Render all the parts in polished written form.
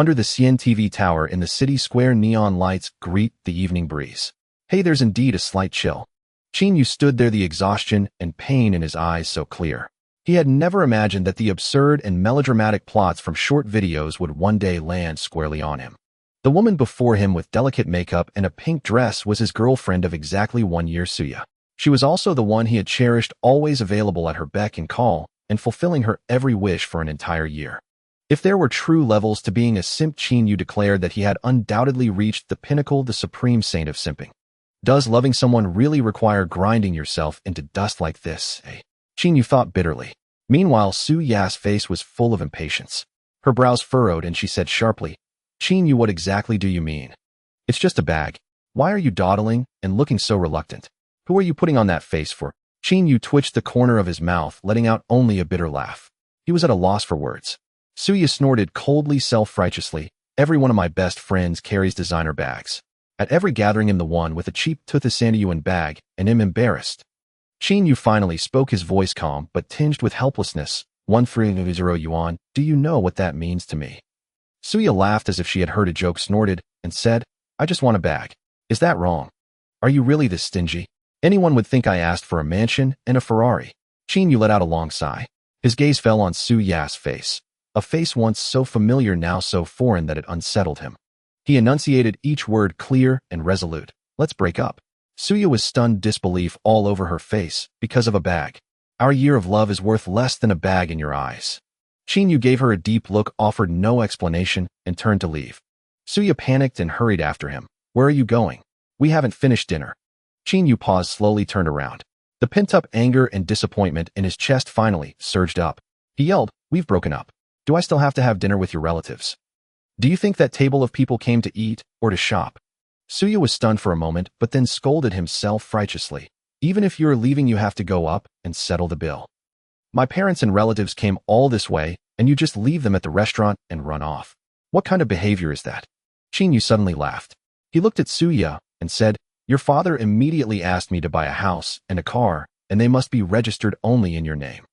Under the CNTV tower in the city square, neon lights greet the evening breeze. Hey, there's indeed a slight chill. Qin Yu stood there, the exhaustion and pain in his eyes so clear. He had never imagined that the absurd and melodramatic plots from short videos would one day land squarely on him. The woman before him with delicate makeup and a pink dress was his girlfriend of exactly 1 year, Suya. She was also the one he had cherished, always available at her beck and call, and fulfilling her every wish for an entire year. If there were true levels to being a simp, Qin Yu declared that he had undoubtedly reached the pinnacle, the supreme saint of simping. Does loving someone really require grinding yourself into dust like this, eh? Qin Yu thought bitterly. Meanwhile, Su Ya's face was full of impatience. Her brows furrowed and she said sharply, Qin Yu, what exactly do you mean? It's just a bag. Why are you dawdling and looking so reluctant? Who are you putting on that face for? Qin Yu twitched the corner of his mouth, letting out only a bitter laugh. He was at a loss for words. Suya snorted coldly, self-righteously. Every one of my best friends carries designer bags. At every gathering, I'm the one with a cheap Tuthasandayuan bag, and am embarrassed. Qin Yu finally spoke, his voice calm but tinged with helplessness. 130 yuan, do you know what that means to me? Suya laughed as if she had heard a joke, snorted, and said, I just want a bag. Is that wrong? Are you really this stingy? Anyone would think I asked for a mansion and a Ferrari. Qin Yu let out a long sigh. His gaze fell on Su Ya's face. A face once so familiar, now so foreign that it unsettled him. He enunciated each word clear and resolute. Let's break up. Suya was stunned, disbelief all over her face, because of a bag. Our year of love is worth less than a bag in your eyes. Qin Yu gave her a deep look, offered no explanation, and turned to leave. Suya panicked and hurried after him. Where are you going? We haven't finished dinner. Qin Yu paused, slowly turned around. The pent-up anger and disappointment in his chest finally surged up. He yelled, We've broken up. Do I still have to have dinner with your relatives? Do you think that table of people came to eat or to shop? Suya was stunned for a moment, but then scolded himself righteously. Even if you're leaving, you have to go up and settle the bill. My parents and relatives came all this way, and you just leave them at the restaurant and run off. What kind of behavior is that? Qin Yu suddenly laughed. He looked at Suya and said, Your father immediately asked me to buy a house and a car, and they must be registered only in your name.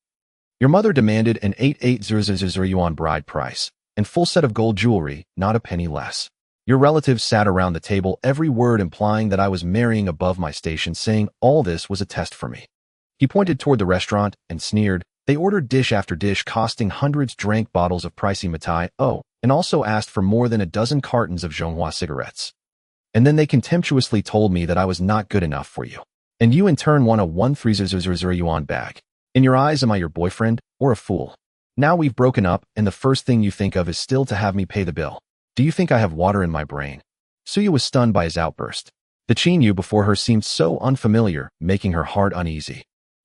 Your mother demanded an 8800 yuan bride price and full set of gold jewelry, not a penny less. Your relatives sat around the table, every word implying that I was marrying above my station, saying all this was a test for me. He pointed toward the restaurant and sneered. They ordered dish after dish, costing hundreds, drank bottles of pricey mitai, and also asked for more than a dozen cartons of Zhonghua cigarettes. And then they contemptuously told me that I was not good enough for you. And you in turn want a 13000 yuan bag. In your eyes, am I your boyfriend or a fool? Now we've broken up, and the first thing you think of is still to have me pay the bill. Do you think I have water in my brain? Suya was stunned by his outburst. The Qin Yu before her seemed so unfamiliar, making her heart uneasy.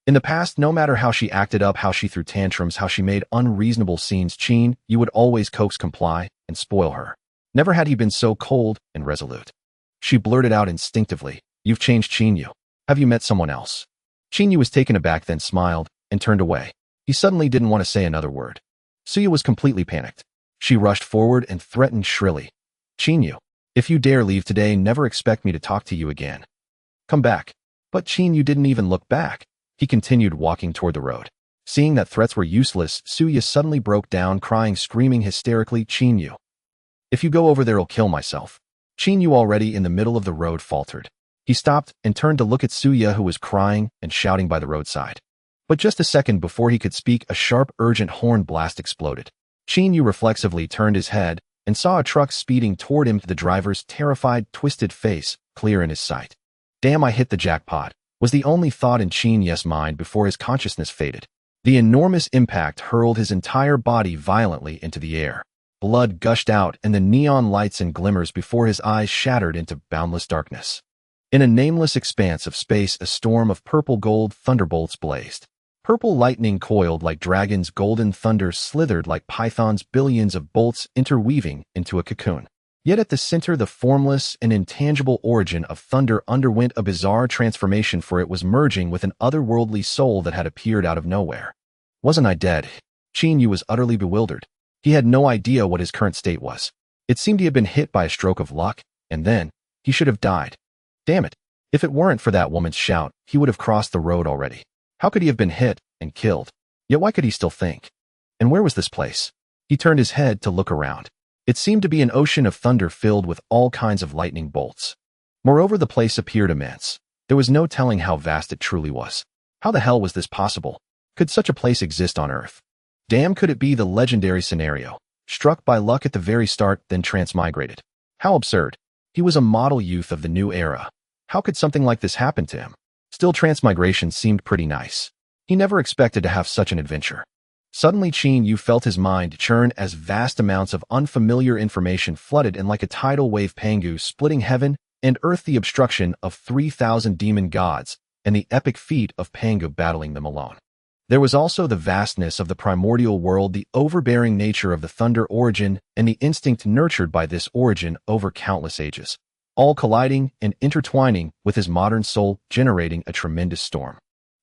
In the past, no matter how she acted up, how she threw tantrums, how she made unreasonable scenes, Qin Yu would always coax, comply, and spoil her. Never had he been so cold and resolute. She blurted out instinctively, You've changed, Qin Yu. Have you met someone else? Qin Yu was taken aback, then smiled and turned away. He suddenly didn't want to say another word. Suya was completely panicked. She rushed forward and threatened shrilly, Qin Yu, if you dare leave today, never expect me to talk to you again. Come back. But Qin Yu didn't even look back. He continued walking toward the road. Seeing that threats were useless, Suya suddenly broke down, crying, screaming hysterically, Qin Yu, if you go over there, I'll kill myself. Qin Yu, already in the middle of the road, faltered. He stopped and turned to look at Suya, who was crying and shouting by the roadside. But just a second before he could speak, a sharp, urgent horn blast exploded. Qin Yu reflexively turned his head and saw a truck speeding toward him, the driver's terrified, twisted face clear in his sight. Damn, I hit the jackpot, was the only thought in Qin Yu's mind before his consciousness faded. The enormous impact hurled his entire body violently into the air. Blood gushed out, and the neon lights and glimmers before his eyes shattered into boundless darkness. In a nameless expanse of space, a storm of purple-gold thunderbolts blazed. Purple lightning coiled like dragons, golden thunder slithered like pythons, billions of bolts interweaving into a cocoon. Yet at the center, the formless and intangible origin of thunder underwent a bizarre transformation, for it was merging with an otherworldly soul that had appeared out of nowhere. Wasn't I dead? Qin Yu was utterly bewildered. He had no idea what his current state was. It seemed he had been hit by a stroke of luck, and then he should have died. Damn it. If it weren't for that woman's shout, he would have crossed the road already. How could he have been hit and killed? Yet why could he still think? And where was this place? He turned his head to look around. It seemed to be an ocean of thunder filled with all kinds of lightning bolts. Moreover, the place appeared immense. There was no telling how vast it truly was. How the hell was this possible? Could such a place exist on Earth? Damn, could it be the legendary scenario? Struck by luck at the very start, then transmigrated. How absurd. He was a model youth of the new era. How could something like this happen to him? Still, transmigration seemed pretty nice. He never expected to have such an adventure. Suddenly, Qin Yu felt his mind churn as vast amounts of unfamiliar information flooded in like a tidal wave. Pangu splitting heaven and earth, the obstruction of 3,000 demon gods, and the epic feat of Pangu battling them alone. There was also the vastness of the primordial world, the overbearing nature of the thunder origin, and the instinct nurtured by this origin over countless ages, all colliding and intertwining with his modern soul, generating a tremendous storm.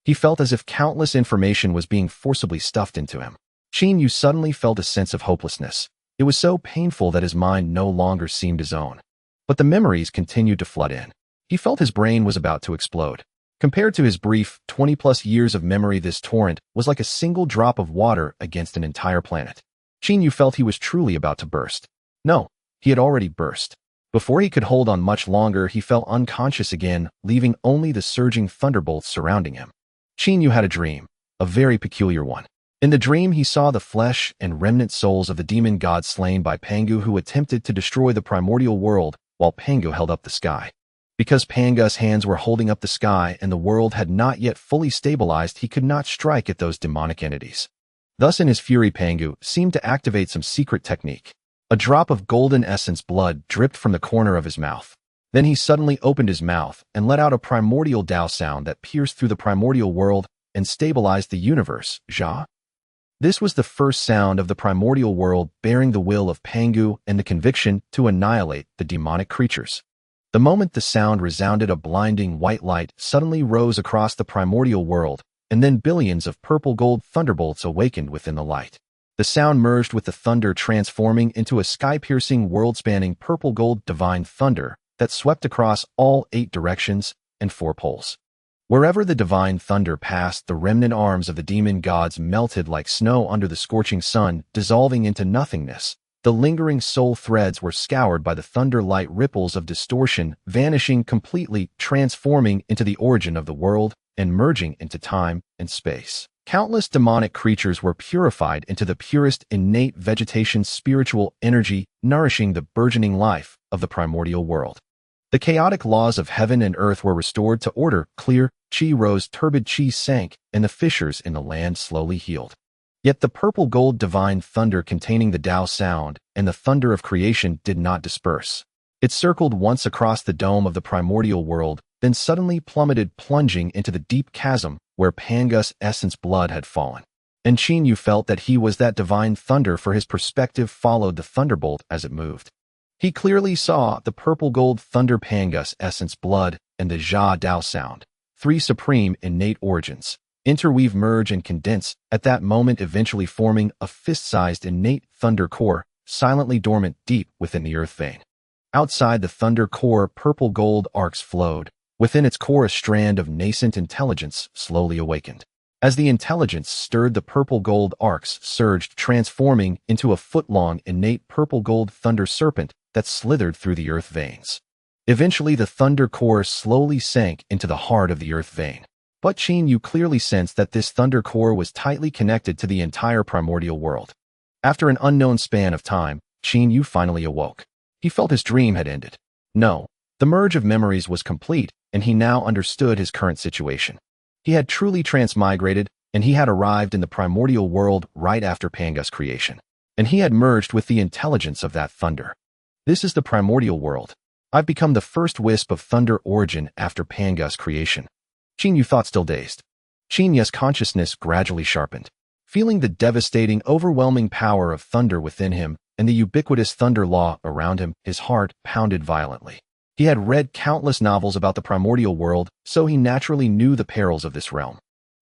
He felt as if countless information was being forcibly stuffed into him. Qin Yu suddenly felt a sense of hopelessness. It was so painful that his mind no longer seemed his own. But the memories continued to flood in. He felt his brain was about to explode. Compared to his brief 20-plus years of memory, this torrent was like a single drop of water against an entire planet. Qin Yu felt he was truly about to burst. No, he had already burst. Before he could hold on much longer, he fell unconscious again, leaving only the surging thunderbolts surrounding him. Qin Yu had a dream, a very peculiar one. In the dream, he saw the flesh and remnant souls of the demon gods slain by Pangu, who attempted to destroy the primordial world while Pangu held up the sky. Because Pangu's hands were holding up the sky and the world had not yet fully stabilized, he could not strike at those demonic entities. Thus, in his fury, Pangu seemed to activate some secret technique. A drop of golden essence blood dripped from the corner of his mouth. Then he suddenly opened his mouth and let out a primordial Tao sound that pierced through the primordial world and stabilized the universe. Ja? This was the first sound of the primordial world, bearing the will of Pangu and the conviction to annihilate the demonic creatures. The moment the sound resounded, a blinding white light suddenly rose across the primordial world, and then billions of purple-gold thunderbolts awakened within the light. The sound merged with the thunder, transforming into a sky-piercing, world-spanning purple-gold divine thunder that swept across all 8 directions and 4 poles. Wherever the divine thunder passed, the remnant arms of the demon gods melted like snow under the scorching sun, dissolving into nothingness. The lingering soul threads were scoured by the thunder-light ripples of distortion, vanishing completely, transforming into the origin of the world and merging into time and space. Countless demonic creatures were purified into the purest innate vegetation, spiritual energy, nourishing the burgeoning life of the primordial world. The chaotic laws of heaven and earth were restored to order. Clear chi rose, turbid chi sank, and the fissures in the land slowly healed. Yet the purple-gold divine thunder containing the Tao sound and the thunder of creation did not disperse. It circled once across the dome of the primordial world, then suddenly plummeted, plunging into the deep chasm where Pangu's essence blood had fallen. And Qin Yu felt that he was that divine thunder, for his perspective followed the thunderbolt as it moved. He clearly saw the purple-gold thunder, Pangu's essence blood, and the Jia Dao sound, 3 supreme innate origins, interweave, merge, and condense at that moment, eventually forming a fist-sized innate thunder core, silently dormant deep within the earth vein. Outside the thunder core, purple-gold arcs flowed. Within its core, a strand of nascent intelligence slowly awakened. As the intelligence stirred, the purple-gold arcs surged, transforming into a foot-long innate purple-gold thunder serpent that slithered through the earth veins. Eventually, the thunder core slowly sank into the heart of the earth vein. But Qin Yu clearly sensed that this thunder core was tightly connected to the entire primordial world. After an unknown span of time, Qin Yu finally awoke. He felt his dream had ended. No, the merge of memories was complete, and he now understood his current situation. He had truly transmigrated, and he had arrived in the primordial world right after Pangu's creation. And he had merged with the intelligence of that thunder. This is the primordial world. I've become the first wisp of thunder origin after Pangu's creation. Qin Yu thought, still dazed. Qin Yu's consciousness gradually sharpened. Feeling the devastating, overwhelming power of thunder within him and the ubiquitous thunder law around him, his heart pounded violently. He had read countless novels about the primordial world, so he naturally knew the perils of this realm.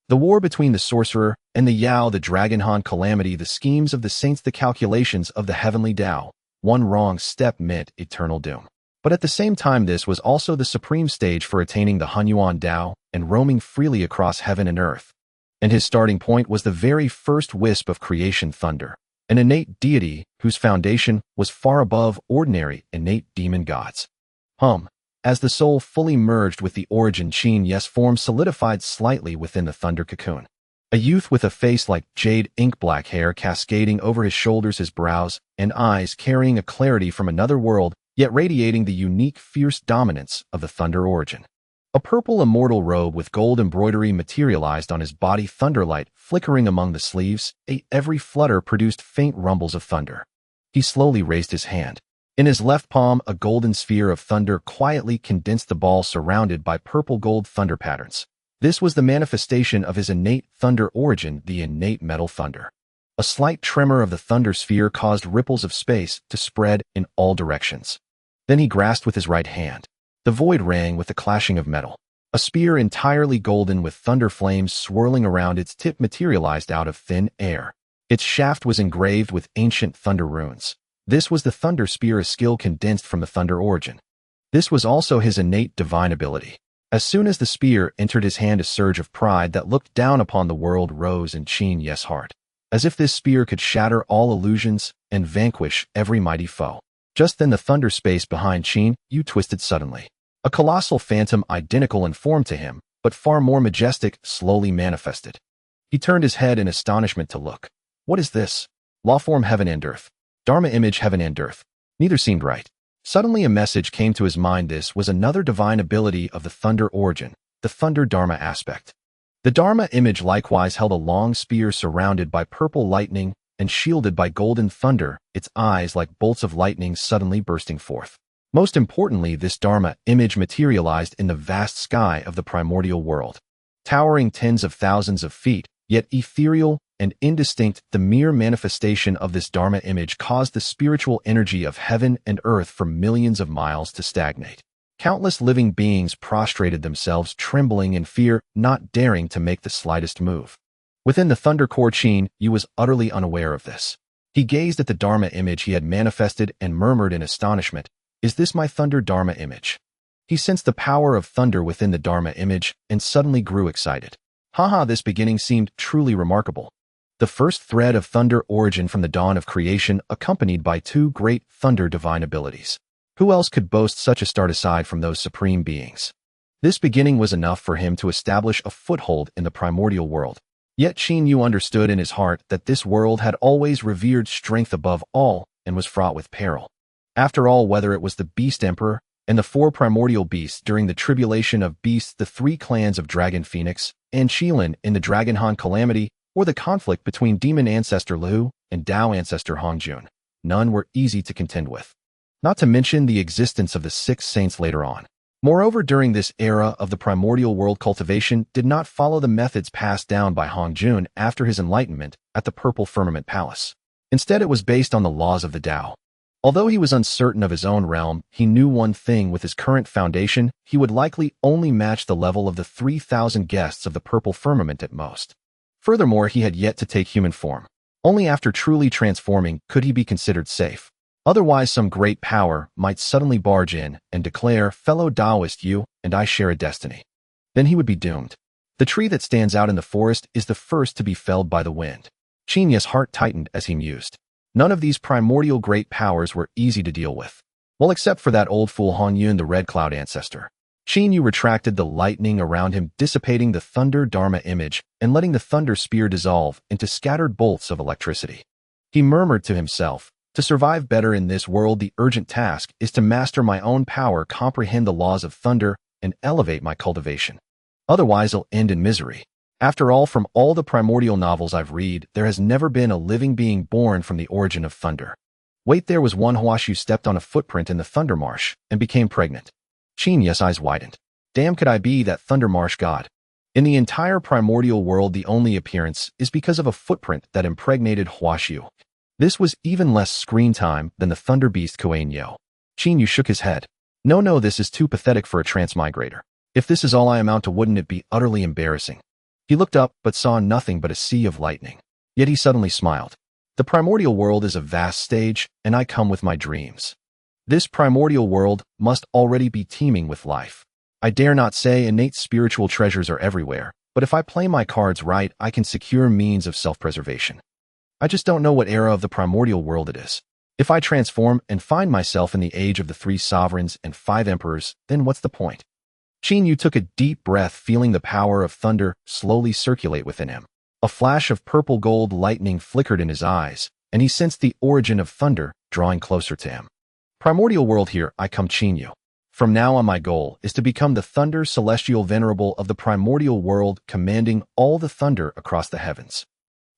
The war between the sorcerer and the Yao, the Dragonhan calamity, the schemes of the saints, the calculations of the heavenly Tao. One wrong step meant eternal doom. But at the same time, this was also the supreme stage for attaining the Hunyuan Tao and roaming freely across heaven and earth. And his starting point was the very first wisp of creation thunder. an innate deity whose foundation was far above ordinary innate demon gods. As the soul fully merged with the origin, Qin Yu's form solidified slightly within the thunder cocoon. A youth with a face like jade ink, black hair cascading over his shoulders, his brows and eyes carrying a clarity from another world, yet radiating the unique, fierce dominance of the thunder origin. A purple immortal robe with gold embroidery materialized on his body, thunderlight flickering among the sleeves, every flutter produced faint rumbles of thunder. He slowly raised his hand. In his left palm, a golden sphere of thunder quietly condensed, the ball surrounded by purple gold thunder patterns. This was the manifestation of his innate thunder origin, the innate metal thunder. A slight tremor of the thunder sphere caused ripples of space to spread in all directions. Then he grasped with his right hand. The void rang with the clashing of metal. A spear entirely golden with thunder flames swirling around its tip materialized out of thin air. Its shaft was engraved with ancient thunder runes. This was the thunder spear, a skill condensed from the thunder origin. This was also his innate divine ability. As soon as the spear entered his hand, a surge of pride that looked down upon the world rose in Qin Yu's heart, as if this spear could shatter all illusions and vanquish every mighty foe. Just then the thunder space behind Qin Yu twisted suddenly. A colossal phantom identical in form to him, but far more majestic, slowly manifested. He turned his head in astonishment to look. What is this? Law form, heaven and earth. Dharma image, heaven and earth. Neither seemed right. Suddenly a message came to his mind. This was another divine ability of the thunder origin, the thunder dharma aspect. The dharma image likewise held a long spear surrounded by purple lightning and shielded by golden thunder, its eyes like bolts of lightning suddenly bursting forth. Most importantly, this dharma image materialized in the vast sky of the primordial world. Towering tens of thousands of feet, yet ethereal and indistinct, the mere manifestation of this dharma image caused the spiritual energy of heaven and earth for millions of miles to stagnate. Countless living beings prostrated themselves, trembling in fear, not daring to make the slightest move. Within the thunder core, Qin Yu was utterly unaware of this. He gazed at the dharma image he had manifested and murmured in astonishment, "Is this my thunder dharma image?" He sensed the power of thunder within the dharma image and suddenly grew excited. This beginning seemed truly remarkable. The first thread of thunder origin from the dawn of creation, accompanied by two great thunder divine abilities. Who else could boast such a start aside from those supreme beings? This beginning was enough for him to establish a foothold in the primordial world. Yet Qin Yu understood in his heart that this world had always revered strength above all and was fraught with peril. After all, whether it was the Beast Emperor and the four primordial beasts during the tribulation of beasts, the three clans of Dragon Phoenix and Qilin in the Dragon Han calamity, or the conflict between Demon Ancestor Liu and Tao Ancestor Hongjun, none were easy to contend with. Not to mention the existence of the six saints later on. Moreover, during this era of the primordial world, cultivation did not follow the methods passed down by Hongjun after his enlightenment at the Purple Firmament Palace. Instead, it was based on the laws of the Tao. Although he was uncertain of his own realm, he knew one thing: with his current foundation, he would likely only match the level of the 3,000 guests of the Purple Firmament at most. Furthermore, he had yet to take human form. Only after truly transforming could he be considered safe. Otherwise, some great power might suddenly barge in and declare, "Fellow Taoist, you and I share a destiny." Then he would be doomed. The tree that stands out in the forest is the first to be felled by the wind. Qin Yu's heart tightened as he mused. None of these primordial great powers were easy to deal with. Well, except for that old fool Hongyun, the Red Cloud ancestor. Qin Yu retracted the lightning around him, dissipating the thunder dharma image and letting the thunder spear dissolve into scattered bolts of electricity. He murmured to himself, "To survive better in this world, the urgent task is to master my own power, comprehend the laws of thunder, and elevate my cultivation. Otherwise, I'll end in misery. After all, from all the primordial novels I've read, there has never been a living being born from the origin of thunder." Wait, there was one. Huashu stepped on a footprint in the thunder marsh and became pregnant. Qin Yu's eyes widened. Damn, could I be that thunder marsh god? In the entire primordial world, the only appearance is because of a footprint that impregnated Huashu. This was even less screen time than the thunder beast Qin Yu. Qin Yu shook his head. No, this is too pathetic for a transmigrator. If this is all I amount to, wouldn't it be utterly embarrassing? He looked up but saw nothing but a sea of lightning. Yet he suddenly smiled. The primordial world is a vast stage, and I come with my dreams. This primordial world must already be teeming with life. I dare not say innate spiritual treasures are everywhere, but if I play my cards right, I can secure means of self-preservation. I just don't know what era of the primordial world it is. If I transform and find myself in the age of the 3 sovereigns and 5 emperors, then what's the point? Qin Yu took a deep breath, feeling the power of thunder slowly circulate within him. A flash of purple gold lightning flickered in his eyes, and he sensed the origin of thunder drawing closer to him. Primordial world, here I come, Qin Yu. From now on, my goal is to become the Thunder Celestial Venerable of the primordial world, commanding all the thunder across the heavens.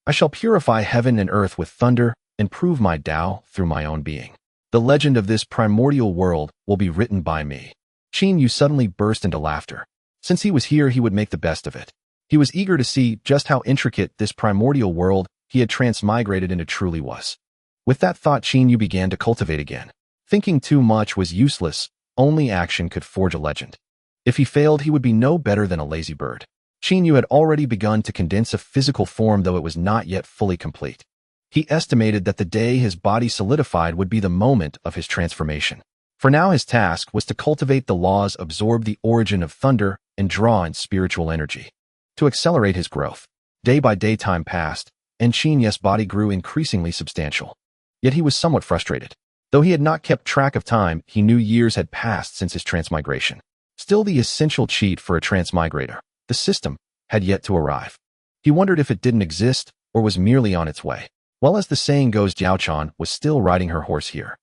I shall purify heaven and earth with thunder and prove my Tao through my own being. The legend of this primordial world will be written by me. Qin Yu suddenly burst into laughter. Since he was here, he would make the best of it. He was eager to see just how intricate this primordial world he had transmigrated into truly was. With that thought, Qin Yu began to cultivate again. Thinking too much was useless. Only action could forge a legend. If he failed, he would be no better than a lazy bird. Qin Yu had already begun to condense a physical form, though it was not yet fully complete. He estimated that the day his body solidified would be the moment of his transformation. For now, his task was to cultivate the laws, absorb the origin of thunder, and draw in spiritual energy. To accelerate his growth, day by day time passed, and Qin Yu's body grew increasingly substantial. Yet he was somewhat frustrated. Though he had not kept track of time, he knew years had passed since his transmigration. Still, the essential cheat for a transmigrator, the system, had yet to arrive. He wondered if it didn't exist or was merely on its way. Well, as the saying goes, Jiaochan was still riding her horse here.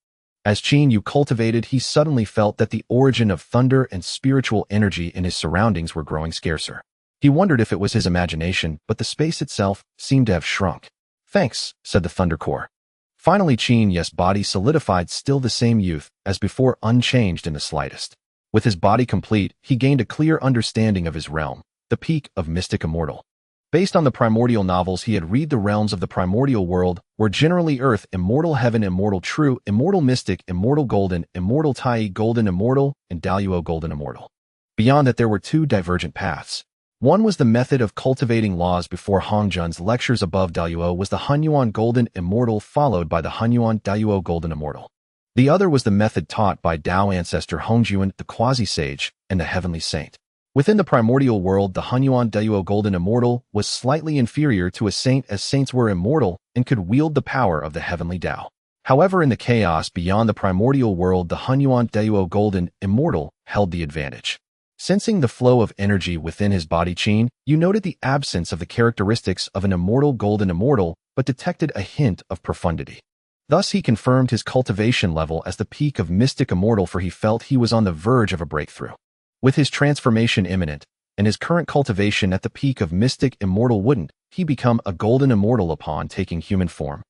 As Qin Yu cultivated, he suddenly felt that the origin of thunder and spiritual energy in his surroundings were growing scarcer. He wondered if it was his imagination, but the space itself seemed to have shrunk. "Thanks," said the Thunder Core. Finally, Qin Yu's body solidified, still the same youth as before, unchanged in the slightest. With his body complete, he gained a clear understanding of his realm, the peak of mystic immortal. Based on the primordial novels he had read, the realms of the primordial world were generally earth, immortal, heaven, immortal, true, immortal, mystic, immortal, golden, immortal, Tai, golden, immortal, and Daluo, golden, immortal. Beyond that, there were 2 divergent paths. One was the method of cultivating laws before Hongjun's lectures. Above Daluo was the Hunyuan Golden Immortal, followed by the Hunyuan Daluo Golden Immortal. The other was the method taught by Tao ancestor Hongjuan, the quasi-sage, and the heavenly saint. Within the primordial world, the Hunyuan Daluo Golden Immortal was slightly inferior to a saint, as saints were immortal and could wield the power of the heavenly Tao. However, in the chaos beyond the primordial world, the Hunyuan Daluo Golden Immortal held the advantage. Sensing the flow of energy within his body, Qin Yu noted the absence of the characteristics of an immortal golden immortal, but detected a hint of profundity. Thus, he confirmed his cultivation level as the peak of mystic immortal, for he felt he was on the verge of a breakthrough. With his transformation imminent, and his current cultivation at the peak of mystic immortal, wouldn't he become a golden immortal upon taking human form?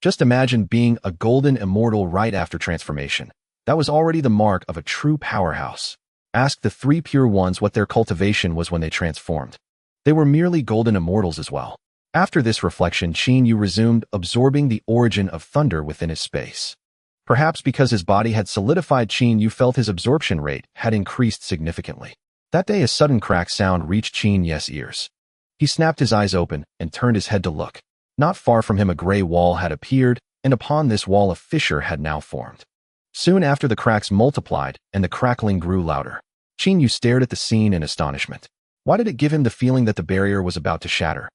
Just imagine being a golden immortal right after transformation. That was already the mark of a true powerhouse. Ask the 3 pure ones what their cultivation was when they transformed. They were merely golden immortals as well. After this reflection, Qin Yu resumed absorbing the origin of thunder within his space. Perhaps because his body had solidified, Qin Yu felt his absorption rate had increased significantly. That day, a sudden crack sound reached Qin Yu's ears. He snapped his eyes open and turned his head to look. Not far from him, a gray wall had appeared, and upon this wall a fissure had now formed. Soon after, the cracks multiplied and the crackling grew louder. Qin Yu stared at the scene in astonishment. Why did it give him the feeling that the barrier was about to shatter?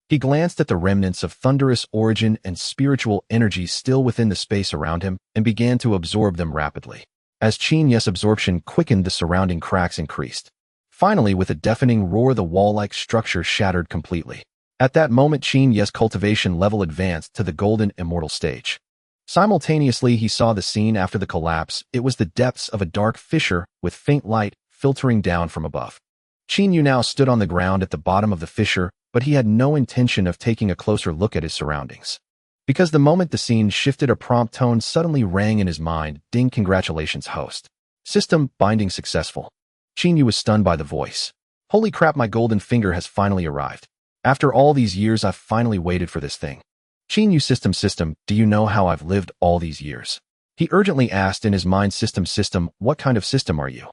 He glanced at the remnants of thunderous origin and spiritual energy still within the space around him and began to absorb them rapidly. As Qin Yu's absorption quickened, the surrounding cracks increased. Finally, with a deafening roar, the wall-like structure shattered completely. At that moment, Qin Yu's cultivation level advanced to the golden immortal stage. Simultaneously, he saw the scene after the collapse. It was the depths of a dark fissure with faint light filtering down from above. Qin Yu now stood on the ground at the bottom of the fissure, but he had no intention of taking a closer look at his surroundings. Because the moment the scene shifted, a prompt tone suddenly rang in his mind. "Ding, congratulations, host. System binding successful." Qin Yu was stunned by the voice. "Holy crap, my golden finger has finally arrived. After all these years, I've finally waited for this thing." "Qin Yu, system, do you know how I've lived all these years?" He urgently asked in his mind. System, what kind of system are you?"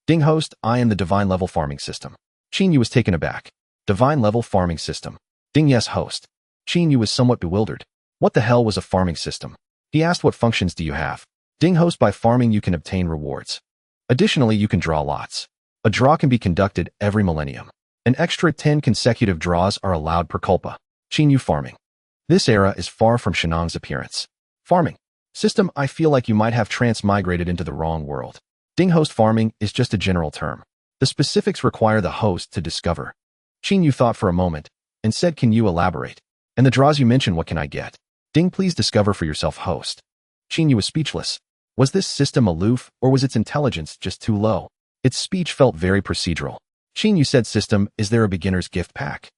"Ding, host, I am the divine level farming system." Qin Yu was taken aback. "Divine level farming system?" "Ding, yes, host." Qin Yu was somewhat bewildered. What the hell was a farming system? He asked, "What functions do you have?" "Ding, host, by farming you can obtain rewards. Additionally, you can draw lots. A draw can be conducted every millennium. An extra 10 consecutive draws are allowed per culpa." Qin Yu, farming. This era is far from Shenan's appearance. Farming. System, I feel like you might have transmigrated into the wrong world. Ding host farming is just a general term. The specifics require the host to discover. Qin Yu thought for a moment and said, can you elaborate? And the draws you mentioned, what can I get? Ding, please discover for yourself, host. Qin Yu was speechless. Was this system aloof, or was its intelligence just too low? Its speech felt very procedural. Qin Yu said, system, is there a beginner's gift pack?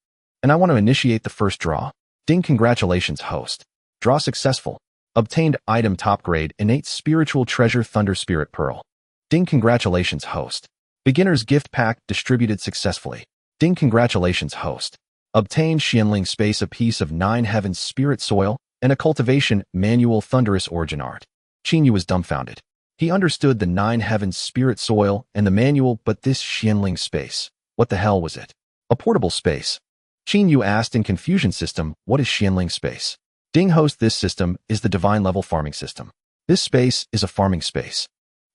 And I want to initiate the first draw. Ding, congratulations, host. Draw successful. Obtained item top grade, innate spiritual treasure Thunder Spirit Pearl. Ding, congratulations, host. Beginner's gift pack distributed successfully. Ding, congratulations, host. Obtained Xianling Space, a piece of 9 Heavens Spirit Soil, and a cultivation manual Thunderous Origin Art. Qin Yu was dumbfounded. He understood the 9 Heavens Spirit Soil and the manual, but this Xianling Space, what the hell was it? A portable space. Qin Yu asked in confusion, system, what is Xianling Space? Ding host, this system is the divine level farming system. This space is a farming space.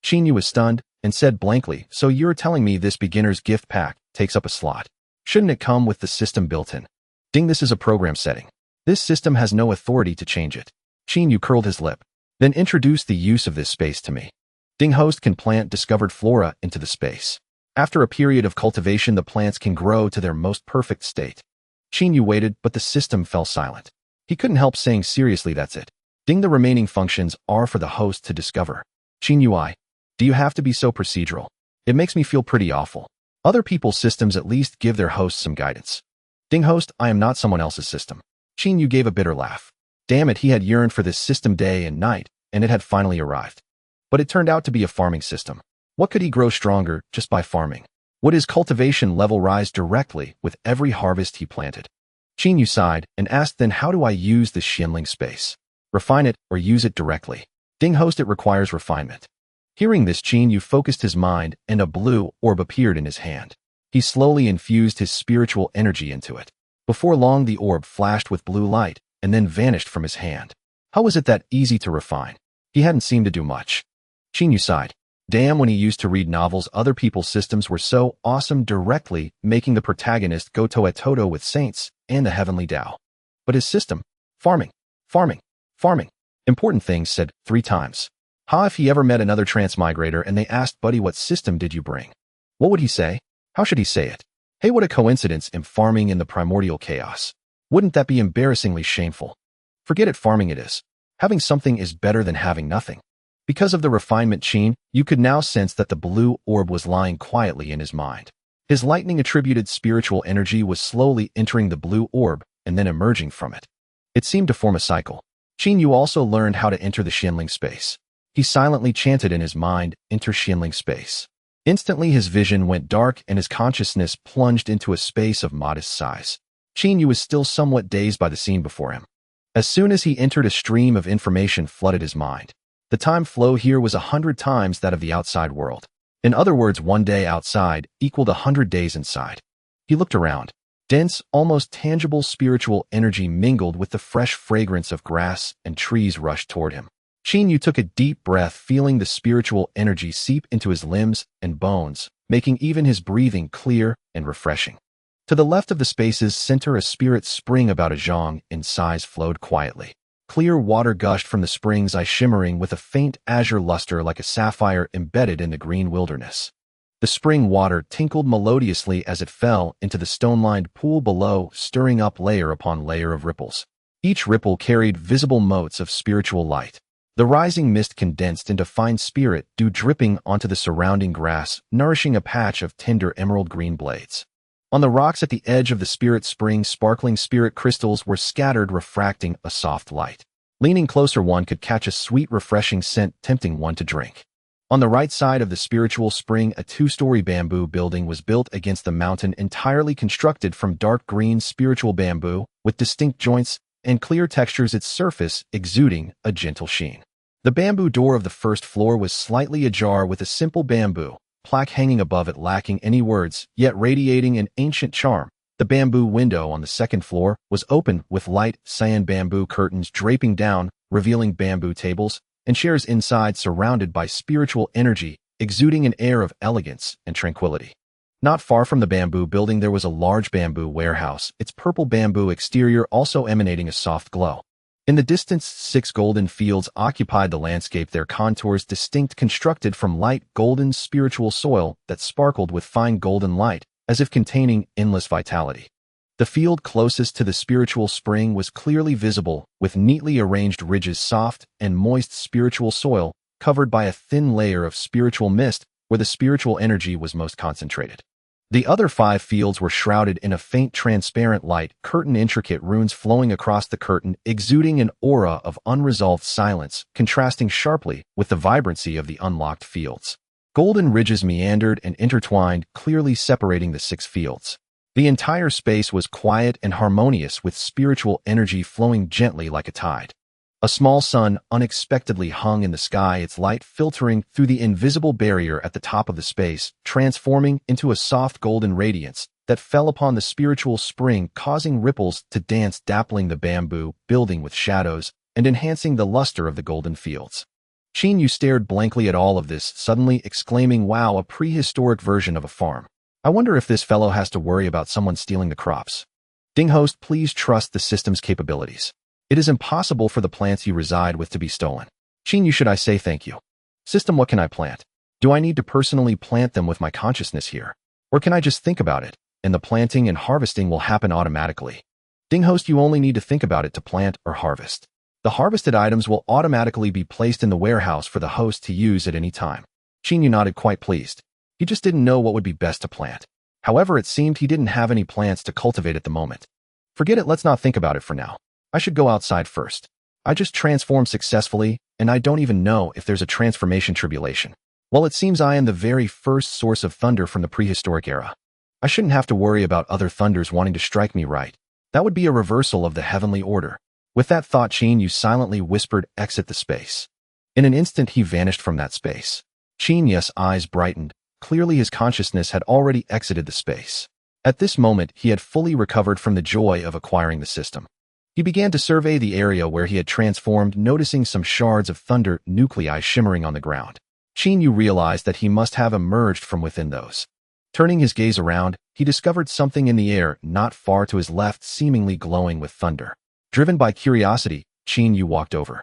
Qin Yu was stunned and said blankly, so you're telling me this beginner's gift pack takes up a slot? Shouldn't it come with the system built in? Ding, this is a program setting. This system has no authority to change it. Qin Yu curled his lip. Then introduce the use of this space to me. Ding host can plant discovered flora into the space. After a period of cultivation, the plants can grow to their most perfect state. Qin Yu waited, but the system fell silent. He couldn't help saying, seriously, that's it. Ding, the remaining functions are for the host to discover. Qin Yu, do you have to be so procedural? It makes me feel pretty awful. Other people's systems at least give their hosts some guidance. Ding host, I am not someone else's system. Qin Yu gave a bitter laugh. Damn it, he had yearned for this system day and night, and it had finally arrived. But it turned out to be a farming system. What could he grow stronger just by farming? Would his cultivation level rise directly with every harvest he planted? Qin Yu sighed and asked, then how do I use this Xianling space? Refine it or use it directly? Ding host, it requires refinement. Hearing this, Qin Yu focused his mind and a blue orb appeared in his hand. He slowly infused his spiritual energy into it. Before long, the orb flashed with blue light and then vanished from his hand. How was it that easy to refine? He hadn't seemed to do much. Qin Yu sighed. Damn, when he used to read novels, other people's systems were so awesome, directly making the protagonist go toe-a-toe with saints and the heavenly Tao. But his system, farming, farming, farming. Important things said 3 times. Ha, if he ever met another transmigrator and they asked, buddy, what system did you bring? What would he say? How should he say it? Hey, what a coincidence, in farming in the primordial chaos. Wouldn't that be embarrassingly shameful? Forget it, farming it is. Having something is better than having nothing. Because of the refinement, Qin Yu could now sense that the blue orb was lying quietly in his mind. His lightning-attributed spiritual energy was slowly entering the blue orb and then emerging from it. It seemed to form a cycle. Qin Yu also learned how to enter the Xianling space. He silently chanted in his mind, enter Xianling space. Instantly his vision went dark and his consciousness plunged into a space of modest size. Qin Yu was still somewhat dazed by the scene before him. As soon as he entered, a stream of information flooded his mind. The time flow here was 100 times that of the outside world. In other words, 1 day outside equaled 100 days inside. He looked around. Dense, almost tangible spiritual energy mingled with the fresh fragrance of grass and trees rushed toward him. Qin Yu took a deep breath, feeling the spiritual energy seep into his limbs and bones, making even his breathing clear and refreshing. To the left of the space's center, a spirit spring about a zhong in size flowed quietly. Clear water gushed from the spring's eye, shimmering with a faint azure luster like a sapphire embedded in the green wilderness. The spring water tinkled melodiously as it fell into the stone-lined pool below, stirring up layer upon layer of ripples. Each ripple carried visible motes of spiritual light. The rising mist condensed into fine spirit dew, dripping onto the surrounding grass, nourishing a patch of tender emerald green blades. On the rocks at the edge of the spirit spring, sparkling spirit crystals were scattered, refracting a soft light. Leaning closer, one could catch a sweet, refreshing scent, tempting one to drink. On the right side of the spiritual spring, a 2-story bamboo building was built against the mountain, entirely constructed from dark green spiritual bamboo, with distinct joints and clear textures, its surface exuding a gentle sheen. The bamboo door of the first floor was slightly ajar, with a simple bamboo plaque hanging above it, lacking any words, yet radiating an ancient charm. The bamboo window on the second floor was open, with light cyan bamboo curtains draping down, revealing bamboo tables and chairs inside, surrounded by spiritual energy, exuding an air of elegance and tranquility. Not far from the bamboo building there was a large bamboo warehouse, its purple bamboo exterior also emanating a soft glow. In the distance, 6 golden fields occupied the landscape, their contours distinct, constructed from light golden spiritual soil that sparkled with fine golden light, as if containing endless vitality. The field closest to the spiritual spring was clearly visible, with neatly arranged ridges, soft and moist spiritual soil, covered by a thin layer of spiritual mist where the spiritual energy was most concentrated. The other 5 fields were shrouded in a faint transparent light curtain, intricate runes flowing across the curtain, exuding an aura of unresolved silence, contrasting sharply with the vibrancy of the unlocked fields. Golden ridges meandered and intertwined, clearly separating the 6 fields. The entire space was quiet and harmonious, with spiritual energy flowing gently like a tide. A small sun unexpectedly hung in the sky, its light filtering through the invisible barrier at the top of the space, transforming into a soft golden radiance that fell upon the spiritual spring, causing ripples to dance, dappling the bamboo building with shadows and enhancing the luster of the golden fields. Qin Yu stared blankly at all of this, suddenly exclaiming, "Wow, a prehistoric version of a farm. I wonder if this fellow has to worry about someone stealing the crops." "Ding host, please trust the system's capabilities. It is impossible for the plants you reside with to be stolen." "Qin Yu, should I say thank you? System, what can I plant? Do I need to personally plant them with my consciousness here? Or can I just think about it, and the planting and harvesting will happen automatically?" "Ding host, you only need to think about it to plant or harvest. The harvested items will automatically be placed in the warehouse for the host to use at any time." Qin Yu nodded, quite pleased. He just didn't know what would be best to plant. However, it seemed he didn't have any plants to cultivate at the moment. "Forget it, let's not think about it for now. I should go outside first. I just transformed successfully, and I don't even know if there's a transformation tribulation. Well, it seems I am the very first source of thunder from the prehistoric era. I shouldn't have to worry about other thunders wanting to strike me, right? That would be a reversal of the heavenly order." With that thought, Qin Yu silently whispered, "Exit the space." In an instant, he vanished from that space. Qin Yu's eyes brightened. Clearly his consciousness had already exited the space. At this moment, he had fully recovered from the joy of acquiring the system. He began to survey the area where he had transformed, noticing some shards of thunder nuclei shimmering on the ground. Qin Yu realized that he must have emerged from within those. Turning his gaze around, he discovered something in the air not far to his left, seemingly glowing with thunder. Driven by curiosity, Qin Yu walked over.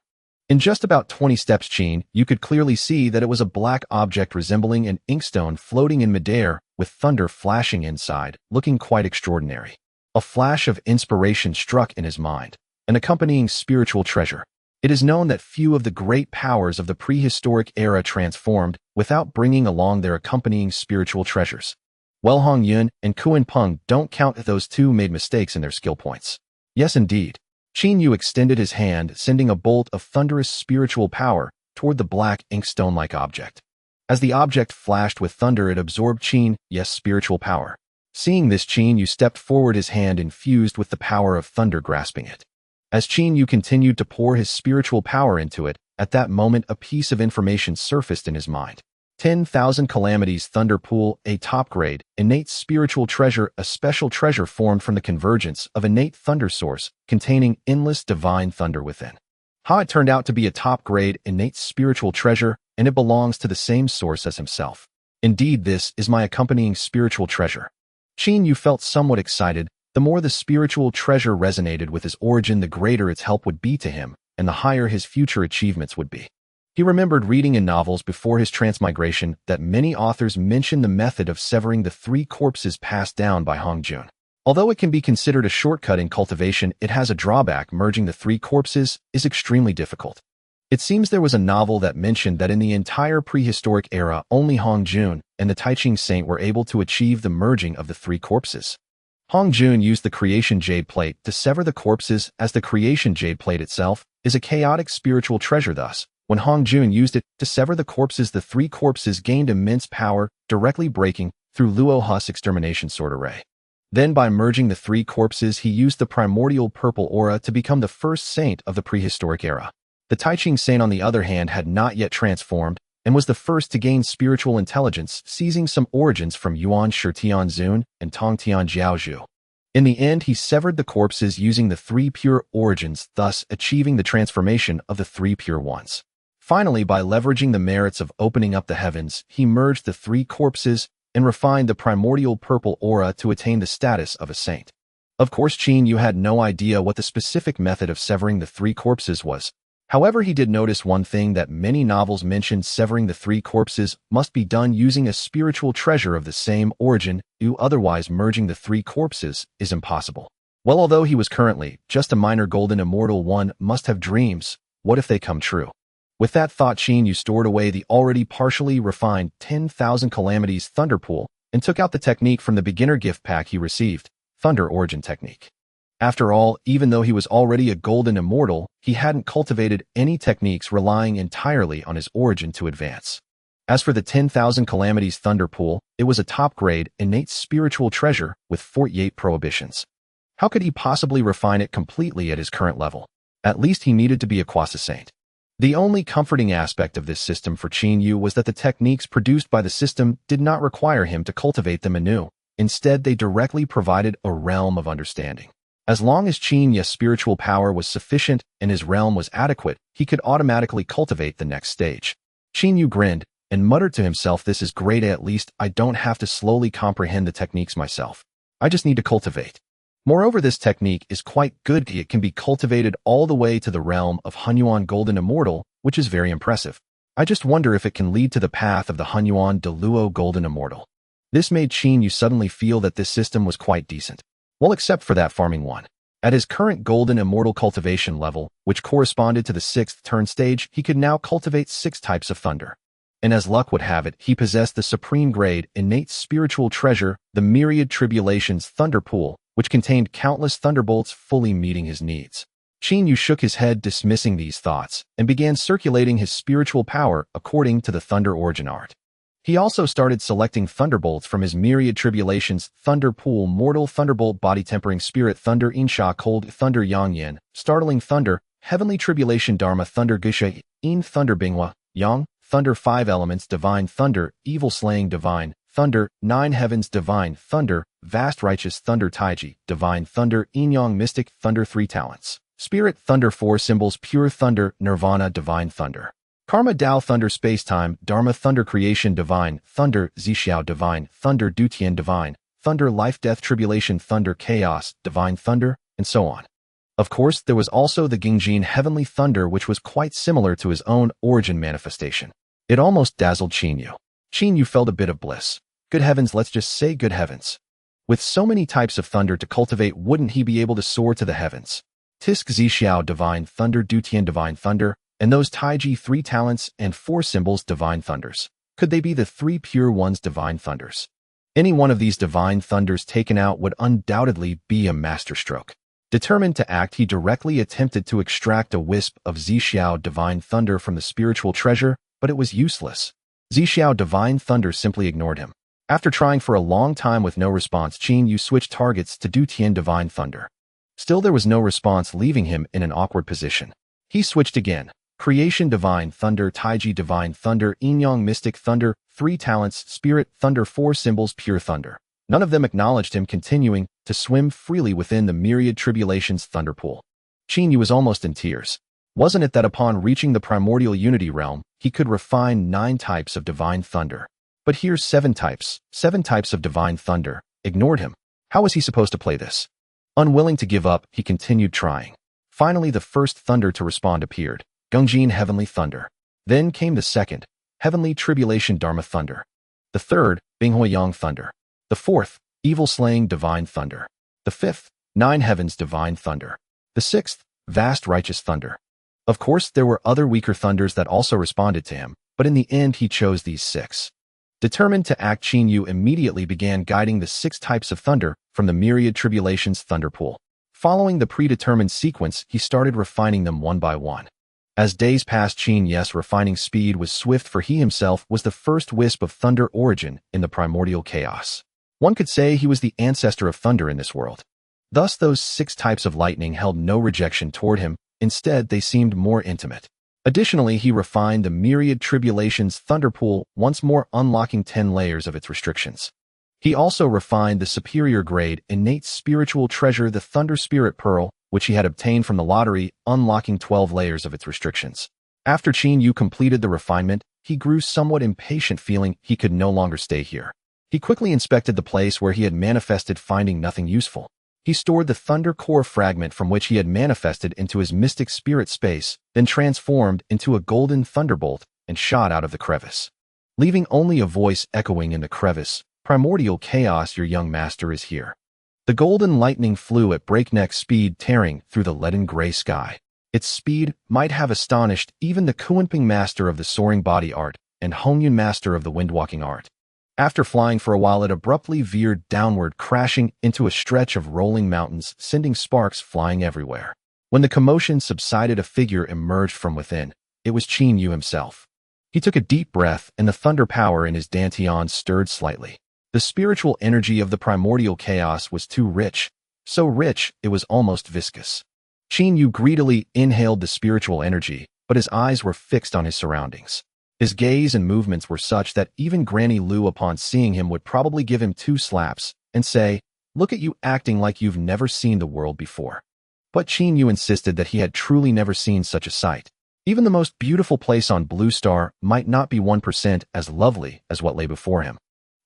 In just about 20 steps, Qin Yu could clearly see that it was a black object resembling an inkstone floating in midair, with thunder flashing inside, looking quite extraordinary. A flash of inspiration struck in his mind, an accompanying spiritual treasure. It is known that few of the great powers of the prehistoric era transformed without bringing along their accompanying spiritual treasures. Well, Hong Yun and Kuan Peng don't count if those two made mistakes in their skill points. Yes, indeed. Qin Yu extended his hand, sending a bolt of thunderous spiritual power toward the black inkstone-like object. As the object flashed with thunder, it absorbed Qin Yu's spiritual power. Seeing this, Qin Yu stepped forward, his hand infused with the power of thunder grasping it. As Qin Yu continued to pour his spiritual power into it, at that moment a piece of information surfaced in his mind. 10,000 calamities thunder pool, a top-grade, innate spiritual treasure, a special treasure formed from the convergence of innate thunder source, containing endless divine thunder within. How it turned out to be a top-grade, innate spiritual treasure, and it belongs to the same source as himself. Indeed, this is my accompanying spiritual treasure. Qin Yu felt somewhat excited. The more the spiritual treasure resonated with his origin, the greater its help would be to him, and the higher his future achievements would be. He remembered reading in novels before his transmigration that many authors mention the method of severing the 3 corpses passed down by Hong Jun. Although it can be considered a shortcut in cultivation, it has a drawback. Merging the 3 corpses is extremely difficult. It seems there was a novel that mentioned that in the entire prehistoric era, only Hong Jun and the Taiching Saint were able to achieve the merging of the 3 corpses. Hong Jun used the creation jade plate to sever the corpses, as the creation jade plate itself is a chaotic spiritual treasure. Thus, when Hong Jun used it to sever the corpses, the 3 corpses gained immense power, directly breaking through Luo Hu's extermination sword array. Then, by merging the 3 corpses, he used the primordial purple aura to become the first saint of the prehistoric era. The Taiching Saint, on the other hand, had not yet transformed and was the first to gain spiritual intelligence, seizing some origins from Yuan Shitian Zun and Tongtian Jiaozhu. In the end, he severed the corpses using the 3 pure origins, thus achieving the transformation of the 3 pure ones. Finally, by leveraging the merits of opening up the heavens, he merged the 3 corpses, and refined the primordial purple aura to attain the status of a saint. Of course, Qin Yu had no idea what the specific method of severing the three corpses was. However, he did notice one thing that many novels mentioned: severing the three corpses must be done using a spiritual treasure of the same origin, otherwise merging the three corpses is impossible. Well, although he was currently just a minor golden immortal, one must have dreams. What if they come true? With that thought, Qin Yu stored away the already partially refined 10,000 Calamities Thunder Pool and took out the technique from the beginner gift pack he received, Thunder Origin Technique. After all, even though he was already a golden immortal, he hadn't cultivated any techniques, relying entirely on his origin to advance. As for the 10,000 Calamities Thunder Pool, it was a top-grade, innate spiritual treasure with 48 prohibitions. How could he possibly refine it completely at his current level? At least he needed to be a quasi-saint. The only comforting aspect of this system for Qin Yu was that the techniques produced by the system did not require him to cultivate them anew. Instead, they directly provided a realm of understanding. As long as Qin Yu's spiritual power was sufficient and his realm was adequate, he could automatically cultivate the next stage. Qin Yu grinned and muttered to himself, "This is great, at least I don't have to slowly comprehend the techniques myself. I just need to cultivate." Moreover, this technique is quite good. It can be cultivated all the way to the realm of Hunyuan Golden Immortal, which is very impressive. I just wonder if it can lead to the path of the Hunyuan Deluo Golden Immortal. This made Qin Yu suddenly feel that this system was quite decent. Well, except for that farming one. At his current Golden Immortal cultivation level, which corresponded to the 6th turn stage, he could now cultivate 6 types of thunder. And as luck would have it, he possessed the supreme grade, innate spiritual treasure, the Myriad Tribulations Thunder Pool, which contained countless thunderbolts fully meeting his needs. Qin Yu shook his head, dismissing these thoughts, and began circulating his spiritual power according to the Thunder Origin art. He also started selecting thunderbolts from his Myriad Tribulations Thunder Pool: Mortal Thunderbolt, Body Tempering Spirit Thunder, Insha Cold Thunder, Yangyan, Startling Thunder, Heavenly Tribulation Dharma Thunder, Gusha, In Thunder, Binghua, Yang, Thunder, 5 Elements Divine Thunder, Evil Slaying Divine Thunder, 9 Heavens Divine Thunder, Vast Righteous Thunder, Taiji Divine Thunder, Inyang Mystic Thunder, 3 Talents, Spirit Thunder, 4 Symbols, Pure Thunder, Nirvana Divine Thunder, Karma Dao Thunder, Spacetime Dharma Thunder, Creation Divine Thunder, Zixiao Divine Thunder, Dutian Divine Thunder, Life Death Tribulation Thunder, Chaos Divine Thunder, and so on. Of course, there was also the Gingjin Heavenly Thunder, which was quite similar to his own origin manifestation. It almost dazzled Qin Yu. Qin Yu felt a bit of bliss. Good heavens, let's just say good heavens. With so many types of thunder to cultivate, wouldn't he be able to soar to the heavens? Tisk Zixiao Divine Thunder, Dutian Divine Thunder, and those Taiji 3 Talents and 4 Symbols Divine Thunders. Could they be the 3 Pure Ones Divine Thunders? Any one of these Divine Thunders taken out would undoubtedly be a masterstroke. Determined to act, he directly attempted to extract a wisp of Zixiao Divine Thunder from the spiritual treasure, but it was useless. Zixiao Divine Thunder simply ignored him. After trying for a long time with no response, Qin Yu switched targets to Dutian Divine Thunder. Still there was no response, leaving him in an awkward position. He switched again. Creation Divine Thunder, Taiji Divine Thunder, Inyang Mystic Thunder, 3 Talents, Spirit Thunder, 4 Symbols, Pure Thunder. None of them acknowledged him, continuing to swim freely within the Myriad Tribulations Thunder Pool. Qin Yu was almost in tears. Wasn't it that upon reaching the Primordial Unity Realm, he could refine 9 types of Divine Thunder? But here's 7 types of Divine Thunder, ignored him. How was he supposed to play this? Unwilling to give up, he continued trying. Finally, the first thunder to respond appeared, Gungjin Heavenly Thunder. Then came the second, Heavenly Tribulation Dharma Thunder. The third, Binghua Yang Thunder. The fourth, Evil Slaying Divine Thunder. The fifth, 9 Heavens Divine Thunder. The sixth, Vast Righteous Thunder. Of course, there were other weaker thunders that also responded to him, but in the end he chose these 6. Determined to act, Qin Yu immediately began guiding the 6 types of thunder from the Myriad Tribulations Thunder Pool. Following the predetermined sequence, he started refining them one by one. As days passed, Qin Yu's refining speed was swift, for he himself was the first wisp of thunder origin in the primordial chaos. One could say he was the ancestor of thunder in this world. Thus, those 6 types of lightning held no rejection toward him. Instead, they seemed more intimate. Additionally, he refined the Myriad Tribulations Thunder Pool, once more unlocking 10 layers of its restrictions. He also refined the superior grade innate spiritual treasure, the Thunder Spirit Pearl, which he had obtained from the lottery, unlocking 12 layers of its restrictions. After Qin Yu completed the refinement, he grew somewhat impatient, feeling he could no longer stay here. He quickly inspected the place where he had manifested, finding nothing useful. He stored the Thunder Core fragment from which he had manifested into his mystic spirit space, then transformed into a golden thunderbolt and shot out of the crevice. Leaving only a voice echoing in the crevice, "Primordial Chaos, your young master is here." The golden lightning flew at breakneck speed, tearing through the leaden gray sky. Its speed might have astonished even the Kunping master of the soaring body art and Hongyun master of the windwalking art. After flying for a while, it abruptly veered downward, crashing into a stretch of rolling mountains, sending sparks flying everywhere. When the commotion subsided, a figure emerged from within. It was Qin Yu himself. He took a deep breath, and the thunder power in his dantian stirred slightly. The spiritual energy of the primordial chaos was too rich, so rich it was almost viscous. Qin Yu greedily inhaled the spiritual energy, but his eyes were fixed on his surroundings. His gaze and movements were such that even Granny Lu, upon seeing him, would probably give him 2 slaps and say, "Look at you acting like you've never seen the world before." But Qin Yu insisted that he had truly never seen such a sight. Even the most beautiful place on Blue Star might not be 1% as lovely as what lay before him.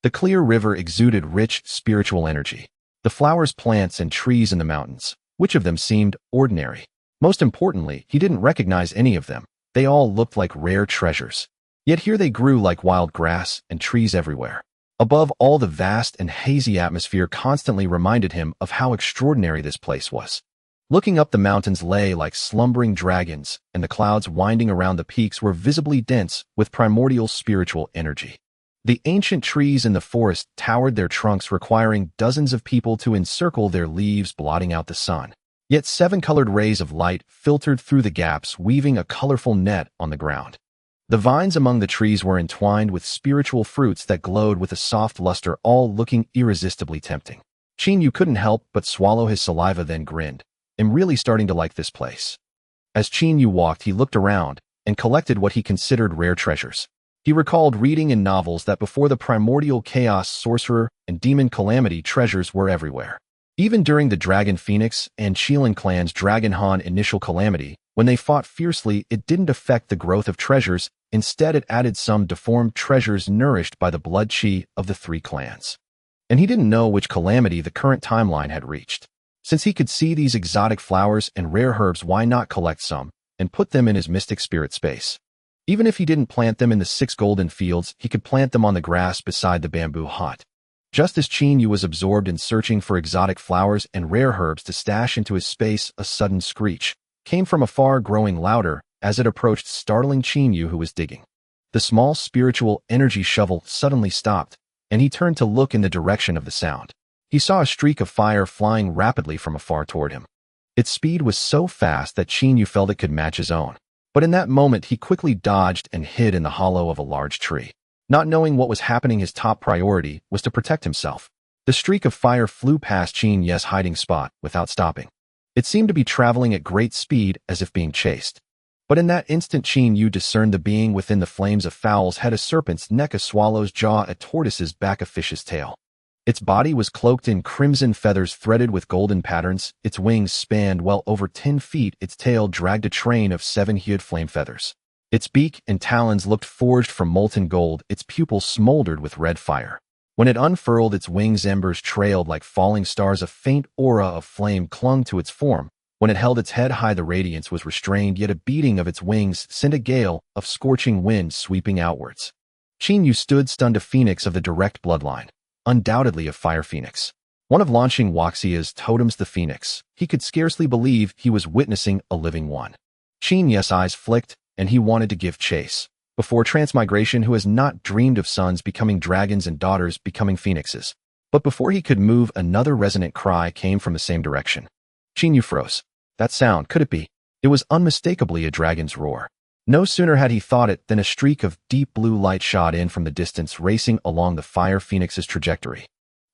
The clear river exuded rich spiritual energy. The flowers, plants, and trees in the mountains, which of them seemed ordinary? Most importantly, he didn't recognize any of them. They all looked like rare treasures. Yet here they grew like wild grass and trees everywhere. Above all, the vast and hazy atmosphere constantly reminded him of how extraordinary this place was. Looking up, the mountains lay like slumbering dragons, and the clouds winding around the peaks were visibly dense with primordial spiritual energy. The ancient trees in the forest towered, their trunks requiring dozens of people to encircle their leaves, blotting out the sun. Yet 7 colored rays of light filtered through the gaps, weaving a colorful net on the ground. The vines among the trees were entwined with spiritual fruits that glowed with a soft luster, all looking irresistibly tempting. Qin Yu couldn't help but swallow his saliva, then grinned. "I'm really starting to like this place." As Qin Yu walked, he looked around and collected what he considered rare treasures. He recalled reading in novels that before the primordial chaos, sorcerer and demon calamity, treasures were everywhere. Even during the Dragon Phoenix and Qilin clan's Dragon Han initial calamity, when they fought fiercely, it didn't affect the growth of treasures. Instead, it added some deformed treasures nourished by the blood chi of the 3 clans. And he didn't know which calamity the current timeline had reached. Since he could see these exotic flowers and rare herbs, why not collect some and put them in his mystic spirit space? Even if he didn't plant them in the 6 golden fields, he could plant them on the grass beside the bamboo hut. Just as Qin Yu was absorbed in searching for exotic flowers and rare herbs to stash into his space, a sudden screech came from afar, growing louder as it approached, startling Qin Yu, who was digging. The small spiritual energy shovel suddenly stopped, and he turned to look in the direction of the sound. He saw a streak of fire flying rapidly from afar toward him. Its speed was so fast that Qin Yu felt it could match his own. But in that moment, he quickly dodged and hid in the hollow of a large tree. Not knowing what was happening, his top priority was to protect himself. The streak of fire flew past Qin Yu's hiding spot without stopping. It seemed to be traveling at great speed, as if being chased. But in that instant, Qin Yu discerned the being within the flames. A fowl's head, a serpent's neck, a swallow's jaw, a tortoise's back, a fish's tail. Its body was cloaked in crimson feathers threaded with golden patterns. Its wings spanned well over 10 feet. Its tail dragged a train of 7-hued flame feathers. Its beak and talons looked forged from molten gold. Its pupils smoldered with red fire. When it unfurled, its wings' embers trailed like falling stars. A faint aura of flame clung to its form. When it held its head high, the radiance was restrained, yet a beating of its wings sent a gale of scorching wind sweeping outwards. Qin Yu stood stunned, a phoenix of the direct bloodline. Undoubtedly a fire phoenix. One of launching Waxia's totems, the phoenix. He could scarcely believe he was witnessing a living one. Qin Yu's eyes flicked, and he wanted to give chase. Before transmigration, who has not dreamed of sons becoming dragons and daughters becoming phoenixes? But before he could move, another resonant cry came from the same direction. Qin Yu froze. That sound, could it be? It was unmistakably a dragon's roar. No sooner had he thought it than a streak of deep blue light shot in from the distance, racing along the fire phoenix's trajectory.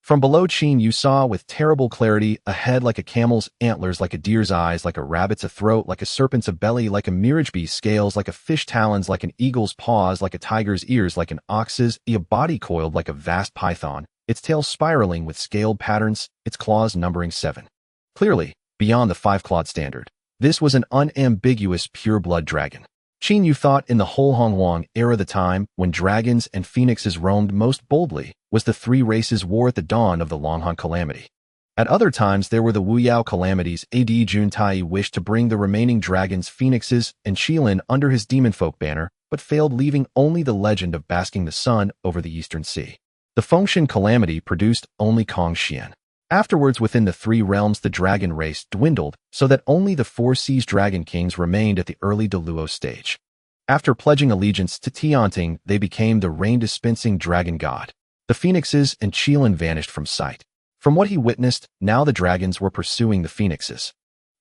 From below, Qin Yu saw with terrible clarity a head like a camel's, antlers like a deer's, eyes like a rabbit's, a throat like a serpent's, a belly like a mirage beast, scales like a fish, talons like an eagle's, paws like a tiger's, ears like an ox's, a body coiled like a vast python, its tail spiraling with scaled patterns, its claws numbering 7. Clearly, beyond the 5-clawed standard, this was an unambiguous pure-blood dragon. Qin Yu thought in the whole Hongwang era, the time when dragons and phoenixes roamed most boldly, was the three races war at the dawn of the Longhan Calamity. At other times, there were the Wuyao Calamities. Jun Tai wished to bring the remaining dragons, phoenixes, and Qilin under his demonfolk banner, but failed, leaving only the legend of basking the sun over the eastern sea. The Fengshen Calamity produced only Kong Xian. Afterwards, within the three realms, the dragon race dwindled so that only the four seas dragon kings remained at the early Deluo stage. After pledging allegiance to Tianting, they became the rain-dispensing dragon god. The phoenixes and Qilin vanished from sight. From what he witnessed, now the dragons were pursuing the phoenixes.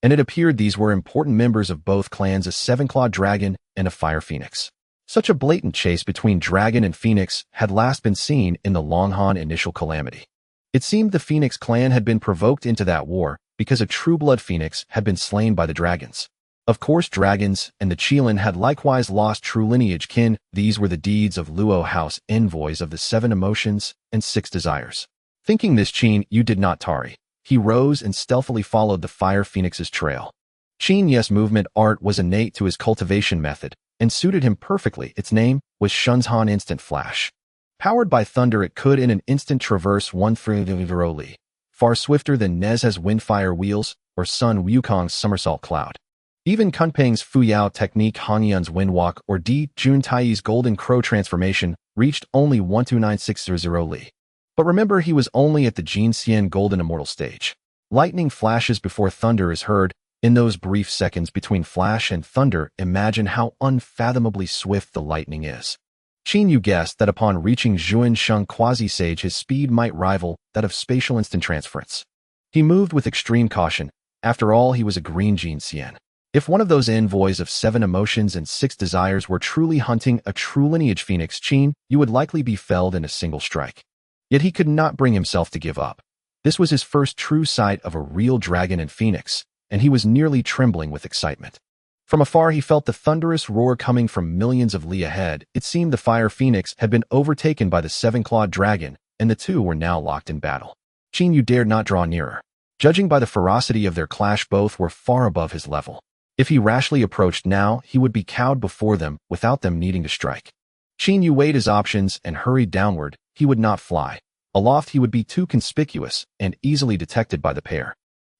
And it appeared these were important members of both clans, a seven-clawed dragon and a fire phoenix. Such a blatant chase between dragon and phoenix had last been seen in the Longhan initial calamity. It seemed the Phoenix clan had been provoked into that war because a true-blood phoenix had been slain by the dragons. Of course, dragons and the Qilin had likewise lost true lineage kin. These were the deeds of Luo House, envoys of the seven emotions and six desires. Thinking this, Qin Yu did not tarry. He rose and stealthily followed the fire phoenix's trail. Qin Yu's movement art was innate to his cultivation method and suited him perfectly. Its name was Shunzhan Instant Flash. Powered by thunder, it could in an instant traverse 1 li, far swifter than Nez's windfire wheels or Sun Wukong's somersault cloud. Even Kunpeng's Fuyao technique, Hangyun's windwalk, or Jun Tai's golden crow transformation reached only 12960 li. But remember, he was only at the Jin Xian golden immortal stage. Lightning flashes before thunder is heard. In those brief seconds between flash and thunder, imagine how unfathomably swift the lightning is. Qin Yu guessed that upon reaching Zhuan Sheng quasi-sage, his speed might rival that of spatial instant transference. He moved with extreme caution. After all, he was a green Jin Xian. If one of those envoys of seven emotions and six desires were truly hunting a true lineage phoenix, Qin Yu would likely be felled in a single strike. Yet he could not bring himself to give up. This was his first true sight of a real dragon and phoenix, and he was nearly trembling with excitement. From afar, he felt the thunderous roar coming from millions of li ahead. It seemed the fire phoenix had been overtaken by the seven-clawed dragon, and the two were now locked in battle. Qin Yu dared not draw nearer. Judging by the ferocity of their clash, both were far above his level. If he rashly approached now, he would be cowed before them without them needing to strike. Qin Yu weighed his options and hurried downward. He would not fly. Aloft, he would be too conspicuous and easily detected by the pair.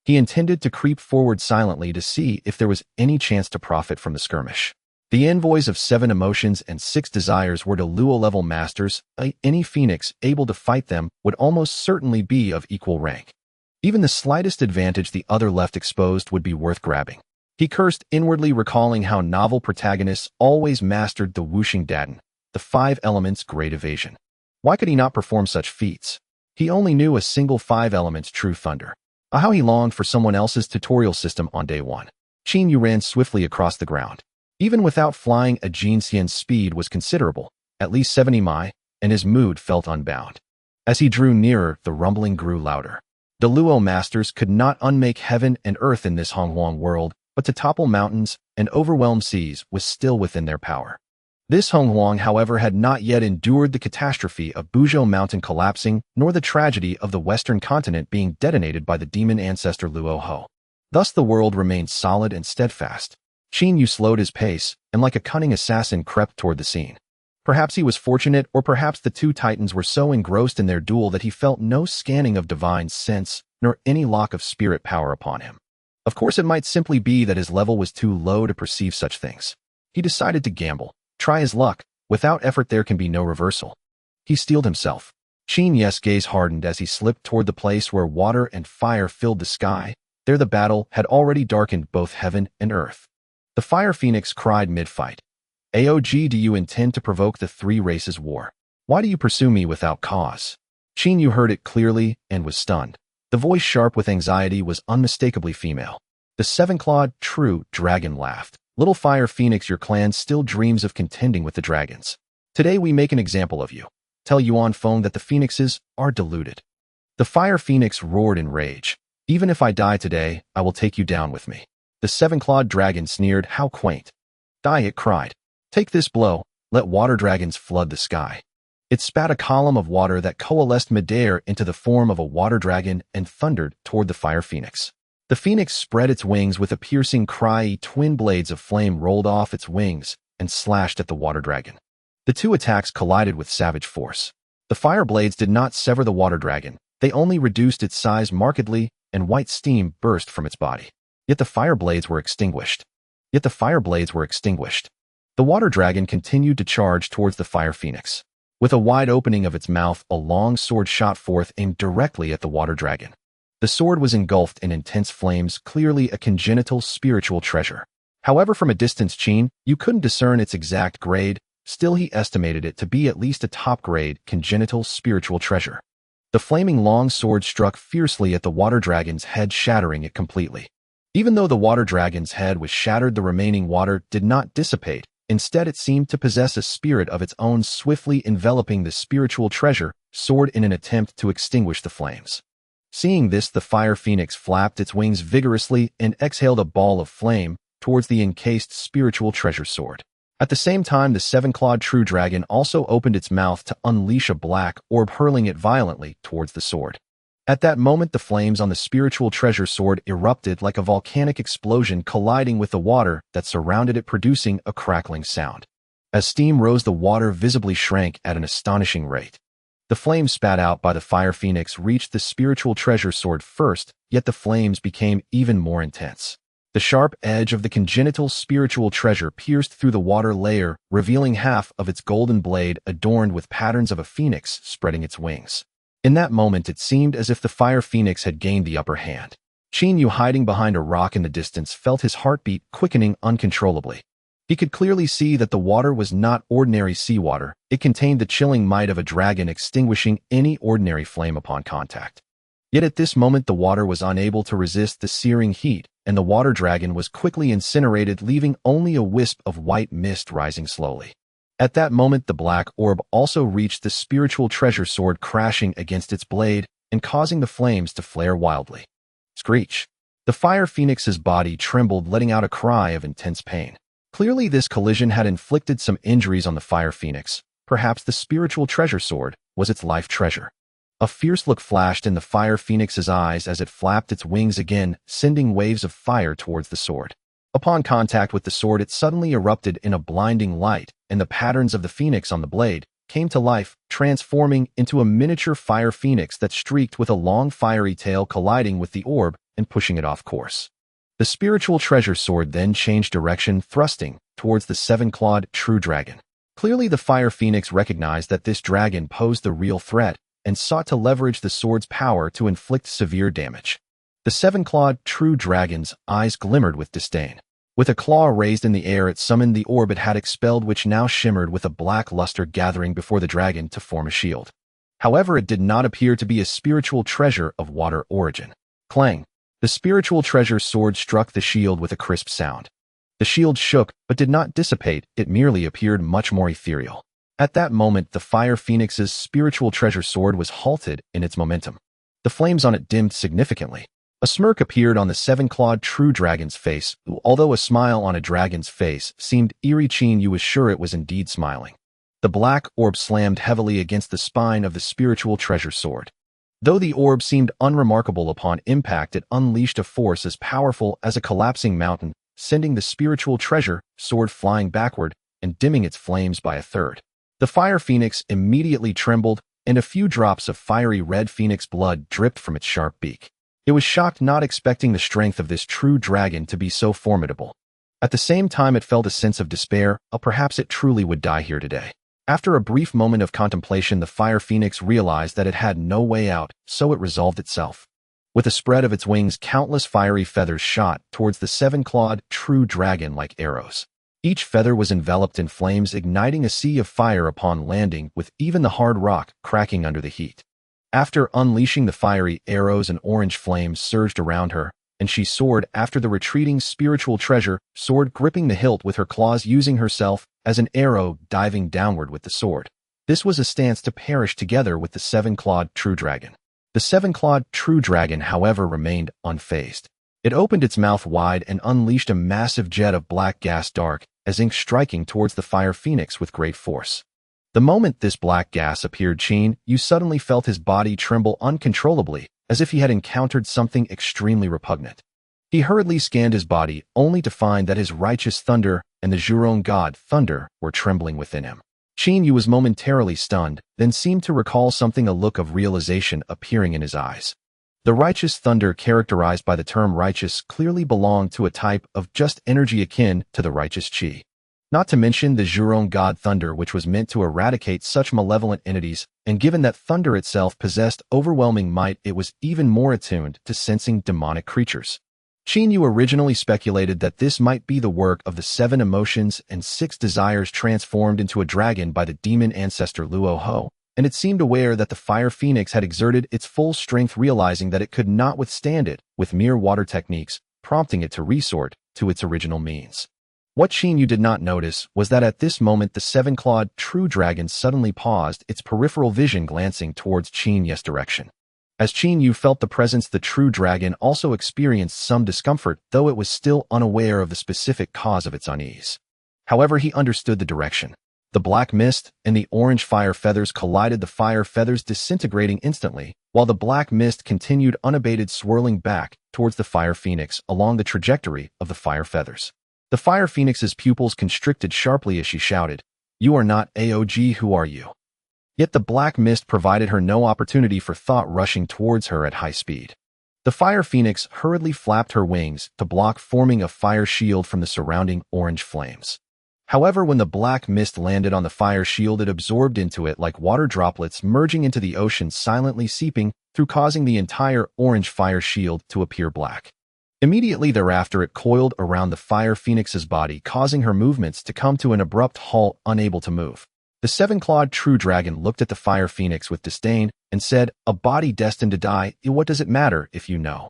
He intended to creep forward silently to see if there was any chance to profit from the skirmish. The envoys of seven emotions and six desires were Deluo-level masters. Any phoenix able to fight them would almost certainly be of equal rank. Even the slightest advantage the other left exposed would be worth grabbing. He cursed inwardly, recalling how novel protagonists always mastered the Wuxing Dadan, the five elements' great evasion. Why could he not perform such feats? He only knew a single five elements true thunder. How he longed for someone else's tutorial system on day one. Qin Yu ran swiftly across the ground. Even without flying, a Jin Xian's speed was considerable, at least 70 mi, and his mood felt unbound. As he drew nearer, the rumbling grew louder. The Luo masters could not unmake heaven and earth in this Honghuang world, but to topple mountains and overwhelm seas was still within their power. This Honghuang, however, had not yet endured the catastrophe of Buzhou Mountain collapsing, nor the tragedy of the western continent being detonated by the demon ancestor Luo Ho. Thus the world remained solid and steadfast. Qin Yu slowed his pace, and like a cunning assassin crept toward the scene. Perhaps he was fortunate, or perhaps the two titans were so engrossed in their duel that he felt no scanning of divine sense, nor any lock of spirit power upon him. Of course, it might simply be that his level was too low to perceive such things. He decided to gamble. Try his luck. Without effort, there can be no reversal. He steeled himself. Qin Yu's gaze hardened as he slipped toward the place where water and fire filled the sky. There the battle had already darkened both heaven and earth. The fire phoenix cried mid-fight. "Aog, do you intend to provoke the three races' war? Why do you pursue me without cause?" Qin Yu heard it clearly and was stunned. The voice, sharp with anxiety, was unmistakably female. The seven-clawed, true dragon laughed. "Little fire phoenix, your clan still dreams of contending with the dragons. Today we make an example of you. Tell Yuan Feng that the phoenixes are deluded." The fire phoenix roared in rage. "Even if I die today, I will take you down with me." The seven-clawed dragon sneered. "How quaint." "Die," it cried. "Take this blow. Let water dragons flood the sky." It spat a column of water that coalesced midair into the form of a water dragon and thundered toward the fire phoenix. The phoenix spread its wings with a piercing cry. Twin blades of flame rolled off its wings and slashed at the water dragon. The two attacks collided with savage force. The fire blades did not sever the water dragon, they only reduced its size markedly, and white steam burst from its body. Yet the fire blades were extinguished. The water dragon continued to charge towards the fire phoenix. With a wide opening of its mouth, a long sword shot forth aimed directly at the water dragon. The sword was engulfed in intense flames, clearly a congenital spiritual treasure. However, from a distance, Qin Yu couldn't discern its exact grade, still he estimated it to be at least a top-grade congenital spiritual treasure. The flaming long sword struck fiercely at the water dragon's head, shattering it completely. Even though the water dragon's head was shattered, the remaining water did not dissipate. Instead, it seemed to possess a spirit of its own, swiftly enveloping the spiritual treasure sword in an attempt to extinguish the flames. Seeing this, the fire phoenix flapped its wings vigorously and exhaled a ball of flame towards the encased spiritual treasure sword. At the same time, the seven-clawed true dragon also opened its mouth to unleash a black orb, hurling it violently towards the sword. At that moment, the flames on the spiritual treasure sword erupted like a volcanic explosion, colliding with the water that surrounded it, producing a crackling sound. As steam rose, the water visibly shrank at an astonishing rate. The flames spat out by the fire phoenix reached the spiritual treasure sword first, yet the flames became even more intense. The sharp edge of the congenital spiritual treasure pierced through the water layer, revealing half of its golden blade adorned with patterns of a phoenix spreading its wings. In that moment, it seemed as if the fire phoenix had gained the upper hand. Qin Yu, hiding behind a rock in the distance, felt his heartbeat quickening uncontrollably. He could clearly see that the water was not ordinary seawater. It contained the chilling might of a dragon, extinguishing any ordinary flame upon contact. Yet at this moment, the water was unable to resist the searing heat, and the water dragon was quickly incinerated, leaving only a wisp of white mist rising slowly. At that moment, the black orb also reached the spiritual treasure sword, crashing against its blade and causing the flames to flare wildly. Screech! The fire phoenix's body trembled, letting out a cry of intense pain. Clearly, this collision had inflicted some injuries on the fire phoenix. Perhaps the spiritual treasure sword was its life treasure. A fierce look flashed in the fire phoenix's eyes as it flapped its wings again, sending waves of fire towards the sword. Upon contact with the sword, it suddenly erupted in a blinding light, and the patterns of the phoenix on the blade came to life, transforming into a miniature fire phoenix that streaked with a long fiery tail, colliding with the orb and pushing it off course. The spiritual treasure sword then changed direction, thrusting towards the seven-clawed true dragon. Clearly, the fire phoenix recognized that this dragon posed the real threat and sought to leverage the sword's power to inflict severe damage. The seven-clawed true dragon's eyes glimmered with disdain. With a claw raised in the air, it summoned the orb it had expelled, which now shimmered with a black luster, gathering before the dragon to form a shield. However, it did not appear to be a spiritual treasure of water origin. Clang! The spiritual treasure sword struck the shield with a crisp sound. The shield shook, but did not dissipate, it merely appeared much more ethereal. At that moment, the fire phoenix's spiritual treasure sword was halted in its momentum. The flames on it dimmed significantly. A smirk appeared on the seven-clawed true dragon's face. Although a smile on a dragon's face seemed eerie, Qin Yu was sure it was indeed smiling. The black orb slammed heavily against the spine of the spiritual treasure sword. Though the orb seemed unremarkable upon impact, it unleashed a force as powerful as a collapsing mountain, sending the spiritual treasure sword flying backward and dimming its flames by a third. The fire phoenix immediately trembled, and a few drops of fiery red phoenix blood dripped from its sharp beak. It was shocked, not expecting the strength of this true dragon to be so formidable. At the same time, it felt a sense of despair, perhaps it truly would die here today. After a brief moment of contemplation, the fire phoenix realized that it had no way out, so it resolved itself. With a spread of its wings, countless fiery feathers shot towards the seven-clawed true dragon like arrows. Each feather was enveloped in flames, igniting a sea of fire upon landing, with even the hard rock cracking under the heat. After unleashing the fiery arrows, an orange flame surged around her, and she soared after the retreating spiritual treasure sword, gripping the hilt with her claws, using herself as an arrow, diving downward with the sword. This was a stance to perish together with the seven-clawed true dragon. The seven-clawed true dragon, however, remained unfazed. It opened its mouth wide and unleashed a massive jet of black gas, dark as ink, striking towards the fire phoenix with great force. The moment this black gas appeared, Qin Yu suddenly felt his body tremble uncontrollably, as if he had encountered something extremely repugnant. He hurriedly scanned his body, only to find that his righteous thunder and the Zhurong god Thunder were trembling within him. Qin Yu was momentarily stunned, then seemed to recall something, a look of realization appearing in his eyes. The righteous thunder characterized by the term righteous clearly belonged to a type of just energy akin to the righteous qi. Not to mention the Zhurong god thunder, which was meant to eradicate such malevolent entities, and given that thunder itself possessed overwhelming might, it was even more attuned to sensing demonic creatures. Qin Yu originally speculated that this might be the work of the 7 emotions and 6 desires transformed into a dragon by the demon ancestor Luo Ho, and it seemed aware that the fire phoenix had exerted its full strength, realizing that it could not withstand it with mere water techniques, prompting it to resort to its original means. What Qin Yu did not notice was that at this moment the 7-clawed true dragon suddenly paused, its peripheral vision glancing towards Qin Yu's direction. As Qin Yu felt the presence, the true dragon also experienced some discomfort, though it was still unaware of the specific cause of its unease. However, he understood the direction. The black mist and the orange fire feathers collided, the fire feathers disintegrating instantly, while the black mist continued unabated, swirling back towards the fire phoenix along the trajectory of the fire feathers. The fire phoenix's pupils constricted sharply as she shouted, "You are not AOG, who are you?" Yet the black mist provided her no opportunity for thought, rushing towards her at high speed. The fire phoenix hurriedly flapped her wings to block, forming a fire shield from the surrounding orange flames. However, when the black mist landed on the fire shield, it absorbed into it like water droplets, merging into the ocean, silently seeping through, causing the entire orange fire shield to appear black. Immediately thereafter, it coiled around the fire phoenix's body, causing her movements to come to an abrupt halt, unable to move. The 7-clawed true dragon looked at the fire phoenix with disdain and said, "A body destined to die, what does it matter if you know?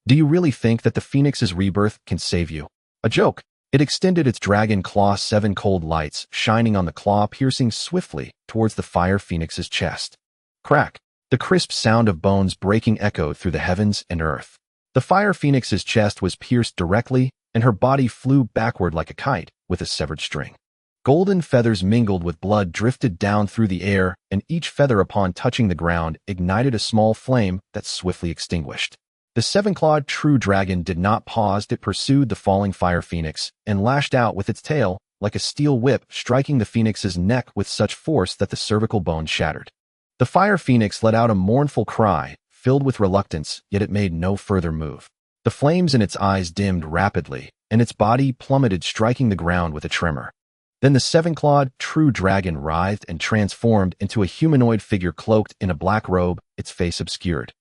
Do you really think that the phoenix's rebirth can save you? A joke." It extended its dragon claw, 7 cold lights shining on the claw, piercing swiftly towards the fire phoenix's chest. Crack! The crisp sound of bones breaking echoed through the heavens and earth. The fire phoenix's chest was pierced directly, and her body flew backward like a kite with a severed string. Golden feathers mingled with blood drifted down through the air, and each feather, upon touching the ground, ignited a small flame that swiftly extinguished. The 7-clawed true dragon did not pause. It pursued the falling fire phoenix and lashed out with its tail like a steel whip, striking the phoenix's neck with such force that the cervical bone shattered. The fire phoenix let out a mournful cry, filled with reluctance, yet it made no further move. The flames in its eyes dimmed rapidly, and its body plummeted, striking the ground with a tremor. Then the 7-clawed true dragon writhed and transformed into a humanoid figure cloaked in a black robe, its face obscured.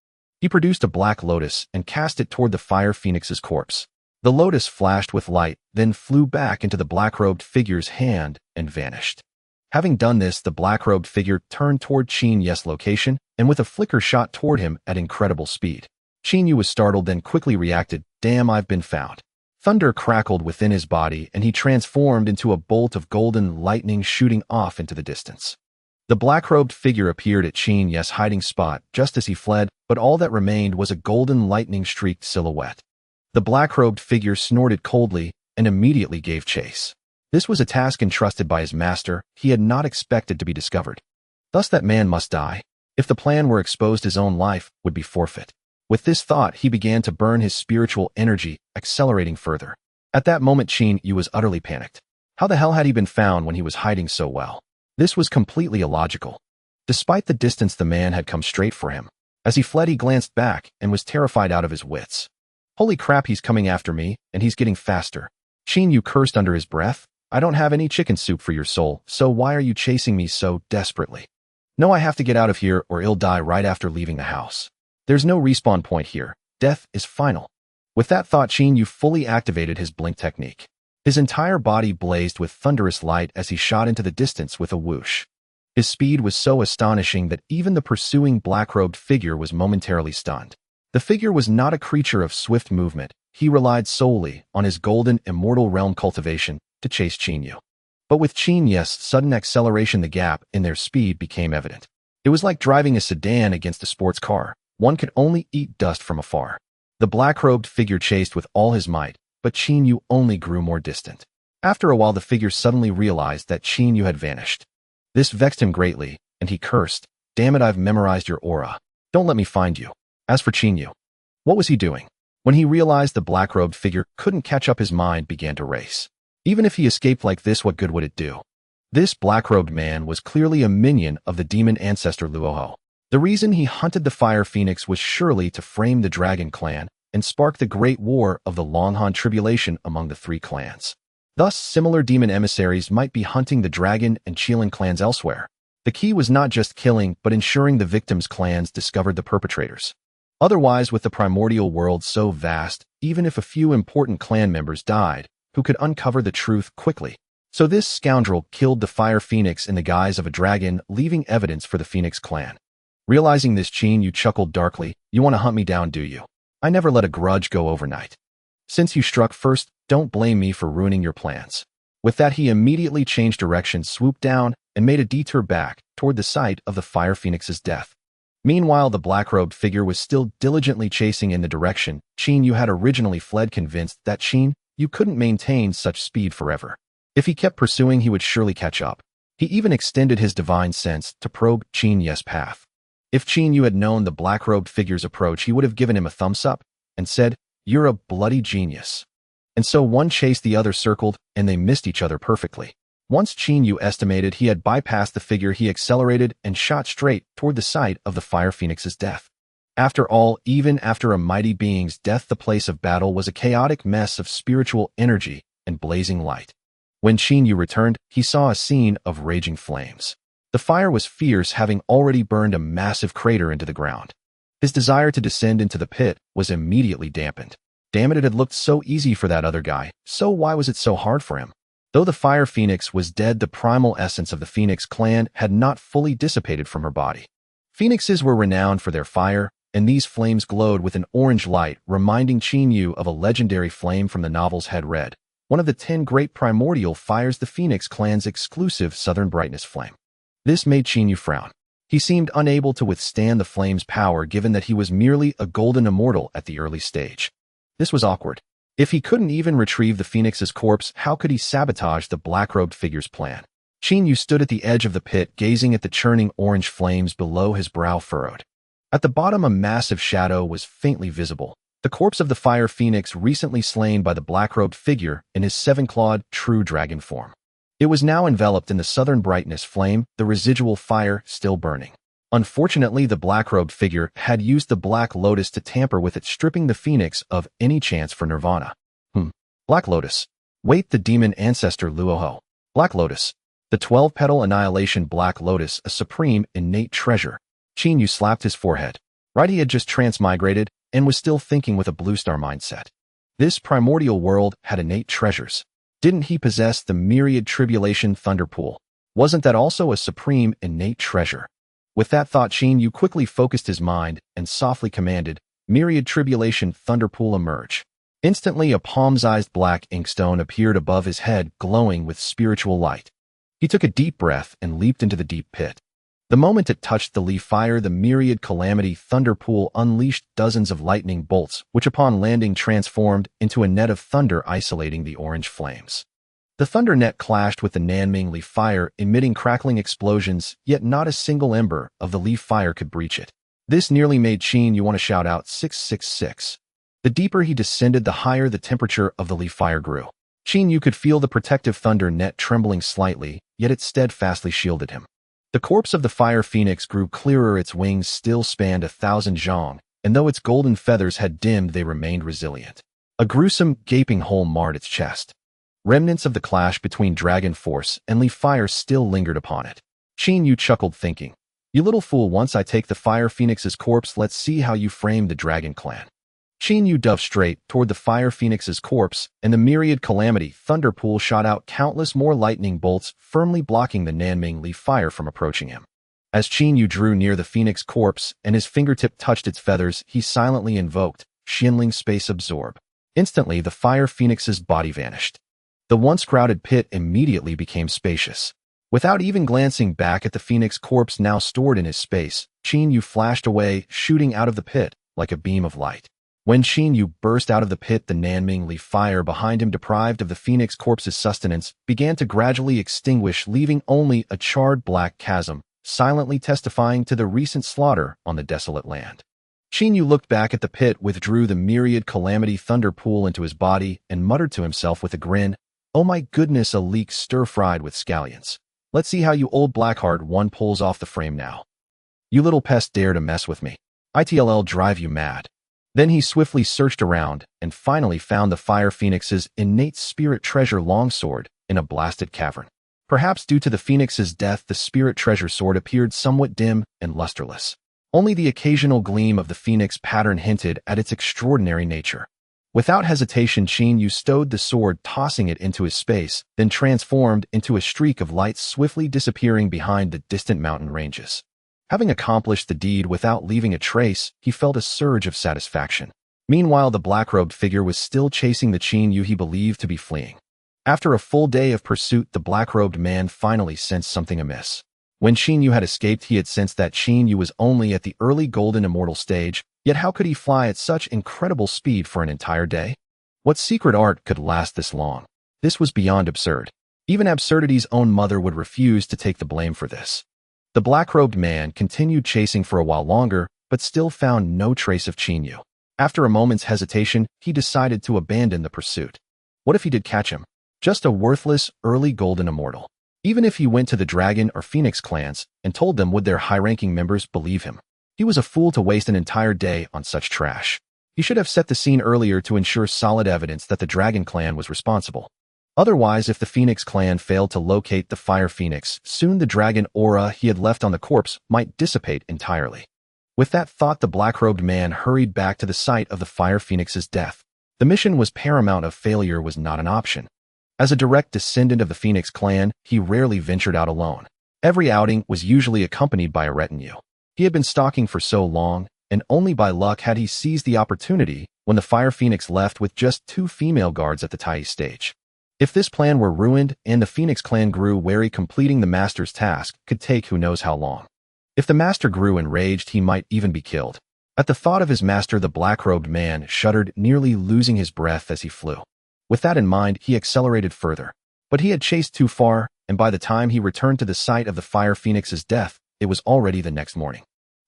He produced a black lotus and cast it toward the fire phoenix's corpse. The lotus flashed with light, then flew back into the black-robed figure's hand and vanished. Having done this, the black-robed figure turned toward Qin Yu's location and with a flicker shot toward him at incredible speed. Qin Yu was startled, then quickly reacted, "Damn, I've been found." Thunder crackled within his body, and he transformed into a bolt of golden lightning shooting off into the distance. The black-robed figure appeared at Qin Yu's hiding spot just as he fled, but all that remained was a golden lightning-streaked silhouette. The black-robed figure snorted coldly and immediately gave chase. This was a task entrusted by his master. He had not expected to be discovered. Thus that man must die. If the plan were exposed, his own life would be forfeit. With this thought, he began to burn his spiritual energy, accelerating further. At that moment, Qin Yu was utterly panicked. How the hell had he been found when he was hiding so well? This was completely illogical. Despite the distance, the man had come straight for him. As he fled, he glanced back and was terrified out of his wits. Holy crap, he's coming after me, and he's getting faster. Qin Yu cursed under his breath. I don't have any chicken soup for your soul, so why are you chasing me so desperately? No, I have to get out of here or I'll die right after leaving the house. There's no respawn point here. Death is final. With that thought, Qin Yu fully activated his blink technique. His entire body blazed with thunderous light as he shot into the distance with a whoosh. His speed was so astonishing that even the pursuing black-robed figure was momentarily stunned. The figure was not a creature of swift movement. He relied solely on his golden immortal realm cultivation to chase Qin Yu. But with Qin Yu's sudden acceleration, the gap in their speed became evident. It was like driving a sedan against a sports car. One could only eat dust from afar. The black-robed figure chased with all his might, but Qin Yu only grew more distant. After a while, the figure suddenly realized that Qin Yu had vanished. This vexed him greatly, and he cursed, "Damn it, I've memorized your aura. Don't let me find you." As for Qin Yu, what was he doing? When he realized the black-robed figure couldn't catch up, his mind began to race. Even if he escaped like this, what good would it do? This black-robed man was clearly a minion of the demon ancestor Luoho. The reason he hunted the Fire Phoenix was surely to frame the Dragon Clan and spark the Great War of the Longhan Tribulation among the three clans. Thus, similar demon emissaries might be hunting the Dragon and Qilin clans elsewhere. The key was not just killing, but ensuring the victims' clans discovered the perpetrators. Otherwise, with the primordial world so vast, even if a few important clan members died, who could uncover the truth quickly? So this scoundrel killed the Fire Phoenix in the guise of a dragon, leaving evidence for the Phoenix clan. Realizing this, Qin Yu chuckled darkly. You want to hunt me down, do you? I never let a grudge go overnight. Since you struck first, don't blame me for ruining your plans. With that, he immediately changed direction, swooped down, and made a detour back toward the site of the Fire Phoenix's death. Meanwhile, the black-robed figure was still diligently chasing in the direction Qin Yu had originally fled, convinced that Qin Yu couldn't maintain such speed forever. If he kept pursuing, he would surely catch up. He even extended his divine sense to probe Qin Yu's path. If Qin Yu had known the black-robed figure's approach, he would have given him a thumbs up and said, "You're a bloody genius." And so one chased, the other circled, and they missed each other perfectly. Once Qin Yu estimated he had bypassed the figure, he accelerated and shot straight toward the site of the Fire Phoenix's death. After all, even after a mighty being's death, the place of battle was a chaotic mess of spiritual energy and blazing light. When Qin Yu returned, he saw a scene of raging flames. The fire was fierce, having already burned a massive crater into the ground. His desire to descend into the pit was immediately dampened. Damn it had looked so easy for that other guy, so why was it so hard for him? Though the Fire Phoenix was dead, the primal essence of the Phoenix clan had not fully dissipated from her body. Phoenixes were renowned for their fire, and these flames glowed with an orange light, reminding Qin Yu of a legendary flame from the novels Head Red, one of the 10 great primordial fires, the Phoenix clan's exclusive Southern Brightness flame. This made Qin Yu frown. He seemed unable to withstand the flame's power, given that he was merely a golden immortal at the early stage. This was awkward. If he couldn't even retrieve the Phoenix's corpse, how could he sabotage the black-robed figure's plan? Qin Yu stood at the edge of the pit, gazing at the churning orange flames below, his brow furrowed. At the bottom, a massive shadow was faintly visible. The corpse of the Fire Phoenix, recently slain by the black-robed figure in his seven-clawed, true dragon form. It was now enveloped in the Southern Brightness flame, the residual fire still burning. Unfortunately, the black-robed figure had used the Black Lotus to tamper with it, stripping the Phoenix of any chance for nirvana. Black Lotus. Wait, the demon ancestor Luoho. Black Lotus. The 12-petal annihilation Black Lotus, a supreme, innate treasure. Qin Yu slapped his forehead. Right, he had just transmigrated and was still thinking with a Blue Star mindset. This primordial world had innate treasures. Didn't he possess the myriad tribulation thunder pool? Wasn't that also a supreme, innate treasure? With that thought, Qin Yu quickly focused his mind and softly commanded, "Myriad tribulation thunder pool, emerge." Instantly, a palm-sized black inkstone appeared above his head, glowing with spiritual light. He took a deep breath and leaped into the deep pit. The moment it touched the leaf fire, the myriad calamity thunder pool unleashed dozens of lightning bolts, which upon landing transformed into a net of thunder, isolating the orange flames. The thunder net clashed with the Nanming leaf fire, emitting crackling explosions, yet not a single ember of the leaf fire could breach it. This nearly made Qin Yu want to shout out 666. The deeper he descended, the higher the temperature of the leaf fire grew. Qin Yu could feel the protective thunder net trembling slightly, yet it steadfastly shielded him. The corpse of the Fire Phoenix grew clearer, its wings still spanned 1,000 zhang, and though its golden feathers had dimmed, they remained resilient. A gruesome, gaping hole marred its chest. Remnants of the clash between Dragon Force and Leaf Fire still lingered upon it. Qin Yu chuckled, thinking, "You little fool, once I take the Fire Phoenix's corpse, let's see how you frame the Dragon Clan." Qin Yu dove straight toward the Fire Phoenix's corpse, and the myriad calamity thunder pool shot out countless more lightning bolts, firmly blocking the Nanming leaf fire from approaching him. As Qin Yu drew near the Phoenix corpse and his fingertip touched its feathers, he silently invoked, "Xinling Space Absorb." Instantly, the Fire Phoenix's body vanished. The once crowded pit immediately became spacious. Without even glancing back at the Phoenix corpse now stored in his space, Qin Yu flashed away, shooting out of the pit like a beam of light. When Qin Yu burst out of the pit, the Nanming leaf fire behind him, deprived of the Phoenix corpse's sustenance, began to gradually extinguish, leaving only a charred black chasm, silently testifying to the recent slaughter on the desolate land. Qin Yu looked back at the pit, withdrew the myriad calamity thunder pool into his body, and muttered to himself with a grin, "Oh my goodness, a leek stir-fried with scallions." Let's see how you old Blackheart one pulls off the frame now. You little pest dare to mess with me. It'll drive you mad. Then he swiftly searched around and finally found the Fire Phoenix's innate spirit treasure longsword in a blasted cavern. Perhaps due to the Phoenix's death, the spirit treasure sword appeared somewhat dim and lusterless. Only the occasional gleam of the Phoenix pattern hinted at its extraordinary nature. Without hesitation, Qin Yu stowed the sword, tossing it into his space, then transformed into a streak of light swiftly disappearing behind the distant mountain ranges. Having accomplished the deed without leaving a trace, he felt a surge of satisfaction. Meanwhile, the black-robed figure was still chasing the Qin Yu he believed to be fleeing. After a full day of pursuit, the black-robed man finally sensed something amiss. When Qin Yu had escaped, he had sensed that Qin Yu was only at the early golden immortal stage, yet how could he fly at such incredible speed for an entire day? What secret art could last this long? This was beyond absurd. Even absurdity's own mother would refuse to take the blame for this. The black-robed man continued chasing for a while longer, but still found no trace of Qin Yu. After a moment's hesitation, he decided to abandon the pursuit. What if he did catch him? Just a worthless, early golden immortal. Even if he went to the Dragon or Phoenix clans and told them, would their high-ranking members believe him? He was a fool to waste an entire day on such trash. He should have set the scene earlier to ensure solid evidence that the Dragon clan was responsible. Otherwise, if the Phoenix clan failed to locate the Fire Phoenix, soon the dragon aura he had left on the corpse might dissipate entirely. With that thought, the black-robed man hurried back to the site of the Fire Phoenix's death. The mission was paramount, of failure was not an option. As a direct descendant of the Phoenix clan, he rarely ventured out alone. Every outing was usually accompanied by a retinue. He had been stalking for so long, and only by luck had he seized the opportunity when the Fire Phoenix left with just 2 female guards at the Tai stage. If this plan were ruined and the Phoenix clan grew wary, completing the master's task could take who knows how long. If the master grew enraged, he might even be killed. At the thought of his master, the black-robed man shuddered, nearly losing his breath as he flew. With that in mind, he accelerated further. But he had chased too far, and by the time he returned to the site of the Fire Phoenix's death, it was already the next morning.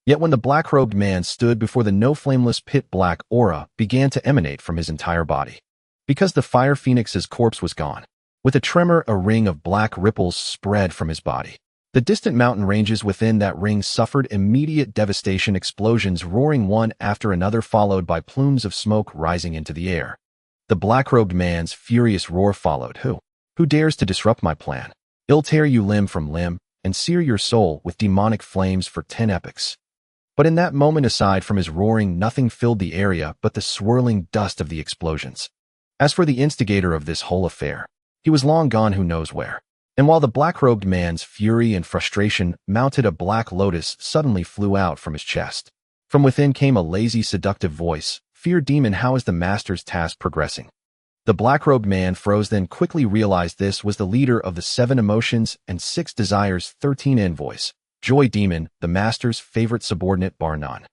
Yet when the black-robed man stood before the no-flameless pit, black aura began to emanate from his entire body. Because the Fire Phoenix's corpse was gone. With a tremor, a ring of black ripples spread from his body. The distant mountain ranges within that ring suffered immediate devastation, explosions roaring one after another, followed by plumes of smoke rising into the air. The black-robed man's furious roar followed. Who dares to disrupt my plan? I'll tear you limb from limb and sear your soul with demonic flames for 10 epochs. But in that moment, aside from his roaring, nothing filled the area but the swirling dust of the explosions. As for the instigator of this whole affair, he was long gone who knows where. And while the black-robed man's fury and frustration mounted, a black lotus suddenly flew out from his chest. From within came a lazy, seductive voice. Fear demon, how is the master's task progressing? The black-robed man froze, then quickly realized this was the leader of the 7 emotions and 6 desires 13 envoys. Joy demon, the master's favorite subordinate bar none.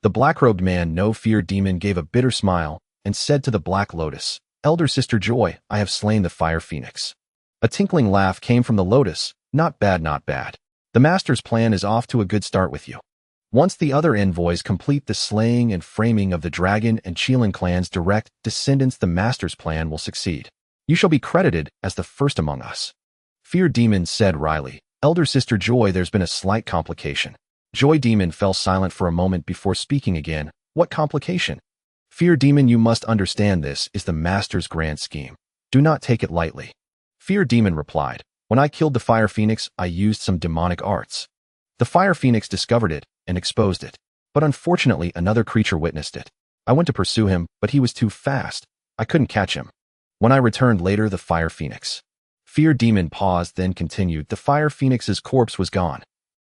The black-robed man, no fear demon, gave a bitter smile and said to the black lotus, Elder Sister Joy, I have slain the Fire Phoenix. A tinkling laugh came from the lotus. Not bad, not bad. The master's plan is off to a good start with you. Once the other envoys complete the slaying and framing of the Dragon and Qilin clan's direct descendants, the master's plan will succeed. You shall be credited as the first among us. Fear demon said wryly, Elder Sister Joy, there's been a slight complication. Joy demon fell silent for a moment before speaking again. What complication? Fear demon, you must understand, this is the master's grand scheme. Do not take it lightly. Fear demon replied, when I killed the Fire Phoenix, I used some demonic arts. The Fire Phoenix discovered it and exposed it. But unfortunately, another creature witnessed it. I went to pursue him, but he was too fast. I couldn't catch him. When I returned later, the Fire Phoenix. Fear demon paused, then continued, the Fire Phoenix's corpse was gone.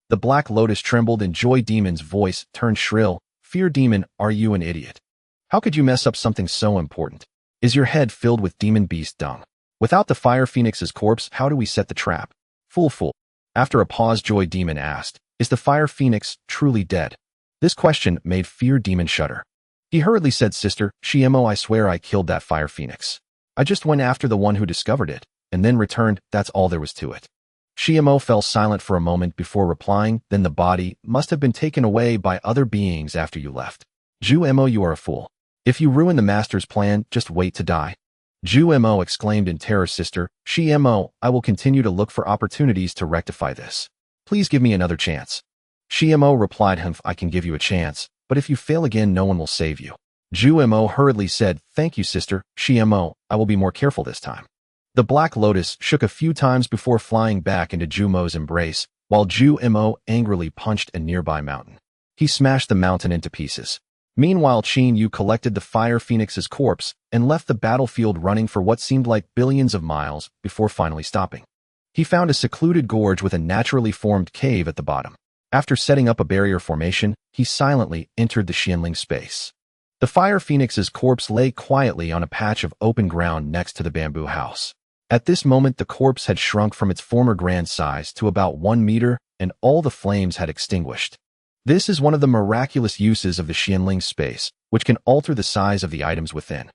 The black lotus trembled and Joy demon's voice turned shrill. Fear demon, are you an idiot? How could you mess up something so important? Is your head filled with demon beast dung? Without the Fire Phoenix's corpse, how do we set the trap? Fool. After a pause, Joy demon asked, is the Fire Phoenix truly dead? This question made Fear demon shudder. He hurriedly said, Sister Shimo, I swear I killed that Fire Phoenix. I just went after the one who discovered it, and then returned, that's all there was to it. Shimo fell silent for a moment before replying, then the body must have been taken away by other beings after you left. Ju Mo, you are a fool. If you ruin the master's plan, just wait to die. Zhu Mo exclaimed in terror. Sister, Shi Mo, I will continue to look for opportunities to rectify this. Please give me another chance. Shi Mo replied, Humph, I can give you a chance, but if you fail again, no one will save you. Zhu Mo hurriedly said, Thank you, sister, Shi Mo, I will be more careful this time. The Black Lotus shook a few times before flying back into Zhu Mo's embrace, while Zhu Mo angrily punched a nearby mountain. He smashed the mountain into pieces. Meanwhile, Qin Yu collected the Fire Phoenix's corpse and left the battlefield running for what seemed like billions of miles before finally stopping. He found a secluded gorge with a naturally formed cave at the bottom. After setting up a barrier formation, he silently entered the Xianling space. The Fire Phoenix's corpse lay quietly on a patch of open ground next to the bamboo house. At this moment, the corpse had shrunk from its former grand size to about 1 meter, and all the flames had extinguished. This is one of the miraculous uses of the Xianling space, which can alter the size of the items within.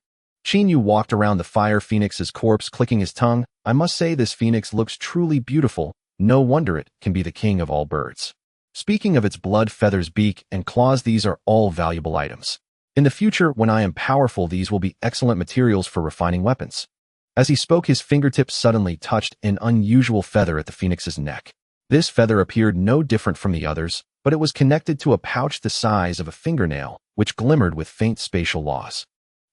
Qin Yu walked around the Fire Phoenix's corpse, clicking his tongue. I must say this phoenix looks truly beautiful. No wonder it can be the king of all birds. Speaking of its blood, feathers, beak, and claws, these are all valuable items. In the future, when I am powerful, these will be excellent materials for refining weapons. As he spoke, his fingertips suddenly touched an unusual feather at the phoenix's neck. This feather appeared no different from the others, but it was connected to a pouch the size of a fingernail, which glimmered with faint spatial laws.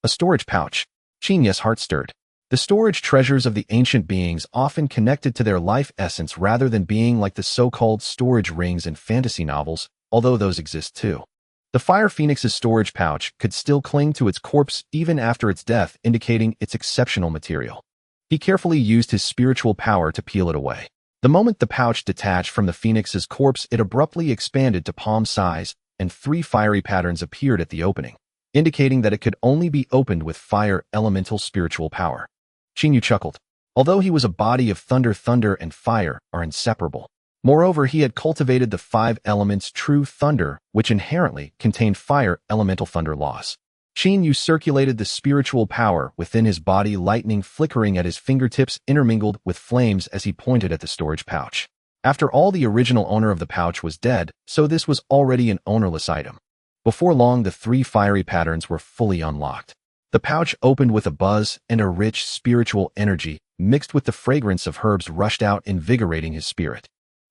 A storage pouch. Qin Yu's heart stirred. The storage treasures of the ancient beings often connected to their life essence rather than being like the so-called storage rings in fantasy novels, although those exist too. The Fire Phoenix's storage pouch could still cling to its corpse even after its death, indicating its exceptional material. He carefully used his spiritual power to peel it away. The moment the pouch detached from the phoenix's corpse, it abruptly expanded to palm size, and 3 fiery patterns appeared at the opening, indicating that it could only be opened with fire elemental spiritual power. Qin Yu chuckled. Although he was a body of thunder, thunder and fire are inseparable. Moreover, he had cultivated the 5 elements true thunder, which inherently contained fire elemental thunder laws. Qin Yu circulated the spiritual power within his body, lightning flickering at his fingertips intermingled with flames as he pointed at the storage pouch. After all, the original owner of the pouch was dead, so this was already an ownerless item. Before long, the 3 fiery patterns were fully unlocked. The pouch opened with a buzz, and a rich spiritual energy, mixed with the fragrance of herbs, rushed out, invigorating his spirit.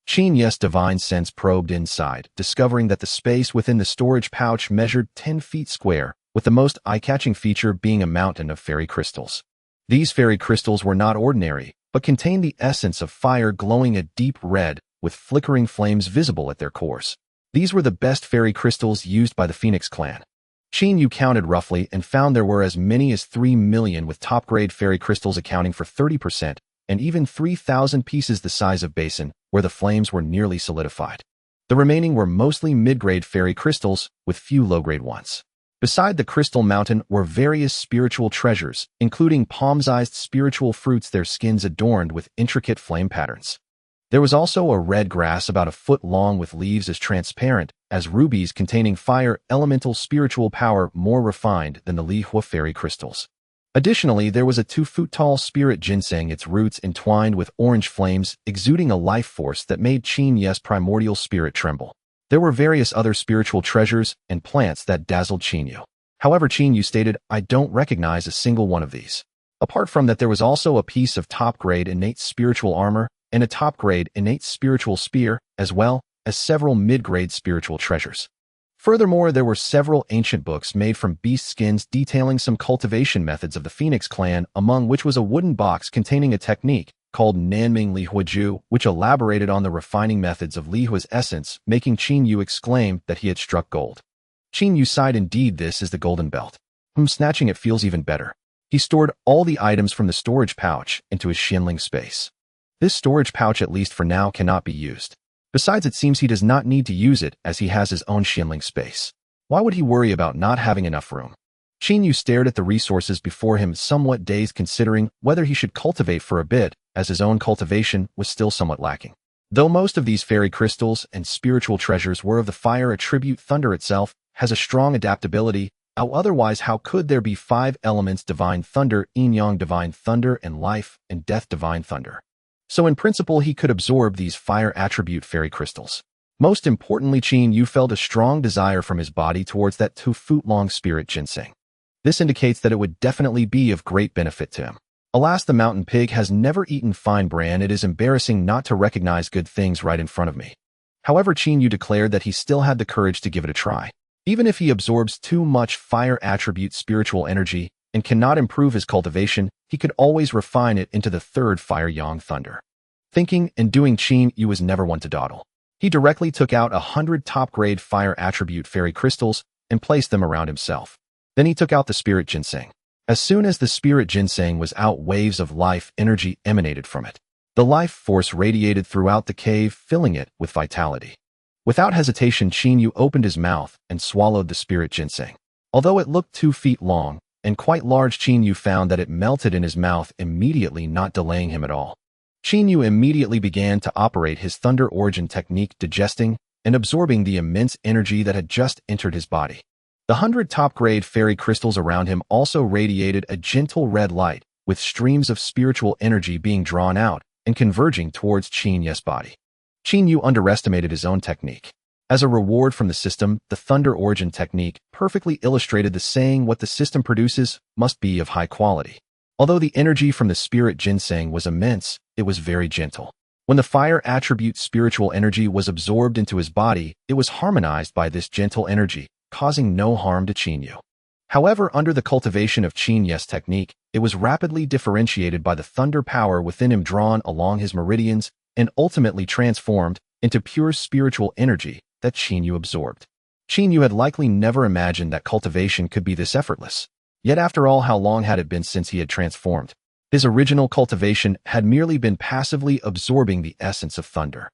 Qin Yu's divine sense probed inside, discovering that the space within the storage pouch measured 10 feet square, with the most eye-catching feature being a mountain of fairy crystals. These fairy crystals were not ordinary, but contained the essence of fire, glowing a deep red, with flickering flames visible at their cores. These were the best fairy crystals used by the Phoenix clan. Qin Yu counted roughly and found there were as many as 3 million, with top-grade fairy crystals accounting for 30%, and even 3,000 pieces the size of basin, where the flames were nearly solidified. The remaining were mostly mid-grade fairy crystals, with few low-grade ones. Beside the crystal mountain were various spiritual treasures, including palm-sized spiritual fruits, their skins adorned with intricate flame patterns. There was also a red grass about a foot long with leaves as transparent as rubies, containing fire elemental spiritual power more refined than the Li Hua fairy crystals. Additionally, there was a 2-foot-tall spirit ginseng, its roots entwined with orange flames, exuding a life force that made Qin Yu's primordial spirit tremble. There were various other spiritual treasures and plants that dazzled Qin Yu. However, Qin Yu stated, I don't recognize a single one of these. Apart from that, there was also a piece of top-grade innate spiritual armor and a top-grade innate spiritual spear, as well as several mid-grade spiritual treasures. Furthermore, there were several ancient books made from beast skins detailing some cultivation methods of the Phoenix clan, among which was a wooden box containing a technique called Nanming Li Hua Ju, which elaborated on the refining methods of Li Hua's essence, making Qin Yu exclaim that he had struck gold. Qin Yu sighed. Indeed, this is the golden belt. Snatching it feels even better. He stored all the items from the storage pouch into his Xianling space. This storage pouch, at least for now, cannot be used. Besides, it seems he does not need to use it as he has his own Xianling space. Why would he worry about not having enough room? Qin Yu stared at the resources before him, somewhat dazed, considering whether he should cultivate for a bit, as his own cultivation was still somewhat lacking. Though most of these fairy crystals and spiritual treasures were of the fire attribute, thunder itself has a strong adaptability. Otherwise, how could there be 5 elements: divine thunder, yin-yang divine thunder, and life and death divine thunder? So in principle, he could absorb these fire attribute fairy crystals. Most importantly, Qin Yu felt a strong desire from his body towards that 2-foot-long spirit ginseng. This indicates that it would definitely be of great benefit to him. Alas, the mountain pig has never eaten fine bran. It is embarrassing not to recognize good things right in front of me. However, Qin Yu declared that he still had the courage to give it a try. Even if he absorbs too much fire attribute spiritual energy and cannot improve his cultivation, he could always refine it into the third fire yang thunder. Thinking and doing, Qin Yu was never one to dawdle. He directly took out 100 top-grade fire attribute fairy crystals and placed them around himself. Then he took out the spirit ginseng. As soon as the spirit ginseng was out, waves of life energy emanated from it. The life force radiated throughout the cave, filling it with vitality. Without hesitation, Qin Yu opened his mouth and swallowed the spirit ginseng. Although it looked 2 feet long and quite large, Qin Yu found that it melted in his mouth immediately, not delaying him at all. Qin Yu immediately began to operate his thunder origin technique, digesting and absorbing the immense energy that had just entered his body. The 100 top-grade fairy crystals around him also radiated a gentle red light, with streams of spiritual energy being drawn out and converging towards Qin Yu's body. Qin Yu underestimated his own technique. As a reward from the system, the thunder origin technique perfectly illustrated the saying, "What the system produces must be of high quality." Although the energy from the spirit ginseng was immense, it was very gentle. When the fire attribute spiritual energy was absorbed into his body, it was harmonized by this gentle energy, causing no harm to Qin Yu. However, under the cultivation of Qin Yu's technique, it was rapidly differentiated by the thunder power within him, drawn along his meridians and ultimately transformed into pure spiritual energy that Qin Yu absorbed. Qin Yu had likely never imagined that cultivation could be this effortless. Yet after all, how long had it been since he had transformed? His original cultivation had merely been passively absorbing the essence of thunder.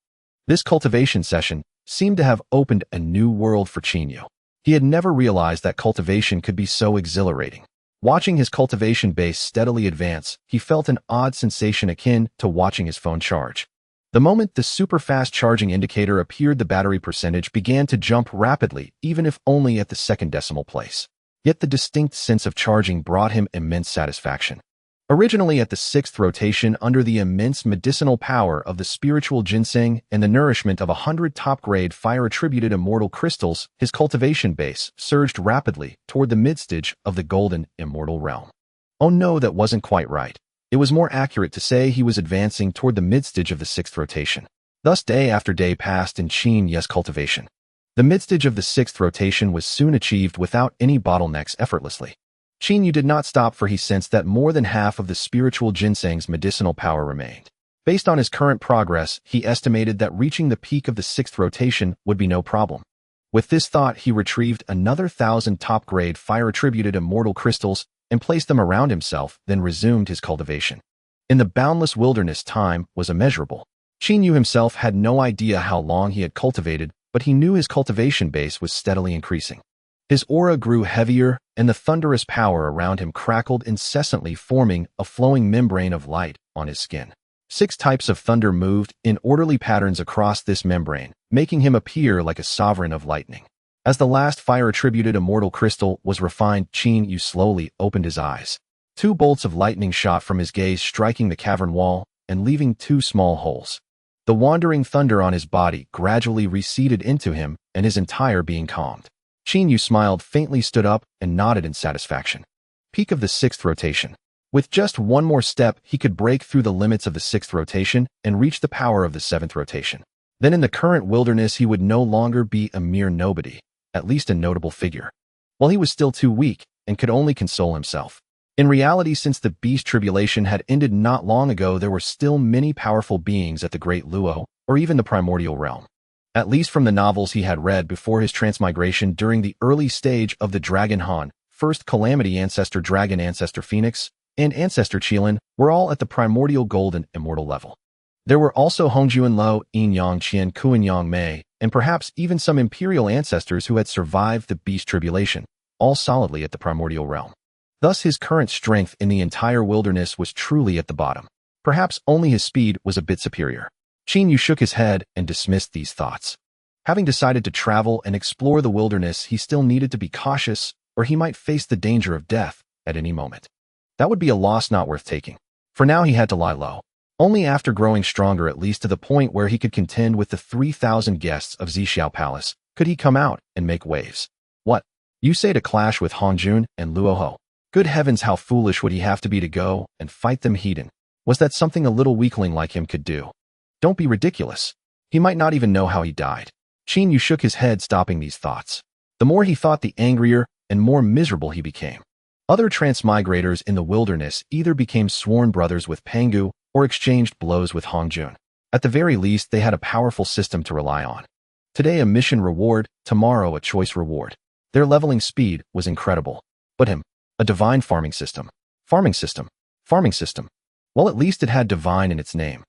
This cultivation session seemed to have opened a new world for Qin Yu. He had never realized that cultivation could be so exhilarating. Watching his cultivation base steadily advance, he felt an odd sensation akin to watching his phone charge. The moment the super-fast charging indicator appeared, the battery percentage began to jump rapidly, even if only at the second decimal place. Yet the distinct sense of charging brought him immense satisfaction. Originally at the 6th rotation, under the immense medicinal power of the spiritual ginseng and the nourishment of 100 top-grade fire-attributed immortal crystals, his cultivation base surged rapidly toward the mid-stage of the golden immortal realm. Oh no, that wasn't quite right. It was more accurate to say he was advancing toward the mid-stage of the 6th rotation. Thus day after day passed in Qin Yu's cultivation. The mid-stage of the 6th rotation was soon achieved without any bottlenecks, effortlessly. Qin Yu did not stop, for he sensed that more than half of the spiritual ginseng's medicinal power remained. Based on his current progress, he estimated that reaching the peak of the 6th rotation would be no problem. With this thought, he retrieved another 1,000 top-grade fire-attributed immortal crystals and placed them around himself, then resumed his cultivation. In the boundless wilderness, time was immeasurable. Qin Yu himself had no idea how long he had cultivated, but he knew his cultivation base was steadily increasing. His aura grew heavier, and the thunderous power around him crackled incessantly, forming a flowing membrane of light on his skin. 6 types of thunder moved in orderly patterns across this membrane, making him appear like a sovereign of lightning. As the last fire-attributed immortal crystal was refined, Qin Yu slowly opened his eyes. 2 bolts of lightning shot from his gaze, striking the cavern wall and leaving 2 small holes. The wandering thunder on his body gradually receded into him, and his entire being calmed. Qin Yu smiled faintly, stood up, and nodded in satisfaction. Peak of the 6th rotation. With just one more step, he could break through the limits of the 6th rotation and reach the power of the 7th rotation. Then in the current wilderness, he would no longer be a mere nobody, at least a notable figure. While he was still too weak and could only console himself. In reality, since the beast tribulation had ended not long ago, there were still many powerful beings at the Great Luo, or even the Primordial Realm. At least from the novels he had read before his transmigration during the early stage of the Dragon Han, First Calamity, Ancestor Dragon, Ancestor Phoenix, and Ancestor Qilin were all at the Primordial Golden Immortal level. There were also Hongjuan Lo, Yin Yang Qian, Kuan Yang Mei, and perhaps even some Imperial ancestors who had survived the beast tribulation, all solidly at the Primordial Realm. Thus his current strength in the entire wilderness was truly at the bottom. Perhaps only his speed was a bit superior. Qin Yu shook his head and dismissed these thoughts. Having decided to travel and explore the wilderness, he still needed to be cautious, or he might face the danger of death at any moment. That would be a loss not worth taking. For now he had to lie low. Only after growing stronger, at least to the point where he could contend with the 3,000 guests of Zixiao Palace, could he come out and make waves. What? You say to clash with Hongjun and Luoho. Good heavens, how foolish would he have to be to go and fight them heathen? Was that something a little weakling like him could do? Don't be ridiculous. He might not even know how he died. Qin Yu shook his head, stopping these thoughts. The more he thought, the angrier and more miserable he became. Other transmigrators in the wilderness either became sworn brothers with Pangu or exchanged blows with Hongjun. At the very least, they had a powerful system to rely on. Today a mission reward, tomorrow a choice reward. Their leveling speed was incredible. But him, a divine farming system. Farming system. Farming system. Well, at least it had divine in its name.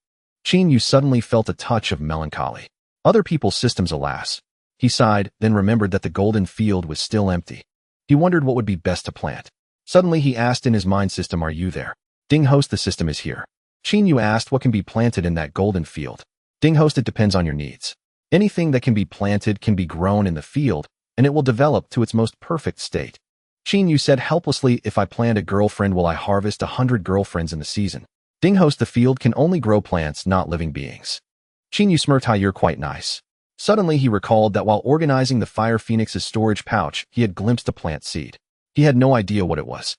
Qin Yu suddenly felt a touch of melancholy. Other people's systems, alas. He sighed, then remembered that the golden field was still empty. He wondered what would be best to plant. Suddenly he asked in his mind system, "Are you there?" Ding host, the system is here. Qin Yu asked, what can be planted in that golden field? Ding host, it depends on your needs. Anything that can be planted can be grown in the field, and it will develop to its most perfect state. Qin Yu said helplessly, if I plant a girlfriend, will I harvest 100 girlfriends in the season? Ding host, the field can only grow plants, not living beings. Qin Yu smirked, you're quite nice. Suddenly he recalled that while organizing the Fire Phoenix's storage pouch, he had glimpsed a plant seed. He had no idea what it was.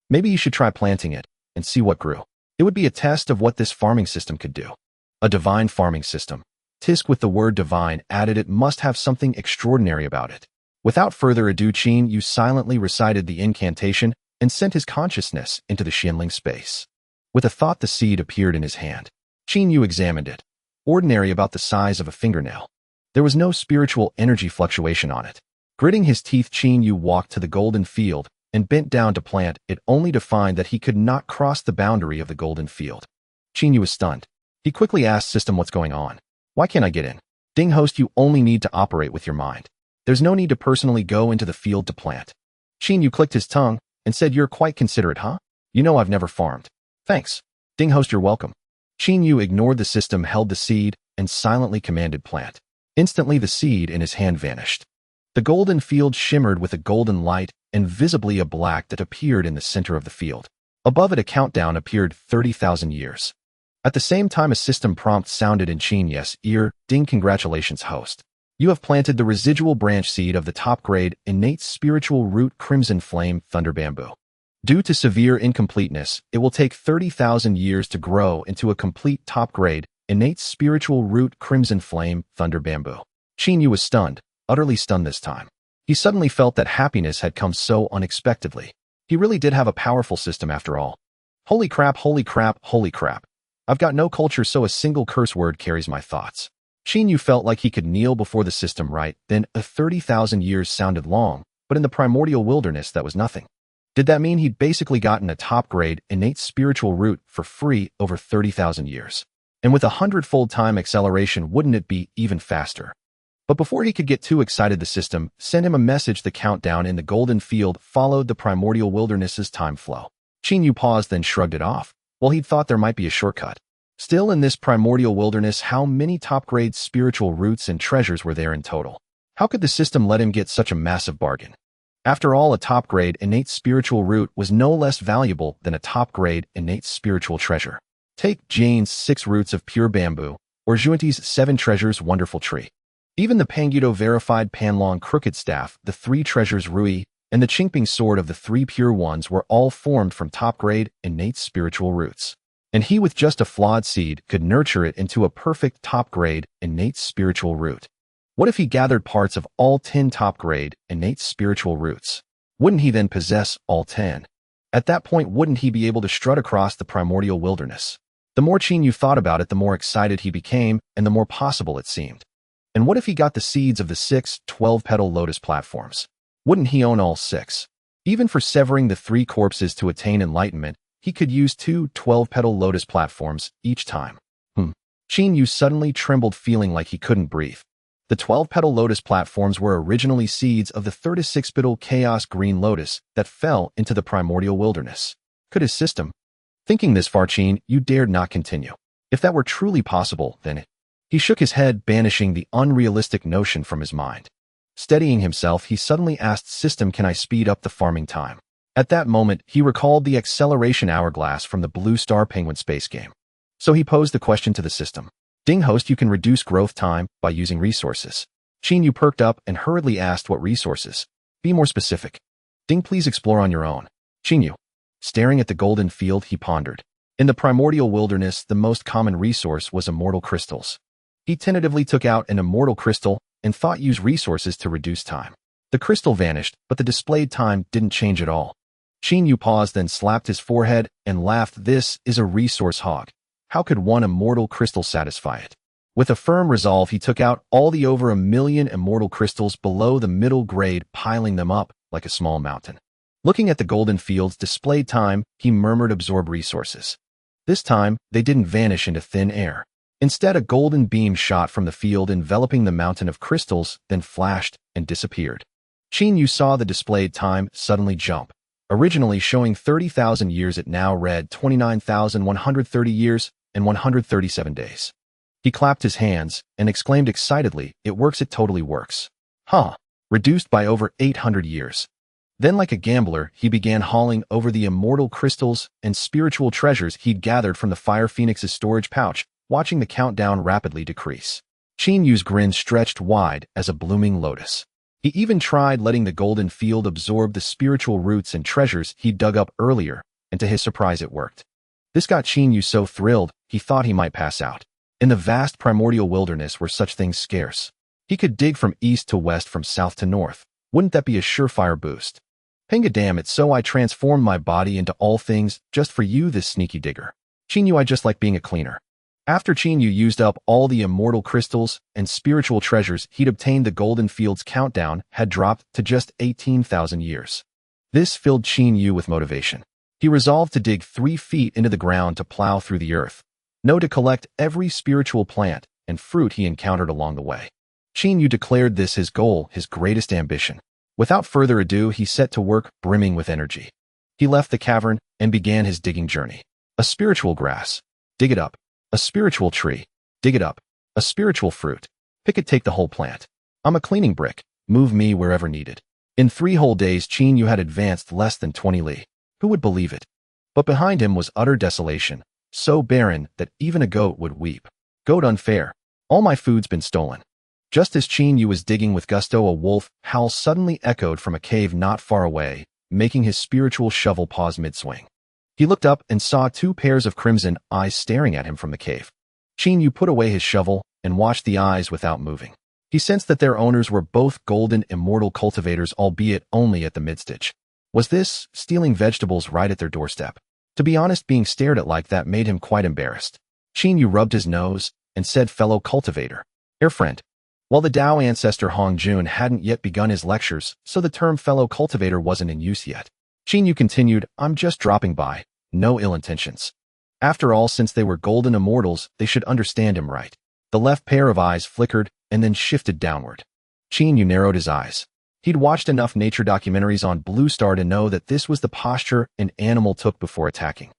Maybe he should try planting it and see what grew. It would be a test of what this farming system could do. A divine farming system. Tisk with the word divine added, it must have something extraordinary about it. Without further ado, Qin Yu silently recited the incantation and sent his consciousness into the Xianling space. With a thought, the seed appeared in his hand. Qin Yu examined it. Ordinary, about the size of a fingernail. There was no spiritual energy fluctuation on it. Gritting his teeth, Qin Yu walked to the golden field and bent down to plant it, only to find that he could not cross the boundary of the golden field. Qin Yu was stunned. He quickly asked system, what's going on? Why can't I get in? Ding host, you only need to operate with your mind. There's no need to personally go into the field to plant. Qin Yu clicked his tongue and said, you're quite considerate, huh? You know I've never farmed. Thanks. Ding host, you're welcome. Qin Yu ignored the system, held the seed, and silently commanded plant. Instantly the seed in his hand vanished. The golden field shimmered with a golden light and visibly a black that appeared in the center of the field. Above it a countdown appeared, 30,000 years. At the same time a system prompt sounded in Qin Yu's ear, Ding, congratulations host. You have planted the residual branch seed of the top-grade innate spiritual root Crimson Flame Thunder Bamboo. Due to severe incompleteness, it will take 30,000 years to grow into a complete top-grade innate spiritual root Crimson Flame Thunder Bamboo. Qin Yu was stunned, utterly stunned this time. He suddenly felt that happiness had come so unexpectedly. He really did have a powerful system after all. Holy crap, holy crap, holy crap. I've got no culture, so a single curse word carries my thoughts. Qin Yu felt like he could kneel before the system right then. 30,000 years sounded long, but in the primordial wilderness that was nothing. Did that mean he'd basically gotten a top-grade innate spiritual root for free over 30,000 years? And with 100-fold time acceleration, wouldn't it be even faster? But before he could get too excited, the system sent him a message. The countdown in the golden field followed the primordial wilderness's time flow. Qin Yu paused, then shrugged it off. Well, he'd thought there might be a shortcut. Still, in this primordial wilderness, how many top-grade spiritual roots and treasures were there in total? How could the system let him get such a massive bargain? After all, a top-grade innate spiritual root was no less valuable than a top-grade innate spiritual treasure. Take Jane's 6 roots of pure bamboo, or Junti's 7 treasures wonderful tree. Even the Pangudo verified Panlong crooked staff, the 3 treasures Rui, and the Qingping sword of the 3 pure ones were all formed from top-grade innate spiritual roots. And he, with just a flawed seed, could nurture it into a perfect top-grade innate spiritual root. What if he gathered parts of all 10 top-grade innate spiritual roots? Wouldn't he then possess all 10? At that point, wouldn't he be able to strut across the primordial wilderness? The more Qin Yu thought about it, the more excited he became, and the more possible it seemed. And what if he got the seeds of the 6 12-petal lotus platforms? Wouldn't he own all 6? Even for severing the 3 corpses to attain enlightenment, he could use 2 12-petal lotus platforms each time. Qin Yu suddenly trembled, feeling like he couldn't breathe. The 12-petal lotus platforms were originally seeds of the 36-petal chaos green lotus that fell into the primordial wilderness. Could his system? Thinking this far, Qin Yu dared not continue. If that were truly possible, then he shook his head, banishing the unrealistic notion from his mind. Steadying himself, he suddenly asked system, can I speed up the farming time? At that moment, he recalled the acceleration hourglass from the Blue Star Penguin space game. So he posed the question to the system. Ding host, you can reduce growth time by using resources. Qin Yu perked up and hurriedly asked, what resources? Be more specific. Ding, please explore on your own. Qin Yu. Staring at the golden field, he pondered. In the primordial wilderness, the most common resource was immortal crystals. He tentatively took out an immortal crystal and thought use resources to reduce time. The crystal vanished, but the displayed time didn't change at all. Qin Yu paused, then slapped his forehead and laughed. This is a resource hog. How could one immortal crystal satisfy it? With a firm resolve, he took out all the over 1,000,000 immortal crystals below the middle grade, piling them up like a small mountain. Looking at the golden field's displayed time, he murmured, absorb resources. This time, they didn't vanish into thin air. Instead, a golden beam shot from the field, enveloping the mountain of crystals, then flashed and disappeared. Qin Yu saw the displayed time suddenly jump. Originally showing 30,000 years, it now read 29,130 years and 137 days. He clapped his hands and exclaimed excitedly, it works, it totally works. Huh. Reduced by over 800 years. Then, like a gambler, he began hauling over the immortal crystals and spiritual treasures he'd gathered from the Fire Phoenix's storage pouch, watching the countdown rapidly decrease. Qin Yu's grin stretched wide as a blooming lotus. He even tried letting the golden field absorb the spiritual roots and treasures he'd dug up earlier, and to his surprise it worked. This got Qin Yu so thrilled, he thought he might pass out. In the vast primordial wilderness were such things scarce. He could dig from east to west, from south to north. Wouldn't that be a surefire boost? Pangu, damn it, so I transformed my body into all things just for you, this sneaky digger. Qin Yu, I just like being a cleaner. After Qin Yu used up all the immortal crystals and spiritual treasures he'd obtained, the golden field's countdown had dropped to just 18,000 years. This filled Qin Yu with motivation. He resolved to dig 3 feet into the ground to plow through the earth. No, to collect every spiritual plant and fruit he encountered along the way. Qin Yu declared this his goal, his greatest ambition. Without further ado, he set to work, brimming with energy. He left the cavern and began his digging journey. A spiritual grass. Dig it up. A spiritual tree. Dig it up. A spiritual fruit. Pick it, take the whole plant. I'm a cleaning brick. Move me wherever needed. In 3 whole days, Qin Yu had advanced less than 20 li. Who would believe it? But behind him was utter desolation, so barren that even a goat would weep. Goat, unfair. All my food's been stolen. Just as Qin Yu was digging with gusto, a wolf howl suddenly echoed from a cave not far away, making his spiritual shovel pause mid-swing. He looked up and saw 2 pairs of crimson eyes staring at him from the cave. Qin Yu put away his shovel and watched the eyes without moving. He sensed that their owners were both golden immortal cultivators, albeit only at the mid-stage. Was this stealing vegetables right at their doorstep? To be honest, being stared at like that made him quite embarrassed. Qin Yu rubbed his nose and said, fellow cultivator. Air friend. While the Tao ancestor Hong Jun hadn't yet begun his lectures, so the term fellow cultivator wasn't in use yet. Qin Yu continued, I'm just dropping by. No ill intentions. After all, since they were golden immortals, they should understand him, right? The left pair of eyes flickered and then shifted downward. Qin Yu narrowed his eyes. He'd watched enough nature documentaries on Blue Star to know that this was the posture an animal took before attacking.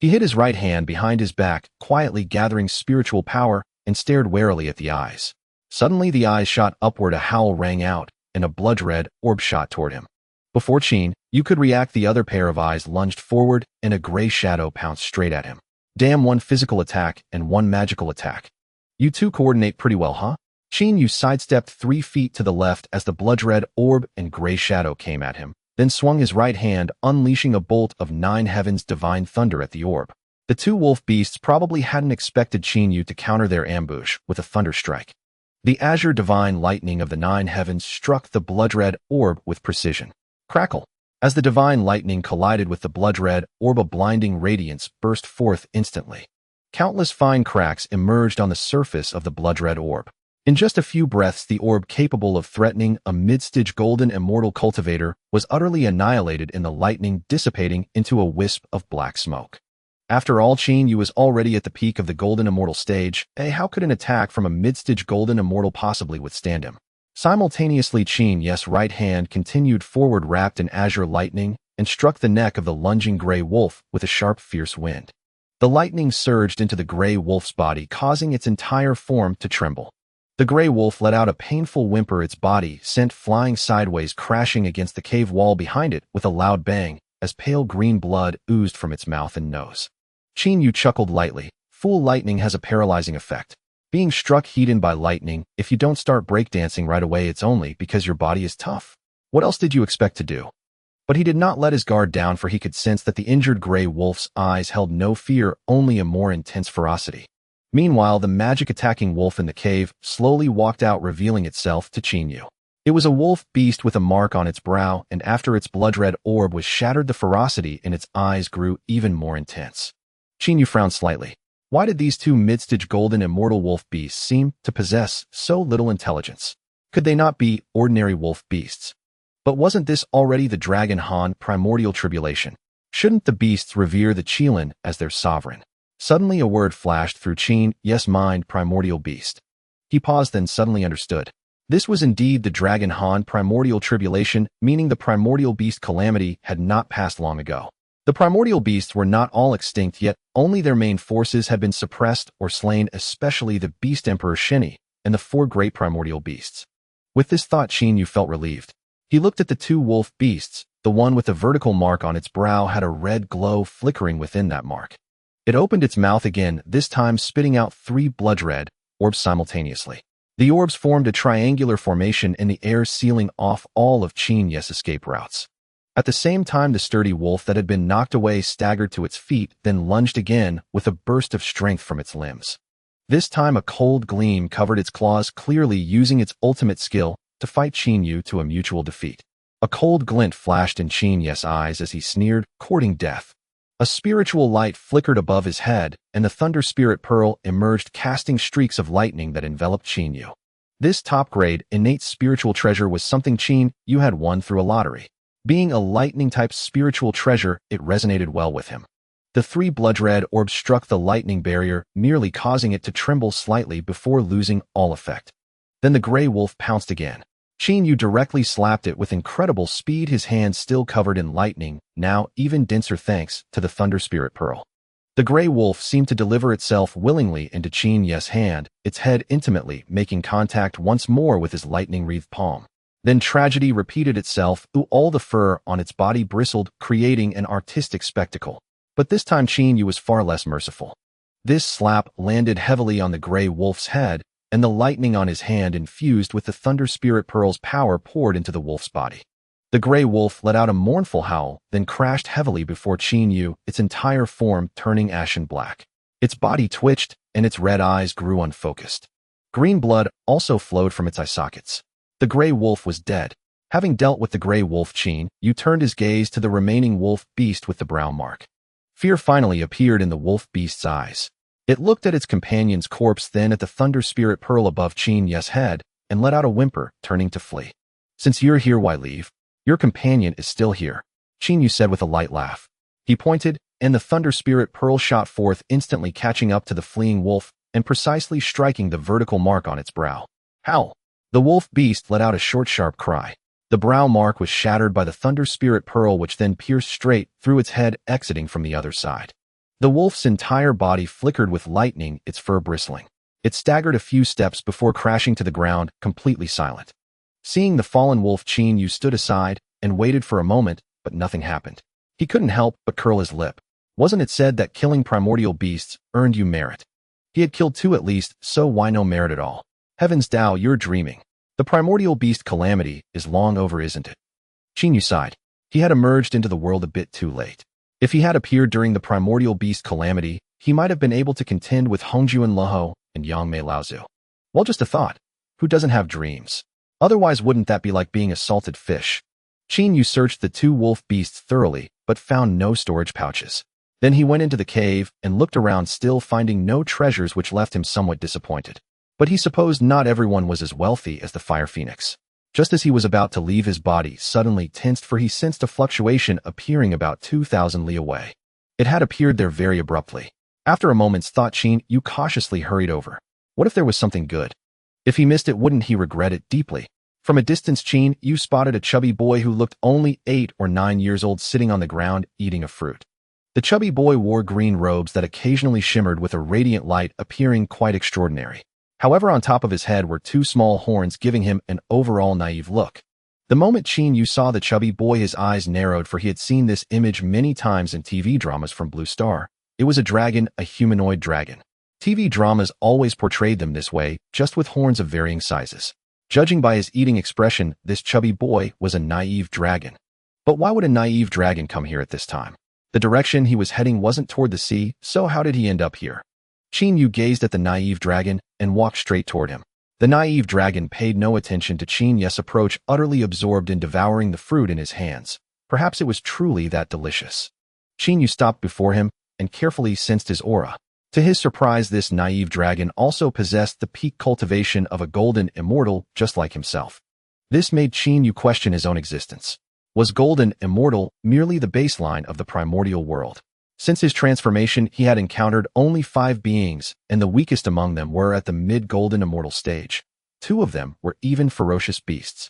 He hid his right hand behind his back, quietly gathering spiritual power, and stared warily at the eyes. Suddenly the eyes shot upward, a howl rang out, and a blood-red orb shot toward him. Before Qin Yu could react, the other pair of eyes lunged forward, and a gray shadow pounced straight at him. Damn, 1 physical attack and 1 magical attack. You two coordinate pretty well, huh? Qin Yu sidestepped 3 feet to the left as the blood-red orb and gray shadow came at him, then swung his right hand, unleashing a bolt of 9 heavens divine thunder at the orb. The 2 wolf beasts probably hadn't expected Qin Yu to counter their ambush with a thunder strike. The azure divine lightning of the 9 heavens struck the blood-red orb with precision. Crackle! As the divine lightning collided with the blood-red orb, a blinding radiance burst forth instantly. Countless fine cracks emerged on the surface of the blood-red orb. In just a few breaths, the orb, capable of threatening a mid-stage golden immortal cultivator, was utterly annihilated in the lightning, dissipating into a wisp of black smoke. After all, Qin Yu was already at the peak of the golden immortal stage. How could an attack from a mid-stage golden immortal possibly withstand him? Simultaneously, Qin Yu's right hand continued forward, wrapped in azure lightning, and struck the neck of the lunging gray wolf with a sharp, fierce wind. The lightning surged into the gray wolf's body, causing its entire form to tremble. The gray wolf let out a painful whimper, its body sent flying sideways, crashing against the cave wall behind it with a loud bang, as pale green blood oozed from its mouth and nose. Qin Yu chuckled lightly. Fool, lightning has a paralyzing effect. Being struck heat-in by lightning, if you don't start breakdancing right away, it's only because your body is tough. What else did you expect to do? But he did not let his guard down, for he could sense that the injured gray wolf's eyes held no fear, only a more intense ferocity. Meanwhile, the magic-attacking wolf in the cave slowly walked out, revealing itself to Qin Yu. It was a wolf beast with a mark on its brow, and after its blood-red orb was shattered, the ferocity in its eyes grew even more intense. Qin Yu frowned slightly. Why did these two mid-stage golden immortal wolf beasts seem to possess so little intelligence? Could they not be ordinary wolf beasts? But wasn't this already the Dragon Han primordial tribulation? Shouldn't the beasts revere the Qilin as their sovereign? Suddenly a word flashed through Qin Yu's mind: primordial beast. He paused, then suddenly understood. This was indeed the Dragon Han primordial tribulation, meaning the primordial beast calamity had not passed long ago. The primordial beasts were not all extinct yet, only their main forces had been suppressed or slain, especially the Beast Emperor Shini and the 4 great primordial beasts. With this thought, Qin Yu felt relieved. He looked at the 2 wolf beasts. The one with the vertical mark on its brow had a red glow flickering within that mark. It opened its mouth again, this time spitting out 3 blood-red orbs simultaneously. The orbs formed a triangular formation in the air, sealing off all of Qin Yu's escape routes. At the same time, the sturdy wolf that had been knocked away staggered to its feet, then lunged again with a burst of strength from its limbs. This time a cold gleam covered its claws, clearly using its ultimate skill to fight Qin Yu to a mutual defeat. A cold glint flashed in Qin Yu's eyes as he sneered, courting death. A spiritual light flickered above his head, and the Thunder Spirit Pearl emerged, casting streaks of lightning that enveloped Qin Yu. This top-grade, innate spiritual treasure was something Qin Yu had won through a lottery. Being a lightning-type spiritual treasure, it resonated well with him. The 3 blood-red orbs struck the lightning barrier, merely causing it to tremble slightly before losing all effect. Then the gray wolf pounced again. Qin Yu directly slapped it with incredible speed, his hand still covered in lightning, now even denser thanks to the Thunder Spirit Pearl. The gray wolf seemed to deliver itself willingly into Qin Yu's hand, its head intimately making contact once more with his lightning-wreathed palm. Then tragedy repeated itself. All the fur on its body bristled, creating an artistic spectacle. But this time Qin Yu was far less merciful. This slap landed heavily on the gray wolf's head, and the lightning on his hand, infused with the Thunder Spirit Pearl's power, poured into the wolf's body. The gray wolf let out a mournful howl, then crashed heavily before Qin Yu, its entire form turning ashen black. Its body twitched, and its red eyes grew unfocused. Green blood also flowed from its eye sockets. The gray wolf was dead. Having dealt with the gray wolf, Qin Yu turned his gaze to the remaining wolf beast with the brow mark. Fear finally appeared in the wolf beast's eyes. It looked at its companion's corpse, then at the Thunder Spirit Pearl above Qin Yu's head, and let out a whimper, turning to flee. "Since you're here, why leave? Your companion is still here," Qin Yu said with a light laugh. He pointed, and the Thunder Spirit Pearl shot forth, instantly catching up to the fleeing wolf and precisely striking the vertical mark on its brow. "Howl!" The wolf beast let out a short, sharp cry. The brow mark was shattered by the Thunder Spirit Pearl, which then pierced straight through its head, exiting from the other side. The wolf's entire body flickered with lightning, its fur bristling. It staggered a few steps before crashing to the ground, completely silent. Seeing the fallen wolf, Qin Yu stood aside and waited for a moment, but nothing happened. He couldn't help but curl his lip. Wasn't it said that killing primordial beasts earned you merit? He had killed 2 at least, so why no merit at all? Heavens, Dao, you're dreaming. The primordial beast calamity is long over, isn't it? Qin Yu sighed. He had emerged into the world a bit too late. If he had appeared during the primordial beast calamity, he might have been able to contend with Hongjuan Leho and Yangmei Laozu. Well, just a thought. Who doesn't have dreams? Otherwise, wouldn't that be like being a salted fish? Qin Yu searched the 2 wolf beasts thoroughly, but found no storage pouches. Then he went into the cave and looked around, still finding no treasures, which left him somewhat disappointed. But he supposed not everyone was as wealthy as the Fire Phoenix. Just as he was about to leave, his body suddenly tensed, for he sensed a fluctuation appearing about 2,000 li away. It had appeared there very abruptly. After a moment's thought, Qin Yu cautiously hurried over. What if there was something good? If he missed it, wouldn't he regret it deeply? From a distance, Qin Yu spotted a chubby boy who looked only 8 or 9 years old, sitting on the ground eating a fruit. The chubby boy wore green robes that occasionally shimmered with a radiant light, appearing quite extraordinary. However, on top of his head were 2 small horns, giving him an overall naive look. The moment Qin Yu saw the chubby boy, his eyes narrowed, for he had seen this image many times in TV dramas from Blue Star. It was a dragon, a humanoid dragon. TV dramas always portrayed them this way, just with horns of varying sizes. Judging by his eating expression, this chubby boy was a naive dragon. But why would a naive dragon come here at this time? The direction he was heading wasn't toward the sea, so how did he end up here? Qin Yu gazed at the naive dragon and walked straight toward him. The naive dragon paid no attention to Qin Yu's approach, utterly absorbed in devouring the fruit in his hands. Perhaps it was truly that delicious. Qin Yu stopped before him and carefully sensed his aura. To his surprise, this naive dragon also possessed the peak cultivation of a golden immortal just like himself. This made Qin Yu question his own existence. Was golden immortal merely the baseline of the primordial world? Since his transformation, he had encountered only 5 beings, and the weakest among them were at the mid-golden immortal stage. 2 of them were even ferocious beasts.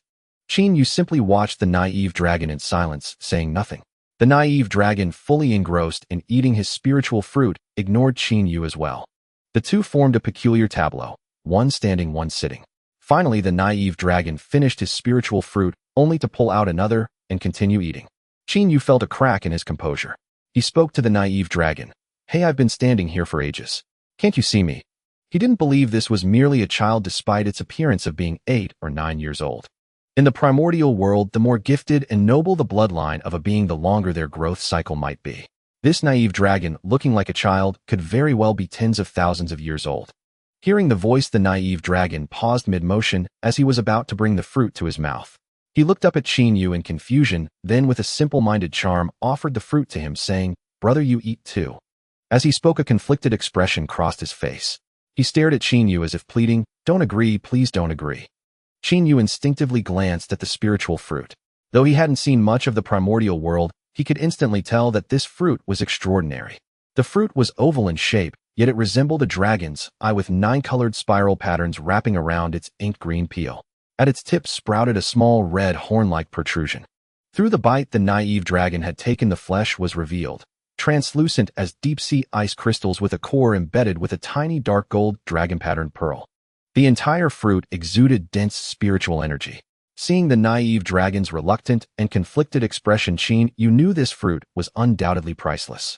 Qin Yu simply watched the naive dragon in silence, saying nothing. The naive dragon, fully engrossed in eating his spiritual fruit, ignored Qin Yu as well. The two formed a peculiar tableau, one standing, one sitting. Finally, the naive dragon finished his spiritual fruit, only to pull out another and continue eating. Qin Yu felt a crack in his composure. He spoke to the naive dragon. "Hey, I've been standing here for ages. Can't you see me?" He didn't believe this was merely a child despite its appearance of being 8 or 9 years old. In the primordial world, the more gifted and noble the bloodline of a being, the longer their growth cycle might be. This naive dragon, looking like a child, could very well be tens of thousands of years old. Hearing the voice, the naive dragon paused mid-motion as he was about to bring the fruit to his mouth. He looked up at Qin Yu in confusion, then with a simple-minded charm offered the fruit to him, saying, "Brother, you eat too." As he spoke, a conflicted expression crossed his face. He stared at Qin Yu as if pleading, "Don't agree, please don't agree." Qin Yu instinctively glanced at the spiritual fruit. Though he hadn't seen much of the primordial world, he could instantly tell that this fruit was extraordinary. The fruit was oval in shape, yet it resembled a dragon's eye with 9 colored spiral patterns wrapping around its ink green peel. At its tip sprouted a small red horn-like protrusion. Through the bite the naive dragon had taken, the flesh was revealed, translucent as deep-sea ice crystals with a core embedded with a tiny dark gold dragon-patterned pearl. The entire fruit exuded dense spiritual energy. Seeing the naive dragon's reluctant and conflicted expression, Qin Yu knew this fruit was undoubtedly priceless.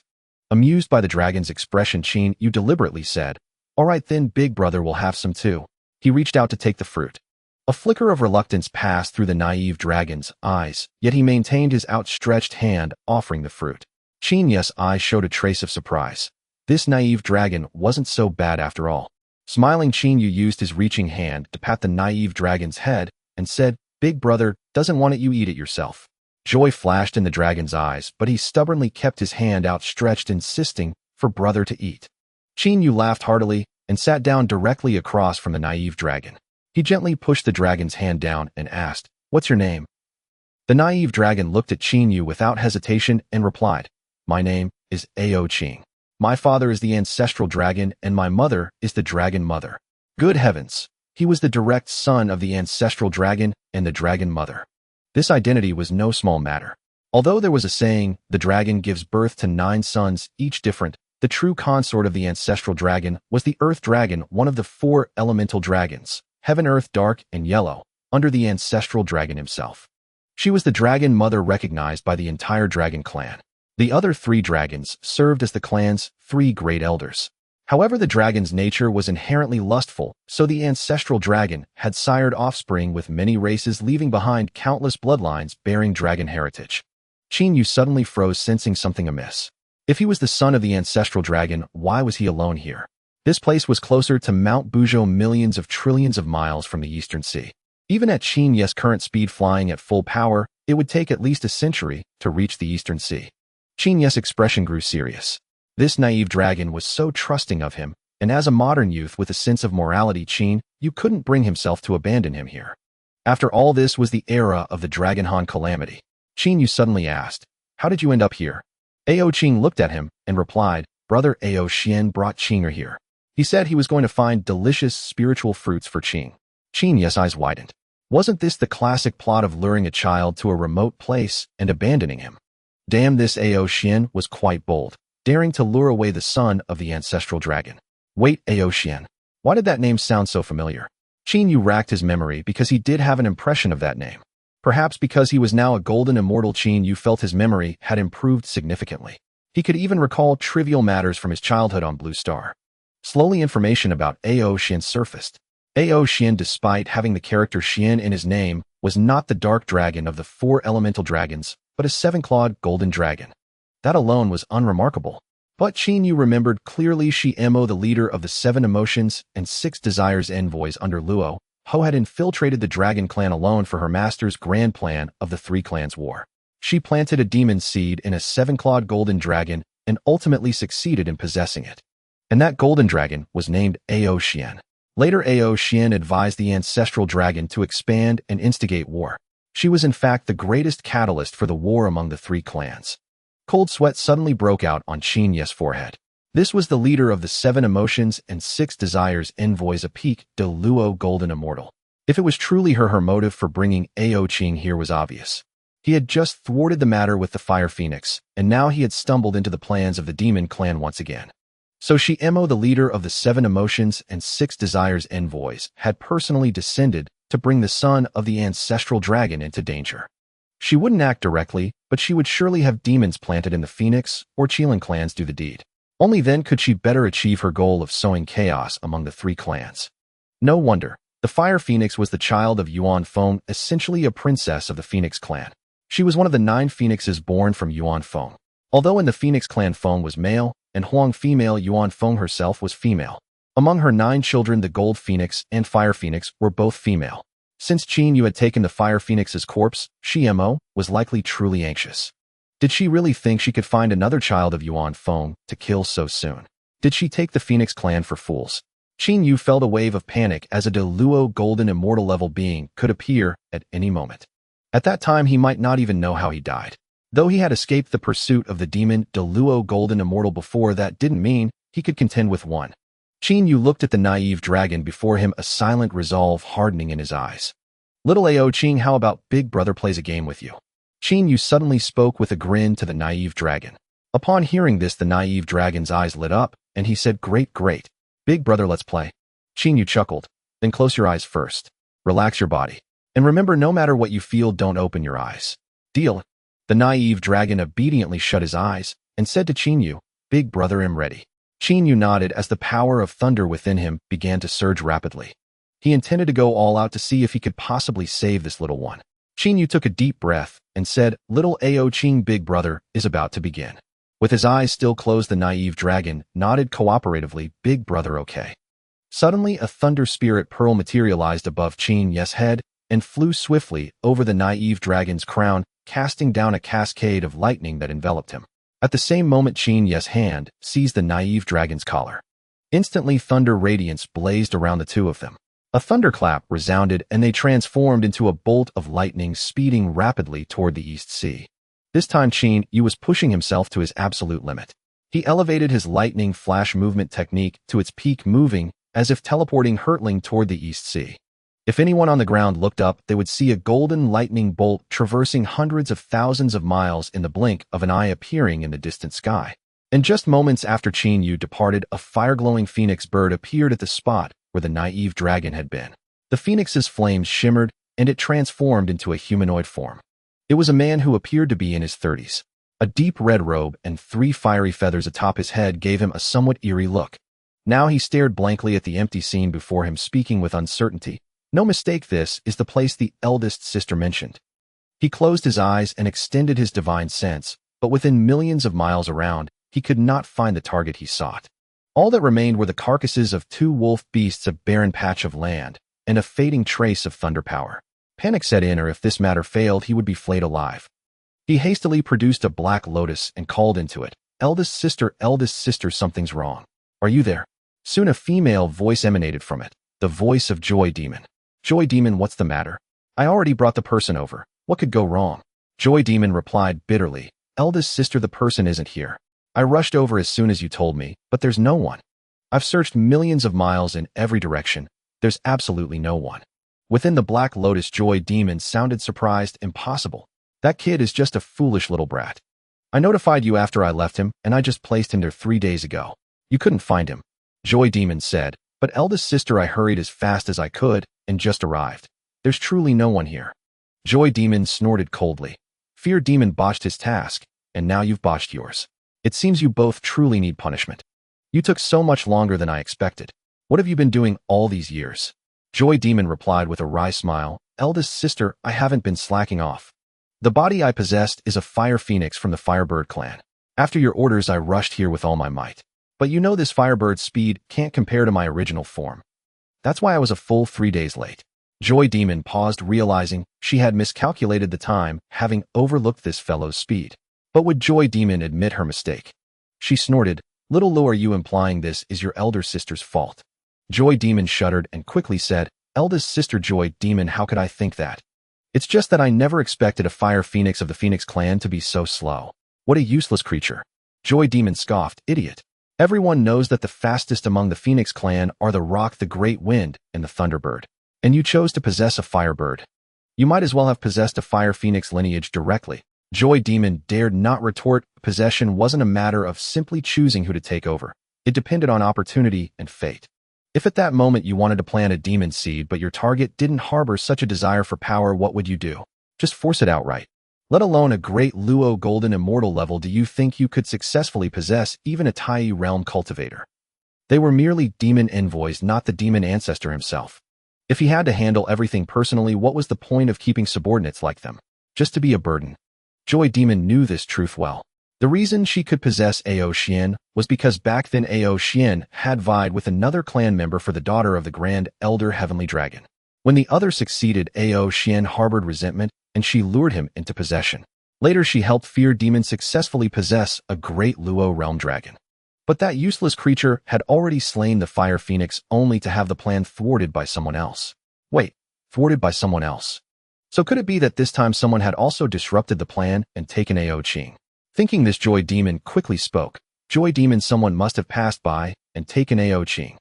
Amused by the dragon's expression, Qin Yu deliberately said, "All right then, big brother will have some too." He reached out to take the fruit. A flicker of reluctance passed through the naive dragon's eyes, yet he maintained his outstretched hand, offering the fruit. Qin Yu's eyes showed a trace of surprise. This naive dragon wasn't so bad after all. Smiling, Qin Yu used his reaching hand to pat the naive dragon's head and said, "Big brother doesn't want it, you eat it yourself." Joy flashed in the dragon's eyes, but he stubbornly kept his hand outstretched, insisting for brother to eat. Qin Yu laughed heartily and sat down directly across from the naive dragon. He gently pushed the dragon's hand down and asked, "What's your name?" The naive dragon looked at Qin Yu without hesitation and replied, "My name is Ao Qing. My father is the ancestral dragon and my mother is the dragon mother." Good heavens! He was the direct son of the ancestral dragon and the dragon mother. This identity was no small matter. Although there was a saying, the dragon gives birth to 9 sons, each different, the true consort of the ancestral dragon was the earth dragon, one of the 4 elemental dragons, heaven, earth, dark, and yellow, under the ancestral dragon himself. She was the dragon mother recognized by the entire dragon clan. The other 3 dragons served as the clan's 3 great elders. However, the dragon's nature was inherently lustful, so the ancestral dragon had sired offspring with many races, leaving behind countless bloodlines bearing dragon heritage. Qin Yu suddenly froze, sensing something amiss. If he was the son of the ancestral dragon, why was he alone here? This place was closer to Mount Buzhou, millions of trillions of miles from the Eastern Sea. Even at Qin Yu's current speed, flying at full power, it would take at least a century to reach the Eastern Sea. Qin Yu's expression grew serious. This naive dragon was so trusting of him, and as a modern youth with a sense of morality, Qin Yu couldn't bring himself to abandon him here. After all, this was the era of the Dragon Han calamity. Qin Yu suddenly asked, "How did you end up here?" Ao Qing looked at him and replied, "Brother Ao Xian brought Qing'er here. He said he was going to find delicious spiritual fruits for Qing." Qin Yu's eyes widened. Wasn't this the classic plot of luring a child to a remote place and abandoning him? Damn, this Ao Xian was quite bold, daring to lure away the son of the ancestral dragon. Wait, Ao Xian. Why did that name sound so familiar? Qin Yu racked his memory because he did have an impression of that name. Perhaps because he was now a golden immortal, Qin Yu felt his memory had improved significantly. He could even recall trivial matters from his childhood on Blue Star. Slowly, information about Ao Xian surfaced. Ao Xian, despite having the character Xian in his name, was not the dark dragon of the 4 elemental dragons, but a 7-clawed golden dragon. That alone was unremarkable. But Qin Yu remembered clearly Mo, the leader of the 7 emotions and 6 desires envoys under Luo, Ho had infiltrated the dragon clan alone for her master's grand plan of the 3 clans war. She planted a demon seed in a 7-clawed golden dragon and ultimately succeeded in possessing it. And that golden dragon was named Ao Xian. Later, Ao Xian advised the ancestral dragon to expand and instigate war. She was in fact the greatest catalyst for the war among the 3 clans. Cold sweat suddenly broke out on Qin Yu's forehead. This was the leader of the 7 emotions and 6 desires envoys, a peak de Luo golden immortal. If it was truly her motive for bringing Ao Qing here was obvious. He had just thwarted the matter with the Fire Phoenix, and now he had stumbled into the plans of the Demon Clan once again. So Mo, the leader of the 7 emotions and 6 desires envoys, had personally descended to bring the son of the ancestral dragon into danger. She wouldn't act directly, but she would surely have demons planted in the Phoenix or Qilin clans do the deed. Only then could she better achieve her goal of sowing chaos among the 3 clans. No wonder. The Fire Phoenix was the child of Yuan Feng, essentially a princess of the Phoenix clan. She was one of the 9 phoenixes born from Yuan Feng. Although in the Phoenix clan Feng was male, and Huang female, Yuan Feng herself was female. Among her 9 children, the Gold Phoenix and Fire Phoenix were both female. Since Qin Yu had taken the Fire Phoenix's corpse, Mo was likely truly anxious. Did she really think she could find another child of Yuan Feng to kill so soon? Did she take the Phoenix clan for fools? Qin Yu felt a wave of panic as a de Luo golden immortal level being could appear at any moment. At that time, he might not even know how he died. Though he had escaped the pursuit of the demon de Luo golden immortal before, that didn't mean he could contend with one. Qin Yu looked at the naive dragon before him, a silent resolve hardening in his eyes. Little Ao Qing, how about Big Brother plays a game with you? Qin Yu suddenly spoke with a grin to the naive dragon. Upon hearing this, the naive dragon's eyes lit up, and he said, "Great, great. Big Brother, let's play." Qin Yu chuckled. "Then close your eyes first. Relax your body. And remember, no matter what you feel, don't open your eyes. Deal?" The naive dragon obediently shut his eyes and said to Qin Yu, "Big Brother, I'm ready." Qin Yu nodded as the power of thunder within him began to surge rapidly. He intended to go all out to see if he could possibly save this little one. Qin Yu took a deep breath and said, "Little Ao Qing, Big Brother is about to begin." With his eyes still closed, the naive dragon nodded cooperatively, "Big Brother, okay." Suddenly, a thunder spirit pearl materialized above Qin Yu's head and flew swiftly over the naive dragon's crown, casting down a cascade of lightning that enveloped him. At the same moment, Qin Yu's hand seized the naive dragon's collar. Instantly, thunder radiance blazed around the two of them. A thunderclap resounded, and they transformed into a bolt of lightning speeding rapidly toward the East Sea. This time, Qin Yu was pushing himself to his absolute limit. He elevated his lightning flash movement technique to its peak, moving as if teleporting, hurtling toward the East Sea. If anyone on the ground looked up, they would see a golden lightning bolt traversing hundreds of thousands of miles in the blink of an eye, appearing in the distant sky. And just moments after Qin Yu departed, a fire-glowing phoenix bird appeared at the spot where the naive dragon had been. The phoenix's flames shimmered, and it transformed into a humanoid form. It was a man who appeared to be in his 30s. A deep red robe and 3 fiery feathers atop his head gave him a somewhat eerie look. Now he stared blankly at the empty scene before him, speaking with uncertainty. "No mistake, this is the place the eldest sister mentioned." He closed his eyes and extended his divine sense, but within millions of miles around, he could not find the target he sought. All that remained were the carcasses of 2 wolf beasts, a barren patch of land, and a fading trace of thunder power. Panic set in, or if this matter failed, he would be flayed alive. He hastily produced a black lotus and called into it, eldest sister, something's wrong. Are you there?" Soon a female voice emanated from it, the voice of Joy Demon. "Joy Demon, what's the matter? I already brought the person over. What could go wrong?" Joy Demon replied bitterly, "Eldest sister, the person isn't here. I rushed over as soon as you told me, but there's no one. I've searched millions of miles in every direction. There's absolutely no one." Within the Black Lotus, Joy Demon sounded surprised. "Impossible. That kid is just a foolish little brat. I notified you after I left him, and I just placed him there 3 days ago. You couldn't find him." Joy Demon said, "But eldest sister, I hurried as fast as I could and just arrived. There's truly no one here." Joy Demon snorted coldly. "Fear Demon botched his task, and now you've botched yours. It seems you both truly need punishment. You took so much longer than I expected. What have you been doing all these years?" Joy Demon replied with a wry smile, "Eldest sister, I haven't been slacking off. The body I possessed is a fire phoenix from the Firebird clan. After your orders, I rushed here with all my might. But you know this Firebird's speed can't compare to my original form. That's why I was a full 3 days late." Joy Demon paused, realizing she had miscalculated the time, having overlooked this fellow's speed. But would Joy Demon admit her mistake? She snorted, "Little Lou, are you implying this is your elder sister's fault?" Joy Demon shuddered and quickly said, "Eldest sister Joy Demon, how could I think that? It's just that I never expected a fire phoenix of the Phoenix clan to be so slow. What a useless creature." Joy Demon scoffed, "Idiot. Everyone knows that the fastest among the Phoenix clan are the Rock, the Great Wind, and the Thunderbird. And you chose to possess a Firebird. You might as well have possessed a Fire Phoenix lineage directly." Joy Demon dared not retort. Possession wasn't a matter of simply choosing who to take over. It depended on opportunity and fate. If at that moment you wanted to plant a demon seed but your target didn't harbor such a desire for power, what would you do? Just force it outright. Let alone a great Luo Golden Immortal level, do you think you could successfully possess even a Tai Realm Cultivator? They were merely demon envoys, not the demon ancestor himself. If he had to handle everything personally, what was the point of keeping subordinates like them? Just to be a burden. Joy Demon knew this truth well. The reason she could possess Ao Xian was because back then Ao Xian had vied with another clan member for the daughter of the Grand Elder Heavenly Dragon. When the other succeeded, Ao Xian harbored resentment, and she lured him into possession. Later, she helped Fear Demon successfully possess a great Luo Realm Dragon. But that useless creature had already slain the Fire Phoenix, only to have the plan thwarted by someone else. Wait, thwarted by someone else? So could it be that this time someone had also disrupted the plan and taken Ao Qing? Thinking this, Joy Demon quickly spoke. Joy Demon, someone must have passed by and taken Ao Qing.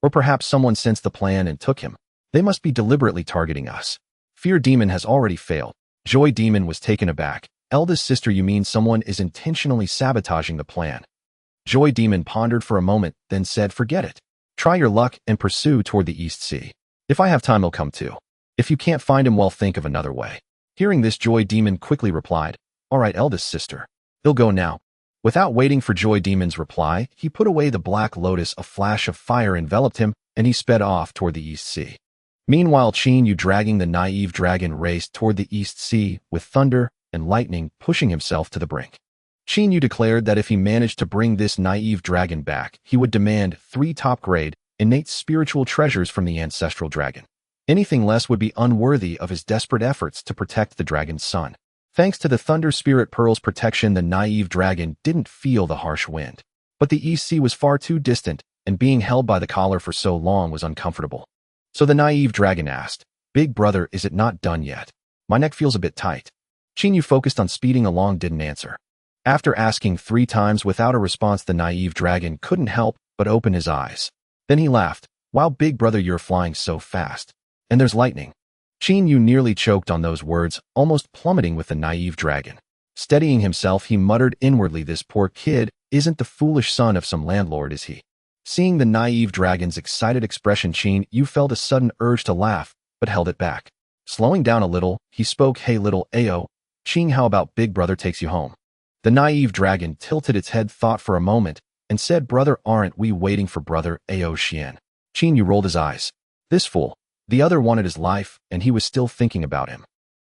Or perhaps someone sensed the plan and took him. They must be deliberately targeting us. Fear Demon has already failed. Joy Demon was taken aback. Eldest sister, you mean someone is intentionally sabotaging the plan? Joy Demon pondered for a moment, then said, "Forget it. Try your luck and pursue toward the East Sea. If I have time, he'll come too. If you can't find him, well, think of another way." Hearing this, Joy Demon quickly replied, "All right, eldest sister. He'll go now." Without waiting for Joy Demon's reply, he put away the Black Lotus. A flash of fire enveloped him, and he sped off toward the East Sea. Meanwhile, Qin Yu, dragging the naive dragon, raced toward the East Sea, with thunder and lightning pushing himself to the brink. Qin Yu declared that if he managed to bring this naive dragon back, he would demand 3 top-grade, innate spiritual treasures from the ancestral dragon. Anything less would be unworthy of his desperate efforts to protect the dragon's son. Thanks to the Thunder Spirit Pearl's protection, the naive dragon didn't feel the harsh wind. But the East Sea was far too distant, and being held by the collar for so long was uncomfortable. So the naive dragon asked, "Big brother, is it not done yet? My neck feels a bit tight." Qin Yu, focused on speeding along, didn't answer. After asking 3 times without a response, the naive dragon couldn't help but open his eyes. Then he laughed. "Wow, big brother, you're flying so fast. And there's lightning." Qin Yu nearly choked on those words, almost plummeting with the naive dragon. Steadying himself, he muttered inwardly, "This poor kid isn't the foolish son of some landlord, is he?" Seeing the naive dragon's excited expression, Qin Yu felt a sudden urge to laugh, but held it back. Slowing down a little, he spoke, "Hey little Ao Qing, how about big brother takes you home?" The naive dragon tilted its head, thought for a moment, and said, "Brother, aren't we waiting for brother Ao Xian?" Qin Yu rolled his eyes. This fool. The other wanted his life, and he was still thinking about him.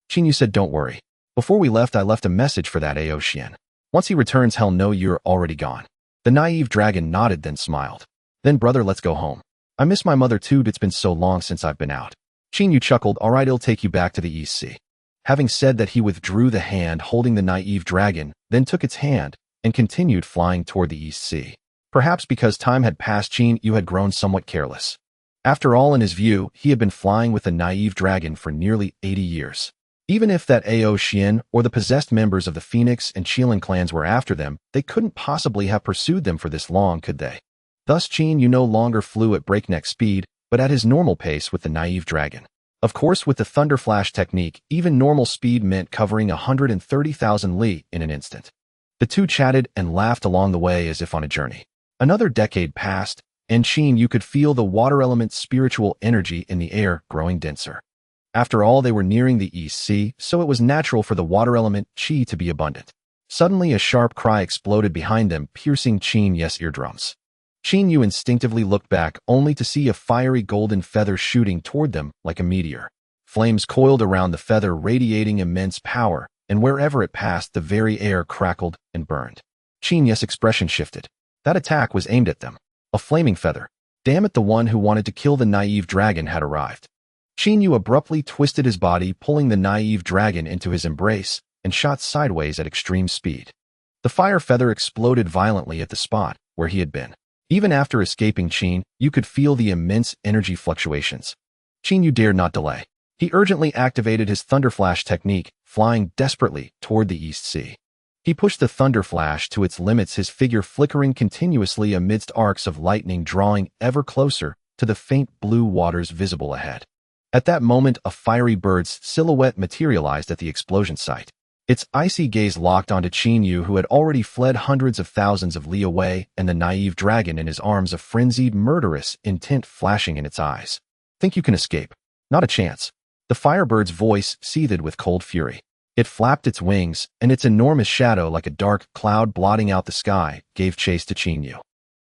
Qin Yu said, "Don't worry. Before we left, I left a message for that Ao Xian. Once he returns, he'll know you're already gone." The naive dragon nodded, then smiled. "Then brother, let's go home. I miss my mother too. It's been so long since I've been out." Qin Yu chuckled. "All right, I'll take you back to the East Sea." Having said that, he withdrew the hand holding the naive dragon, then took its hand, and continued flying toward the East Sea. Perhaps because time had passed, Qin Yu had grown somewhat careless. After all, in his view, he had been flying with the naive dragon for nearly 80 years. Even if that Ao Xian or the possessed members of the Phoenix and Qilin clans were after them, they couldn't possibly have pursued them for this long, could they? Thus, Qin Yu no longer flew at breakneck speed, but at his normal pace with the naive dragon. Of course, with the Thunder Flash technique, even normal speed meant covering 130,000 li in an instant. The two chatted and laughed along the way as if on a journey. Another decade passed, and Qin Yu could feel the water element's spiritual energy in the air growing denser. After all, they were nearing the East Sea, so it was natural for the water element qi to be abundant. Suddenly, a sharp cry exploded behind them, piercing Qin Yu's eardrums. Qin Yu instinctively looked back only to see a fiery golden feather shooting toward them like a meteor. Flames coiled around the feather, radiating immense power, and wherever it passed, the very air crackled and burned. Qin Yu's expression shifted. That attack was aimed at them. A flaming feather. Damn it, the one who wanted to kill the naive dragon had arrived. Qin Yu abruptly twisted his body, pulling the naive dragon into his embrace, and shot sideways at extreme speed. The fire feather exploded violently at the spot where he had been. Even after escaping Qin, you could feel the immense energy fluctuations. Qin Yu dared not delay. He urgently activated his Thunder Flash technique, flying desperately toward the East Sea. He pushed the Thunder Flash to its limits, his figure flickering continuously amidst arcs of lightning, drawing ever closer to the faint blue waters visible ahead. At that moment, a fiery bird's silhouette materialized at the explosion site. Its icy gaze locked onto Qin Yu, who had already fled hundreds of thousands of li away, and the naive dragon in his arms, a frenzied, murderous intent flashing in its eyes. Think you can escape? Not a chance. The firebird's voice seethed with cold fury. It flapped its wings, and its enormous shadow, like a dark cloud blotting out the sky, gave chase to Qin Yu.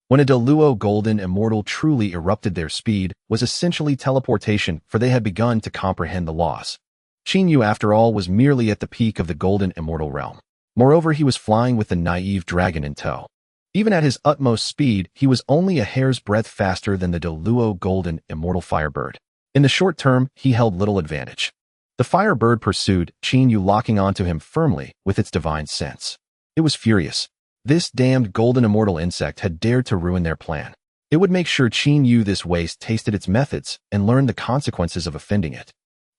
When a Deluo golden immortal truly erupted, their speed was essentially teleportation, for they had begun to comprehend the laws. Qin Yu, after all, was merely at the peak of the golden immortal realm. Moreover, he was flying with the naive dragon in tow. Even at his utmost speed, he was only a hair's breadth faster than the Deluo golden immortal firebird. In the short term, he held little advantage. The firebird pursued, Qin Yu locking onto him firmly with its divine sense. It was furious. This damned golden immortal insect had dared to ruin their plan. It would make sure Qin Yu, this waste, tasted its methods and learned the consequences of offending it.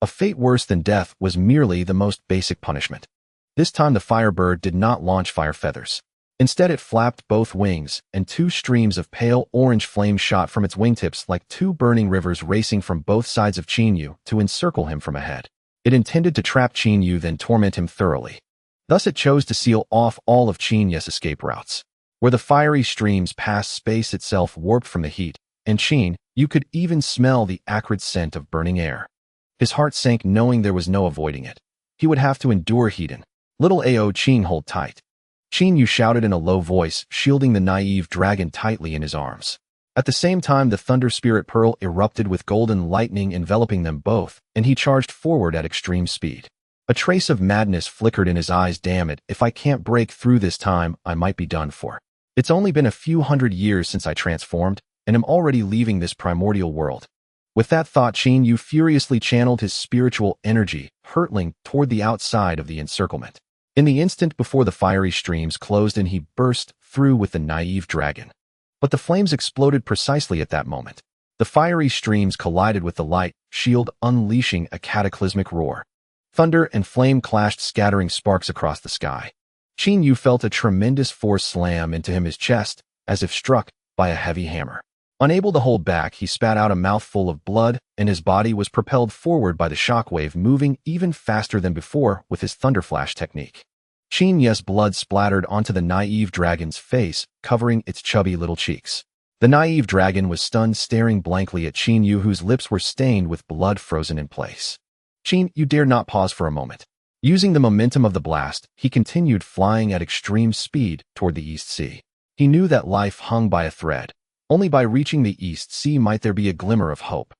A fate worse than death was merely the most basic punishment. This time the firebird did not launch fire feathers. Instead, it flapped both wings, and two streams of pale orange flame shot from its wingtips like two burning rivers racing from both sides of Qin Yu to encircle him from ahead. It intended to trap Qin Yu, then torment him thoroughly. Thus it chose to seal off all of Qin Yu's escape routes. Where the fiery streams passed, space itself warped from the heat, and Qin Yu could even smell the acrid scent of burning air. His heart sank, knowing there was no avoiding it. He would have to endure heat. Little Ao Qin, hold tight. Qin Yu shouted in a low voice, shielding the naive dragon tightly in his arms. At the same time, the Thunder Spirit Pearl erupted with golden lightning enveloping them both, and he charged forward at extreme speed. A trace of madness flickered in his eyes. Damn it, if I can't break through this time, I might be done for. It's only been a few hundred years since I transformed, and am already leaving this primordial world. With that thought, Qin Yu furiously channeled his spiritual energy, hurtling toward the outside of the encirclement. In the instant before the fiery streams closed in, he burst through with the naive dragon. But the flames exploded precisely at that moment. The fiery streams collided with the light shield, unleashing a cataclysmic roar. Thunder and flame clashed, scattering sparks across the sky. Qin Yu felt a tremendous force slam into his chest, as if struck by a heavy hammer. Unable to hold back, he spat out a mouthful of blood, and his body was propelled forward by the shockwave, moving even faster than before with his Thunder Flash technique. Qin Yu's blood splattered onto the naive dragon's face, covering its chubby little cheeks. The naive dragon was stunned, staring blankly at Qin Yu, whose lips were stained with blood, frozen in place. Qin Yu dared not pause for a moment. Using the momentum of the blast, he continued flying at extreme speed toward the East Sea. He knew that life hung by a thread. Only by reaching the East Sea might there be a glimmer of hope.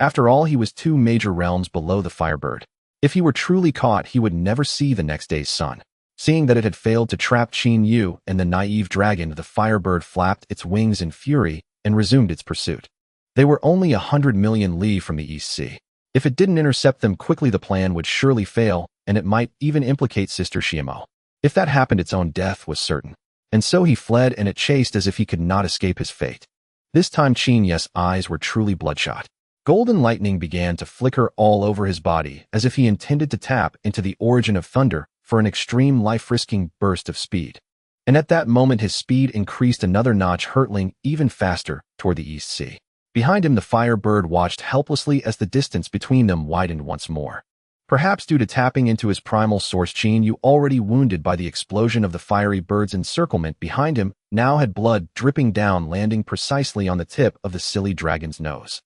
After all, he was 2 major realms below the firebird. If he were truly caught, he would never see the next day's sun. Seeing that it had failed to trap Qin Yu and the naive dragon, the firebird flapped its wings in fury and resumed its pursuit. They were only 100 million li from the East Sea. If it didn't intercept them quickly, the plan would surely fail, and it might even implicate Sister Xiamo. If that happened, its own death was certain. And so he fled, and it chased as if he could not escape his fate. This time Qin Yu's eyes were truly bloodshot. Golden lightning began to flicker all over his body, as if he intended to tap into the origin of thunder for an extreme life-risking burst of speed. And at that moment his speed increased another notch, hurtling even faster toward the East Sea. Behind him, the firebird watched helplessly as the distance between them widened once more. Perhaps due to tapping into his primal source, Qin Yu, already wounded by the explosion of the fiery bird's encirclement behind him, now had blood dripping down, landing precisely on the tip of the silly dragon's nose.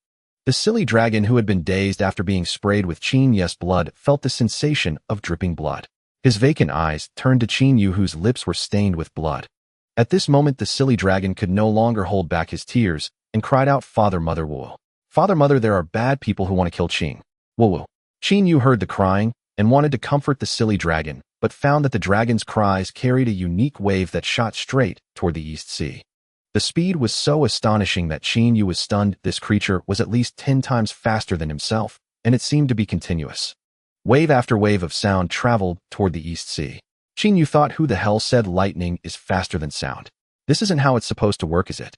The silly dragon, who had been dazed after being sprayed with Qin Yu's blood, felt the sensation of dripping blood. His vacant eyes turned to Qin Yu, whose lips were stained with blood. At this moment the silly dragon could no longer hold back his tears and cried out, "Father, Mother, woo. Father, Mother, there are bad people who want to kill Qin. Woo woo." Qin Yu heard the crying and wanted to comfort the silly dragon, but found that the dragon's cries carried a unique wave that shot straight toward the East Sea. The speed was so astonishing that Qin Yu was stunned. This creature was at least 10 times faster than himself, and it seemed to be continuous. Wave after wave of sound traveled toward the East Sea. Qin Yu thought, who the hell said lightning is faster than sound? This isn't how it's supposed to work, is it?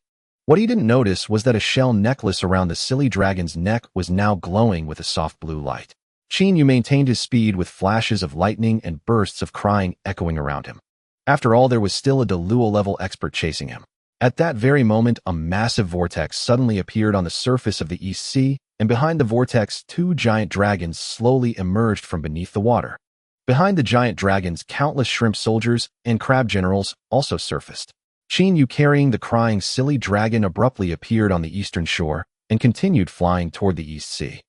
What he didn't notice was that a shell necklace around the silly dragon's neck was now glowing with a soft blue light. Qin Yu maintained his speed with flashes of lightning and bursts of crying echoing around him. After all, there was still a Deluo-level expert chasing him. At that very moment, a massive vortex suddenly appeared on the surface of the East Sea, and behind the vortex, 2 giant dragons slowly emerged from beneath the water. Behind the giant dragons, countless shrimp soldiers and crab generals also surfaced. Qin Yu, carrying the crying silly dragon, abruptly appeared on the eastern shore and continued flying toward the East Sea.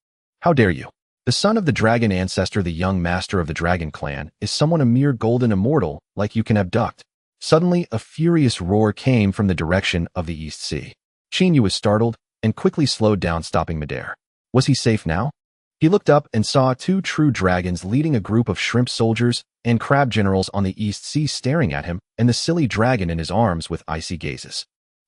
"How dare you? The son of the dragon ancestor, the young master of the dragon clan, is someone a mere golden immortal like you can abduct." Suddenly, a furious roar came from the direction of the East Sea. Qin Yu was startled and quickly slowed down, stopping midair. Was he safe now? He looked up and saw 2 true dragons leading a group of shrimp soldiers and crab generals on the East Sea staring at him, and the silly dragon in his arms with icy gazes.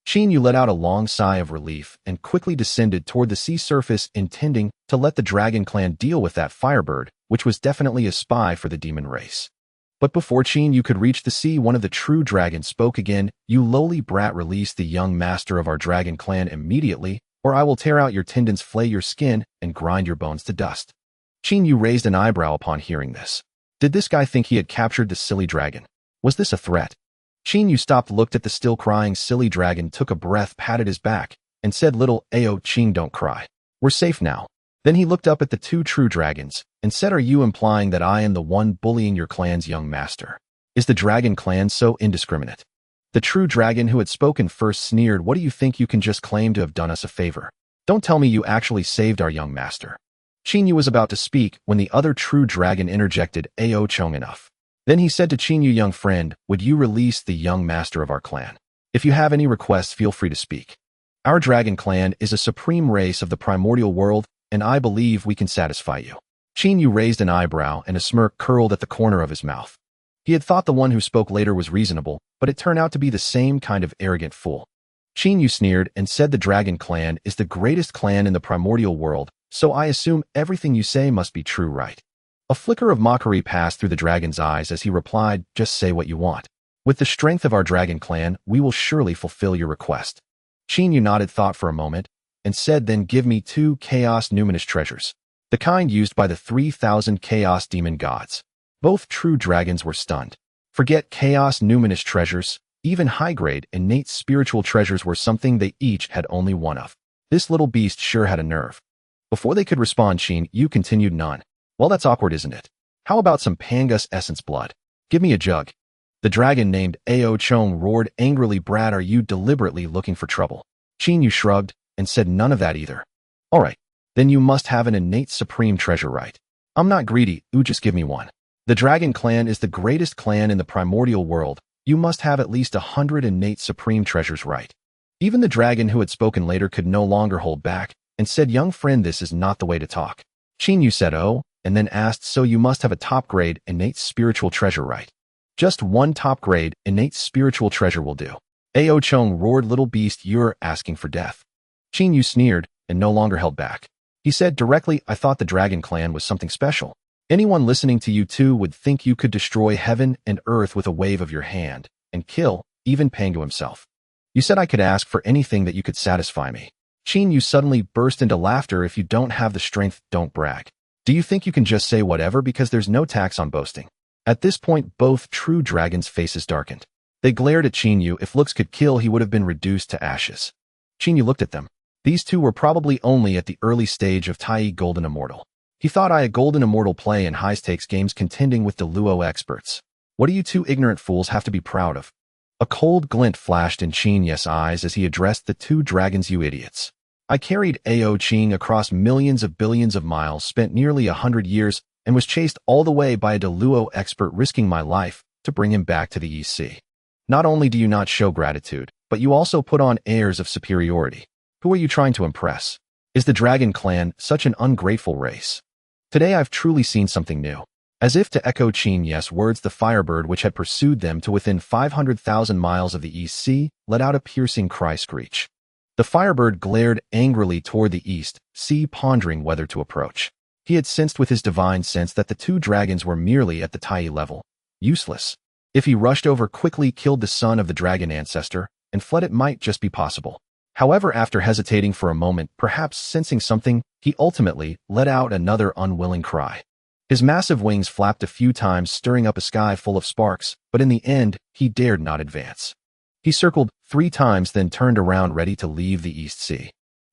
Qin Yu let out a long sigh of relief and quickly descended toward the sea surface, intending to let the dragon clan deal with that firebird, which was definitely a spy for the demon race. But before Qin Yu could reach the sea, one of the true dragons spoke again. "You lowly brat, release the young master of our dragon clan immediately, or I will tear out your tendons, flay your skin, and grind your bones to dust." Qin Yu raised an eyebrow upon hearing this. Did this guy think he had captured the silly dragon? Was this a threat? Qin Yu stopped, looked at the still crying silly dragon, took a breath, patted his back, and said, "Little Ao Qin, don't cry. We're safe now." Then he looked up at the 2 true dragons and said, "Are you implying that I am the one bullying your clan's young master? Is the dragon clan so indiscriminate?" The true dragon who had spoken first sneered, "What do you think? You can just claim to have done us a favor. Don't tell me you actually saved our young master." Qin Yu was about to speak when the other true dragon interjected, "Ao Chong, enough." Then he said to Qin Yu, "Young friend, would you release the young master of our clan? If you have any requests, feel free to speak. Our dragon clan is a supreme race of the primordial world, and I believe we can satisfy you." Qin Yu raised an eyebrow and a smirk curled at the corner of his mouth. He had thought the one who spoke later was reasonable, but it turned out to be the same kind of arrogant fool. Qin Yu sneered and said, "The dragon clan is the greatest clan in the primordial world, so I assume everything you say must be true, right?" A flicker of mockery passed through the dragon's eyes as he replied, "Just say what you want. With the strength of our dragon clan, we will surely fulfill your request." Qin Yu nodded thought for a moment and said, "Then give me 2 chaos numinous treasures, the kind used by the 3,000 chaos demon gods." Both true dragons were stunned. Forget chaos numinous treasures, even high-grade innate spiritual treasures were something they each had only one of. This little beast sure had a nerve. Before they could respond, Qin Yu continued, "None. Well, that's awkward, isn't it? How about some Pangus essence blood? Give me a jug." The dragon named Ao Chong roared angrily, "Brat, are you deliberately looking for trouble?" Qin Yu shrugged and said, "None of that either." "All right, then you must have an innate supreme treasure, right? I'm not greedy, just give me one. The dragon clan is the greatest clan in the primordial world. You must have at least 100 innate supreme treasures, right?" Even the dragon who had spoken later could no longer hold back and said, "Young friend, this is not the way to talk." Qin Yu said, "Oh," and then asked, "So you must have a top-grade innate spiritual treasure, right?" "Just one top-grade innate spiritual treasure will do." Ao Chong roared, "Little beast, you're asking for death." Qin Yu sneered and no longer held back. He said directly, "I thought the dragon clan was something special. Anyone listening to you two would think you could destroy heaven and earth with a wave of your hand and kill even Pangu himself. You said I could ask for anything that you could satisfy me." Qin Yu suddenly burst into laughter. "If you don't have the strength, don't brag. Do you think you can just say whatever because there's no tax on boasting?" At this point, both true dragons' faces darkened. They glared at Qin Yu. If looks could kill, he would have been reduced to ashes. Qin Yu looked at them. These two were probably only at the early stage of Tai Golden Immortal. He thought a Golden Immortal play in high-stakes games contending with the Luo experts. What do you two ignorant fools have to be proud of? A cold glint flashed in Qin Yu's eyes as he addressed the two dragons. "You idiots. I carried Ao Qing across millions of billions of miles, spent nearly 100 years, and was chased all the way by a Luo expert, risking my life to bring him back to the East Sea. Not only do you not show gratitude, but you also put on airs of superiority. Who are you trying to impress? Is the dragon clan such an ungrateful race? Today I've truly seen something new. As if to echo Qin Yu's words, the firebird which had pursued them to within 500,000 miles of the East Sea let out a piercing cry screech. The firebird glared angrily toward the East Sea, pondering whether to approach. He had sensed with his divine sense that the two dragons were merely at the Tai level, useless. If he rushed over quickly, killed the son of the dragon ancestor, and fled, it might just be possible. However, after hesitating for a moment, perhaps sensing something, he ultimately let out another unwilling cry. His massive wings flapped a few times, stirring up a sky full of sparks, but in the end, he dared not advance. He circled 3 times, then turned around ready to leave the East Sea.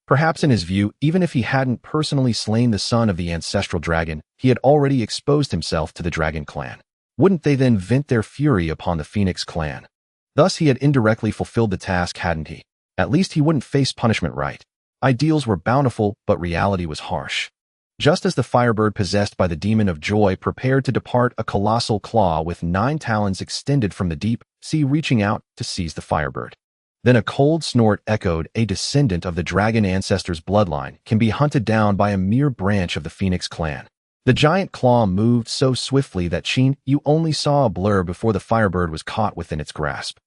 Perhaps in his view, even if he hadn't personally slain the son of the ancestral dragon, he had already exposed himself to the dragon clan. Wouldn't they then vent their fury upon the Phoenix clan? Thus he had indirectly fulfilled the task, hadn't he? At least he wouldn't face punishment, right? Ideals were bountiful, but reality was harsh. Just as the firebird possessed by the demon of joy prepared to depart, a colossal claw with 9 talons extended from the deep sea reaching out to seize the firebird. Then a cold snort echoed. A descendant of the dragon ancestor's bloodline can be hunted down by a mere branch of the Phoenix clan. The giant claw moved so swiftly that Qin Yu only saw a blur before the firebird was caught within its grasp.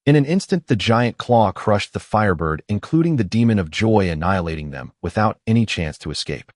In an instant, the giant claw crushed the firebird, including the demon of joy, annihilating them without any chance to escape.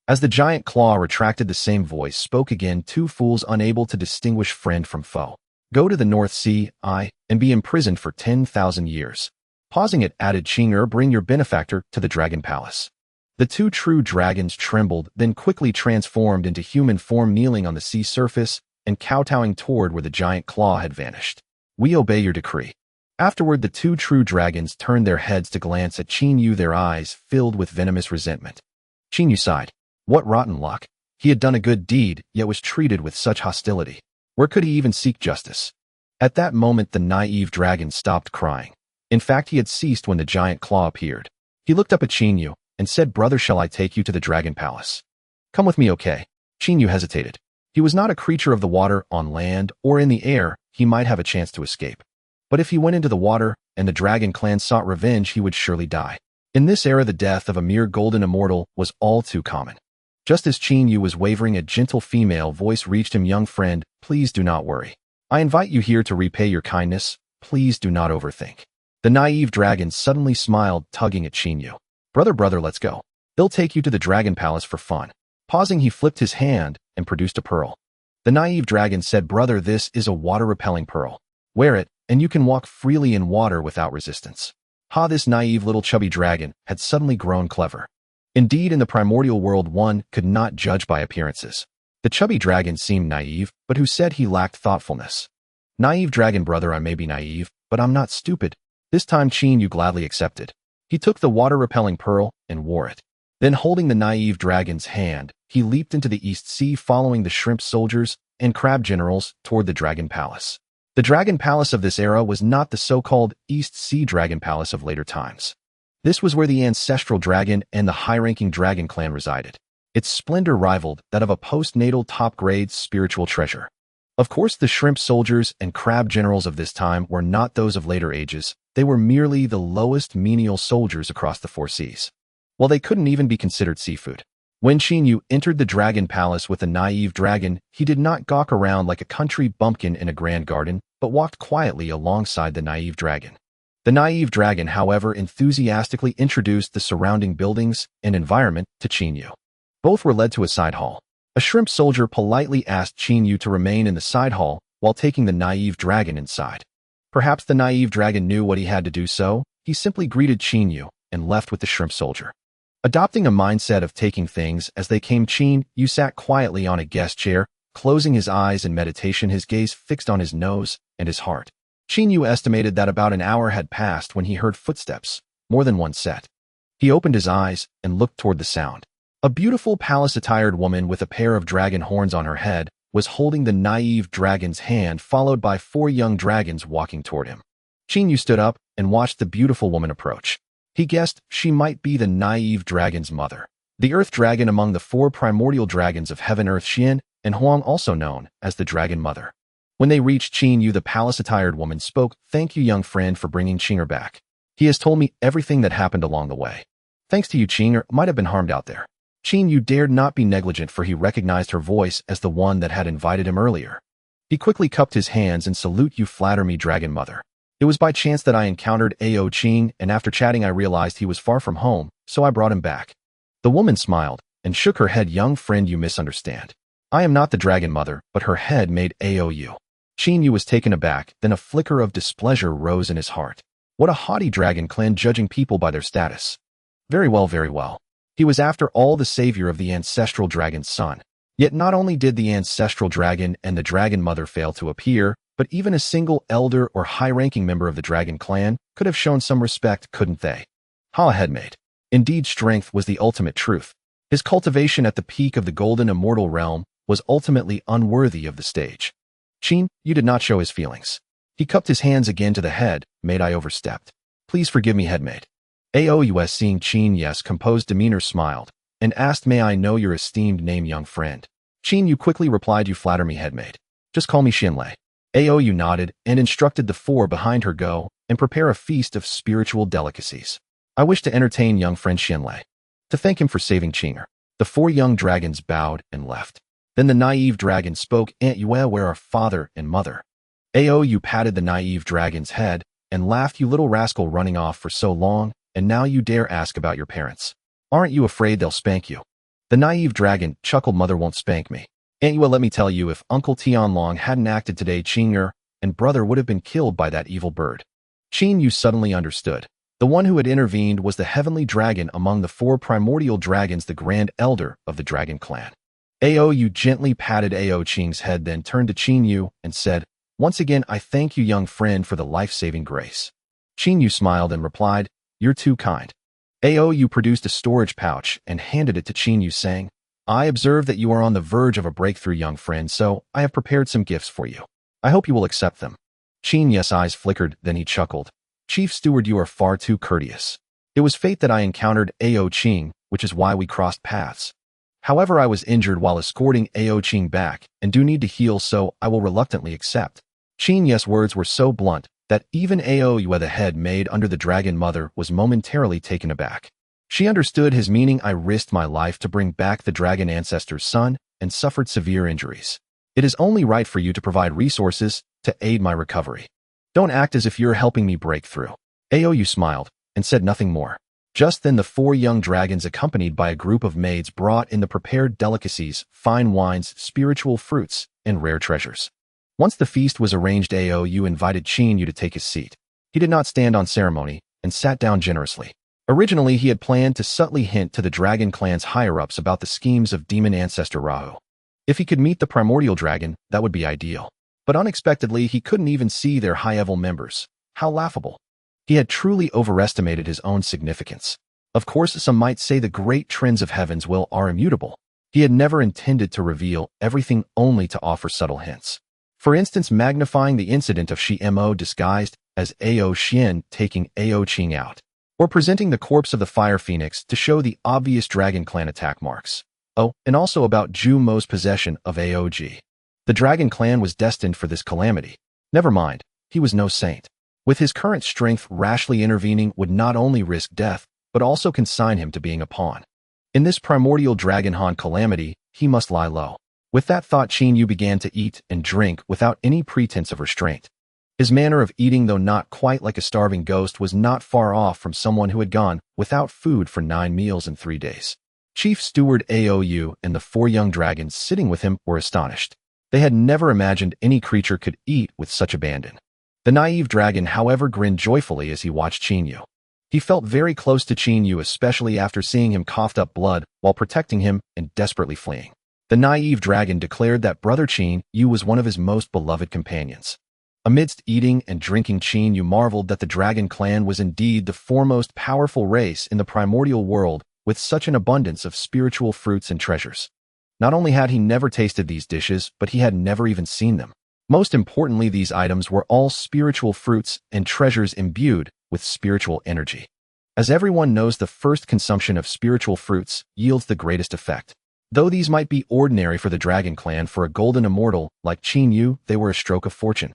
As the giant claw retracted, the same voice spoke again. 2 fools unable to distinguish friend from foe. Go to the North Sea, and be imprisoned for 10,000 years. Pausing it, added Qin Yu, bring your benefactor to the dragon palace. The 2 true dragons trembled, then quickly transformed into human form, kneeling on the sea surface and kowtowing toward where the giant claw had vanished. We obey your decree. Afterward, the 2 true dragons turned their heads to glance at Qin Yu, their eyes filled with venomous resentment. Qin Yu sighed. What rotten luck. He had done a good deed, yet was treated with such hostility. Where could he even seek justice? At that moment, the naive dragon stopped crying. In fact, he had ceased when the giant claw appeared. He looked up at Qin Yu and said, brother, shall I take you to the dragon palace? Come with me, okay? Qin Yu hesitated. He was not a creature of the water. On land or in the air, he might have a chance to escape. But if he went into the water and the dragon clan sought revenge, he would surely die. In this era, the death of a mere golden immortal was all too common. Just as Qin Yu was wavering, a gentle female voice reached him. Young friend, please do not worry. I invite you here to repay your kindness. Please do not overthink. The naive dragon suddenly smiled, tugging at Qin Yu. Brother, let's go. They'll take you to the dragon palace for fun. Pausing, he flipped his hand and produced a pearl. The naive dragon said, brother, this is a water-repelling pearl. Wear it, and you can walk freely in water without resistance. This naive little chubby dragon had suddenly grown clever. Indeed, in the primordial world, one could not judge by appearances. The chubby dragon seemed naive, but who said he lacked thoughtfulness? Naive dragon, brother, I may be naive, but I'm not stupid. This time Qin Yu gladly accepted. He took the water-repelling pearl and wore it. Then, holding the naive dragon's hand, he leaped into the East Sea, following the shrimp soldiers and crab generals toward the dragon palace. The dragon palace of this era was not the so-called East Sea dragon palace of later times. This was where the ancestral dragon and the high-ranking dragon clan resided. Its splendor rivaled that of a postnatal top-grade spiritual treasure. Of course, the shrimp soldiers and crab generals of this time were not those of later ages. They were merely the lowest menial soldiers across the 4 seas. While they couldn't even be considered seafood. When Qin Yu entered the dragon palace with the naive dragon, he did not gawk around like a country bumpkin in a grand garden, but walked quietly alongside the naive dragon. The naive dragon, however, enthusiastically introduced the surrounding buildings and environment to Qin Yu. Both were led to a side hall. A shrimp soldier politely asked Qin Yu to remain in the side hall while taking the naive dragon inside. Perhaps the naive dragon knew what he had to do, so he simply greeted Qin Yu and left with the shrimp soldier. Adopting a mindset of taking things as they came, Qin Yu sat quietly on a guest chair, closing his eyes in meditation, his gaze fixed on his nose and his heart. Qin Yu estimated that about an hour had passed when he heard footsteps, more than one set. He opened his eyes and looked toward the sound. A beautiful palace-attired woman with a pair of dragon horns on her head was holding the naive dragon's hand, followed by 4 young dragons walking toward him. Qin Yu stood up and watched the beautiful woman approach. He guessed she might be the naive dragon's mother, the earth dragon among the 4 primordial dragons of heaven, earth, Xian, and Huang, also known as the Dragon Mother. When they reached Qin Yu, the palace-attired woman spoke, "Thank you, young friend, for bringing Qinger back. He has told me everything that happened along the way. Thanks to you, Qinger might have been harmed out there." Qin Yu dared not be negligent, for he recognized her voice as the one that had invited him earlier. He quickly cupped his hands and "Salute you, flatter me, Dragon Mother. It was by chance that I encountered Ao Qing, and after chatting I realized he was far from home, so I brought him back." The woman smiled and shook her head. "Young friend, you misunderstand. I am not the Dragon Mother," but her head made Ao Yu. Qin Yu was taken aback, then a flicker of displeasure rose in his heart. What a haughty dragon clan, judging people by their status. Very well, very well. He was after all the savior of the ancestral dragon's son. Yet not only did the ancestral dragon and the Dragon Mother fail to appear, but even a single elder or high-ranking member of the dragon clan could have shown some respect, couldn't they? Ha, headmate. Indeed, strength was the ultimate truth. His cultivation at the peak of the golden immortal realm was ultimately unworthy of the stage. Qin Yu did not show his feelings. He cupped his hands again to the head. "Mate, I overstepped. Please forgive me, headmate." Aous, seeing Qin Yu's composed demeanor, smiled and asked, "May I know your esteemed name, young friend?" Qin Yu quickly replied, "You flatter me, headmate. Just call me Xinlei." Ao nodded and instructed the four behind her, "Go and prepare a feast of spiritual delicacies. I wish to entertain young friend Xinlei, to thank him for saving Qinger." The four young dragons bowed and left. Then the naive dragon spoke, "Aunt Yue, where are father and mother?" Ao patted the naive dragon's head and laughed, "You little rascal, running off for so long, and now you dare ask about your parents. Aren't you afraid they'll spank you?" The naive dragon chuckled, "Mother won't spank me. Aunt Yue, let me tell you, if Uncle Tianlong hadn't acted today, Qinger and brother would have been killed by that evil bird." Qin Yu suddenly understood. The one who had intervened was the heavenly dragon among the four primordial dragons, the grand elder of the dragon clan. Ao gently patted Ao Qing's head, then turned to Qin Yu and said, "Once again, I thank you, young friend, for the life-saving grace." Qin Yu smiled and replied, "You're too kind." Ao produced a storage pouch and handed it to Qin Yu, saying, "I observe that you are on the verge of a breakthrough, young friend, so I have prepared some gifts for you. I hope you will accept them." Qin Yu's eyes flickered, then he chuckled. "Chief Steward, you are far too courteous. It was fate that I encountered Ao Qing, which is why we crossed paths. However, I was injured while escorting Ao Qing back and do need to heal, so I will reluctantly accept." Qin Yu's words were so blunt that even Ao Yue, the head maid under the Dragon Mother, was momentarily taken aback. She understood his meaning. "I risked my life to bring back the dragon ancestor's son and suffered severe injuries. It is only right for you to provide resources to aid my recovery. Don't act as if you're helping me break through." Ao smiled and said nothing more. Just then the four young dragons, accompanied by a group of maids, brought in the prepared delicacies, fine wines, spiritual fruits, and rare treasures. Once the feast was arranged, Ao invited Qin Yu to take his seat. He did not stand on ceremony and sat down generously. Originally, he had planned to subtly hint to the dragon clan's higher-ups about the schemes of demon ancestor Rahu. If he could meet the primordial dragon, that would be ideal. But unexpectedly, he couldn't even see their high-level members. How laughable. He had truly overestimated his own significance. Of course, some might say the great trends of heaven's will are immutable. He had never intended to reveal everything, only to offer subtle hints. For instance, magnifying the incident of Shi Mo disguised as Ao Xian taking Ao Qing out, or presenting the corpse of the Fire Phoenix to show the obvious Dragon Clan attack marks. Oh, and also about Zhu Mo's possession of AOG. The Dragon Clan was destined for this calamity. Never mind, he was no saint. With his current strength, rashly intervening would not only risk death, but also consign him to being a pawn. In this primordial Dragonhan calamity, he must lie low. With that thought, Qin Yu began to eat and drink without any pretense of restraint. His manner of eating, though not quite like a starving ghost, was not far off from someone who had gone without food for 9 meals in 3 days. Chief Steward Ao and the 4 young dragons sitting with him were astonished. They had never imagined any creature could eat with such abandon. The naive dragon, however, grinned joyfully as he watched Qin Yu. He felt very close to Qin Yu, especially after seeing him coughed up blood while protecting him and desperately fleeing. The naive dragon declared that brother Qin Yu was one of his most beloved companions. Amidst eating and drinking, Qin Yu marveled that the Dragon Clan was indeed the foremost powerful race in the primordial world, with such an abundance of spiritual fruits and treasures. Not only had he never tasted these dishes, but he had never even seen them. Most importantly, these items were all spiritual fruits and treasures imbued with spiritual energy. As everyone knows, the first consumption of spiritual fruits yields the greatest effect. Though these might be ordinary for the dragon clan, for a golden immortal like Qin Yu, they were a stroke of fortune.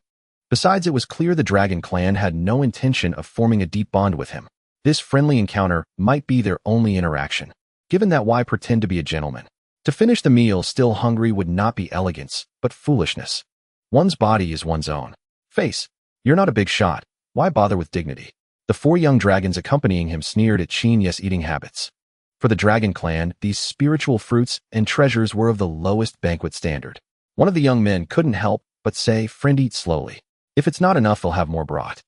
Besides, it was clear the dragon clan had no intention of forming a deep bond with him. This friendly encounter might be their only interaction. Given that, why pretend to be a gentleman? To finish the meal still hungry would not be elegance, but foolishness. One's body is one's own. Face, you're not a big shot. Why bother with dignity? The 4 young dragons accompanying him sneered at Qin Yu's eating habits. For the dragon clan, these spiritual fruits and treasures were of the lowest banquet standard. One of the young men couldn't help but say, "Friend, eat slowly. If it's not enough, they'll have more brought."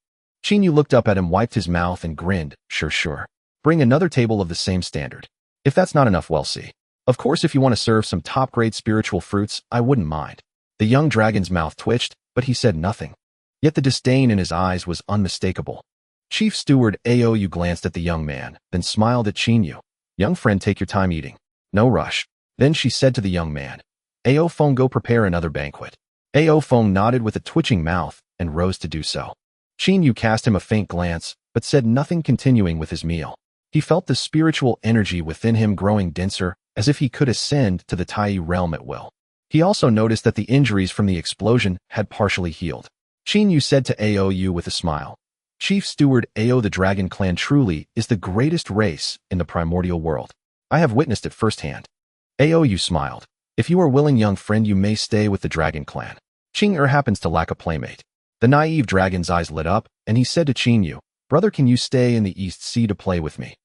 Qin Yu looked up at him, wiped his mouth, and grinned. Sure. Bring another table of the same standard. If that's not enough, well, see. Of course, if you want to serve some top-grade spiritual fruits, I wouldn't mind. The young dragon's mouth twitched, but he said nothing. Yet the disdain in his eyes was unmistakable. Chief Steward Aou glanced at the young man, then smiled at Qin Yu. "Young friend, take your time eating. No rush." Then she said to the young man, "Ao Feng, go prepare another banquet." Ao Feng nodded with a twitching mouth and rose to do so. Qin Yu cast him a faint glance, but said nothing, continuing with his meal. He felt the spiritual energy within him growing denser, as if he could ascend to the Tai realm at will. He also noticed that the injuries from the explosion had partially healed. Qin Yu said to Aou with a smile, "Chief Steward Ao, the Dragon Clan truly is the greatest race in the primordial world. I have witnessed it firsthand." Aou smiled. "If you are willing, young friend, you may stay with the Dragon Clan. Qing happens to lack a playmate." The naive dragon's eyes lit up, and he said to Qin Yu, "Brother, can you stay in the East Sea to play with me?"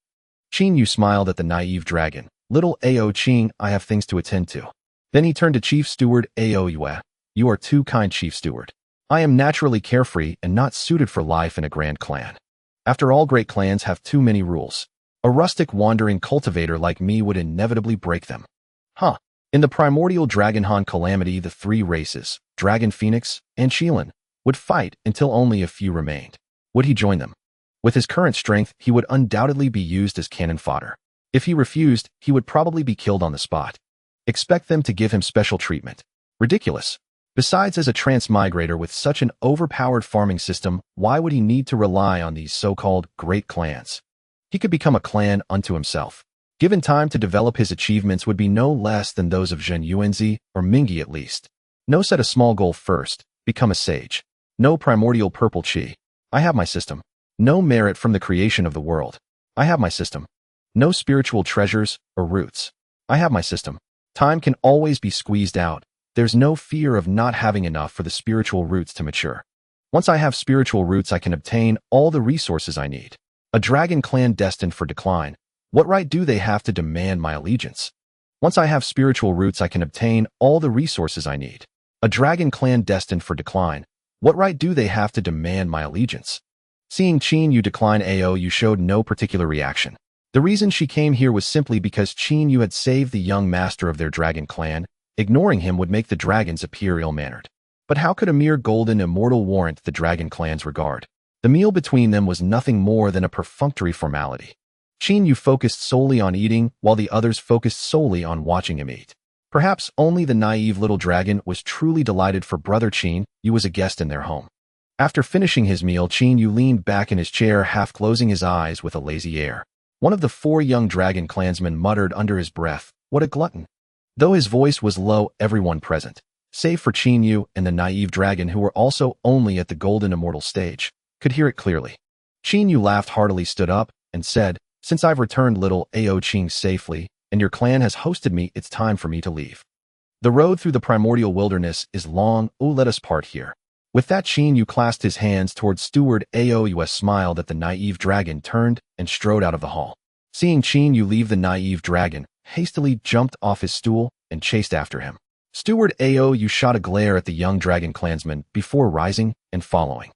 Qin Yu smiled at the naive dragon. "Little Ao Qing, I have things to attend to." Then he turned to Chief Steward Aou. "You are too kind, Chief Steward. I am naturally carefree and not suited for life in a grand clan. After all, great clans have too many rules. A rustic wandering cultivator like me would inevitably break them." In the primordial Dragonhan calamity, the 3 races, Dragon Phoenix and Qilin, would fight until only a few remained. Would he join them? With his current strength, he would undoubtedly be used as cannon fodder. If he refused, he would probably be killed on the spot. Expect them to give him special treatment? Ridiculous. Besides, as a transmigrator with such an overpowered farming system, why would he need to rely on these so-called great clans? He could become a clan unto himself. Given time to develop, his achievements would be no less than those of Zhen Yuanzi or Mingyi at least. No, set a small goal first. Become a sage. No primordial purple chi. I have my system. No merit from the creation of the world. I have my system. No spiritual treasures or roots. I have my system. Time can always be squeezed out. There's no fear of not having enough for the spiritual roots to mature. Once I have spiritual roots, I can obtain all the resources I need. A dragon clan destined for decline. What right do they have to demand my allegiance? Once I have spiritual roots, I can obtain all the resources I need. A dragon clan destined for decline. What right do they have to demand my allegiance? Seeing Qin Yu decline, Aou showed no particular reaction. The reason she came here was simply because Qin Yu had saved the young master of their dragon clan. Ignoring him would make the dragons appear ill-mannered. But how could a mere golden immortal warrant the dragon clan's regard? The meal between them was nothing more than a perfunctory formality. Qin Yu focused solely on eating, while the others focused solely on watching him eat. Perhaps only the naive little dragon was truly delighted, for brother Qin Yu was a guest in their home. After finishing his meal, Qin Yu leaned back in his chair, half closing his eyes with a lazy air. One of the 4 young dragon clansmen muttered under his breath, "What a glutton." Though his voice was low, everyone present, save for Qin Yu and the naive dragon, who were also only at the golden immortal stage, could hear it clearly. Qin Yu laughed heartily, stood up, and said, "Since I've returned little Ao Qing safely, and your clan has hosted me, it's time for me to leave. The road through the primordial wilderness is long, let us part here." With that, Qin Yu clasped his hands towards Steward Aou, smiled at the naive dragon, turned, and strode out of the hall. Seeing Qin Yu leave, the naive dragon hastily jumped off his stool and chased after him. Steward Aou shot a glare at the young dragon clansman before rising and following.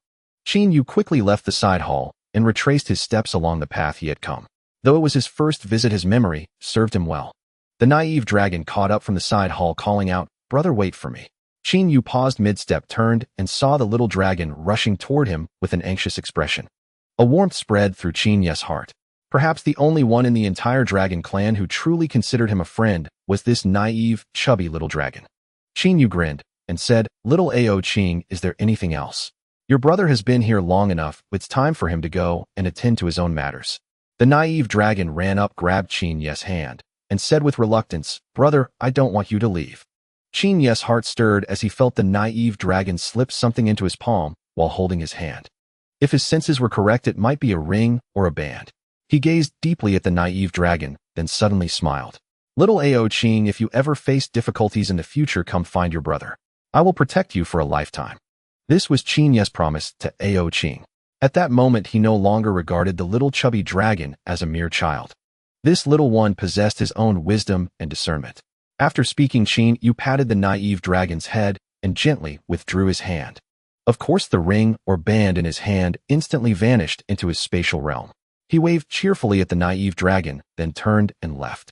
Qin Yu quickly left the side hall and retraced his steps along the path he had come. Though it was his first visit, his memory served him well. The naive dragon caught up from the side hall, calling out, "Brother, wait for me." Qin Yu paused mid-step, turned, and saw the little dragon rushing toward him with an anxious expression. A warmth spread through Qin Yu's heart. Perhaps the only one in the entire dragon clan who truly considered him a friend was this naive, chubby little dragon. Qin Yu grinned and said, "Little Ao Qing, is there anything else? Your brother has been here long enough. It's time for him to go and attend to his own matters." The naive dragon ran up, grabbed Qin Yu's hand, and said with reluctance, "Brother, I don't want you to leave." Qin Yu's heart stirred as he felt the naive dragon slip something into his palm while holding his hand. If his senses were correct, it might be a ring or a band. He gazed deeply at the naive dragon, then suddenly smiled. "Little Ao Qing, if you ever face difficulties in the future, come find your brother. I will protect you for a lifetime." This was Qin Yu's promise to Ao Qing. At that moment, he no longer regarded the little chubby dragon as a mere child. This little one possessed his own wisdom and discernment. After speaking, Qin Yu patted the naive dragon's head and gently withdrew his hand. Of course, the ring or band in his hand instantly vanished into his spatial realm. He waved cheerfully at the naive dragon, then turned and left.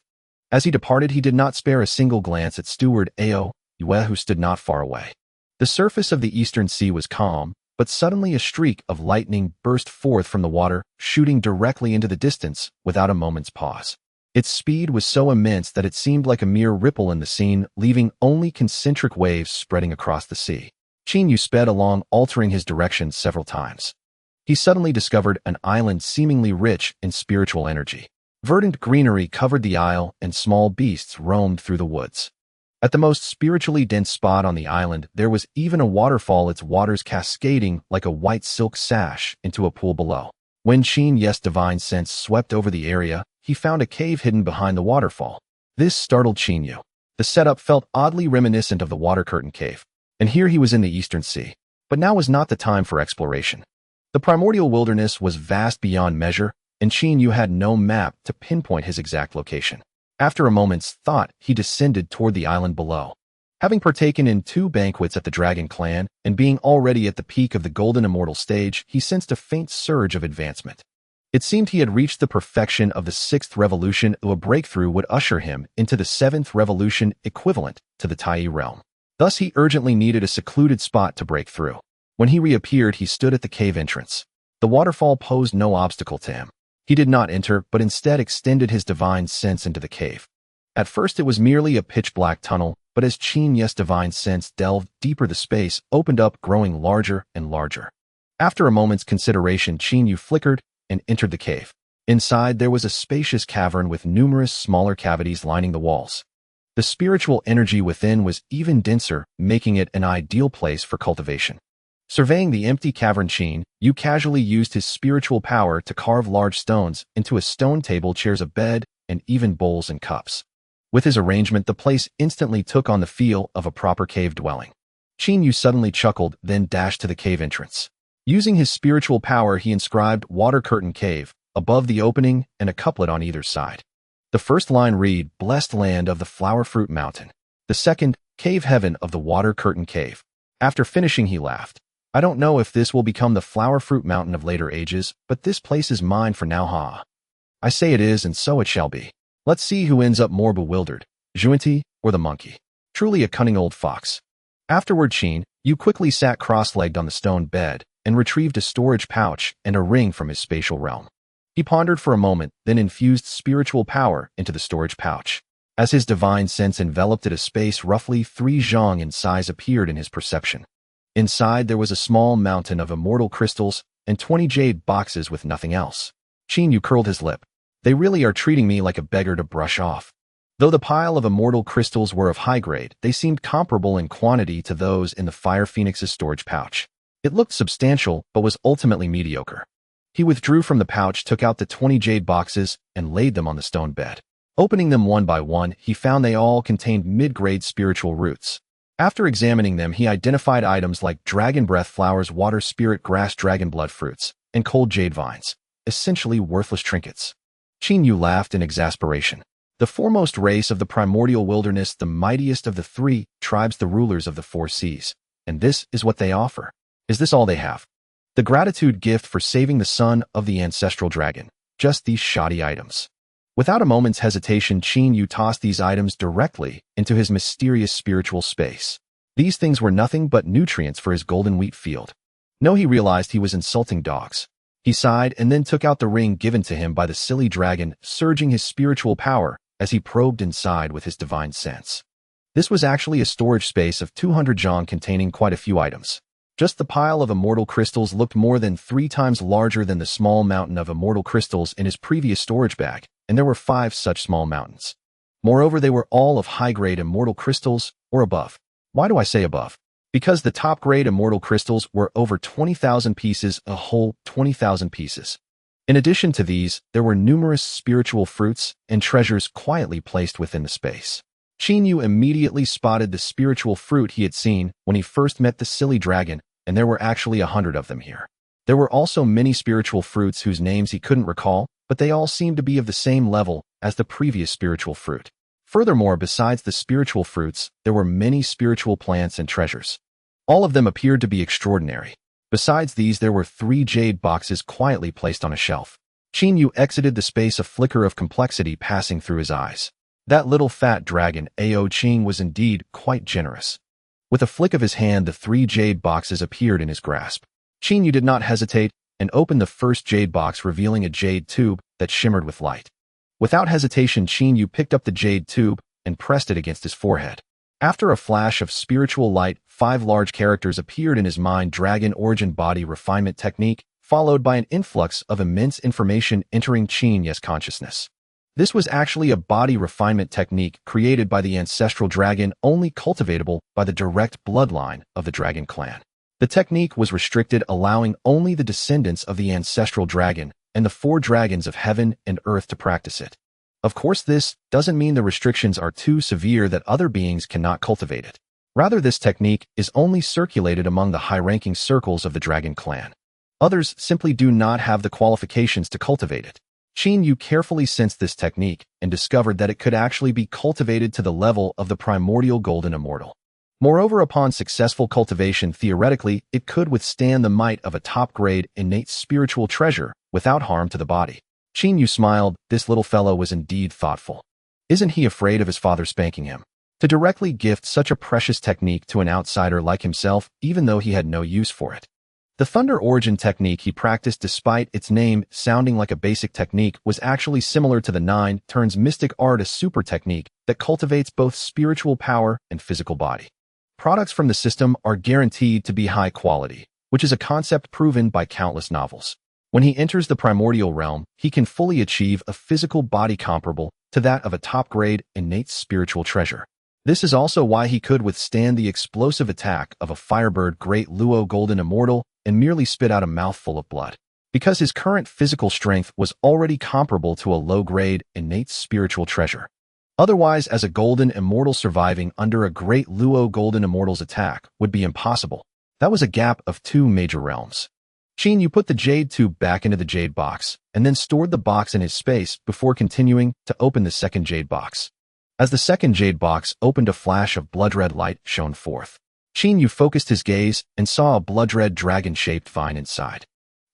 As he departed, he did not spare a single glance at steward Ao Yue, who stood not far away. The surface of the eastern sea was calm, but suddenly a streak of lightning burst forth from the water, shooting directly into the distance without a moment's pause. Its speed was so immense that it seemed like a mere ripple in the scene, leaving only concentric waves spreading across the sea. Qin Yu sped along, altering his direction several times. He suddenly discovered an island seemingly rich in spiritual energy. Verdant greenery covered the isle, and small beasts roamed through the woods. At the most spiritually dense spot on the island, there was even a waterfall, its waters cascading like a white silk sash into a pool below. When Qin Yu's divine sense swept over the area, he found a cave hidden behind the waterfall. This startled Qin Yu. The setup felt oddly reminiscent of the water curtain cave. And here he was in the Eastern Sea. But now was not the time for exploration. The primordial wilderness was vast beyond measure, and Qin Yu had no map to pinpoint his exact location. After a moment's thought, he descended toward the island below. Having partaken in 2 banquets at the Dragon Clan, and being already at the peak of the Golden Immortal stage, he sensed a faint surge of advancement. It seemed he had reached the perfection of the 6th revolution, though a breakthrough would usher him into the 7th revolution, equivalent to the Tai realm. Thus, he urgently needed a secluded spot to break through. When he reappeared, he stood at the cave entrance. The waterfall posed no obstacle to him. He did not enter, but instead extended his divine sense into the cave. At first, it was merely a pitch-black tunnel, but as Qin Yu's divine sense delved deeper, the space opened up, growing larger and larger. After a moment's consideration, Qin Yu flickered and entered the cave. Inside, there was a spacious cavern with numerous smaller cavities lining the walls. The spiritual energy within was even denser, making it an ideal place for cultivation. Surveying the empty cavern, Qin Yu casually used his spiritual power to carve large stones into a stone table, chairs, a bed, and even bowls and cups. With his arrangement, the place instantly took on the feel of a proper cave dwelling. Qin Yu suddenly chuckled, then dashed to the cave entrance. Using his spiritual power, he inscribed "Water Curtain Cave" above the opening and a couplet on either side. The first line read, "Blessed land of the flower fruit mountain." The second, "Cave heaven of the water curtain cave." After finishing, he laughed. "I don't know if this will become the flower fruit mountain of later ages, but this place is mine for now, ha. I say it is, and so it shall be. Let's see who ends up more bewildered, Juanti or the monkey. Truly a cunning old fox." Afterward, Qin Yu quickly sat cross-legged on the stone bed and retrieved a storage pouch and a ring from his spatial realm. He pondered for a moment, then infused spiritual power into the storage pouch. As his divine sense enveloped it, a space roughly 3 zhang in size appeared in his perception. Inside, there was a small mountain of immortal crystals and 20 jade boxes with nothing else. Qin Yu curled his lip. They really are treating me like a beggar to brush off. Though the pile of immortal crystals were of high grade, they seemed comparable in quantity to those in the Fire Phoenix's storage pouch. It looked substantial, but was ultimately mediocre. He withdrew from the pouch, took out the 20 jade boxes, and laid them on the stone bed. Opening them one by one, he found they all contained mid-grade spiritual roots. After examining them, he identified items like dragon breath flowers, water spirit grass, dragon blood fruits, and cold jade vines, essentially worthless trinkets. Qin Yu laughed in exasperation. The foremost race of the primordial wilderness, the mightiest of the 3 tribes, the rulers of the 4 seas. And this is what they offer. Is this all they have? The gratitude gift for saving the son of the ancestral dragon. Just these shoddy items. Without a moment's hesitation, Qin Yu tossed these items directly into his mysterious spiritual space. These things were nothing but nutrients for his golden wheat field. No, he realized he was insulting dogs. He sighed and then took out the ring given to him by the silly dragon, surging his spiritual power as he probed inside with his divine sense. This was actually a storage space of 200 zhang containing quite a few items. Just the pile of immortal crystals looked more than 3 times larger than the small mountain of immortal crystals in his previous storage bag, and there were 5 such small mountains. Moreover, they were all of high-grade immortal crystals or above. Why do I say above? Because the top-grade immortal crystals were over 20,000 pieces, a whole 20,000 pieces. In addition to these, there were numerous spiritual fruits and treasures quietly placed within the space. Qin Yu immediately spotted the spiritual fruit he had seen when he first met the silly dragon, and there were actually 100 of them here. There were also many spiritual fruits whose names he couldn't recall, but they all seemed to be of the same level as the previous spiritual fruit. Furthermore, besides the spiritual fruits, there were many spiritual plants and treasures. All of them appeared to be extraordinary. Besides these, there were 3 jade boxes quietly placed on a shelf. Qin Yu exited the space, a flicker of complexity passing through his eyes. That little fat dragon, Ao Qing, was indeed quite generous. With a flick of his hand, the 3 jade boxes appeared in his grasp. Qin Yu did not hesitate and opened the first jade box, revealing a jade tube that shimmered with light. Without hesitation, Qin Yu picked up the jade tube and pressed it against his forehead. After a flash of spiritual light, 5 large characters appeared in his mind: Dragon Origin Body Refinement Technique, followed by an influx of immense information entering Qin Yu's consciousness. This was actually a body refinement technique created by the ancestral dragon, only cultivatable by the direct bloodline of the dragon clan. The technique was restricted, allowing only the descendants of the ancestral dragon and the 4 dragons of heaven and earth to practice it. Of course, this doesn't mean the restrictions are too severe that other beings cannot cultivate it. Rather, this technique is only circulated among the high-ranking circles of the dragon clan. Others simply do not have the qualifications to cultivate it. Qin Yu carefully sensed this technique and discovered that it could actually be cultivated to the level of the primordial golden immortal. Moreover, upon successful cultivation, theoretically, it could withstand the might of a top-grade innate spiritual treasure without harm to the body. Qin Yu smiled. This little fellow was indeed thoughtful. Isn't he afraid of his father spanking him? To directly gift such a precious technique to an outsider like himself, even though he had no use for it. The Thunder Origin technique he practiced, despite its name sounding like a basic technique, was actually similar to the 9 turns mystic art, a super technique that cultivates both spiritual power and physical body. Products from the system are guaranteed to be high quality, which is a concept proven by countless novels. When he enters the primordial realm, he can fully achieve a physical body comparable to that of a top-grade innate spiritual treasure. This is also why he could withstand the explosive attack of a Firebird Great Luo Golden Immortal and merely spit out a mouthful of blood, because his current physical strength was already comparable to a low-grade innate spiritual treasure. Otherwise, as a golden immortal, surviving under a Great Luo Golden Immortal's attack would be impossible. That was a gap of 2 major realms. Qin Yu put the jade tube back into the jade box and then stored the box in his space before continuing to open the second jade box. As the second jade box opened, a flash of blood-red light shone forth. Qin Yu focused his gaze and saw a blood-red dragon-shaped vine inside.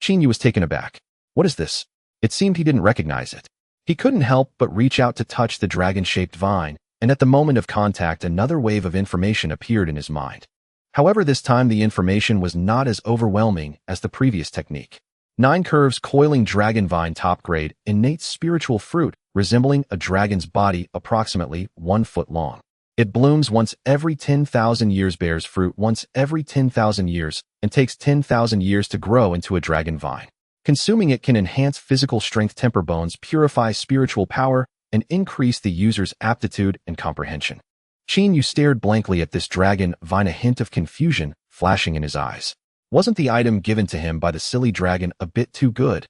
Qin Yu was taken aback. What is this? It seemed he didn't recognize it. He couldn't help but reach out to touch the dragon-shaped vine, and at the moment of contact, another wave of information appeared in his mind. However, this time the information was not as overwhelming as the previous technique. 9 curves coiling dragon vine, top-grade innate spiritual fruit, resembling a dragon's body, approximately 1 foot long. It blooms once every 10,000 years, bears fruit once every 10,000 years, and takes 10,000 years to grow into a dragon vine. Consuming it can enhance physical strength, temper bones, purify spiritual power, and increase the user's aptitude and comprehension. Qin Yu stared blankly at this dragon vine, a hint of confusion flashing in his eyes. Wasn't the item given to him by the silly dragon a bit too good?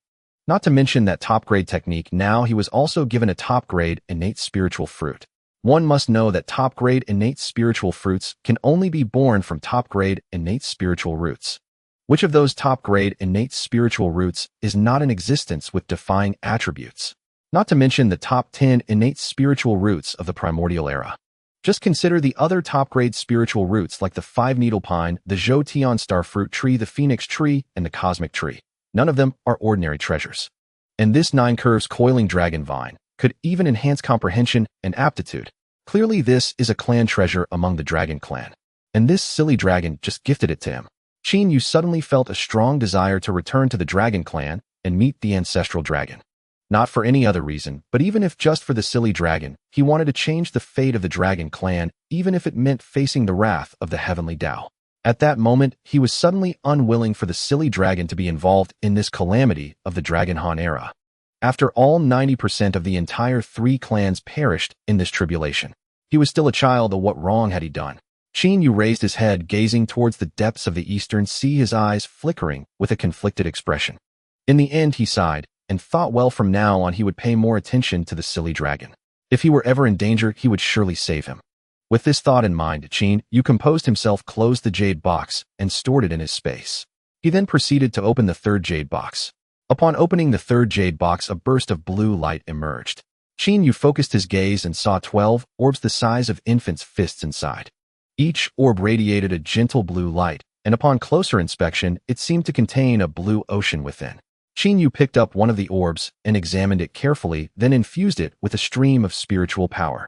Not to mention that top-grade technique, now he was also given a top-grade innate spiritual fruit. One must know that top-grade innate spiritual fruits can only be born from top-grade innate spiritual roots. Which of those top-grade innate spiritual roots is not in existence with defying attributes? Not to mention the top 10 innate spiritual roots of the Primordial Era. Just consider the other top-grade spiritual roots like the 5-needle pine, the Zhou Tian starfruit tree, the phoenix tree, and the cosmic tree. None of them are ordinary treasures. And this 9 curves coiling dragon vine could even enhance comprehension and aptitude. Clearly, this is a clan treasure among the dragon clan. And this silly dragon just gifted it to him. Qin Yu suddenly felt a strong desire to return to the dragon clan and meet the ancestral dragon. Not for any other reason, but even if just for the silly dragon, he wanted to change the fate of the dragon clan, even if it meant facing the wrath of the heavenly Tao. At that moment, he was suddenly unwilling for the silly dragon to be involved in this calamity of the Dragon Han era. After all 90% of the entire 3 clans perished in this tribulation. He was still a child, though what wrong had he done? Qin Yu raised his head, gazing towards the depths of the eastern sea, his eyes flickering with a conflicted expression. In the end, he sighed, and thought well, from now on he would pay more attention to the silly dragon. If he were ever in danger, he would surely save him. With this thought in mind, Qin Yu composed himself, closed the jade box, and stored it in his space. He then proceeded to open the 3rd jade box. Upon opening the 3rd jade box, a burst of blue light emerged. Qin Yu focused his gaze and saw 12 orbs the size of infants' fists inside. Each orb radiated a gentle blue light, and upon closer inspection, it seemed to contain a blue ocean within. Qin Yu picked up one of the orbs and examined it carefully, then infused it with a stream of spiritual power.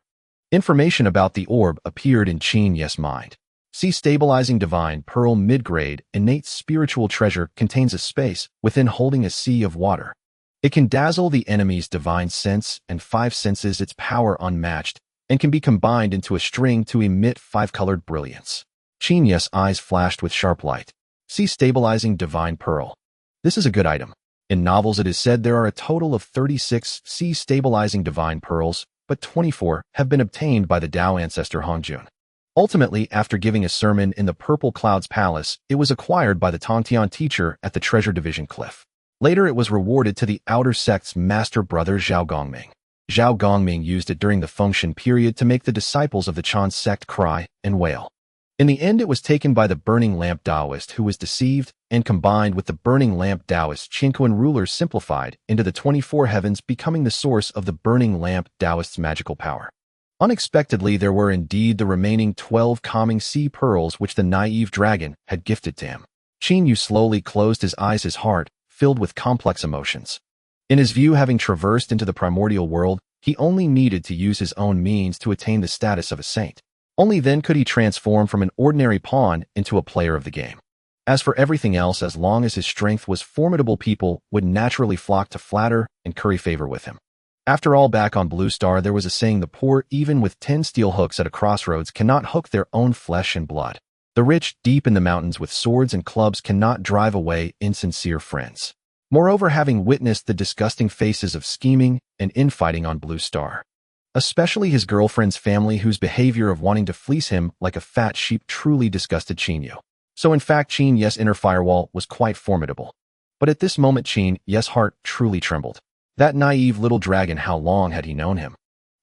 Information about the orb appeared in Qin Yu's mind. See, stabilizing divine pearl, mid-grade, innate spiritual treasure, contains a space within holding a sea of water. It can dazzle the enemy's divine sense and 5 senses, its power unmatched, and can be combined into a string to emit 5-colored brilliance. Qin Yu's eyes flashed with sharp light. See, stabilizing divine pearl. This is a good item. In novels it is said there are a total of 36 sea stabilizing divine pearls, but 24 have been obtained by the Tao ancestor Hongjun. Ultimately, after giving a sermon in the Purple Cloud's palace, it was acquired by the Tongtian teacher at the Treasure Division Cliff. Later it was rewarded to the Outer Sect's master brother Zhao Gongming. Zhao Gongming used it during the Fengshan period to make the disciples of the Chan sect cry and wail. In the end, it was taken by the Burning Lamp Taoist, who was deceived, and combined with the Burning Lamp Taoist Qinquan rulers, simplified into the 24 heavens, becoming the source of the Burning Lamp Taoist's magical power. Unexpectedly, there were indeed the remaining 12 calming sea pearls which the naive dragon had gifted to him. Qin Yu slowly closed his eyes, his heart filled with complex emotions. In his view, having traversed into the primordial world, he only needed to use his own means to attain the status of a saint. Only then could he transform from an ordinary pawn into a player of the game. As for everything else, as long as his strength was formidable, people would naturally flock to flatter and curry favor with him. After all, back on Blue Star, there was a saying: the poor, even with 10 steel hooks at a crossroads, cannot hook their own flesh and blood. The rich, deep in the mountains with swords and clubs, cannot drive away insincere friends. Moreover, having witnessed the disgusting faces of scheming and infighting on Blue Star, especially his girlfriend's family, whose behavior of wanting to fleece him like a fat sheep truly disgusted Qin Yu. So in fact, Qin Yu's inner firewall was quite formidable. But at this moment, Qin Yu's heart truly trembled. That naive little dragon, how long had he known him?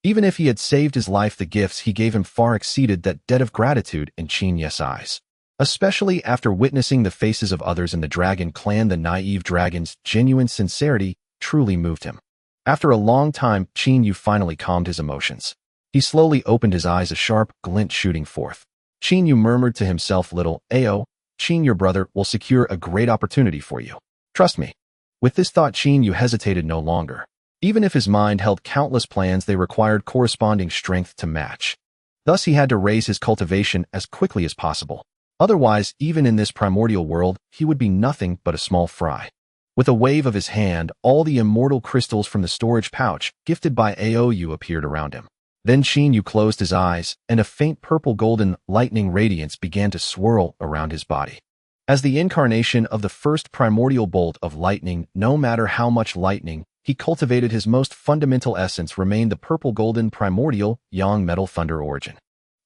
Even if he had saved his life, the gifts he gave him far exceeded that debt of gratitude in Qin Yu's eyes. Especially after witnessing the faces of others in the Dragon Clan, the naive dragon's genuine sincerity truly moved him. After a long time, Qin Yu finally calmed his emotions. He slowly opened his eyes, a sharp glint shooting forth. Qin Yu murmured to himself, little Ao, Qin, your brother will secure a great opportunity for you. Trust me. With this thought, Qin Yu hesitated no longer. Even if his mind held countless plans, they required corresponding strength to match. Thus he had to raise his cultivation as quickly as possible. Otherwise, even in this primordial world, he would be nothing but a small fry. With a wave of his hand, all the immortal crystals from the storage pouch gifted by Aou appeared around him. Then Qin Yu closed his eyes, and a faint purple-golden lightning radiance began to swirl around his body. As the incarnation of the first primordial bolt of lightning, no matter how much lightning he cultivated, his most fundamental essence remained the purple-golden primordial yang metal thunder origin.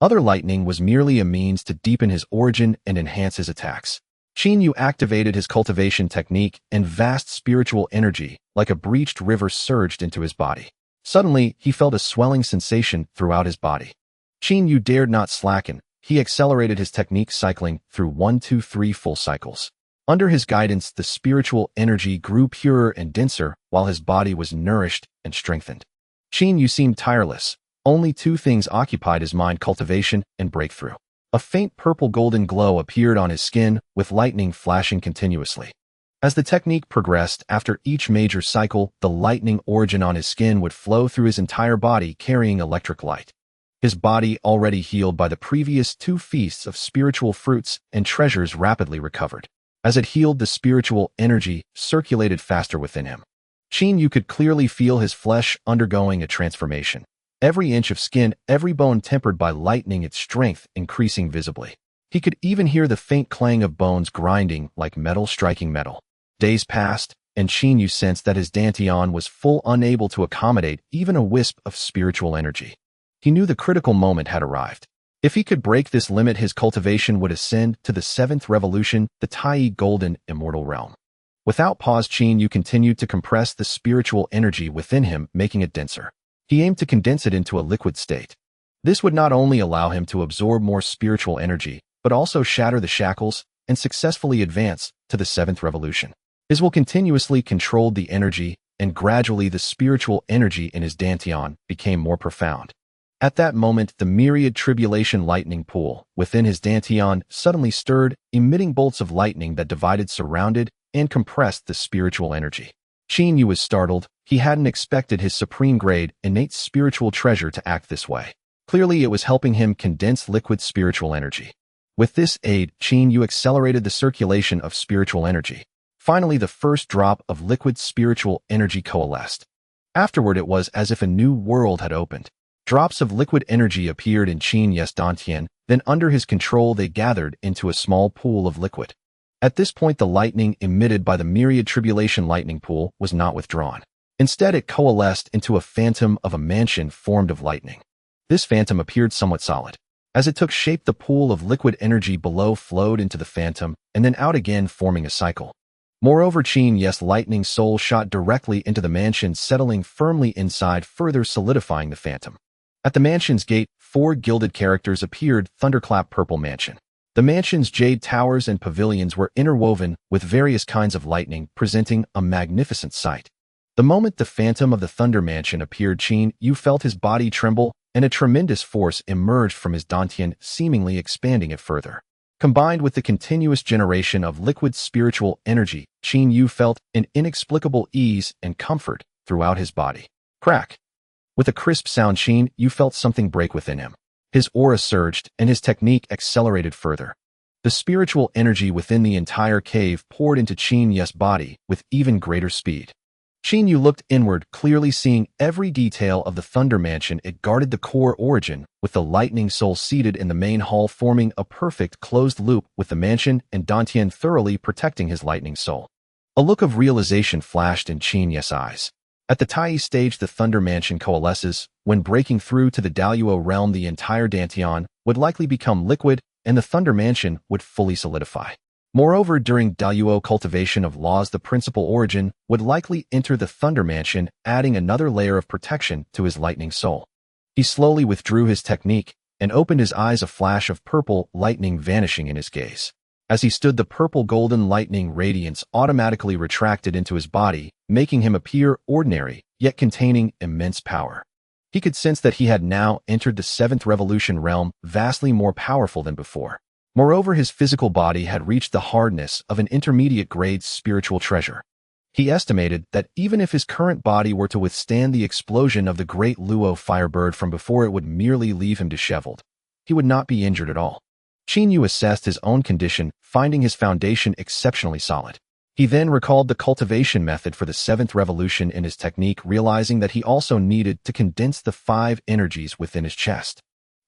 Other lightning was merely a means to deepen his origin and enhance his attacks. Qin Yu activated his cultivation technique, and vast spiritual energy, like a breached river, surged into his body. Suddenly, he felt a swelling sensation throughout his body. Qin Yu dared not slacken. He accelerated his technique, cycling through 1, 2, 3 full cycles. Under his guidance, the spiritual energy grew purer and denser, while his body was nourished and strengthened. Qin Yu seemed tireless. Only 2 things occupied his mind: cultivation and breakthrough. A faint purple-golden glow appeared on his skin, with lightning flashing continuously. As the technique progressed, after each major cycle, the lightning origin on his skin would flow through his entire body, carrying electric light. His body, already healed by the previous 2 feasts of spiritual fruits and treasures, rapidly recovered. As it healed, the spiritual energy circulated faster within him. Qin Yu could clearly feel his flesh undergoing a transformation. Every inch of skin, every bone tempered by lightning, its strength increasing visibly. He could even hear the faint clang of bones grinding like metal striking metal. Days passed, and Qin Yu sensed that his dantian was unable to accommodate even a wisp of spiritual energy. He knew the critical moment had arrived. If he could break this limit, his cultivation would ascend to the 7th revolution, the Tai Golden Immortal Realm. Without pause, Qin Yu continued to compress the spiritual energy within him, making it denser. He aimed to condense it into a liquid state. This would not only allow him to absorb more spiritual energy, but also shatter the shackles and successfully advance to the 7th revolution. His will continuously controlled the energy, and gradually the spiritual energy in his dantian became more profound. At that moment, the myriad tribulation lightning pool within his dantian suddenly stirred, emitting bolts of lightning that divided, surrounded, and compressed the spiritual energy. Qin Yu was startled. He hadn't expected his supreme-grade, innate spiritual treasure to act this way. Clearly, it was helping him condense liquid spiritual energy. With this aid, Qin Yu accelerated the circulation of spiritual energy. Finally, the first drop of liquid spiritual energy coalesced. Afterward, it was as if a new world had opened. Drops of liquid energy appeared in Qin Yu's dantian, then under his control they gathered into a small pool of liquid. At this point, the lightning emitted by the myriad tribulation lightning pool was not withdrawn. Instead, it coalesced into a phantom of a mansion formed of lightning. This phantom appeared somewhat solid. As it took shape, the pool of liquid energy below flowed into the phantom and then out again, forming a cycle. Moreover, Qin Yu's lightning soul shot directly into the mansion, settling firmly inside, further solidifying the phantom. At the mansion's gate, 4 gilded characters appeared. Thunderclap Purple Mansion. The mansion's jade towers and pavilions were interwoven with various kinds of lightning, presenting a magnificent sight. The moment the phantom of the Thunder Mansion appeared, Qin Yu felt his body tremble, and a tremendous force emerged from his dantian, seemingly expanding it further. Combined with the continuous generation of liquid spiritual energy, Qin Yu felt an inexplicable ease and comfort throughout his body. Crack! With a crisp sound, Qin Yu felt something break within him. His aura surged, and his technique accelerated further. The spiritual energy within the entire cave poured into Qin Yu's body with even greater speed. Qin Yu looked inward, clearly seeing every detail of the Thunder Mansion. It guarded the core origin, with the lightning soul seated in the main hall, forming a perfect closed loop with the mansion and dantian thoroughly protecting his lightning soul. A look of realization flashed in Qin Yu's eyes. At the Tai stage, the Thunder Mansion coalesces. When breaking through to the Daluo realm, the entire dantian would likely become liquid, and the Thunder Mansion would fully solidify. Moreover, during Daluo cultivation of laws, the principal origin would likely enter the Thunder Mansion, adding another layer of protection to his lightning soul. He slowly withdrew his technique and opened his eyes, a flash of purple lightning vanishing in his gaze. As he stood, the purple golden lightning radiance automatically retracted into his body, making him appear ordinary, yet containing immense power. He could sense that he had now entered the 7th revolution realm, vastly more powerful than before. Moreover, his physical body had reached the hardness of an intermediate-grade spiritual treasure. He estimated that even if his current body were to withstand the explosion of the great Luo firebird from before, it would merely leave him disheveled. He would not be injured at all. Qin Yu assessed his own condition, finding his foundation exceptionally solid. He then recalled the cultivation method for the 7th revolution in his technique, realizing that he also needed to condense the 5 energies within his chest.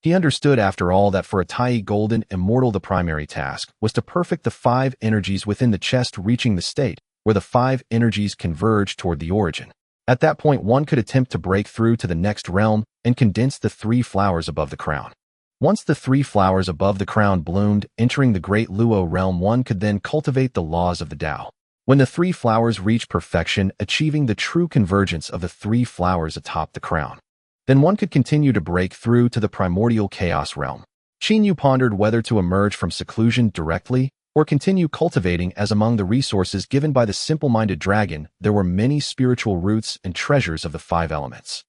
He understood, after all, that for a Tai Golden Immortal, the primary task was to perfect the 5 energies within the chest, reaching the state where the 5 energies converge toward the origin. At that point, one could attempt to break through to the next realm and condense the 3 flowers above the crown. Once the 3 flowers above the crown bloomed, entering the great Luo realm, one could then cultivate the laws of the Tao. When the 3 flowers reached perfection, achieving the true convergence of the 3 flowers atop the crown, then one could continue to break through to the primordial chaos realm. Qin Yu pondered whether to emerge from seclusion directly or continue cultivating, as among the resources given by the simple-minded dragon, there were many spiritual roots and treasures of the 5 elements.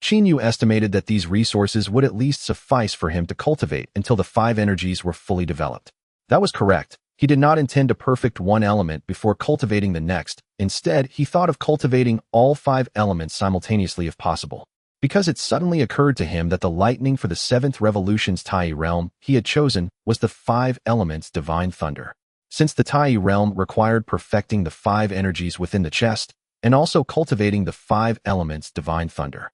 Qin Yu estimated that these resources would at least suffice for him to cultivate until the 5 energies were fully developed. That was correct. He did not intend to perfect one element before cultivating the next. Instead, he thought of cultivating all 5 elements simultaneously if possible. Because it suddenly occurred to him that the lightning for the 7th revolution's Tai realm he had chosen was the 5 elements divine thunder. Since the Tai realm required perfecting the 5 energies within the chest and also cultivating the 5 elements divine thunder,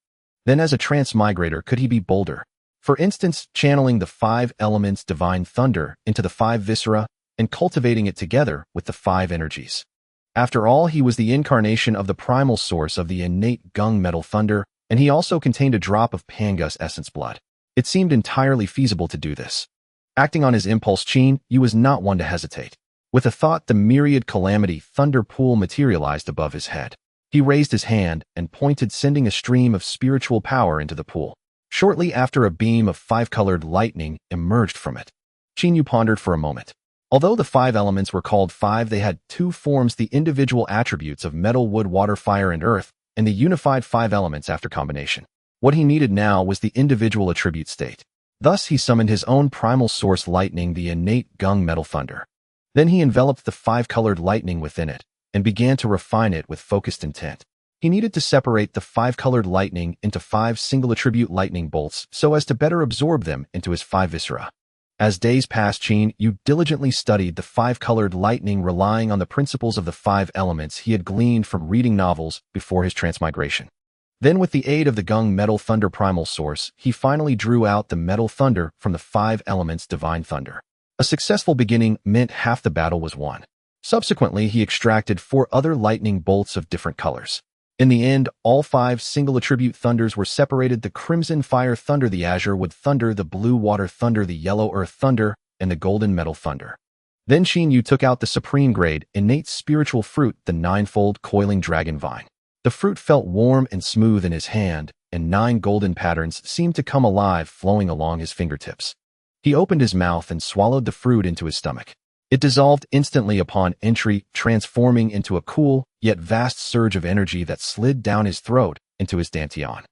then as a transmigrator could he be bolder? For instance, channeling the 5 elements divine thunder into the 5 viscera and cultivating it together with the 5 energies. After all, he was the incarnation of the primal source of the innate gung-metal thunder, and he also contained a drop of Pangu's essence blood. It seemed entirely feasible to do this. Acting on his impulse, Qin Yu was not one to hesitate. With a thought, the myriad calamity thunder pool materialized above his head. He raised his hand and pointed, sending a stream of spiritual power into the pool. Shortly after, a beam of five-colored lightning emerged from it. Qin Yu pondered for a moment. Although the five elements were called five, they had two forms: the individual attributes of metal, wood, water, fire, and earth, and the unified five elements after combination. What he needed now was the individual attribute state. Thus, he summoned his own primal source lightning, the innate gung-metal thunder. Then he enveloped the five-colored lightning within it and began to refine it with focused intent. He needed to separate the five-colored lightning into five single-attribute lightning bolts so as to better absorb them into his five viscera. As days passed, Qin Yu diligently studied the five-colored lightning, relying on the principles of the five elements he had gleaned from reading novels before his transmigration. Then, with the aid of the gung-metal thunder primal source, he finally drew out the metal thunder from the five elements' divine thunder. A successful beginning meant half the battle was won. Subsequently, he extracted four other lightning bolts of different colors. In the end, all five single-attribute thunders were separated: the crimson fire thunder, the azure wood thunder, the blue water thunder, the yellow earth thunder, and the golden metal thunder. Then Qin Yu took out the supreme grade, innate spiritual fruit, the ninefold coiling dragon vine. The fruit felt warm and smooth in his hand, and 9 golden patterns seemed to come alive, flowing along his fingertips. He opened his mouth and swallowed the fruit into his stomach. It dissolved instantly upon entry, transforming into a cool, yet vast surge of energy that slid down his throat into his dantian.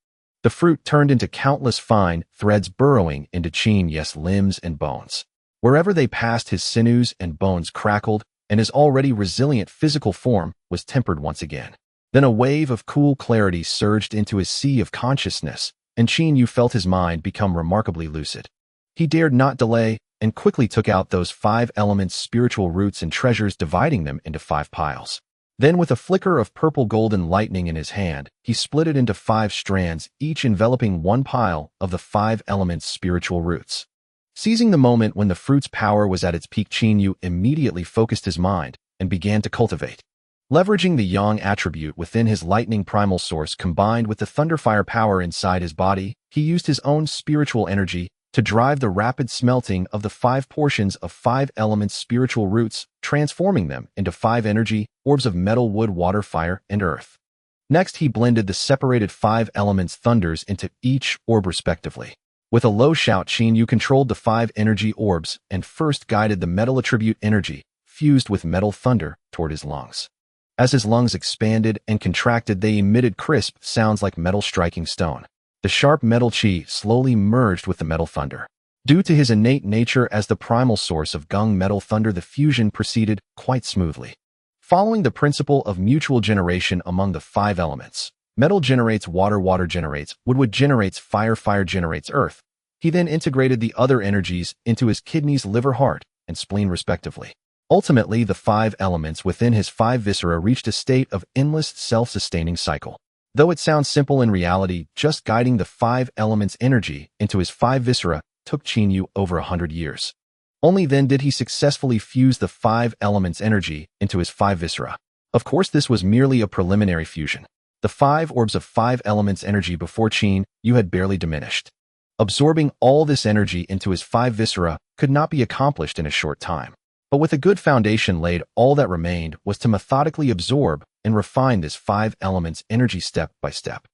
The fruit turned into countless fine threads, burrowing into Qin Yu's limbs and bones. Wherever they passed, his sinews and bones crackled, and his already resilient physical form was tempered once again. Then a wave of cool clarity surged into his sea of consciousness, and Qin Yu felt his mind become remarkably lucid. He dared not delay, and quickly took out those five elements' spiritual roots and treasures, dividing them into 5 piles. Then, with a flicker of purple golden lightning in his hand, he split it into 5 strands, each enveloping 1 pile of the 5 elements' spiritual roots. Seizing the moment when the fruit's power was at its peak, Qin Yu immediately focused his mind and began to cultivate. Leveraging the yang attribute within his lightning primal source combined with the thunderfire power inside his body, he used his own spiritual energy to drive the rapid smelting of the 5 portions of 5 elements' spiritual roots, transforming them into 5 energy orbs of metal, wood, water, fire, and earth. Next, he blended the separated 5 elements' thunders into each orb respectively. With a low shout, Qin Yu controlled the 5 energy orbs and first guided the metal attribute energy, fused with metal thunder, toward his lungs. As his lungs expanded and contracted, they emitted crisp sounds like metal striking stone. The sharp metal chi slowly merged with the metal thunder. Due to his innate nature as the primal source of gung-metal thunder, the fusion proceeded quite smoothly. Following the principle of mutual generation among the 5 elements, metal generates water, water generates wood, wood generates fire, fire generates earth. He then integrated the other energies into his kidneys, liver, heart, and spleen respectively. Ultimately, the 5 elements within his 5 viscera reached a state of endless self-sustaining cycle. Though it sounds simple, in reality, just guiding the 5 elements' energy into his 5 viscera took Qin Yu over 100 years. Only then did he successfully fuse the 5 elements' energy into his 5 viscera. Of course, this was merely a preliminary fusion. The 5 orbs of 5 elements' energy before Qin Yu had barely diminished. Absorbing all this energy into his 5 viscera could not be accomplished in a short time. But with a good foundation laid, all that remained was to methodically absorb and refine this 5 elements energy step by step.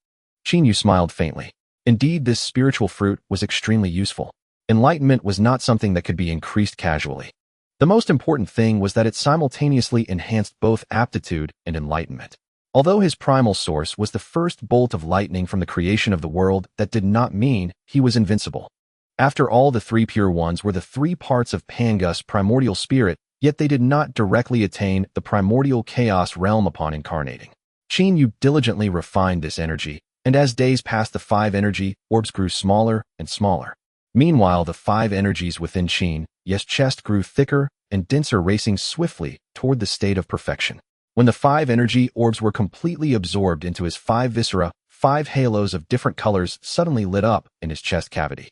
Qin Yu smiled faintly. Indeed, this spiritual fruit was extremely useful. Enlightenment was not something that could be increased casually. The most important thing was that it simultaneously enhanced both aptitude and enlightenment. Although his primal source was the first bolt of lightning from the creation of the world, that did not mean he was invincible. After all, the 3 pure ones were the 3 parts of Pangu's primordial spirit, yet they did not directly attain the primordial chaos realm upon incarnating. Qin Yu diligently refined this energy, and as days passed, the 5 energy orbs grew smaller and smaller. Meanwhile, the 5 energies within Qin Yu's chest grew thicker and denser, racing swiftly toward the state of perfection. When the 5 energy orbs were completely absorbed into his 5 viscera, 5 halos of different colors suddenly lit up in his chest cavity.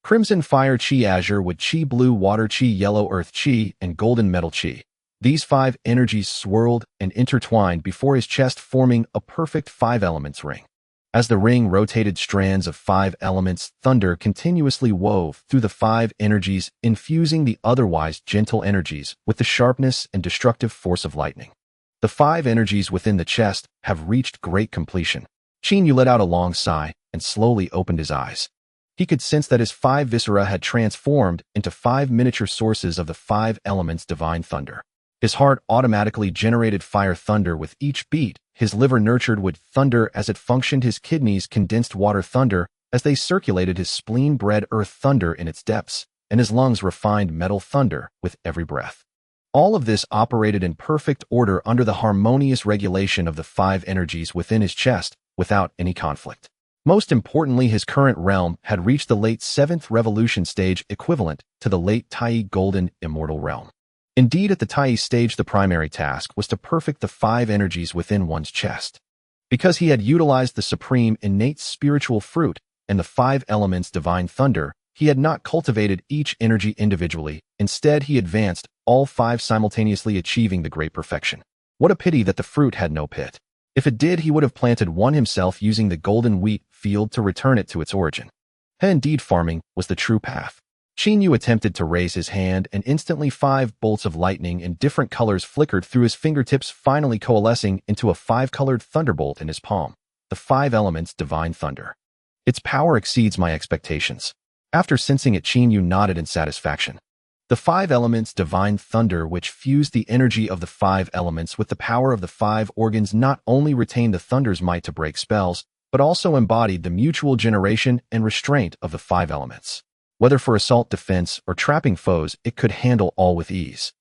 Crimson fire chi, azure wood chi, blue water chi, yellow earth chi, and golden metal chi. These 5 energies swirled and intertwined before his chest, forming a perfect 5 elements ring. As the ring rotated, strands of 5 elements thunder continuously wove through the 5 energies, infusing the otherwise gentle energies with the sharpness and destructive force of lightning. The 5 energies within the chest have reached great completion. Qin Yu let out a long sigh and slowly opened his eyes. He could sense that his 5 viscera had transformed into 5 miniature sources of the 5 elements divine thunder. His heart automatically generated fire thunder with each beat. His liver nurtured wood thunder as it functioned. His kidneys condensed water thunder as they circulated. His spleen bred earth thunder in its depths, and his lungs refined metal thunder with every breath. All of this operated in perfect order under the harmonious regulation of the 5 energies within his chest, without any conflict. Most importantly, his current realm had reached the late 7th revolution stage, equivalent to the late Tai golden immortal realm. Indeed, at the Tai stage, the primary task was to perfect the 5 energies within one's chest. Because he had utilized the supreme innate spiritual fruit and the 5 elements divine thunder, he had not cultivated each energy individually. Instead, he advanced all 5 simultaneously, achieving the great perfection. What a pity that the fruit had no pit. If it did, he would have planted one himself, using the golden wheat field to return it to its origin. Indeed, farming was the true path. Qin Yu attempted to raise his hand, and instantly 5 bolts of lightning in different colors flickered through his fingertips, finally coalescing into a 5-colored thunderbolt in his palm. The 5 elements divine thunder. Its power exceeds my expectations. After sensing it, Qin Yu nodded in satisfaction. The 5 elements divine thunder, which fused the energy of the 5 elements with the power of the 5 organs, not only retained the thunder's might to break spells, but also embodied the mutual generation and restraint of the 5 elements. Whether for assault, defense, or trapping foes, it could handle all with ease.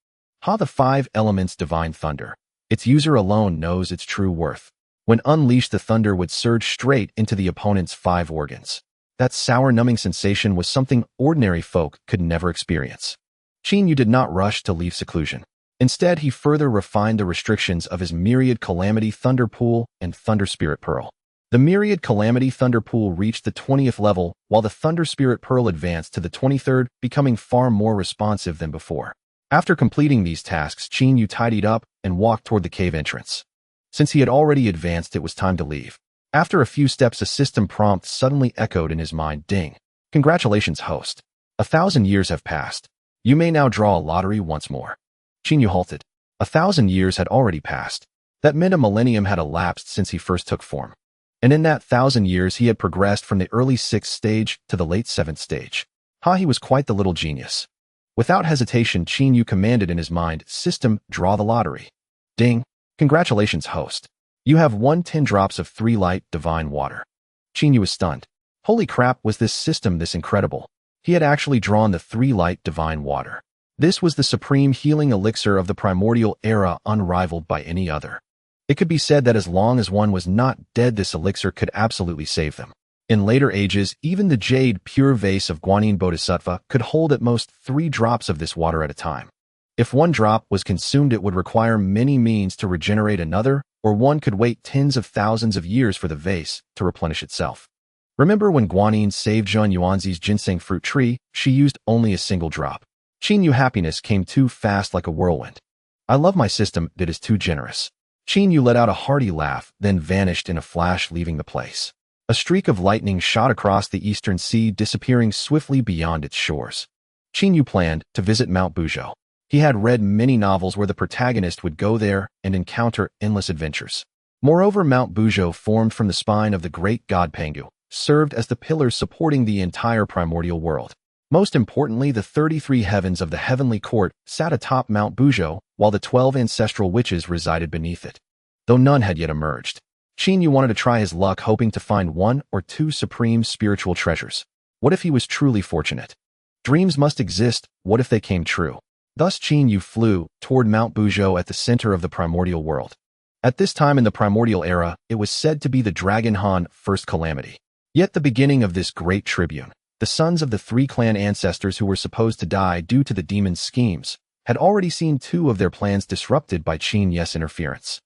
The 5 elements divine thunder. Its user alone knows its true worth. When unleashed, the thunder would surge straight into the opponent's 5 organs. That sour, numbing sensation was something ordinary folk could never experience. Qin Yu did not rush to leave seclusion. Instead, he further refined the restrictions of his Myriad Calamity Thunder Pool and Thunder Spirit Pearl. The Myriad Calamity Thunder Pool reached the 20th level, while the Thunder Spirit Pearl advanced to the 23rd, becoming far more responsive than before. After completing these tasks, Qin Yu tidied up and walked toward the cave entrance. Since he had already advanced, it was time to leave. After a few steps, a system prompt suddenly echoed in his mind. Ding. Congratulations, host. 1,000 years have passed. You may now draw a lottery once more. Qin Yu halted. 1,000 years had already passed. That meant a millennium had elapsed since he first took form. And in that 1,000 years, he had progressed from the early 6th stage to the late 7th stage. He was quite the little genius. Without hesitation, Qin Yu commanded in his mind, "System, draw the lottery." Ding. Congratulations, host. You have won 10 drops of 3 light divine water. Qin Yu was stunned. Holy crap, was this system this incredible? He had actually drawn the 3 light divine water. This was the supreme healing elixir of the Primordial Era, unrivaled by any other. It could be said that as long as one was not dead, this elixir could absolutely save them. In later ages, even the jade pure vase of Guanyin Bodhisattva could hold at most 3 drops of this water at a time. If one drop was consumed, it would require many means to regenerate another, or one could wait tens of thousands of years for the vase to replenish itself. Remember when Guanyin saved Zhang Yuanzi's ginseng fruit tree? She used only a single drop. Qin Yu happiness came too fast like a whirlwind. I love my system, it is too generous. Qin Yu let out a hearty laugh, then vanished in a flash, leaving the place. A streak of lightning shot across the eastern sea, disappearing swiftly beyond its shores. Qin Yu planned to visit Mount Buzhou. He had read many novels where the protagonist would go there and encounter endless adventures. Moreover, Mount Buzhou, formed from the spine of the great god Pangu, served as the pillars supporting the entire primordial world. Most importantly, the 33 heavens of the heavenly court sat atop Mount Buzhou, while the 12 ancestral witches resided beneath it. Though none had yet emerged, Qin Yu wanted to try his luck, hoping to find 1 or 2 supreme spiritual treasures. What if he was truly fortunate? Dreams must exist, what if they came true? Thus Qin Yu flew toward Mount Buzhou at the center of the primordial world. At this time in the Primordial Era, it was said to be the Dragon Han first calamity. Yet the beginning of this great tribune, the sons of the 3 clan ancestors who were supposed to die due to the demon's schemes, had already seen 2 of their plans disrupted by Qin Yu's interference.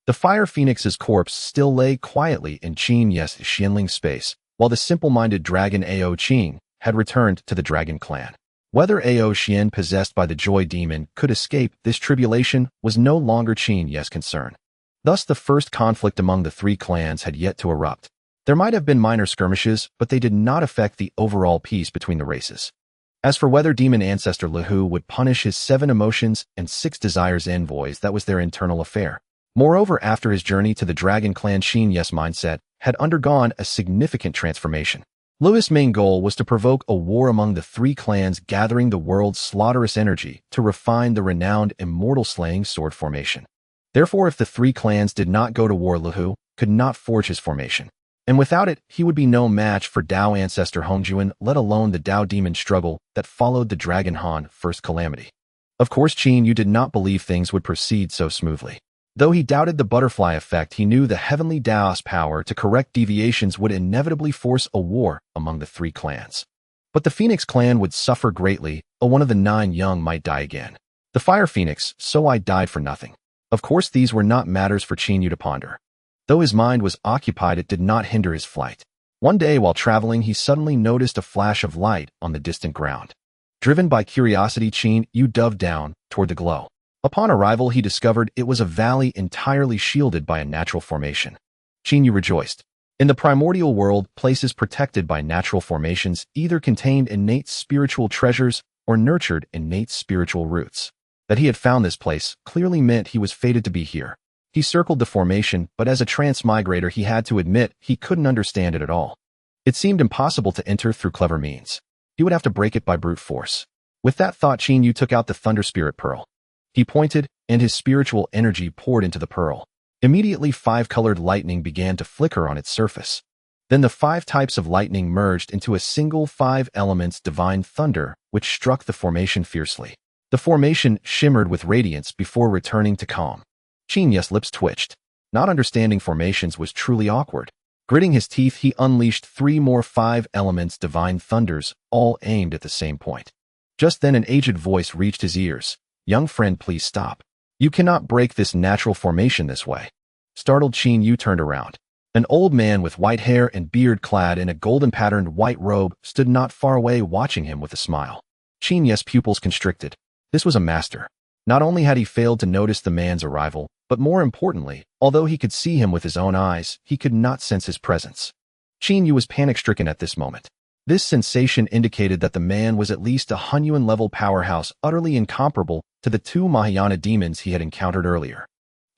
The Fire Phoenix's corpse still lay quietly in Qin Yu's Xianling space, while the simple-minded dragon Ao Qing had returned to the Dragon Clan. Whether Ao Xian, possessed by the joy demon, could escape this tribulation was no longer Qin Yu's concern. Thus, the first conflict among the three clans had yet to erupt. There might have been minor skirmishes, but they did not affect the overall peace between the races. As for whether demon ancestor Lihu would punish his 7 emotions and 6 desires envoys, that was their internal affair. Moreover, after his journey to the Dragon Clan, Qin Yu's mindset had undergone a significant transformation. Lihu's main goal was to provoke a war among the three clans, gathering the world's slaughterous energy to refine the renowned immortal slaying sword formation. Therefore, if the three clans did not go to war, Lihu could not forge his formation. And without it, he would be no match for Dao ancestor Hongjuan, let alone the Dao demon struggle that followed the Dragon Han first calamity. Of course, Qin Yu did not believe things would proceed so smoothly. Though he doubted the butterfly effect, he knew the heavenly Dao's power to correct deviations would inevitably force a war among the three clans. But the Phoenix clan would suffer greatly, or one of the 9 young might die again. The Fire Phoenix, so I died for nothing. Of course, these were not matters for Qin Yu to ponder. Though his mind was occupied, it did not hinder his flight. One day while traveling, he suddenly noticed a flash of light on the distant ground. Driven by curiosity, Qin Yu dove down toward the glow. Upon arrival, he discovered it was a valley entirely shielded by a natural formation. Qin Yu rejoiced. In the primordial world, places protected by natural formations either contained innate spiritual treasures or nurtured innate spiritual roots. That he had found this place clearly meant he was fated to be here. He circled the formation, but as a transmigrator, he had to admit he couldn't understand it at all. It seemed impossible to enter through clever means. He would have to break it by brute force. With that thought, Qin Yu took out the Thunder Spirit Pearl. He pointed, and his spiritual energy poured into the pearl. Immediately, 5-colored lightning began to flicker on its surface. Then the 5 types of lightning merged into a single 5 elements divine thunder, which struck the formation fiercely. The formation shimmered with radiance before returning to calm. Qin Yu's lips twitched. Not understanding formations was truly awkward. Gritting his teeth, he unleashed 3 more 5 elements divine thunders, all aimed at the same point. Just then an aged voice reached his ears. "Young friend, please stop. You cannot break this natural formation this way." Startled, Qin Yu turned around. An old man with white hair and beard, clad in a golden-patterned white robe, stood not far away watching him with a smile. Qin Yu's pupils constricted. This was a master. Not only had he failed to notice the man's arrival, but more importantly, although he could see him with his own eyes, he could not sense his presence. Qin Yu was panic-stricken at this moment. This sensation indicated that the man was at least a Hunyuan-level powerhouse, utterly incomparable to the 2 Mahayana demons he had encountered earlier.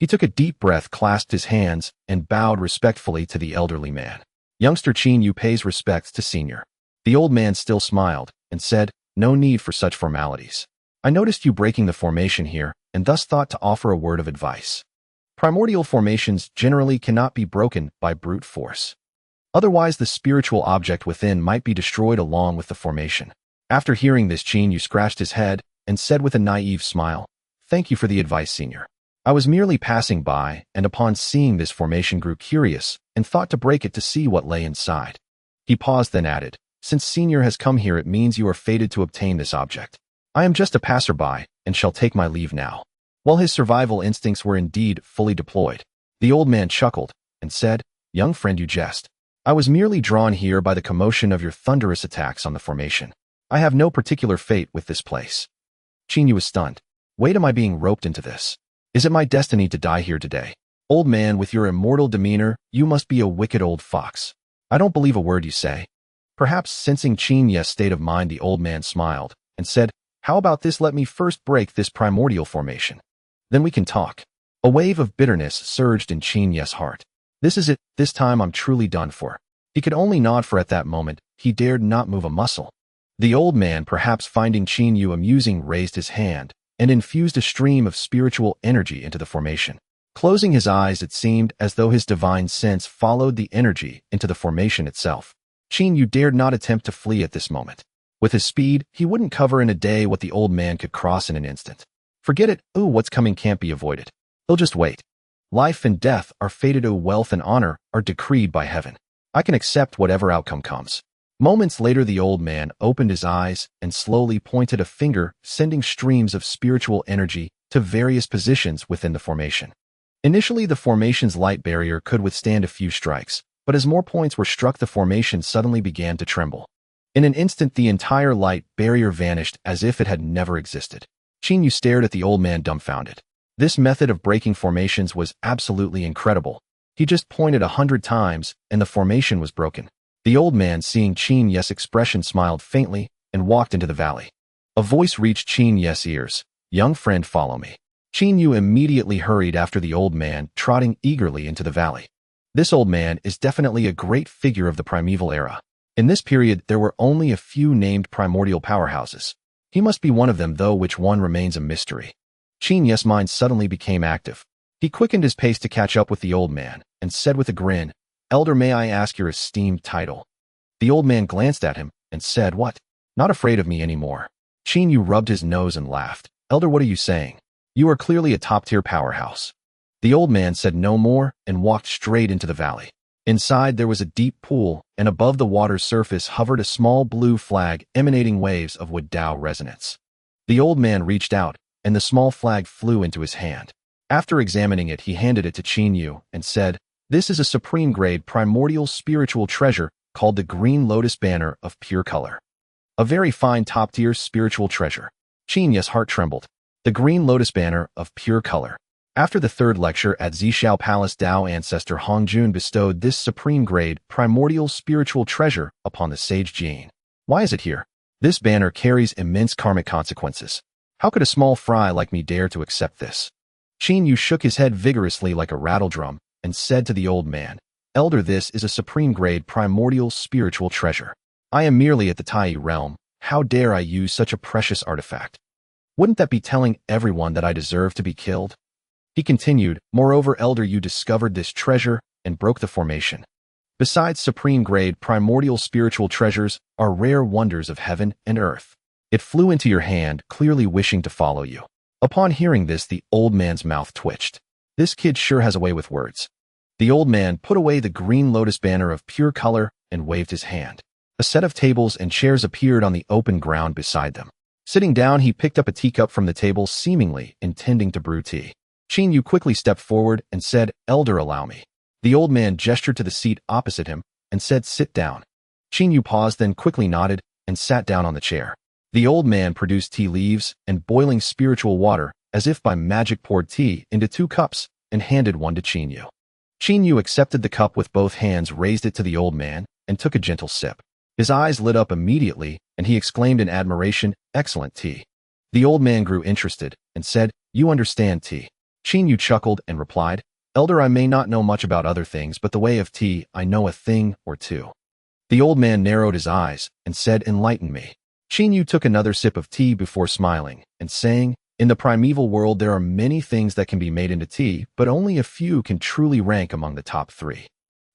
He took a deep breath, clasped his hands, and bowed respectfully to the elderly man. "Youngster Qin Yu pays respects to senior." The old man still smiled and said, "No need for such formalities. I noticed you breaking the formation here, and thus thought to offer a word of advice. Primordial formations generally cannot be broken by brute force. Otherwise, the spiritual object within might be destroyed along with the formation." After hearing this, Qin Yu scratched his head and said with a naive smile, "Thank you for the advice, senior. I was merely passing by, and upon seeing this formation grew curious and thought to break it to see what lay inside." He paused, then added, "Since senior has come here, it means you are fated to obtain this object. I am just a passerby and shall take my leave now." While his survival instincts were indeed fully deployed, the old man chuckled and said, "Young friend, you jest. I was merely drawn here by the commotion of your thunderous attacks on the formation. I have no particular fate with this place." Qin Yu was stunned. "Wait, am I being roped into this? Is it my destiny to die here today? Old man, with your immortal demeanor, you must be a wicked old fox. I don't believe a word you say." Perhaps sensing Qin Yu's state of mind, the old man smiled and said, "How about this? Let me first break this primordial formation. Then we can talk." A wave of bitterness surged in Qin Yu's heart. This is it. This time I'm truly done for. He could only nod, for at that moment, he dared not move a muscle. The old man, perhaps finding Qin Yu amusing, raised his hand and infused a stream of spiritual energy into the formation. Closing his eyes, it seemed as though his divine sense followed the energy into the formation itself. Qin Yu dared not attempt to flee at this moment. With his speed, he wouldn't cover in a day what the old man could cross in an instant. Forget it. Ooh, what's coming can't be avoided. He'll just wait. Life and death are fated. Wealth and honor are decreed by heaven. I can accept whatever outcome comes. Moments later, the old man opened his eyes and slowly pointed a finger, sending streams of spiritual energy to various positions within the formation. Initially, the formation's light barrier could withstand a few strikes, but as more points were struck, the formation suddenly began to tremble. In an instant, the entire light barrier vanished as if it had never existed. Qin Yu stared at the old man dumbfounded. This method of breaking formations was absolutely incredible. He just pointed 100 times, and the formation was broken. The old man, seeing Qin Yu's expression, smiled faintly and walked into the valley. A voice reached Qin Yu's ears. "Young friend, follow me." Qin Yu immediately hurried after the old man, trotting eagerly into the valley. This old man is definitely a great figure of the primeval era. In this period, there were only a few named primordial powerhouses. He must be one of them, though which one remains a mystery. Qin Yu's mind suddenly became active. He quickened his pace to catch up with the old man, and said with a grin, "Elder, may I ask your esteemed title?" The old man glanced at him, and said, "What? Not afraid of me anymore?" Qin Yu rubbed his nose and laughed. "Elder, what are you saying? You are clearly a top-tier powerhouse." The old man said no more and walked straight into the valley. Inside, there was a deep pool, and above the water's surface hovered a small blue flag emanating waves of Wood Dao resonance. The old man reached out, and the small flag flew into his hand. After examining it, he handed it to Qin Yu and said, "This is a supreme-grade primordial spiritual treasure called the Green Lotus Banner of Pure Color. A very fine top-tier spiritual treasure." Qin Yu's heart trembled. The Green Lotus Banner of Pure Color. After the third lecture at Zishao Palace, Dao ancestor Hongjun bestowed this supreme-grade primordial spiritual treasure upon the sage Jin. Why is it here? This banner carries immense karmic consequences. How could a small fry like me dare to accept this? Qin Yu shook his head vigorously like a rattledrum and said to the old man, "Elder, this is a supreme-grade primordial spiritual treasure. I am merely at the Tai realm. How dare I use such a precious artifact? Wouldn't that be telling everyone that I deserve to be killed?" He continued, "Moreover, Elder, you discovered this treasure and broke the formation. Besides supreme-grade primordial spiritual treasures are rare wonders of heaven and earth. It flew into your hand, clearly wishing to follow you." Upon hearing this, the old man's mouth twitched. This kid sure has a way with words. The old man put away the Green Lotus Banner of Pure Color and waved his hand. A set of tables and chairs appeared on the open ground beside them. Sitting down, he picked up a teacup from the table, seemingly intending to brew tea. Qin Yu quickly stepped forward and said, "Elder, allow me." The old man gestured to the seat opposite him and said, "Sit down." Qin Yu paused, then quickly nodded and sat down on the chair. The old man produced tea leaves and boiling spiritual water, as if by magic poured tea into 2 cups and handed one to Qin Yu. Qin Yu accepted the cup with both hands, raised it to the old man, and took a gentle sip. His eyes lit up immediately, and he exclaimed in admiration, "Excellent tea." The old man grew interested and said, "You understand tea?" Qin Yu chuckled and replied, "Elder, I may not know much about other things, but the way of tea, I know a thing or two." The old man narrowed his eyes and said, "Enlighten me." Qin Yu took another sip of tea before smiling and saying, "In the primeval world, there are many things that can be made into tea, but only a few can truly rank among the top 3.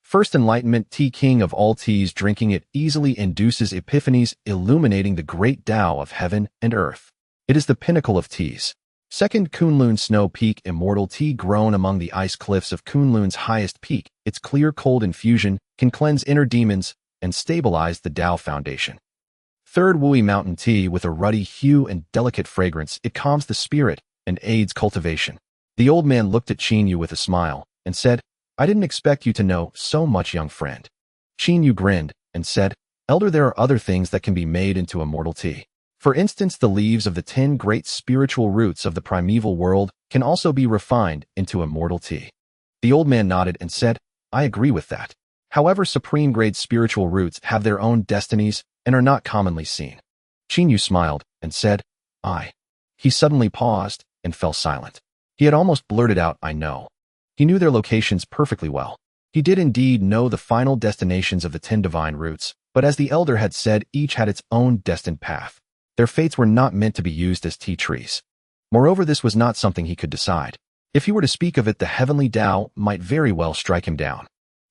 First, enlightenment tea, king of all teas. Drinking it easily induces epiphanies, illuminating the great Tao of heaven and earth. It is the pinnacle of teas. Second, Kunlun Snow Peak, immortal tea grown among the ice cliffs of Kunlun's highest peak. Its clear cold infusion can cleanse inner demons and stabilize the Tao foundation. Third, Wui Mountain tea with a ruddy hue and delicate fragrance. It calms the spirit and aids cultivation." The old man looked at Qin Yu with a smile and said, "I didn't expect you to know so much, young friend." Qin Yu grinned and said, "Elder, there are other things that can be made into immortal tea. For instance, the leaves of the 10 great spiritual roots of the primeval world can also be refined into immortal tea." The old man nodded and said, "I agree with that. However, supreme-grade spiritual roots have their own destinies and are not commonly seen." Qin Yu smiled and said, "I." He suddenly paused and fell silent. He had almost blurted out, "I know." He knew their locations perfectly well. He did indeed know the final destinations of the 10 divine roots, but as the elder had said, each had its own destined path. Their fates were not meant to be used as tea trees. Moreover, this was not something he could decide. If he were to speak of it, the heavenly Tao might very well strike him down.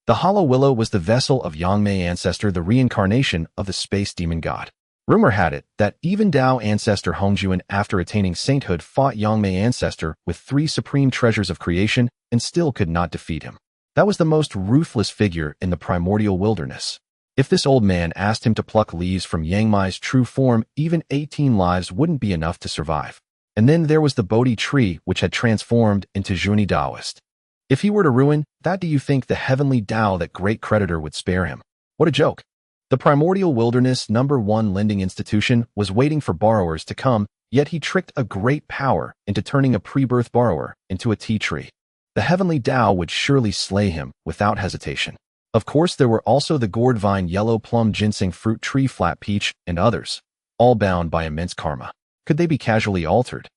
The Hollow Willow was the vessel of Yangmei ancestor, the reincarnation of the space demon god. Rumor had it that even Dao ancestor Hongjun, after attaining sainthood, fought Yangmei ancestor with 3 supreme treasures of creation and still could not defeat him. That was the most ruthless figure in the primordial wilderness. If this old man asked him to pluck leaves from Yangmei's true form, even 18 lives wouldn't be enough to survive. And then there was the Bodhi tree, which had transformed into Zhuni Taoist. If he were to ruin that, do you think the heavenly Tao, that great creditor, would spare him? What a joke. The Primordial Wilderness #1 lending institution was waiting for borrowers to come, yet he tricked a great power into turning a pre-birth borrower into a tea tree. The heavenly Tao would surely slay him without hesitation. Of course, there were also the gourd vine, yellow plum, ginseng fruit tree, flat peach, and others, all bound by immense karma. Could they be casually altered?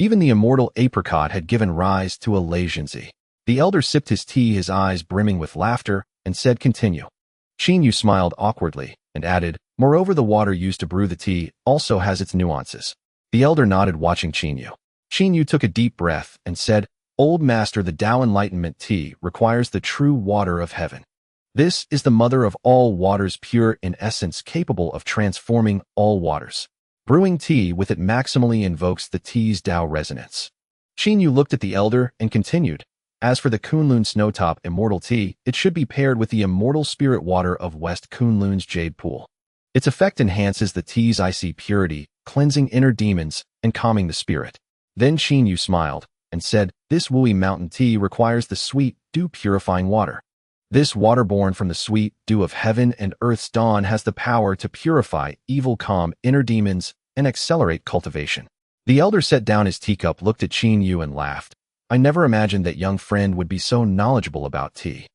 Even the immortal apricot had given rise to a legency. The elder sipped his tea, his eyes brimming with laughter, and said, "Continue." Qin Yu smiled awkwardly and added, "Moreover, the water used to brew the tea also has its nuances." The elder nodded, watching Qin Yu. Qin Yu took a deep breath and said, "Old master, the Tao enlightenment tea requires the true water of heaven. This is the mother of all waters, pure in essence, capable of transforming all waters. Brewing tea with it maximally invokes the tea's Tao resonance." Qin Yu looked at the elder and continued, "As for the Kunlun Snowtop immortal tea, it should be paired with the immortal spirit water of West Kunlun's Jade Pool. Its effect enhances the tea's icy purity, cleansing inner demons and calming the spirit." Then Qin Yu smiled and said, "This Wui mountain tea requires the sweet, dew-purifying water. This water born from the sweet dew of heaven and earth's dawn has the power to purify evil, calm inner demons, and accelerate cultivation." The elder set down his teacup, looked at Qin Yu, and laughed. "I never imagined that young friend would be so knowledgeable about tea."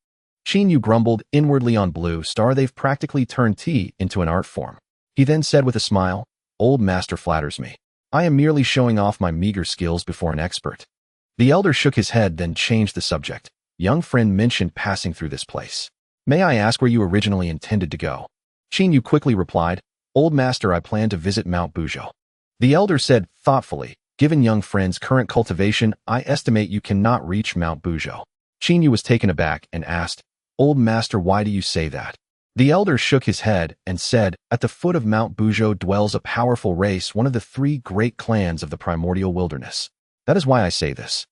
Qin Yu grumbled inwardly. On Blue Star, they've practically turned tea into an art form. He then said with a smile, "Old master flatters me. I am merely showing off my meager skills before an expert." The elder shook his head, then changed the subject. "Young friend mentioned passing through this place. May I ask where you originally intended to go?" Qin Yu quickly replied, "Old master, I plan to visit Mount Buzhou." The elder said thoughtfully, "Given young friend's current cultivation, I estimate you cannot reach Mount Buzhou." Qin Yu was taken aback and asked, "Old master, why do you say that?" The elder shook his head and said, "At the foot of Mount Buzhou dwells a powerful race, one of the 3 great clans of the Primordial Wilderness. That is why I say this."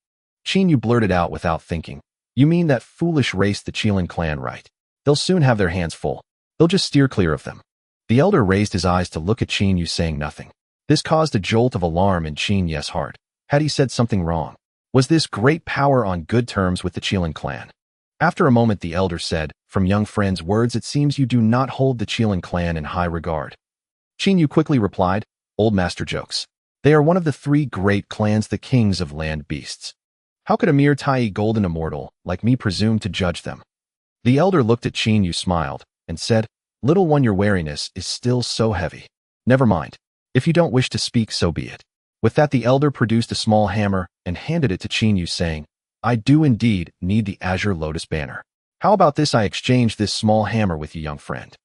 Qin Yu blurted out without thinking, "You mean that foolish race, the Qilin clan, right? They'll soon have their hands full. They'll just steer clear of them." The elder raised his eyes to look at Qin Yu, saying nothing. This caused a jolt of alarm in Qin Yu's heart. Had he said something wrong? Was this great power on good terms with the Qilin clan? After a moment, the elder said, "From young friend's words, it seems you do not hold the Qilin clan in high regard." Qin Yu quickly replied, "Old master jokes. They are one of the 3 great clans, the kings of land beasts. How could a mere Tai golden immortal like me presume to judge them?" The elder looked at Qin Yu, smiled, and said, "Little one, your wariness is still so heavy. Never mind. If you don't wish to speak, so be it." With that, the elder produced a small hammer and handed it to Qin Yu, saying, "I do indeed need the Azure Lotus banner. How about this? I exchange this small hammer with you, young friend.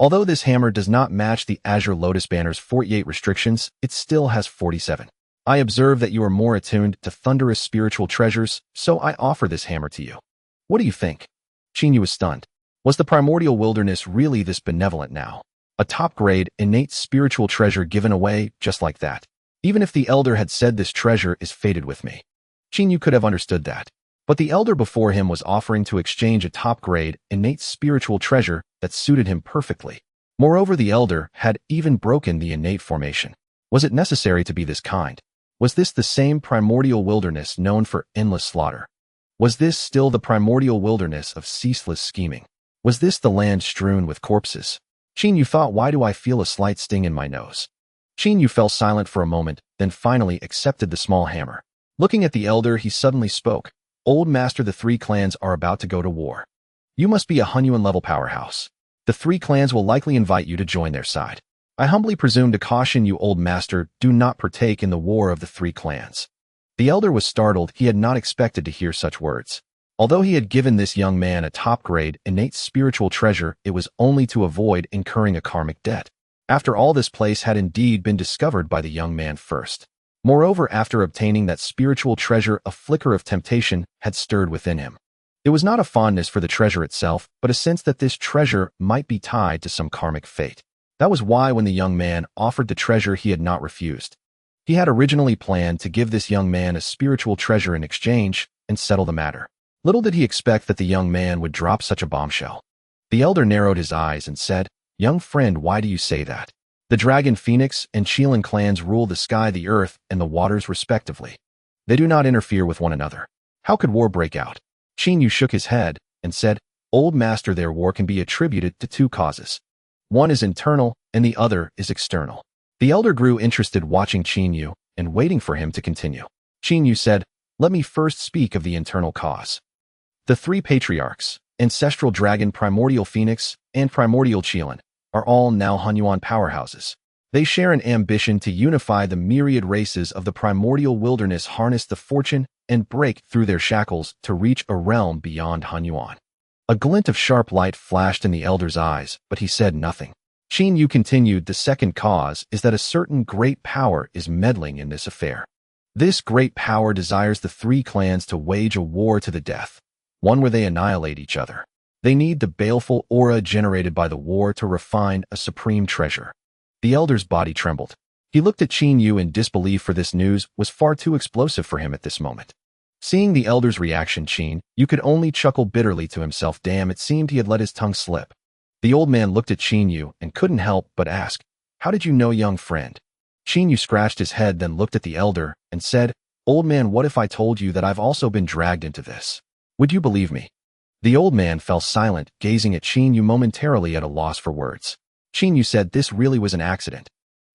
Although this hammer does not match the Azure Lotus banner's 48 restrictions, it still has 47. I observe that you are more attuned to thunderous spiritual treasures, so I offer this hammer to you. What do you think?" Qin Yu was stunned. Was the Primordial Wilderness really this benevolent now? A top-grade, innate spiritual treasure given away just like that. Even if the elder had said, "This treasure is fated with me," Qin Yu could have understood that. But the elder before him was offering to exchange a top-grade, innate spiritual treasure that suited him perfectly. Moreover, the elder had even broken the innate formation. Was it necessary to be this kind? Was this the same Primordial Wilderness known for endless slaughter? Was this still the Primordial Wilderness of ceaseless scheming? Was this the land strewn with corpses? Qin Yu thought, "Why do I feel a slight sting in my nose?" Qin Yu fell silent for a moment, then finally accepted the small hammer. Looking at the elder, he suddenly spoke, "Old master, the 3 clans are about to go to war. You must be a Hunyuan-level powerhouse. The 3 clans will likely invite you to join their side. I humbly presume to caution you, old master, do not partake in the war of the 3 clans." The elder was startled. He had not expected to hear such words. Although he had given this young man a top-grade, innate spiritual treasure, it was only to avoid incurring a karmic debt. After all, this place had indeed been discovered by the young man first. Moreover, after obtaining that spiritual treasure, a flicker of temptation had stirred within him. It was not a fondness for the treasure itself, but a sense that this treasure might be tied to some karmic fate. That was why when the young man offered the treasure, he had not refused. He had originally planned to give this young man a spiritual treasure in exchange and settle the matter. Little did he expect that the young man would drop such a bombshell. The elder narrowed his eyes and said, "Young friend, why do you say that? The Dragon Phoenix and Qilin clans rule the sky, the earth, and the waters respectively. They do not interfere with one another. How could war break out?" Qin Yu shook his head and said, "Old master, their war can be attributed to 2 causes. One is internal, and the other is external. The elder grew interested watching Qin Yu and waiting for him to continue. Qin Yu said, "Let me first speak of the internal cause. The three patriarchs, Ancestral Dragon, Primordial Phoenix, and Primordial Qilin, are all now Hunyuan powerhouses. They share an ambition to unify the myriad races of the primordial wilderness, harness the fortune, and break through their shackles to reach a realm beyond Hunyuan." A glint of sharp light flashed in the elder's eyes, but he said nothing. Qin Yu continued, "The second cause is that a certain great power is meddling in this affair. This great power desires the three clans to wage a war to the death, one where they annihilate each other. They need the baleful aura generated by the war to refine a supreme treasure." The elder's body trembled. He looked at Qin Yu in disbelief, for this news was far too explosive for him at this moment. Seeing the elder's reaction, Qin Yu could only chuckle bitterly to himself. Damn, it seemed he had let his tongue slip. The old man looked at Qin Yu and couldn't help but ask, "How did you know, young friend?" Qin Yu scratched his head, then looked at the elder and said, "Old man, what if I told you that I've also been dragged into this? Would you believe me?" The old man fell silent, gazing at Qin Yu, momentarily at a loss for words. Qin Yu said, "This really was an accident.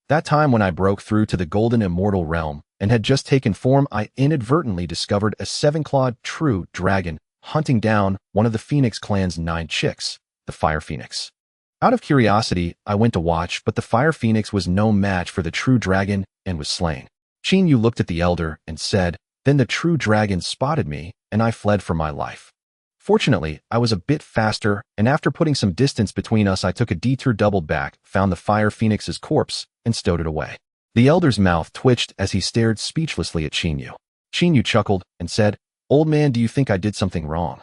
That time when I broke through to the golden immortal realm and had just taken form, I inadvertently discovered a seven-clawed true dragon hunting down one of the Phoenix clan's 9 chicks, the Fire Phoenix. Out of curiosity, I went to watch, but the Fire Phoenix was no match for the true dragon and was slain." Qin Yu looked at the elder and said, "Then the true dragon spotted me, and I fled for my life. Fortunately, I was a bit faster, and after putting some distance between us, I took a detour, doubled back, found the Fire Phoenix's corpse, and stowed it away." The elder's mouth twitched as he stared speechlessly at Qin Yu. Qin Yu chuckled and said, "Old man, do you think I did something wrong?"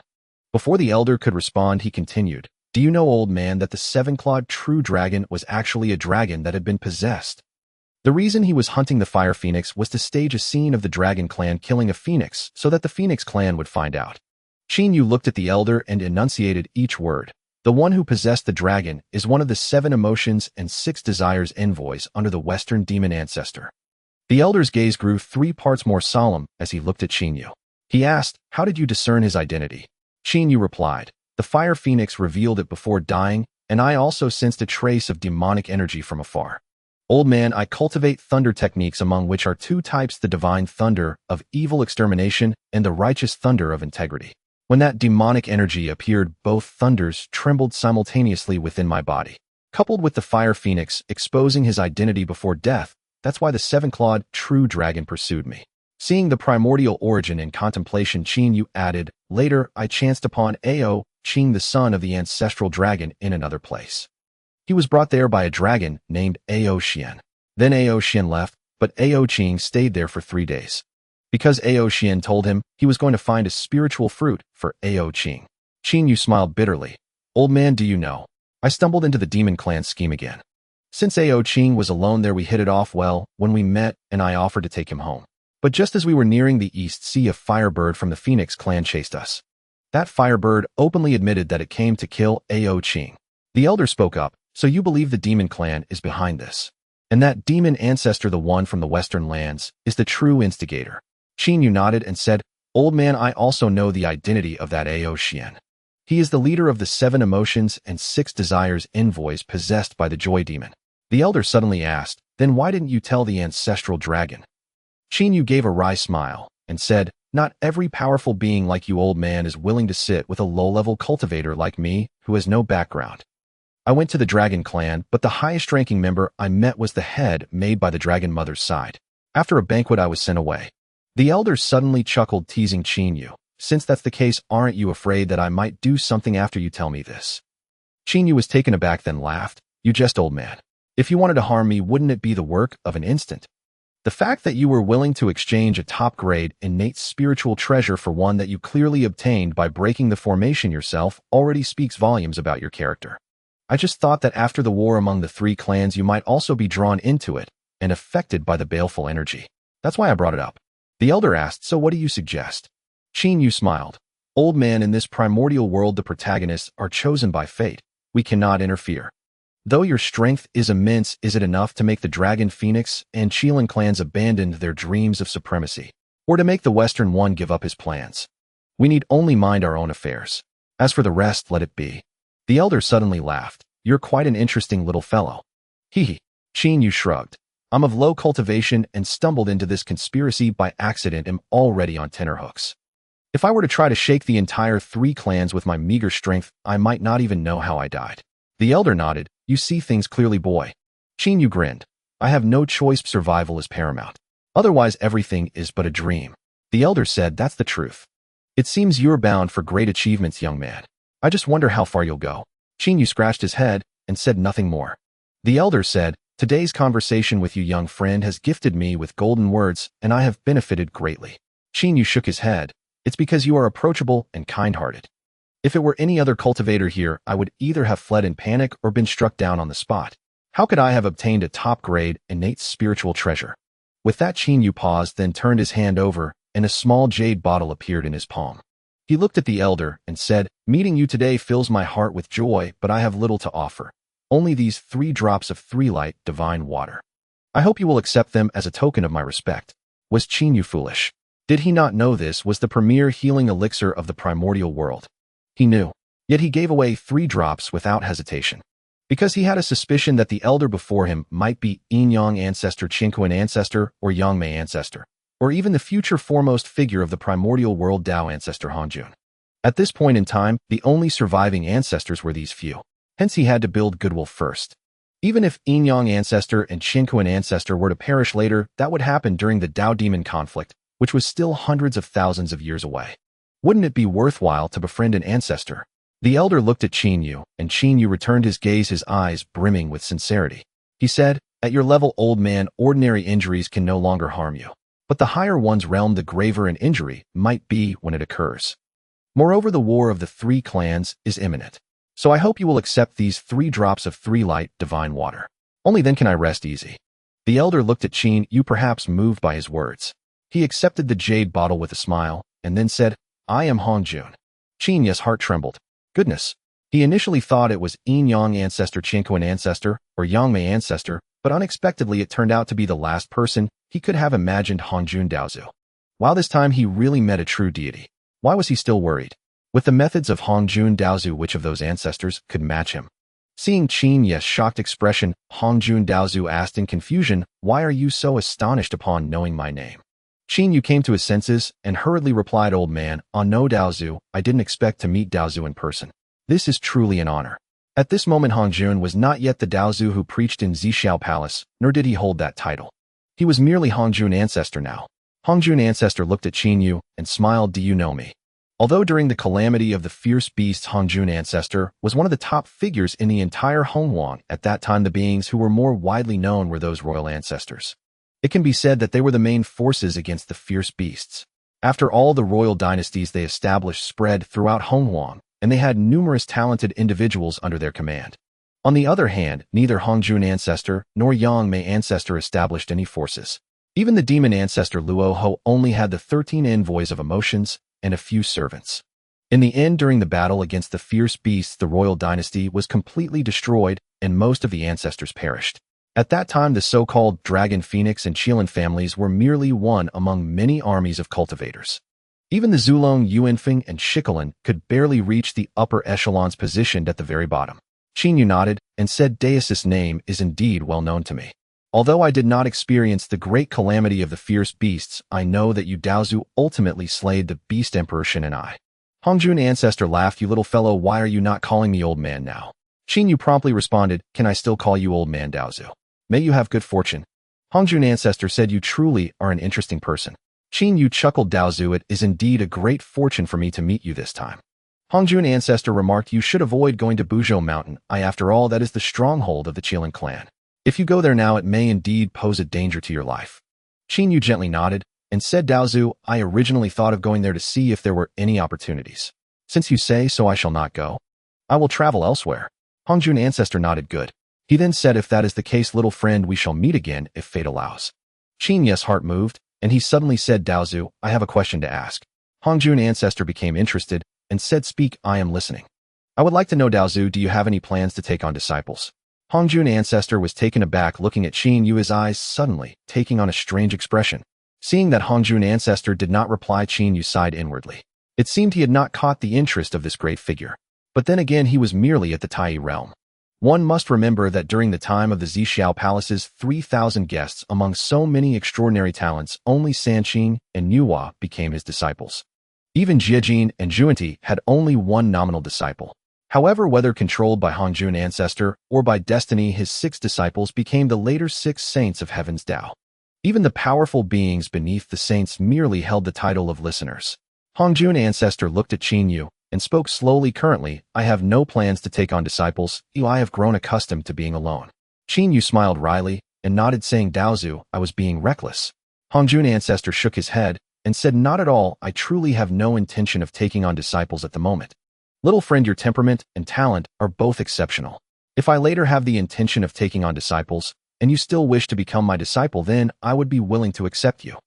Before the elder could respond, he continued, "Do you know, old man, that the seven-clawed true dragon was actually a dragon that had been possessed? The reason he was hunting the Fire Phoenix was to stage a scene of the Dragon Clan killing a Phoenix so that the Phoenix Clan would find out." Qin Yu looked at the elder and enunciated each word. "The one who possessed the dragon is one of the 7 emotions and 6 desires envoys under the Western demon ancestor." The elder's gaze grew 3 parts more solemn as he looked at Qin Yu. He asked, "How did you discern his identity?" Qin Yu replied, "The Fire Phoenix revealed it before dying, and I also sensed a trace of demonic energy from afar. Old man, I cultivate thunder techniques, among which are 2 types, the divine thunder of evil extermination and the righteous thunder of integrity. When that demonic energy appeared, both thunders trembled simultaneously within my body. Coupled with the Fire Phoenix exposing his identity before death, that's why the seven-clawed true dragon pursued me." Seeing the primordial origin in contemplation, Qin Yu added, "Later, I chanced upon Ao Qing, the son of the ancestral dragon, in another place. He was brought there by a dragon named Ao Xian. Then Ao Xian left, but Ao Qing stayed there for 3 days. Because Ao Xian told him he was going to find a spiritual fruit for Ao Qing." Qin Yu smiled bitterly. "Old man, do you know, I stumbled into the demon clan scheme again. Since Ao Qing was alone there, we hit it off well when we met, and I offered to take him home. But just as we were nearing the East Sea, a firebird from the Phoenix clan chased us. That firebird openly admitted that it came to kill Ao Qing." The elder spoke up, "So you believe the demon clan is behind this? And that demon ancestor, the one from the Western lands, is the true instigator?" Qin Yu nodded and said, "Old man, I also know the identity of that Ao Xian. He is the leader of the 7 emotions and 6 desires envoys possessed by the joy demon." The elder suddenly asked, "Then why didn't you tell the ancestral dragon?" Qin Yu gave a wry smile and said, "Not every powerful being like you, old man, is willing to sit with a low-level cultivator like me who has no background. I went to the Dragon Clan, but the highest-ranking member I met was the head made by the Dragon Mother's side. After a banquet, I was sent away." The elder suddenly chuckled, teasing Qin Yu. "Since that's the case, aren't you afraid that I might do something after you tell me this?" Qin Yu was taken aback, then laughed. "You jest, old man. If you wanted to harm me, wouldn't it be the work of an instant? The fact that you were willing to exchange a top-grade innate spiritual treasure for one that you clearly obtained by breaking the formation yourself already speaks volumes about your character. I just thought that after the war among the 3 clans, you might also be drawn into it and affected by the baleful energy. That's why I brought it up." The elder asked, "So what do you suggest?" Qin Yu smiled. "Old man, in this primordial world, the protagonists are chosen by fate. We cannot interfere. Though your strength is immense, is it enough to make the Dragon Phoenix and Qilin clans abandon their dreams of supremacy, or to make the Western one give up his plans? We need only mind our own affairs. As for the rest, let it be." The elder suddenly laughed. You're quite an interesting little fellow. Hee hee. Qin Yu shrugged. I'm of low cultivation and stumbled into this conspiracy by accident and am already on tenterhooks. If I were to try to shake the entire 3 clans with my meager strength, I might not even know how I died. The elder nodded. You see things clearly, boy. Qin Yu grinned. I have no choice, survival is paramount. Otherwise everything is but a dream. The elder said, that's the truth. It seems you're bound for great achievements, young man. I just wonder how far you'll go. Qin Yu scratched his head and said nothing more. The elder said, today's conversation with you, young friend, has gifted me with golden words, and I have benefited greatly. Qin Yu shook his head. It's because you are approachable and kind-hearted. If it were any other cultivator here, I would either have fled in panic or been struck down on the spot. How could I have obtained a top-grade, innate spiritual treasure? With that, Qin Yu paused, then turned his hand over, and a small jade bottle appeared in his palm. He looked at the elder and said, meeting you today fills my heart with joy, but I have little to offer. Only these 3 drops of 3 light, divine water. I hope you will accept them as a token of my respect. Was Qin Yu foolish? Did he not know this was the premier healing elixir of the primordial world? He knew. Yet he gave away 3 drops without hesitation. Because he had a suspicion that the elder before him might be Yin Yang ancestor, Qin ancestor, or Yang Mei ancestor, or even the future foremost figure of the primordial world Dao ancestor Hanjun. At this point in time, the only surviving ancestors were these few. Hence he had to build goodwill first. Even if Yin Yang ancestor and Qin ancestor were to perish later, that would happen during the Dao demon conflict, which was still hundreds of thousands of years away. Wouldn't it be worthwhile to befriend an ancestor? The elder looked at Qin Yu, and Qin Yu returned his gaze, his eyes brimming with sincerity. He said, at your level, old man, ordinary injuries can no longer harm you. But the higher one's realm, the graver an injury might be when it occurs. Moreover, the war of the 3 clans is imminent. So I hope you will accept these 3 drops of 3 light, divine water. Only then can I rest easy. The elder looked at Qin Yu, perhaps moved by his words. He accepted the jade bottle with a smile, and then said, I am Hanjun. Qin Yu's heart trembled. Goodness. He initially thought it was Yin Yang ancestor, Qin ancestor, or Yang Mei ancestor, but unexpectedly it turned out to be the last person he could have imagined, Hanjun Daozu. Wow, this time he really met a true deity. Why was he still worried? With the methods of Hanjun Daozu, which of those ancestors could match him? Seeing Qin Yu's shocked expression, Hanjun Daozu asked in confusion, why are you so astonished upon knowing my name? Qin Yu came to his senses and hurriedly replied, old man, no Daozu, I didn't expect to meet Daozu in person. This is truly an honor. At this moment, Hanjun was not yet the Daozu who preached in Zhixiao Palace, nor did he hold that title. He was merely Hanjun ancestor now. Hanjun ancestor looked at Qin Yu and smiled, do you know me? Although during the calamity of the fierce beasts, Hanjun ancestor was one of the top figures in the entire Hongwang. At that time, the beings who were more widely known were those royal ancestors. It can be said that they were the main forces against the fierce beasts. After all, the royal dynasties they established spread throughout Hongwang, and they had numerous talented individuals under their command. On the other hand, neither Hanjun ancestor nor Yang Mei ancestor established any forces. Even the demon ancestor Luo Ho only had the 13 envoys of emotions and a few servants. In the end, during the battle against the fierce beasts, the royal dynasty was completely destroyed and most of the ancestors perished. At that time, the so-called Dragon Phoenix and Qilin families were merely one among many armies of cultivators. Even the Zulong, Yuanfeng, and Shikolin could barely reach the upper echelons positioned at the very bottom. Qin Yu nodded and said, Daosis' name is indeed well known to me. Although I did not experience the great calamity of the fierce beasts, I know that you Daozu ultimately slayed the beast emperor Shen and I. Hanjun ancestor laughed, you little fellow, why are you not calling me old man now? Qin Yu promptly responded, can I still call you old man Daozu? May you have good fortune. Hanjun ancestor said, you truly are an interesting person. Qin Yu chuckled, Daozu, it is indeed a great fortune for me to meet you this time. Hanjun ancestor remarked, you should avoid going to Buzhou Mountain. After all, that is the stronghold of the Qilin clan. If you go there now, it may indeed pose a danger to your life. Qin Yu gently nodded and said, Daozu, I originally thought of going there to see if there were any opportunities. Since you say so, I shall not go. I will travel elsewhere. Hanjun ancestor nodded, good. He then said, if that is the case, little friend, we shall meet again if fate allows. Qin Yu's heart moved, and he suddenly said, Daozu, I have a question to ask. Hanjun ancestor became interested and said, speak, I am listening. I would like to know, Daozu, do you have any plans to take on disciples? Hanjun ancestor was taken aback, looking at Qin Yu, his eyes suddenly taking on a strange expression. Seeing that Hanjun ancestor did not reply, Qin Yu sighed inwardly. It seemed he had not caught the interest of this great figure. But then again, he was merely at the Tai realm. One must remember that during the time of the Zixiao Palace's 3,000 guests, among so many extraordinary talents, only Sanqin and Nuwa became his disciples. Even Jiejin and Juanti had only one nominal disciple. However, whether controlled by Hongjun ancestor or by destiny, his 6 disciples became the later 6 saints of Heaven's Tao. Even the powerful beings beneath the saints merely held the title of listeners. Hongjun ancestor looked at Qin Yu and spoke slowly. Currently, I have no plans to take on disciples. I have grown accustomed to being alone. Qin Yu smiled wryly and nodded, saying, Daozu, I was being reckless. Hongjun ancestor shook his head and said, not at all. I truly have no intention of taking on disciples at the moment. Little friend, your temperament and talent are both exceptional. If I later have the intention of taking on disciples, and you still wish to become my disciple, then I would be willing to accept you.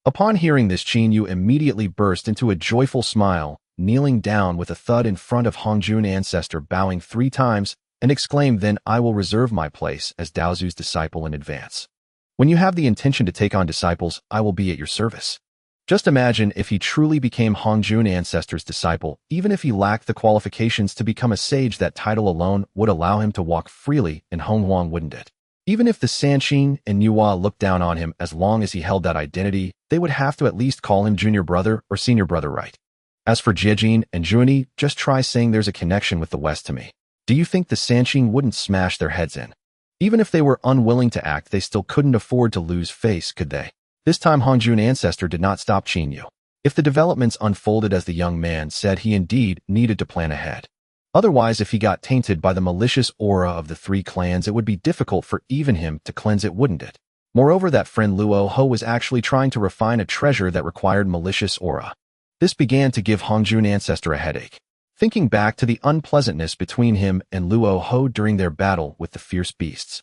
Upon hearing this, Qin Yu immediately burst into a joyful smile, kneeling down with a thud in front of Hongjun ancestor, bowing 3 times, and exclaimed, then I will reserve my place as Daozu's disciple in advance. When you have the intention to take on disciples, I will be at your service. Just imagine if he truly became Hongjun ancestor's disciple. Even if he lacked the qualifications to become a sage, that title alone would allow him to walk freely in Honghuang, wouldn't it? Even if the Sanqin and Nuwa looked down on him, as long as he held that identity, they would have to at least call him junior brother or senior brother, right? As for Jiejin and Juanti, just try saying there's a connection with the West to me. Do you think the Sanqin wouldn't smash their heads in? Even if they were unwilling to act, they still couldn't afford to lose face, could they? This time Hongjun ancestor did not stop Qin Yu. If the developments unfolded as the young man said, he indeed needed to plan ahead. Otherwise, if he got tainted by the malicious aura of the 3 clans, it would be difficult for even him to cleanse it, wouldn't it? Moreover, that friend Luo Ho was actually trying to refine a treasure that required malicious aura. This began to give Hongjun ancestor a headache. Thinking back to the unpleasantness between him and Luo Ho during their battle with the fierce beasts,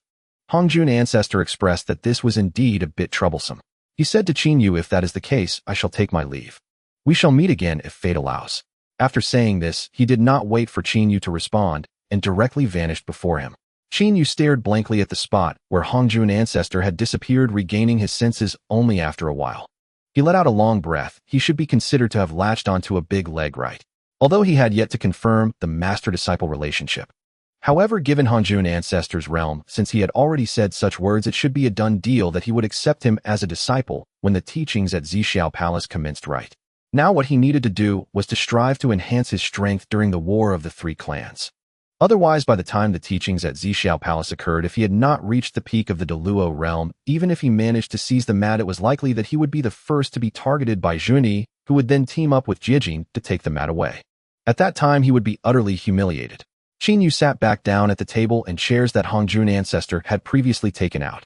Hongjun ancestor expressed that this was indeed a bit troublesome. He said to Qin Yu, if that is the case, I shall take my leave. We shall meet again if fate allows. After saying this, he did not wait for Qin Yu to respond and directly vanished before him. Qin Yu stared blankly at the spot where Hongjun ancestor had disappeared, regaining his senses only after a while. He let out a long breath. He should be considered to have latched onto a big leg, right? Although he had yet to confirm the master-disciple relationship. However, given Hongjun ancestor's realm, since he had already said such words, it should be a done deal that he would accept him as a disciple when the teachings at Zixiao Palace commenced, right? Now what he needed to do was to strive to enhance his strength during the War of the 3 Clans. Otherwise, by the time the teachings at Zixiao Palace occurred, if he had not reached the peak of the Deluo realm, even if he managed to seize the mat, it was likely that he would be the first to be targeted by Juanti, who would then team up with Jiejin to take the mat away. At that time, he would be utterly humiliated. Qin Yu sat back down at the table and chairs that Hongjun ancestor had previously taken out.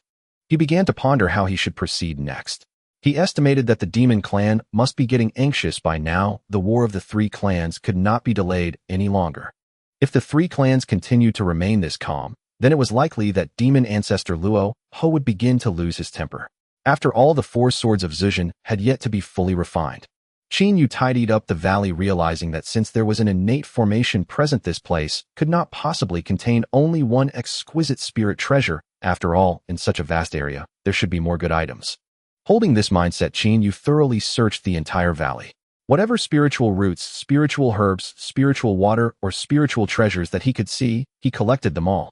He began to ponder how he should proceed next. He estimated that the demon clan must be getting anxious by now. The War of the 3 Clans could not be delayed any longer. If the 3 clans continued to remain this calm, then it was likely that demon ancestor Luo Ho would begin to lose his temper. After all, the 4 swords of Zijin had yet to be fully refined. Qin Yu tidied up the valley, realizing that since there was an innate formation present, this place could not possibly contain only one exquisite spirit treasure. After all, in such a vast area, there should be more good items. Holding this mindset, Qin Yu thoroughly searched the entire valley. Whatever spiritual roots, spiritual herbs, spiritual water, or spiritual treasures that he could see, he collected them all.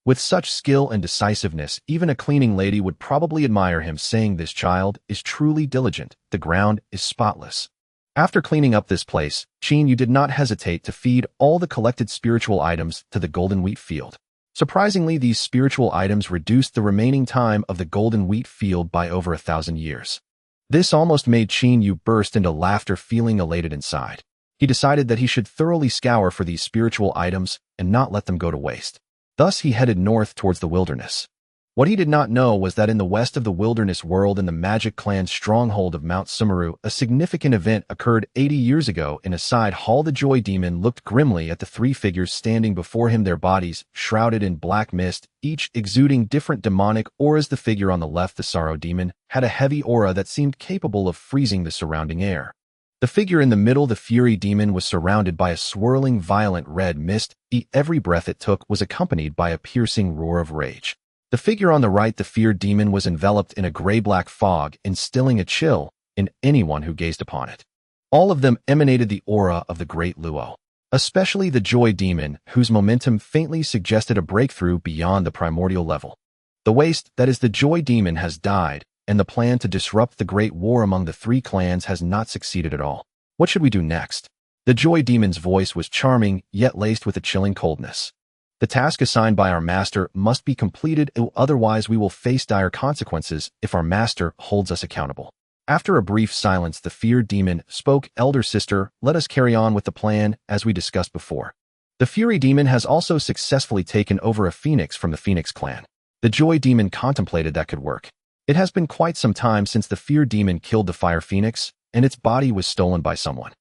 With such skill and decisiveness, even a cleaning lady would probably admire him, saying, "This child is truly diligent. The ground is spotless." After cleaning up this place, Qin Yu did not hesitate to feed all the collected spiritual items to the golden wheat field. Surprisingly, these spiritual items reduced the remaining time of the golden wheat field by over 1,000 years. This almost made Qin Yu burst into laughter, feeling elated inside. He decided that he should thoroughly scour for these spiritual items and not let them go to waste. Thus, he headed north towards the wilderness. What he did not know was that in the west of the wilderness world, in the magic clan's stronghold of Mount Sumeru, a significant event occurred 80 years ago. In a side hall, the Joy Demon looked grimly at the 3 figures standing before him, their bodies shrouded in black mist, each exuding different demonic auras. The figure on the left, the Sorrow Demon, had a heavy aura that seemed capable of freezing the surrounding air. The figure in the middle, the Fury Demon, was surrounded by a swirling violent red mist. Every breath it took was accompanied by a piercing roar of rage. The figure on the right, the Fear Demon, was enveloped in a gray-black fog, instilling a chill in anyone who gazed upon it. All of them emanated the aura of the great Luo. especially the Joy Demon, whose momentum faintly suggested a breakthrough beyond the primordial level. The waste, that is the Joy Demon, has died, and the plan to disrupt the great war among the three clans has not succeeded at all. What should we do next? The Joy Demon's voice was charming, yet laced with a chilling coldness. The task assigned by our master must be completed, otherwise we will face dire consequences if our master holds us accountable. After a brief silence, the feared demon spoke. Elder sister, let us carry on with the plan as we discussed before. The Fury Demon has also successfully taken over a phoenix from the Phoenix clan. The Joy Demon contemplated that could work. It has been quite some time since the Fear Demon killed the Fire Phoenix, and its body was stolen by someone.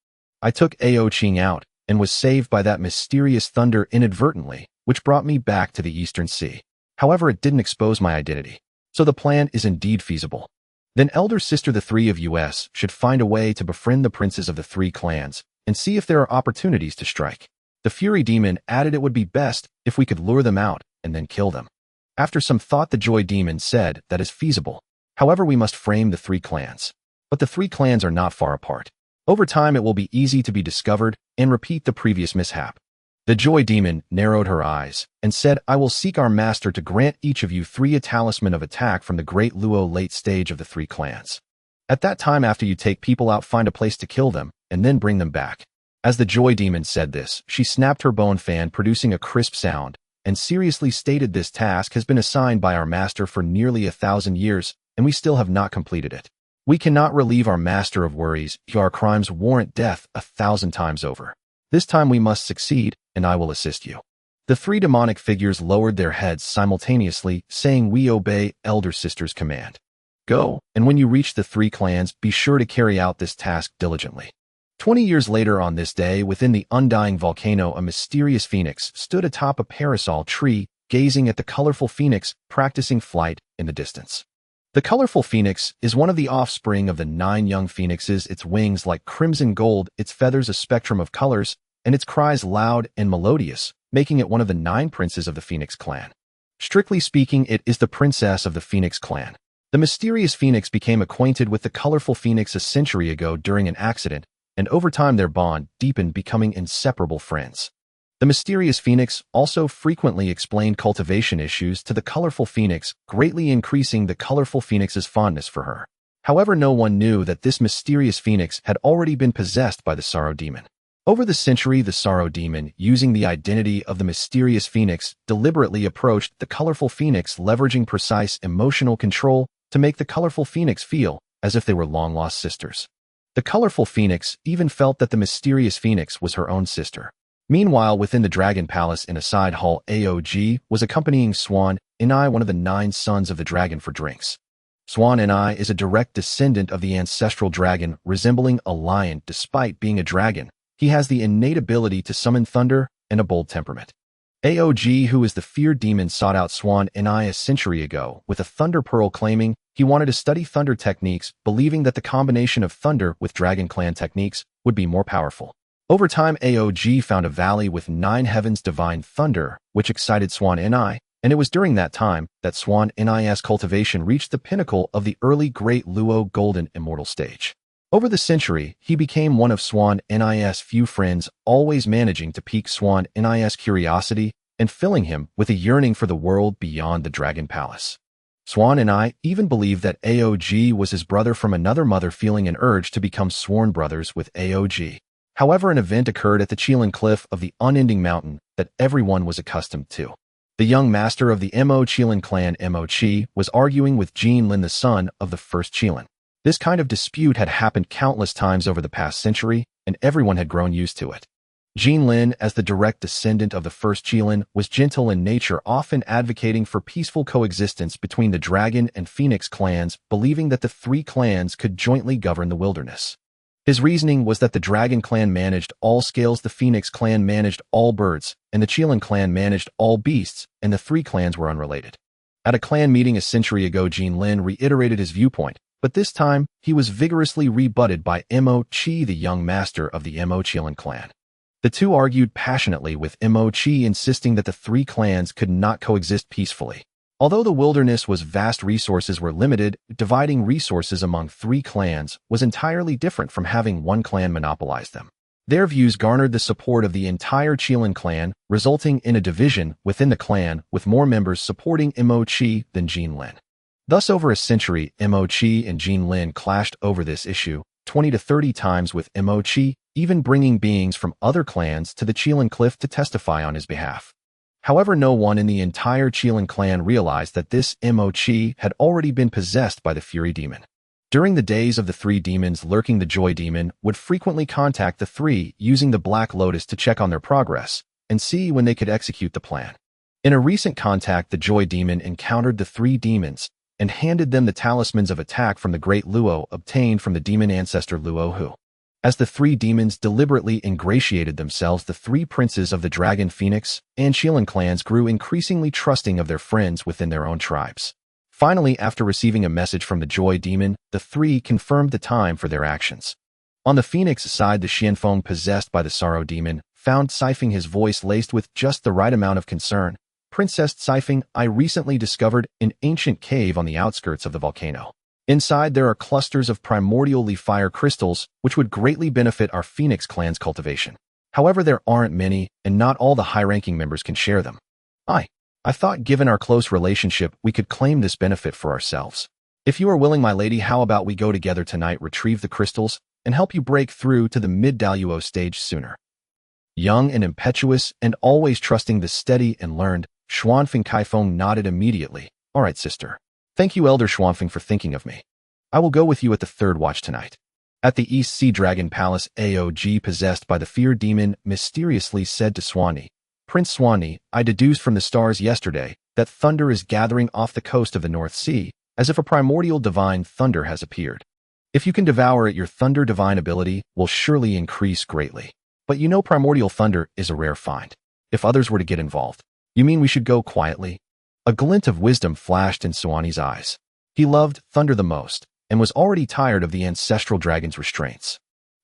I took Ao Qing out, and was saved by that mysterious thunder inadvertently, which brought me back to the Eastern Sea. However, it didn't expose my identity. So the plan is indeed feasible. Then elder sister, the three of us should find a way to befriend the princes of the three clans, and see if there are opportunities to strike. The Fury Demon added it would be best if we could lure them out and then kill them. After some thought, the Joy Demon said that is feasible. However, we must frame the three clans. But the three clans are not far apart. Over time, it will be easy to be discovered and repeat the previous mishap. The Joy Demon narrowed her eyes and said, I will seek our master to grant each of you 3 a talisman of attack from the Great Luo late stage of the three clans. At that time, after you take people out, find a place to kill them and then bring them back. As the Joy Demon said this, she snapped her bone fan, producing a crisp sound, and seriously stated, this task has been assigned by our master for nearly 1,000 years, and we still have not completed it. We cannot relieve our master of worries. Our crimes warrant death 1,000 times over. This time we must succeed, and I will assist you. The 3 demonic figures lowered their heads simultaneously, saying, we obey elder sister's command. Go, and when you reach the 3 clans, be sure to carry out this task diligently. 20 years later on this day, within the undying volcano, a mysterious phoenix stood atop a parasol tree, gazing at the colorful phoenix practicing flight in the distance. The colorful phoenix is one of the offspring of the 9 young phoenixes, its wings like crimson gold, its feathers a spectrum of colors, and its cries loud and melodious, making it one of the 9 princes of the Phoenix clan. Strictly speaking, it is the princess of the Phoenix clan. The mysterious phoenix became acquainted with the colorful phoenix a century ago during an accident, and over time their bond deepened, becoming inseparable friends. The mysterious phoenix also frequently explained cultivation issues to the colorful phoenix, greatly increasing the colorful phoenix's fondness for her. However, no one knew that this mysterious phoenix had already been possessed by the Sorrow Demon. Over the century, the Sorrow Demon, using the identity of the mysterious phoenix, deliberately approached the colorful phoenix, leveraging precise emotional control to make the colorful phoenix feel as if they were long-lost sisters. The colorful phoenix even felt that the mysterious phoenix was her own sister. Meanwhile, within the Dragon Palace in a side hall, AOG was accompanying Swan Ni, one of the 9 sons of the dragon, for drinks. Swan Ni is a direct descendant of the ancestral dragon, resembling a lion despite being a dragon. He has the innate ability to summon thunder and a bold temperament. AOG, who is the feared demon, sought out Swan Ni a century ago with a thunder pearl, claiming he wanted to study thunder techniques, believing that the combination of thunder with Dragon Clan techniques would be more powerful. Over time, AOG found a valley with 9 heavens divine thunder, which excited Swan Ni, and it was during that time that Swan Ni's cultivation reached the pinnacle of the early Great Luo Golden Immortal stage. Over the century, he became one of Swan Ni's few friends, always managing to pique Swan Ni's curiosity and filling him with a yearning for the world beyond the Dragon Palace. Swan Ni even believed that AOG was his brother from another mother, feeling an urge to become sworn brothers with AOG. However, an event occurred at the Qilin Cliff of the unending mountain that everyone was accustomed to. The young master of the Mo Qilin clan, Mo Qi, was arguing with Jin Lin, the son of the first Qilin. This kind of dispute had happened countless times over the past century, and everyone had grown used to it. Jin Lin, as the direct descendant of the first Qilin, was gentle in nature, often advocating for peaceful coexistence between the Dragon and Phoenix clans, believing that the 3 clans could jointly govern the wilderness. His reasoning was that the Dragon clan managed all scales, the Phoenix clan managed all birds, and the Qilin clan managed all beasts, and the 3 clans were unrelated. At a clan meeting a century ago, Jin Lin reiterated his viewpoint, but this time he was vigorously rebutted by Mo Qi, the young master of the Mo Qilin clan. The two argued passionately, with Mo Qi insisting that the 3 clans could not coexist peacefully. Although the wilderness was vast, resources were limited, dividing resources among 3 clans was entirely different from having one clan monopolize them. Their views garnered the support of the entire Qilin clan, resulting in a division within the clan with more members supporting Mo Qi than Jin Lin. Thus, over a century, Mo Qi and Jin Lin clashed over this issue 20 to 30 times with Mo Qi, even bringing beings from other clans to the Qilin cliff to testify on his behalf. However, no one in the entire Qilin clan realized that this Mo Qi had already been possessed by the Fury Demon. During the days of the three demons lurking, the Joy Demon would frequently contact the three using the Black Lotus to check on their progress and see when they could execute the plan. In a recent contact, the Joy Demon encountered the three demons and handed them the talismans of attack from the Great Luo obtained from the demon ancestor Luo Hu. As the three demons deliberately ingratiated themselves, the three princes of the Dragon Phoenix and Qilin clans grew increasingly trusting of their friends within their own tribes. Finally, after receiving a message from the Joy Demon, the three confirmed the time for their actions. On the Phoenix side, the Xianfeng, possessed by the Sorrow Demon, found Sifeng, his voice laced with just the right amount of concern. Princess Sifeng, I recently discovered an ancient cave on the outskirts of the volcano. Inside, there are clusters of primordial fire crystals, which would greatly benefit our Phoenix clan's cultivation. However, there aren't many, and not all the high-ranking members can share them. I thought given our close relationship, we could claim this benefit for ourselves. If you are willing, my lady, how about we go together tonight, retrieve the crystals, and help you break through to the mid-Daluo stage sooner. Young and impetuous, and always trusting the steady and learned, Xuanfeng Kaifeng nodded immediately. All right, sister. Thank you, Elder Xuanfeng, for thinking of me. I will go with you at the third watch tonight. At the East Sea Dragon Palace, Aog, possessed by the Fear Demon, mysteriously said to Swanee, Prince Swanee, I deduced from the stars yesterday that thunder is gathering off the coast of the North Sea, as if a primordial divine thunder has appeared. If you can devour it, your thunder divine ability will surely increase greatly. But you know primordial thunder is a rare find. If others were to get involved, you mean we should go quietly? A glint of wisdom flashed in Swanee's eyes. He loved thunder the most, and was already tired of the ancestral dragon's restraints.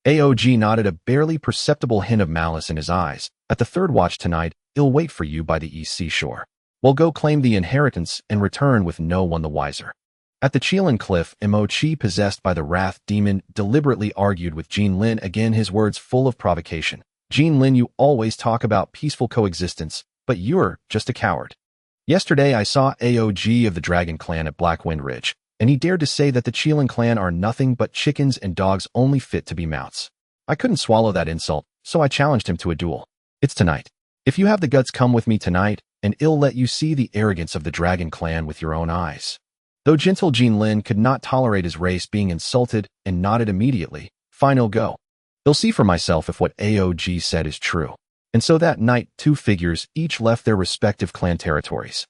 Aog nodded, a barely perceptible hint of malice in his eyes. At the third watch tonight, he'll wait for you by the east seashore. We'll go claim the inheritance and return with no one the wiser. At the Qilin cliff, Mo Qi, possessed by the Wrath Demon, deliberately argued with Jin Lin, again his words full of provocation. Jin Lin, you always talk about peaceful coexistence, but you're just a coward. Yesterday I saw Aog of the Dragon Clan at Blackwind Ridge, and he dared to say that the Qilin clan are nothing but chickens and dogs only fit to be mounts. I couldn't swallow that insult, so I challenged him to a duel. It's tonight. If you have the guts, come with me tonight, and I'll let you see the arrogance of the Dragon Clan with your own eyes. Though gentle Jin Lin could not tolerate his race being insulted and nodded immediately, fine, I'll go. I'll see for myself if what Aog said is true. And so that night, two figures each left their respective clan territories.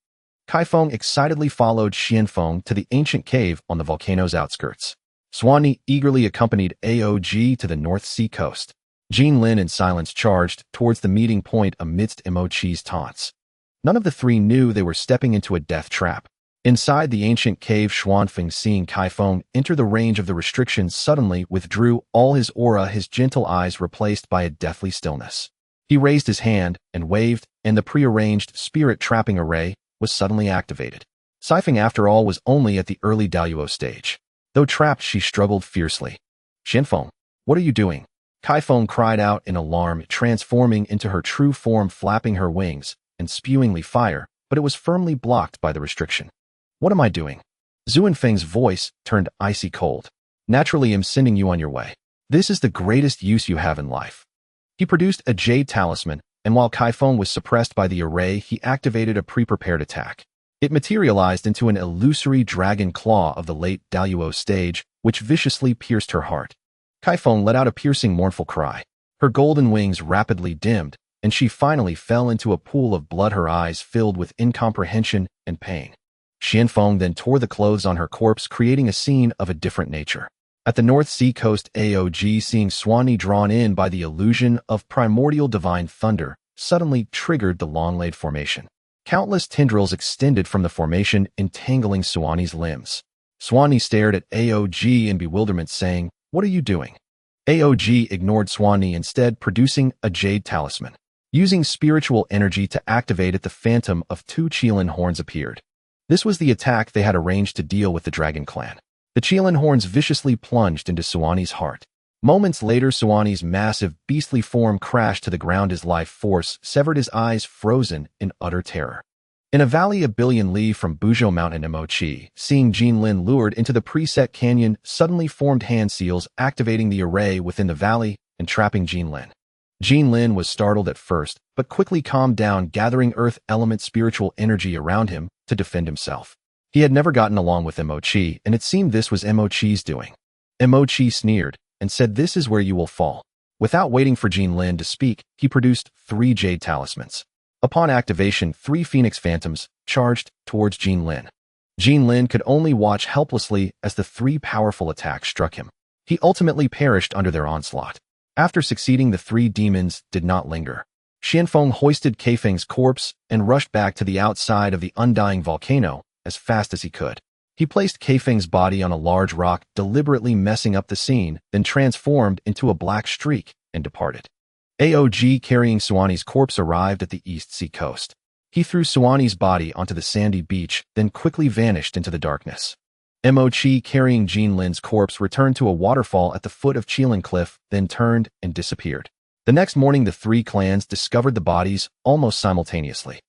Kaifeng excitedly followed Xianfeng to the ancient cave on the volcano's outskirts. Swanee eagerly accompanied Aog to the North Sea coast. Jin Lin in silence charged towards the meeting point amidst Mo Qi's taunts. None of the three knew they were stepping into a death trap. Inside the ancient cave, Xuanfeng, seeing Kaifeng enter the range of the restrictions, suddenly withdrew all his aura, his gentle eyes replaced by a deathly stillness. He raised his hand and waved, and the prearranged spirit trapping array was suddenly activated. Sifeng, after all, was only at the early Daluo stage. Though trapped, she struggled fiercely. Xianfeng, what are you doing? Kaifeng cried out in alarm, transforming into her true form, flapping her wings and spewing fire, but it was firmly blocked by the restriction. What am I doing? Zuanfeng's voice turned icy cold. Naturally, I'm sending you on your way. This is the greatest use you have in life. He produced a jade talisman, and while Kaifeng was suppressed by the array, he activated a pre-prepared attack. It materialized into an illusory dragon claw of the late Daluo stage, which viciously pierced her heart. Kaifeng let out a piercing, mournful cry. Her golden wings rapidly dimmed, and she finally fell into a pool of blood, her eyes filled with incomprehension and pain. Xianfeng then tore the clothes on her corpse, creating a scene of a different nature. At the North Sea coast, Aog, seeing Swanee drawn in by the illusion of primordial divine thunder, suddenly triggered the long-laid formation. Countless tendrils extended from the formation, entangling Swanee's limbs. Swanee stared at Aog in bewilderment, saying, What are you doing? Aog ignored Swanee, instead producing a jade talisman. Using spiritual energy to activate it, the phantom of two Qilin horns appeared. This was the attack they had arranged to deal with the Dragon Clan. The Qilin horns viciously plunged into Swanee's heart. Moments later, Suwani's massive, beastly form crashed to the ground. His life force severed, his eyes frozen in utter terror. In a valley a billion li from Buzhou Mountain, Mochi, seeing Jinlin lured into the preset canyon, suddenly formed hand seals, activating the array within the valley and trapping Jinlin. Jinlin was startled at first, but quickly calmed down, gathering earth element spiritual energy around him to defend himself. He had never gotten along with Mochi, and it seemed this was Mochi's doing. Mochi sneered and said, "This is where you will fall." Without waiting for Jinlin to speak, he produced 3 jade talismans. Upon activation, 3 phoenix phantoms charged towards Jinlin. Jinlin could only watch helplessly as the 3 powerful attacks struck him. He ultimately perished under their onslaught. After succeeding, the 3 demons did not linger. Xianfeng hoisted Keifeng's corpse and rushed back to the outside of the undying volcano as fast as he could. He placed Keifeng's body on a large rock, deliberately messing up the scene, then transformed into a black streak and departed. Aog carrying Suwani's corpse arrived at the East Sea coast. He threw Suwani's body onto the sandy beach, then quickly vanished into the darkness. Mochi carrying Jinlin's corpse returned to a waterfall at the foot of Qilin Cliff, then turned and disappeared. The next morning, the 3 clans discovered the bodies almost simultaneously.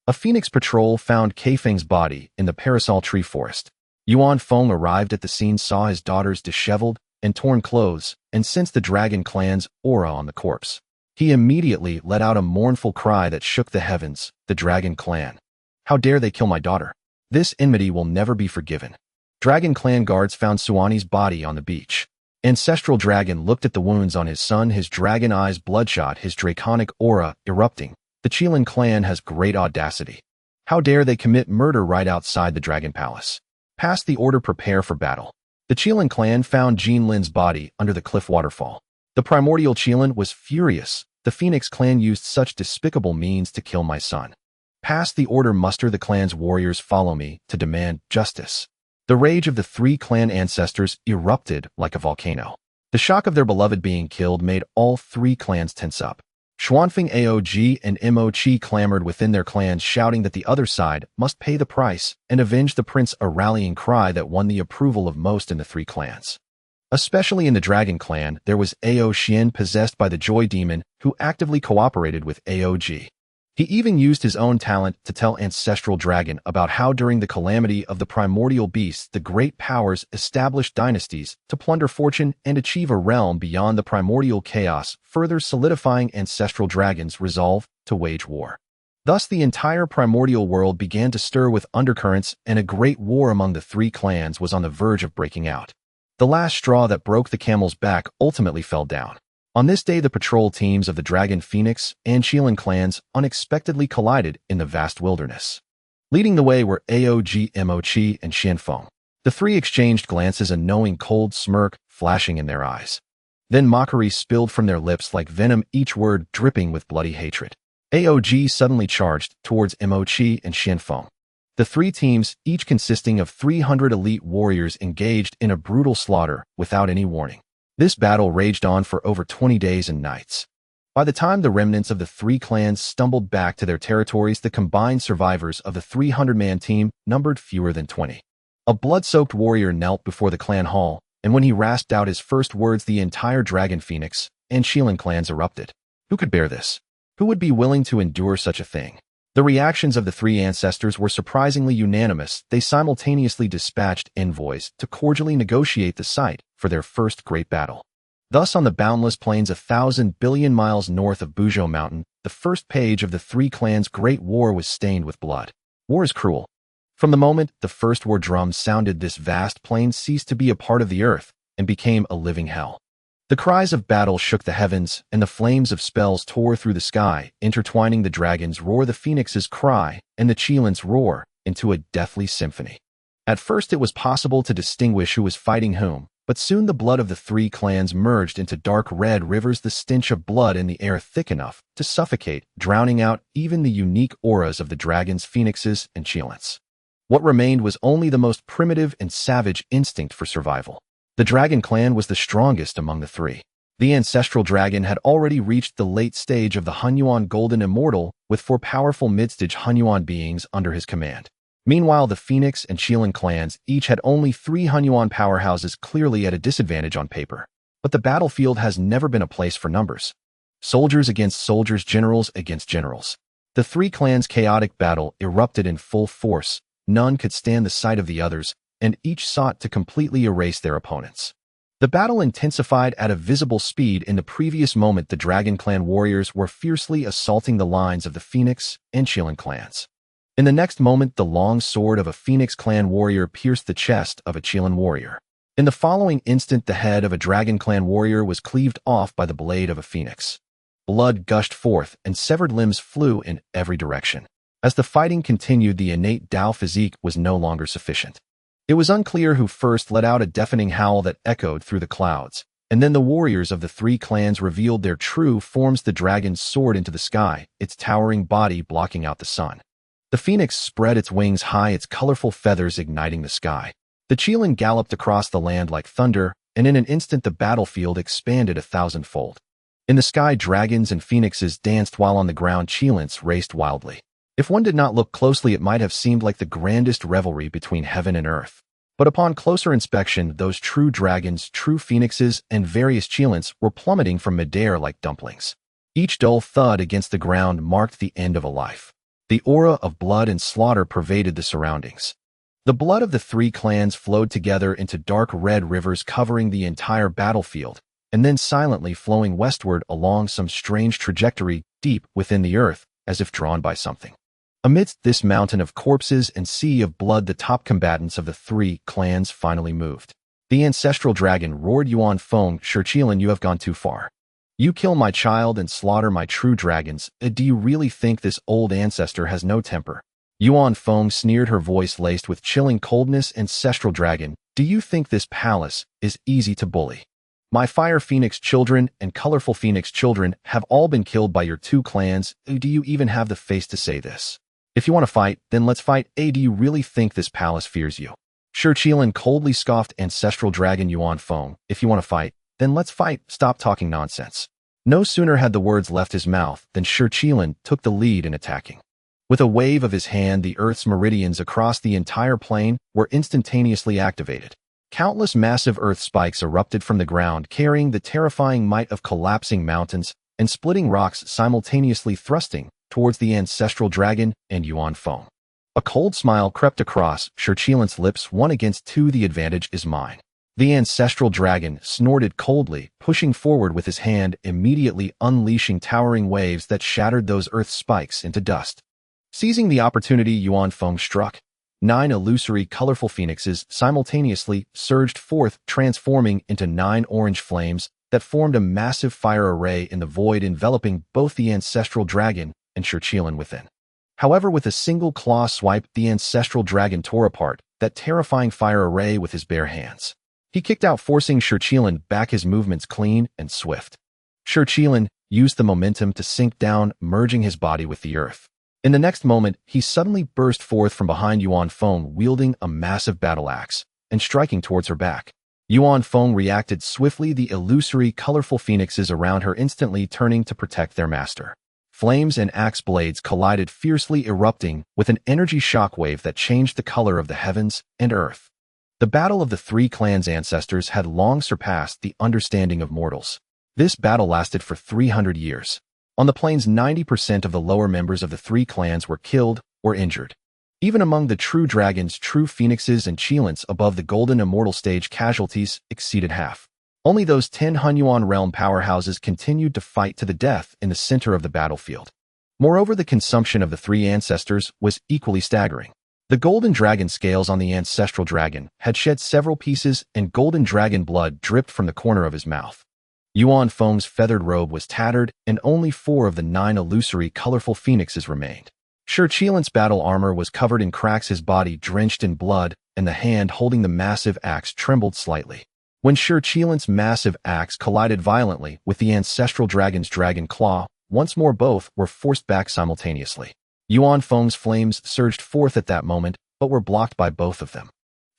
A phoenix patrol found Keifeng's body in the parasol tree forest. Yuan Feng arrived at the scene, saw his daughter's disheveled and torn clothes, and sensed the dragon clan's aura on the corpse. He immediately let out a mournful cry that shook the heavens. The dragon clan. How dare they kill my daughter? This enmity will never be forgiven. Dragon clan guards found Suwani's body on the beach. Ancestral dragon looked at the wounds on his son, his dragon eyes bloodshot, his draconic aura erupting. The Qilin clan has great audacity. How dare they commit murder right outside the dragon palace? Pass the order, prepare for battle. The Qilin clan found Jinlin's body under the cliff waterfall. The primordial Qilin was furious. The Phoenix clan used such despicable means to kill my son. Pass the order, muster the clan's warriors, follow me to demand justice. The rage of the 3 clan ancestors erupted like a volcano. The shock of their beloved being killed made all 3 clans tense up. Xuanfeng, Aog, and Mochi clamored within their clans, shouting that the other side must pay the price and avenge the prince, a rallying cry that won the approval of most in the 3 clans. Especially in the Dragon clan, there was Ao Xian, possessed by the Joy Demon, who actively cooperated with Aog. He even used his own talent to tell Ancestral Dragon about how during the calamity of the primordial beasts, the great powers established dynasties to plunder fortune and achieve a realm beyond the primordial chaos, further solidifying Ancestral Dragon's resolve to wage war. Thus, the entire primordial world began to stir with undercurrents, and a great war among the 3 clans was on the verge of breaking out. The last straw that broke the camel's back ultimately fell down. On this day, the patrol teams of the Dragon Phoenix and Qilin clans unexpectedly collided in the vast wilderness. Leading the way were Aog, Mochi, and Xianfeng. The 3 exchanged glances, a knowing cold smirk flashing in their eyes. Then mockery spilled from their lips like venom, each word dripping with bloody hatred. Aog suddenly charged towards Mochi and Xianfeng. The 3 teams, each consisting of 300 elite warriors, engaged in a brutal slaughter without any warning. This battle raged on for over 20 days and nights. By the time the remnants of the 3 clans stumbled back to their territories, the combined survivors of the 300-man team numbered fewer than 20. A blood-soaked warrior knelt before the clan hall, and when he rasped out his first words, the entire Dragon Phoenix and Qilin clans erupted. Who could bear this? Who would be willing to endure such a thing? The reactions of the 3 ancestors were surprisingly unanimous. They simultaneously dispatched envoys to cordially negotiate the site for their first great battle. Thus, on the boundless plains 1,000 billion miles north of Buzhou Mountain, the first page of the 3 clans' great war was stained with blood. War is cruel. From the moment the first war drums sounded, this vast plain ceased to be a part of the earth and became a living hell. The cries of battle shook the heavens, and the flames of spells tore through the sky, intertwining the dragon's roar, the phoenix's cry, and the Qilin's roar into a deathly symphony. At first, it was possible to distinguish who was fighting whom, but soon the blood of the 3 clans merged into dark red rivers, the stench of blood in the air thick enough to suffocate, drowning out even the unique auras of the dragons, phoenixes, and Qilins. What remained was only the most primitive and savage instinct for survival. The Dragon clan was the strongest among the 3. The Ancestral Dragon had already reached the late stage of the Hunyuan Golden Immortal, with 4 powerful mid-stage Hunyuan beings under his command. Meanwhile, the Phoenix and Qilin clans each had only 3 Hunyuan powerhouses, clearly at a disadvantage on paper. But the battlefield has never been a place for numbers. Soldiers against soldiers, generals against generals. The three clans' chaotic battle erupted in full force. None could stand the sight of the others, and each sought to completely erase their opponents. The battle intensified at a visible speed. In the previous moment, the Dragon Clan warriors were fiercely assaulting the lines of the Phoenix and Qin clans. In the next moment, the long sword of a Phoenix clan warrior pierced the chest of a Qin warrior. In the following instant, the head of a Dragon Clan warrior was cleaved off by the blade of a Phoenix. Blood gushed forth, and severed limbs flew in every direction. As the fighting continued, the innate Dao physique was no longer sufficient. It was unclear who first let out a deafening howl that echoed through the clouds, and then the warriors of the three clans revealed their true forms. The dragon soared into the sky, its towering body blocking out the sun. The phoenix spread its wings high, its colorful feathers igniting the sky. The Qin galloped across the land like thunder, and in an instant the battlefield expanded 1,000-fold. In the sky, dragons and phoenixes danced, while on the ground Qilins raced wildly. If one did not look closely, it might have seemed like the grandest revelry between heaven and earth. But upon closer inspection, those true dragons, true phoenixes, and various Qilins were plummeting from midair like dumplings. Each dull thud against the ground marked the end of a life. The aura of blood and slaughter pervaded the surroundings. The blood of the three clans flowed together into dark red rivers covering the entire battlefield, and then silently flowing westward along some strange trajectory deep within the earth, as if drawn by something. Amidst this mountain of corpses and sea of blood, the top combatants of the three clans finally moved. The ancestral dragon roared, "Yuan Feng, Qin, you have gone too far. You kill my child and slaughter my true dragons. Do you really think this old ancestor has no temper?" Yuan Feng sneered, her voice laced with chilling coldness. "Ancestral dragon, do you think this palace is easy to bully? My fire phoenix children and colorful phoenix children have all been killed by your two clans. Do you even have the face to say this? If you want to fight, then let's fight. Do you really think this palace fears you?" Qin coldly scoffed. "Ancestral dragon Yuan Feng, if you want to fight, then let's fight. Stop talking nonsense." No sooner had the words left his mouth than Qin took the lead in attacking. With a wave of his hand, the Earth's meridians across the entire plane were instantaneously activated. Countless massive Earth spikes erupted from the ground, carrying the terrifying might of collapsing mountains and splitting rocks, simultaneously thrusting towards the ancestral dragon and Yuan Feng. A cold smile crept across Qilin's lips. "1 against 2, the advantage is mine." The ancestral dragon snorted coldly, pushing forward with his hand, immediately unleashing towering waves that shattered those earth spikes into dust. Seizing the opportunity, Yuan Feng struck. 9 illusory, colorful phoenixes simultaneously surged forth, transforming into 9 orange flames that formed a massive fire array in the void, enveloping both the ancestral dragon and Qilin within. However, with a single claw swipe, the ancestral dragon tore apart that terrifying fire array with his bare hands. He kicked out, forcing Qilin back, his movements clean and swift. Qilin used the momentum to sink down, merging his body with the earth. In the next moment, he suddenly burst forth from behind Yuan Feng, wielding a massive battle axe and striking towards her back. Yuan Feng reacted swiftly, the illusory, colorful phoenixes around her instantly turning to protect their master. Flames and axe blades collided, fiercely erupting with an energy shockwave that changed the color of the heavens and earth. The battle of the three clans' ancestors had long surpassed the understanding of mortals. This battle lasted for 300 years. On the plains, 90% of the lower members of the three clans were killed or injured. Even among the true dragons, true phoenixes, and Qilins above the golden immortal stage, casualties exceeded half. Only those 10 Hunyuan realm powerhouses continued to fight to the death in the center of the battlefield. Moreover, the consumption of the three ancestors was equally staggering. The golden dragon scales on the ancestral dragon had shed several pieces, and golden dragon blood dripped from the corner of his mouth. Yuan Feng's feathered robe was tattered, and only 4 of the 9 illusory, colorful phoenixes remained. Qilin's battle armor was covered in cracks, his body drenched in blood, and the hand holding the massive axe trembled slightly. When Qilin's massive axe collided violently with the ancestral dragon's dragon claw, once more both were forced back simultaneously. Yuan Feng's flames surged forth at that moment, but were blocked by both of them.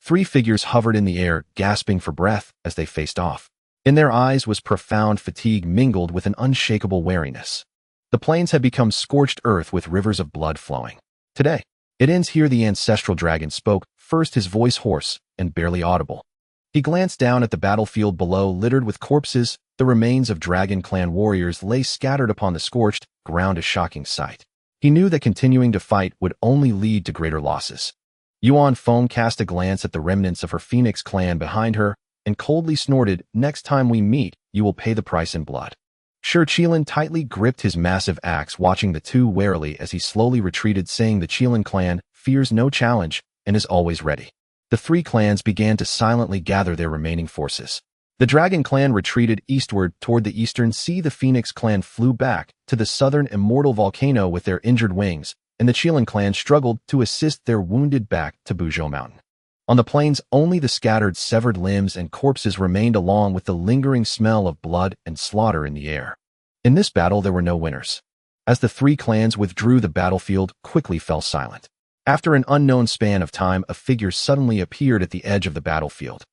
3 figures hovered in the air, gasping for breath as they faced off. In their eyes was profound fatigue mingled with an unshakable wariness. The plains had become scorched earth with rivers of blood flowing. "Today, it ends here," the ancestral dragon spoke, first his voice hoarse and barely audible. He glanced down at the battlefield below, littered with corpses. The remains of Dragon Clan warriors lay scattered upon the scorched ground, a shocking sight. He knew that continuing to fight would only lead to greater losses. Yuan Feng cast a glance at the remnants of her Phoenix clan behind her and coldly snorted, "Next time we meet, you will pay the price in blood." Shi Qilin tightly gripped his massive axe, watching the two warily as he slowly retreated, saying, "The Qilin clan fears no challenge and is always ready." The three clans began to silently gather their remaining forces. The Dragon Clan retreated eastward toward the eastern sea. The Phoenix Clan flew back to the southern immortal volcano with their injured wings, and the Qilin Clan struggled to assist their wounded back to Buzhou Mountain. On the plains, only the scattered, severed limbs and corpses remained, along with the lingering smell of blood and slaughter in the air. In this battle, there were no winners. As the three clans withdrew, the battlefield quickly fell silent. After an unknown span of time, a figure suddenly appeared at the edge of the battlefield.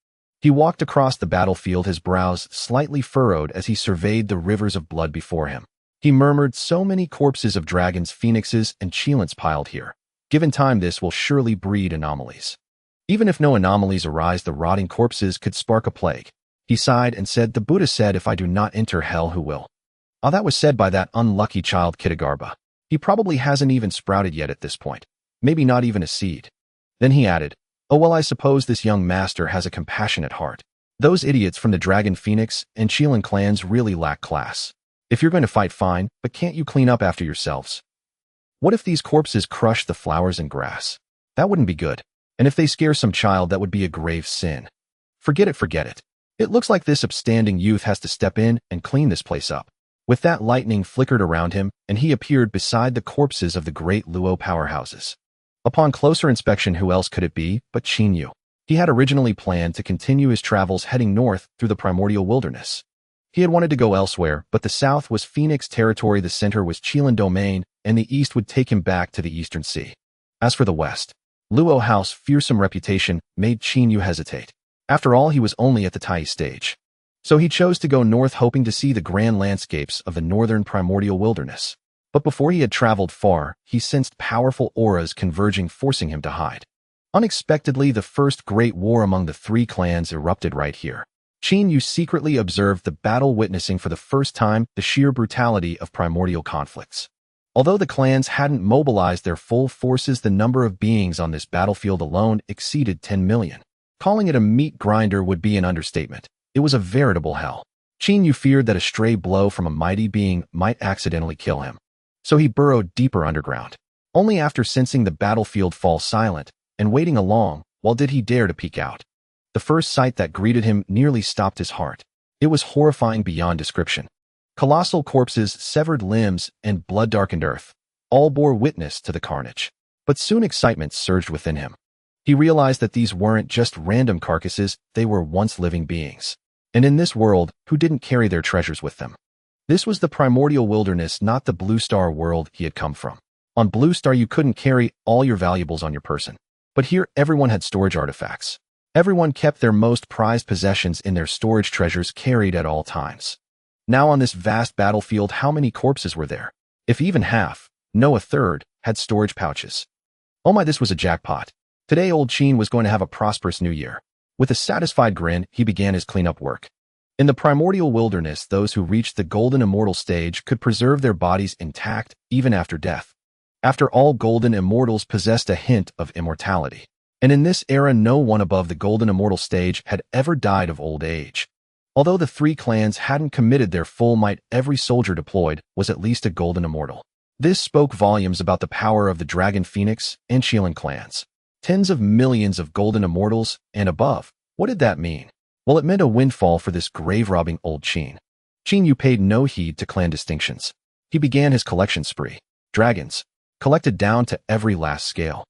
He walked across the battlefield, his brows slightly furrowed as he surveyed the rivers of blood before him. He murmured, "So many corpses of dragons, phoenixes, and Qilins piled here. Given time, this will surely breed anomalies. Even if no anomalies arise, the rotting corpses could spark a plague." He sighed and said, "The Buddha said, if I do not enter hell, who will?" Ah, that was said by that unlucky child Kitagarbha. He probably hasn't even sprouted yet at this point. Maybe not even a seed. Then he added, "Oh well, I suppose this young master has a compassionate heart. Those idiots from the Dragon Phoenix and Qilin clans really lack class. If you're going to fight, fine, but can't you clean up after yourselves? What if these corpses crush the flowers and grass? That wouldn't be good. And if they scare some child, that would be a grave sin. Forget it, forget it. It looks like this upstanding youth has to step in and clean this place up." With that, lightning flickered around him, and he appeared beside the corpses of the great Luo powerhouses. Upon closer inspection, who else could it be but Qin Yu? He had originally planned to continue his travels heading north through the Primordial Wilderness. He had wanted to go elsewhere, but the south was Phoenix territory, the center was Qilin domain, and the east would take him back to the Eastern Sea. As for the west, Luo House's fearsome reputation made Qin Yu hesitate. After all, he was only at the Tai stage. So he chose to go north, hoping to see the grand landscapes of the northern Primordial Wilderness. But before he had traveled far, he sensed powerful auras converging, forcing him to hide. Unexpectedly, the first great war among the three clans erupted right here. Qin Yu secretly observed the battle, witnessing for the first time the sheer brutality of primordial conflicts. Although the clans hadn't mobilized their full forces, the number of beings on this battlefield alone exceeded 10 million. Calling it a meat grinder would be an understatement. It was a veritable hell. Qin Yu feared that a stray blow from a mighty being might accidentally kill him. So he burrowed deeper underground. Only after sensing the battlefield fall silent and waiting a long while did he dare to peek out. The first sight that greeted him nearly stopped his heart. It was horrifying beyond description. Colossal corpses, severed limbs, and blood-darkened earth all bore witness to the carnage. But soon excitement surged within him. He realized that these weren't just random carcasses, they were once living beings. And in this world, who didn't carry their treasures with them? This was the Primordial Wilderness, not the Blue Star world he had come from. On Blue Star, you couldn't carry all your valuables on your person. But here, everyone had storage artifacts. Everyone kept their most prized possessions in their storage treasures, carried at all times. Now on this vast battlefield, how many corpses were there? If even half, no, a third, had storage pouches. Oh my, this was a jackpot. Today old Qin was going to have a prosperous new year. With a satisfied grin, he began his cleanup work. In the Primordial Wilderness, those who reached the Golden Immortal stage could preserve their bodies intact even after death. After all, Golden Immortals possessed a hint of immortality. And in this era, no one above the Golden Immortal stage had ever died of old age. Although the three clans hadn't committed their full might, every soldier deployed was at least a Golden Immortal. This spoke volumes about the power of the Dragon Phoenix and Qilin clans. Tens of millions of Golden Immortals and above. What did that mean? Well, it meant a windfall for this grave-robbing old Qin. Qin Yu paid no heed to clan distinctions. He began his collection spree. Dragons, collected down to every last scale.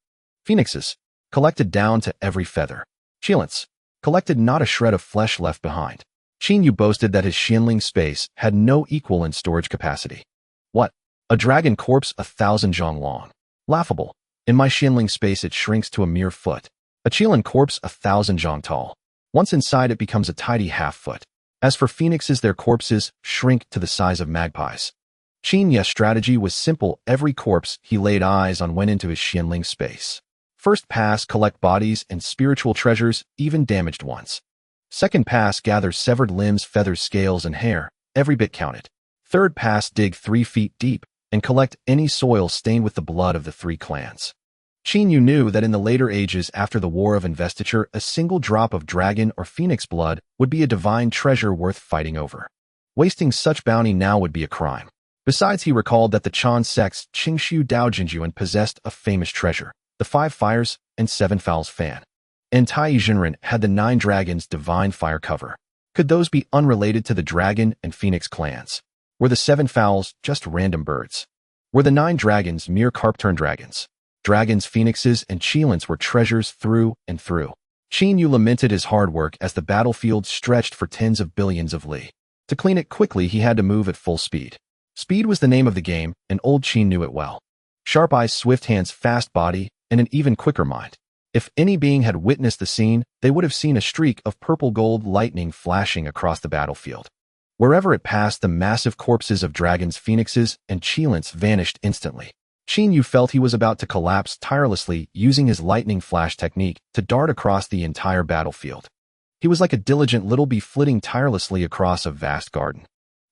Phoenixes, collected down to every feather. Qilins, collected not a shred of flesh left behind. Qin Yu boasted that his Xianling space had no equal in storage capacity. What? A dragon corpse 1,000 zhang long. Laughable. In my Xianling space, it shrinks to a mere foot. A Qilin corpse 1,000 zhang tall. Once inside, it becomes a tidy half-foot. As for phoenixes, their corpses shrink to the size of magpies. Qin Yu's strategy was simple. Every corpse he laid eyes on went into his Xianling space. First pass, collect bodies and spiritual treasures, even damaged ones. Second pass, gather severed limbs, feathers, scales, and hair. Every bit counted. Third pass, dig 3 feet deep and collect any soil stained with the blood of the 3 clans. Qin Yu knew that in the later ages after the War of Investiture, a single drop of dragon or phoenix blood would be a divine treasure worth fighting over. Wasting such bounty now would be a crime. Besides, he recalled that the Chan sect's Qingshu Daojinjuan possessed a famous treasure, the 5 Fires and 7 Fowls fan. And Tai Jinren had the 9 Dragons' divine fire cover. Could those be unrelated to the Dragon and Phoenix clans? Were the 7 Fowls just random birds? Were the 9 Dragons mere carp-turned dragons? Dragons, phoenixes, and Qilins were treasures through and through. Qin Yu lamented his hard work as the battlefield stretched for tens of billions of li. To clean it quickly, he had to move at full speed. Speed was the name of the game, and old Qin knew it well. Sharp eyes, swift hands, fast body, and an even quicker mind. If any being had witnessed the scene, they would have seen a streak of purple-gold lightning flashing across the battlefield. Wherever it passed, the massive corpses of dragons, phoenixes, and Qilins vanished instantly. Qin Yu felt he was about to collapse, tirelessly using his lightning flash technique to dart across the entire battlefield. He was like a diligent little bee flitting tirelessly across a vast garden.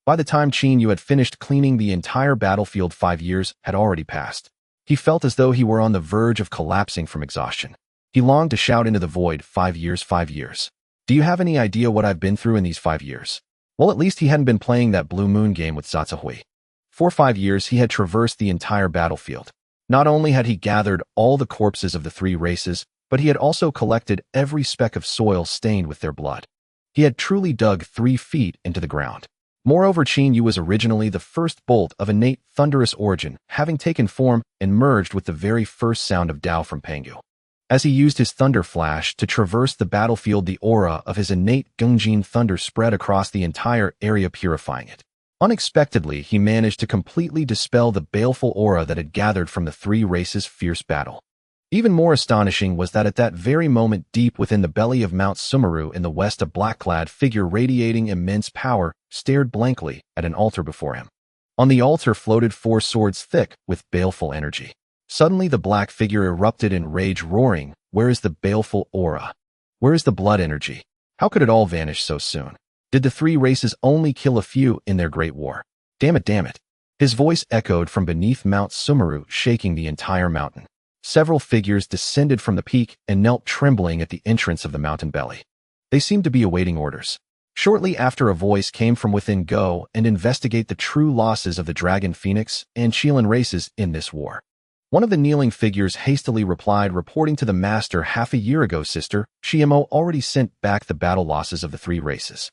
By the time Qin Yu had finished cleaning the entire battlefield, 5 years had already passed. He felt as though he were on the verge of collapsing from exhaustion. He longed to shout into the void, 5 years, 5 years. Do you have any idea what I've been through in these 5 years? Well, at least he hadn't been playing that Blue Moon game with Zatsuhui. For 5 years, he had traversed the entire battlefield. Not only had he gathered all the corpses of the 3 races, but he had also collected every speck of soil stained with their blood. He had truly dug 3 feet into the ground. Moreover, Qin Yu was originally the first bolt of innate thunderous origin, having taken form and merged with the very first sound of Dao from Pangu. As he used his thunder flash to traverse the battlefield, the aura of his innate Gungjin thunder spread across the entire area, purifying it. Unexpectedly, he managed to completely dispel the baleful aura that had gathered from the 3 races' fierce battle. Even more astonishing was that at that very moment, deep within the belly of Mount Sumeru in the west, a black-clad figure radiating immense power stared blankly at an altar before him. On the altar floated 4 swords thick with baleful energy. Suddenly, the black figure erupted in rage, roaring, "Where is the baleful aura? Where is the blood energy? How could it all vanish so soon? Did the 3 races only kill a few in their great war? Damn it, damn it." His voice echoed from beneath Mount Sumeru, shaking the entire mountain. Several figures descended from the peak and knelt trembling at the entrance of the mountain belly. They seemed to be awaiting orders. Shortly after, a voice came from within: "Go and investigate the true losses of the Dragon, Phoenix, and Qilin races in this war." One of the kneeling figures hastily replied, reporting to the master, "Half a year ago, sister, Shiemo already sent back the battle losses of the 3 races."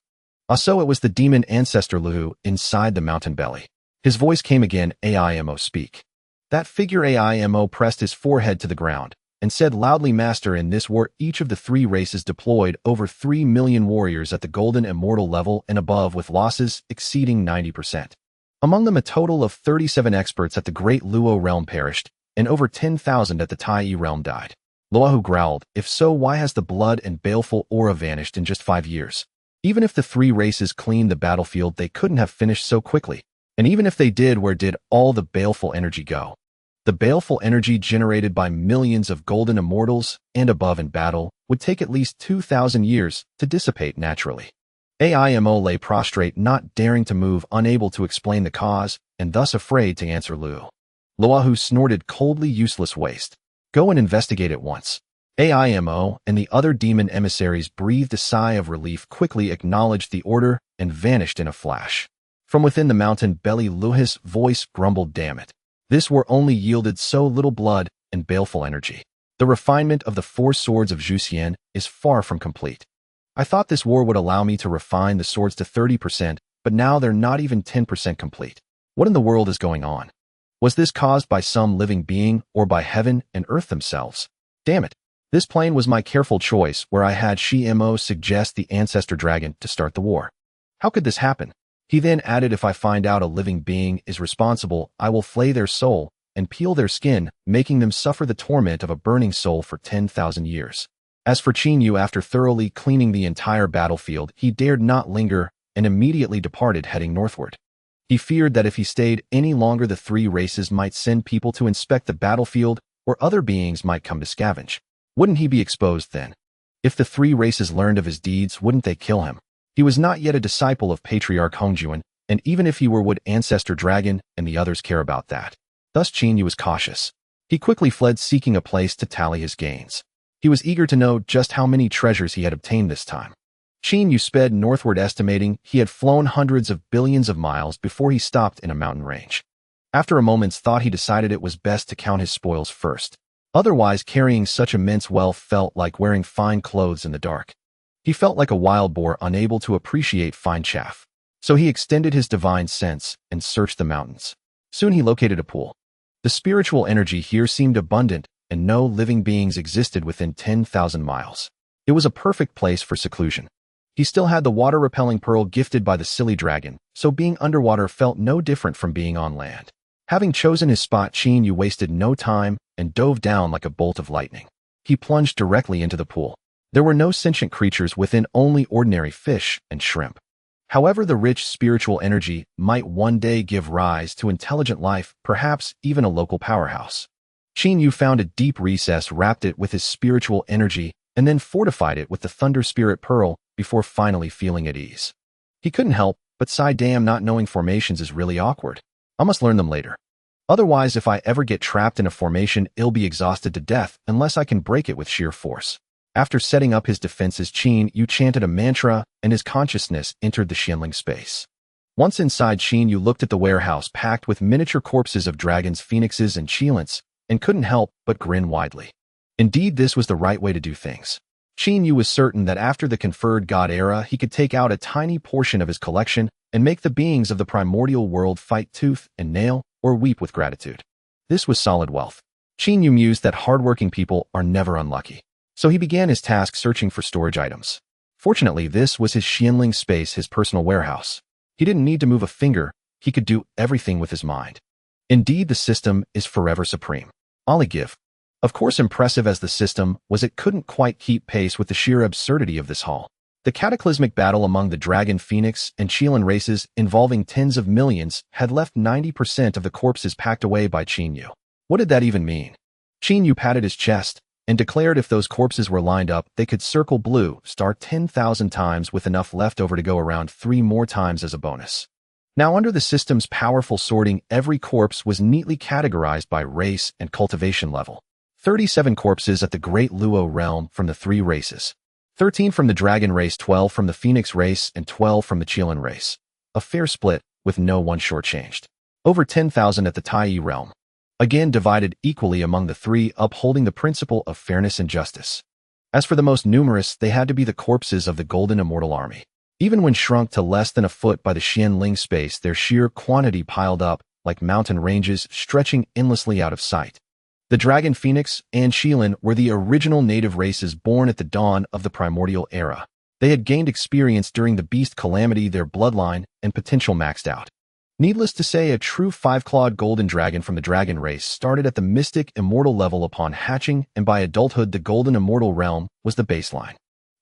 So it was the demon ancestor Lu inside the mountain belly. His voice came again, "Aimo, speak." That figure Aimo pressed his forehead to the ground and said loudly, "Master, in this war each of the 3 races deployed over 3 million warriors at the golden immortal level and above, with losses exceeding 90%. Among them, a total of 37 experts at the Great Luo realm perished, and over 10,000 at the Tai realm died." Luohu growled, "If so, why has the blood and baleful aura vanished in just 5 years? Even if the 3 races cleaned the battlefield, they couldn't have finished so quickly. And even if they did, where did all the baleful energy go?" The baleful energy generated by millions of golden immortals and above in battle would take at least 2,000 years to dissipate naturally. Aimo lay prostrate, not daring to move, unable to explain the cause, and thus afraid to answer Lu. Luohu snorted coldly, "Useless waste. Go and investigate at once." Aimo and the other demon emissaries breathed a sigh of relief, quickly acknowledged the order, and vanished in a flash. From within the mountain belly, Luohu's voice grumbled, "Damn it. This war only yielded so little blood and baleful energy. The refinement of the 4 swords of Zhuxian is far from complete. I thought this war would allow me to refine the swords to 30%, but now they're not even 10% complete. What in the world is going on? Was this caused by some living being or by heaven and earth themselves? Damn it. This plan was my careful choice, where I had Shiemo suggest the ancestor dragon to start the war. How could this happen?" He then added, "If I find out a living being is responsible, I will flay their soul and peel their skin, making them suffer the torment of a burning soul for 10,000 years. As for Qin Yu, after thoroughly cleaning the entire battlefield, he dared not linger and immediately departed, heading northward. He feared that if he stayed any longer, the 3 races might send people to inspect the battlefield, or other beings might come to scavenge. Wouldn't he be exposed then? If the three races learned of his deeds, wouldn't they kill him? He was not yet a disciple of Patriarch Hongjuan, and even if he were, would Ancestor Dragon and the others care about that? Thus Qin Yu was cautious. He quickly fled, seeking a place to tally his gains. He was eager to know just how many treasures he had obtained this time. Qin Yu sped northward, estimating he had flown hundreds of billions of miles before he stopped in a mountain range. After a moment's thought, he decided it was best to count his spoils first. Otherwise, carrying such immense wealth felt like wearing fine clothes in the dark. He felt like a wild boar unable to appreciate fine chaff. So he extended his divine sense and searched the mountains. Soon he located a pool. The spiritual energy here seemed abundant, and no living beings existed within 10,000 miles. It was a perfect place for seclusion. He still had the water-repelling pearl gifted by the silly dragon, so being underwater felt no different from being on land. Having chosen his spot, Qin Yu wasted no time and dove down like a bolt of lightning. He plunged directly into the pool. There were no sentient creatures within, only ordinary fish and shrimp. However, the rich spiritual energy might one day give rise to intelligent life, perhaps even a local powerhouse. Qin Yu found a deep recess, wrapped it with his spiritual energy, and then fortified it with the Thunder Spirit Pearl before finally feeling at ease. He couldn't help but sigh, damn, not knowing formations is really awkward. I must learn them later. Otherwise, if I ever get trapped in a formation, I'll be exhausted to death unless I can break it with sheer force. After setting up his defenses, Qin Yu chanted a mantra, and his consciousness entered the Xianling space. Once inside, Qin Yu looked at the warehouse packed with miniature corpses of dragons, phoenixes, and cheelants, and couldn't help but grin widely. Indeed, this was the right way to do things. Qin Yu was certain that after the conferred God era, he could take out a tiny portion of his collection and make the beings of the primordial world fight tooth and nail or weep with gratitude. This was solid wealth. Qin Yu mused that hardworking people are never unlucky. So he began his task, searching for storage items. Fortunately, this was his Xianling space, his personal warehouse. He didn't need to move a finger. He could do everything with his mind. Indeed, the system is forever supreme. Ollie give. Of course, impressive as the system was, it couldn't quite keep pace with the sheer absurdity of this haul. The cataclysmic battle among the dragon, phoenix, and Qilin races, involving tens of millions, had left 90% of the corpses packed away by Qin Yu. What did that even mean? Qin Yu patted his chest and declared if those corpses were lined up, they could circle blue star 10,000 times, with enough left over to go around 3 more times as a bonus. Now, under the system's powerful sorting, every corpse was neatly categorized by race and cultivation level. 37 corpses at the Great Luo realm from the 3 races. 13 from the dragon race, 12 from the phoenix race, and 12 from the Qilin race. A fair split, with no one shortchanged. Over 10,000 at the Tai realm. Again divided equally among the 3, upholding the principle of fairness and justice. As for the most numerous, they had to be the corpses of the Golden Immortal Army. Even when shrunk to less than a foot by the Xianling space, their sheer quantity piled up like mountain ranges stretching endlessly out of sight. The Dragon, Phoenix, and Qilin were the original native races born at the dawn of the Primordial Era. They had gained experience during the Beast Calamity, their bloodline and potential maxed out. Needless to say, a true 5-clawed golden dragon from the dragon race started at the mystic immortal level upon hatching, and by adulthood the golden immortal realm was the baseline.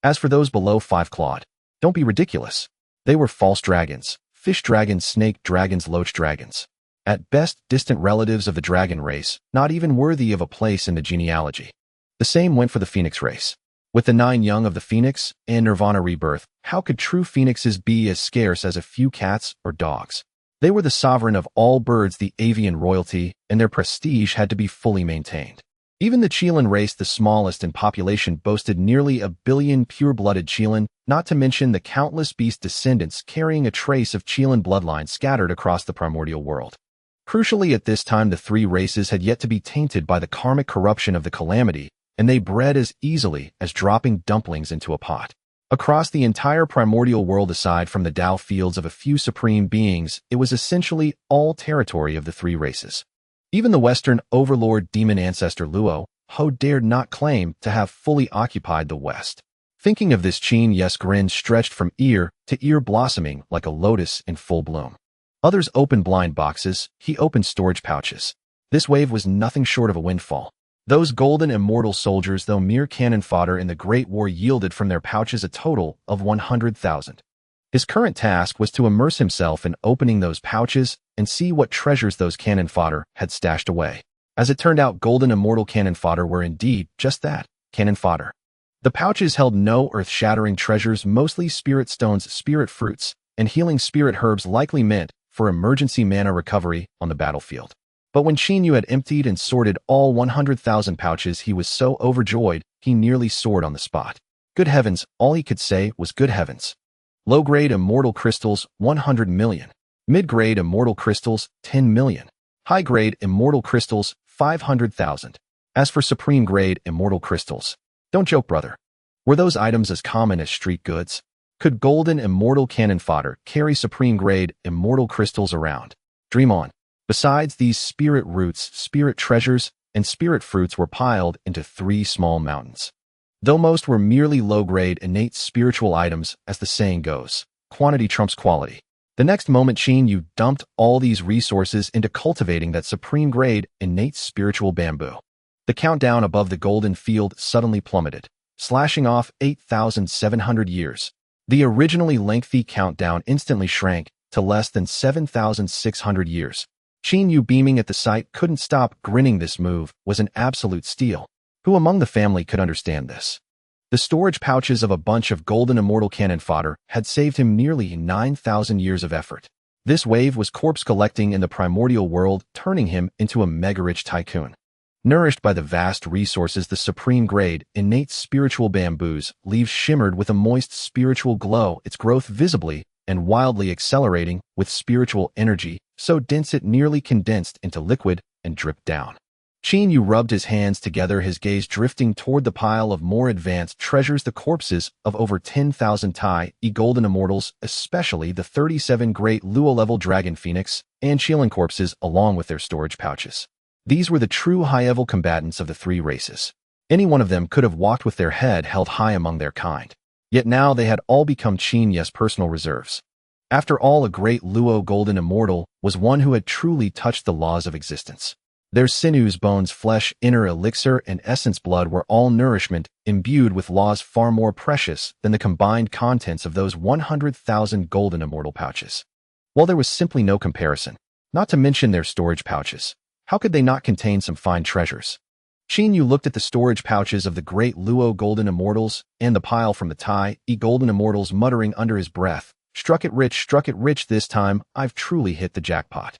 As for those below 5-clawed, don't be ridiculous. They were false dragons, fish dragons, snake dragons, loach dragons. At best, distant relatives of the dragon race, not even worthy of a place in the genealogy. The same went for the phoenix race. With the 9 young of the phoenix and nirvana rebirth, how could true phoenixes be as scarce as a few cats or dogs? They were the sovereign of all birds, the avian royalty, and their prestige had to be fully maintained. Even the Qilin race, the smallest in population, boasted nearly 1 billion pure-blooded Qilin, not to mention the countless beast descendants carrying a trace of Qilin bloodline scattered across the primordial world. Crucially, at this time, the 3 races had yet to be tainted by the karmic corruption of the calamity, and they bred as easily as dropping dumplings into a pot. Across the entire primordial world, aside from the Tao fields of a few supreme beings, it was essentially all territory of the 3 races. Even the Western overlord demon ancestor Luo Ho dared not claim to have fully occupied the West. Thinking of this, Qin Yu's grin stretched from ear to ear, blossoming like a lotus in full bloom. Others opened blind boxes, he opened storage pouches. This wave was nothing short of a windfall. Those golden immortal soldiers, though mere cannon fodder in the Great War, yielded from their pouches a total of 100,000. His current task was to immerse himself in opening those pouches and see what treasures those cannon fodder had stashed away. As it turned out, golden immortal cannon fodder were indeed just that, cannon fodder. The pouches held no earth-shattering treasures, mostly spirit stones, spirit fruits, and healing spirit herbs likely meant for emergency mana recovery on the battlefield. But when Qin Yu had emptied and sorted all 100,000 pouches, he was so overjoyed he nearly soared on the spot. Good heavens, all he could say was good heavens. Low-grade immortal crystals, 100 million. Mid-grade immortal crystals, 10 million. High-grade immortal crystals, 500,000. As for supreme-grade immortal crystals, don't joke, brother. Were those items as common as street goods? Could golden immortal cannon fodder carry supreme-grade immortal crystals around? Dream on. Besides, these spirit roots, spirit treasures, and spirit fruits were piled into 3 small mountains. Though most were merely low-grade innate spiritual items, as the saying goes, quantity trumps quality. The next moment, Qin Yu dumped all these resources into cultivating that supreme-grade innate spiritual bamboo. The countdown above the golden field suddenly plummeted, slashing off 8,700 years. The originally lengthy countdown instantly shrank to less than 7,600 years. Qin Yu, beaming at the sight, couldn't stop grinning. This move was an absolute steal. Who among the family could understand this? The storage pouches of a bunch of golden immortal cannon fodder had saved him nearly 9,000 years of effort. This wave was corpse collecting in the primordial world, turning him into a mega-rich tycoon. Nourished by the vast resources, the supreme-grade, innate spiritual bamboo's leaves shimmered with a moist spiritual glow, its growth visibly and wildly accelerating with spiritual energy, so dense it nearly condensed into liquid and dripped down. Qin Yu rubbed his hands together, his gaze drifting toward the pile of more advanced treasures, the corpses of over 10,000 golden immortals, especially the 37 great Luo-level dragon phoenix and Qilin corpses, along with their storage pouches. These were the true high-level combatants of the 3 races. Any one of them could have walked with their head held high among their kind. Yet now they had all become Qin Yu's personal reserves. After all, a great Luo golden immortal was one who had truly touched the laws of existence. Their sinews, bones, flesh, inner elixir, and essence blood were all nourishment imbued with laws far more precious than the combined contents of those 100,000 golden immortal pouches. While there was simply no comparison, not to mention their storage pouches, how could they not contain some fine treasures? Qin Yu looked at the storage pouches of the great Luo golden immortals and the pile from the golden immortals, muttering under his breath, struck it rich this time, I've truly hit the jackpot.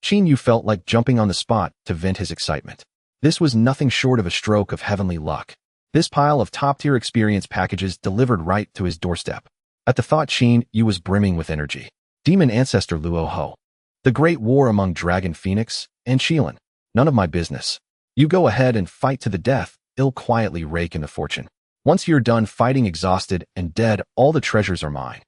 Qin Yu felt like jumping on the spot to vent his excitement. This was nothing short of a stroke of heavenly luck. This pile of top-tier experience packages delivered right to his doorstep. At the thought, Qin Yu was brimming with energy. Demon Ancestor Luo Ho. The great war among Dragon Phoenix and Qilin. None of my business. You go ahead and fight to the death, I'll quietly rake in the fortune. Once you're done fighting, exhausted and dead, all the treasures are mine.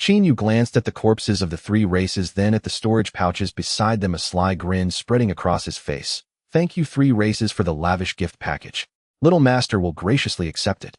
Qin Yu glanced at the corpses of the 3 races, then at the storage pouches beside them, a sly grin spreading across his face. Thank you 3 races for the lavish gift package. Little Master will graciously accept it.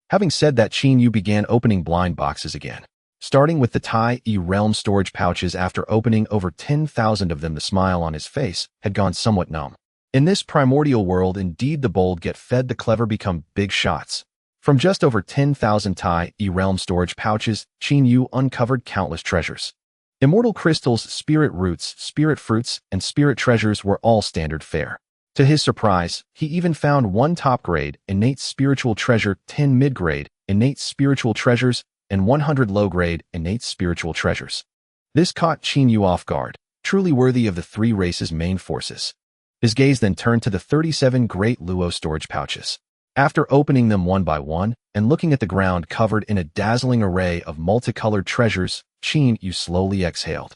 Having said that, Qin Yu began opening blind boxes again. Starting with the Tai realm storage pouches, after opening over 10,000 of them, the smile on his face had gone somewhat numb. In this primordial world, indeed, the bold get fed, the clever become big shots. From just over 10,000 Tai realm storage pouches, Qin Yu uncovered countless treasures. Immortal crystals, spirit roots, spirit fruits, and spirit treasures were all standard fare. To his surprise, he even found 1 top-grade innate spiritual treasure, 10 mid-grade innate spiritual treasures, and 100 low-grade innate spiritual treasures. This caught Qin Yu off guard, truly worthy of the 3 races' main forces. His gaze then turned to the 37 great Luo storage pouches. After opening them one by one and looking at the ground covered in a dazzling array of multicolored treasures, Qin Yu slowly exhaled.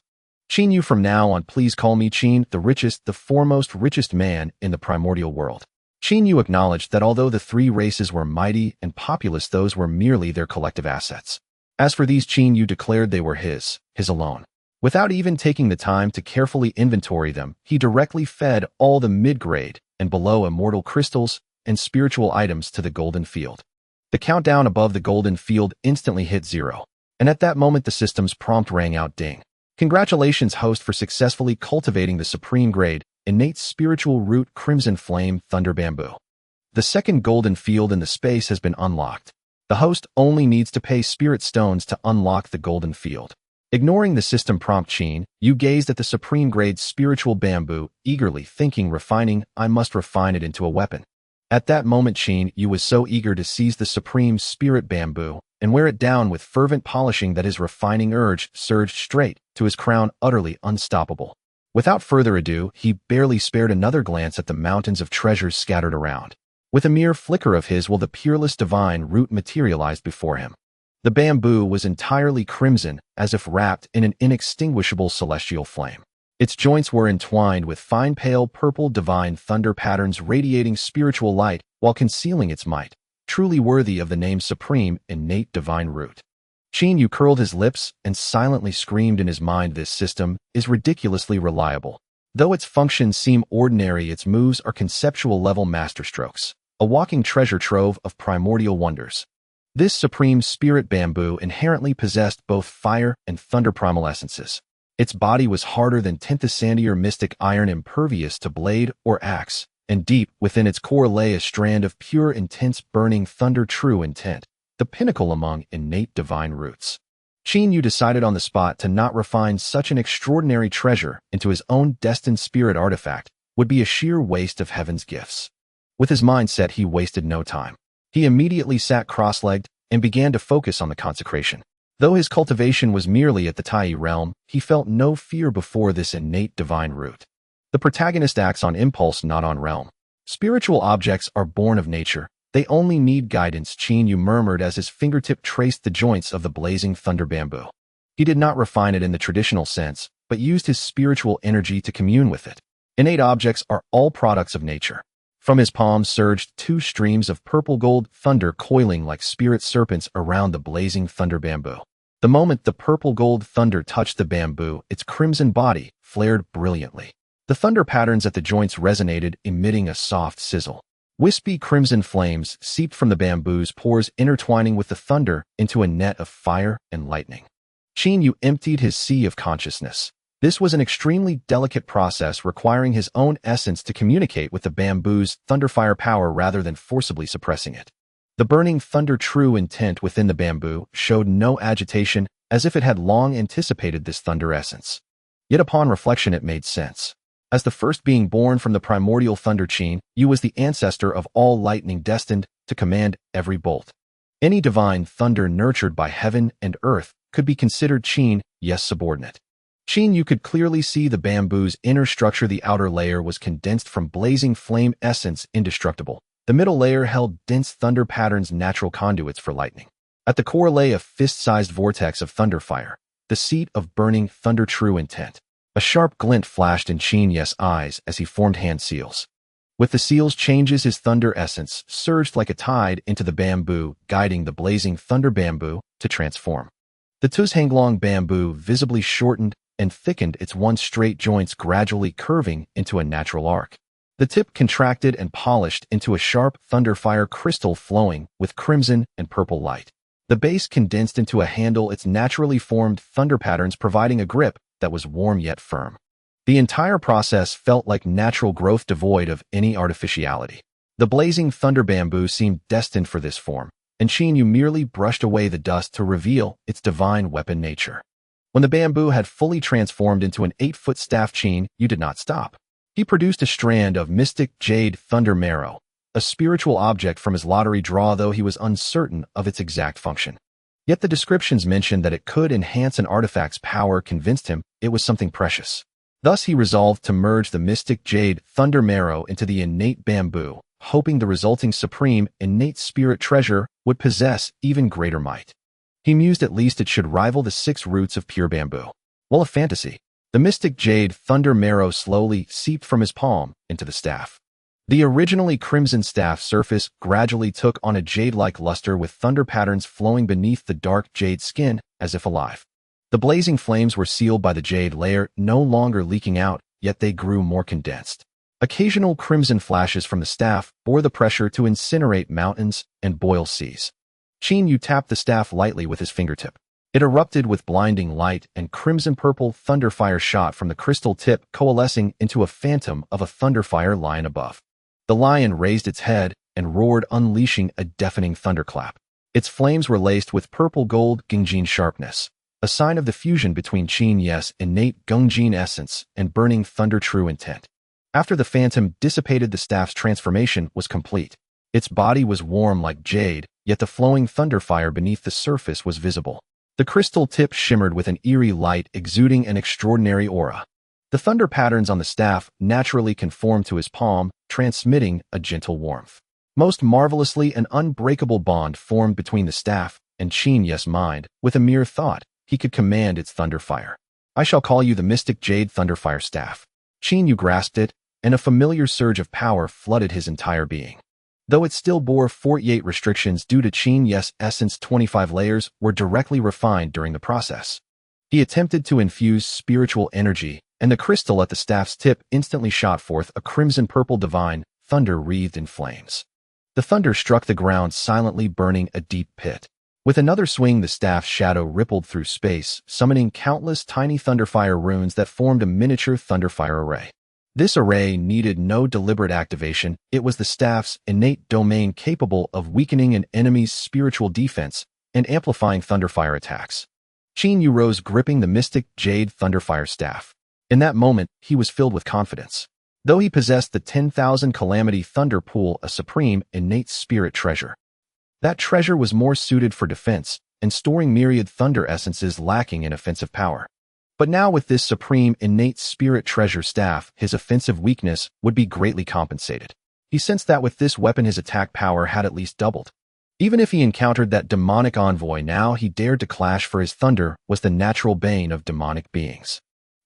Qin Yu, from now on, please call me Qin, the richest, the foremost richest man in the primordial world. Qin Yu acknowledged that although the 3 races were mighty and populous, those were merely their collective assets. As for these, Qin Yu declared they were his alone. Without even taking the time to carefully inventory them, he directly fed all the mid-grade and below immortal crystals and spiritual items to the golden field. The countdown above the golden field instantly hit 0, and at that moment the system's prompt rang out, ding. Congratulations, host, for successfully cultivating the supreme grade innate spiritual root Crimson Flame Thunder Bamboo. The second golden field in the space has been unlocked. The host only needs to pay spirit stones to unlock the golden field. Ignoring the system prompt, Qin Yu gazed at the supreme grade spiritual bamboo, eagerly thinking, refining, I must refine it into a weapon. At that moment, Qin Yu was so eager to seize the supreme spirit bamboo and wear it down with fervent polishing that his refining urge surged straight to his crown, utterly unstoppable. Without further ado, he barely spared another glance at the mountains of treasures scattered around. With a mere flicker of his will, the peerless divine root materialized before him. The bamboo was entirely crimson, as if wrapped in an inextinguishable celestial flame. Its joints were entwined with fine pale purple divine thunder patterns radiating spiritual light while concealing its might, truly worthy of the name supreme innate divine root. Qin Yu curled his lips and silently screamed in his mind, "This system is ridiculously reliable. Though its functions seem ordinary, its moves are conceptual-level masterstrokes, a walking treasure trove of primordial wonders." This supreme spirit bamboo inherently possessed both fire and thunder primal essences. Its body was harder than sandier mystic iron, impervious to blade or axe, and deep within its core lay a strand of pure, intense, burning thunder, true intent, the pinnacle among innate divine roots. Qin Yu decided on the spot to not refine such an extraordinary treasure into his own destined spirit artifact would be a sheer waste of heaven's gifts. With his mind set, he wasted no time. He immediately sat cross-legged and began to focus on the consecration. Though his cultivation was merely at the Tai realm, he felt no fear before this innate divine root. The protagonist acts on impulse, not on realm. Spiritual objects are born of nature. They only need guidance, Qin Yu murmured as his fingertip traced the joints of the blazing thunder bamboo. He did not refine it in the traditional sense, but used his spiritual energy to commune with it. Innate objects are all products of nature. From his palm surged two streams of purple gold thunder, coiling like spirit serpents around the blazing thunder bamboo. The moment the purple gold thunder touched the bamboo, its crimson body flared brilliantly. The thunder patterns at the joints resonated, emitting a soft sizzle. Wispy crimson flames seeped from the bamboo's pores, intertwining with the thunder into a net of fire and lightning. Qin Yu emptied his sea of consciousness. This was an extremely delicate process, requiring his own essence to communicate with the bamboo's thunderfire power rather than forcibly suppressing it. The burning thunder, true intent within the bamboo showed no agitation, as if it had long anticipated this thunder essence. Yet upon reflection it made sense. As the first being born from the primordial thunder, Qin Yu was the ancestor of all lightning, destined to command every bolt. Any divine thunder nurtured by heaven and earth could be considered Qin Yu's subordinate. Qin Yu could clearly see the bamboo's inner structure. The outer layer was condensed from blazing flame essence, indestructible. The middle layer held dense thunder patterns, natural conduits for lightning. At the core lay a fist-sized vortex of thunderfire, the seat of burning thunder, true intent. A sharp glint flashed in Qin Yu's eyes as he formed hand seals. With the seals changes, his thunder essence surged like a tide into the bamboo, guiding the blazing thunder bamboo to transform. The Tuzhanglong bamboo visibly shortened and thickened, its once straight joints gradually curving into a natural arc. The tip contracted and polished into a sharp thunderfire crystal flowing with crimson and purple light. The base condensed into a handle, its naturally formed thunder patterns providing a grip that was warm yet firm. The entire process felt like natural growth, devoid of any artificiality. The blazing thunder bamboo seemed destined for this form, and Qin Yu merely brushed away the dust to reveal its divine weapon nature. When the bamboo had fully transformed into an 8-foot staff, Qin Yu did not stop. He produced a strand of mystic jade thunder marrow, a spiritual object from his lottery draw, though he was uncertain of its exact function. Yet the descriptions mentioned that it could enhance an artifact's power convinced him it was something precious. Thus he resolved to merge the mystic jade thunder marrow into the innate bamboo, hoping the resulting supreme innate spirit treasure would possess even greater might. He mused at least it should rival the 6 roots of pure bamboo. Well, a fantasy. The mystic jade thunder marrow slowly seeped from his palm into the staff. The originally crimson staff surface gradually took on a jade-like luster, with thunder patterns flowing beneath the dark jade skin as if alive. The blazing flames were sealed by the jade layer, no longer leaking out, yet they grew more condensed. Occasional crimson flashes from the staff bore the pressure to incinerate mountains and boil seas. Qin Yu tapped the staff lightly with his fingertip. It erupted with blinding light, and crimson-purple thunderfire shot from the crystal tip, coalescing into a phantom of a thunderfire lion above. The lion raised its head and roared, unleashing a deafening thunderclap. Its flames were laced with purple-gold gungjin sharpness, a sign of the fusion between Qin Yu's innate gungjin essence and burning thunder, true intent. After the phantom dissipated, the staff's transformation was complete. Its body was warm like jade, yet the flowing thunder fire beneath the surface was visible. The crystal tip shimmered with an eerie light, exuding an extraordinary aura. The thunder patterns on the staff naturally conformed to his palm, transmitting a gentle warmth. Most marvelously, an unbreakable bond formed between the staff and Qin Yu's mind. With a mere thought, he could command its thunder fire. I shall call you the mystic jade thunderfire staff. Qin Yu grasped it, and a familiar surge of power flooded his entire being. Though it still bore 48 restrictions due to Qin Yu's essence, 25 layers were directly refined during the process. He attempted to infuse spiritual energy, and the crystal at the staff's tip instantly shot forth a crimson-purple divine thunder wreathed in flames. The thunder struck the ground silently, burning a deep pit. With another swing, the staff's shadow rippled through space, summoning countless tiny thunderfire runes that formed a miniature thunderfire array. This array needed no deliberate activation. It was the staff's innate domain, capable of weakening an enemy's spiritual defense and amplifying thunderfire attacks. Qin Yu rose, gripping the mystic jade thunderfire staff. In that moment, he was filled with confidence. Though he possessed the 10,000 calamity thunder pool, a supreme innate spirit treasure, that treasure was more suited for defense and storing myriad thunder essences, lacking in offensive power. But now, with this supreme innate spirit treasure staff, his offensive weakness would be greatly compensated. He sensed that with this weapon his attack power had at least doubled. Even if he encountered that demonic envoy, now he dared to clash, for his thunder was the natural bane of demonic beings.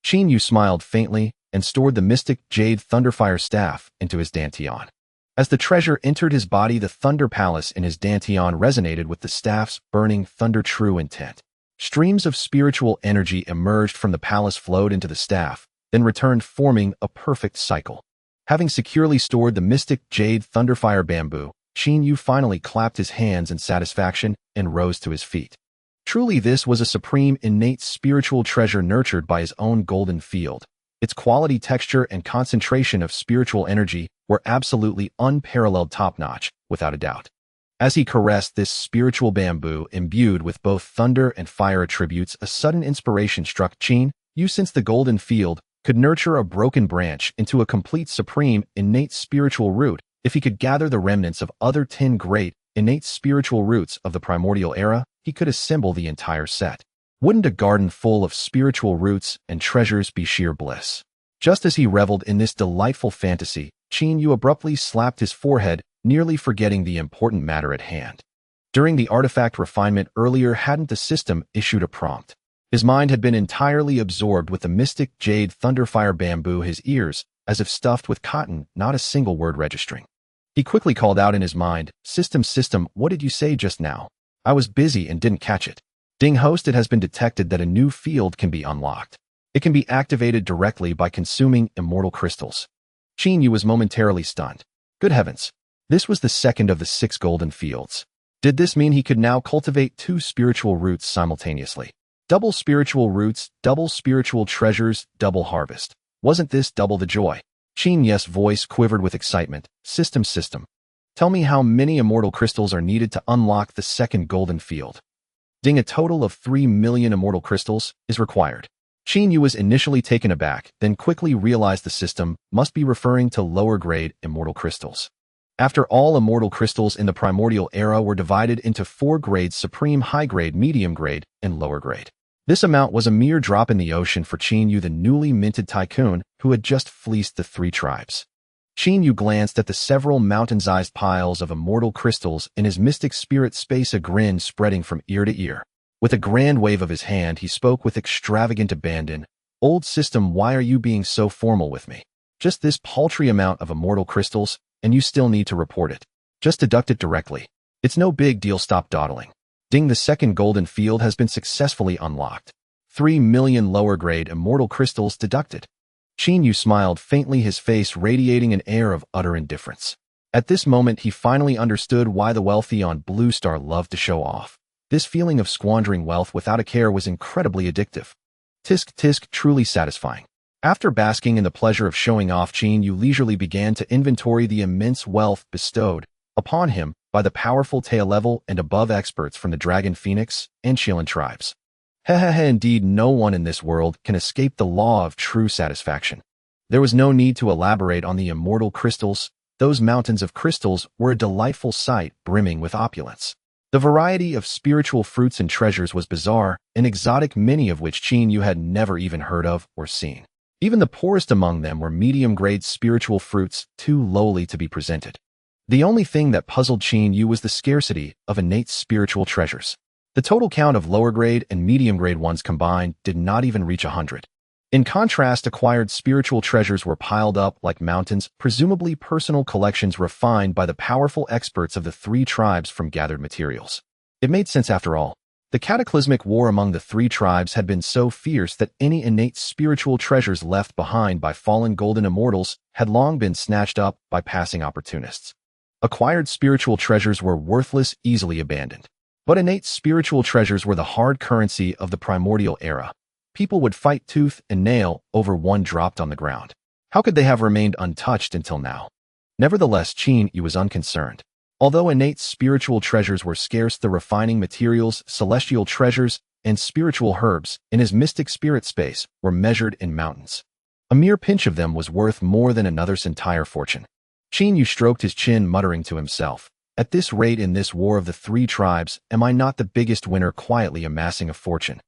Qin Yu smiled faintly and stored the mystic jade thunderfire staff into his dantian. As the treasure entered his body, the thunder palace in his dantian resonated with the staff's burning thunder true intent. Streams of spiritual energy emerged from the palace, flowed into the staff, then returned, forming a perfect cycle. Having securely stored the mystic jade thunderfire bamboo, Qin Yu finally clapped his hands in satisfaction and rose to his feet. Truly, this was a supreme innate spiritual treasure nurtured by his own golden field. Its quality, texture, and concentration of spiritual energy were absolutely unparalleled, top-notch, without a doubt. As he caressed this spiritual bamboo, imbued with both thunder and fire attributes, a sudden inspiration struck Qin Yu. Since the golden field could nurture a broken branch into a complete supreme innate spiritual root, if he could gather the remnants of other 10 great innate spiritual roots of the Primordial Era, he could assemble the entire set. Wouldn't a garden full of spiritual roots and treasures be sheer bliss? Just as he reveled in this delightful fantasy, Qin Yu abruptly slapped his forehead, nearly forgetting the important matter at hand. During the artifact refinement earlier, hadn't the system issued a prompt? His mind had been entirely absorbed with the mystic jade thunderfire bamboo, his ears as if stuffed with cotton, not a single word registering. He quickly called out in his mind, System, what did you say just now? I was busy and didn't catch it. Ding host, it has been detected that a new field can be unlocked. It can be activated directly by consuming immortal crystals. Qin Yu was momentarily stunned. Good heavens! This was the second of the 6 golden fields. Did this mean he could now cultivate 2 spiritual roots simultaneously? Double spiritual roots, double spiritual treasures, double harvest. Wasn't this double the joy? Qin Yu's voice quivered with excitement. System. Tell me how many immortal crystals are needed to unlock the second golden field. Ding, a total of 3 million immortal crystals is required. Qin Yu was initially taken aback, then quickly realized the system must be referring to lower-grade immortal crystals. After all, immortal crystals in the Primordial Era were divided into 4 grades: supreme, high-grade, medium-grade, and lower-grade. This amount was a mere drop in the ocean for Qin Yu, the newly minted tycoon who had just fleeced the 3 tribes. Qin Yu glanced at the several mountain-sized piles of immortal crystals in his mystic spirit space, a grin spreading from ear to ear. With a grand wave of his hand, he spoke with extravagant abandon. Old system, why are you being so formal with me? Just this paltry amount of immortal crystals, and you still need to report it. Just deduct it directly. It's no big deal, stop dawdling. Ding, the second golden field has been successfully unlocked. 3 million lower-grade immortal crystals deducted. Qin Yu smiled faintly, his face radiating an air of utter indifference. At this moment, he finally understood why the wealthy on Blue Star loved to show off. This feeling of squandering wealth without a care was incredibly addictive. Tisk, truly satisfying. After basking in the pleasure of showing off, Qin Yu leisurely began to inventory the immense wealth bestowed upon him by the powerful tail level and above experts from the Dragon Phoenix and Shilin tribes. Indeed, no one in this world can escape the law of true satisfaction. There was no need to elaborate on the immortal crystals. Those mountains of crystals were a delightful sight, brimming with opulence. The variety of spiritual fruits and treasures was bizarre and exotic, many of which Qin Yu had never even heard of or seen. Even the poorest among them were medium-grade spiritual fruits, too lowly to be presented. The only thing that puzzled Qin Yu was the scarcity of innate spiritual treasures. The total count of lower-grade and medium-grade ones combined did not even reach 100. In contrast, acquired spiritual treasures were piled up like mountains, presumably personal collections refined by the powerful experts of the three tribes from gathered materials. It made sense after all. The cataclysmic war among the three tribes had been so fierce that any innate spiritual treasures left behind by fallen golden immortals had long been snatched up by passing opportunists. Acquired spiritual treasures were worthless, easily abandoned. But innate spiritual treasures were the hard currency of the Primordial Era. People would fight tooth and nail over one dropped on the ground. How could they have remained untouched until now? Nevertheless, Qin Yu was unconcerned. Although innate spiritual treasures were scarce, the refining materials, celestial treasures, and spiritual herbs in his mystic spirit space were measured in mountains. A mere pinch of them was worth more than another's entire fortune. Qin Yu stroked his chin, muttering to himself, "At this rate, in this war of the three tribes, am I not the biggest winner, quietly amassing a fortune?"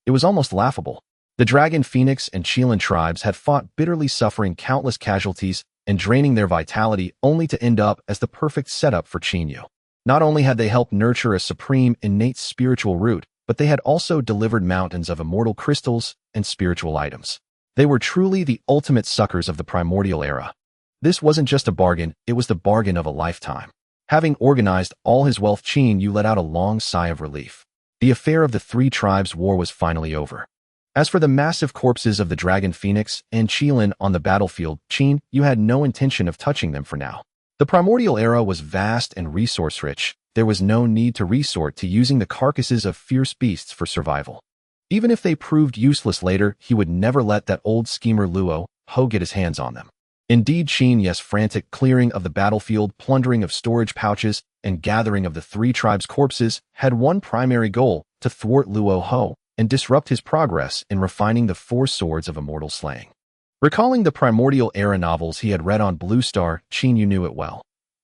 It was almost laughable. The Dragon Phoenix and Qilin tribes had fought bitterly, suffering countless casualties and draining their vitality, only to end up as the perfect setup for Qin Yu. Not only had they helped nurture a supreme innate spiritual root, but they had also delivered mountains of immortal crystals and spiritual items. They were truly the ultimate suckers of the Primordial Era. This wasn't just a bargain, it was the bargain of a lifetime. Having organized all his wealth, Qin Yu let out a long sigh of relief. The affair of the three tribes' war was finally over. As for the massive corpses of the Dragon Phoenix and Qilin on the battlefield, Qin Yu had no intention of touching them for now. The Primordial Era was vast and resource-rich. There was no need to resort to using the carcasses of fierce beasts for survival. Even if they proved useless later, he would never let that old schemer Luo Ho get his hands on them. Indeed, Qin Yu's frantic clearing of the battlefield, plundering of storage pouches, and gathering of the three tribes' corpses had one primary goal: to thwart Luo Ho and disrupt his progress in refining the four swords of immortal slaying. Recalling the Primordial Era novels he had read on Blue Star, Qin Yu knew it well.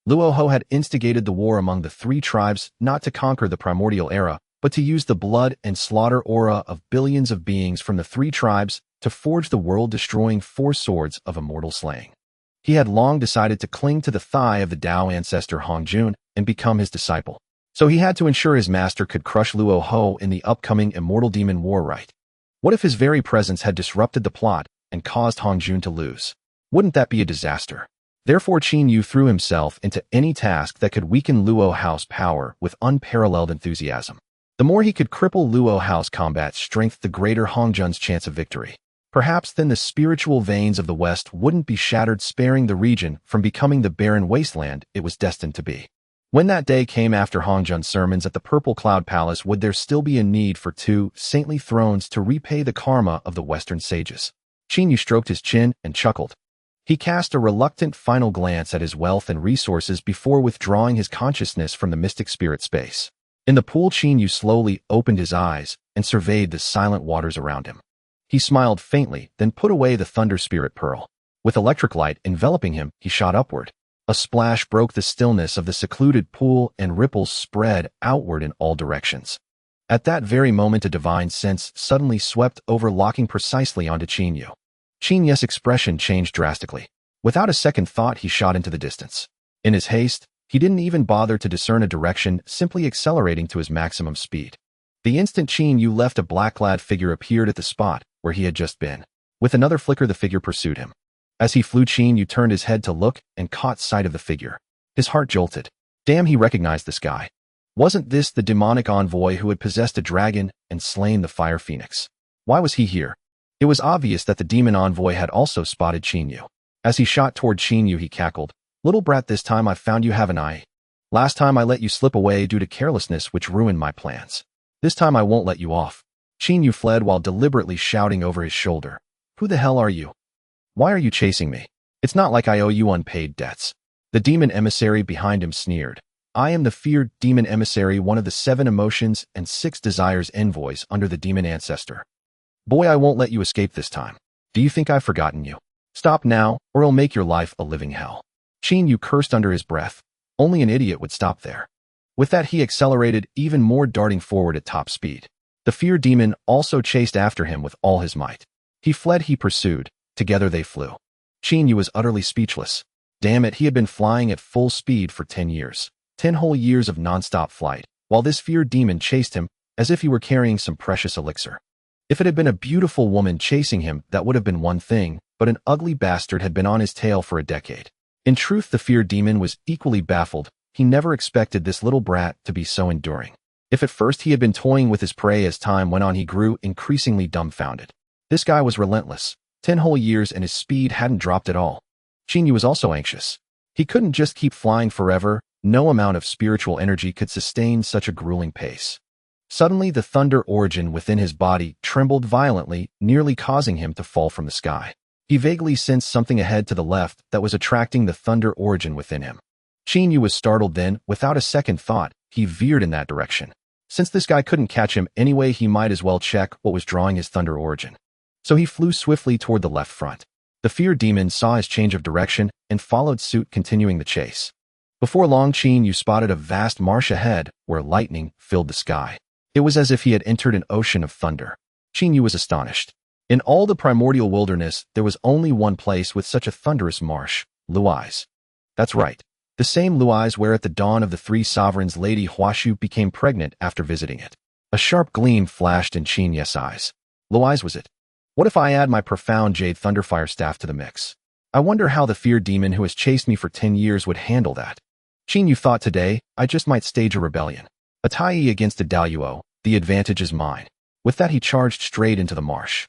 Luo Ho had instigated the war among the three tribes not to conquer the Primordial Era, but to use the blood and slaughter aura of billions of beings from the three tribes to forge the world-destroying four swords of immortal slaying. He had long decided to cling to the thigh of the Dao ancestor Hongjun and become his disciple. So he had to ensure his master could crush Luo Ho in the upcoming Immortal Demon War rite. What if his very presence had disrupted the plot and caused Hongjun to lose? Wouldn't that be a disaster? Therefore, Qin Yu threw himself into any task that could weaken Luo Ho's power with unparalleled enthusiasm. The more he could cripple Luo Ho's combat strength, the greater Hongjun's chance of victory. Perhaps then the spiritual veins of the West wouldn't be shattered, sparing the region from becoming the barren wasteland it was destined to be. When that day came after Hongjun's sermons at the Purple Cloud Palace, would there still be a need for two saintly thrones to repay the karma of the Western sages? Qin Yu stroked his chin and chuckled. He cast a reluctant final glance at his wealth and resources before withdrawing his consciousness from the mystic spirit space. In the pool, Qin Yu slowly opened his eyes and surveyed the silent waters around him. He smiled faintly, then put away the Thunder Spirit Pearl. With electric light enveloping him, he shot upward. A splash broke the stillness of the secluded pool, and ripples spread outward in all directions. At that very moment, a divine sense suddenly swept over, locking precisely onto Qin Yu. Qin Yu's expression changed drastically. Without a second thought, he shot into the distance. In his haste, he didn't even bother to discern a direction, simply accelerating to his maximum speed. The instant Qin Yu left, a black-clad figure appeared at the spot where he had just been. With another flicker, the figure pursued him. As he flew, Qin Yu turned his head to look and caught sight of the figure. His heart jolted. Damn, he recognized this guy. Wasn't this the demonic envoy who had possessed a dragon and slain the Fire Phoenix? Why was he here? It was obvious that the demon envoy had also spotted Qin Yu. As he shot toward Qin Yu, he cackled, "Little brat, this time I've found you, haven't I? Last time I let you slip away due to carelessness, which ruined my plans. This time I won't let you off." Qin Yu fled while deliberately shouting over his shoulder, "Who the hell are you? Why are you chasing me? It's not like I owe you unpaid debts." The demon emissary behind him sneered, "I am the feared demon emissary, one of the 7 emotions and 6 desires envoys under the demon ancestor. Boy, I won't let you escape this time. Do you think I've forgotten you?" Stop now, or it'll make your life a living hell. Qin Yu cursed under his breath. Only an idiot would stop there. With that, he accelerated even more, darting forward at top speed. The fear demon also chased after him with all his might. He fled, he pursued. Together they flew. Qin Yu was utterly speechless. Damn it, he had been flying at full speed for 10 years. 10 whole years of non-stop flight, while this fear demon chased him as if he were carrying some precious elixir. If it had been a beautiful woman chasing him, that would have been one thing, but an ugly bastard had been on his tail for a decade. In truth, the fear demon was equally baffled. He never expected this little brat to be so enduring. If at first he had been toying with his prey, as time went on he grew increasingly dumbfounded. This guy was relentless. 10 whole years and his speed hadn't dropped at all. Qin Yu was also anxious. He couldn't just keep flying forever. No amount of spiritual energy could sustain such a grueling pace. Suddenly, the thunder origin within his body trembled violently, nearly causing him to fall from the sky. He vaguely sensed something ahead to the left that was attracting the thunder origin within him. Qin Yu was startled then. Without a second thought, he veered in that direction. Since this guy couldn't catch him anyway, he might as well check what was drawing his thunder origin. So he flew swiftly toward the left front. The fear demon saw his change of direction and followed suit, continuing the chase. Before long, Qin Yu spotted a vast marsh ahead where lightning filled the sky. It was as if he had entered an ocean of thunder. Qin Yu was astonished. In all the primordial wilderness, there was only one place with such a thunderous marsh, Luai's. That's right. The same Luai's where at the dawn of the three sovereigns Lady Huashu became pregnant after visiting it. A sharp gleam flashed in Qin Yu's eyes. Luai's was it? What if I add my profound jade thunderfire staff to the mix? I wonder how the fear demon who has chased me for 10 years would handle that. Qin Yu thought, today, I just might stage a rebellion. A Tai against a Daluo, the advantage is mine. With that, he charged straight into the marsh.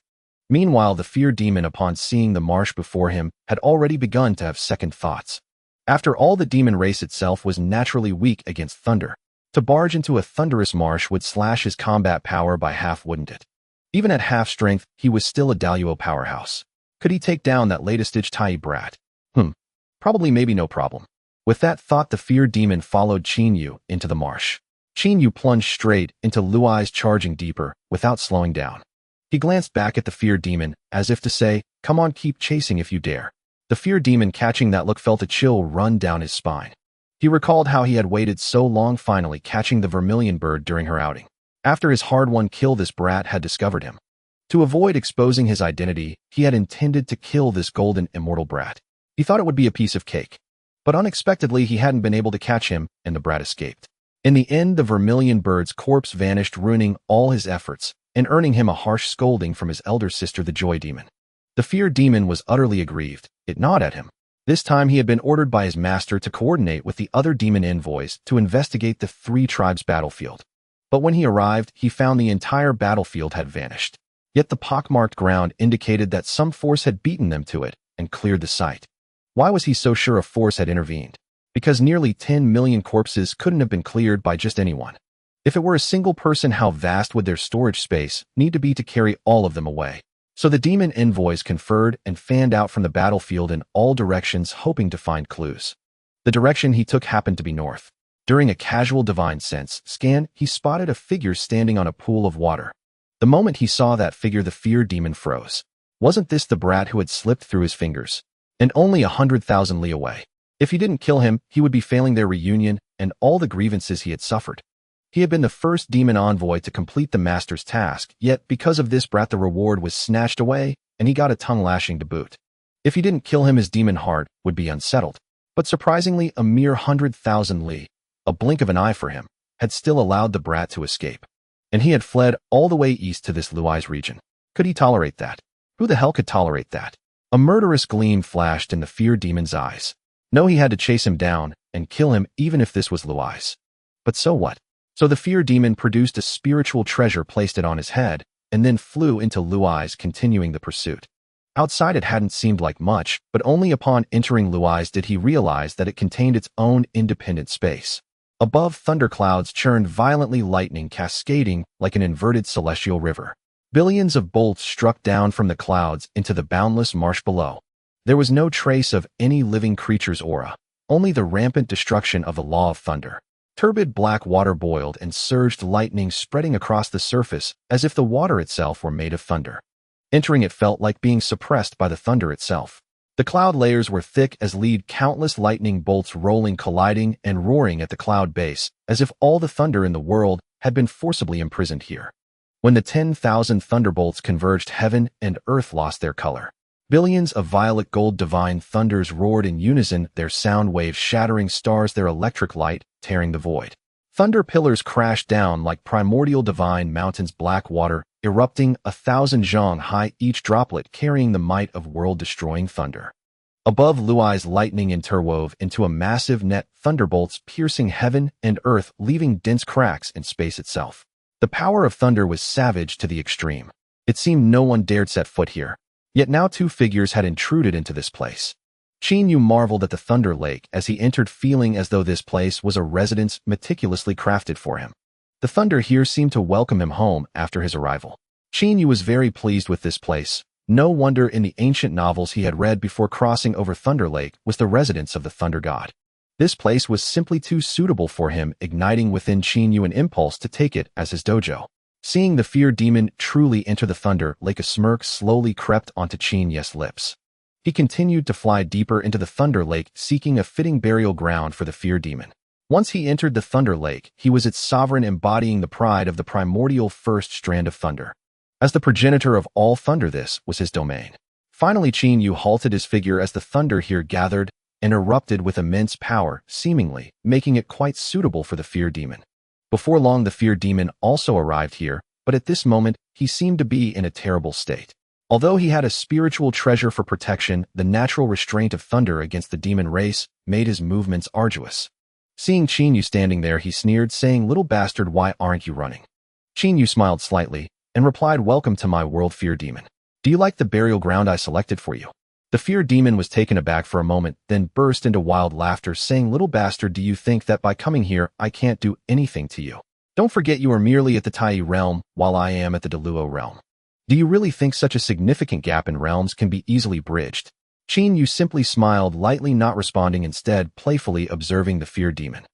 Meanwhile, the fear demon, upon seeing the marsh before him, had already begun to have second thoughts. After all, the demon race itself was naturally weak against thunder. To barge into a thunderous marsh would slash his combat power by half, wouldn't it? Even at half strength, he was still a Daluo powerhouse. Could he take down that latest-stage Tai brat? Probably, maybe no problem. With that thought, the fear demon followed Qin Yu into the marsh. Qin Yu plunged straight into Luai's, charging deeper, without slowing down. He glanced back at the fear demon, as if to say, come on, keep chasing if you dare. The fear demon, catching that look, felt a chill run down his spine. He recalled how he had waited so long, finally catching the vermilion bird during her outing. After his hard-won kill, this brat had discovered him. To avoid exposing his identity, he had intended to kill this golden immortal brat. He thought it would be a piece of cake. But unexpectedly, he hadn't been able to catch him, and the brat escaped. In the end, the vermilion bird's corpse vanished, ruining all his efforts, and earning him a harsh scolding from his elder sister, the joy demon. The fear demon was utterly aggrieved. It gnawed at him. This time he had been ordered by his master to coordinate with the other demon envoys to investigate the three tribes' battlefield. But when he arrived, he found the entire battlefield had vanished. Yet the pockmarked ground indicated that some force had beaten them to it and cleared the site. Why was he so sure a force had intervened? Because nearly 10 million corpses couldn't have been cleared by just anyone. If it were a single person, how vast would their storage space need to be to carry all of them away? So the demon envoys conferred and fanned out from the battlefield in all directions, hoping to find clues. The direction he took happened to be north. During a casual divine sense scan, he spotted a figure standing on a pool of water. The moment he saw that figure, the fear demon froze. Wasn't this the brat who had slipped through his fingers? And only 100,000 li away. If he didn't kill him, he would be failing their reunion and all the grievances he had suffered. He had been the first demon envoy to complete the master's task, yet because of this brat the reward was snatched away, and he got a tongue lashing to boot. If he didn't kill him, his demon heart would be unsettled. But surprisingly, a mere 100,000 li, a blink of an eye for him, had still allowed the brat to escape. And he had fled all the way east to this Luai's region. Could he tolerate that? Who the hell could tolerate that? A murderous gleam flashed in the fear demon's eyes. No, he had to chase him down and kill him, even if this was Luai's. But so what? So the fear demon produced a spiritual treasure, placed it on his head, and then flew into Luai's, continuing the pursuit. Outside it hadn't seemed like much, but only upon entering Luai's did he realize that it contained its own independent space. Above, thunderclouds churned violently, lightning cascading like an inverted celestial river. Billions of bolts struck down from the clouds into the boundless marsh below. There was no trace of any living creature's aura, only the rampant destruction of the law of thunder. Turbid black water boiled and surged, lightning spreading across the surface as if the water itself were made of thunder. Entering it felt like being suppressed by the thunder itself. The cloud layers were thick as lead, countless lightning bolts rolling, colliding, and roaring at the cloud base, as if all the thunder in the world had been forcibly imprisoned here. When the 10,000 thunderbolts converged, heaven and earth lost their color. Billions of violet gold divine thunders roared in unison, their sound waves shattering stars, their electric light tearing the void. Thunder pillars crashed down like primordial divine mountains, black water erupting 1,000 zhang high, each droplet carrying the might of world-destroying thunder. Above, Luai's lightning interwove into a massive net, thunderbolts piercing heaven and earth, leaving dense cracks in space itself. The power of thunder was savage to the extreme. It seemed no one dared set foot here. Yet now two figures had intruded into this place. Qin Yu marveled at the Thunder Lake as he entered, feeling as though this place was a residence meticulously crafted for him. The thunder here seemed to welcome him home after his arrival. Qin Yu was very pleased with this place. No wonder in the ancient novels he had read before crossing over Thunder Lake was the residence of the Thunder God. This place was simply too suitable for him, igniting within Qin Yu an impulse to take it as his dojo. Seeing the fear demon truly enter the Thunder Lake, a smirk slowly crept onto Qin Yu's lips. He continued to fly deeper into the Thunder Lake, seeking a fitting burial ground for the fear demon. Once he entered the Thunder Lake, he was its sovereign, embodying the pride of the primordial first strand of thunder. As the progenitor of all thunder, this was his domain. Finally, Qin Yu halted his figure as the thunder here gathered and erupted with immense power, seemingly making it quite suitable for the fear demon. Before long, the fear demon also arrived here, but at this moment, he seemed to be in a terrible state. Although he had a spiritual treasure for protection, the natural restraint of thunder against the demon race made his movements arduous. Seeing Qin Yu standing there, he sneered, saying, "Little bastard, why aren't you running?" Qin Yu smiled slightly and replied, "Welcome to my world, fear demon. Do you like the burial ground I selected for you?" The fear demon was taken aback for a moment, then burst into wild laughter, saying, "Little bastard, do you think that by coming here I can't do anything to you? Don't forget you are merely at the Tai realm, while I am at the Deluo realm. Do you really think such a significant gap in realms can be easily bridged?" Qin Yu simply smiled lightly, not responding, instead playfully observing the fear demon.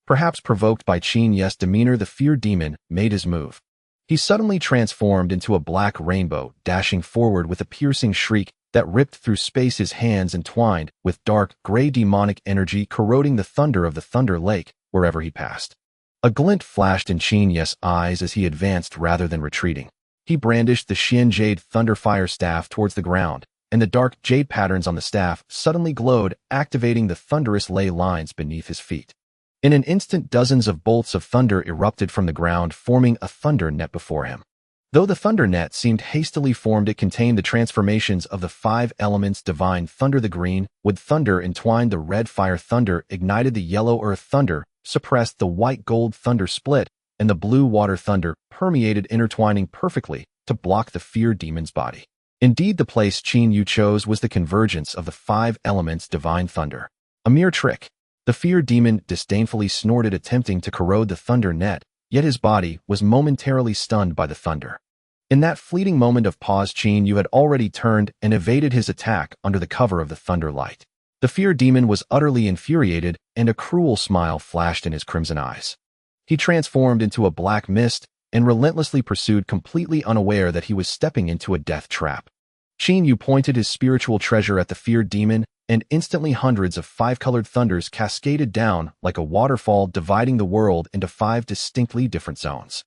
Perhaps provoked by Qin Yu's demeanor, the fear demon made his move. He suddenly transformed into a black rainbow, dashing forward with a piercing shriek that ripped through space, his hands entwined with dark, gray demonic energy, corroding the thunder of the Thunder Lake wherever he passed. A glint flashed in Qin Yu's eyes as he advanced rather than retreating. He brandished the Xian Jade Thunderfire staff towards the ground, and the dark jade patterns on the staff suddenly glowed, activating the thunderous ley lines beneath his feet. In an instant, dozens of bolts of thunder erupted from the ground, forming a thunder net before him. Though the thunder net seemed hastily formed, it contained the transformations of the 5 elements divine thunder. The green wood thunder entwined, the red fire thunder ignited, the yellow earth thunder suppressed, the white gold thunder split, and the blue water thunder permeated, intertwining perfectly to block the fear demon's body. Indeed, the place Qin Yu chose was the convergence of the 5 elements divine thunder. A mere trick. The fear demon disdainfully snorted, attempting to corrode the thunder net, yet his body was momentarily stunned by the thunder. In that fleeting moment of pause, Qin Yu had already turned and evaded his attack under the cover of the thunder light. The fear demon was utterly infuriated, and a cruel smile flashed in his crimson eyes. He transformed into a black mist and relentlessly pursued, completely unaware that he was stepping into a death trap. Qin Yu pointed his spiritual treasure at the fear demon, and instantly hundreds of 5-colored thunders cascaded down like a waterfall, dividing the world into 5 distinctly different zones.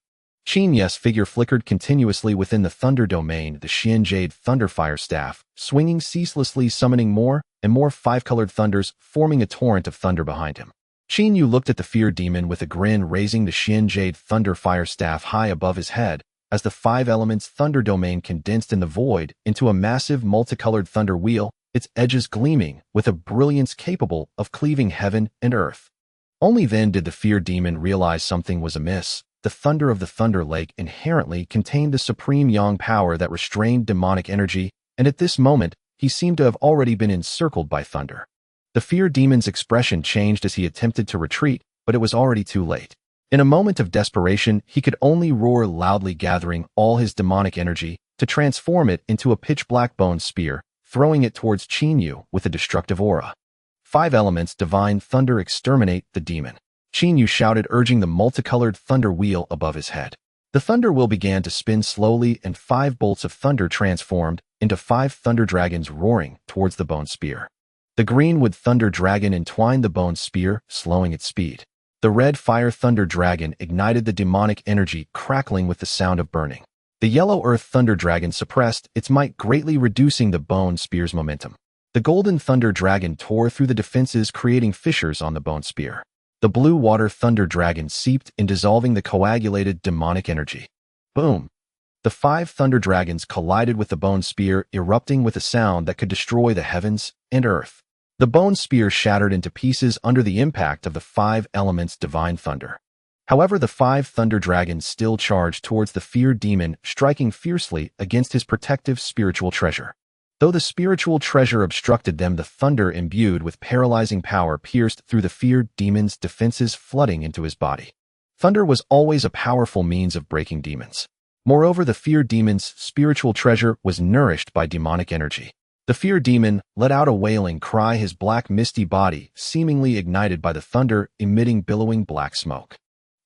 Qin Yu's figure flickered continuously within the thunder domain, the Xian Jade Thunderfire staff, swinging ceaselessly, summoning more and more 5-colored thunders, forming a torrent of thunder behind him. Qin Yu looked at the fear demon with a grin, raising the Xian Jade Thunderfire staff high above his head, as the 5 elements thunder domain condensed in the void into a massive multicolored thunder wheel, its edges gleaming with a brilliance capable of cleaving heaven and earth. Only then did the fear demon realize something was amiss. The thunder of the Thunder Lake inherently contained the supreme yang power that restrained demonic energy, and at this moment, he seemed to have already been encircled by thunder. The fear demon's expression changed as he attempted to retreat, but it was already too late. In a moment of desperation, he could only roar loudly, gathering all his demonic energy to transform it into a pitch-black bone spear, throwing it towards Qin Yu with a destructive aura. 5 elements divine thunder, exterminate the demon. Qin Yu shouted, urging the multicolored thunder wheel above his head. The thunder wheel began to spin slowly, and 5 bolts of thunder transformed into 5 thunder dragons roaring towards the bone spear. The greenwood thunder dragon entwined the bone spear, slowing its speed. The red fire thunder dragon ignited the demonic energy, crackling with the sound of burning. The yellow earth thunder dragon suppressed its might, greatly reducing the bone spear's momentum. The golden thunder dragon tore through the defenses, creating fissures on the bone spear. The blue water thunder dragon seeped in, dissolving the coagulated demonic energy. Boom! The 5 thunder dragons collided with the bone spear, erupting with a sound that could destroy the heavens and earth. The bone spear shattered into pieces under the impact of the 5 elements' divine thunder. However, the 5 thunder dragons still charged towards the feared demon, striking fiercely against his protective spiritual treasure. Though the spiritual treasure obstructed them, the thunder imbued with paralyzing power pierced through the feared demon's defenses, flooding into his body. Thunder was always a powerful means of breaking demons. Moreover, the feared demon's spiritual treasure was nourished by demonic energy. The feared demon let out a wailing cry, his black misty body seemingly ignited by the thunder, emitting billowing black smoke.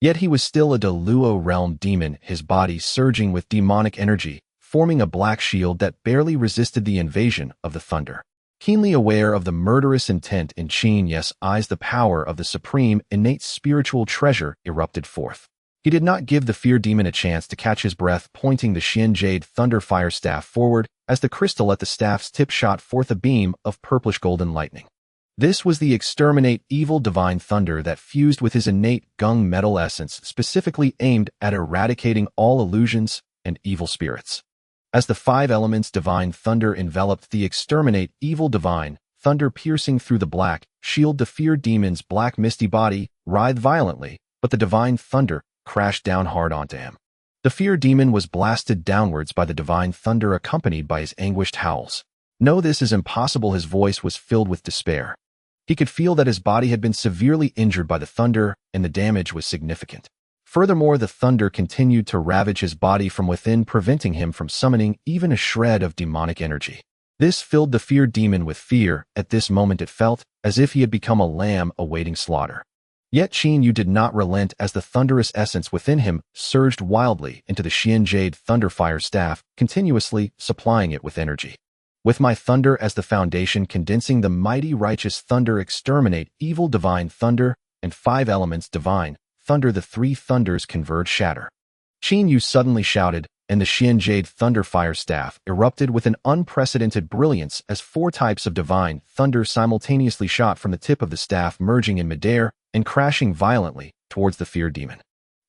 Yet he was still a Deluo realm demon, his body surging with demonic energy, forming a black shield that barely resisted the invasion of the thunder. Keenly aware of the murderous intent in Qin Yu's eyes, the power of the supreme, innate spiritual treasure erupted forth. He did not give the feared demon a chance to catch his breath, pointing the Xian Jade Thunder Fire Staff forward as the crystal at the staff's tip shot forth a beam of purplish golden lightning. This was the exterminate evil divine thunder that fused with his innate gung metal essence, specifically aimed at eradicating all illusions and evil spirits. As the 5 elements divine thunder enveloped the exterminate evil divine thunder, piercing through the black shield, the feared demon's black misty body writhed violently, but the divine thunder crashed down hard onto him. The feared demon was blasted downwards by the divine thunder, accompanied by his anguished howls. "No, this is impossible." His voice was filled with despair. He could feel that his body had been severely injured by the thunder, and the damage was significant. Furthermore, the thunder continued to ravage his body from within, preventing him from summoning even a shred of demonic energy. This filled the feared demon with fear. At this moment it felt as if he had become a lamb awaiting slaughter. Yet Qin Yu did not relent as the thunderous essence within him surged wildly into the Xian Jade Thunder Fire Staff, continuously supplying it with energy. "With my thunder as the foundation, condensing the mighty righteous thunder, exterminate evil divine thunder, and 5 elements divine thunder, the 3 thunders converge, shatter." Qin Yu suddenly shouted, and the Xian Jade Thunder Fire Staff erupted with an unprecedented brilliance as 4 types of divine thunder simultaneously shot from the tip of the staff, merging in midair and crashing violently towards the feared demon.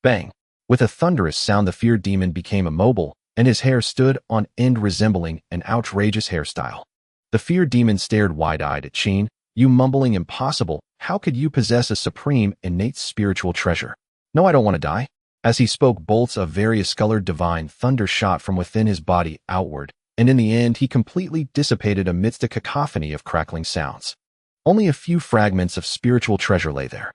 Bang! With a thunderous sound, the feared demon became immobile, and his hair stood on end, resembling an outrageous hairstyle. The feared demon stared wide-eyed at Qin Yu, mumbling, "Impossible. How could you possess a supreme, innate spiritual treasure?" "No, I don't want to die." As he spoke, bolts of various colored divine thunder shot from within his body outward, and in the end he completely dissipated amidst a cacophony of crackling sounds. Only a few fragments of spiritual treasure lay there.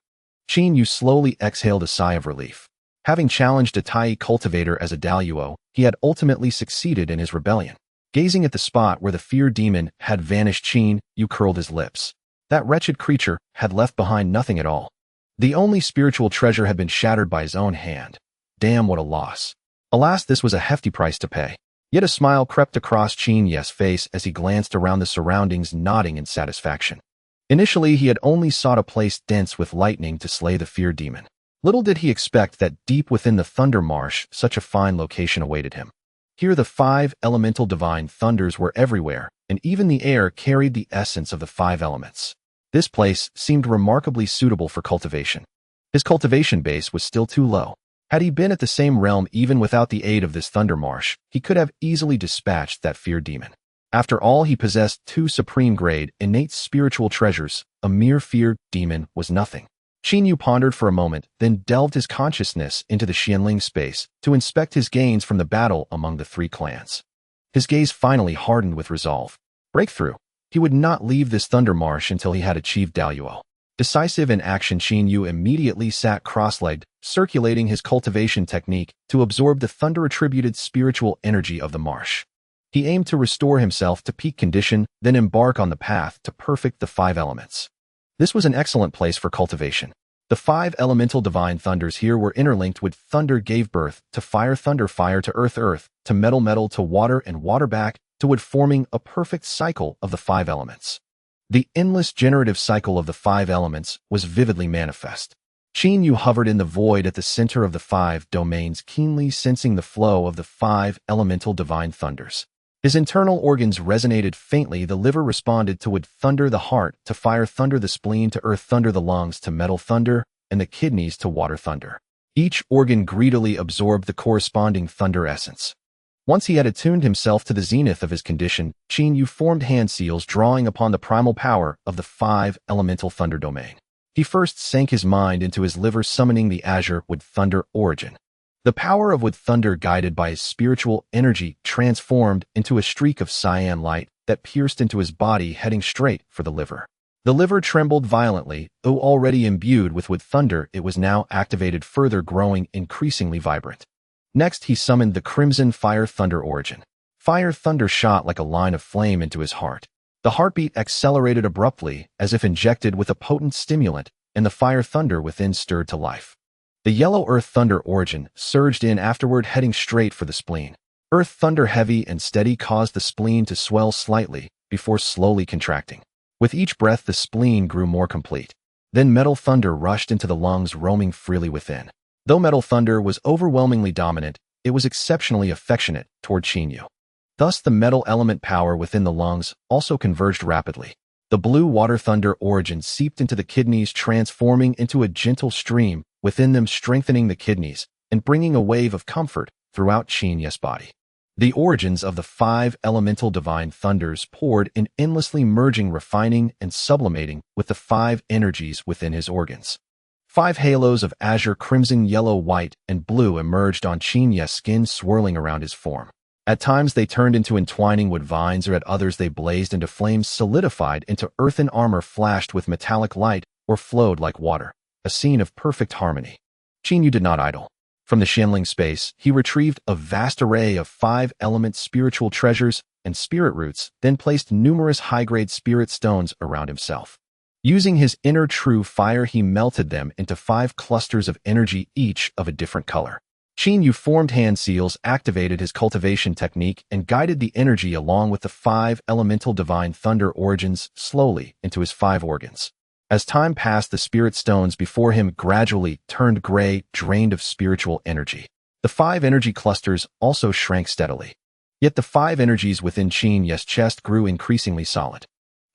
Qin Yu slowly exhaled a sigh of relief. Having challenged a Tai cultivator as a Daluo, he had ultimately succeeded in his rebellion. Gazing at the spot where the feared demon had vanished, Qin Yu curled his lips. That wretched creature had left behind nothing at all. The only spiritual treasure had been shattered by his own hand. Damn, what a loss. Alas, this was a hefty price to pay. Yet a smile crept across Qin Yu's face as he glanced around the surroundings, nodding in satisfaction. Initially, he had only sought a place dense with lightning to slay the feared demon. Little did he expect that deep within the Thunder Marsh, such a fine location awaited him. Here the 5 elemental divine thunders were everywhere, and even the air carried the essence of the 5 elements. This place seemed remarkably suitable for cultivation. His cultivation base was still too low. Had he been at the same realm, even without the aid of this Thunder Marsh, he could have easily dispatched that feared demon. After all, he possessed 2 supreme-grade, innate spiritual treasures. A mere feared demon was nothing. Qin Yu pondered for a moment, then delved his consciousness into the Xianling space to inspect his gains from the battle among the 3 clans. His gaze finally hardened with resolve. Breakthrough. He would not leave this Thunder Marsh until he had achieved Daluo. Decisive in action, Qin Yu immediately sat cross-legged, circulating his cultivation technique to absorb the thunder-attributed spiritual energy of the marsh. He aimed to restore himself to peak condition, then embark on the path to perfect the 5 elements. This was an excellent place for cultivation. The 5 elemental divine thunders here were interlinked with thunder gave birth to fire, thunder, fire to earth, earth to metal, metal to water, and water back to wood, forming a perfect cycle of the 5 elements. The endless generative cycle of the 5 elements was vividly manifest. Qin Yu hovered in the void at the center of the 5 domains, keenly sensing the flow of the 5 elemental divine thunders. His internal organs resonated faintly. The liver responded to wood thunder, the heart to fire thunder, the spleen to earth thunder, the lungs to metal thunder, and the kidneys to water thunder. Each organ greedily absorbed the corresponding thunder essence. Once he had attuned himself to the zenith of his condition, Qin Yu formed hand seals, drawing upon the primal power of the 5 elemental thunder domain. He first sank his mind into his liver, summoning the azure wood thunder origin. The power of wood thunder, guided by his spiritual energy, transformed into a streak of cyan light that pierced into his body, heading straight for the liver. The liver trembled violently. Though already imbued with wood thunder, it was now activated further, growing increasingly vibrant. Next, he summoned the crimson fire thunder origin. Fire thunder shot like a line of flame into his heart. The heartbeat accelerated abruptly, as if injected with a potent stimulant, and the fire thunder within stirred to life. The yellow earth thunder origin surged in afterward, heading straight for the spleen. Earth thunder, heavy and steady, caused the spleen to swell slightly before slowly contracting. With each breath, the spleen grew more complete. Then metal thunder rushed into the lungs, roaming freely within. Though metal thunder was overwhelmingly dominant, it was exceptionally affectionate toward Qin Yu. Thus, the metal element power within the lungs also converged rapidly. The blue water thunder origin seeped into the kidneys, transforming into a gentle stream within them, strengthening the kidneys and bringing a wave of comfort throughout Qin Yu's body. The origins of the 5 elemental divine thunders poured in, endlessly merging, refining, and sublimating with the 5 energies within his organs. 5 halos of azure, crimson, yellow, white, and blue emerged on Qin Yu's skin, swirling around his form. At times they turned into entwining wood vines, or at others they blazed into flames, solidified into earthen armor, flashed with metallic light, or flowed like water. A scene of perfect harmony. Qin Yu did not idle. From the Shenling space, he retrieved a vast array of 5-element spiritual treasures and spirit roots, then placed numerous high-grade spirit stones around himself. Using his inner true fire, he melted them into 5 clusters of energy, each of a different color. Qin Yu formed hand seals, activated his cultivation technique, and guided the energy along with the 5 elemental divine thunder origins slowly into his 5 organs. As time passed, the spirit stones before him gradually turned gray, drained of spiritual energy. The 5 energy clusters also shrank steadily. Yet the 5 energies within Qin Yu's chest grew increasingly solid.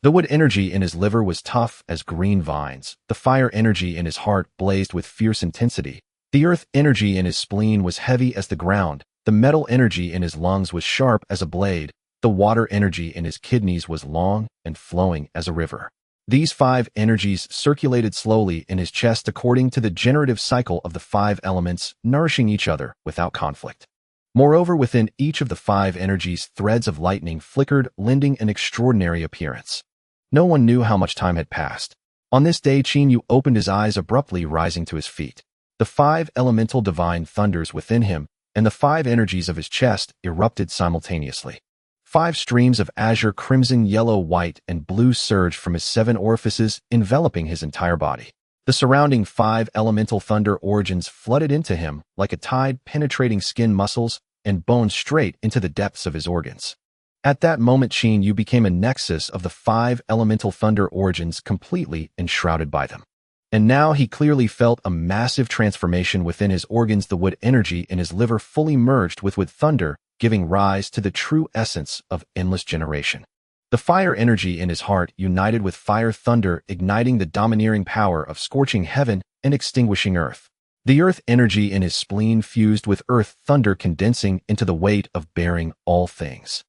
The wood energy in his liver was tough as green vines. The fire energy in his heart blazed with fierce intensity. The earth energy in his spleen was heavy as the ground. The metal energy in his lungs was sharp as a blade. The water energy in his kidneys was long and flowing as a river. These 5 energies circulated slowly in his chest according to the generative cycle of the 5 elements, nourishing each other without conflict. Moreover, within each of the 5 energies, threads of lightning flickered, lending an extraordinary appearance. No one knew how much time had passed. On this day, Qin Yu opened his eyes abruptly, rising to his feet. The 5 elemental divine thunders within him and the 5 energies of his chest erupted simultaneously. 5 streams of azure, crimson, yellow, white, and blue surged from his 7 orifices, enveloping his entire body. The surrounding 5 elemental thunder origins flooded into him like a tide, penetrating skin, muscles, and bones straight into the depths of his organs. At that moment, Qin Yu became a nexus of the 5 elemental thunder origins, completely enshrouded by them. And now he clearly felt a massive transformation within his organs. The wood energy in his liver fully merged with wood thunder, giving rise to the true essence of endless generation. The fire energy in his heart united with fire thunder, igniting the domineering power of scorching heaven and extinguishing earth. The earth energy in his spleen fused with earth thunder, condensing into the weight of bearing all things.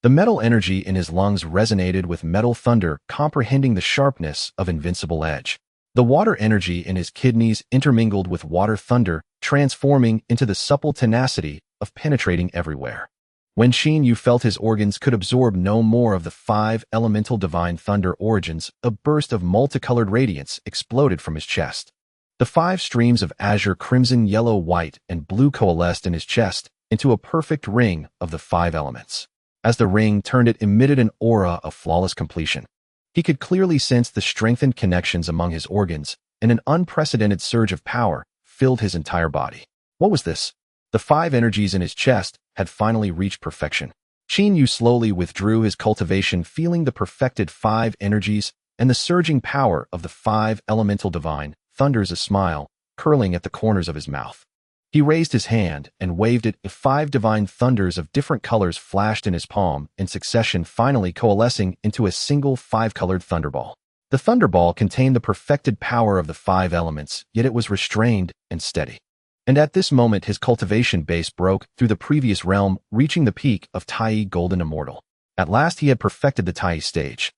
The metal energy in his lungs resonated with metal thunder, comprehending the sharpness of invincible edge. The water energy in his kidneys intermingled with water thunder, transforming into the supple tenacity of penetrating everywhere. When Qin Yu felt his organs could absorb no more of the 5 elemental divine thunder origins, a burst of multicolored radiance exploded from his chest. The 5 streams of azure, crimson, yellow, white, and blue coalesced in his chest into a perfect ring of the 5 elements. As the ring turned, it emitted an aura of flawless completion. He could clearly sense the strengthened connections among his organs, and an unprecedented surge of power filled his entire body. What was this? The 5 energies in his chest had finally reached perfection. Qin Yu slowly withdrew his cultivation, feeling the perfected 5 energies and the surging power of the 5 elemental divine thunders, a smile curling at the corners of his mouth. He raised his hand and waved it. 5 divine thunders of different colors flashed in his palm in succession, finally coalescing into a single 5-colored thunderball. The thunderball contained the perfected power of the 5 elements, yet it was restrained and steady. And at this moment his cultivation base broke through the previous realm, reaching the peak of Tai Golden Immortal. At last he had perfected the Tai stage.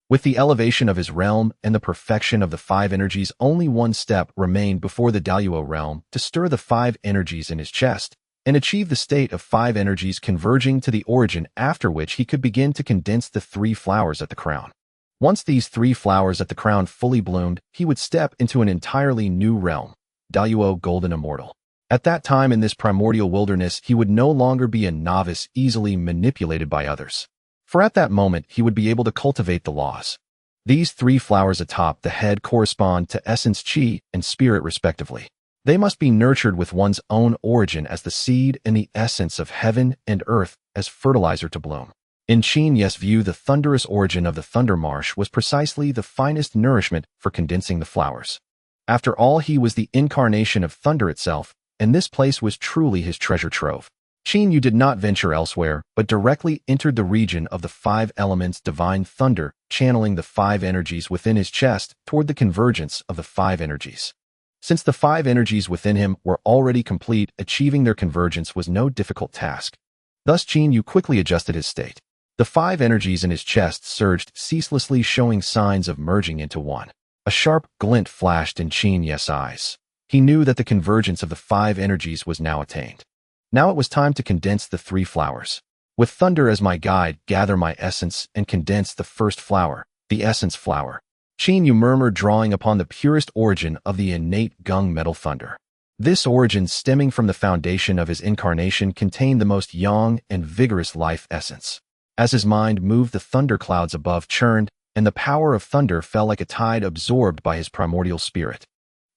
With the elevation of his realm and the perfection of the 5 energies, only one step remained before the Daluo realm to stir the 5 energies in his chest and achieve the state of 5 energies converging to the origin, after which he could begin to condense the 3 flowers at the crown. Once these 3 flowers at the crown fully bloomed, he would step into an entirely new realm, Daluo Golden Immortal. At that time in this primordial wilderness, he would no longer be a novice easily manipulated by others. For at that moment, he would be able to cultivate the laws. These 3 flowers atop the head correspond to essence, chi, and spirit respectively. They must be nurtured with one's own origin as the seed and the essence of heaven and earth as fertilizer to bloom. In Qin Yu's view, the thunderous origin of the Thunder Marsh was precisely the finest nourishment for condensing the flowers. After all, he was the incarnation of thunder itself, and this place was truly his treasure trove. Qin Yu did not venture elsewhere, but directly entered the region of the 5 elements divine thunder, channeling the 5 energies within his chest toward the convergence of the 5 energies. Since the 5 energies within him were already complete, achieving their convergence was no difficult task. Thus Qin Yu quickly adjusted his state. The 5 energies in his chest surged ceaselessly, showing signs of merging into one. A sharp glint flashed in Qin Yu's eyes. He knew that the convergence of the 5 energies was now attained. Now it was time to condense the 3 flowers. With thunder as my guide, gather my essence and condense the first flower, the essence flower. Qin Yu murmured, drawing upon the purest origin of the innate gung metal thunder. This origin, stemming from the foundation of his incarnation, contained the most young and vigorous life essence. As his mind moved, the thunder clouds above churned, and the power of thunder fell like a tide, absorbed by his primordial spirit.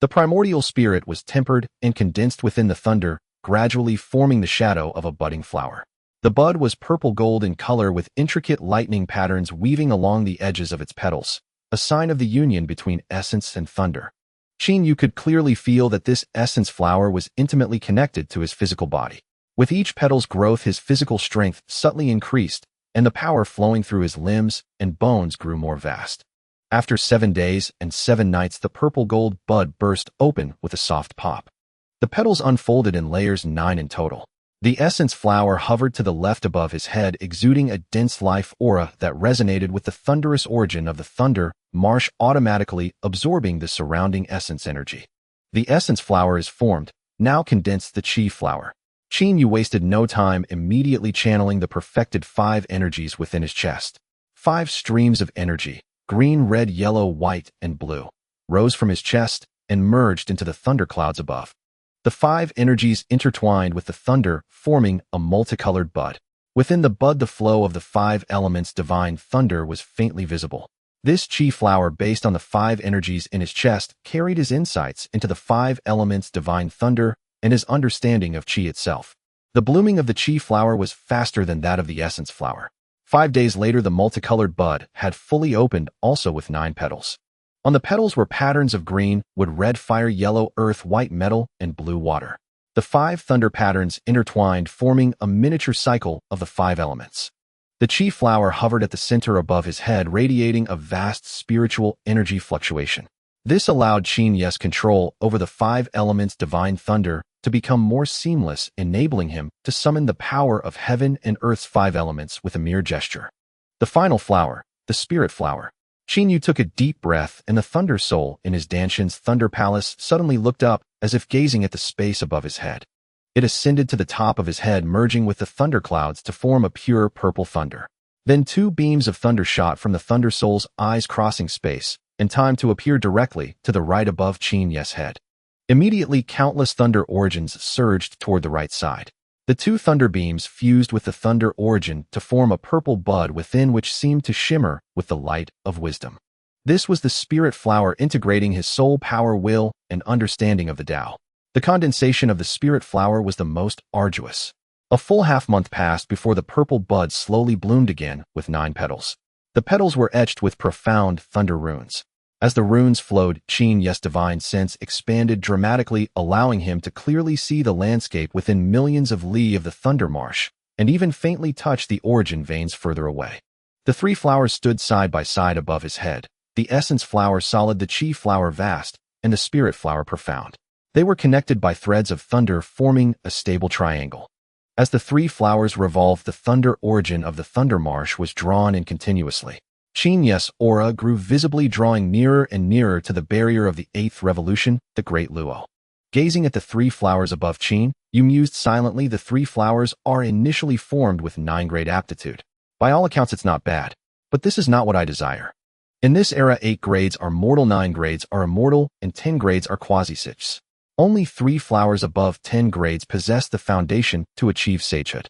The primordial spirit was tempered and condensed within the thunder, gradually forming the shadow of a budding flower. The bud was purple-gold in color, with intricate lightning patterns weaving along the edges of its petals, a sign of the union between essence and thunder. Qin Yu could clearly feel that this essence flower was intimately connected to his physical body. With each petal's growth, his physical strength subtly increased, and the power flowing through his limbs and bones grew more vast. After 7 days and 7 nights, the purple-gold bud burst open with a soft pop. The petals unfolded in layers, 9 in total. The essence flower hovered to the left above his head, exuding a dense life aura that resonated with the thunderous origin of the thunder marsh, automatically absorbing the surrounding essence energy. The essence flower is formed, now condensed the chi flower. Qin Yu wasted no time, immediately channeling the perfected 5 energies within his chest. 5 streams of energy, green, red, yellow, white, and blue, rose from his chest and merged into the thunderclouds above. The 5 energies intertwined with the thunder, forming a multicolored bud. Within the bud, the flow of the 5 elements divine thunder was faintly visible. This chi flower, based on the 5 energies in his chest, carried his insights into the 5 elements divine thunder and his understanding of chi itself. The blooming of the chi flower was faster than that of the essence flower. 5 days later, the multicolored bud had fully opened, also with 9 petals. On the petals were patterns of green, wood, red, fire, yellow, earth, white, metal, and blue water. The 5 thunder patterns intertwined, forming a miniature cycle of the 5 elements. The chi flower hovered at the center above his head, radiating a vast spiritual energy fluctuation. This allowed Qin Yu's control over the 5 elements divine thunder to become more seamless, enabling him to summon the power of heaven and earth's 5 elements with a mere gesture. The final flower, the spirit flower. Qin Yu took a deep breath, and the thunder soul in his Danshan's thunder palace suddenly looked up, as if gazing at the space above his head. It ascended to the top of his head, merging with the thunderclouds to form a pure purple thunder. Then 2 beams of thunder shot from the thunder soul's eyes, crossing space and time to appear directly to the right above Qin Yu's head. Immediately, countless thunder origins surged toward the right side. The 2 thunder beams fused with the thunder origin to form a purple bud within, which seemed to shimmer with the light of wisdom. This was the spirit flower integrating his soul power, will, and understanding of the Tao. The condensation of the spirit flower was the most arduous. A full half-month passed before the purple bud slowly bloomed again with 9 petals. The petals were etched with profound thunder runes. As the runes flowed, Qin Yu's divine sense expanded dramatically, allowing him to clearly see the landscape within millions of li of the Thunder Marsh, and even faintly touch the origin veins further away. The 3 flowers stood side by side above his head, the essence flower solid, the chi flower vast, and the spirit flower profound. They were connected by threads of thunder, forming a stable triangle. As the 3 flowers revolved, the thunder origin of the Thunder Marsh was drawn in continuously. Qin Yu's aura grew visibly, drawing nearer and nearer to the barrier of the 8th revolution, the Great Luo. Gazing at the 3 flowers above Qin, Yu mused silently. The 3 flowers are initially formed with 9-grade aptitude. By all accounts, it's not bad. But this is not what I desire. In this era, 8 grades are mortal, 9 grades are immortal, and 10 grades are quasi-sages. Only 3 flowers above 10 grades possess the foundation to achieve sagehood.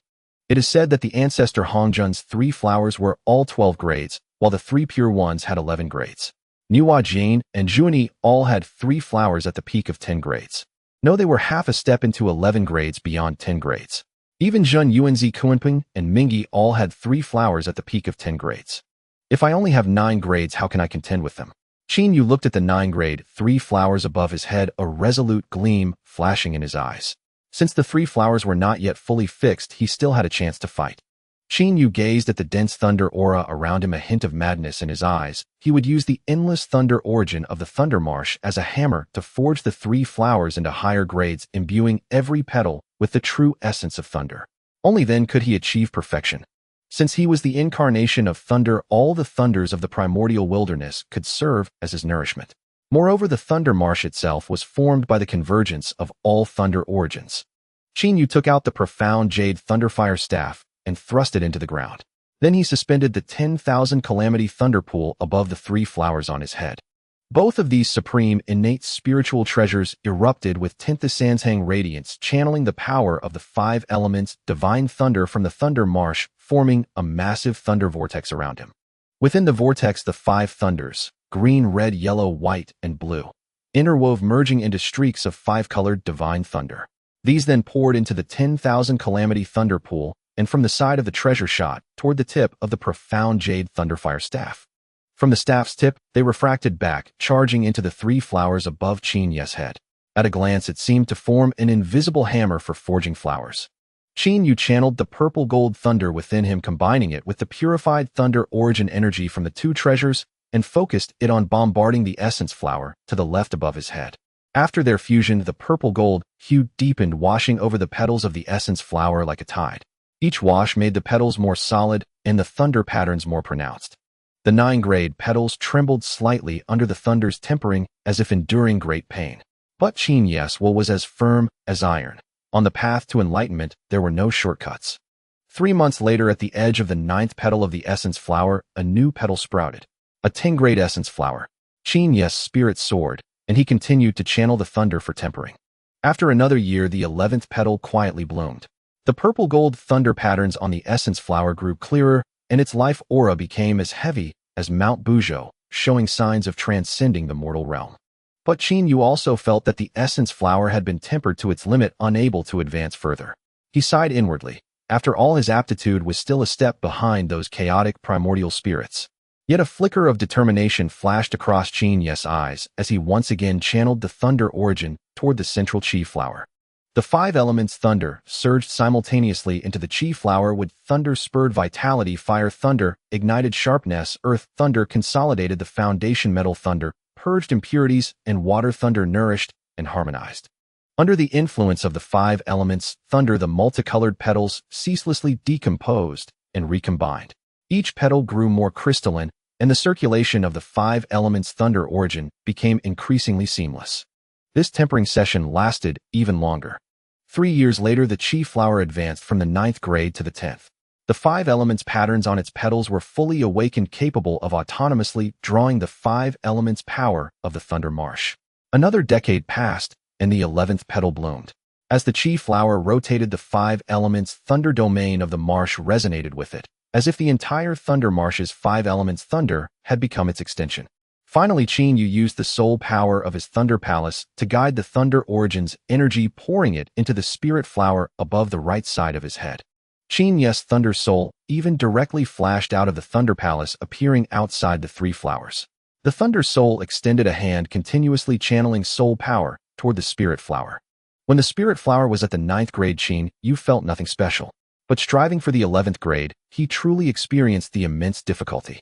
It is said that the ancestor Hongjun's 3 flowers were all 12 grades, while the 3 pure ones had 11 grades. Niwa Jane and Juani all had 3 flowers at the peak of 10 grades. No, they were half a step into 11 grades beyond 10 grades. Even Zhun Yuanzi Kuanping and Mingi all had 3 flowers at the peak of 10 grades. If I only have 9 grades, how can I contend with them? Qin Yu looked at the 9-grade 3 flowers above his head, a resolute gleam flashing in his eyes. Since the 3 flowers were not yet fully fixed, he still had a chance to fight. Qin Yu gazed at the dense thunder aura around him, a hint of madness in his eyes. He would use the endless thunder origin of the Thunder Marsh as a hammer to forge the 3 flowers into higher grades, imbuing every petal with the true essence of thunder. Only then could he achieve perfection. Since he was the incarnation of thunder, all the thunders of the primordial wilderness could serve as his nourishment. Moreover, the Thunder Marsh itself was formed by the convergence of all thunder origins. Qin Yu took out the profound jade thunderfire staff and thrust it into the ground. Then he suspended the 10,000 calamity thunder pool above the 3 flowers on his head. Both of these supreme, innate spiritual treasures erupted with Tinthasansang radiance, channeling the power of the 5 elements, divine thunder from the Thunder Marsh, forming a massive thunder vortex around him. Within the vortex, the 5 thunders, green, red, yellow, white, and blue, interwove, merging into streaks of 5-colored divine thunder. These then poured into the 10,000 calamity thunder pool, and from the side of the treasure shot toward the tip of the profound jade thunderfire staff. From the staff's tip, they refracted back, charging into the 3 flowers above Qin Yu's head. At a glance, it seemed to form an invisible hammer for forging flowers. Qin Yu channeled the purple gold thunder within him, combining it with the purified thunder origin energy from the 2 treasures, and focused it on bombarding the essence flower to the left above his head. After their fusion, the purple gold hue deepened, washing over the petals of the essence flower like a tide. Each wash made the petals more solid and the thunder patterns more pronounced. The 9-grade petals trembled slightly under the thunder's tempering, as if enduring great pain. But Qin Yu's will was as firm as iron. On the path to enlightenment, there were no shortcuts. 3 months later, at the edge of the 9th petal of the essence flower, a new petal sprouted. A 10-grade essence flower. Qin Yu's spirit soared, and he continued to channel the thunder for tempering. After another year, the 11th petal quietly bloomed. The purple gold thunder patterns on the essence flower grew clearer, and its life aura became as heavy as Mount Buzhou, showing signs of transcending the mortal realm. But Qin Yu also felt that the essence flower had been tempered to its limit, unable to advance further. He sighed inwardly. After all, his aptitude was still a step behind those chaotic primordial spirits. Yet a flicker of determination flashed across Qin Yu's eyes as he once again channeled the thunder origin toward the central chi flower. The 5 elements thunder surged simultaneously into the chi flower with thunder spurred vitality, fire thunder ignited sharpness, earth thunder consolidated the foundation, metal thunder purged impurities, and water thunder nourished and harmonized. Under the influence of the 5 elements thunder, the multicolored petals ceaselessly decomposed and recombined. Each petal grew more crystalline, and the circulation of the 5 elements thunder origin became increasingly seamless. This tempering session lasted even longer. 3 years later, the chi flower advanced from the 9th grade to the 10th. The 5 elements patterns on its petals were fully awakened, capable of autonomously drawing the 5 elements power of the Thunder Marsh. Another decade passed, and the 11th petal bloomed. As the chi flower rotated, the 5 elements thunder domain of the marsh resonated with it, as if the entire Thunder Marsh's 5 elements thunder had become its extension. Finally, Qin Yu used the soul power of his Thunder Palace to guide the Thunder Origin's energy, pouring it into the spirit flower above the right side of his head. Qin Yu's Thunder Soul even directly flashed out of the Thunder Palace, appearing outside the three flowers. The Thunder Soul extended a hand, continuously channeling soul power toward the spirit flower. When the spirit flower was at the 9th grade, Qin Yu felt nothing special. But striving for the 11th grade, he truly experienced the immense difficulty.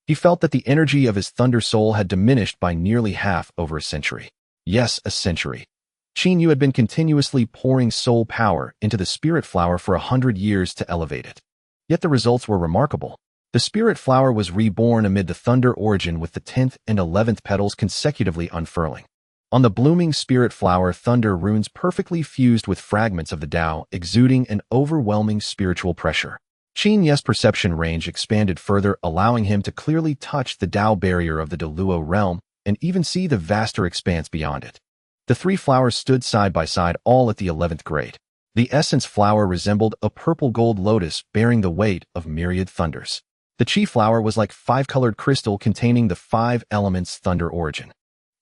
He felt that the energy of his Thunder Soul had diminished by nearly half over a century. Yes, a century. Qin Yu had been continuously pouring soul power into the spirit flower for 100 years to elevate it. Yet the results were remarkable. The spirit flower was reborn amid the Thunder Origin, with the 10th and 11th petals consecutively unfurling. On the blooming spirit flower, thunder runes perfectly fused with fragments of the Tao, exuding an overwhelming spiritual pressure. Qin Yu's perception range expanded further, allowing him to clearly touch the Tao barrier of the Deluo realm and even see the vaster expanse beyond it. The three flowers stood side by side, all at the 11th grade. The essence flower resembled a purple-gold lotus bearing the weight of myriad thunders. The Qi flower was like five-colored crystal containing the 5 elements Thunder Origin.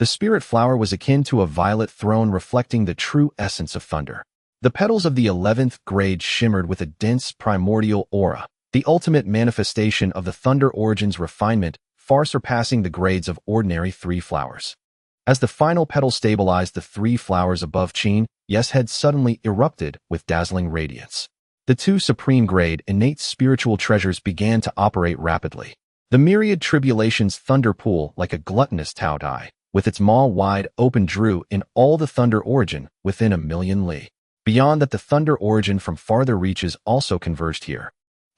The spirit flower was akin to a violet throne, reflecting the true essence of thunder. The petals of the 11th grade shimmered with a dense primordial aura, the ultimate manifestation of the Thunder Origin's refinement, far surpassing the grades of ordinary three flowers. As the final petal stabilized, the three flowers above Qin Yu's head suddenly erupted with dazzling radiance. The 2 supreme grade innate spiritual treasures began to operate rapidly. The myriad tribulations thunder pool, like a gluttonous Tao Dai, with its maw wide open, drew in all the Thunder Origin within 1,000,000 li. Beyond that, the Thunder Origin from farther reaches also converged here.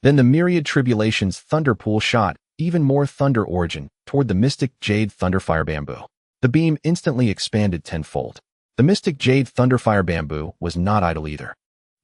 Then the myriad tribulations thunder pool shot even more Thunder Origin toward the mystic Jade Thunderfire Bamboo. The beam instantly expanded tenfold. The mystic Jade Thunderfire Bamboo was not idle either.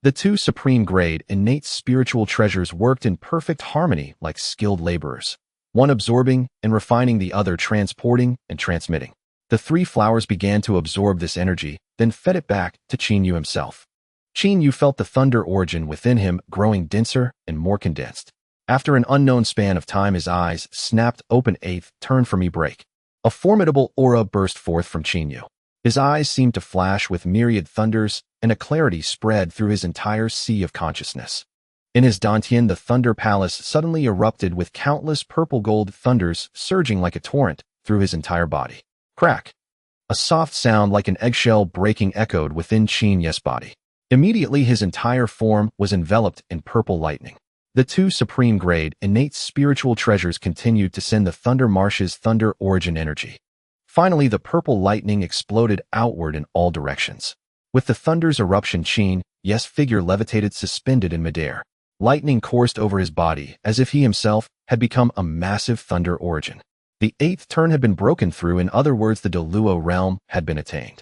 The 2 supreme grade innate spiritual treasures worked in perfect harmony like skilled laborers, one absorbing and refining, the other transporting and transmitting. The three flowers began to absorb this energy, then fed it back to Qin Yu himself. Qin Yu felt the Thunder Origin within him growing denser and more condensed. After an unknown span of time, his eyes snapped open. 8th turn for me, break. A formidable aura burst forth from Qin Yu. His eyes seemed to flash with myriad thunders, and a clarity spread through his entire sea of consciousness. In his dantian, the Thunder Palace suddenly erupted with countless purple-gold thunders surging like a torrent through his entire body. Crack! A soft sound like an eggshell breaking echoed within Qin Yu's body. Immediately, his entire form was enveloped in purple lightning. The 2 supreme grade innate spiritual treasures continued to send the Thunder Marsh's Thunder Origin energy. Finally, the purple lightning exploded outward in all directions. With the thunder's eruption, Qin Yu's figure levitated, suspended in midair. Lightning coursed over his body as if he himself had become a massive Thunder Origin. The 8th turn had been broken through. In other words, the Deluo realm had been attained.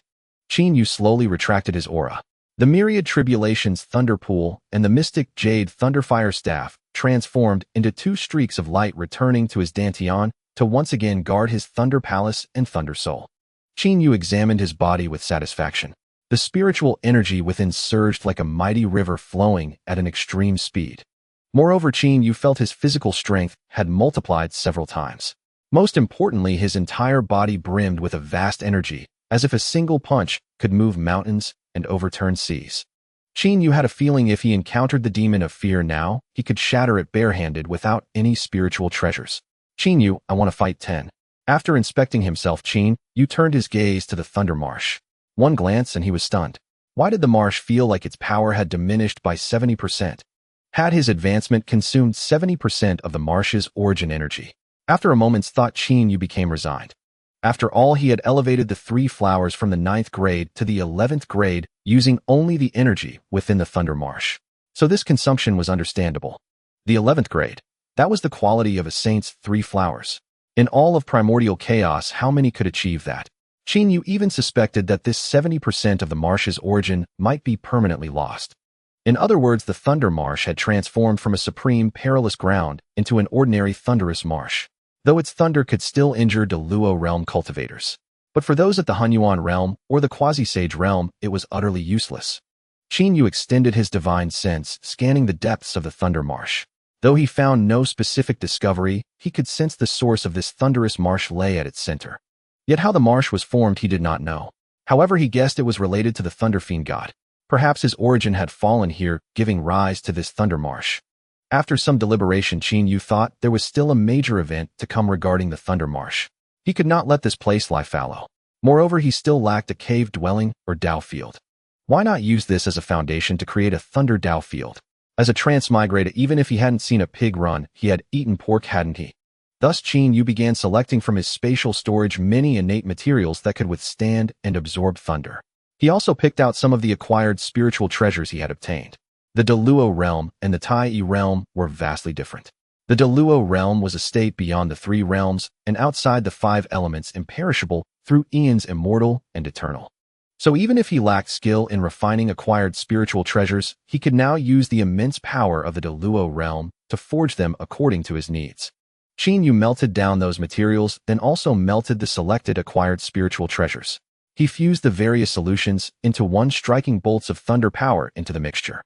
Qin Yu slowly retracted his aura. The myriad tribulations thunder pool and the mystic Jade Thunderfire staff transformed into 2 streaks of light, returning to his dantian to once again guard his Thunder Palace and Thunder Soul. Qin Yu examined his body with satisfaction. The spiritual energy within surged like a mighty river flowing at an extreme speed. Moreover, Qin Yu felt his physical strength had multiplied several times. Most importantly, his entire body brimmed with a vast energy, as if a single punch could move mountains and overturn seas. Qin Yu had a feeling if he encountered the demon of fear now, he could shatter it barehanded without any spiritual treasures. Qin Yu, I want to fight 10. After inspecting himself, Qin Yu turned his gaze to the Thunder Marsh. One glance and he was stunned. Why did the marsh feel like its power had diminished by 70%? Had his advancement consumed 70% of the marsh's origin energy? After a moment's thought, Qin Yu became resigned. After all, he had elevated the 3 flowers from the 9th grade to the 11th grade using only the energy within the Thunder Marsh. So this consumption was understandable. The 11th grade. That was the quality of a saint's 3 flowers. In all of primordial chaos, how many could achieve that? Qin Yu even suspected that this 70% of the marsh's origin might be permanently lost. In other words, the Thunder Marsh had transformed from a supreme perilous ground into an ordinary thunderous marsh, though its thunder could still injure Deluo realm cultivators. But for those at the Hunyuan realm or the Quasi-Sage realm, it was utterly useless. Qin Yu extended his divine sense, scanning the depths of the Thunder Marsh. Though he found no specific discovery, he could sense the source of this thunderous marsh lay at its center. Yet how the marsh was formed he did not know. However, he guessed it was related to the Thunder Fiend god. Perhaps his origin had fallen here, giving rise to this thunder marsh. After some deliberation, Qin Yu thought there was still a major event to come regarding the Thunder Marsh. He could not let this place lie fallow. Moreover, he still lacked a cave dwelling or Dao field. Why not use this as a foundation to create a Thunder Dao field? As a transmigrator, even if he hadn't seen a pig run, he had eaten pork, hadn't he? Thus, Qin Yu began selecting from his spatial storage many innate materials that could withstand and absorb thunder. He also picked out some of the acquired spiritual treasures he had obtained. The Deluo realm and the Tai Yi realm were vastly different. The Deluo realm was a state beyond the three realms and outside the five elements, imperishable, through eons, immortal and eternal. So even if he lacked skill in refining acquired spiritual treasures, he could now use the immense power of the Deluo realm to forge them according to his needs. Qin Yu melted down those materials, then also melted the selected acquired spiritual treasures. He fused the various solutions into one, striking bolts of thunder power into the mixture.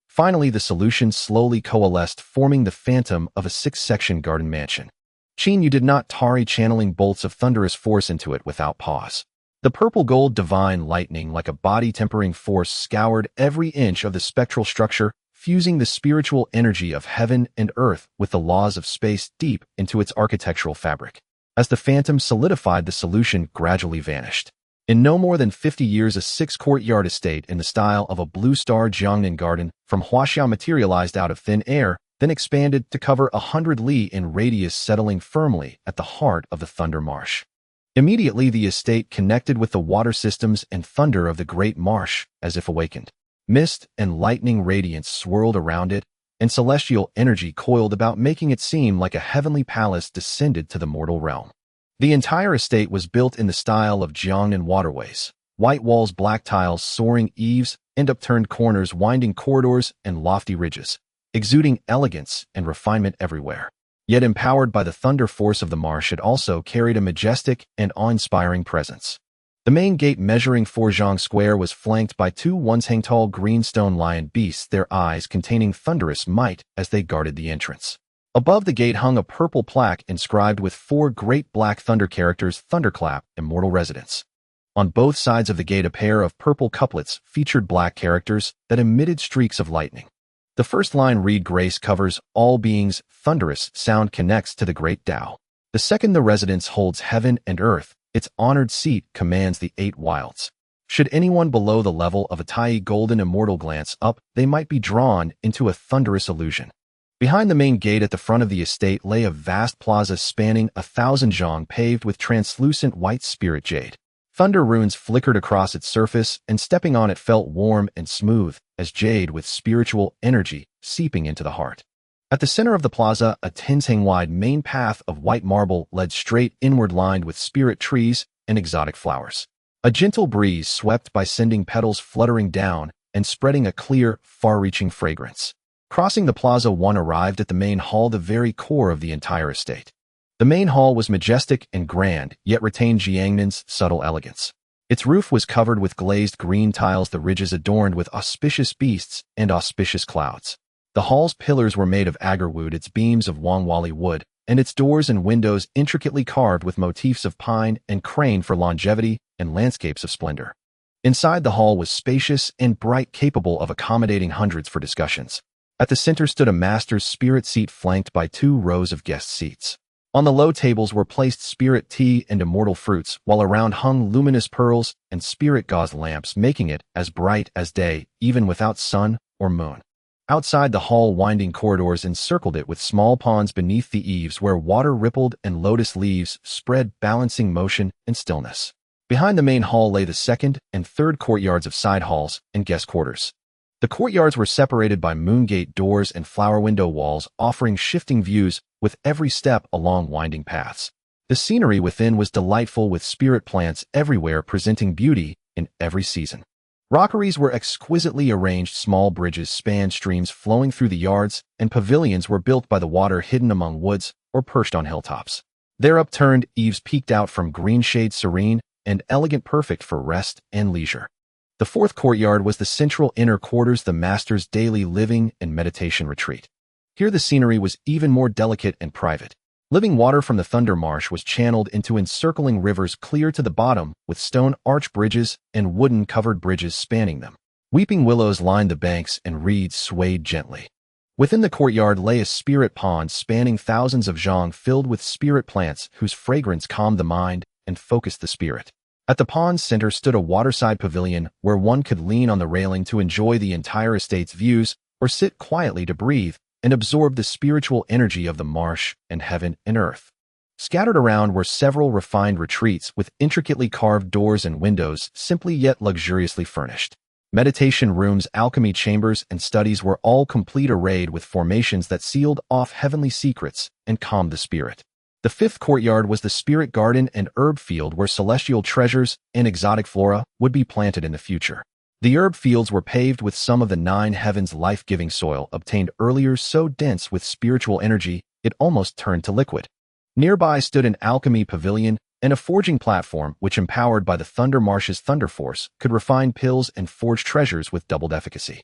Finally, the solution slowly coalesced, forming the phantom of a six-section garden mansion. Qin Yu did not tarry, channeling bolts of thunderous force into it without pause. The purple-gold divine lightning, like a body-tempering force, scoured every inch of the spectral structure, fusing the spiritual energy of heaven and earth with the laws of space deep into its architectural fabric. As the phantom solidified, the solution gradually vanished. In no more than 50 years, a six-courtyard estate in the style of a blue star Jiangnan garden from Huaxiao materialized out of thin air, then expanded to cover 100 li in radius, settling firmly at the heart of the Thunder Marsh. Immediately, the estate connected with the water systems and thunder of the great marsh, as if awakened. Mist and lightning radiance swirled around it, and celestial energy coiled about, making it seem like a heavenly palace descended to the mortal realm. The entire estate was built in the style of Jiangnan waterways. White walls, black tiles, soaring eaves, and upturned corners, winding corridors, and lofty ridges, exuding elegance and refinement everywhere. Yet empowered by the thunder force of the marsh, it also carried a majestic and awe-inspiring presence. The main gate, measuring 4 zhang square, was flanked by 2 once-hang-tall greenstone lion beasts, their eyes containing thunderous might as they guarded the entrance. Above the gate hung a purple plaque inscribed with 4 great black thunder characters: Thunderclap, Immortal Residence. On both sides of the gate, a pair of purple couplets featured black characters that emitted streaks of lightning. The first line read: Grace covers all beings, thunderous sound connects to the great Tao. The second: The residence holds heaven and earth, its honored seat commands the 8 wilds. Should anyone below the level of a Tai golden immortal glance up, they might be drawn into a thunderous illusion. Behind the main gate at the front of the estate lay a vast plaza spanning 1,000 zhang, paved with translucent white spirit jade. Thunder runes flickered across its surface, and stepping on it felt warm and smooth as jade, with spiritual energy seeping into the heart. At the center of the plaza, a 10-hang-wide main path of white marble led straight inward, lined with spirit trees and exotic flowers. A gentle breeze swept by, sending petals fluttering down and spreading a clear, far-reaching fragrance. Crossing the plaza, one arrived at the main hall, the very core of the entire estate. The main hall was majestic and grand, yet retained Jiangnan's subtle elegance. Its roof was covered with glazed green tiles, the ridges adorned with auspicious beasts and auspicious clouds. The hall's pillars were made of agarwood, its beams of wangwali wood, and its doors and windows intricately carved with motifs of pine and crane for longevity and landscapes of splendor. Inside, the hall was spacious and bright, capable of accommodating hundreds for discussions. At the center stood a master's spirit seat, flanked by 2 rows of guest seats. On the low tables were placed spirit tea and immortal fruits, while around hung luminous pearls and spirit gauze lamps, making it as bright as day, even without sun or moon. Outside, the hall winding corridors encircled it, with small ponds beneath the eaves where water rippled and lotus leaves spread, balancing motion and stillness. Behind the main hall lay the second and third courtyards of side halls and guest quarters. The courtyards were separated by moongate doors and flower window walls, offering shifting views with every step along winding paths. The scenery within was delightful, with spirit plants everywhere, presenting beauty in every season. Rockeries were exquisitely arranged, small bridges spanned streams flowing through the yards, and pavilions were built by the water, hidden among woods or perched on hilltops. Their upturned eaves peeked out from green shade, serene and elegant, perfect for rest and leisure. The fourth courtyard was the central inner quarters, the master's daily living and meditation retreat. Here the scenery was even more delicate and private. Living water from the Thunder Marsh was channeled into encircling rivers clear to the bottom, with stone arch bridges and wooden-covered bridges spanning them. Weeping willows lined the banks and reeds swayed gently. Within the courtyard lay a spirit pond spanning thousands of zhang filled with spirit plants whose fragrance calmed the mind and focused the spirit. At the pond's center stood a waterside pavilion where one could lean on the railing to enjoy the entire estate's views or sit quietly to breathe and absorb the spiritual energy of the marsh and heaven and earth. Scattered around were several refined retreats with intricately carved doors and windows, simply yet luxuriously furnished. Meditation rooms, alchemy chambers, and studies were all complete, arrayed with formations that sealed off heavenly secrets and calmed the spirit. The fifth courtyard was the spirit garden and herb field where celestial treasures and exotic flora would be planted in the future. The herb fields were paved with some of the 9 heavens' life-giving soil obtained earlier, so dense with spiritual energy it almost turned to liquid. Nearby stood an alchemy pavilion and a forging platform which, empowered by the Thunder Marsh's thunder force, could refine pills and forge treasures with doubled efficacy.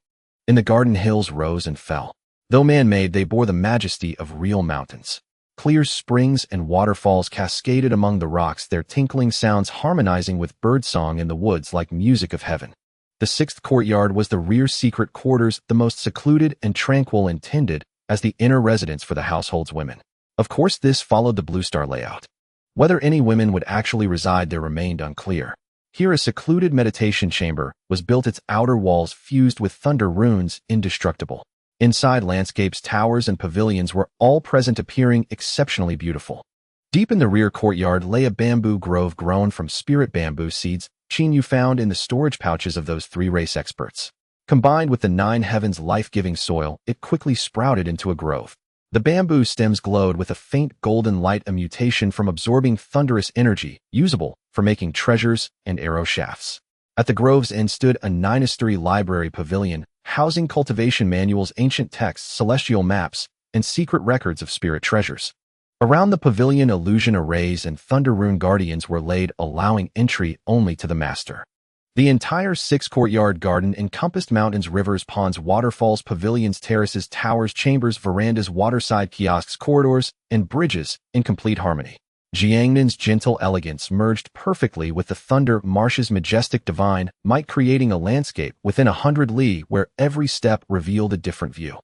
In the garden, hills rose and fell. Though man-made, they bore the majesty of real mountains. Clear springs and waterfalls cascaded among the rocks, their tinkling sounds harmonizing with birdsong in the woods like music of heaven. The sixth courtyard was the rear secret quarters, the most secluded and tranquil, intended as the inner residence for the household's women. Of course, this followed the Blue Star layout. Whether any women would actually reside there remained unclear. Here a secluded meditation chamber was built, its outer walls fused with thunder runes indestructible. Inside, landscapes, towers, and pavilions were all present, appearing exceptionally beautiful. Deep in the rear courtyard lay a bamboo grove grown from spirit bamboo seeds Qin Yu found in the storage pouches of those 3 race experts. Combined with the 9 heavens' life-giving soil, it quickly sprouted into a grove. The bamboo stems glowed with a faint golden light, a mutation from absorbing thunderous energy, usable for making treasures and arrow shafts. At the grove's end stood a Ninastery library pavilion, housing cultivation manuals, ancient texts, celestial maps, and secret records of spirit treasures. Around the pavilion, illusion arrays and thunder rune guardians were laid, allowing entry only to the master. The entire 6-courtyard garden encompassed mountains, rivers, ponds, waterfalls, pavilions, terraces, towers, chambers, verandas, waterside kiosks, corridors, and bridges in complete harmony. Jiangnin's gentle elegance merged perfectly with the Thunder Marsh's majestic divine might, creating a landscape within 100 li where every step revealed a different view.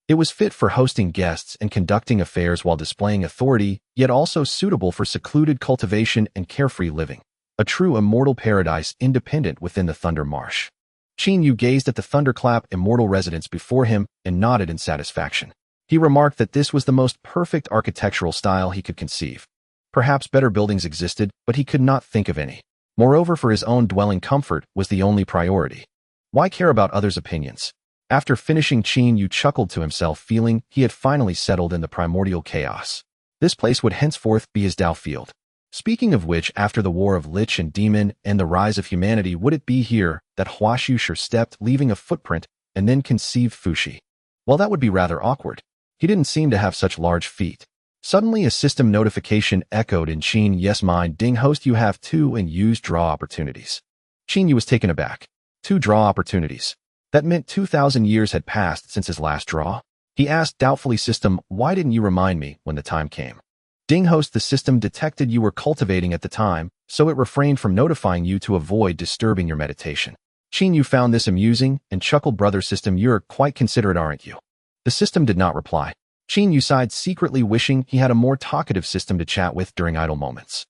It was fit for hosting guests and conducting affairs while displaying authority, yet also suitable for secluded cultivation and carefree living. A true immortal paradise independent within the Thunder Marsh. Qin Yu gazed at the thunderclap immortal residence before him and nodded in satisfaction. He remarked that this was the most perfect architectural style he could conceive. Perhaps better buildings existed, but he could not think of any. Moreover, for his own dwelling, comfort was the only priority. Why care about others' opinions? After finishing, Qin Yu chuckled to himself, feeling he had finally settled in the primordial chaos. This place would henceforth be his Dao field. Speaking of which, after the war of Lich and Demon and the rise of humanity, would it be here that Huashu sure stepped, leaving a footprint, and then conceived Fushi? Well, that would be rather awkward. He didn't seem to have such large feet. Suddenly, a system notification echoed in Qin Yu's mind. Ding, host, you have 2 and use draw opportunities. Qin Yu was taken aback. 2 draw opportunities. That meant 2,000 years had passed since his last draw. He asked doubtfully, system, why didn't you remind me when the time came? Ding, host, the system detected you were cultivating at the time, so it refrained from notifying you to avoid disturbing your meditation. Qin Yu found this amusing and chuckled, brother system, you're quite considerate, aren't you? The system did not reply. Qin Yu sighed, secretly wishing he had a more talkative system to chat with during idle moments.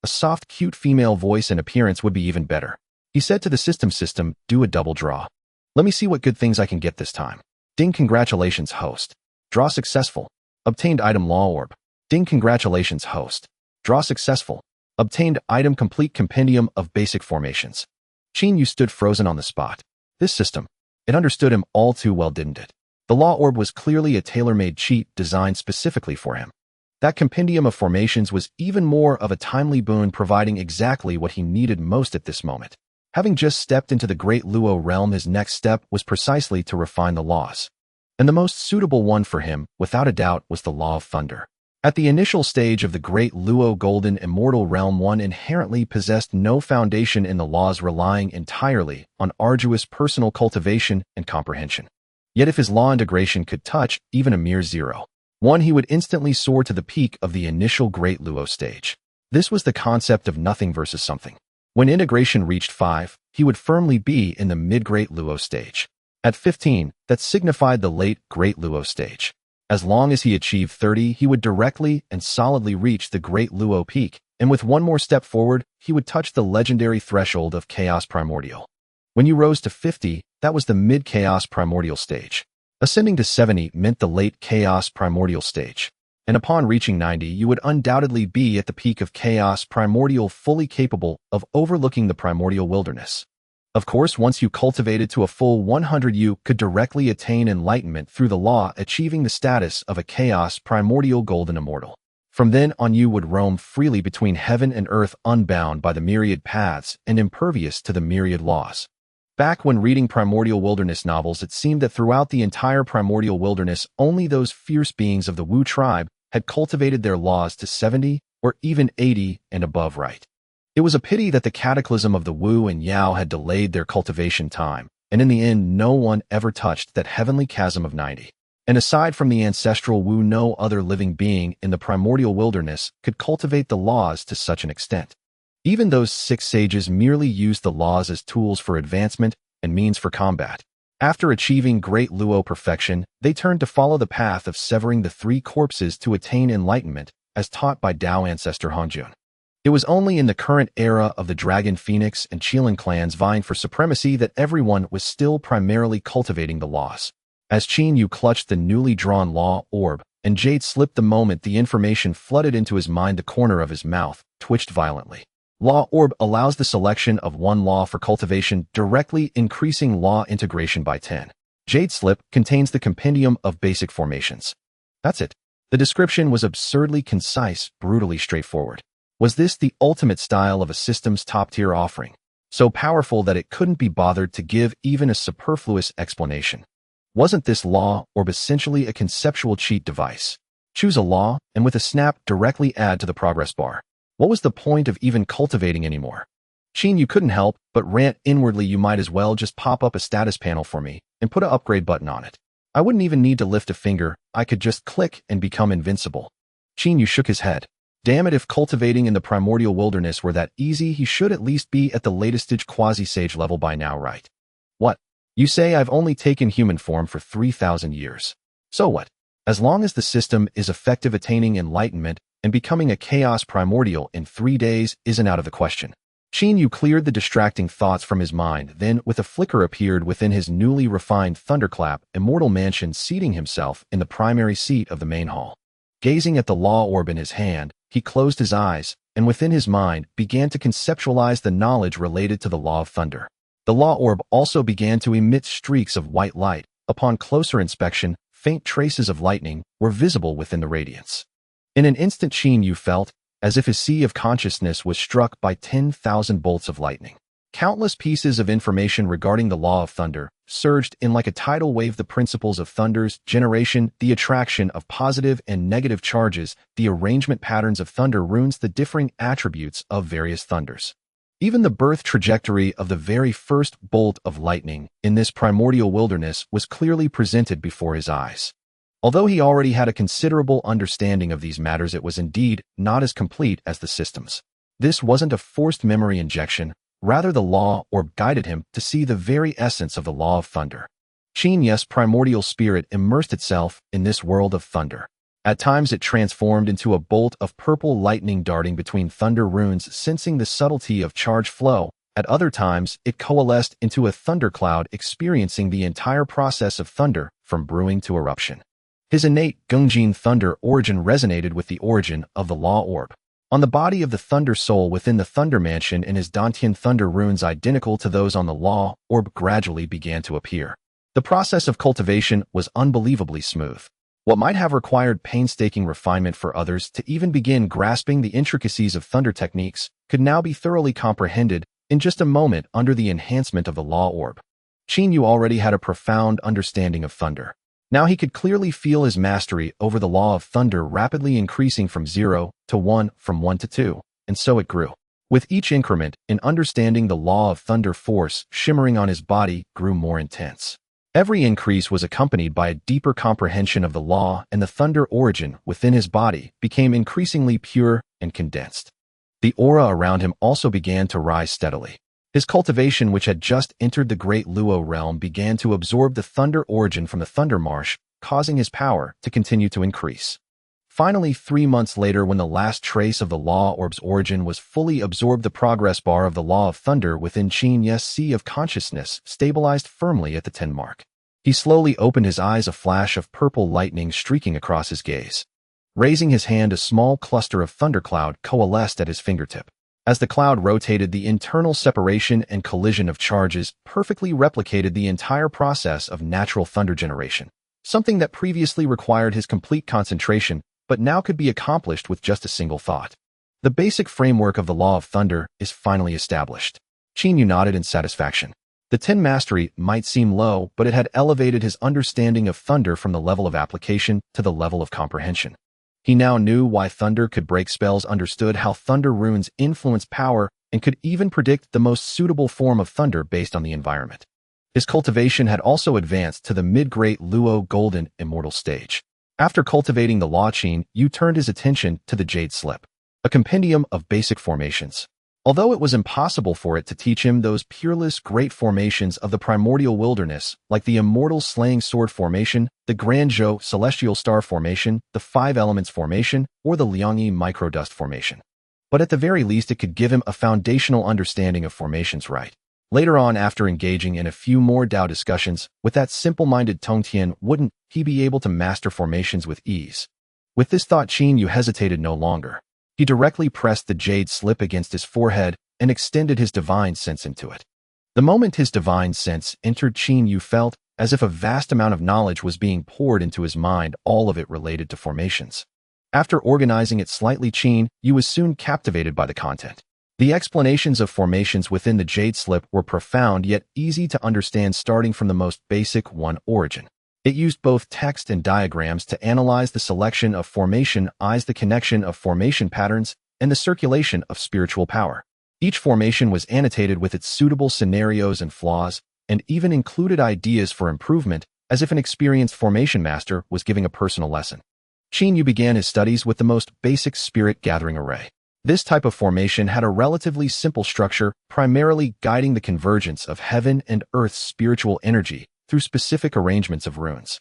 A soft, cute female voice and appearance would be even better. He said to the system, do a double draw. Let me see what good things I can get this time. Ding, congratulations, host. Draw successful. Obtained item Law Orb. Ding, congratulations, host. Draw successful. Obtained item Complete Compendium of Basic Formations. Qin Yu stood frozen on the spot. This system, it understood him all too well, didn't it? The Law Orb was clearly a tailor-made cheat designed specifically for him. That Compendium of Formations was even more of a timely boon, providing exactly what he needed most at this moment. Having just stepped into the Great Luo realm, his next step was precisely to refine the laws. And the most suitable one for him, without a doubt, was the Law of Thunder. At the initial stage of the Great Luo Golden Immortal Realm, one inherently possessed no foundation in the laws, relying entirely on arduous personal cultivation and comprehension. Yet if his law integration could touch even a mere 0.1, he would instantly soar to the peak of the initial Great Luo stage. This was the concept of nothing versus something. When integration reached 5, he would firmly be in the mid-Great Luo stage. At 15, that signified the late Great Luo stage. As long as he achieved 30, he would directly and solidly reach the Great Luo peak, and with one more step forward, he would touch the legendary threshold of Chaos Primordial. When you rose to 50, that was the mid-Chaos Primordial stage. Ascending to 70 meant the late Chaos Primordial stage. And upon reaching 90, you would undoubtedly be at the peak of Chaos Primordial, fully capable of overlooking the primordial wilderness. Of course, once you cultivated to a full 100, you could directly attain enlightenment through the law, achieving the status of a Chaos Primordial Golden Immortal. From then on, you would roam freely between heaven and earth, unbound by the myriad paths and impervious to the myriad laws. Back when reading primordial wilderness novels, it seemed that throughout the entire primordial wilderness, only those fierce beings of the Wu tribe had cultivated their laws to 70 or even 80 and above, right? It was a pity that the cataclysm of the Wu and Yao had delayed their cultivation time, and in the end, no one ever touched that heavenly chasm of 90. And aside from the ancestral Wu, no other living being in the primordial wilderness could cultivate the laws to such an extent. Even those 6 sages merely used the laws as tools for advancement and means for combat. After achieving Great Luo perfection, they turned to follow the path of severing the 3 corpses to attain enlightenment, as taught by Dao ancestor Hanjun. It was only in the current era of the Dragon Phoenix and Qilin clans vying for supremacy that everyone was still primarily cultivating the laws. As Qin Yu clutched the newly drawn law orb, and Jade slipped the moment the information flooded into his mind, the corner of his mouth twitched violently. Law orb allows the selection of 1 law for cultivation, directly increasing law integration by 10. Jade slip contains the compendium of basic formations. That's it. The description was absurdly concise, brutally straightforward. Was this the ultimate style of a system's top-tier offering? So powerful that it couldn't be bothered to give even a superfluous explanation. Wasn't this law orb essentially a conceptual cheat device? Choose a law, and with a snap, directly add to the progress bar. What was the point of even cultivating anymore? Qin Yu couldn't help but rant inwardly. You might as well just pop up a status panel for me and put an upgrade button on it. I wouldn't even need to lift a finger. I could just click and become invincible. Qin Yu shook his head. Damn it, if cultivating in the primordial wilderness were that easy, he should at least be at the latest stage quasi-sage level by now, right? What? You say I've only taken human form for 3,000 years. So what? As long as the system is effective, attaining enlightenment and becoming a chaos primordial in 3 days isn't out of the question. Qin Yu cleared the distracting thoughts from his mind, then with a flicker appeared within his newly refined thunderclap immortal mansion, seating himself in the primary seat of the main hall. Gazing at the law orb in his hand, he closed his eyes, and within his mind began to conceptualize the knowledge related to the law of thunder. The law orb also began to emit streaks of white light. Upon closer inspection, faint traces of lightning were visible within the radiance. In an instant, Qin Yu felt as if his sea of consciousness was struck by 10,000 bolts of lightning. Countless pieces of information regarding the law of thunder surged in like a tidal wave. The principles of thunder's generation, the attraction of positive and negative charges, the arrangement patterns of thunder runes, the differing attributes of various thunders. Even the birth trajectory of the very first bolt of lightning in this primordial wilderness was clearly presented before his eyes. Although he already had a considerable understanding of these matters, it was indeed not as complete as the systems. This wasn't a forced memory injection. Rather, the law orb guided him to see the very essence of the law of thunder. Qin Yu's primordial spirit immersed itself in this world of thunder. At times it transformed into a bolt of purple lightning darting between thunder runes, sensing the subtlety of charge flow. At other times it coalesced into a thundercloud, experiencing the entire process of thunder from brewing to eruption. His innate Gongjin thunder origin resonated with the origin of the law orb. On the body of the thunder soul within the thunder mansion, and his Dantian thunder runes identical to those on the law orb gradually began to appear. The process of cultivation was unbelievably smooth. What might have required painstaking refinement for others to even begin grasping the intricacies of thunder techniques could now be thoroughly comprehended in just a moment under the enhancement of the law orb. Qin Yu already had a profound understanding of thunder. Now he could clearly feel his mastery over the law of thunder rapidly increasing from 0 to 1, from 1 to 2, and so it grew. With each increment in understanding, the law of thunder force shimmering on his body grew more intense. Every increase was accompanied by a deeper comprehension of the law, and the thunder origin within his body became increasingly pure and condensed. The aura around him also began to rise steadily. His cultivation, which had just entered the great Luo realm, began to absorb the thunder origin from the thunder marsh, causing his power to continue to increase. Finally, 3 months later, when the last trace of the law orb's origin was fully absorbed, the progress bar of the law of thunder within Qin Yu's sea of consciousness stabilized firmly at the 10 mark. He slowly opened his eyes, a flash of purple lightning streaking across his gaze. Raising his hand, a small cluster of thundercloud coalesced at his fingertip. As the cloud rotated, the internal separation and collision of charges perfectly replicated the entire process of natural thunder generation, something that previously required his complete concentration, but now could be accomplished with just a single thought. The basic framework of the law of thunder is finally established. Qin Yu nodded in satisfaction. The 10 mastery might seem low, but it had elevated his understanding of thunder from the level of application to the level of comprehension. He now knew why thunder could break spells, understood how thunder runes influence power, and could even predict the most suitable form of thunder based on the environment. His cultivation had also advanced to the mid-great Luo Golden Immortal stage. After cultivating the law, Qin Yu turned his attention to the Jade Slip, a compendium of basic formations. Although it was impossible for it to teach him those peerless great formations of the primordial wilderness, like the Immortal Slaying Sword formation, the Granzhou Celestial Star formation, the Five Elements formation, or the Liangyi Microdust formation. But at the very least, it could give him a foundational understanding of formations right. Later on, after engaging in a few more Dao discussions, with that simple-minded Tongtian, wouldn't he be able to master formations with ease? With this thought, Qin Yu hesitated no longer. He directly pressed the jade slip against his forehead and extended his divine sense into it. The moment his divine sense entered, Qin Yu felt as if a vast amount of knowledge was being poured into his mind, all of it related to formations. After organizing it slightly, Qin Yu was soon captivated by the content. The explanations of formations within the jade slip were profound yet easy to understand, starting from the most basic one, origin. It used both text and diagrams to analyze the selection of formation eyes, the connection of formation patterns, and the circulation of spiritual power. Each formation was annotated with its suitable scenarios and flaws, and even included ideas for improvement, as if an experienced formation master was giving a personal lesson. Qin Yu began his studies with the most basic spirit gathering array. This type of formation had a relatively simple structure, primarily guiding the convergence of heaven and earth's spiritual energy through specific arrangements of runes.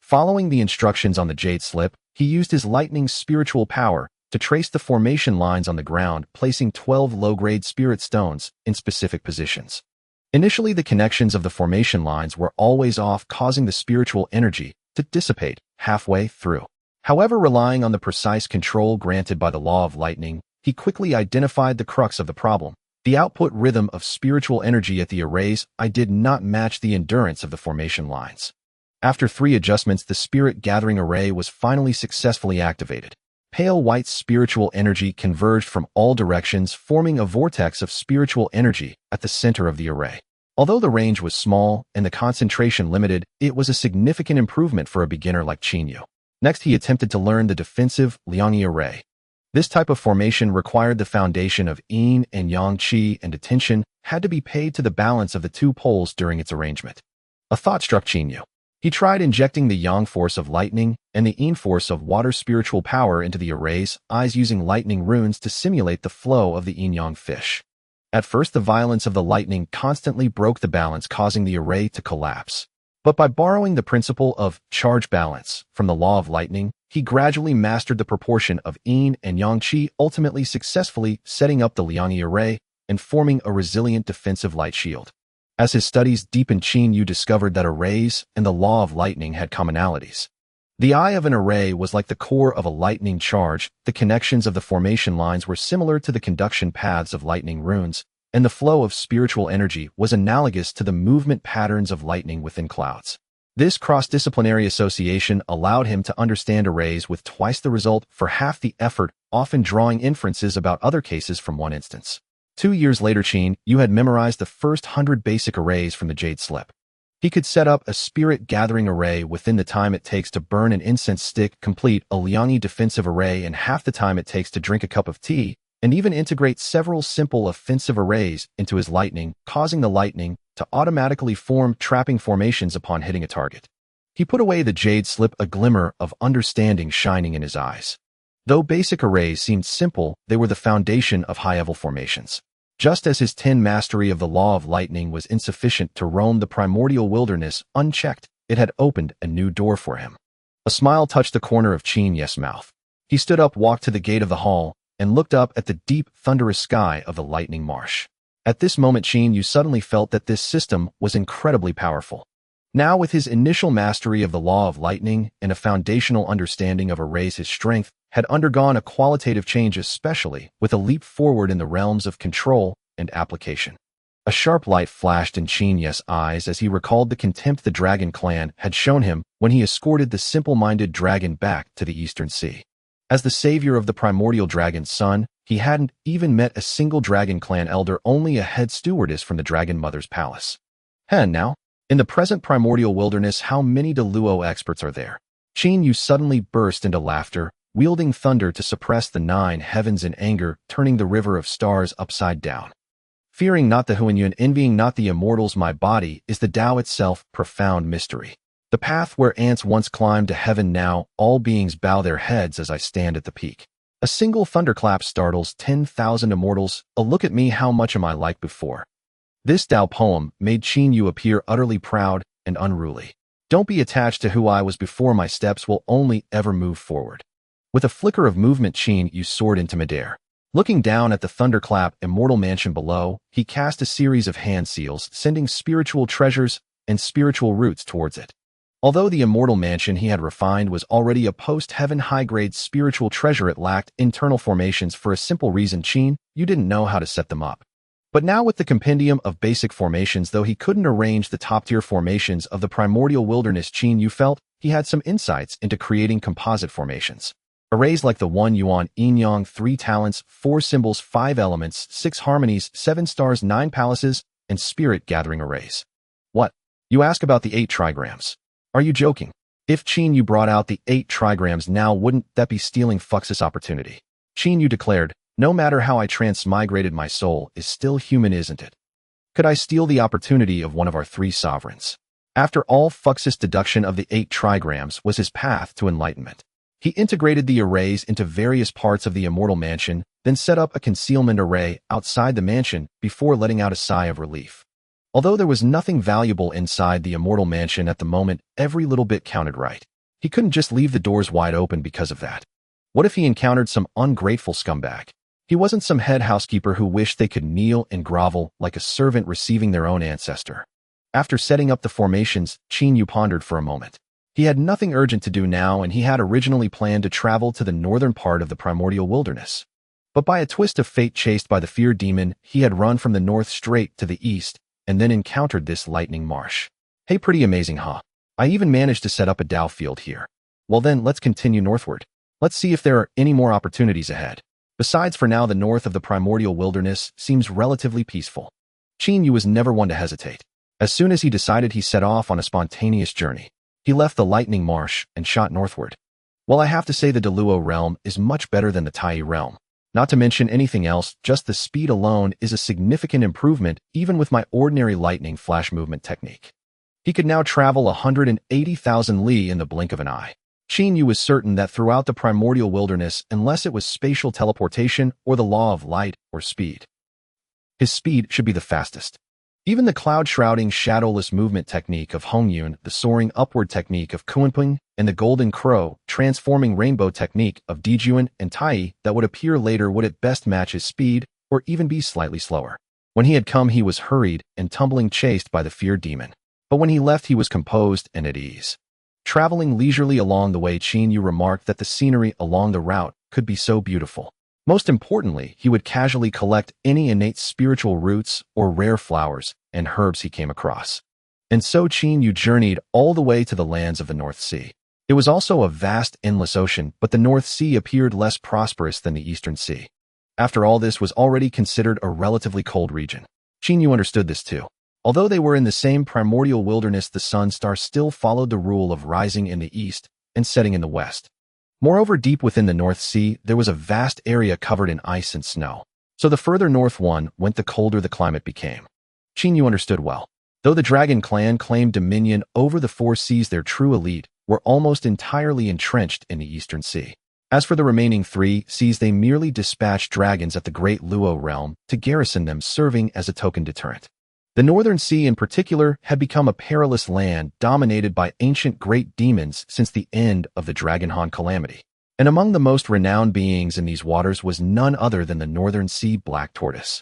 Following the instructions on the jade slip, he used his lightning spiritual power to trace the formation lines on the ground, placing 12 low-grade spirit stones in specific positions. Initially, the connections of the formation lines were always off, causing the spiritual energy to dissipate halfway through. However, relying on the precise control granted by the law of lightning, he quickly identified the crux of the problem. The output rhythm of spiritual energy at the arrays did not match the endurance of the formation lines. After 3 adjustments, the spirit gathering array was finally successfully activated. Pale white spiritual energy converged from all directions, forming a vortex of spiritual energy at the center of the array. Although the range was small and the concentration limited, it was a significant improvement for a beginner like Qin Yu. Next, he attempted to learn the defensive Liangyi array. This type of formation required the foundation of yin and yang qi, and attention had to be paid to the balance of the 2 poles during its arrangement. A thought struck Qin Yu. He tried injecting the yang force of lightning and the yin force of water spiritual power into the arrays eyes, using lightning runes to simulate the flow of the yin-yang fish. At first, the violence of the lightning constantly broke the balance, causing the array to collapse. But by borrowing the principle of charge balance from the law of lightning, he gradually mastered the proportion of yin and yang qi, ultimately successfully setting up the Liangyi array and forming a resilient defensive light shield. As his studies deepened, Qin Yu discovered that arrays and the law of lightning had commonalities. The eye of an array was like the core of a lightning charge, the connections of the formation lines were similar to the conduction paths of lightning runes, and the flow of spiritual energy was analogous to the movement patterns of lightning within clouds. This cross-disciplinary association allowed him to understand arrays with twice the result for half the effort, often drawing inferences about other cases from one instance. 2 years later, Qin Yu had memorized the first 100 basic arrays from the jade slip. He could set up a spirit gathering array within the time it takes to burn an incense stick, complete a Liangyi defensive array in half the time it takes to drink a cup of tea, and even integrate several simple offensive arrays into his lightning, causing the lightning to automatically form trapping formations upon hitting a target. He put away the jade slip, a glimmer of understanding shining in his eyes. Though basic arrays seemed simple, they were the foundation of high-level formations. Just as his 10 mastery of the law of lightning was insufficient to roam the primordial wilderness unchecked, it had opened a new door for him. A smile touched the corner of Qin Yu's mouth. He stood up, walked to the gate of the hall, and looked up at the deep, thunderous sky of the lightning marsh. At this moment, Qin Yu suddenly felt that this system was incredibly powerful. Now, with his initial mastery of the law of lightning and a foundational understanding of arrays, his strength had undergone a qualitative change, especially with a leap forward in the realms of control and application. A sharp light flashed in Qin Yu's eyes as he recalled the contempt the Dragon Clan had shown him when he escorted the simple-minded dragon back to the Eastern Sea. As the savior of the primordial dragon's son, he hadn't even met a single Dragon Clan elder, only a head stewardess from the Dragon Mother's palace. And now, in the present primordial wilderness, how many Deluo experts are there? Qin Yu suddenly burst into laughter, wielding thunder to suppress the 9 heavens in anger, turning the river of stars upside down. Fearing not the Huan and envying not the immortals, my body is the Tao itself, profound mystery. The path where ants once climbed to heaven, now all beings bow their heads as I stand at the peak. A single thunderclap startles 10,000 immortals. A look at me, how much am I like before? This Tao poem made Qin Yu appear utterly proud and unruly. Don't be attached to who I was before. My steps will only ever move forward. With a flicker of movement, Qin Yu soared into midair. Looking down at the thunderclap immortal mansion below, he cast a series of hand seals, sending spiritual treasures and spiritual roots towards it. Although the immortal mansion he had refined was already a post-heaven high-grade spiritual treasure, it lacked internal formations for a simple reason: Qin Yu didn't know how to set them up. But now, with the compendium of basic formations, though he couldn't arrange the top-tier formations of the primordial wilderness, Qin Yu felt he had some insights into creating composite formations. Arrays like the 1 yuan, yin yang, 3 talents, 4 symbols, 5 elements, 6 harmonies, 7 stars, 9 palaces, and spirit-gathering arrays. What? You ask about the 8 trigrams. Are you joking? If Qin Yu brought out the 8 trigrams now, wouldn't that be stealing Fux's opportunity? Qin Yu declared, no matter how I transmigrated, my soul is still human, isn't it? Could I steal the opportunity of one of our 3 sovereigns? After all, Fux's deduction of the 8 trigrams was his path to enlightenment. He integrated the arrays into various parts of the immortal mansion, then set up a concealment array outside the mansion before letting out a sigh of relief. Although there was nothing valuable inside the immortal mansion at the moment, every little bit counted, right? He couldn't just leave the doors wide open because of that. What if he encountered some ungrateful scumbag? He wasn't some head housekeeper who wished they could kneel and grovel like a servant receiving their own ancestor. After setting up the formations, Qin Yu pondered for a moment. He had nothing urgent to do now, and he had originally planned to travel to the northern part of the primordial wilderness. But by a twist of fate, chased by the fear demon, he had run from the north straight to the east, and then encountered this lightning marsh. Hey, pretty amazing, huh? I even managed to set up a Tao field here. Well then, let's continue northward. Let's see if there are any more opportunities ahead. Besides, for now, the north of the primordial wilderness seems relatively peaceful. Qin Yu was never one to hesitate. As soon as he decided, he set off on a spontaneous journey. He left the lightning marsh and shot northward. Well, I have to say the Deluo realm is much better than the Tai realm. Not to mention anything else, just the speed alone is a significant improvement even with my ordinary lightning flash movement technique. He could now travel 180,000 li in the blink of an eye. Qin Yu was certain that throughout the primordial wilderness, unless it was spatial teleportation or the law of light or speed, his speed should be the fastest. Even the cloud-shrouding shadowless movement technique of Hongyun, the soaring upward technique of Kunping, and the golden crow, transforming rainbow technique of Dijuan and Tai that would appear later would at best match his speed or even be slightly slower. When he had come, he was hurried and tumbling, chased by the fear demon. But when he left, he was composed and at ease. Traveling leisurely along the way, Qin Yu remarked that the scenery along the route could be so beautiful. Most importantly, he would casually collect any innate spiritual roots or rare flowers and herbs he came across. And so Qin Yu journeyed all the way to the lands of the North Sea. It was also a vast, endless ocean, but the North Sea appeared less prosperous than the Eastern Sea. After all, this was already considered a relatively cold region. Qin Yu understood this too. Although they were in the same primordial wilderness, the sun star still followed the rule of rising in the east and setting in the west. Moreover, deep within the North Sea, there was a vast area covered in ice and snow. So the further north one went, the colder the climate became. Qin Yu understood well. Though the Dragon Clan claimed dominion over the four seas, their true elite were almost entirely entrenched in the Eastern Sea. As for the remaining three seas, they merely dispatched dragons at the Great Luo realm to garrison them, serving as a token deterrent. The Northern Sea in particular had become a perilous land dominated by ancient great demons since the end of the Dragonhan calamity. And among the most renowned beings in these waters was none other than the Northern Sea Black Tortoise.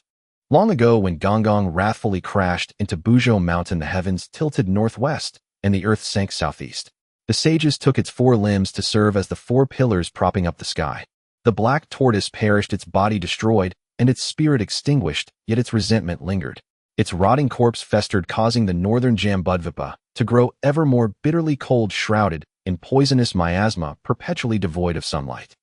Long ago, when Gonggong wrathfully crashed into Buzhou Mountain, the heavens tilted northwest and the earth sank southeast. The sages took its four limbs to serve as the four pillars propping up the sky. The black tortoise perished, its body destroyed, and its spirit extinguished, yet its resentment lingered. Its rotting corpse festered, causing the northern Jambudvipa to grow ever more bitterly cold, shrouded in poisonous miasma, perpetually devoid of sunlight.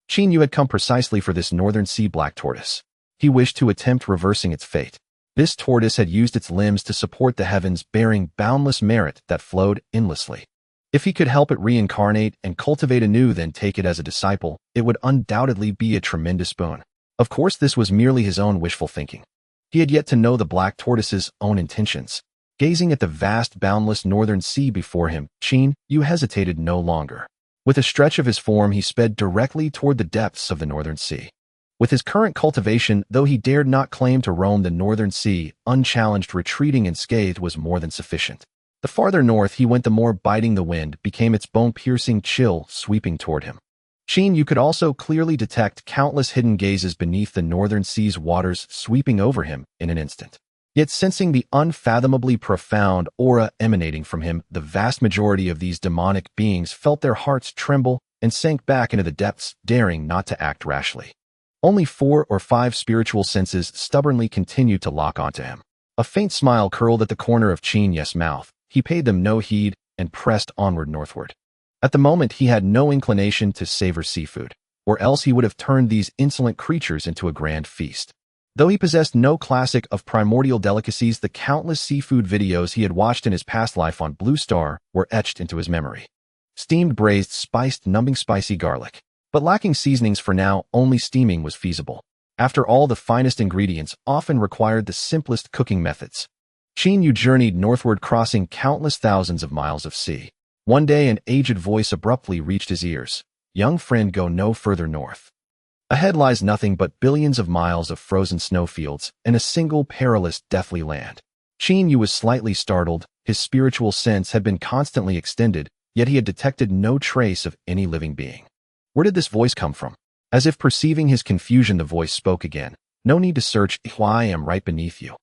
Qin Yu had come precisely for this Northern Sea Black Tortoise. He wished to attempt reversing its fate. This tortoise had used its limbs to support the heavens, bearing boundless merit that flowed endlessly. If he could help it reincarnate and cultivate anew, then take it as a disciple, it would undoubtedly be a tremendous boon. Of course, this was merely his own wishful thinking. He had yet to know the black tortoise's own intentions. Gazing at the vast, boundless Northern Sea before him, Qin Yu hesitated no longer. With a stretch of his form, he sped directly toward the depths of the Northern Sea. With his current cultivation, though he dared not claim to roam the Northern Sea unchallenged, retreating unscathed was more than sufficient. The farther north he went, the more biting the wind became, its bone-piercing chill sweeping toward him. Qin Yu could also clearly detect countless hidden gazes beneath the Northern Sea's waters, sweeping over him in an instant. Yet, sensing the unfathomably profound aura emanating from him, the vast majority of these demonic beings felt their hearts tremble and sank back into the depths, daring not to act rashly. Only 4 or 5 spiritual senses stubbornly continued to lock onto him. A faint smile curled at the corner of Qin Yu's mouth. He paid them no heed and pressed onward northward. At the moment, he had no inclination to savor seafood, or else he would have turned these insolent creatures into a grand feast. Though he possessed no classic of primordial delicacies, the countless seafood videos he had watched in his past life on Blue Star were etched into his memory. Steamed, braised, spiced, numbing spicy garlic. But lacking seasonings for now, only steaming was feasible. After all, the finest ingredients often required the simplest cooking methods. Qin Yu journeyed northward, crossing countless thousands of miles of sea. One day, an aged voice abruptly reached his ears. "Young friend, go no further north. Ahead lies nothing but billions of miles of frozen snowfields and a single perilous, deathly land." Qin Yu was slightly startled. His spiritual sense had been constantly extended, yet he had detected no trace of any living being. Where did this voice come from? As if perceiving his confusion, the voice spoke again. "No need to search, I am right beneath you."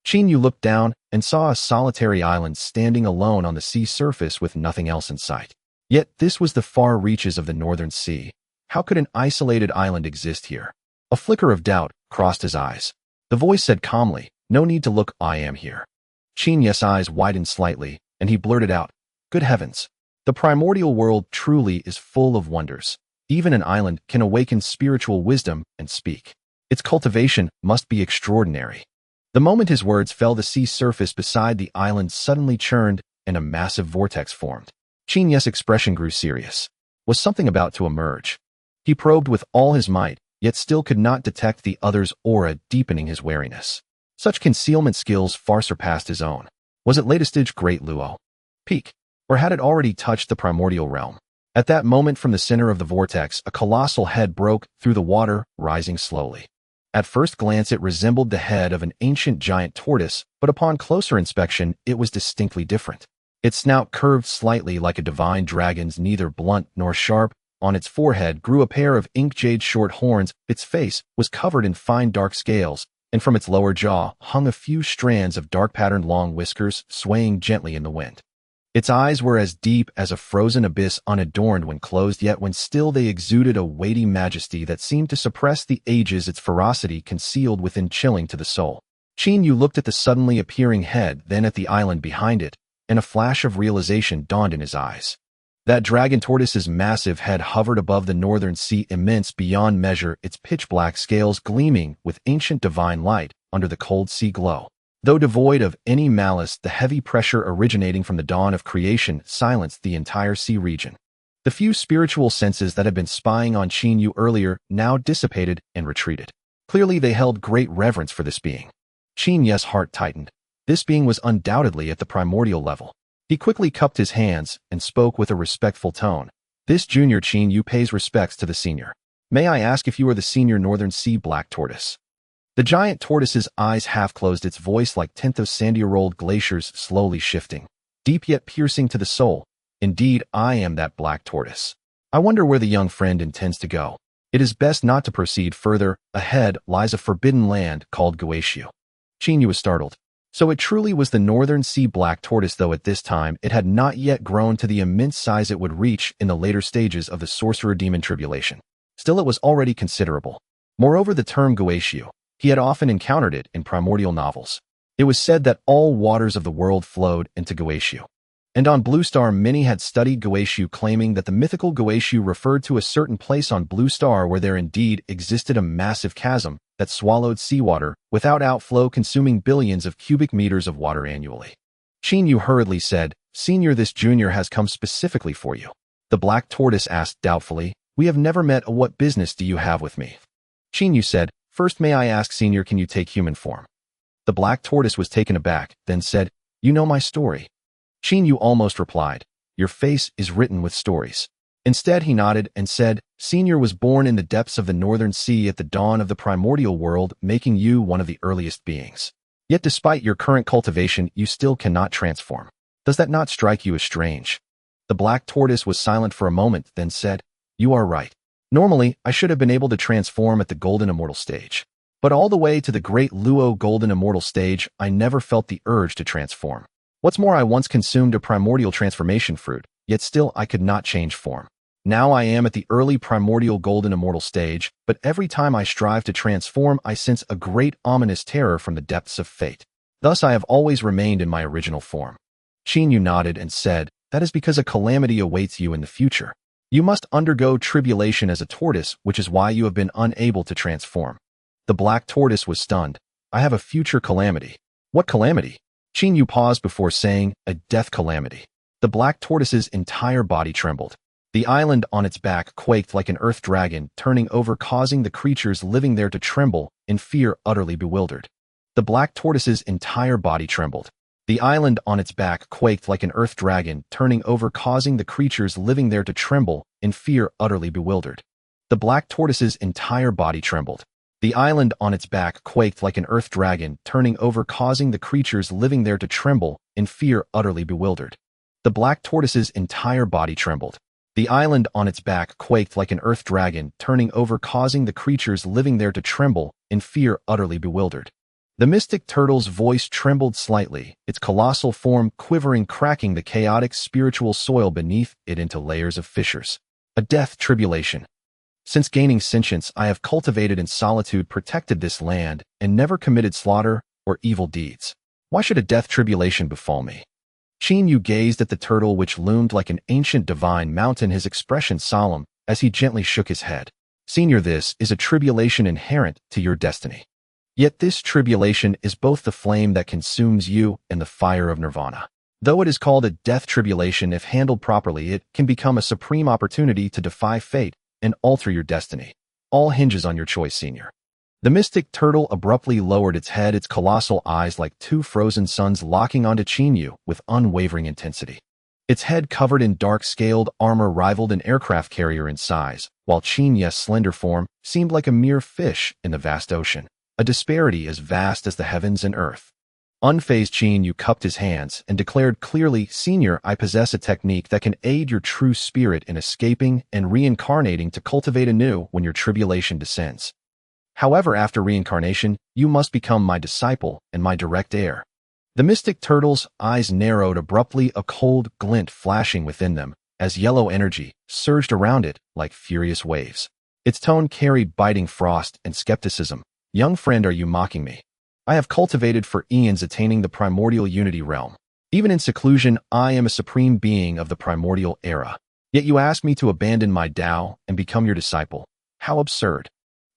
Qin Yu looked down and saw a solitary island standing alone on the sea surface with nothing else in sight. Yet this was the far reaches of the Northern Sea. How could an isolated island exist here? A flicker of doubt crossed his eyes. The voice said calmly, "No need to look, I am here." Qin Yu's eyes widened slightly, and he blurted out, "Good heavens! The primordial world truly is full of wonders. Even an island can awaken spiritual wisdom and speak. Its cultivation must be extraordinary." The moment his words fell, the sea surface beside the island suddenly churned and a massive vortex formed. Qin Yu's expression grew serious. Was something about to emerge? He probed with all his might, yet still could not detect the other's aura, deepening his wariness. Such concealment skills far surpassed his own. Was it latest-stage Great Luo peak, or had it already touched the primordial realm? At that moment, from the center of the vortex, a colossal head broke through the water, rising slowly. At first glance, it resembled the head of an ancient giant tortoise, but upon closer inspection, it was distinctly different. Its snout curved slightly like a divine dragon's, neither blunt nor sharp. On its forehead grew a pair of ink-jade short horns. Its face was covered in fine dark scales, and from its lower jaw hung a few strands of dark-patterned long whiskers, swaying gently in the wind. Its eyes were as deep as a frozen abyss, unadorned when closed, yet when still they exuded a weighty majesty that seemed to suppress the ages, its ferocity concealed within, chilling to the soul. Qin Yu looked at the suddenly appearing head, then at the island behind it, and a flash of realization dawned in his eyes. That dragon tortoise's massive head hovered above the Northern Sea, immense beyond measure, its pitch-black scales gleaming with ancient divine light under the cold sea glow. Though devoid of any malice, the heavy pressure originating from the dawn of creation silenced the entire sea region. The few spiritual senses that had been spying on Qin Yu earlier now dissipated and retreated. Clearly they held great reverence for this being. Qin Yu's heart tightened. This being was undoubtedly at the primordial level. He quickly cupped his hands and spoke with a respectful tone. This junior Qin Yu pays respects to the senior. May I ask if you are the senior Northern Sea Black Tortoise? The giant tortoise's eyes half-closed, its voice like tint of sandy-rolled glaciers slowly shifting, deep yet piercing to the soul. Indeed, I am that black tortoise. I wonder where the young friend intends to go. It is best not to proceed further. Ahead lies a forbidden land called Qin. Qin Yu was startled. So it truly was the Northern Sea Black Tortoise, though at this time it had not yet grown to the immense size it would reach in the later stages of the Sorcerer Demon Tribulation. Still, it was already considerable. Moreover, the term Qin, he had often encountered it in primordial novels. It was said that all waters of the world flowed into Qin. And on Blue Star, many had studied Qin, claiming that the mythical Qin referred to a certain place on Blue Star where there indeed existed a massive chasm that swallowed seawater without outflow, consuming billions of cubic meters of water annually. Qin Yu hurriedly said, Senior, this junior has come specifically for you. The black tortoise asked doubtfully, We have never met. What business do you have with me? Qin Yu said, First, may I ask, Senior, can you take human form? The black tortoise was taken aback, then said, You know my story. Qin Yu almost replied, Your face is written with stories. Instead, he nodded and said, Senior was born in the depths of the Northern Sea at the dawn of the primordial world, making you one of the earliest beings. Yet despite your current cultivation, you still cannot transform. Does that not strike you as strange? The black tortoise was silent for a moment, then said, You are right. Normally, I should have been able to transform at the Golden Immortal stage. But all the way to the Great Luo Golden Immortal stage, I never felt the urge to transform. What's more, I once consumed a primordial transformation fruit, yet still I could not change form. Now I am at the early primordial Golden Immortal stage, but every time I strive to transform, I sense a great ominous terror from the depths of fate. Thus I have always remained in my original form. Qin Yu nodded and said, That is because a calamity awaits you in the future. You must undergo tribulation as a tortoise, which is why you have been unable to transform. The black tortoise was stunned. I have a future calamity. What calamity? Qin Yu paused before saying, A death calamity. The black tortoise's entire body trembled. The island on its back quaked like an earth dragon, turning over, causing the creatures living there to tremble, in fear, utterly bewildered. The black tortoise's entire body trembled. The island on its back quaked like an earth dragon, turning over, causing the creatures living there to tremble, in fear, utterly bewildered. The black tortoise's entire body trembled. The island on its back quaked like an earth dragon, turning over, causing the creatures living there to tremble, in fear, utterly bewildered. The black tortoise's entire body trembled. The island on its back quaked like an earth dragon, turning over, causing the creatures living there to tremble, in fear, utterly bewildered. The mystic turtle's voice trembled slightly, its colossal form quivering, cracking the chaotic spiritual soil beneath it into layers of fissures. A death tribulation. Since gaining sentience, I have cultivated in solitude, protected this land, and never committed slaughter or evil deeds. Why should a death tribulation befall me? Qin Yu gazed at the turtle, which loomed like an ancient divine mountain, his expression solemn, as he gently shook his head. Senior, this is a tribulation inherent to your destiny. Yet this tribulation is both the flame that consumes you and the fire of nirvana. Though it is called a death tribulation, if handled properly, it can become a supreme opportunity to defy fate and alter your destiny. All hinges on your choice, Senior. The mystic turtle abruptly lowered its head, its colossal eyes like two frozen suns locking onto Qin Yu with unwavering intensity. Its head covered in dark-scaled armor rivaled an aircraft carrier in size, while Qin Yu's slender form seemed like a mere fish in the vast ocean, a disparity as vast as the heavens and earth. Unfazed, Qin Yu cupped his hands and declared clearly, Senior, I possess a technique that can aid your true spirit in escaping and reincarnating to cultivate anew when your tribulation descends. However, after reincarnation, you must become my disciple and my direct heir. The mystic turtle's eyes narrowed abruptly, a cold glint flashing within them, as yellow energy surged around it like furious waves. Its tone carried biting frost and skepticism. Young friend, are you mocking me? I have cultivated for eons, attaining the primordial unity realm. Even in seclusion, I am a supreme being of the Primordial Era. Yet you ask me to abandon my Tao and become your disciple. How absurd.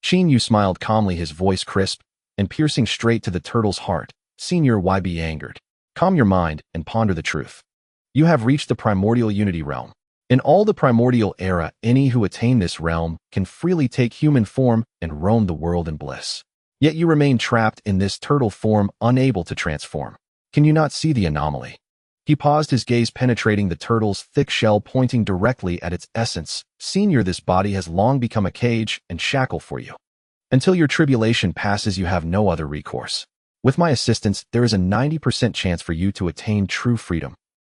Qin Yu smiled calmly, his voice crisp and piercing straight to the turtle's heart. Senior, why be angered? Calm your mind and ponder the truth. You have reached the primordial unity realm. In all the Primordial Era, any who attain this realm can freely take human form and roam the world in bliss. Yet you remain trapped in this turtle form, unable to transform. Can you not see the anomaly? He paused, his gaze penetrating the turtle's thick shell, pointing directly at its essence. Senior, this body has long become a cage and shackle for you. Until your tribulation passes, you have no other recourse. With my assistance, there is a 90% chance for you to attain true freedom.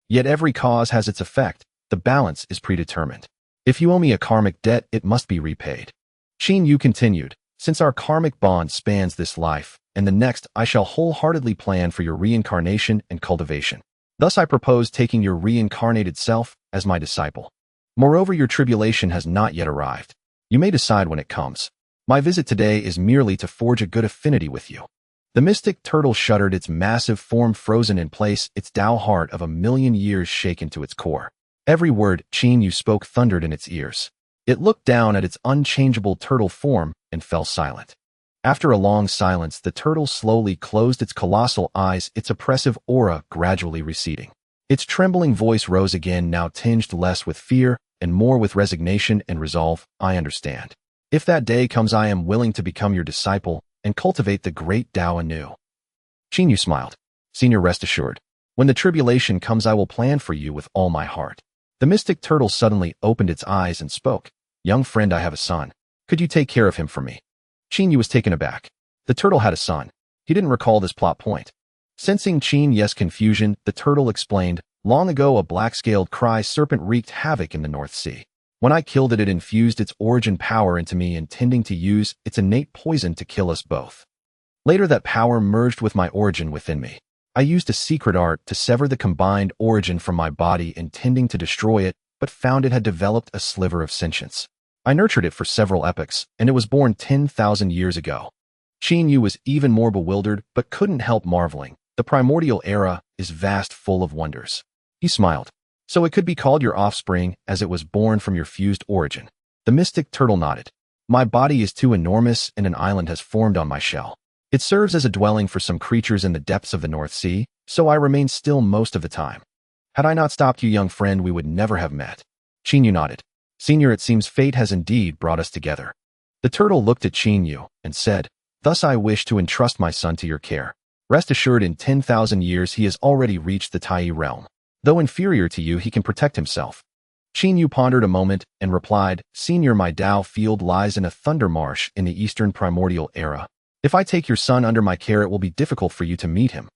Yet every cause has its effect. The balance is predetermined. If you owe me a karmic debt, it must be repaid. Qin Yu continued, since our karmic bond spans this life and the next, I shall wholeheartedly plan for your reincarnation and cultivation. Thus I propose taking your reincarnated self as my disciple. Moreover, your tribulation has not yet arrived. You may decide when it comes. My visit today is merely to forge a good affinity with you. The mystic turtle shuddered, its massive form frozen in place, its Tao heart of 1,000,000 years shaken to its core. Every word Qin Yu spoke thundered in its ears. It looked down at its unchangeable turtle form and fell silent. After a long silence, the turtle slowly closed its colossal eyes, its oppressive aura gradually receding. Its trembling voice rose again, now tinged less with fear and more with resignation and resolve. I understand. If that day comes, I am willing to become your disciple and cultivate the great Tao anew. Qin Yu smiled. Senior, rest assured. When the tribulation comes, I will plan for you with all my heart. The mystic turtle suddenly opened its eyes and spoke. Young friend, I have a son. Could you take care of him for me? Qin Yu was taken aback. The turtle had a son. He didn't recall this plot point. Sensing Qin Yu's confusion, the turtle explained, long ago a black-scaled cry serpent wreaked havoc in the North Sea. When I killed it, it infused its origin power into me, intending to use its innate poison to kill us both. Later that power merged with my origin within me. I used a secret art to sever the combined origin from my body, intending to destroy it, but found it had developed a sliver of sentience. I nurtured it for several epochs, and it was born 10,000 years ago. Qin Yu was even more bewildered, but couldn't help marveling. The Primordial Era is vast, full of wonders. He smiled. So it could be called your offspring, as it was born from your fused origin. The mystic turtle nodded. My body is too enormous, and an island has formed on my shell. It serves as a dwelling for some creatures in the depths of the North Sea, so I remain still most of the time. Had I not stopped you, young friend, we would never have met. Qin Yu nodded. Senior, it seems fate has indeed brought us together. The turtle looked at Qin Yu and said, Thus I wish to entrust my son to your care. Rest assured, in 10,000 years he has already reached the Tai realm. Though inferior to you, he can protect himself. Qin Yu pondered a moment and replied, Senior, my Tao field lies in a thunder marsh in the Eastern Primordial Era. If I take your son under my care, it will be difficult for you to meet him.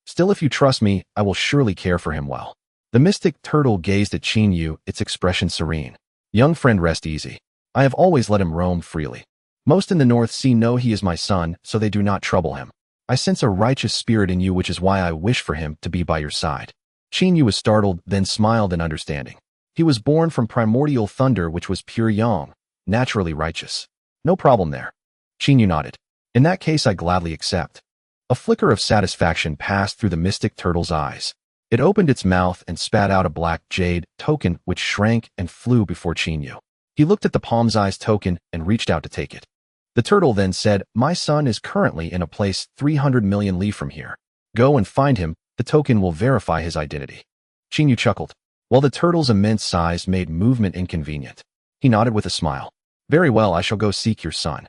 Still, if you trust me, I will surely care for him well. The mystic turtle gazed at Qin Yu, its expression serene. Young friend, rest easy. I have always let him roam freely. Most in the North Sea know he is my son, so they do not trouble him. I sense a righteous spirit in you, which is why I wish for him to be by your side. Qin Yu was startled, then smiled in understanding. He was born from primordial thunder, which was pure yang, naturally righteous. No problem there. Qin Yu nodded. In that case, I gladly accept. A flicker of satisfaction passed through the mystic turtle's eyes. It opened its mouth and spat out a black jade token, which shrank and flew before Qin Yu. He looked at the palm's eyes token and reached out to take it. The turtle then said, My son is currently in a place 300 million li from here. Go and find him. The token will verify his identity. Qin Yu chuckled. While the turtle's immense size made movement inconvenient, he nodded with a smile. Very well, I shall go seek your son.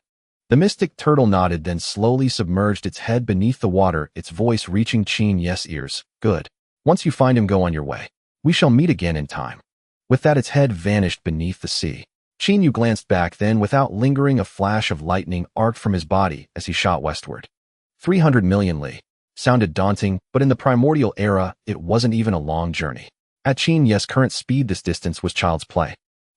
The mystic turtle nodded, then slowly submerged its head beneath the water, its voice reaching Qin Yu's ears. Good. Once you find him, go on your way. We shall meet again in time. With that, its head vanished beneath the sea. Qin Yu glanced back, then without lingering, a flash of lightning arced from his body as he shot westward. 300 million li. Sounded daunting, but in the Primordial Era, it wasn't even a long journey. At Qin Yu's current speed, this distance was child's play.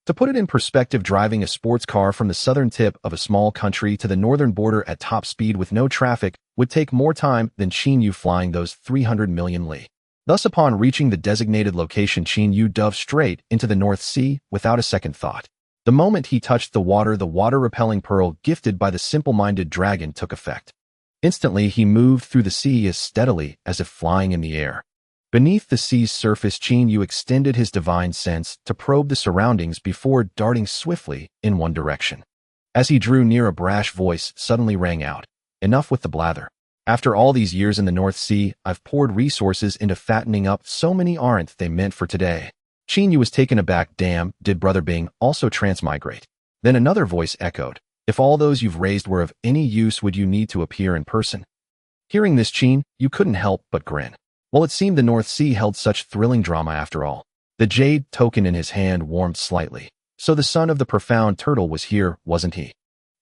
To put it in perspective, driving a sports car from the southern tip of a small country to the northern border at top speed with no traffic would take more time than Qin Yu flying those 300 million li. Thus, upon reaching the designated location, Qin Yu dove straight into the North Sea without a second thought. The moment he touched the water-repelling pearl gifted by the simple-minded dragon took effect. Instantly, he moved through the sea as steadily as if flying in the air. Beneath the sea's surface, Qin Yu extended his divine sense to probe the surroundings before darting swiftly in one direction. As he drew near, a brash voice suddenly rang out. Enough with the blather. After all these years in the North Sea, I've poured resources into fattening up so many aren't they meant for today. Qin Yu was taken aback. Damn, did Brother Bing also transmigrate? Then another voice echoed. If all those you've raised were of any use, would you need to appear in person? Hearing this, Qin Yu couldn't help but grin. Well, it seemed the North Sea held such thrilling drama after all. The jade token in his hand warmed slightly. So the son of the profound turtle was here, wasn't he?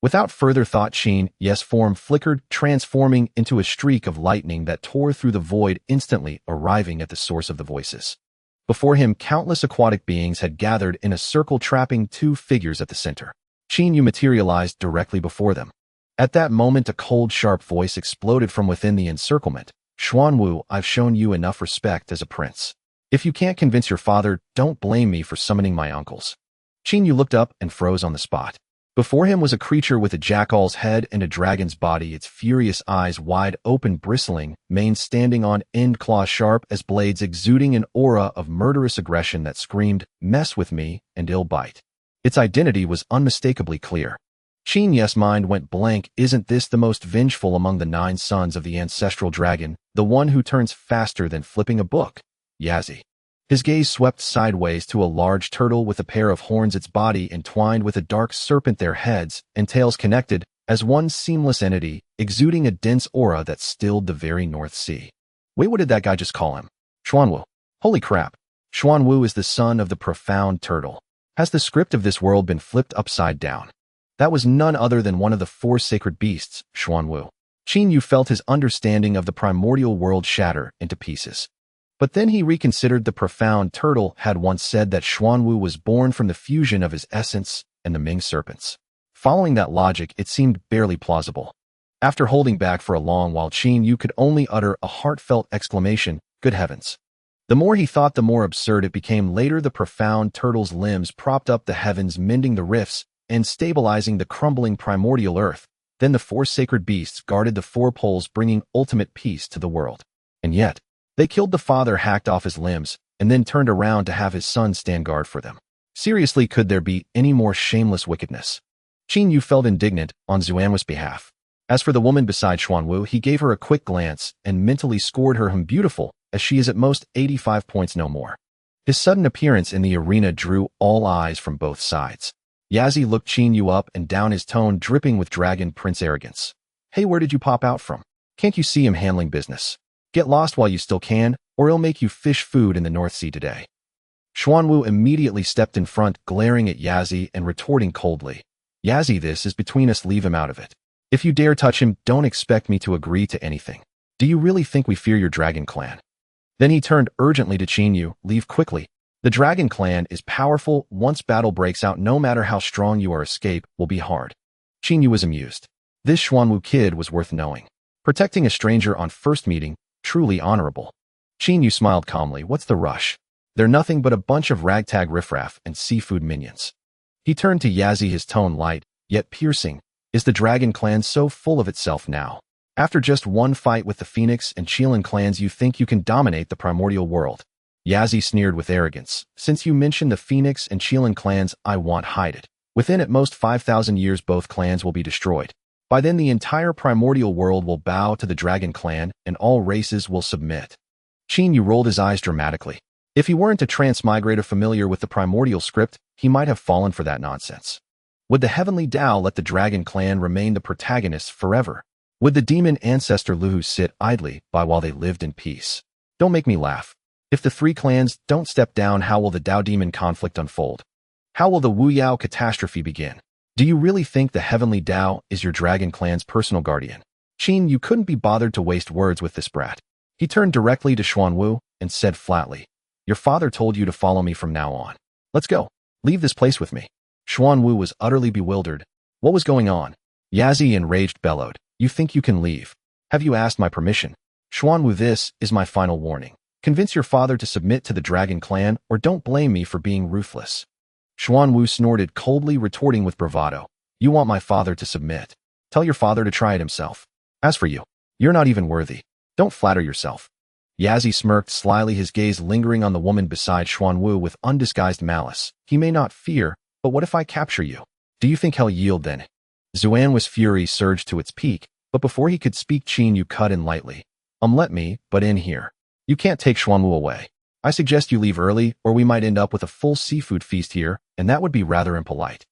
Without further thought, Qin Yu's form flickered, transforming into a streak of lightning that tore through the void, instantly arriving at the source of the voices. Before him, countless aquatic beings had gathered in a circle, trapping two figures at the center. Qin Yu materialized directly before them. At that moment, a cold, sharp voice exploded from within the encirclement. Xuanwu, I've shown you enough respect as a prince. If you can't convince your father, don't blame me for summoning my uncles. Qin Yu looked up and froze on the spot. Before him was a creature with a jackal's head and a dragon's body, its furious eyes wide open, bristling, mane standing on end, claws sharp as blades, exuding an aura of murderous aggression that screamed, "Mess with me, and ill bite." Its identity was unmistakably clear. Qin Yu's mind went blank. Isn't this the most vengeful among the 9 sons of the ancestral dragon, the one who turns faster than flipping a book? Yazi. His gaze swept sideways to a large turtle with a pair of horns, its body entwined with a dark serpent, their heads and tails connected as one seamless entity, exuding a dense aura that stilled the very North Sea. Wait, what did that guy just call him? Xuanwu. Holy crap. Xuanwu is the son of the profound turtle. Has the script of this world been flipped upside down? That was none other than one of the 4 sacred beasts, Xuanwu. Qin Yu felt his understanding of the primordial world shatter into pieces. But then he reconsidered. The profound turtle had once said that Xuanwu was born from the fusion of his essence and the Ming serpents. Following that logic, it seemed barely plausible. After holding back for a long while, Qin Yu could only utter a heartfelt exclamation, "Good heavens." The more he thought, the more absurd it became. Later, the profound turtle's limbs propped up the heavens, mending the rifts and stabilizing the crumbling primordial earth. Then the 4 sacred beasts guarded the 4 poles, bringing ultimate peace to the world. And yet, they killed the father, hacked off his limbs, and then turned around to have his son stand guard for them. Seriously, could there be any more shameless wickedness? Qin Yu felt indignant on Xuanwu's behalf. As for the woman beside Xuanwu, he gave her a quick glance and mentally scored her beautiful, as she is at most 85 points, no more. His sudden appearance in the arena drew all eyes from both sides. Yazi looked Qin Yu up and down, his tone dripping with dragon prince arrogance. Hey, where did you pop out from? Can't you see him handling business? Get lost while you still can, or he'll make you fish food in the North Sea today. Xuanwu immediately stepped in front, glaring at Yazi and retorting coldly. Yazi, this is between us, leave him out of it. If you dare touch him, don't expect me to agree to anything. Do you really think we fear your dragon clan? Then he turned urgently to Qin Yu, leave quickly. The dragon clan is powerful. Once battle breaks out, no matter how strong you are, escape will be hard. Qin Yu was amused. This Xuanwu kid was worth knowing. Protecting a stranger on first meeting, truly honorable. Qin Yu smiled calmly. What's the rush? They're nothing but a bunch of ragtag riffraff and seafood minions. He turned to Yazi, his tone light, yet piercing. Is the dragon clan so full of itself now? After just one fight with the Phoenix and Qilin clans, you think you can dominate the primordial world? Yazi sneered with arrogance. Since you mentioned the Phoenix and Qilin clans, I want hide it. Within at most 5,000 years, both clans will be destroyed. By then, the entire primordial world will bow to the dragon clan, and all races will submit. Qin Yu rolled his eyes dramatically. If he weren't a transmigrator familiar with the primordial script, he might have fallen for that nonsense. Would the heavenly Tao let the dragon clan remain the protagonists forever? Would the demon ancestor Luhu sit idly by while they lived in peace? Don't make me laugh. If the 3 clans don't step down, how will the Tao demon conflict unfold? How will the Wu Yao catastrophe begin? Do you really think the heavenly Tao is your dragon clan's personal guardian? Qin Yu couldn't be bothered to waste words with this brat. He turned directly to Xuanwu and said flatly, your father told you to follow me from now on. Let's go. Leave this place with me. Xuanwu was utterly bewildered. What was going on? Yazi, enraged, bellowed. You think you can leave? Have you asked my permission? Xuanwu, this is my final warning. Convince your father to submit to the dragon clan, or don't blame me for being ruthless. Xuanwu snorted coldly, retorting with bravado. You want my father to submit? Tell your father to try it himself. As for you, you're not even worthy. Don't flatter yourself. Yazi smirked slyly, his gaze lingering on the woman beside Xuanwu with undisguised malice. He may not fear, but what if I capture you? Do you think he'll yield then? Xuanwu's fury surged to its peak, but before he could speak, Qin Yu cut in lightly. Let me, but in here. You can't take Xuanwu away. I suggest you leave early, or we might end up with a full seafood feast here, and that would be rather impolite.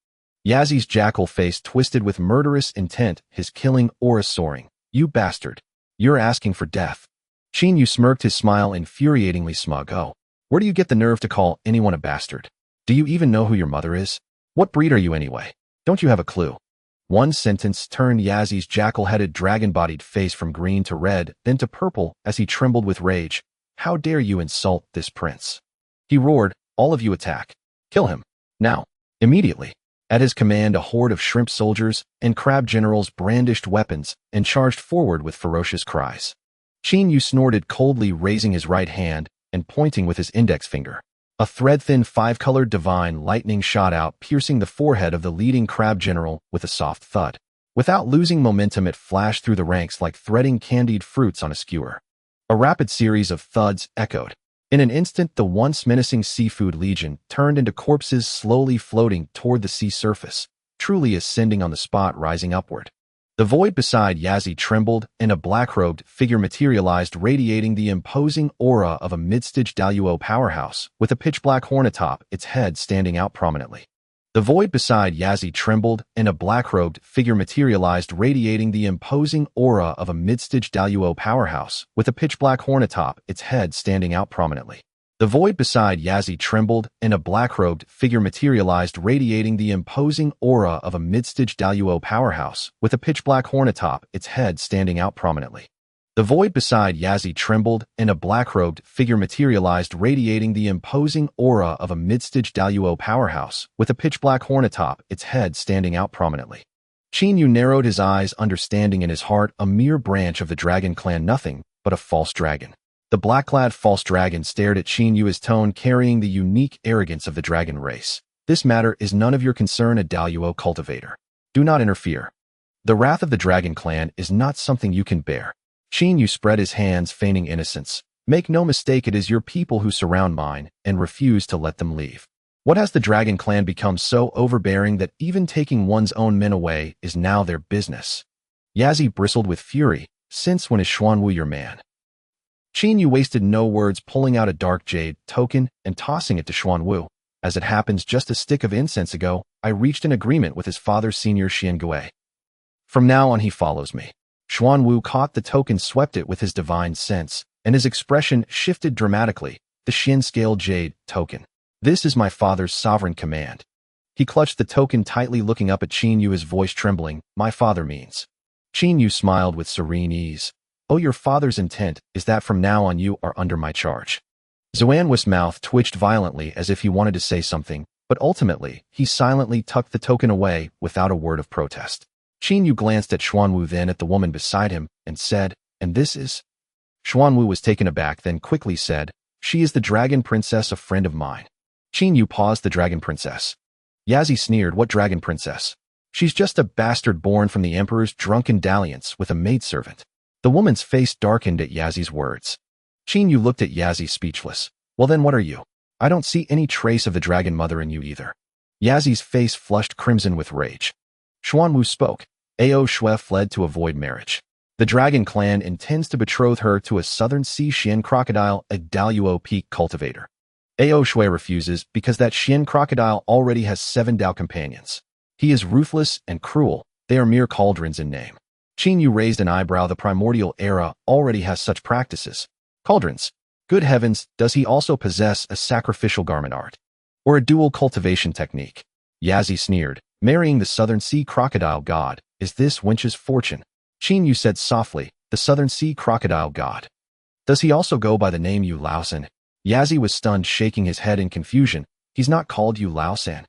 Yazi's jackal face twisted with murderous intent, his killing aura soaring. You bastard. You're asking for death. Qin Yu smirked, his smile infuriatingly smug. Oh, where do you get the nerve to call anyone a bastard? Do you even know who your mother is? What breed are you anyway? Don't you have a clue? One sentence turned Yazi's jackal-headed dragon-bodied face from green to red, then to purple, as he trembled with rage. How dare you insult this prince? He roared, all of you attack. Kill him. Now. Immediately. At his command, a horde of shrimp soldiers and crab generals brandished weapons and charged forward with ferocious cries. Qin Yu snorted coldly, raising his right hand and pointing with his index finger. A thread-thin five-colored divine lightning shot out, piercing the forehead of the leading crab general with a soft thud. Without losing momentum, it flashed through the ranks like threading candied fruits on a skewer. A rapid series of thuds echoed. In an instant, the once menacing seafood legion turned into corpses slowly floating toward the sea surface, truly ascending on the spot, rising upward. The void beside Yazi trembled, and a black-robed figure materialized, radiating the imposing aura of a mid-stage Daluo powerhouse, with a pitch-black horn atop its head standing out prominently. The void beside Yazi trembled, and a black-robed figure materialized, radiating the imposing aura of a mid-stage Daluo powerhouse, with a pitch-black horn atop its head standing out prominently. The void beside Yazi trembled, and a black-robed figure materialized, radiating the imposing aura of a mid-stage Daluo powerhouse, with a pitch-black horn atop its head standing out prominently. The void beside Yazi trembled, and a black-robed figure materialized, radiating the imposing aura of a mid-stage Daluo powerhouse, with a pitch-black horn atop its head standing out prominently. Qin Yu narrowed his eyes, understanding in his heart a mere branch of the dragon clan, nothing but a false dragon. The black-clad false dragon stared at Qin Yu, his tone carrying the unique arrogance of the dragon race. This matter is none of your concern, a Daluo cultivator. Do not interfere. The wrath of the dragon clan is not something you can bear. Qin Yu spread his hands, feigning innocence. Make no mistake, it is your people who surround mine and refuse to let them leave. What has the dragon clan become so overbearing that even taking one's own men away is now their business? Yazi bristled with fury. Since when is Xuanwu your man? Qin Yu wasted no words, pulling out a dark jade token and tossing it to Xuanwu. As it happens, just a stick of incense ago, I reached an agreement with his father, Senior Xiangui. From now on, he follows me. Xuanwu caught the token, swept it with his divine sense, and his expression shifted dramatically. The Xin scale jade token. This is my father's sovereign command. He clutched the token tightly, looking up at Qin Yu, his voice trembling. My father means. Qin Yu smiled with serene ease. Oh, your father's intent is that from now on you are under my charge. Xuanwu's mouth twitched violently as if he wanted to say something, but ultimately, he silently tucked the token away without a word of protest. Qin Yu glanced at Xuanwu, then at the woman beside him, and said, and this is? Xuanwu was taken aback, then quickly said, she is the dragon princess, a friend of mine. Qin Yu paused. The dragon princess. Yazi sneered. What dragon princess? She's just a bastard born from the emperor's drunken dalliance with a maidservant. The woman's face darkened at Yazi's words. Qin Yu looked at Yazi, speechless. Well then, what are you? I don't see any trace of the dragon mother in you either. Yazi's face flushed crimson with rage. Xuanwu spoke. Ao Shui fled to avoid marriage. The dragon clan intends to betroth her to a southern sea Xian crocodile, a Daluo peak cultivator. Ao Shui refuses because that Xian crocodile already has 7 Dao companions. He is ruthless and cruel. They are mere cauldrons in name. Qin Yu raised an eyebrow. The Primordial Era already has such practices. Cauldrons. Good heavens, does he also possess a sacrificial garment art? Or a dual cultivation technique? Yazi sneered. Marrying the southern sea crocodile god, is this wench's fortune? Qin Yu said softly, the southern sea crocodile god. Does he also go by the name Yu Laosan? Yazi was stunned, shaking his head in confusion. He's not called Yu Laosan.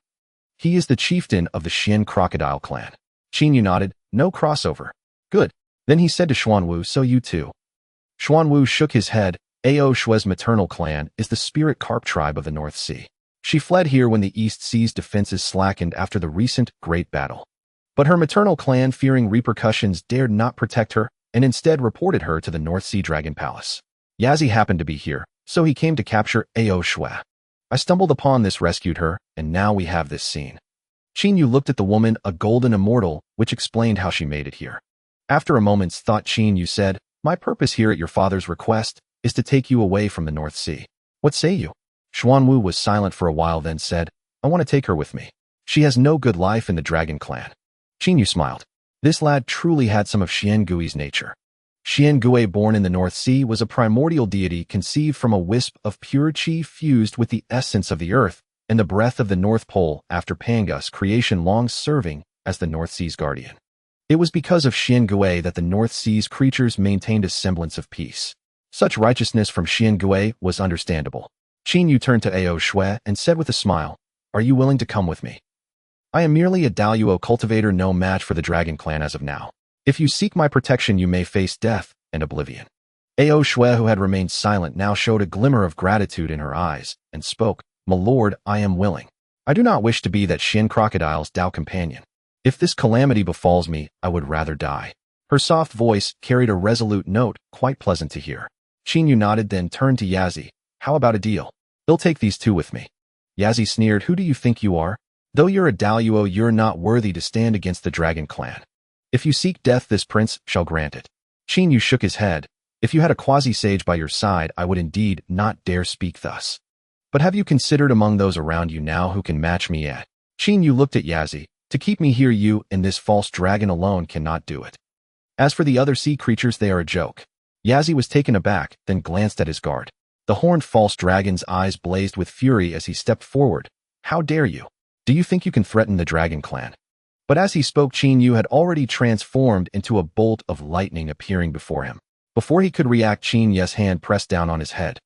He is the chieftain of the Xian crocodile clan. Qin Yu nodded. No crossover. Good. Then he said to Xuanwu, so you too. Xuanwu shook his head. Ao Shui's maternal clan is the spirit carp tribe of the North Sea. She fled here when the East Sea's defenses slackened after the recent Great Battle. But her maternal clan, fearing repercussions, dared not protect her and instead reported her to the North Sea Dragon Palace. Yazi happened to be here, so he came to capture Ao Shui. I stumbled upon this, rescued her, and now we have this scene. Qin Yu looked at the woman, a golden immortal, which explained how she made it here. After a moment's thought, Qin Yu said, my purpose here at your father's request is to take you away from the North Sea. What say you? Xuanwu was silent for a while, then said, I want to take her with me. She has no good life in the dragon clan. Qin Yu smiled. This lad truly had some of Xian Gui's nature. Xian Gui, born in the North Sea, was a primordial deity conceived from a wisp of pure qi fused with the essence of the earth and the breath of the North Pole after Pangu's creation, long serving as the North Sea's guardian. It was because of Xian Gui that the North Sea's creatures maintained a semblance of peace. Such righteousness from Xian Gui was understandable. Qin Yu turned to Ao Shui and said with a smile, Are you willing to come with me? I am merely a Daluo cultivator, no match for the Dragon Clan as of now. If you seek my protection, you may face death and oblivion. Ao Shui, who had remained silent, now showed a glimmer of gratitude in her eyes and spoke, My lord, I am willing. I do not wish to be that Shin Crocodile's Dao companion. If this calamity befalls me, I would rather die. Her soft voice carried a resolute note, quite pleasant to hear. Qin Yu nodded, then turned to Yazi. How about a deal? They'll take these two with me. Yazi sneered, Who do you think you are? Though you're a Daluo, you're not worthy to stand against the Dragon Clan. If you seek death, this prince shall grant it. Qin Yu shook his head. If you had a quasi-sage by your side, I would indeed not dare speak thus. But have you considered among those around you now who can match me yet? Qin Yu looked at Yazi. To keep me here, you and this false dragon alone cannot do it. As for the other sea creatures, they are a joke. Yazi was taken aback, then glanced at his guard. The horned false dragon's eyes blazed with fury as he stepped forward. How dare you? Do you think you can threaten the Dragon Clan? But as he spoke, Qin Yu had already transformed into a bolt of lightning appearing before him. Before he could react, Qin Yu's hand pressed down on his head.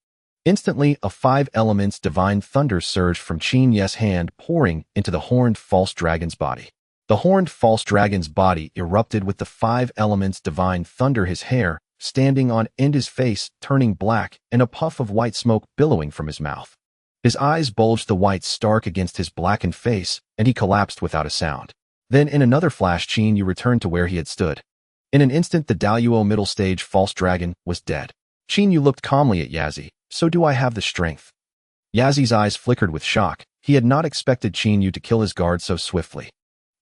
Instantly, a 5 elements divine thunder surged from Qin Yu's hand, pouring into the horned false dragon's body. The horned false dragon's body erupted with the 5 elements divine thunder, his hair standing on end, his face turning black, and a puff of white smoke billowing from his mouth. His eyes bulged the white stark against his blackened face, and he collapsed without a sound. Then in another flash, Qin Yu returned to where he had stood. In an instant, the Daluo middle stage false dragon was dead. Qin Yu looked calmly at Yazi. So do I have the strength? Yazi's eyes flickered with shock. He had not expected Qin Yu to kill his guard so swiftly.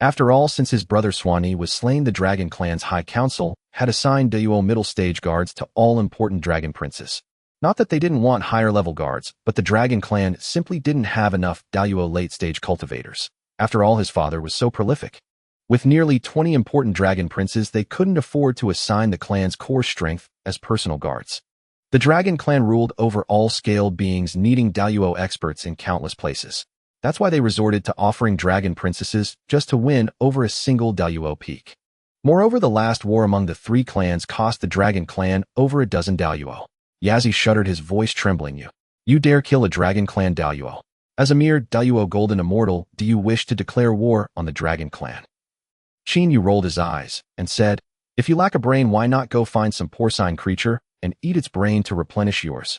After all, since his brother Swanee was slain, the Dragon Clan's High Council had assigned Daluo middle stage guards to all important dragon princes. Not that they didn't want higher level guards, but the Dragon Clan simply didn't have enough Daluo late stage cultivators. After all, his father was so prolific. With nearly 20 important dragon princes, they couldn't afford to assign the clan's core strength as personal guards. The Dragon Clan ruled over all scaled beings, needing Daluo experts in countless places. That's why they resorted to offering dragon princesses just to win over a single Daluo peak. Moreover, the last war among the 3 clans cost the Dragon Clan over a dozen Daluo. Yazi shuddered, his voice trembling. You dare kill a Dragon Clan Daluo? As a mere Daluo golden immortal, do you wish to declare war on the Dragon Clan? Qin Yu rolled his eyes and said, If you lack a brain, why not go find some porcine creature and eat its brain to replenish yours?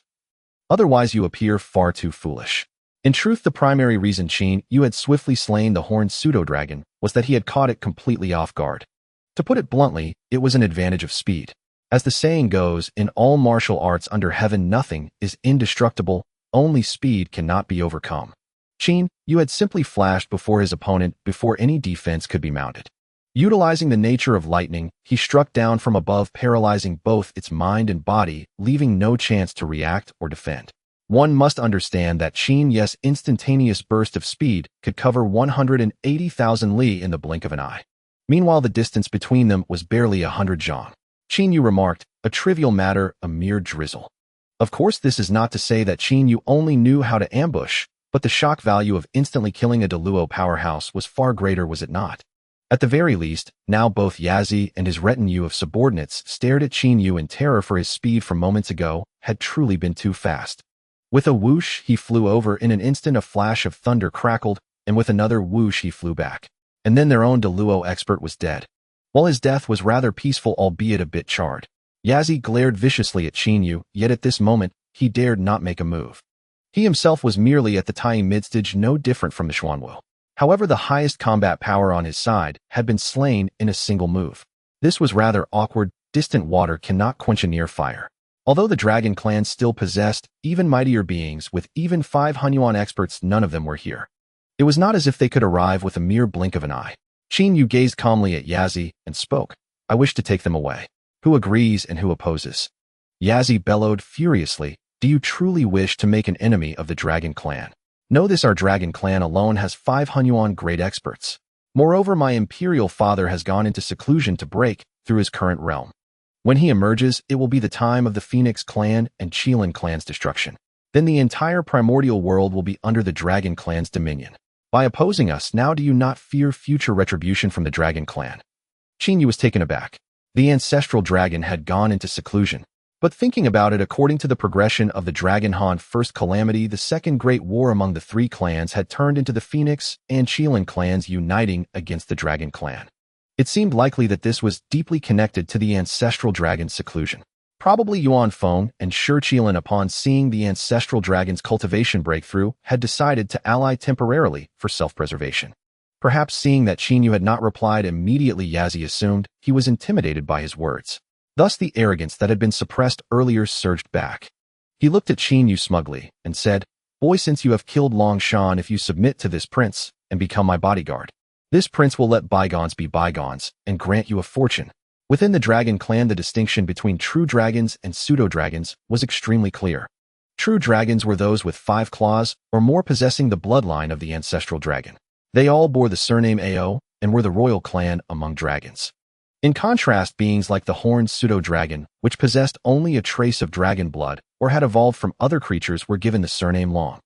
Otherwise you appear far too foolish. In truth, the primary reason Qin Yu had swiftly slain the horned pseudo-dragon was that he had caught it completely off guard. To put it bluntly, it was an advantage of speed. As the saying goes, in all martial arts under heaven nothing is indestructible, only speed cannot be overcome. Qin Yu had simply flashed before his opponent before any defense could be mounted. Utilizing the nature of lightning, he struck down from above, paralyzing both its mind and body, leaving no chance to react or defend. One must understand that Qin Yu's instantaneous burst of speed could cover 180,000 li in the blink of an eye. Meanwhile, the distance between them was barely 100 zhang. Qin Yu remarked, a trivial matter, a mere drizzle. Of course, this is not to say that Qin Yu only knew how to ambush, but the shock value of instantly killing a Daluo powerhouse was far greater, was it not? At the very least, now both Yazi and his retinue of subordinates stared at Qin Yu in terror, for his speed from moments ago had truly been too fast. With a whoosh, he flew over. In an instant, a flash of thunder crackled, and with another whoosh, he flew back. And then their own Daluo expert was dead. While his death was rather peaceful, albeit a bit charred. Yazi glared viciously at Qin Yu, yet at this moment, he dared not make a move. He himself was merely at the tying midstage, no different from the Xuanwu. However, the highest combat power on his side had been slain in a single move. This was rather awkward. Distant water cannot quench a near fire. Although the Dragon Clan still possessed even mightier beings with even 5 Hunyuan experts, none of them were here. It was not as if they could arrive with a mere blink of an eye. Qin Yu gazed calmly at Yazi and spoke, I wish to take them away. Who agrees and who opposes? Yazi bellowed furiously, Do you truly wish to make an enemy of the Dragon Clan? Know this: our Dragon Clan alone has 5 Hunyuan great experts. Moreover, my imperial father has gone into seclusion to break through his current realm. When he emerges, it will be the time of the Phoenix Clan and Qin Clan's destruction. Then the entire primordial world will be under the Dragon Clan's dominion. By opposing us, now do you not fear future retribution from the Dragon Clan? Qin Yu was taken aback. The ancestral dragon had gone into seclusion. But thinking about it, according to the progression of the Dragon Han First Calamity, the Second Great War among the 3 clans had turned into the Phoenix and Qin clans uniting against the Dragon Clan. It seemed likely that this was deeply connected to the ancestral dragon's seclusion. Probably Yuan Feng and Shi Qilin, upon seeing the ancestral dragon's cultivation breakthrough, had decided to ally temporarily for self-preservation. Perhaps seeing that Qin Yu had not replied immediately, Yazzie assumed he was intimidated by his words. Thus the arrogance that had been suppressed earlier surged back. He looked at Qin Yu smugly and said, "Boy, since you have killed Long Shan, if you submit to this prince and become my bodyguard, this prince will let bygones be bygones and grant you a fortune." Within the Dragon Clan, the distinction between true dragons and pseudo-dragons was extremely clear. True dragons were those with 5 claws or more, possessing the bloodline of the ancestral dragon. They all bore the surname Ao and were the royal clan among dragons. In contrast, beings like the horned pseudo-dragon, which possessed only a trace of dragon blood or had evolved from other creatures, were given the surname Long.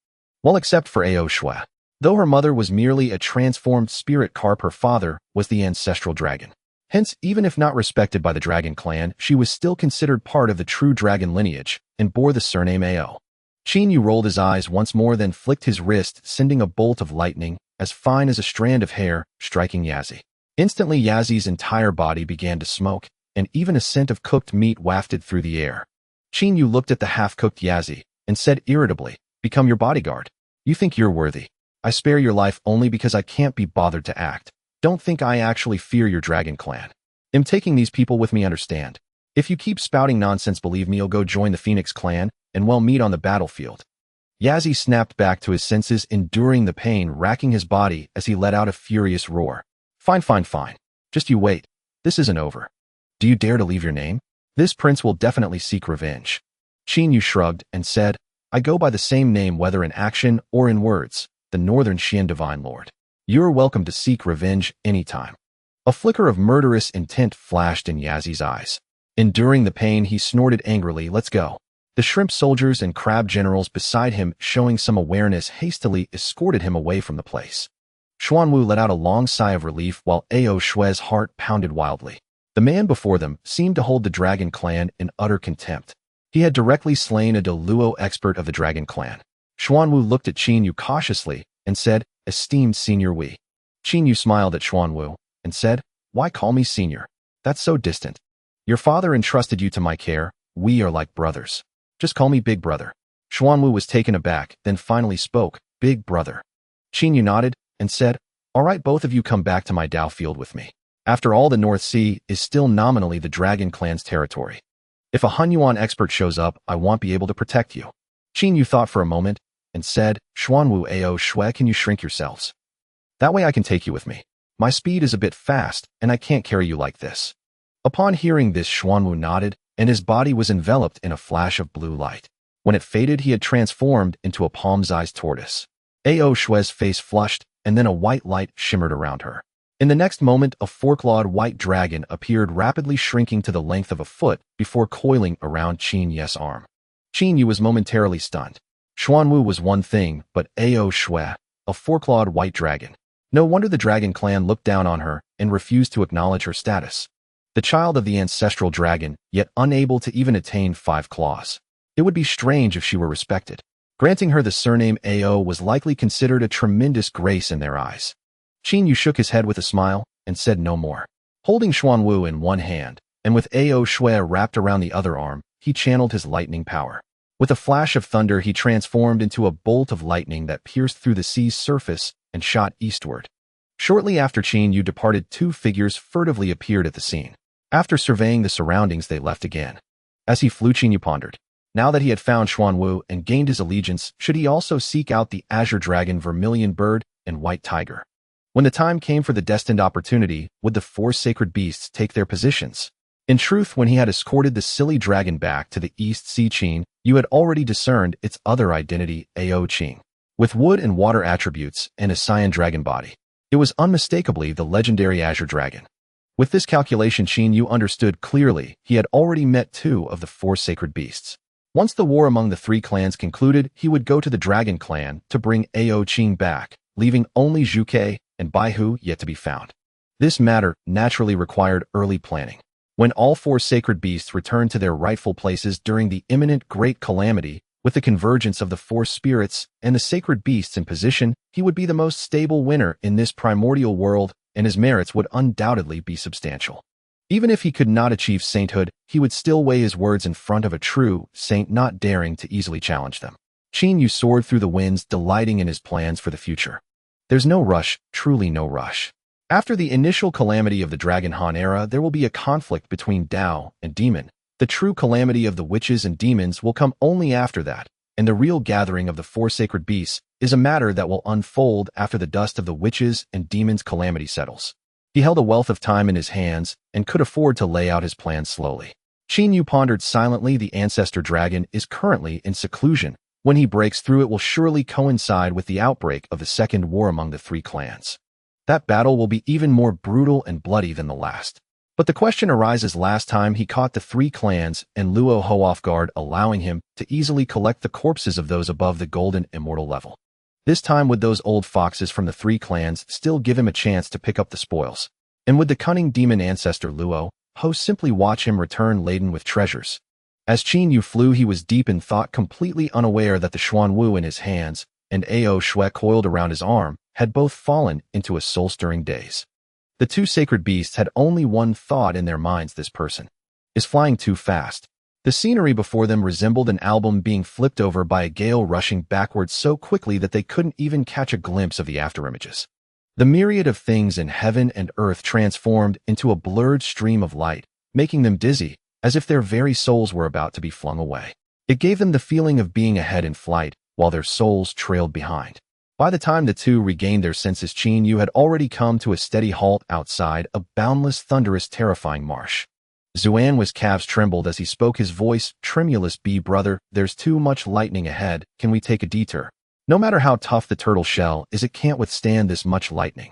Well, except for Ao Shui. Though her mother was merely a transformed spirit carp, her father was the ancestral dragon. Hence, even if not respected by the Dragon Clan, she was still considered part of the true dragon lineage and bore the surname Ao. Qin Yu rolled his eyes once more, then flicked his wrist, sending a bolt of lightning, as fine as a strand of hair, striking Yazzie. Instantly, Yazzie's entire body began to smoke, and even a scent of cooked meat wafted through the air. Qin Yu looked at the half-cooked Yazzie and said irritably, "Become your bodyguard. You think you're worthy. I spare your life only because I can't be bothered to act. Don't think I actually fear your Dragon Clan. I'm taking these people with me, understand? If you keep spouting nonsense, believe me, you'll go join the Phoenix Clan and we'll meet on the battlefield." Yazzie snapped back to his senses, enduring the pain racking his body as he let out a furious roar. Fine. Just you wait. This isn't over. Do you dare to leave your name? This prince will definitely seek revenge." Qin Yu shrugged and said, "I go by the same name whether in action or in words, the Northern Xian Divine Lord. You're welcome to seek revenge anytime." A flicker of murderous intent flashed in Yazzie's eyes. Enduring the pain, he snorted angrily, "Let's go." The shrimp soldiers and crab generals beside him, showing some awareness, hastily escorted him away from the place. Xuanwu let out a long sigh of relief while Ao Shui's heart pounded wildly. The man before them seemed to hold the Dragon Clan in utter contempt. He had directly slain a Deluo expert of the Dragon Clan. Xuanwu looked at Qin Yu cautiously and said, "Esteemed Senior Wei." Qin Yu smiled at Xuanwu and said, "Why call me Senior? That's so distant. Your father entrusted you to my care. We are like brothers. Just call me Big Brother." Xuanwu was taken aback, then finally spoke, "Big Brother." Qin Yu nodded and said, "All right, both of you come back to my Dao field with me. After all, the North Sea is still nominally the Dragon Clan's territory. If a Hunyuan expert shows up, I won't be able to protect you." Qin Yu thought for a moment and said, "Xuanwu, Ao Shui, can you shrink yourselves? That way I can take you with me. My speed is a bit fast, and I can't carry you like this." Upon hearing this, Xuanwu nodded, and his body was enveloped in a flash of blue light. When it faded, he had transformed into a palm-sized tortoise. Ao Shui's face flushed, and then a white light shimmered around her. In the next moment, a four-clawed white dragon appeared, rapidly shrinking to the length of a foot before coiling around Qin Yu's arm. Qin Yu was momentarily stunned. Xuanwu was one thing, but Ao Shui, a four-clawed white dragon. No wonder the Dragon Clan looked down on her and refused to acknowledge her status. The child of the ancestral dragon, yet unable to even attain 5 claws. It would be strange if she were respected. Granting her the surname Ao was likely considered a tremendous grace in their eyes. Qin Yu shook his head with a smile and said no more. Holding Xuanwu in one hand, and with Ao Shui wrapped around the other arm, he channeled his lightning power. With a flash of thunder, he transformed into a bolt of lightning that pierced through the sea's surface and shot eastward. Shortly after Qin Yu departed, 2 figures furtively appeared at the scene. After surveying the surroundings, they left again. As he flew, Qin Yu pondered. Now that he had found Xuanwu and gained his allegiance, should he also seek out the Azure Dragon, Vermilion Bird, and White Tiger? When the time came for the destined opportunity, would the 4 sacred beasts take their positions? In truth, when he had escorted the silly dragon back to the East Sea, Qin Yu had already discerned its other identity, Ao Qing. With wood and water attributes and a cyan dragon body, it was unmistakably the legendary Azure Dragon. With this calculation, Qin Yu understood clearly he had already met 2 of the 4 sacred beasts. Once the war among the 3 clans concluded, he would go to the Dragon Clan to bring Ao Qing back, leaving only Zhuke and Baihu yet to be found. This matter naturally required early planning. When all 4 sacred beasts returned to their rightful places during the imminent Great Calamity, with the convergence of the 4 spirits and the sacred beasts in position, he would be the most stable winner in this primordial world, and his merits would undoubtedly be substantial. Even if he could not achieve sainthood, he would still weigh his words in front of a true saint, not daring to easily challenge them. Qin Yu soared through the winds, delighting in his plans for the future. There's no rush, truly no rush. After the initial calamity of the Dragon Han era, there will be a conflict between Dao and Demon. The true calamity of the witches and demons will come only after that, and the real gathering of the 4 sacred beasts is a matter that will unfold after the dust of the witches and demons' calamity settles. He held a wealth of time in his hands and could afford to lay out his plans slowly. Qin Yu pondered silently. The ancestor dragon is currently in seclusion. When he breaks through, it will surely coincide with the outbreak of the second war among the 3 clans. That battle will be even more brutal and bloody than the last. But the question arises, last time he caught the 3 clans and Luo Ho off guard, allowing him to easily collect the corpses of those above the golden immortal level. This time, would those old foxes from the 3 clans still give him a chance to pick up the spoils? And would the cunning demon ancestor Luo Ho simply watch him return laden with treasures? As Qin Yu flew, he was deep in thought, completely unaware that the Xuanwu in his hands and Ao Shui coiled around his arm had both fallen into a soul-stirring daze. The 2 sacred beasts had only one thought in their minds: this person is flying too fast. The scenery before them resembled an album being flipped over by a gale, rushing backwards so quickly that they couldn't even catch a glimpse of the afterimages. The myriad of things in heaven and earth transformed into a blurred stream of light, making them dizzy, as if their very souls were about to be flung away. It gave them the feeling of being ahead in flight, while their souls trailed behind. By the time the 2 regained their senses, Qin Yu had already come to a steady halt outside a boundless, thunderous, terrifying marsh. Zuan was calves trembled as he spoke, his voice tremulous. "B brother, there's too much lightning ahead. Can we take a detour? No matter how tough the turtle shell is, it can't withstand this much lightning."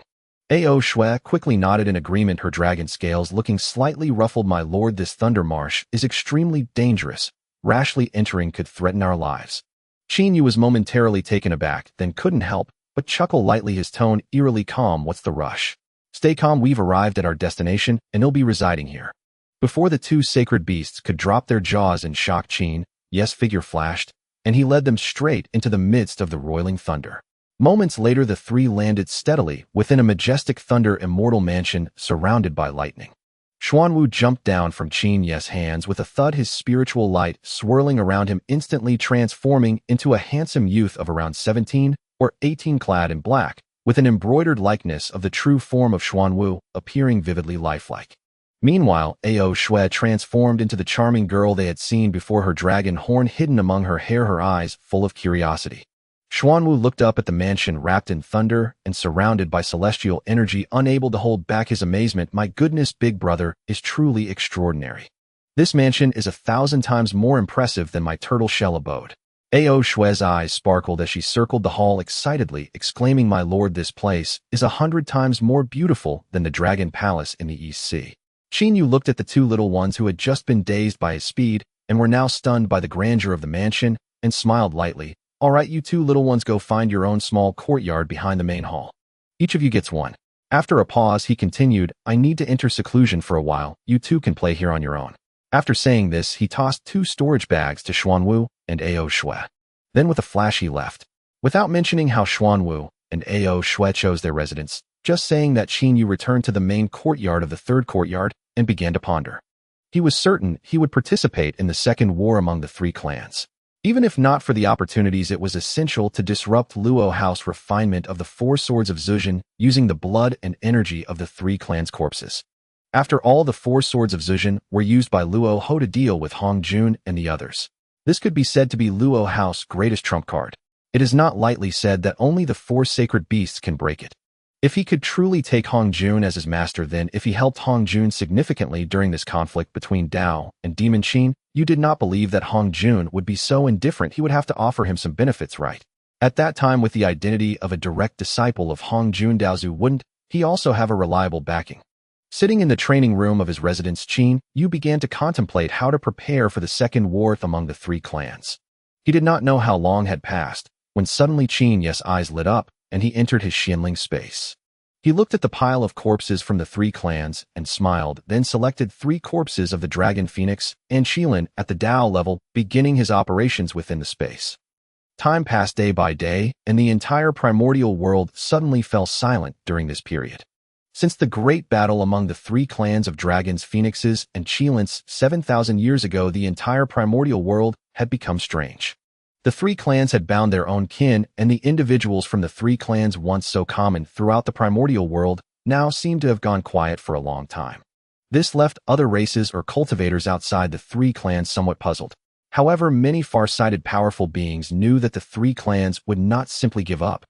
Ao Shui quickly nodded in agreement, her dragon scales looking slightly ruffled. "My lord, this thunder marsh is extremely dangerous. Rashly entering could threaten our lives." Qin Yu was momentarily taken aback, then couldn't help but chuckle lightly, his tone eerily calm. "What's the rush? Stay calm. We've arrived at our destination, and he'll be residing here." Before the 2 sacred beasts could drop their jaws in shock, Qin Yu's figure flashed, and he led them straight into the midst of the roiling thunder. Moments later, the 3 landed steadily within a majestic thunder immortal mansion surrounded by lightning. Xuanwu jumped down from Qin Yu's hands with a thud, his spiritual light swirling around him, instantly transforming into a handsome youth of around 17 or 18, clad in black, with an embroidered likeness of the true form of Xuanwu, appearing vividly lifelike. Meanwhile, Ao Shui transformed into the charming girl they had seen before, her dragon horn hidden among her hair, her eyes full of curiosity. Xuanwu looked up at the mansion wrapped in thunder and surrounded by celestial energy, unable to hold back his amazement. "My goodness, big brother is truly extraordinary. This mansion is 1,000 times more impressive than my turtle shell abode." Ao Shui's eyes sparkled as she circled the hall excitedly, exclaiming, "My lord, this place is 100 times more beautiful than the Dragon Palace in the East Sea." Qin Yu looked at the 2 little ones who had just been dazed by his speed and were now stunned by the grandeur of the mansion, and smiled lightly. "All right, you 2 little ones, go find your own small courtyard behind the main hall. Each of you gets one." After a pause, he continued, "I need to enter seclusion for a while. You 2 can play here on your own." After saying this, he tossed 2 storage bags to Xuanwu and Ao Shui. Then with a flash he left, without mentioning how Xuanwu and Ao Shui chose their residence, just saying that Qin Yu returned to the main courtyard of the 3rd courtyard and began to ponder. He was certain he would participate in the second war among the 3 clans. Even if not for the opportunities, it was essential to disrupt Luo House refinement of the 4 swords of Zhejian using the blood and energy of the 3 clans' corpses. After all, the 4 swords of Zhejian were used by Luo Ho to deal with Hong Jun and the others. This could be said to be Luo House's greatest trump card. It is not lightly said that only the 4 sacred beasts can break it. If he could truly take Hong Jun as his master, then if he helped Hong Jun significantly during this conflict between Dao and Demon Qin, you did not believe that Hong Jun would be so indifferent he would have to offer him some benefits, right? At that time, with the identity of a direct disciple of Hong Jun, Daozu wouldn't he also have a reliable backing? Sitting in the training room of his residence, Qin Yu began to contemplate how to prepare for the second war among the three clans. He did not know how long had passed, when suddenly Qin Yu's eyes lit up, and he entered his Xianling space. He looked at the pile of corpses from the three clans and smiled, then selected 3 corpses of the Dragon Phoenix and Qilin at the Dao level, beginning his operations within the space. Time passed day by day, and the entire primordial world suddenly fell silent during this period. Since the great battle among the 3 clans of dragons, phoenixes, and Qilins 7,000 years ago, the entire primordial world had become strange. The 3 clans had bound their own kin, and the individuals from the 3 clans once so common throughout the primordial world now seemed to have gone quiet for a long time. This left other races or cultivators outside the 3 clans somewhat puzzled. However, many far-sighted powerful beings knew that the 3 clans would not simply give up.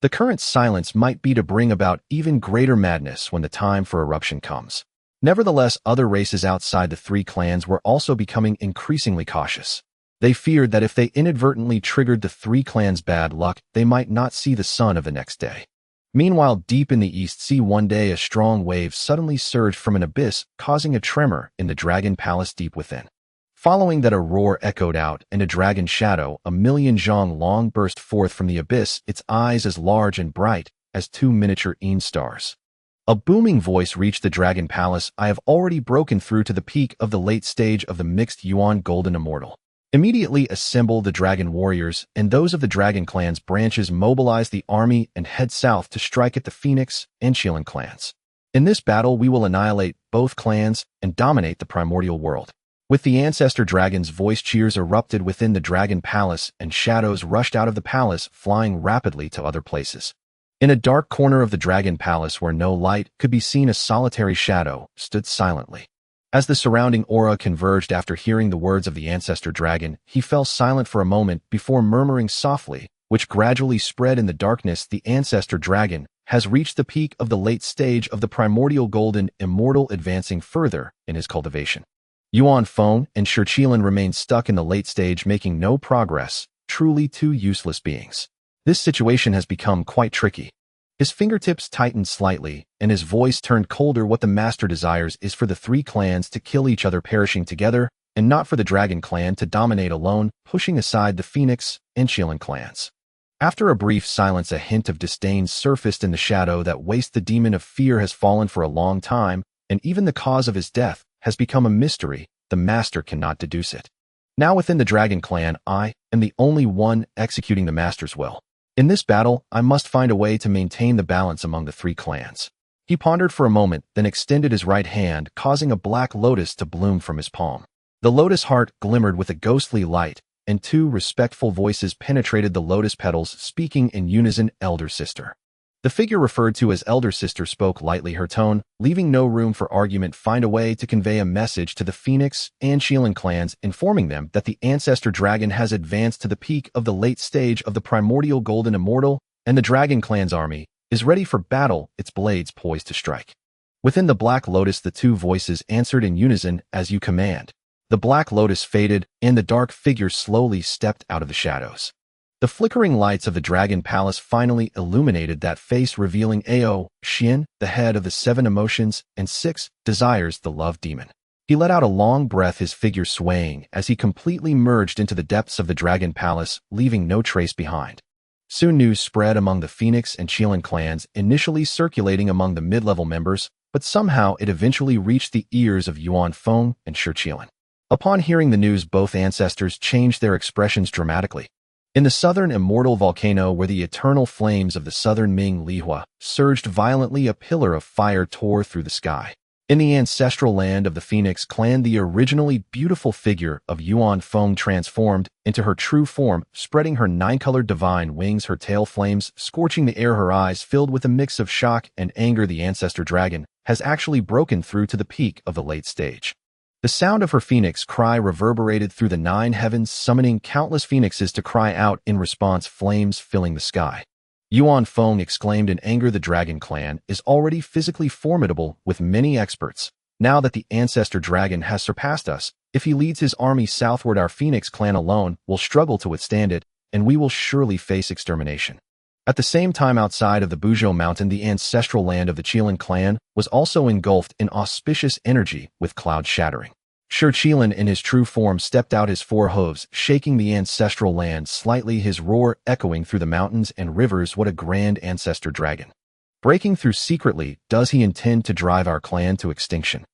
The current silence might be to bring about even greater madness when the time for eruption comes. Nevertheless, other races outside the 3 clans were also becoming increasingly cautious. They feared that if they inadvertently triggered the 3 clans' bad luck, they might not see the sun of the next day. Meanwhile, deep in the East Sea, one day a strong wave suddenly surged from an abyss, causing a tremor in the dragon palace deep within. Following that, a roar echoed out, and a dragon shadow, a million zhang long, burst forth from the abyss, its eyes as large and bright as 2 miniature Yin stars. A booming voice reached the dragon palace. I have already broken through to the peak of the late stage of the mixed Yuan Golden Immortal. Immediately assemble the dragon warriors, and those of the dragon clan's branches mobilize the army and head south to strike at the Phoenix and Qilin clans. In this battle, we will annihilate both clans and dominate the primordial world. With the ancestor dragon's voice, cheers erupted within the dragon palace, and shadows rushed out of the palace, flying rapidly to other places. In a dark corner of the dragon palace where no light could be seen, a solitary shadow stood silently. As the surrounding aura converged after hearing the words of the ancestor dragon, he fell silent for a moment before murmuring softly, which gradually spread in the darkness. The ancestor dragon has reached the peak of the late stage of the primordial golden immortal, advancing further in his cultivation. Yuan Feng and Shi Qilin remained stuck in the late stage, making no progress, truly 2 useless beings. This situation has become quite tricky. His fingertips tightened slightly, and his voice turned colder. What the master desires is for the 3 clans to kill each other, perishing together, and not for the dragon clan to dominate alone, pushing aside the Phoenix and Qilin clans. After a brief silence, a hint of disdain surfaced in the shadow. That waste, the demon of fear, has fallen for a long time, and even the cause of his death has become a mystery. The master cannot deduce it. Now within the dragon clan, I am the only one executing the master's will. In this battle, I must find a way to maintain the balance among the 3 clans. He pondered for a moment, then extended his right hand, causing a black lotus to bloom from his palm. The lotus heart glimmered with a ghostly light, and 2 respectful voices penetrated the lotus petals, speaking in unison, "Elder sister." The figure referred to as elder sister spoke lightly, her tone leaving no room for argument. Find a way to convey a message to the Phoenix and Qilin clans, informing them that the ancestor dragon has advanced to the peak of the late stage of the primordial golden immortal, and the dragon clan's army is ready for battle, its blades poised to strike. Within the black lotus, the 2 voices answered in unison, "As you command." The black lotus faded, and the dark figure slowly stepped out of the shadows. The flickering lights of the dragon palace finally illuminated that face, revealing Ao Xian, the head of the 7 emotions and 6 desires, the love demon. He let out a long breath, his figure swaying as he completely merged into the depths of the dragon palace, leaving no trace behind. Soon news spread among the Phoenix and Qilin clans, initially circulating among the mid-level members, but somehow it eventually reached the ears of Yuan Feng and Shi Qilin. Upon hearing the news, both ancestors changed their expressions dramatically. In the southern immortal volcano, where the eternal flames of the southern Ming Lihua surged violently, a pillar of fire tore through the sky. In the ancestral land of the Phoenix clan, the originally beautiful figure of Yuan Feng transformed into her true form, spreading her 9-colored divine wings, her tail flames scorching the air, her eyes filled with a mix of shock and anger. The ancestor dragon has actually broken through to the peak of the late stage. The sound of her phoenix cry reverberated through the 9 heavens, summoning countless phoenixes to cry out in response, flames filling the sky. Yuan Feng exclaimed in anger. The Dragon Clan is already physically formidable with many experts. Now that the Ancestor Dragon has surpassed us, if he leads his army southward, our Phoenix Clan alone will struggle to withstand it, and we will surely face extermination. At the same time, outside of the Buzhou Mountain, the ancestral land of the Qilin clan was also engulfed in auspicious energy with clouds shattering. Shi Qilin in his true form stepped out, his four hooves shaking the ancestral land slightly, his roar echoing through the mountains and rivers. What a grand ancestor dragon! Breaking through secretly, does he intend to drive our clan to extinction?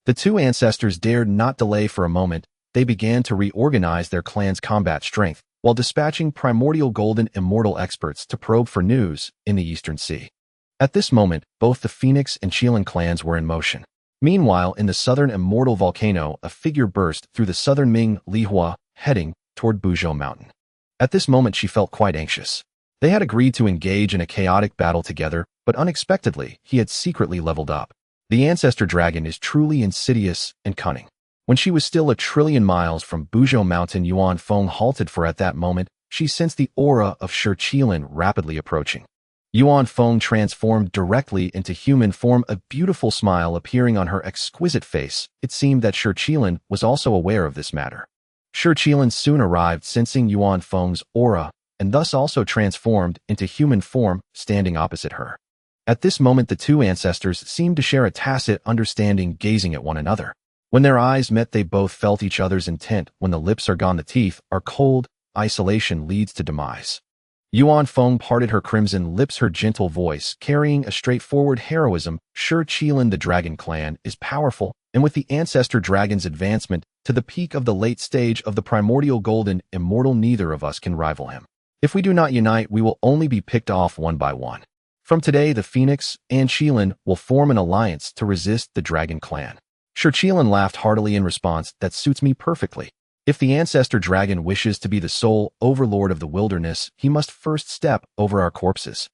The two ancestors dared not delay for a moment. They began to reorganize their clan's combat strength, while dispatching primordial golden immortal experts to probe for news in the Eastern Sea. At this moment, both the Phoenix and Qilin clans were in motion. Meanwhile, in the southern immortal volcano, a figure burst through the southern Ming Lihua, heading toward Buzhou Mountain. At this moment, she felt quite anxious. They had agreed to engage in a chaotic battle together, but unexpectedly, he had secretly leveled up. The Ancestor Dragon is truly insidious and cunning. When she was still 1,000,000,000,000 miles from Buzhou Mountain, Yuan Feng halted, for at that moment, she sensed the aura of Shi Qilin rapidly approaching. Yuan Feng transformed directly into human form, a beautiful smile appearing on her exquisite face. It seemed that Shi Qilin was also aware of this matter. Shi Qilin soon arrived, sensing Yuan Feng's aura, and thus also transformed into human form, standing opposite her. At this moment, the two ancestors seemed to share a tacit understanding, gazing at one another. When their eyes met, they both felt each other's intent. When the lips are gone, the teeth are cold. Isolation leads to demise. Yuan Feng parted her crimson lips, her gentle voice carrying a straightforward heroism. Shi Qilin, the Dragon Clan, is powerful, and with the Ancestor Dragon's advancement to the peak of the late stage of the Primordial Golden Immortal, neither of us can rival him. If we do not unite, we will only be picked off one by one. From today, the Phoenix and Qilin will form an alliance to resist the Dragon Clan. Shi Qilin laughed heartily in response. That suits me perfectly. If the Ancestor Dragon wishes to be the sole overlord of the wilderness, he must first step over our corpses.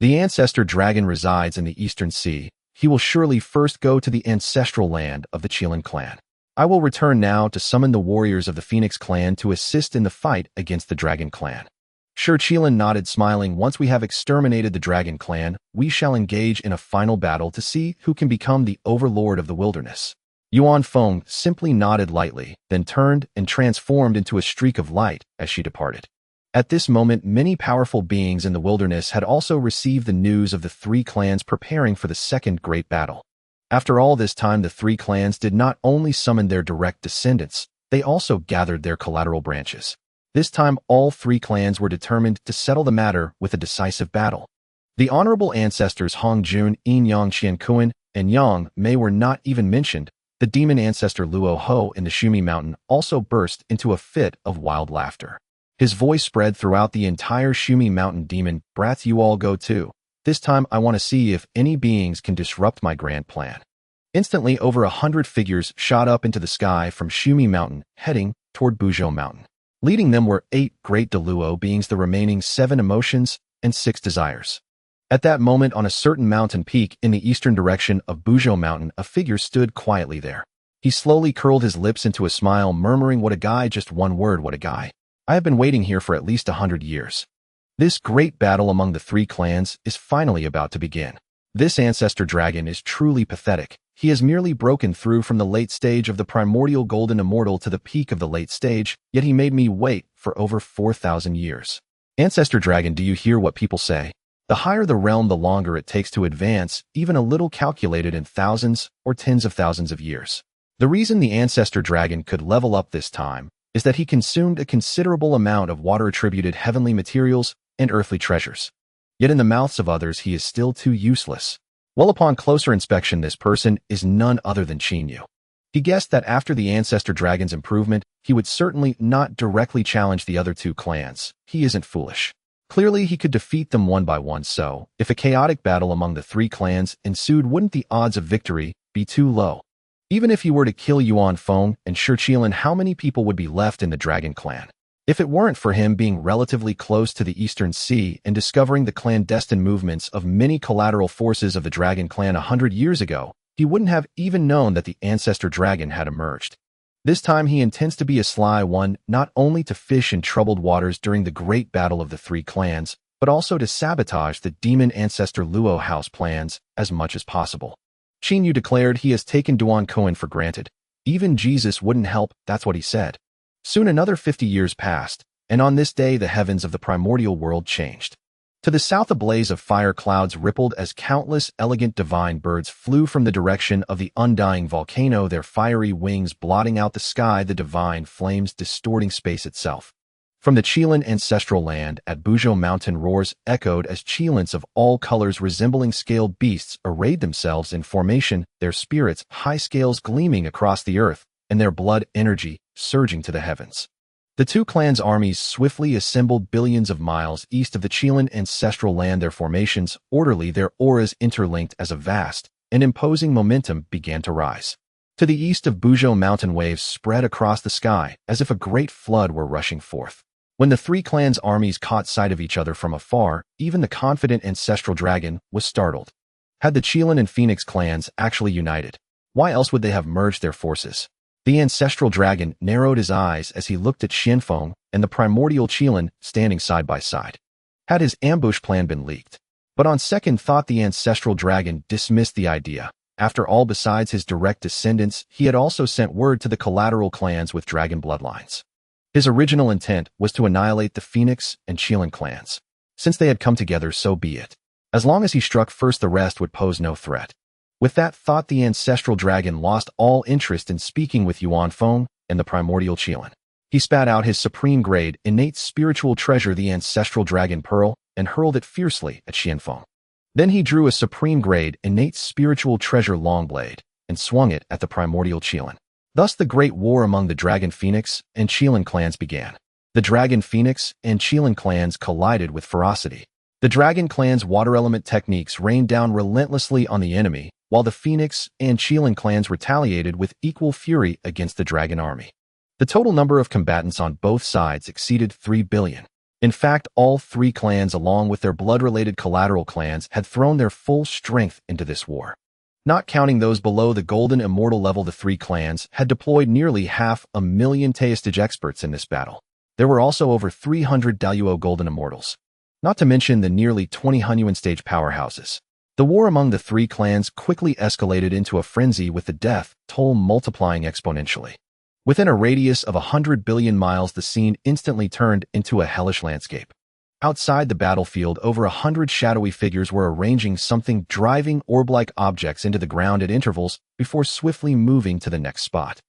The Ancestor Dragon resides in the Eastern Sea. He will surely first go to the ancestral land of the Qilin clan. I will return now to summon the warriors of the Phoenix clan to assist in the fight against the Dragon clan. Shi Qilin nodded, smiling. Once we have exterminated the Dragon clan, we shall engage in a final battle to see who can become the overlord of the wilderness. Yuan Feng simply nodded lightly, then turned and transformed into a streak of light as she departed. At this moment, many powerful beings in the wilderness had also received the news of the three clans preparing for the second great battle. After all this time, the three clans did not only summon their direct descendants, they also gathered their collateral branches. This time, all three clans were determined to settle the matter with a decisive battle. The honorable ancestors Hong Jun, Yin Yang Qiankuan, and Yang Mei were not even mentioned. The demon ancestor Luo Ho in the Shumi Mountain also burst into a fit of wild laughter. His voice spread throughout the entire Shumi Mountain. Demon brats, you all go too. This time I want to see if any beings can disrupt my grand plan. Instantly, over 100 figures shot up into the sky from Shumi Mountain, heading toward Buzhou Mountain. Leading them were 8 great Deluo beings, the remaining 7 emotions and 6 desires. At that moment, on a certain mountain peak in the eastern direction of Buzhou Mountain, a figure stood quietly there. He slowly curled his lips into a smile, murmuring, "What a guy, just one word, what a guy. I have been waiting here for at least 100 years. This great battle among the three clans is finally about to begin. This Ancestor Dragon is truly pathetic. He has merely broken through from the late stage of the Primordial Golden Immortal to the peak of the late stage, yet he made me wait for over 4,000 years. Ancestor Dragon, do you hear what people say? The higher the realm, the longer it takes to advance, even a little, calculated in thousands or tens of thousands of years. The reason the Ancestor Dragon could level up this time is that he consumed a considerable amount of water-attributed heavenly materials and earthly treasures. Yet in the mouths of others, he is still too useless. Well, upon closer inspection, this person is none other than Qin Yu. He guessed that after the Ancestor Dragon's improvement, he would certainly not directly challenge the other two clans. He isn't foolish. Clearly, he could defeat them one by one, so if a chaotic battle among the three clans ensued, wouldn't the odds of victory be too low? Even if he were to kill Yuan Feng and Shi Qilin, how many people would be left in the Dragon Clan? If it weren't for him being relatively close to the Eastern Sea and discovering the clandestine movements of many collateral forces of the Dragon Clan 100 years ago, he wouldn't have even known that the Ancestor Dragon had emerged. This time he intends to be a sly one, not only to fish in troubled waters during the great battle of the three clans, but also to sabotage the demon ancestor Luo house plans as much as possible. Qin Yu declared he has taken Duan Koan for granted. Even Jesus wouldn't help, that's what he said. Soon another 50 years passed, and on this day the heavens of the primordial world changed. To the south a blaze of fire clouds rippled as countless elegant divine birds flew from the direction of the undying volcano, their fiery wings blotting out the sky, the divine flames distorting space itself. From the Qilin ancestral land at Buzhou Mountain roars echoed as Qilins of all colors resembling scaled beasts arrayed themselves in formation, their spirits high scales gleaming across the earth, and their blood energy surging to the heavens. The two clans' armies swiftly assembled billions of miles east of the Qilin ancestral land, their formations orderly, their auras interlinked as a vast and imposing momentum began to rise. To the east of Buzhou Mountain waves spread across the sky as if a great flood were rushing forth. When the three clans' armies caught sight of each other from afar, even the confident ancestral dragon was startled. Had the Qilin and Phoenix clans actually united? Why else would they have merged their forces? The ancestral dragon narrowed his eyes as he looked at Xianfeng and the primordial Qilin standing side by side. Had his ambush plan been leaked? But on second thought the ancestral dragon dismissed the idea. After all, besides his direct descendants, he had also sent word to the collateral clans with dragon bloodlines. His original intent was to annihilate the Phoenix and Qilin clans. Since they had come together, so be it. As long as he struck first, the rest would pose no threat. With that thought, the ancestral dragon lost all interest in speaking with Yuan Feng and the primordial Qilin. He spat out his supreme grade, innate spiritual treasure, the ancestral dragon pearl, and hurled it fiercely at Xianfeng. Then he drew a supreme grade, innate spiritual treasure long blade and swung it at the primordial Qilin. Thus the great war among the Dragon Phoenix and Qilin clans began. The Dragon Phoenix and Qilin clans collided with ferocity. The Dragon clan's water element techniques rained down relentlessly on the enemy, while the Phoenix and Qilin clans retaliated with equal fury against the Dragon army. The total number of combatants on both sides exceeded 3 billion. In fact, all three clans, along with their blood-related collateral clans, had thrown their full strength into this war. Not counting those below the golden immortal level, the three clans had deployed nearly 500,000 Teistage experts in this battle. There were also over 300 Daluo golden immortals. Not to mention the nearly 20 Hunyuan stage powerhouses. The war among the three clans quickly escalated into a frenzy, with the death toll multiplying exponentially. Within a radius of 100 billion miles, the scene instantly turned into a hellish landscape. Outside the battlefield, over 100 shadowy figures were arranging something, driving orb-like objects into the ground at intervals before swiftly moving to the next spot.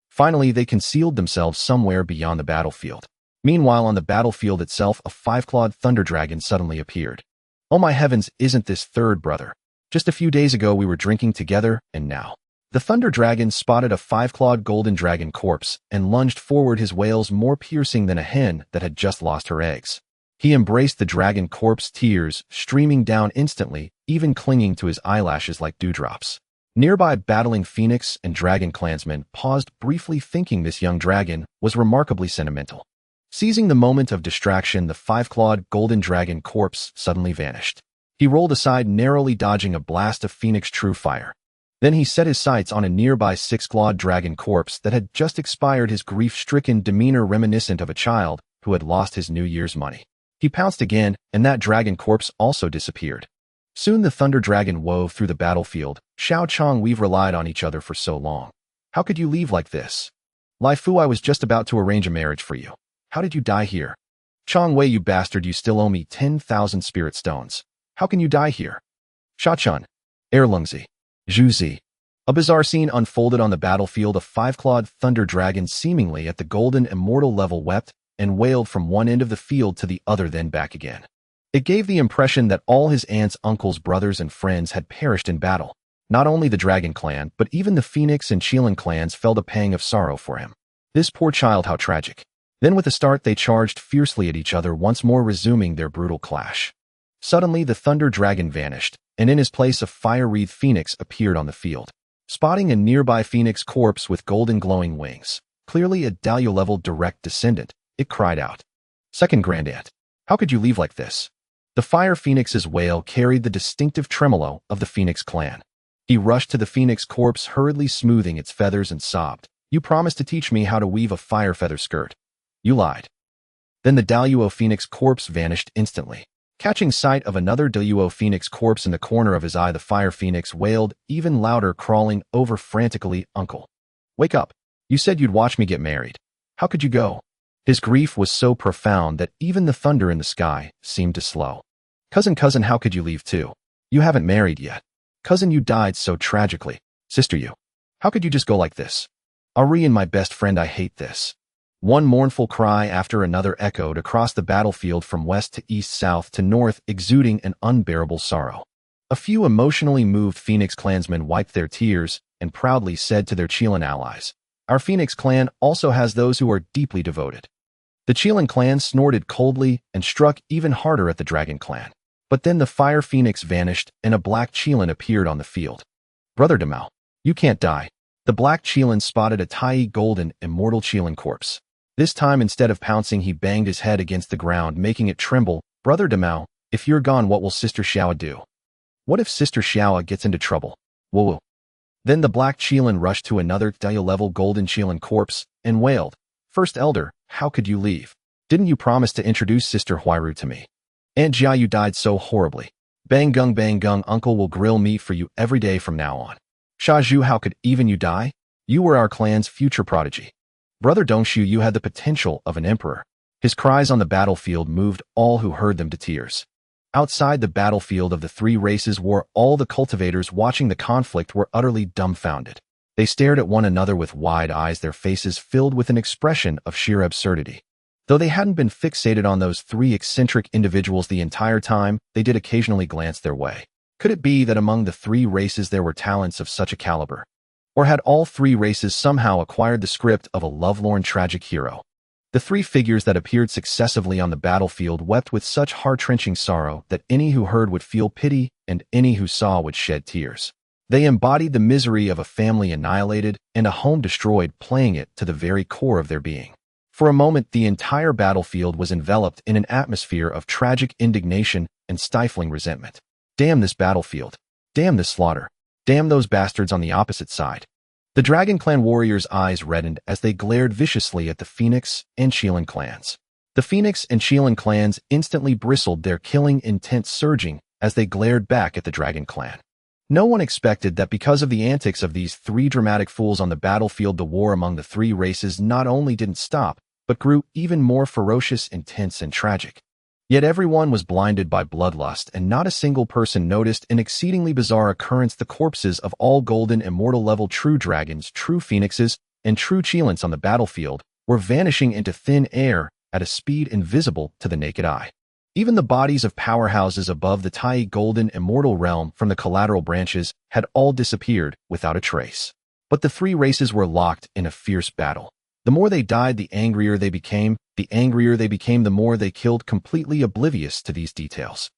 Finally, they concealed themselves somewhere beyond the battlefield. Meanwhile, on the battlefield itself, a five-clawed thunder dragon suddenly appeared. Oh my heavens, isn't this third brother? Just a few days ago we were drinking together, and now. The thunder dragon spotted a five-clawed golden dragon corpse and lunged forward, his wails more piercing than a hen that had just lost her eggs. He embraced the dragon corpse, tears streaming down instantly, even clinging to his eyelashes like dewdrops. Nearby battling Phoenix and Dragon clansmen paused briefly, thinking this young dragon was remarkably sentimental. Seizing the moment of distraction, the five-clawed golden dragon corpse suddenly vanished. He rolled aside, narrowly dodging a blast of Phoenix true fire. Then he set his sights on a nearby six-clawed dragon corpse that had just expired, his grief-stricken demeanor reminiscent of a child who had lost his New Year's money. He pounced again, and that dragon corpse also disappeared. Soon the thunder dragon wove through the battlefield. Xiao Chong, we've relied on each other for so long. How could you leave like this? Lai Fu, I was just about to arrange a marriage for you. How did you die here? Chong Wei, you bastard, you still owe me 10,000 spirit stones. How can you die here? Sha Chun. Erlungzi. Zhuzi. A bizarre scene unfolded on the battlefield. A five-clawed thunder dragon, seemingly at the golden immortal level, wept and wailed from one end of the field to the other, then back again. It gave the impression that all his aunts, uncles, brothers, and friends had perished in battle. Not only the Dragon clan, but even the Phoenix and Qilin clans felt a pang of sorrow for him. This poor child, how tragic. Then with a start they charged fiercely at each other, once more resuming their brutal clash. Suddenly the thunder dragon vanished, and in his place a fire-wreathed phoenix appeared on the field. Spotting a nearby phoenix corpse with golden glowing wings, clearly a Daluo-level direct descendant, it cried out, "Second Grandaunt, how could you leave like this?" The fire phoenix's wail carried the distinctive tremolo of the Phoenix clan. He rushed to the phoenix corpse, hurriedly smoothing its feathers, and sobbed, "You promised to teach me how to weave a fire feather skirt. You lied." Then the Daluo phoenix corpse vanished instantly. Catching sight of another Duo Phoenix corpse in the corner of his eye, the Fire Phoenix wailed, even louder, crawling over frantically, "Uncle, wake up. You said you'd watch me get married. How could you go?" His grief was so profound that even the thunder in the sky seemed to slow. Cousin, how could you leave too? You haven't married yet. Cousin, you died so tragically. Sister, you. How could you just go like this? Ari and my best friend, I hate this. One mournful cry after another echoed across the battlefield from west to east, south to north, exuding an unbearable sorrow. A few emotionally moved Phoenix clansmen wiped their tears and proudly said to their Qilin allies, "Our Phoenix clan also has those who are deeply devoted." The Qilin clan snorted coldly and struck even harder at the Dragon clan. But then the Fire Phoenix vanished and a black Qilin appeared on the field. "Brother Demao, you can't die." The black Qilin spotted a Tai golden immortal Qilin corpse. This time, instead of pouncing, he banged his head against the ground, making it tremble. "Brother Demao, if you're gone, what will Sister Xiao do? What if Sister Xiao gets into trouble? Woo-woo." Then the black Qilin rushed to another Dia-level golden Qilin corpse and wailed, "First Elder, how could you leave? Didn't you promise to introduce Sister Huiru to me? Aunt Jia, you died so horribly. Bang gung, Uncle will grill meat for you every day from now on. Shaju, how could even you die? You were our clan's future prodigy. Brother Dongshu, you had the potential of an emperor." His cries on the battlefield moved all who heard them to tears. Outside the battlefield of the three races war, all the cultivators watching the conflict were utterly dumbfounded. They stared at one another with wide eyes, their faces filled with an expression of sheer absurdity. Though they hadn't been fixated on those three eccentric individuals the entire time, they did occasionally glance their way. Could it be that among the three races there were talents of such a caliber? Or had all three races somehow acquired the script of a lovelorn tragic hero? The three figures that appeared successively on the battlefield wept with such heart-wrenching sorrow that any who heard would feel pity and any who saw would shed tears. They embodied the misery of a family annihilated and a home destroyed, playing it to the very core of their being. For a moment, the entire battlefield was enveloped in an atmosphere of tragic indignation and stifling resentment. Damn this battlefield. Damn this slaughter. Damn those bastards on the opposite side. The Dragon Clan warriors' eyes reddened as they glared viciously at the Phoenix and Qilin clans. The Phoenix and Qilin clans instantly bristled, their killing intent surging as they glared back at the Dragon Clan. No one expected that because of the antics of these three dramatic fools on the battlefield, the war among the three races not only didn't stop, but grew even more ferocious, intense, and tragic. Yet everyone was blinded by bloodlust, and not a single person noticed an exceedingly bizarre occurrence: the corpses of all golden immortal level true dragons, true phoenixes, and true Qilins on the battlefield were vanishing into thin air at a speed invisible to the naked eye. Even the bodies of powerhouses above the Tai golden immortal realm from the collateral branches had all disappeared without a trace. But the three races were locked in a fierce battle. The more they died, the angrier they became. The angrier they became, the more they killed, completely oblivious to these details.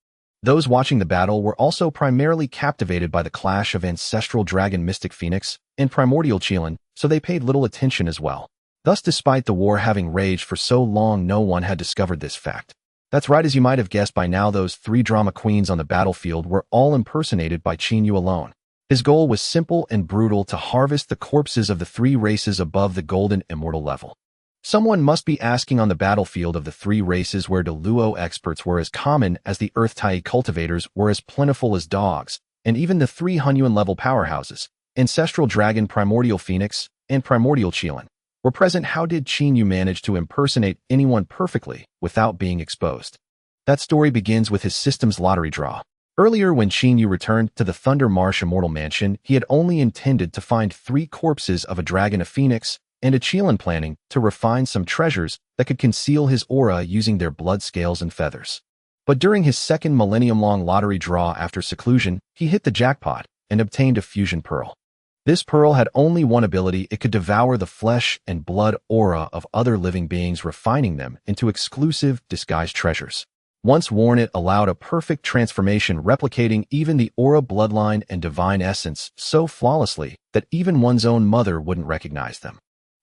Those watching the battle were also primarily captivated by the clash of ancestral dragon Mystic Phoenix and Primordial Qilin, so they paid little attention as well. Thus, despite the war having raged for so long, no one had discovered this fact. That's right, as you might have guessed by now, those three drama queens on the battlefield were all impersonated by Qin Yu alone. His goal was simple and brutal: to harvest the corpses of the three races above the golden immortal level. Someone must be asking, on the battlefield of the three races where the Luo experts were as common as the Earth Tai cultivators were as plentiful as dogs, and even the three Hunyuan level powerhouses, Ancestral Dragon, Primordial Phoenix, and Primordial Qilin, were present, how did Qin Yu manage to impersonate anyone perfectly without being exposed? That story begins with his system's lottery draw. Earlier, when Qin Yu returned to the Thunder Marsh Immortal Mansion, he had only intended to find three corpses of a dragon, a phoenix, and a Qilin, planning to refine some treasures that could conceal his aura using their blood scales and feathers. But during his second millennium-long lottery draw after seclusion, he hit the jackpot and obtained a fusion pearl. This pearl had only one ability: it could devour the flesh and blood aura of other living beings, refining them into exclusive, disguised treasures. Once worn, it allowed a perfect transformation, replicating even the aura, bloodline, and divine essence so flawlessly that even one's own mother wouldn't recognize them.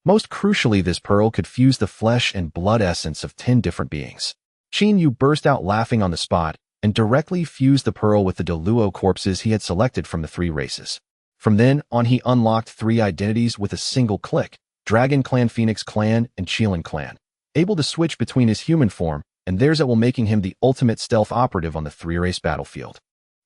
Most crucially, this pearl could fuse the flesh and blood essence of 10 different beings. Qin Yu burst out laughing on the spot and directly fused the pearl with the Deluo corpses he had selected from the three races. From then on, he unlocked three identities with a single click: Dragon Clan, Phoenix Clan, and Qilin Clan. Able to switch between his human form and there's it will making him the ultimate stealth operative on the three-race battlefield.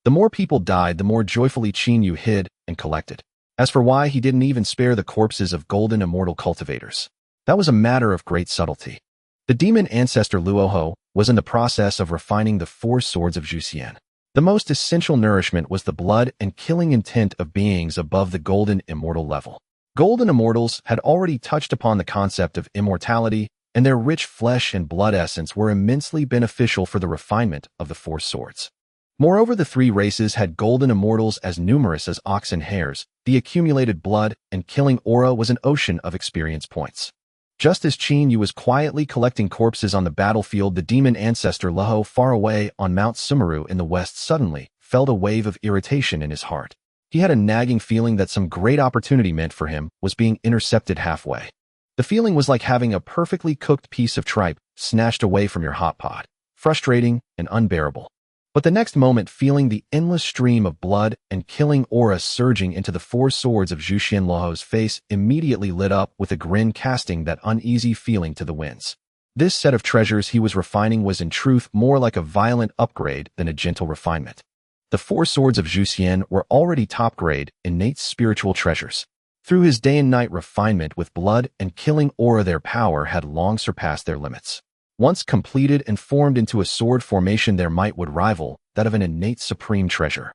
The more people died, the more joyfully Qin Yu hid and collected. As for why he didn't even spare the corpses of golden immortal cultivators, that was a matter of great subtlety. The demon ancestor Luoho was in the process of refining the four swords of Zhuxian. The most essential nourishment was the blood and killing intent of beings above the golden immortal level. Golden immortals had already touched upon the concept of immortality, and their rich flesh and blood essence were immensely beneficial for the refinement of the four swords. Moreover, the three races had golden immortals as numerous as ox and hares. The accumulated blood and killing aura was an ocean of experience points. Just as Qin Yu was quietly collecting corpses on the battlefield, the demon ancestor Luoho far away on Mount Sumeru in the west suddenly felt a wave of irritation in his heart. He had a nagging feeling that some great opportunity meant for him was being intercepted halfway. The feeling was like having a perfectly cooked piece of tripe snatched away from your hot pot, frustrating and unbearable. But the next moment, feeling the endless stream of blood and killing aura surging into the four swords of Zhuxian Luoho's face immediately lit up with a grin, casting that uneasy feeling to the winds. This set of treasures he was refining was in truth more like a violent upgrade than a gentle refinement. The four swords of Zhuxian were already top-grade, innate spiritual treasures. Through his day and night refinement with blood and killing aura, their power had long surpassed their limits. Once completed and formed into a sword formation, their might would rival that of an innate supreme treasure.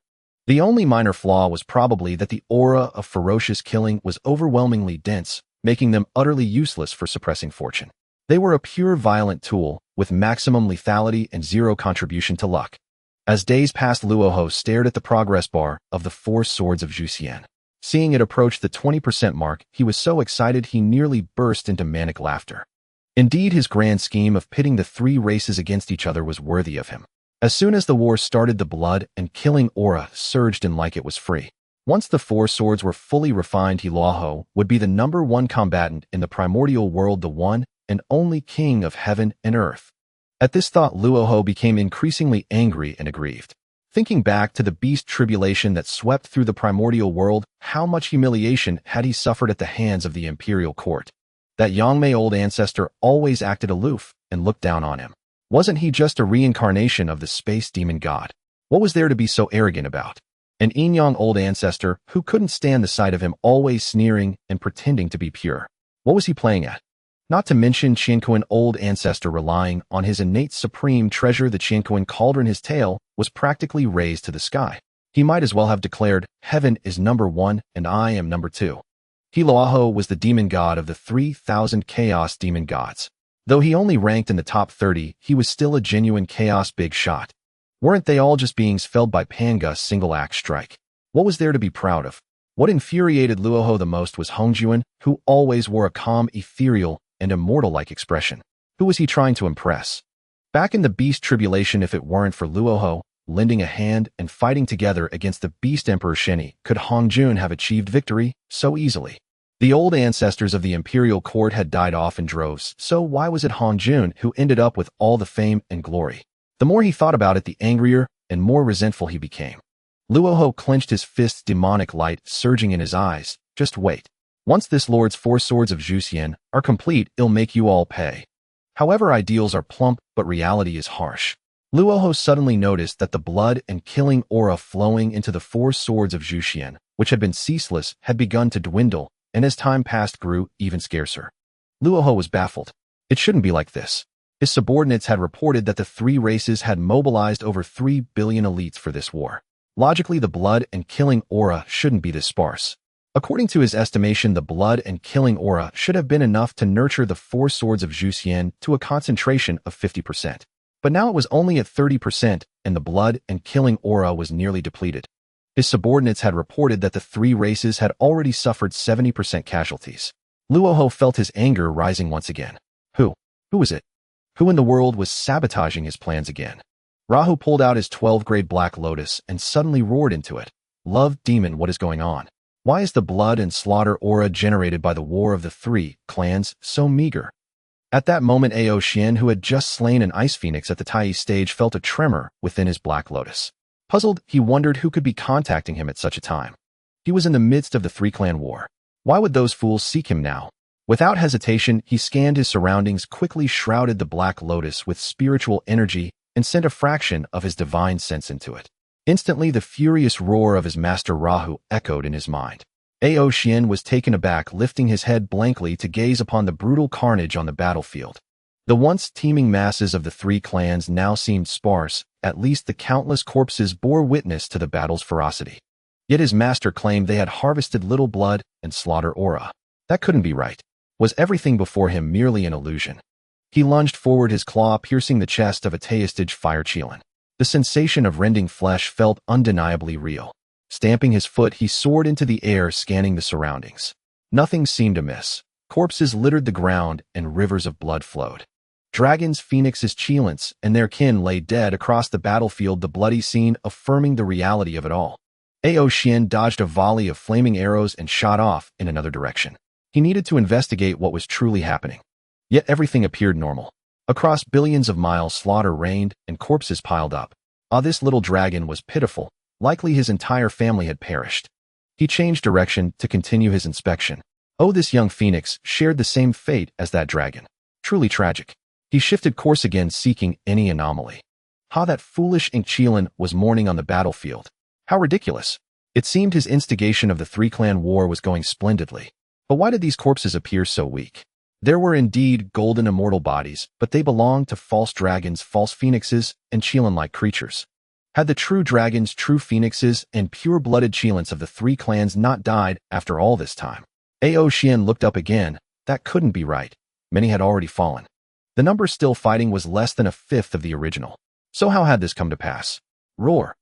The only minor flaw was probably that the aura of ferocious killing was overwhelmingly dense, making them utterly useless for suppressing fortune. They were a pure violent tool, with maximum lethality and zero contribution to luck. As days passed, Luoho stared at the progress bar of the four swords of Zhuxian. Seeing it approach the 20% mark, he was so excited he nearly burst into manic laughter. Indeed, his grand scheme of pitting the three races against each other was worthy of him. As soon as the war started, the blood and killing aura surged in like it was free. Once the four swords were fully refined, Luoho would be the #1 combatant in the primordial world, the one and only king of heaven and earth. At this thought, Luoho became increasingly angry and aggrieved. Thinking back to the beast tribulation that swept through the primordial world, how much humiliation had he suffered at the hands of the imperial court? That Yangmei old ancestor always acted aloof and looked down on him. Wasn't he just a reincarnation of the space demon god? What was there to be so arrogant about? An Yin-Yang old ancestor who couldn't stand the sight of him always sneering and pretending to be pure. What was he playing at? Not to mention Qianquan old ancestor relying on his innate supreme treasure. The Qianquan cauldron, his tail was practically raised to the sky. He might as well have declared, "Heaven is #1 and I am #2. Luoho was the demon god of the 3,000 chaos demon gods. Though he only ranked in the top 30, he was still a genuine chaos big shot. Weren't they all just beings felled by Pangu's single-axe strike? What was there to be proud of? What infuriated Luoho the most was Hongjuan, who always wore a calm, ethereal, and immortal-like expression. Who was he trying to impress? Back in the beast tribulation, if it weren't for Luoho lending a hand and fighting together against the beast emperor Sheni, could Hongjun have achieved victory so easily? The old ancestors of the imperial court had died off in droves, so why was it Hongjun who ended up with all the fame and glory? The more he thought about it, the angrier and more resentful he became. Luoho clenched his fists, demonic light surging in his eyes. Just wait. Once this lord's four swords of Zhuxian are complete, it'll make you all pay. However, ideals are plump, but reality is harsh. Luoho suddenly noticed that the blood and killing aura flowing into the four swords of Zhuxian, which had been ceaseless, had begun to dwindle, and as time passed grew even scarcer. Luoho was baffled. It shouldn't be like this. His subordinates had reported that the three races had mobilized over 3 billion elites for this war. Logically, the blood and killing aura shouldn't be this sparse. According to his estimation, the blood and killing aura should have been enough to nurture the four swords of Zhuxian to a concentration of 50%. But now it was only at 30%, and the blood and killing aura was nearly depleted. His subordinates had reported that the three races had already suffered 70% casualties. Luoho felt his anger rising once again. Who was it? Who in the world was sabotaging his plans again? Rahu pulled out his 12-grade Black Lotus and suddenly roared into it. Love demon, what is going on? Why is the blood and slaughter aura generated by the war of the three clans so meager? At that moment, Ao Xian, who had just slain an ice phoenix at the Tai stage, felt a tremor within his Black Lotus. Puzzled, he wondered who could be contacting him at such a time. He was in the midst of the three-clan war. Why would those fools seek him now? Without hesitation, he scanned his surroundings, quickly shrouded the Black Lotus with spiritual energy, and sent a fraction of his divine sense into it. Instantly, the furious roar of his master Rahu echoed in his mind. Ao Xian was taken aback, lifting his head blankly to gaze upon the brutal carnage on the battlefield. The once teeming masses of the three clans now seemed sparse, at least the countless corpses bore witness to the battle's ferocity. Yet his master claimed they had harvested little blood and slaughter aura. That couldn't be right. Was everything before him merely an illusion? He lunged forward, his claw piercing the chest of a Teistage fire Qilin. The sensation of rending flesh felt undeniably real. Stamping his foot, he soared into the air, scanning the surroundings. Nothing seemed amiss. Corpses littered the ground, and rivers of blood flowed. Dragons, phoenixes, Qilins, and their kin lay dead across the battlefield, the bloody scene affirming the reality of it all. Ao Xian dodged a volley of flaming arrows and shot off in another direction. He needed to investigate what was truly happening. Yet everything appeared normal. Across billions of miles, slaughter reigned, and corpses piled up. This little dragon was pitiful. Likely his entire family had perished. He changed direction to continue his inspection. This young phoenix shared the same fate as that dragon. Truly tragic. He shifted course again, seeking any anomaly. That foolish Qilin was mourning on the battlefield. How ridiculous. It seemed his instigation of the three-clan war was going splendidly. But why did these corpses appear so weak? There were indeed golden immortal bodies, but they belonged to false dragons, false phoenixes, and Qilin-like creatures. Had the true dragons, true phoenixes, and pure-blooded Qilins of the three clans not died after all this time? Ao Xian looked up again. That couldn't be right. Many had already fallen. The number still fighting was less than a fifth of the original. So how had this come to pass? Roar.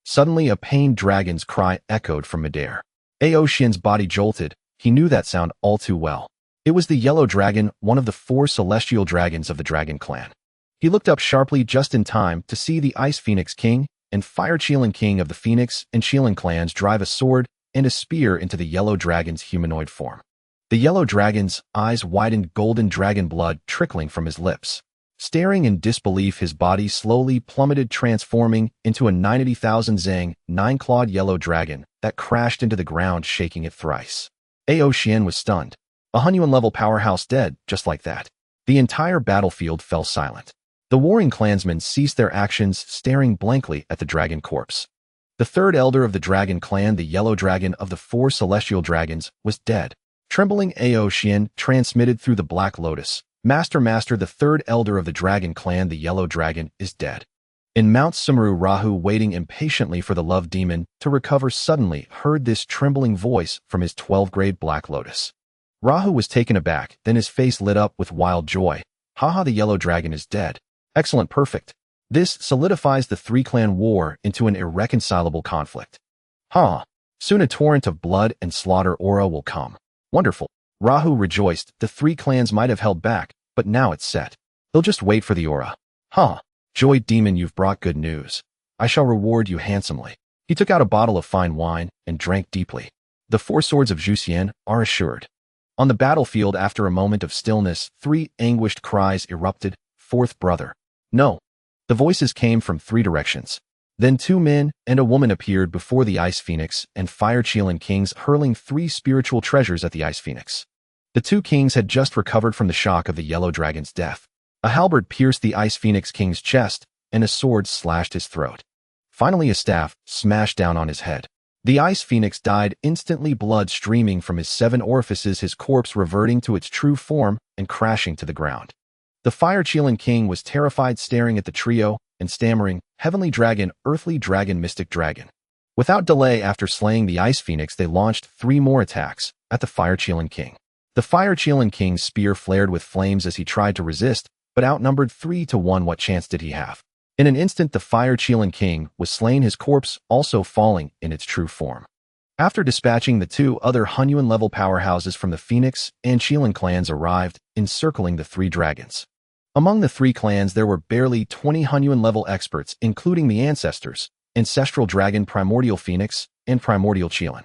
Suddenly, a pained dragon's cry echoed from midair. Ao Xian's body jolted. He knew that sound all too well. It was the yellow dragon, one of the 4 celestial dragons of the Dragon Clan. He looked up sharply just in time to see the Ice Phoenix King and Fire Qilin King of the Phoenix and Qilin clans drive a sword and a spear into the yellow dragon's humanoid form. The yellow dragon's eyes widened, golden dragon blood trickling from his lips. Staring in disbelief, his body slowly plummeted, transforming into a 90,000 zang, 9-clawed yellow dragon that crashed into the ground, shaking it thrice. Ao Xian was stunned. A Hunyuan-level powerhouse dead, just like that. The entire battlefield fell silent. The warring clansmen ceased their actions, staring blankly at the dragon corpse. The third elder of the Dragon Clan, the yellow dragon of the 4 celestial dragons, was dead. Trembling, Ao Xian transmitted through the Black Lotus. Master, the third elder of the Dragon Clan, the yellow dragon, is dead. In Mount Sumeru, Rahu, waiting impatiently for the love demon to recover, suddenly heard this trembling voice from his 12th-grade Black Lotus. Rahu was taken aback, then his face lit up with wild joy. The yellow dragon is dead. Excellent, perfect. This solidifies the three-clan war into an irreconcilable conflict. Soon a torrent of blood and slaughter aura will come. Wonderful. Rahu rejoiced. The three clans might have held back, but now it's set. They'll just wait for the aura. Joy demon, you've brought good news. I shall reward you handsomely. He took out a bottle of fine wine and drank deeply. The 4 swords of Zhuxian are assured. On the battlefield, after a moment of stillness, 3 anguished cries erupted. 4th brother. No. The voices came from 3 directions. Then 2 men and a woman appeared before the Ice Phoenix and Fire Qilin Kings, hurling 3 spiritual treasures at the Ice Phoenix. The 2 kings had just recovered from the shock of the yellow dragon's death. A halberd pierced the Ice Phoenix King's chest, and a sword slashed his throat. Finally, a staff smashed down on his head. The Ice Phoenix died instantly, blood streaming from his 7 orifices, his corpse reverting to its true form and crashing to the ground. The Fire Qilin King was terrified, staring at the trio and stammering, "Heavenly Dragon, Earthly Dragon, Mystic Dragon." Without delay, after slaying the Ice Phoenix, they launched 3 more attacks at the Fire Qilin King. The Fire Qilin King's spear flared with flames as he tried to resist, but outnumbered 3 to 1. What chance did he have? In an instant, the Fire Qilin King was slain, his corpse also falling in its true form. After dispatching the 2 other Hunyuan-level powerhouses from the Phoenix and Qilin clans arrived, encircling the 3 dragons. Among the 3 clans, there were barely 20 Hunyuan-level experts, including the ancestors, Ancestral Dragon, Primordial Phoenix, and Primordial Qilin.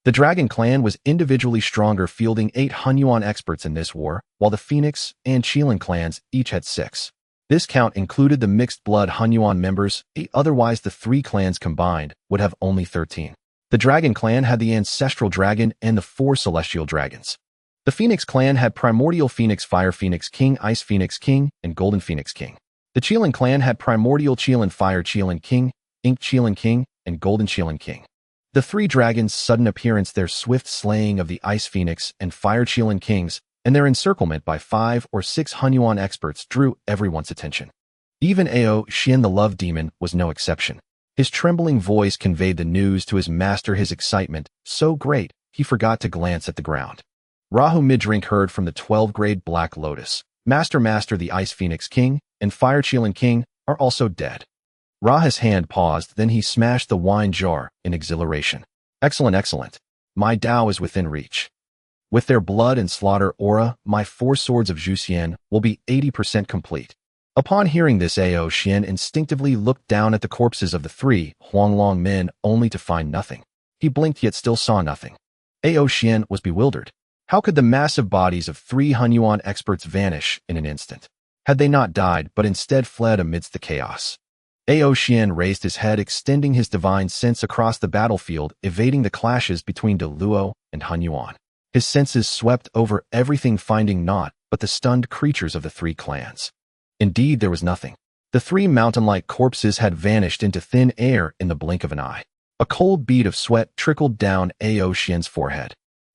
The Dragon Clan was individually stronger, fielding 8 Hunyuan experts in this war, while the Phoenix and Qilin clans each had 6. This count included the mixed-blood Hunyuan members. Otherwise, the 3 clans combined would have only 13. The Dragon Clan had the Ancestral Dragon and the 4 Celestial Dragons. The Phoenix clan had Primordial Phoenix, Fire Phoenix King, Ice Phoenix King, and Golden Phoenix King. The Qilin clan had Primordial Qilin, Fire Qilin King, Ink Qilin King, and Golden Qilin King. The three dragons' sudden appearance, their swift slaying of the Ice Phoenix and Fire Qilin Kings, and their encirclement by 5 or 6 Hunyuan experts drew everyone's attention. Even Ao Xian, the love demon, was no exception. His trembling voice conveyed the news to his master, his excitement so great he forgot to glance at the ground. Rahu Midrink heard from the 12th-grade Black Lotus. Master, the Ice Phoenix King and Fire Qilin King are also dead. Raha's hand paused, then he smashed the wine jar in exhilaration. Excellent, excellent. My Tao is within reach. With their blood and slaughter aura, my 4 swords of Zhuxian will be 80% complete. Upon hearing this, Ao Xian instinctively looked down at the corpses of the 3 Huanglong men, only to find nothing. He blinked yet still saw nothing. Ao Xian was bewildered. How could the massive bodies of 3 Hunyuan experts vanish in an instant? Had they not died, but instead fled amidst the chaos? Ao Xian raised his head, extending his divine sense across the battlefield, evading the clashes between De Luo and Hunyuan. His senses swept over everything, finding naught but the stunned creatures of the 3 clans. Indeed, there was nothing. The 3 mountain-like corpses had vanished into thin air in the blink of an eye. A cold bead of sweat trickled down Ao Xian's forehead.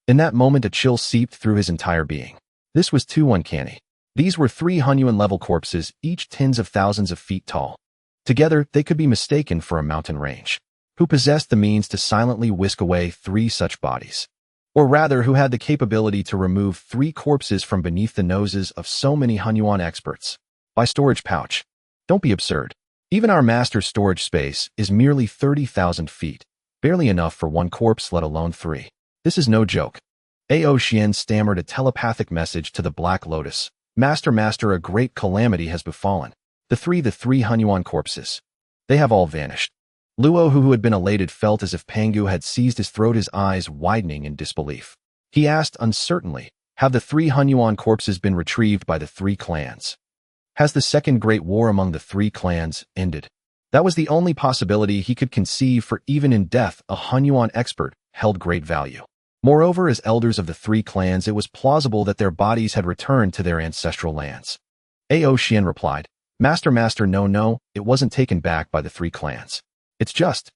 In that moment, a chill seeped through his entire being. This was too uncanny. These were 3 Hunyuan-level corpses, each tens of thousands of feet tall. Together, they could be mistaken for a mountain range. Who possessed the means to silently whisk away 3 such bodies? Or rather, who had the capability to remove 3 corpses from beneath the noses of so many Hunyuan experts? By storage pouch. Don't be absurd. Even our master's storage space is merely 30,000 feet, barely enough for 1 corpse, let alone 3. This is no joke. Ao Xian stammered a telepathic message to the Black Lotus. Master, a great calamity has befallen. The three Hunyuan corpses. They have all vanished. Luo, who had been elated, felt as if Pangu had seized his throat, his eyes widening in disbelief. He asked uncertainly, have the 3 Hunyuan corpses been retrieved by the 3 clans? Has the second great war among the 3 clans ended? That was the only possibility he could conceive, for even in death, a Hunyuan expert held great value. Moreover, as elders of the 3 clans, it was plausible that their bodies had returned to their ancestral lands. Ao Xian replied, Master, no, it wasn't taken back by the 3 clans. It's just.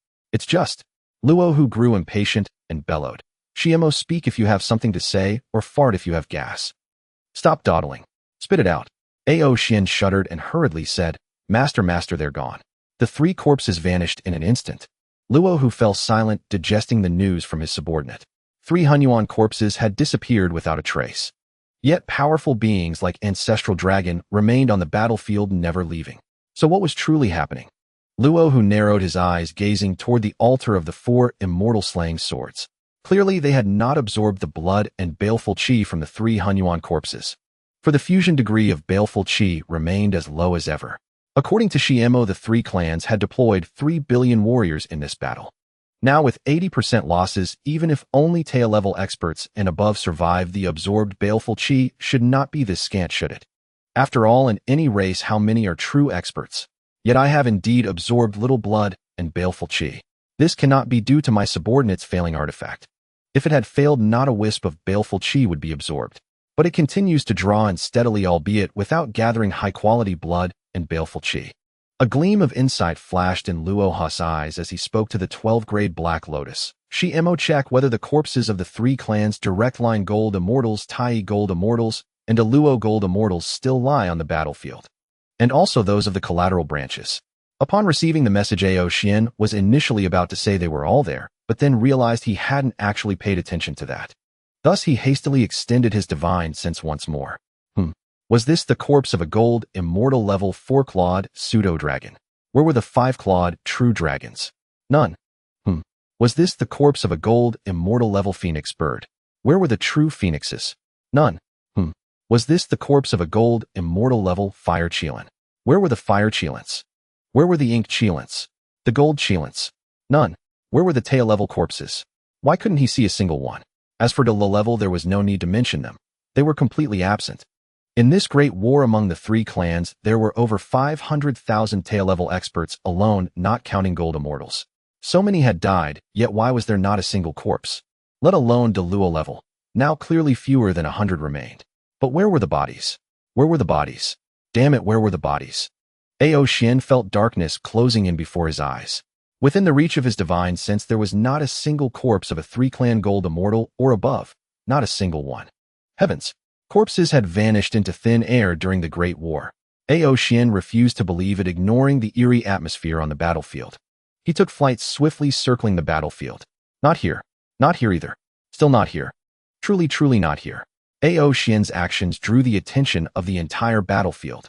Luo, who grew impatient and bellowed. Shiemo, speak if you have something to say, or fart if you have gas. Stop dawdling. Spit it out. Ao Xian shuddered and hurriedly said, Master, they're gone. The 3 corpses vanished in an instant. Luo, who fell silent, digesting the news from his subordinate. 3 Hunyuan corpses had disappeared without a trace. Yet powerful beings like Ancestral Dragon remained on the battlefield, never leaving. So what was truly happening? Luo, who narrowed his eyes, gazing toward the altar of the 4 immortal slaying swords. Clearly, they had not absorbed the blood and baleful qi from the 3 Hunyuan corpses. For the fusion degree of baleful qi remained as low as ever. According to Shiemo, the 3 clans had deployed 3 billion warriors in this battle. Now, with 80% losses, even if only Tao-level experts and above survive, the absorbed baleful qi should not be this scant, should it? After all, in any race, how many are true experts? Yet I have indeed absorbed little blood and baleful qi. This cannot be due to my subordinate's failing artifact. If it had failed, not a wisp of baleful qi would be absorbed. But it continues to draw in steadily, albeit without gathering high-quality blood and baleful qi. A gleam of insight flashed in Luo Ha's eyes as he spoke to the 12th-grade Black Lotus. Shiemo, check whether the corpses of the 3 clans Direct Line Gold Immortals, Tai Gold Immortals, and Aluo Gold Immortals still lie on the battlefield. And also those of the collateral branches. Upon receiving the message, Ao Xian was initially about to say they were all there, but then realized he hadn't actually paid attention to that. Thus he hastily extended his divine sense once more. Was this the corpse of a gold, immortal level 4-clawed pseudo-dragon? Where were the 5-clawed true dragons? None. Was this the corpse of a gold, immortal level phoenix bird? Where were the true phoenixes? None. Was this the corpse of a gold, immortal level fire Qilin? Where were the fire Qilins? Where were the ink Qilins? The gold Qilins? None. Where were the tail level corpses? Why couldn't he see a single one? As for the low level, there was no need to mention them. They were completely absent. In this great war among the 3 clans, there were over 500,000 tail-level experts alone, not counting gold immortals. So many had died, yet why was there not a single corpse? Let alone De Luo level. Now clearly fewer than 100 remained. But where were the bodies? Where were the bodies? Damn it, where were the bodies? Ao Xian felt darkness closing in before his eyes. Within the reach of his divine sense, there was not a single corpse of a three-clan gold immortal or above, not a single one. Heavens! Corpses had vanished into thin air during the Great War. Ao Xian refused to believe it, ignoring the eerie atmosphere on the battlefield. He took flight, swiftly circling the battlefield. Not here. Not here either. Still not here. Truly, truly not here. Ao Xian's actions drew the attention of the entire battlefield.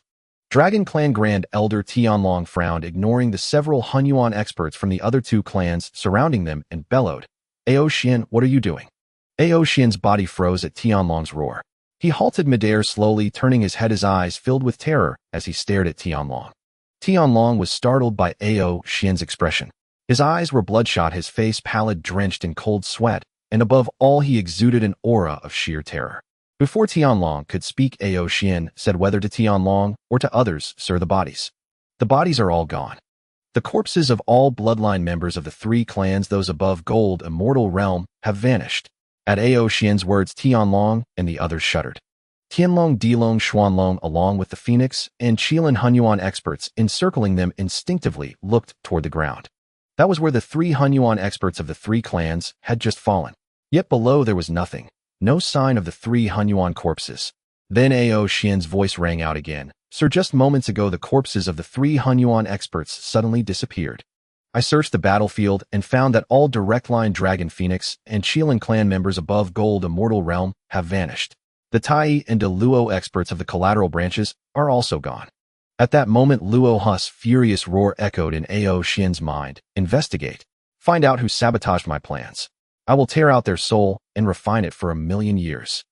Dragon Clan Grand Elder Tianlong frowned, ignoring the several Hunyuan experts from the other two clans surrounding them, and bellowed, Ao Xian, what are you doing? Ao Xian's body froze at Tianlong's roar. He halted midair, slowly turning his head, his eyes filled with terror as he stared at Tianlong. Tianlong was startled by Ao Xian's expression. His eyes were bloodshot, his face pallid, drenched in cold sweat, and above all he exuded an aura of sheer terror. Before Tianlong could speak, Ao Xian said, whether to Tianlong or to others, sir, the bodies. The bodies are all gone. The corpses of all bloodline members of the three clans, those above Gold Immortal Realm, have vanished. At Ao Xian's words, Tianlong and the others shuddered. Tianlong, Dilong, Xuanlong, along with the Phoenix and Qilin Hunyuan experts encircling them, instinctively looked toward the ground. That was where the three Hunyuan experts of the three clans had just fallen. Yet below there was nothing. No sign of the three Hunyuan corpses. Then Ao Xian's voice rang out again. Sir, just moments ago the corpses of the three Hunyuan experts suddenly disappeared. I searched the battlefield and found that all Direct Line Dragon Phoenix and Qilin clan members above Gold Immortal Realm have vanished. The Tai and De Luo experts of the collateral branches are also gone. At that moment, Luo Hu's furious roar echoed in Ao Xian's mind. Investigate. Find out who sabotaged my plans. I will tear out their soul and refine it for 1,000,000 years.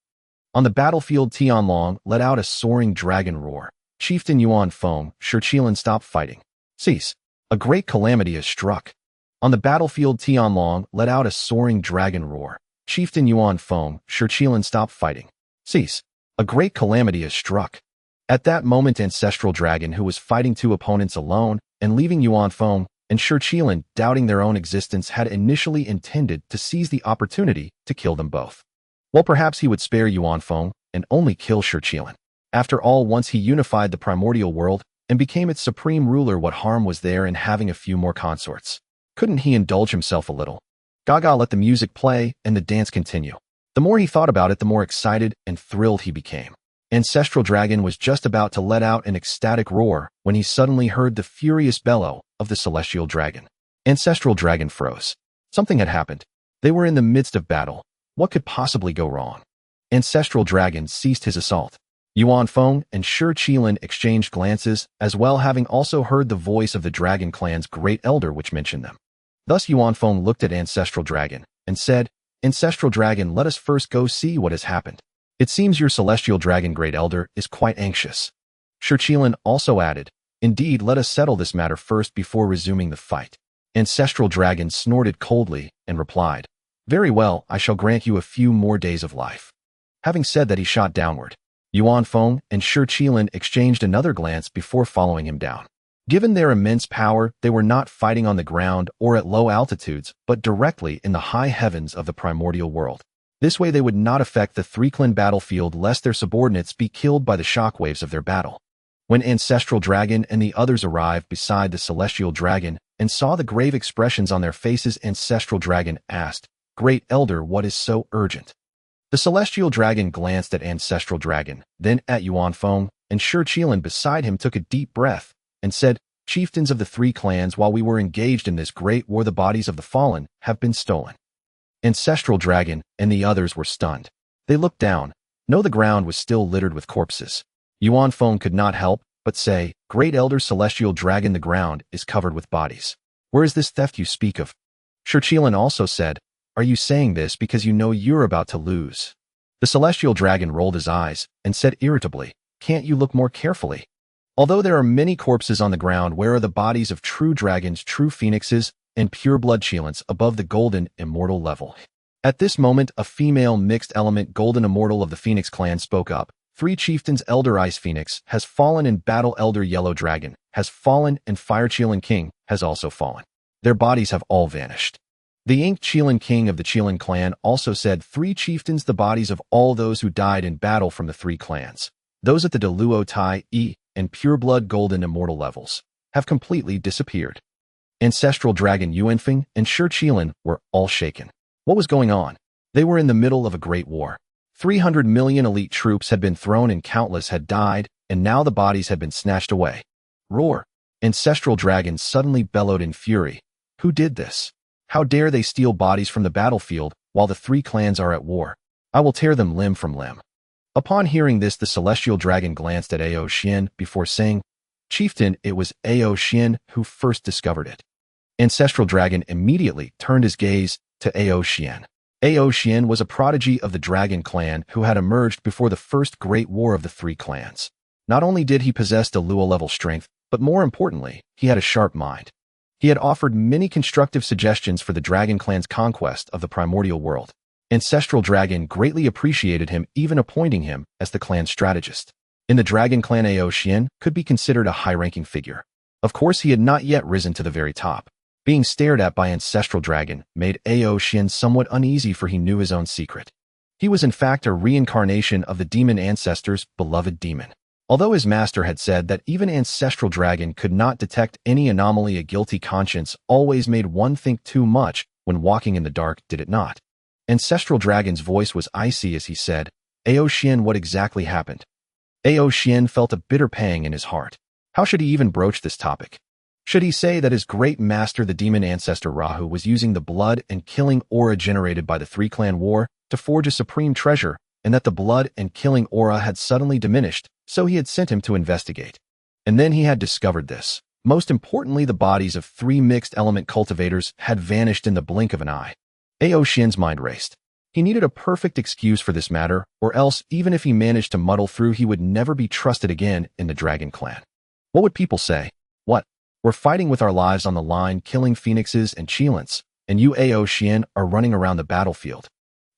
On the battlefield, Tianlong let out a soaring dragon roar. Chieftain Yuan Feng, Shi Qilin, stop fighting. Cease. A great calamity has struck. On the battlefield, Tianlong let out a soaring dragon roar. Chieftain Yuan Feng, Shi Qilin, stop fighting. Cease. A great calamity has struck. At that moment, Ancestral Dragon, who was fighting two opponents alone and leaving Yuan Feng and Shi Qilin doubting their own existence, had initially intended to seize the opportunity to kill them both. Well, perhaps he would spare Yuan Feng and only kill Shi Qilin. After all, once he unified the primordial world and became its supreme ruler, what harm was there in having a few more consorts? Couldn't he indulge himself a little? Gaga let the music play and the dance continue. The more he thought about it, the more excited and thrilled he became. Ancestral Dragon was just about to let out an ecstatic roar when he suddenly heard the furious bellow of the Celestial Dragon. Ancestral Dragon froze. Something had happened. They were in the midst of battle. What could possibly go wrong? Ancestral Dragon ceased his assault. Yuan Feng and Shi Qilin exchanged glances, as well, having also heard the voice of the Dragon Clan's Great Elder which mentioned them. Thus Yuan Feng looked at Ancestral Dragon and said, Ancestral Dragon, let us first go see what has happened. It seems your Celestial Dragon Great Elder is quite anxious. Shi Qilin also added, indeed, let us settle this matter first before resuming the fight. Ancestral Dragon snorted coldly and replied, very well, I shall grant you a few more days of life. Having said that, he shot downward. Yuan Feng and Shi Qilin exchanged another glance before following him down. Given their immense power, they were not fighting on the ground or at low altitudes, but directly in the high heavens of the primordial world. This way they would not affect the three-clan battlefield, lest their subordinates be killed by the shockwaves of their battle. When Ancestral Dragon and the others arrived beside the Celestial Dragon and saw the grave expressions on their faces, Ancestral Dragon asked, Great Elder, what is so urgent? The Celestial Dragon glanced at Ancestral Dragon, then at Yuan Feng, and Shi Qilin beside him took a deep breath and said, Chieftains of the three clans, while we were engaged in this great war, the bodies of the fallen have been stolen. Ancestral Dragon and the others were stunned. They looked down. No, the ground was still littered with corpses. Yuan Feng could not help but say, Great Elder Celestial Dragon, the ground is covered with bodies. Where is this theft you speak of? Shi Qilin also said, Are you saying this because you know you're about to lose? The Celestial Dragon rolled his eyes and said irritably, Can't you look more carefully? Although there are many corpses on the ground, where are the bodies of true dragons, true phoenixes, and pure-blood Qilins above the golden immortal level? At this moment, a female mixed-element golden immortal of the Phoenix clan spoke up. Three chieftains, Elder Ice Phoenix has fallen in battle, Elder Yellow Dragon has fallen, and Fire Qilin King has also fallen. Their bodies have all vanished. The inked Qilin king of the Qilin clan also said 3 chieftains, the bodies of all those who died in battle from the 3 clans, those at the Deluo Tai E and Pureblood Golden Immortal levels, have completely disappeared. Ancestral Dragon Yuanfeng and Shi Qilin were all shaken. What was going on? They were in the middle of a great war. 300 million elite troops had been thrown and countless had died, and now the bodies had been snatched away. Roar! Ancestral Dragon suddenly bellowed in fury. Who did this? How dare they steal bodies from the battlefield while the 3 clans are at war? I will tear them limb from limb. Upon hearing this, the Celestial Dragon glanced at Ao Xian before saying, Chieftain, it was Ao Xian who first discovered it. Ancestral Dragon immediately turned his gaze to Ao Xian. Ao Xian was a prodigy of the Dragon clan who had emerged before the first great war of the 3 clans. Not only did he possess Deluo-level strength, but more importantly, he had a sharp mind. He had offered many constructive suggestions for the Dragon clan's conquest of the primordial world. Ancestral Dragon greatly appreciated him, even appointing him as the clan strategist. In the Dragon clan, Ao Xian could be considered a high-ranking figure. Of course, he had not yet risen to the very top. Being stared at by Ancestral Dragon made Ao Xian somewhat uneasy, for he knew his own secret. He was in fact a reincarnation of the demon ancestor's beloved demon. Although his master had said that even Ancestral Dragon could not detect any anomaly, a guilty conscience always made one think too much when walking in the dark, did it not? Ancestral Dragon's voice was icy as he said, Ao Xian, what exactly happened? Ao Xian felt a bitter pang in his heart. How should he even broach this topic? Should he say that his great master, the demon ancestor Rahu, was using the blood and killing aura generated by the 3-clan war to forge a supreme treasure, and that the blood and killing aura had suddenly diminished, so he had sent him to investigate? And then he had discovered this. Most importantly, the bodies of 3 mixed element cultivators had vanished in the blink of an eye. Ao Xian's mind raced. He needed a perfect excuse for this matter, or else, even if he managed to muddle through, he would never be trusted again in the Dragon clan. What would people say? What? We're fighting with our lives on the line, killing phoenixes and Qilins, and you, Ao Xian, are running around the battlefield.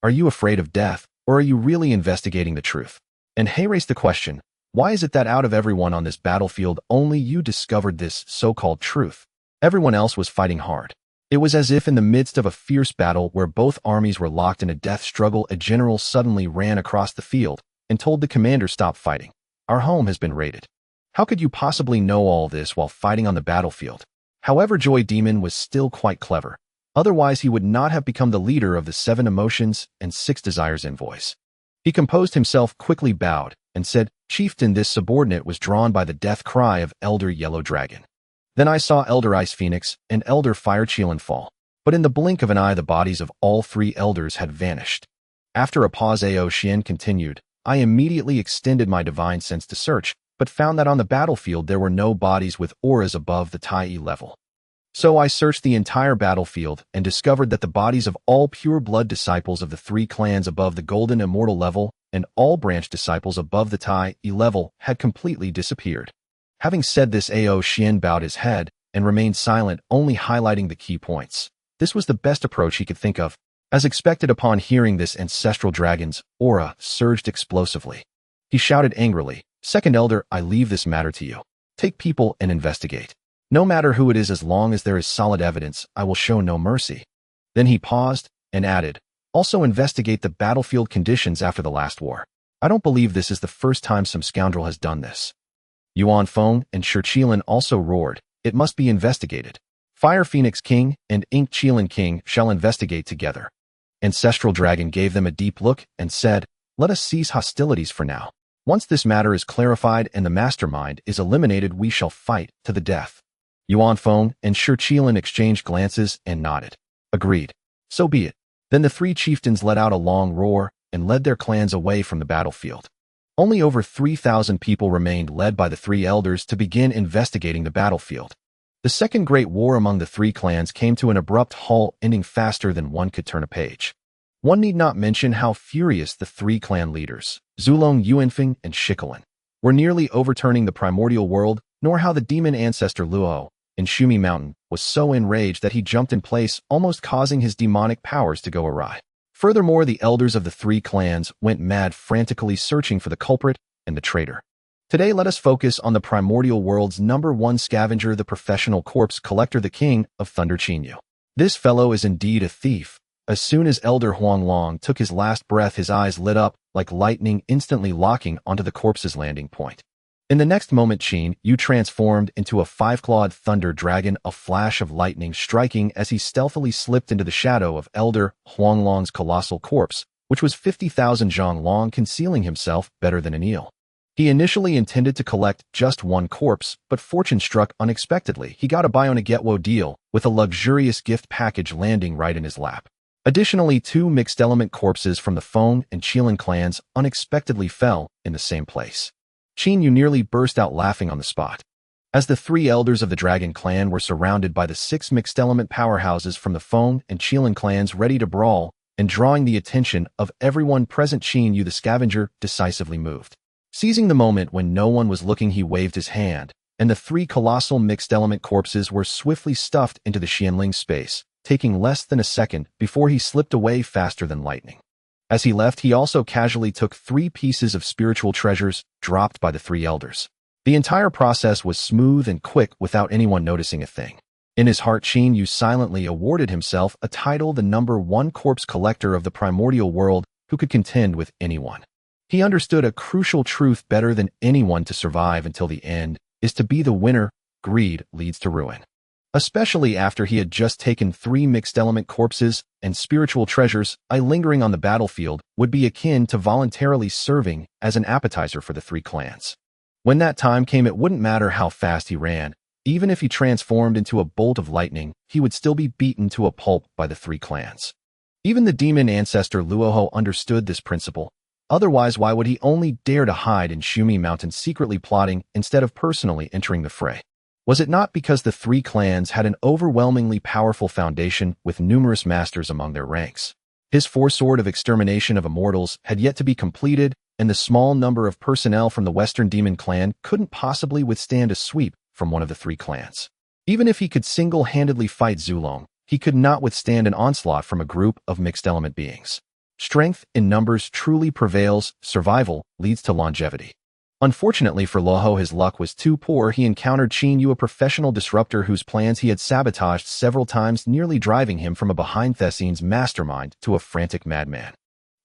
Are you afraid of death, or are you really investigating the truth? And he raised the question, why is it that out of everyone on this battlefield, only you discovered this so-called truth? Everyone else was fighting hard. It was as if in the midst of a fierce battle where both armies were locked in a death struggle, a general suddenly ran across the field and told the commander, stop fighting. Our home has been raided. How could you possibly know all this while fighting on the battlefield? However, Joy Demon was still quite clever. Otherwise, he would not have become the leader of the 7 emotions and 6 desires in voice. He composed himself, quickly bowed, and said, Chieftain, this subordinate was drawn by the death cry of Elder Yellow Dragon. Then I saw Elder Ice Phoenix and Elder Fire Qilin fall, but in the blink of an eye the bodies of all 3 elders had vanished. After a pause, Ao Xian continued, I immediately extended my divine sense to search, but found that on the battlefield there were no bodies with auras above the Tai E level. So I searched the entire battlefield and discovered that the bodies of all pure blood disciples of the 3 clans above the Golden Immortal level and all branch disciples above the Tai E level had completely disappeared. Having said this, Ao Xian bowed his head and remained silent, only highlighting the key points. This was the best approach he could think of. As expected, upon hearing this, Ancestral Dragon's aura surged explosively. He shouted angrily, Second Elder, I leave this matter to you. Take people and investigate. No matter who it is, as long as there is solid evidence, I will show no mercy. Then he paused and added, also investigate the battlefield conditions after the last war. I don't believe this is the first time some scoundrel has done this. Yuan Feng and Shi Qilin also roared, it must be investigated. Fire Phoenix King and Ink Qilin King shall investigate together. Ancestral Dragon gave them a deep look and said, let us cease hostilities for now. Once this matter is clarified and the mastermind is eliminated, we shall fight to the death. Yuan Feng and Shi Qilin exchanged glances and nodded. Agreed. So be it. Then the 3 chieftains let out a long roar and led their clans away from the battlefield. Only over 3,000 people remained, led by the 3 elders, to begin investigating the battlefield. The second great war among the 3 clans came to an abrupt halt, ending faster than one could turn a page. One need not mention how furious the 3 clan leaders, Zulong, Yuanfeng, and Shikolin, were nearly overturning the primordial world, nor how the demon ancestor Luo in Shumi Mountain was so enraged that he jumped in place, almost causing his demonic powers to go awry. Furthermore, the elders of the 3 clans went mad, frantically searching for the culprit and the traitor. Today, let us focus on the primordial world's #1 scavenger, the professional corpse collector, the King of Thunder, Qin Yu. This fellow is indeed a thief. As soon as Elder Huanglong took his last breath, his eyes lit up like lightning, instantly locking onto the corpse's landing point. In the next moment, Qin Yu transformed into a five-clawed thunder dragon, a flash of lightning striking as he stealthily slipped into the shadow of Elder Huanglong's colossal corpse, which was 50,000 zhang long, concealing himself better than an eel. He initially intended to collect just one corpse, but fortune struck unexpectedly. He got a buy-one-get-one deal, with a luxurious gift package landing right in his lap. Additionally, two mixed-element corpses from the Feng and Qilin clans unexpectedly fell in the same place. Qin Yu nearly burst out laughing on the spot. As the three elders of the Dragon clan were surrounded by the six mixed-element powerhouses from the Feng and Qilin clans ready to brawl, and drawing the attention of everyone present, Qin Yu the scavenger decisively moved. Seizing the moment when no one was looking, he waved his hand, and the three colossal mixed-element corpses were swiftly stuffed into the Xianling space, taking less than a second before he slipped away faster than lightning. As he left, he also casually took 3 pieces of spiritual treasures dropped by the three elders. The entire process was smooth and quick without anyone noticing a thing. In his heart, Qin Yu silently awarded himself a title, the #1 corpse collector of the primordial world, who could contend with anyone. He understood a crucial truth better than anyone: to survive until the end is to be the winner. Greed leads to ruin. Especially after he had just taken 3 mixed-element corpses and spiritual treasures, lingering on the battlefield would be akin to voluntarily serving as an appetizer for the 3 clans. When that time came, it wouldn't matter how fast he ran. Even if he transformed into a bolt of lightning, he would still be beaten to a pulp by the 3 clans. Even the demon ancestor Luoho understood this principle. Otherwise, why would he only dare to hide in Shumi Mountain, secretly plotting instead of personally entering the fray? Was it not because the 3 clans had an overwhelmingly powerful foundation with numerous masters among their ranks? His foresword of extermination of immortals had yet to be completed, and the small number of personnel from the Western Demon clan couldn't possibly withstand a sweep from one of the 3 clans. Even if he could single-handedly fight Zulong, he could not withstand an onslaught from a group of mixed-element beings. Strength in numbers truly prevails. Survival leads to longevity. Unfortunately for Luoho, his luck was too poor. He encountered Qin Yu, a professional disruptor whose plans he had sabotaged several times, nearly driving him from a behind-the-scenes mastermind to a frantic madman.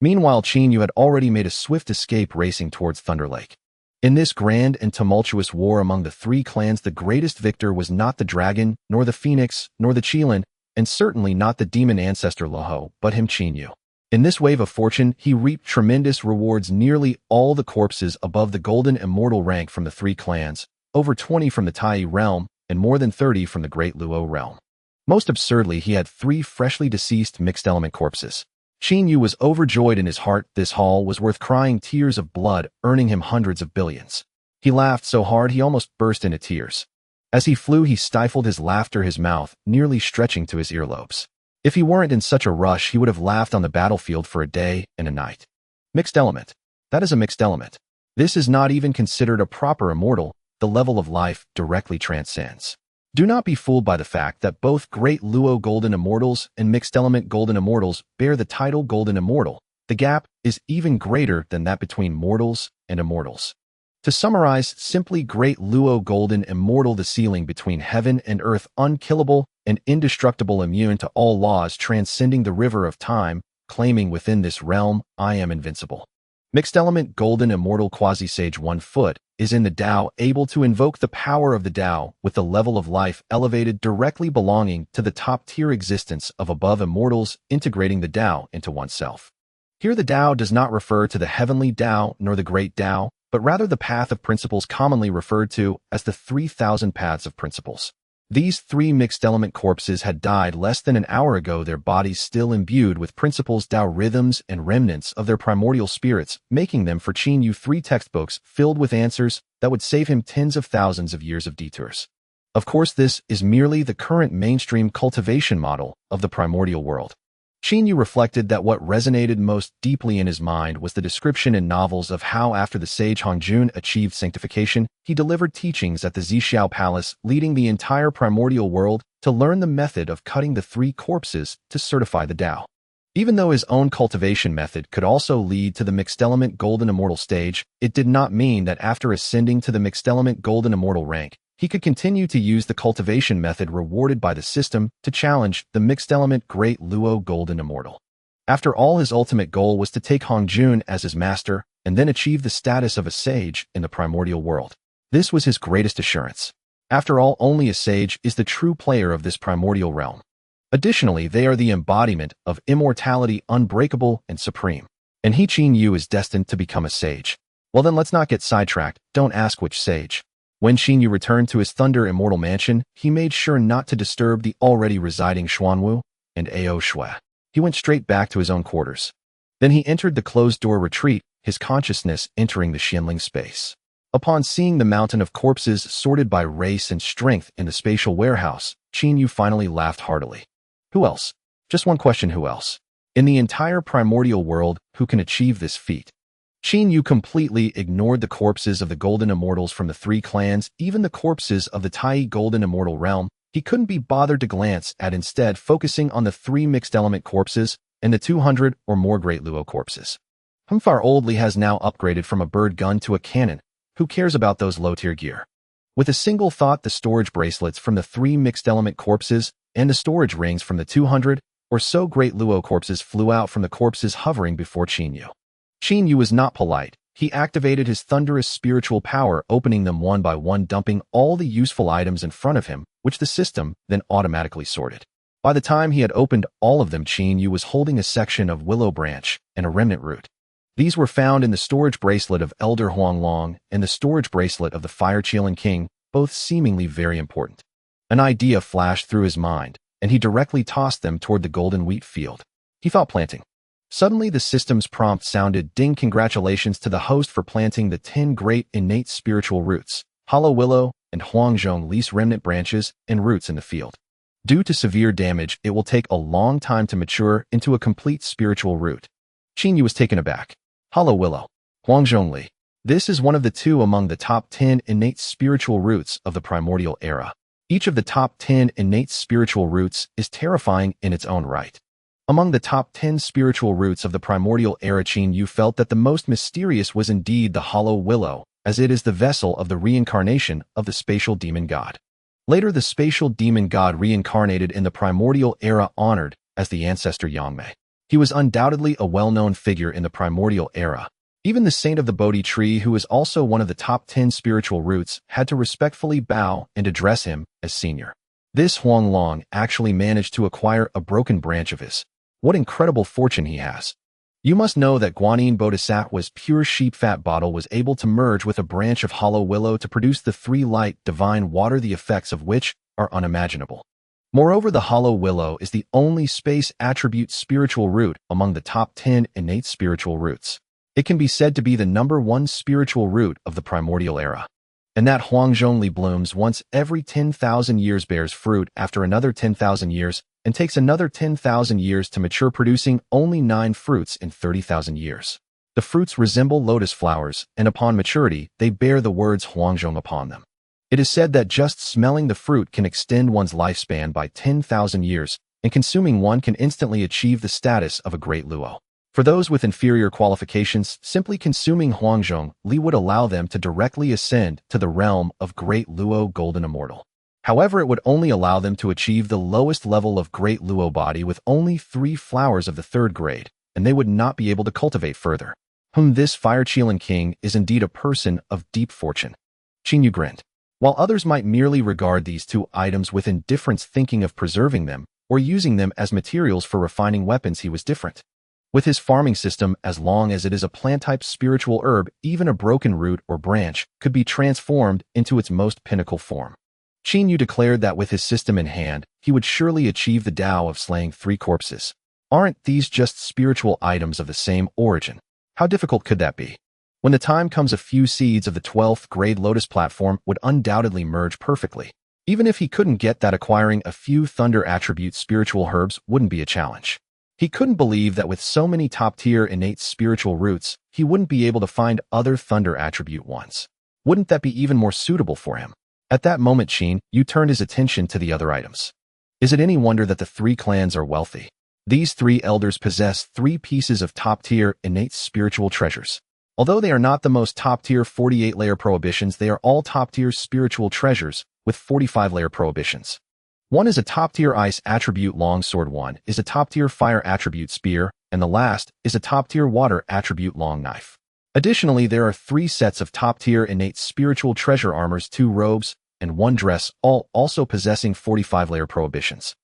Meanwhile, Qin Yu had already made a swift escape, racing towards Thunder Lake. In this grand and tumultuous war among the 3 clans, the greatest victor was not the dragon, nor the phoenix, nor the Qilin, and certainly not the demon ancestor Luoho, but him, Qin Yu. In this wave of fortune, he reaped tremendous rewards. Nearly all the corpses above the golden immortal rank from the 3 clans, over 20 from the Tai realm, and more than 30 from the Great Luo realm. Most absurdly, he had 3 freshly deceased mixed-element corpses. Qin Yu was overjoyed in his heart. This haul was worth crying tears of blood, earning him hundreds of billions. He laughed so hard he almost burst into tears. As he flew, he stifled his laughter, his mouth nearly stretching to his earlobes. If he weren't in such a rush, he would have laughed on the battlefield for a day and a night. Mixed element. That is a mixed element. This is not even considered a proper immortal. The level of life directly transcends. Do not be fooled by the fact that both Great Luo Golden Immortals and Mixed Element Golden Immortals bear the title Golden Immortal. The gap is even greater than that between mortals and immortals. To summarize, simply Great Luo Golden Immortal, the ceiling between heaven and earth, unkillable and indestructible, immune to all laws, transcending the river of time, claiming within this realm, I am invincible. Mixed Element Golden Immortal Quasi-Sage 1 foot is in the Tao, able to invoke the power of the Tao with the level of life elevated, directly belonging to the top-tier existence of above immortals, integrating the Tao into oneself. Here the Tao does not refer to the heavenly Tao nor the great Tao, but rather the path of principles, commonly referred to as the 3,000 paths of principles. These 3 mixed-element corpses had died less than an hour ago, their bodies still imbued with principles, Tao rhythms, and remnants of their primordial spirits, making them for Qin Yu 3 textbooks filled with answers that would save him tens of thousands of years of detours. Of course, this is merely the current mainstream cultivation model of the primordial world. Qin Yu reflected that what resonated most deeply in his mind was the description in novels of how, after the sage Hongjun achieved sanctification, he delivered teachings at the Zixiao Palace, leading the entire primordial world to learn the method of cutting the 3 corpses to certify the Tao. Even though his own cultivation method could also lead to the mixed-element golden immortal stage, it did not mean that after ascending to the mixed-element golden immortal rank, He could continue to use the cultivation method rewarded by the system to challenge the mixed-element Great Luo Golden Immortal. After all, his ultimate goal was to take Hongjun as his master and then achieve the status of a sage in the primordial world. This was his greatest assurance. After all, only a sage is the true player of this primordial realm. Additionally, they are the embodiment of immortality, unbreakable and supreme. And Qin Yu is destined to become a sage. Well then, let's not get sidetracked. Don't ask which sage. When Qin Yu returned to his Thunder Immortal Mansion, he made sure not to disturb the already residing Xuanwu and Ao Shui. He went straight back to his own quarters. Then he entered the closed-door retreat, his consciousness entering the Xianling space. Upon seeing the mountain of corpses sorted by race and strength in the spatial warehouse, Qin Yu finally laughed heartily. Who else? Just one question, who else? In the entire primordial world, who can achieve this feat? Qin Yu completely ignored the corpses of the Golden Immortals from the 3 clans, even the corpses of the Tai Golden Immortal realm. He couldn't be bothered to glance at, instead focusing on the 3 mixed-element corpses and the 200 or more Great Luo corpses. Humfar Oldly has now upgraded from a bird gun to a cannon. Who cares about those low-tier gear? With a single thought, the storage bracelets from the 3 mixed-element corpses and the storage rings from the 200 or so Great Luo corpses flew out from the corpses hovering before Qin Yu. Qin Yu was not polite. He activated his thunderous spiritual power, opening them one by one, dumping all the useful items in front of him, which the system then automatically sorted. By the time he had opened all of them, Qin Yu was holding a section of willow branch and a remnant root. These were found in the storage bracelet of Elder Huanglong and the storage bracelet of the Fire Qilin King, both seemingly very important. An idea flashed through his mind, and he directly tossed them toward the golden wheat field. He thought planting. Suddenly, the system's prompt sounded, "Ding, congratulations to the host for planting the 10 great innate spiritual roots, Hollow Willow and Huangzhong Li's remnant branches and roots in the field. Due to severe damage, it will take a long time to mature into a complete spiritual root." Qin Yu was taken aback. Hollow Willow, Huangzhong Li. This is one of the 2 among the top 10 innate spiritual roots of the Primordial Era. Each of the top 10 innate spiritual roots is terrifying in its own right. Among the top 10 spiritual roots of the Primordial Era, Qin Yu felt that the most mysterious was indeed the Hollow Willow, as it is the vessel of the reincarnation of the spatial demon god. Later, the spatial demon god reincarnated in the Primordial Era, honored as the ancestor Yangmei. He was undoubtedly a well-known figure in the Primordial Era. Even the Saint of the Bodhi Tree, who is also one of the top 10 spiritual roots, had to respectfully bow and address him as senior. This Huanglong actually managed to acquire a broken branch of his. What incredible fortune he has. You must know that Guanyin Bodhisattva's pure sheep fat bottle was able to merge with a branch of Hollow Willow to produce the 3 light divine water, the effects of which are unimaginable. Moreover, the Hollow Willow is the only space attribute spiritual root among the top 10 innate spiritual roots. It can be said to be the #1 spiritual root of the Primordial Era. And that Huangzhong Li blooms once every 10,000 years, bears fruit after another 10,000 years, and takes another 10,000 years to mature, producing only 9 fruits in 30,000 years. The fruits resemble lotus flowers, and upon maturity, they bear the words Huangzhong upon them. It is said that just smelling the fruit can extend one's lifespan by 10,000 years, and consuming one can instantly achieve the status of a Great Luo. For those with inferior qualifications, simply consuming Huangzhong Li would allow them to directly ascend to the realm of Great Luo Golden Immortal. However, it would only allow them to achieve the lowest level of Great Luo body with only 3 flowers of the 3rd grade, and they would not be able to cultivate further. This Fire Qilin King is indeed a person of deep fortune. Qin Yu grinned. While others might merely regard these 2 items with indifference, thinking of preserving them or using them as materials for refining weapons, he was different. With his farming system, as long as it is a plant-type spiritual herb, even a broken root or branch could be transformed into its most pinnacle form. Qin Yu declared that with his system in hand, he would surely achieve the Tao of slaying 3 corpses. Aren't these just spiritual items of the same origin? How difficult could that be? When the time comes, a few seeds of the 12th grade Lotus platform would undoubtedly merge perfectly. Even if he couldn't get that, acquiring a few thunder attribute spiritual herbs wouldn't be a challenge. He couldn't believe that with so many top-tier innate spiritual roots, he wouldn't be able to find other thunder attribute ones. Wouldn't that be even more suitable for him? At that moment, Qin Yu turned his attention to the other items. Is it any wonder that the 3 clans are wealthy? These 3 elders possess 3 pieces of top-tier innate spiritual treasures. Although they are not the most top-tier 48-layer prohibitions, they are all top-tier spiritual treasures, with 45-layer prohibitions. One is a top-tier ice attribute longsword, one is a top-tier fire attribute spear, and the last is a top-tier water attribute long knife. Additionally, there are 3 sets of top-tier innate spiritual treasure armors, 2 robes, and 1 dress, all also possessing 45-layer prohibitions.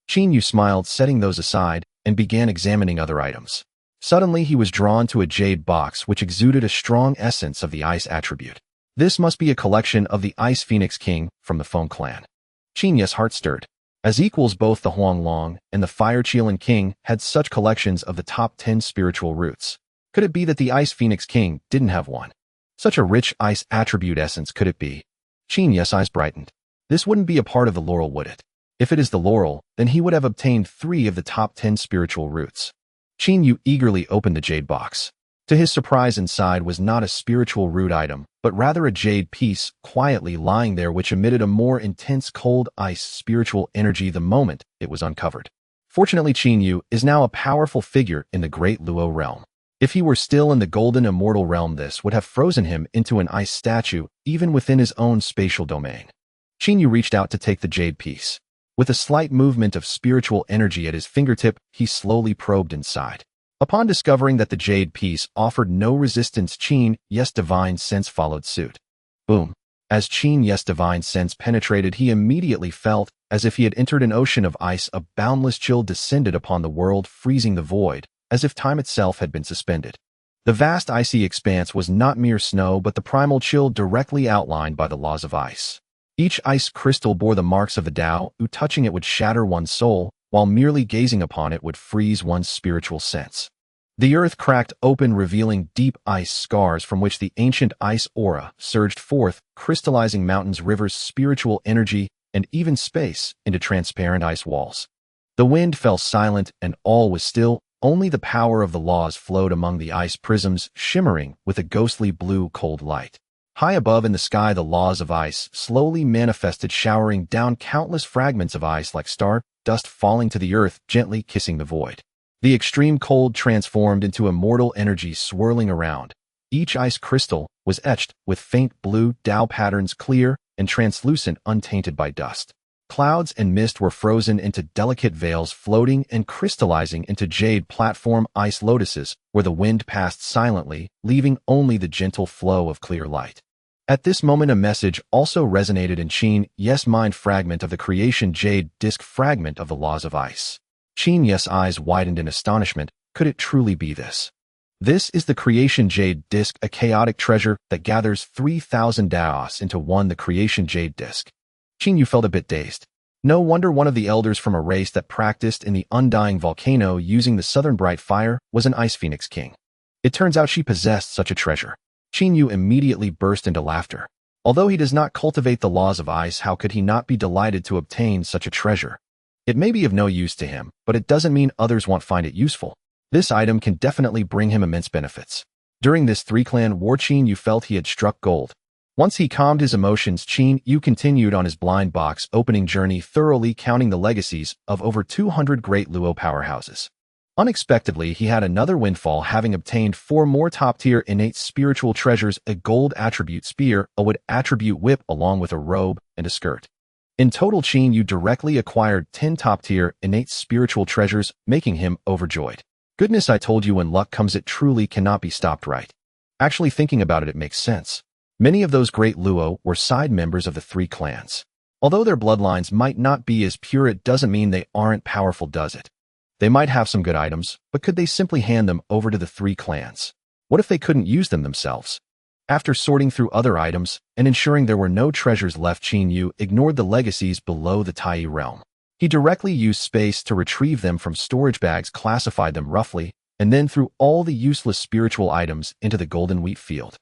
Qin Yu smiled, setting those aside, and began examining other items. Suddenly, he was drawn to a jade box which exuded a strong essence of the ice attribute. This must be a collection of the Ice Phoenix King from the Feng clan. Qin Yu's heart stirred. As equals, both the Huanglong and the Fire Qilin King had such collections of the top 10 spiritual roots. Could it be that the Ice Phoenix King didn't have one? Such a rich ice attribute essence, could it be? Qin Yu's eyes brightened. This wouldn't be a part of the laurel, would it? If it is the laurel, then he would have obtained 3 of the top 10 spiritual roots. Qin Yu eagerly opened the jade box. To his surprise, inside was not a spiritual root item, but rather a jade piece quietly lying there which emitted a more intense cold ice spiritual energy the moment it was uncovered. Fortunately, Qin Yu is now a powerful figure in the Great Luo realm. If he were still in the Golden Immortal realm, this would have frozen him into an ice statue even within his own spatial domain. Qin Yu reached out to take the jade piece. With a slight movement of spiritual energy at his fingertip, he slowly probed inside. Upon discovering that the jade piece offered no resistance, Qin Yu's divine sense followed suit. Boom! As Qin Yu's divine sense penetrated, he immediately felt as if he had entered an ocean of ice. A boundless chill descended upon the world, freezing the void, as if time itself had been suspended. The vast icy expanse was not mere snow, but the primal chill directly outlined by the laws of ice. Each ice crystal bore the marks of the Tao, who touching it would shatter one's soul, while merely gazing upon it would freeze one's spiritual sense. The earth cracked open, revealing deep ice scars from which the ancient ice aura surged forth, crystallizing mountains, rivers, spiritual energy, and even space into transparent ice walls. The wind fell silent and all was still. Only the power of the laws flowed among the ice prisms, shimmering with a ghostly blue cold light. High above in the sky, the laws of ice slowly manifested, showering down countless fragments of ice like star dust falling to the earth, gently kissing the void. The extreme cold transformed into immortal energy swirling around. Each ice crystal was etched with faint blue Tao patterns, clear and translucent, untainted by dust. Clouds and mist were frozen into delicate veils, floating and crystallizing into jade platform ice lotuses, where the wind passed silently, leaving only the gentle flow of clear light. At this moment, a message also resonated in Qin Yu's mind: fragment of the creation jade disc, fragment of the laws of ice. Qin Yu's eyes widened in astonishment. Could it truly be this? This is the creation jade disc, a chaotic treasure that gathers 3,000 Daos into one, the creation jade disc. Qin Yu felt a bit dazed. No wonder one of the elders from a race that practiced in the undying volcano using the southern bright fire was an Ice Phoenix King. It turns out she possessed such a treasure. Qin Yu immediately burst into laughter. Although he does not cultivate the laws of ice, how could he not be delighted to obtain such a treasure? It may be of no use to him, but it doesn't mean others won't find it useful. This item can definitely bring him immense benefits. During this 3-clan war, Qin Yu felt he had struck gold. Once he calmed his emotions, Qin Yu continued on his blind box opening journey, thoroughly counting the legacies of over 200 great Luo powerhouses. Unexpectedly, he had another windfall, having obtained 4 more top-tier innate spiritual treasures: a gold attribute spear, a wood attribute whip, along with a robe and a skirt. In total, Qin Yu directly acquired 10 top-tier innate spiritual treasures, making him overjoyed. Goodness, I told you, when luck comes, it truly cannot be stopped, right? Actually, thinking about it, it makes sense. Many of those great Luo were side members of the 3 clans. Although their bloodlines might not be as pure, it doesn't mean they aren't powerful, does it? They might have some good items, but could they simply hand them over to the 3 clans? What if they couldn't use them themselves? After sorting through other items and ensuring there were no treasures left, Qin Yu ignored the legacies below the Tai realm. He directly used space to retrieve them from storage bags, classified them roughly, and then threw all the useless spiritual items into the golden wheat field.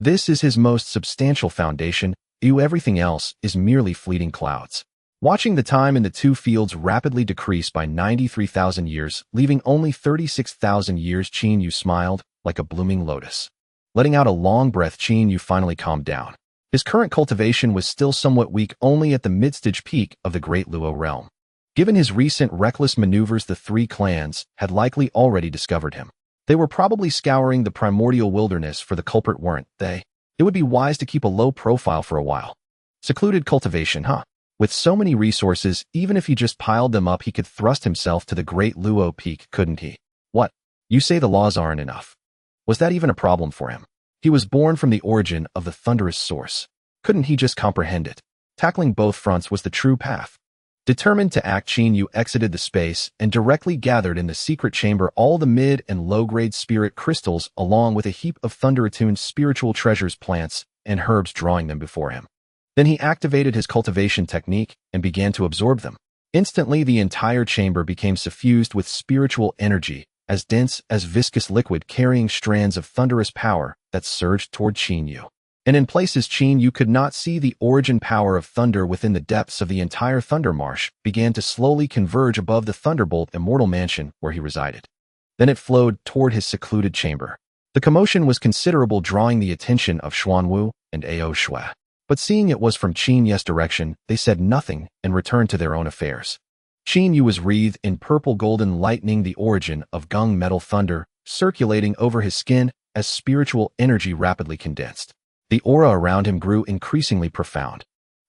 This is his most substantial foundation. Everything else is merely fleeting clouds. Watching the time in the 2 fields rapidly decrease by 93,000 years, leaving only 36,000 years, Qin Yu smiled like a blooming lotus. Letting out a long breath, Qin Yu finally calmed down. His current cultivation was still somewhat weak, only at the mid-stage peak of the Great Luo realm. Given his recent reckless maneuvers, the 3 clans had likely already discovered him. They were probably scouring the primordial wilderness for the culprit, weren't they? It would be wise to keep a low profile for a while. Secluded cultivation, huh? With so many resources, even if he just piled them up, he could thrust himself to the Great Luo Peak, couldn't he? What? You say the laws aren't enough. Was that even a problem for him? He was born from the origin of the thunderous source. Couldn't he just comprehend it? Tackling both fronts was the true path. Determined to act, Qin Yu exited the space and directly gathered in the secret chamber all the mid- and low-grade spirit crystals along with a heap of thunder-attuned spiritual treasures, plants, and herbs, drawing them before him. Then he activated his cultivation technique and began to absorb them. Instantly, the entire chamber became suffused with spiritual energy, as dense as viscous liquid, carrying strands of thunderous power that surged toward Qin Yu. And in places Qin Yu could not see, the origin power of thunder within the depths of the entire Thunder Marsh began to slowly converge above the Thunderbolt Immortal Mansion where he resided. Then it flowed toward his secluded chamber. The commotion was considerable, drawing the attention of Xuanwu and Ao Shui. But seeing it was from Qin Yu's direction, they said nothing and returned to their own affairs. Qin Yu was wreathed in purple-golden lightning, the origin of gung metal thunder, circulating over his skin as spiritual energy rapidly condensed. The aura around him grew increasingly profound.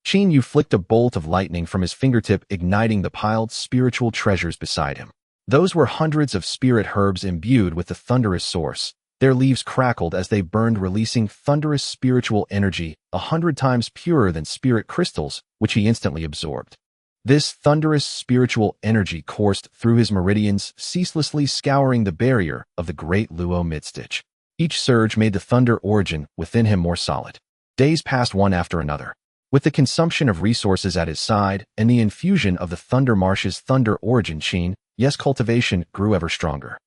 Qin Yu flicked a bolt of lightning from his fingertip, igniting the piled spiritual treasures beside him. Those were hundreds of spirit herbs imbued with the thunderous source. Their leaves crackled as they burned, releasing thunderous spiritual energy 100 times purer than spirit crystals, which he instantly absorbed. This thunderous spiritual energy coursed through his meridians, ceaselessly scouring the barrier of the Great Luo Midstage. Each surge made the thunder origin within him more solid. Days passed one after another. With the consumption of resources at his side and the infusion of the Thunder Marsh's thunder origin, Qin Yu's cultivation grew ever stronger.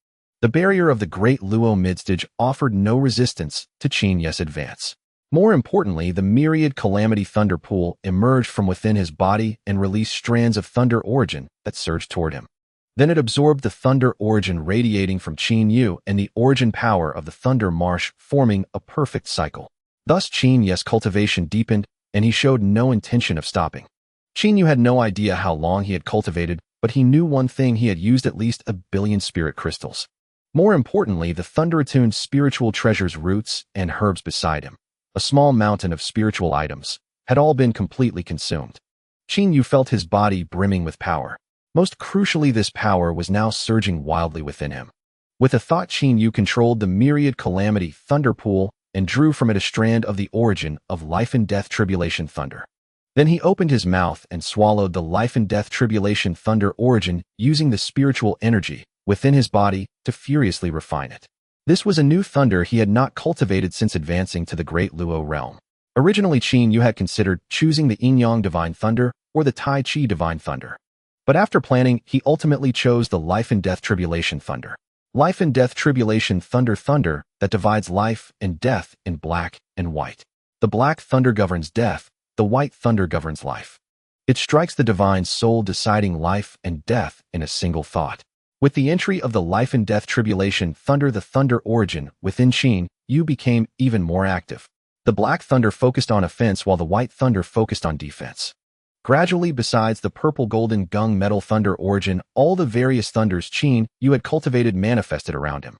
The barrier of the Great Luo Midstage offered no resistance to Qin Yu's advance. More importantly, the myriad Calamity Thunder Pool emerged from within his body and released strands of thunder origin that surged toward him. Then it absorbed the thunder origin radiating from Qin Yu and the origin power of the Thunder Marsh, forming a perfect cycle. Thus Qin Yu's cultivation deepened, and he showed no intention of stopping. Qin Yu had no idea how long he had cultivated, but he knew one thing: he had used at least 1 billion spirit crystals. More importantly, the thunder-attuned spiritual treasures, roots, and herbs beside him, a small mountain of spiritual items, had all been completely consumed. Qin Yu felt his body brimming with power. Most crucially, this power was now surging wildly within him. With a thought, Qin Yu controlled the myriad Calamity Thunder Pool and drew from it a strand of the origin of Life and Death Tribulation Thunder. Then he opened his mouth and swallowed the Life and Death Tribulation Thunder origin, using the spiritual energy within his body to furiously refine it. This was a new thunder he had not cultivated since advancing to the Great Luo realm. Originally, Qin Yu had considered choosing the Yin-Yang Divine Thunder or the Tai Chi Divine Thunder. But after planning, he ultimately chose the Life and Death Tribulation Thunder. Life and Death Tribulation Thunder, thunder that divides life and death in black and white. The black thunder governs death, the white thunder governs life. It strikes the divine soul, deciding life and death in a single thought. With the entry of the Life and Death Tribulation Thunder, the thunder origin within Qin Yu became even more active. The black thunder focused on offense while the white thunder focused on defense. Gradually, besides the purple-golden gung metal thunder origin, all the various thunders Qin Yu had cultivated manifested around him.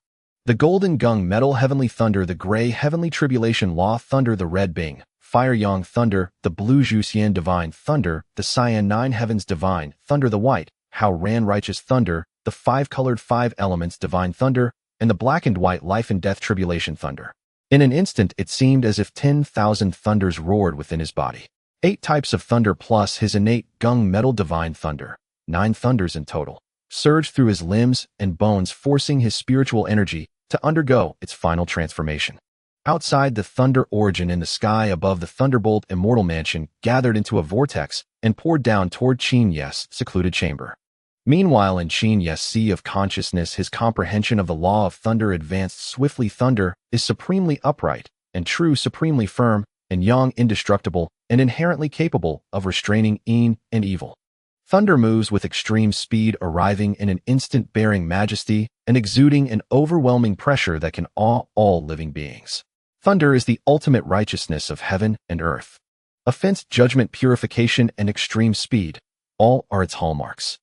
The golden gung metal heavenly thunder, the gray heavenly tribulation law thunder, the red bing fire yang thunder, the blue Zhuxian divine thunder, the cyan nine heavens divine thunder, the white Hao Ran righteous thunder, the five-colored five elements divine thunder, and the black and white life and death tribulation thunder. In an instant, it seemed as if 10,000 thunders roared within his body. 8 types of thunder plus his innate gung metal divine thunder, 9 thunders in total, surged through his limbs and bones, forcing his spiritual energy to undergo its final transformation. Outside, the thunder origin in the sky above the Thunderbolt Immortal Mansion gathered into a vortex and poured down toward Qin Yu's secluded chamber. Meanwhile, in Qin Yu's sea of consciousness, his comprehension of the law of thunder advanced swiftly. Thunder is supremely upright and true, supremely firm and yang, indestructible, and inherently capable of restraining yin and evil. Thunder moves with extreme speed, arriving in an instant, bearing majesty and exuding an overwhelming pressure that can awe all living beings. Thunder is the ultimate righteousness of heaven and earth. Offense, judgment, purification, and extreme speed, all are its hallmarks.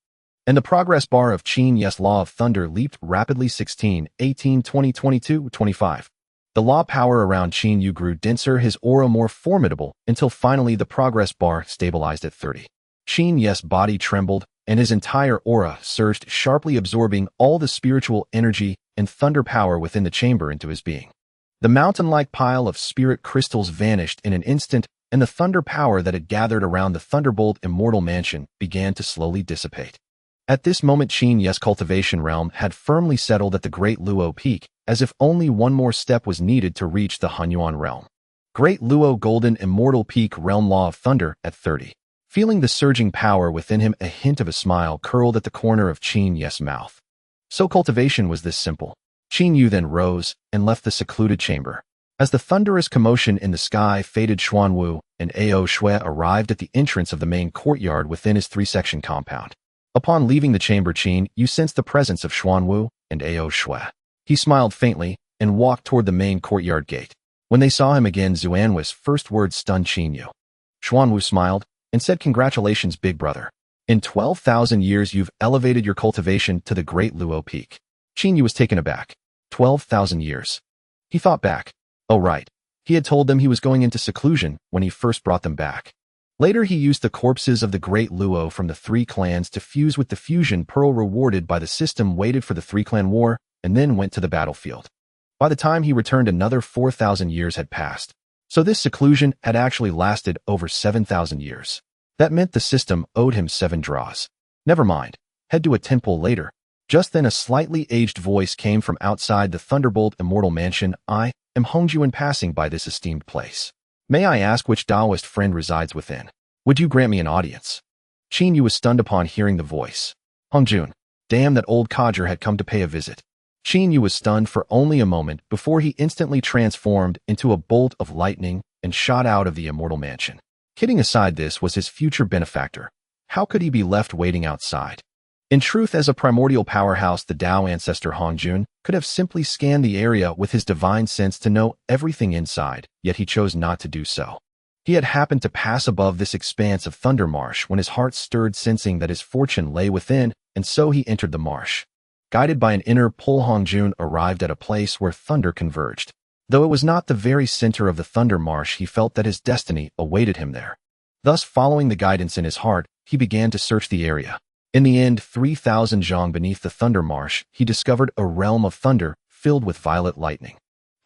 And the progress bar of Qin Yu's law of thunder leaped rapidly: 16, 18, 20, 22, 25. The law power around Qin Yu grew denser, his aura more formidable, until finally the progress bar stabilized at 30. Qin Yu's body trembled, and his entire aura surged sharply, absorbing all the spiritual energy and thunder power within the chamber into his being. The mountain-like pile of spirit crystals vanished in an instant, and the thunder power that had gathered around the Thunderbolt Immortal Mansion began to slowly dissipate. At this moment, Qin Yu's cultivation realm had firmly settled at the Great Luo Peak, as if only one more step was needed to reach the Hunyuan realm. Great Luo Golden Immortal Peak Realm Law of Thunder at 30. Feeling the surging power within him, a hint of a smile curled at the corner of Qin Yu's mouth. So cultivation was this simple. Qin Yu then rose and left the secluded chamber. As the thunderous commotion in the sky faded, Xuanwu and Ao Shui arrived at the entrance of the main courtyard within his three-section compound. Upon leaving the chamber, Qin Yu sensed the presence of Xuanwu and Ao Shui. He smiled faintly and walked toward the main courtyard gate. When they saw him again, Xuanwu's first words stunned Qin Yu. Xuanwu smiled and said, "Congratulations, big brother. In 12,000 years you've elevated your cultivation to the Great Luo Peak." Qin Yu was taken aback. 12,000 years. He thought back. Oh right, he had told them he was going into seclusion when he first brought them back. Later he used the corpses of the Great Luo from the three clans to fuse with the fusion pearl rewarded by the system, waited for the three-clan war, and then went to the battlefield. By the time he returned, another 4,000 years had passed. So this seclusion had actually lasted over 7,000 years. That meant the system owed him 7 draws. Never mind, head to a temple later. Just then a slightly aged voice came from outside the Thunderbolt Immortal Mansion. "I am Hongjuan, passing by this esteemed place. May I ask which Taoist friend resides within? Would you grant me an audience?" Qin Yu was stunned upon hearing the voice. Hongjuan. Damn, that old codger had come to pay a visit. Qin Yu was stunned for only a moment before he instantly transformed into a bolt of lightning and shot out of the Immortal Mansion. Kidding aside, this was his future benefactor. How could he be left waiting outside? In truth, as a primordial powerhouse, the Tao ancestor Hongjuan could have simply scanned the area with his divine sense to know everything inside, yet he chose not to do so. He had happened to pass above this expanse of Thunder Marsh when his heart stirred, sensing that his fortune lay within, and so he entered the marsh. Guided by an inner pull, Hongjuan arrived at a place where thunder converged. Though it was not the very center of the Thunder Marsh, he felt that his destiny awaited him there. Thus, following the guidance in his heart, he began to search the area. In the end, 3,000 zhang beneath the Thunder Marsh, he discovered a realm of thunder filled with violet lightning.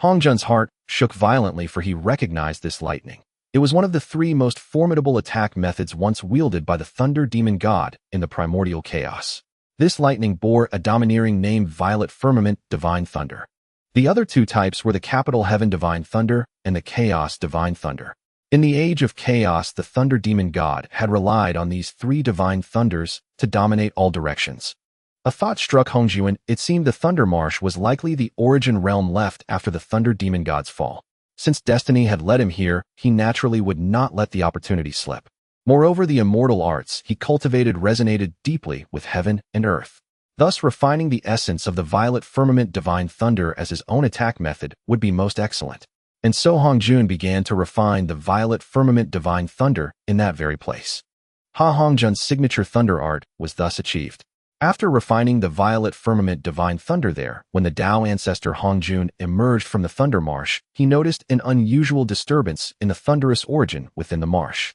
Hongjuan's heart shook violently, for he recognized this lightning. It was one of the 3 most formidable attack methods once wielded by the Thunder Demon God in the primordial chaos. This lightning bore a domineering name, Violet Firmament Divine Thunder. The other 2 types were the Capital Heaven Divine Thunder and the Chaos Divine Thunder. In the age of chaos, the Thunder Demon God had relied on these 3 divine thunders to dominate all directions. A thought struck Hongjuan. It seemed the Thunder Marsh was likely the origin realm left after the Thunder Demon God's fall. Since destiny had led him here, he naturally would not let the opportunity slip. Moreover, the immortal arts he cultivated resonated deeply with heaven and earth. Thus, refining the essence of the Violet Firmament Divine Thunder as his own attack method would be most excellent. And so Hongjuan began to refine the Violet Firmament Divine Thunder in that very place. Hongjuan's signature thunder art was thus achieved. After refining the Violet Firmament Divine Thunder there, when the Tao ancestor Hongjuan emerged from the Thunder Marsh, he noticed an unusual disturbance in the thunderous origin within the marsh.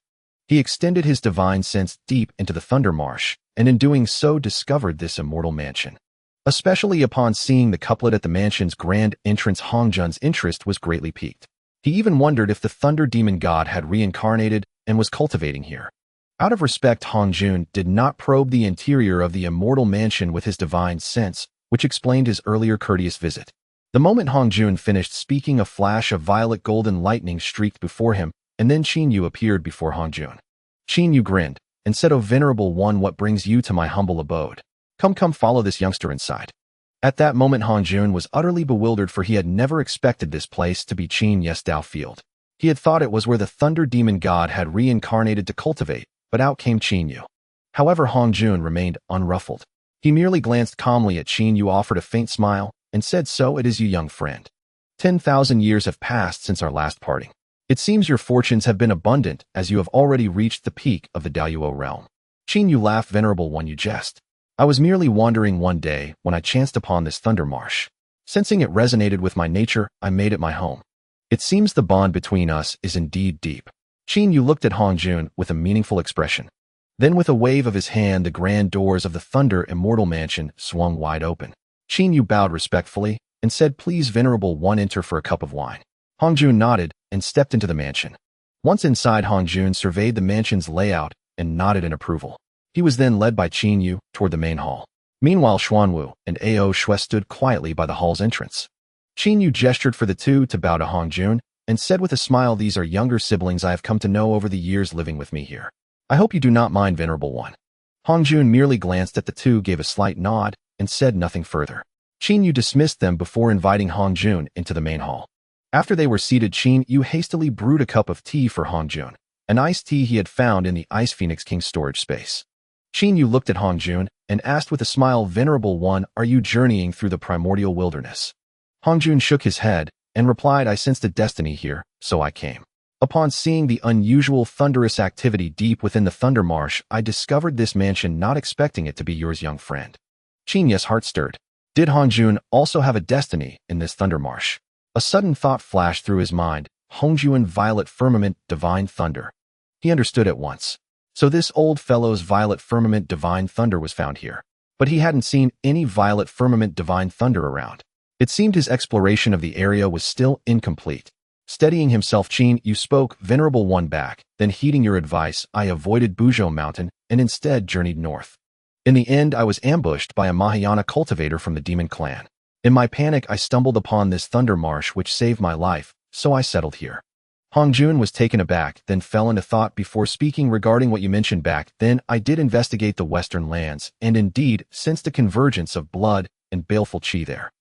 He extended his divine sense deep into the Thunder Marsh, and in doing so discovered this immortal mansion. Especially upon seeing the couplet at the mansion's grand entrance, Hongjuan's interest was greatly piqued. He even wondered if the Thunder Demon God had reincarnated and was cultivating here. Out of respect, Hongjuan did not probe the interior of the immortal mansion with his divine sense, which explained his earlier courteous visit. The moment Hongjuan finished speaking, a flash of violet golden lightning streaked before him, and then Qin Yu appeared before Hongjuan. Qin Yu grinned and said, "O venerable one, what brings you to my humble abode? Come, follow this youngster inside." At that moment, Hongjuan was utterly bewildered, for he had never expected this place to be Qin Yu's Tao field. He had thought it was where the Thunder Demon God had reincarnated to cultivate, but out came Qin Yu. However, Hongjuan remained unruffled. He merely glanced calmly at Qin Yu, offered a faint smile, and said, "So it is you, young friend. 10,000 years have passed since our last parting. It seems your fortunes have been abundant, as you have already reached the peak of the Daoyuo realm." Qin Yu laughed. "Venerable one, you jest. I was merely wandering one day when I chanced upon this Thunder Marsh. Sensing it resonated with my nature, I made it my home. It seems the bond between us is indeed deep. Qin Yu looked at Hongjun with a meaningful expression. Then with a wave of his hand, the grand doors of the Thunder Immortal Mansion swung wide open. Qin Yu bowed respectfully and said, "Please, Venerable One, enter for a cup of wine." Hongjun nodded and stepped into the mansion. Once inside, Hongjun surveyed the mansion's layout and nodded in approval. He was then led by Qin Yu toward the main hall. Meanwhile, Xuanwu and Ao Shui stood quietly by the hall's entrance. Qin Yu gestured for the two to bow to Hongjun and said with a smile, "These are younger siblings I have come to know over the years living with me here. I hope you do not mind, Venerable One." Hongjun merely glanced at the two, gave a slight nod, and said nothing further. Qin Yu dismissed them before inviting Hongjun into the main hall. After they were seated, Qin Yu hastily brewed a cup of tea for Hongjun, an iced tea he had found in the Ice Phoenix King's storage space. Qin Yu looked at Hongjun and asked with a smile, "Venerable One, are you journeying through the primordial wilderness?" Hongjun shook his head and replied, "I sensed a destiny here, so I came. Upon seeing the unusual thunderous activity deep within the Thunder Marsh, I discovered this mansion, not expecting it to be yours, young friend." Qin Yu's heart stirred. Did Hongjun also have a destiny in this Thunder Marsh? A sudden thought flashed through his mind. Hongjun, Violet Firmament, Divine Thunder. He understood at once. So this old fellow's Violet Firmament Divine Thunder was found here. But he hadn't seen any Violet Firmament Divine Thunder around. It seemed his exploration of the area was still incomplete. Steadying himself, Qin Yu spoke, "Venerable One, back. Then, heeding your advice, I avoided Buzhou Mountain and instead journeyed north. In the end, I was ambushed by a Mahayana cultivator from the demon clan. In my panic, I stumbled upon this Thunder Marsh, which saved my life, so I settled here." Hongjun was taken aback, then fell into thought before speaking. "Regarding what you mentioned back then, I did investigate the western lands, and indeed sensed a convergence of blood and baleful qi there.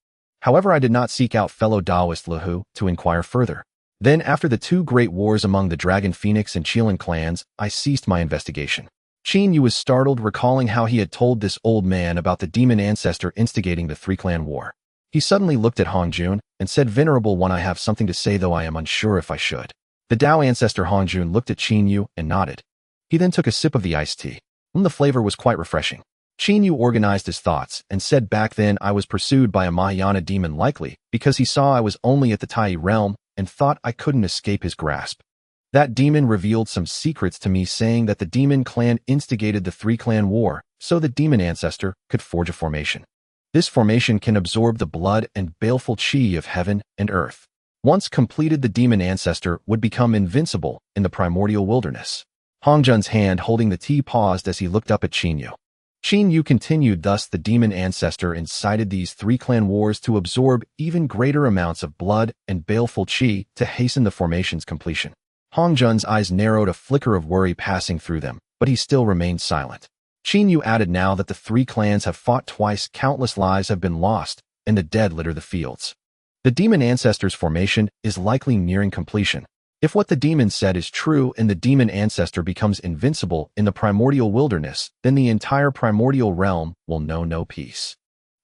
However, I did not seek out fellow Taoist Lihu to inquire further. Then, after the two great wars among the Dragon Phoenix and Qilin clans, I ceased my investigation." Qin Yu was startled, recalling how he had told this old man about the demon ancestor instigating the three-clan war. He suddenly looked at Hongjun and said, "Venerable One, I have something to say, though I am unsure if I should." The Tao ancestor Hongjun looked at Qin Yu and nodded. He then took a sip of the iced tea. The flavor was quite refreshing. Qin Yu organized his thoughts and said, "Back then I was pursued by a Mahayana demon, likely because he saw I was only at the Tai realm and thought I couldn't escape his grasp. That demon revealed some secrets to me, saying that the demon clan instigated the three-clan war, so the demon ancestor could forge a formation. This formation can absorb the blood and baleful qi of heaven and earth. Once completed, the demon ancestor would become invincible in the primordial wilderness." Hongjun's hand holding the tea paused as he looked up at Qin Yu. Qin Yu continued, "Thus the demon ancestor incited these three-clan wars to absorb even greater amounts of blood and baleful qi to hasten the formation's completion." Hongjun's eyes narrowed, a flicker of worry passing through them, but he still remained silent. Qin Yu added, "Now that the three clans have fought twice, countless lives have been lost, and the dead litter the fields. The demon ancestor's formation is likely nearing completion. If what the demon said is true and the demon ancestor becomes invincible in the primordial wilderness, then the entire primordial realm will know no peace."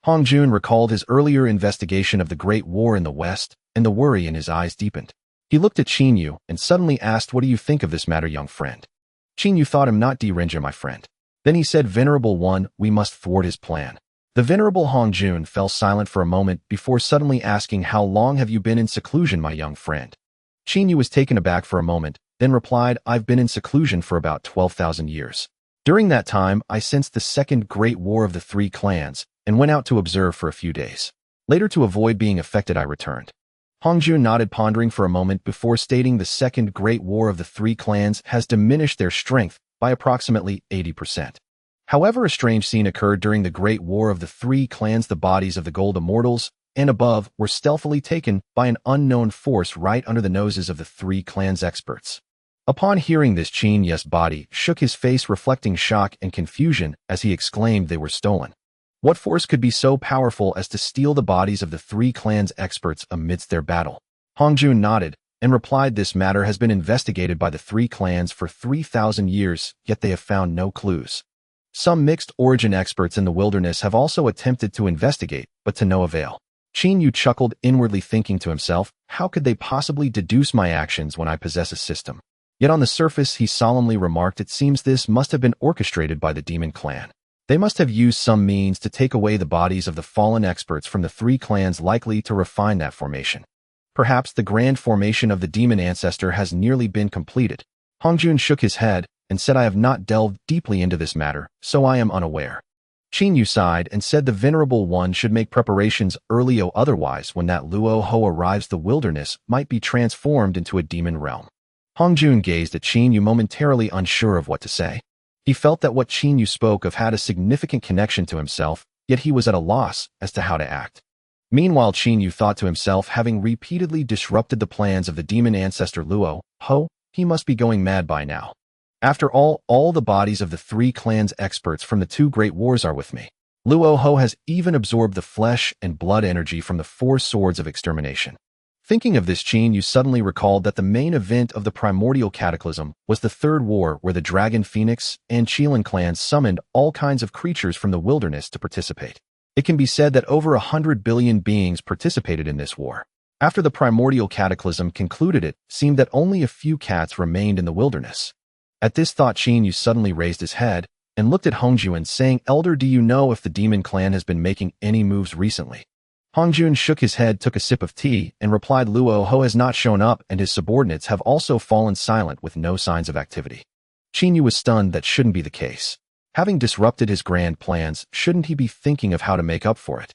Hongjun recalled his earlier investigation of the Great War in the West, and the worry in his eyes deepened. He looked at Qin Yu and suddenly asked, "What do you think of this matter, young friend?" Qin Yu thought him, "Not Renja, my friend." Then he said, "Venerable One, we must thwart his plan." The venerable Hongjun fell silent for a moment before suddenly asking, "How long have you been in seclusion, my young friend?" Qin Yu was taken aback for a moment, then replied, "I've been in seclusion for about 12,000 years. During that time, I sensed the second great war of the three clans and went out to observe for a few days. Later, to avoid being affected, I returned." Hongjun nodded, pondering for a moment before stating, "The second great war of the three clans has diminished their strength by approximately 80%. However, a strange scene occurred during the Great War of the Three Clans. The bodies of the Gold Immortals and above were stealthily taken by an unknown force right under the noses of the three clans' experts." Upon hearing this, Qin Yu's body shook, his face reflecting shock and confusion as he exclaimed, "They were stolen. What force could be so powerful as to steal the bodies of the three clans' experts amidst their battle?" Hongjun nodded and replied, "This matter has been investigated by the three clans for 3,000 years, yet they have found no clues. Some mixed origin experts in the wilderness have also attempted to investigate, but to no avail." Qin Yu chuckled, inwardly thinking to himself, "How could they possibly deduce my actions when I possess a system?" Yet on the surface, he solemnly remarked, "It seems this must have been orchestrated by the demon clan." They must have used some means to take away the bodies of the fallen experts from the three clans likely to refine that formation. Perhaps the grand formation of the demon ancestor has nearly been completed. Hongjun shook his head and said, I have not delved deeply into this matter, so I am unaware. Qin Yu sighed and said the Venerable One should make preparations early, or otherwise when that Luo Ho arrives the wilderness might be transformed into a demon realm. Hongjun gazed at Qin Yu momentarily unsure of what to say. He felt that what Qin Yu spoke of had a significant connection to himself, yet he was at a loss as to how to act. Meanwhile, Qin Yu thought to himself, having repeatedly disrupted the plans of the demon ancestor Luo Ho, he must be going mad by now. After all the bodies of the three clans' experts from the two great wars are with me. Luo Ho has even absorbed the flesh and blood energy from the four swords of extermination. Thinking of this, Qin Yu suddenly recalled that the main event of the Primordial Cataclysm was the Third War, where the Dragon Phoenix and Qilin clans summoned all kinds of creatures from the wilderness to participate. It can be said that over 100 billion beings participated in this war. After the Primordial Cataclysm concluded, it seemed that only a few cats remained in the wilderness. At this thought, Qin Yu suddenly raised his head and looked at Hongjun, saying, Elder, do you know if the demon clan has been making any moves recently? Hongjun shook his head, took a sip of tea, and replied, Luo Ho has not shown up, and his subordinates have also fallen silent with no signs of activity. Qin Yu was stunned. That shouldn't be the case. Having disrupted his grand plans, shouldn't he be thinking of how to make up for it?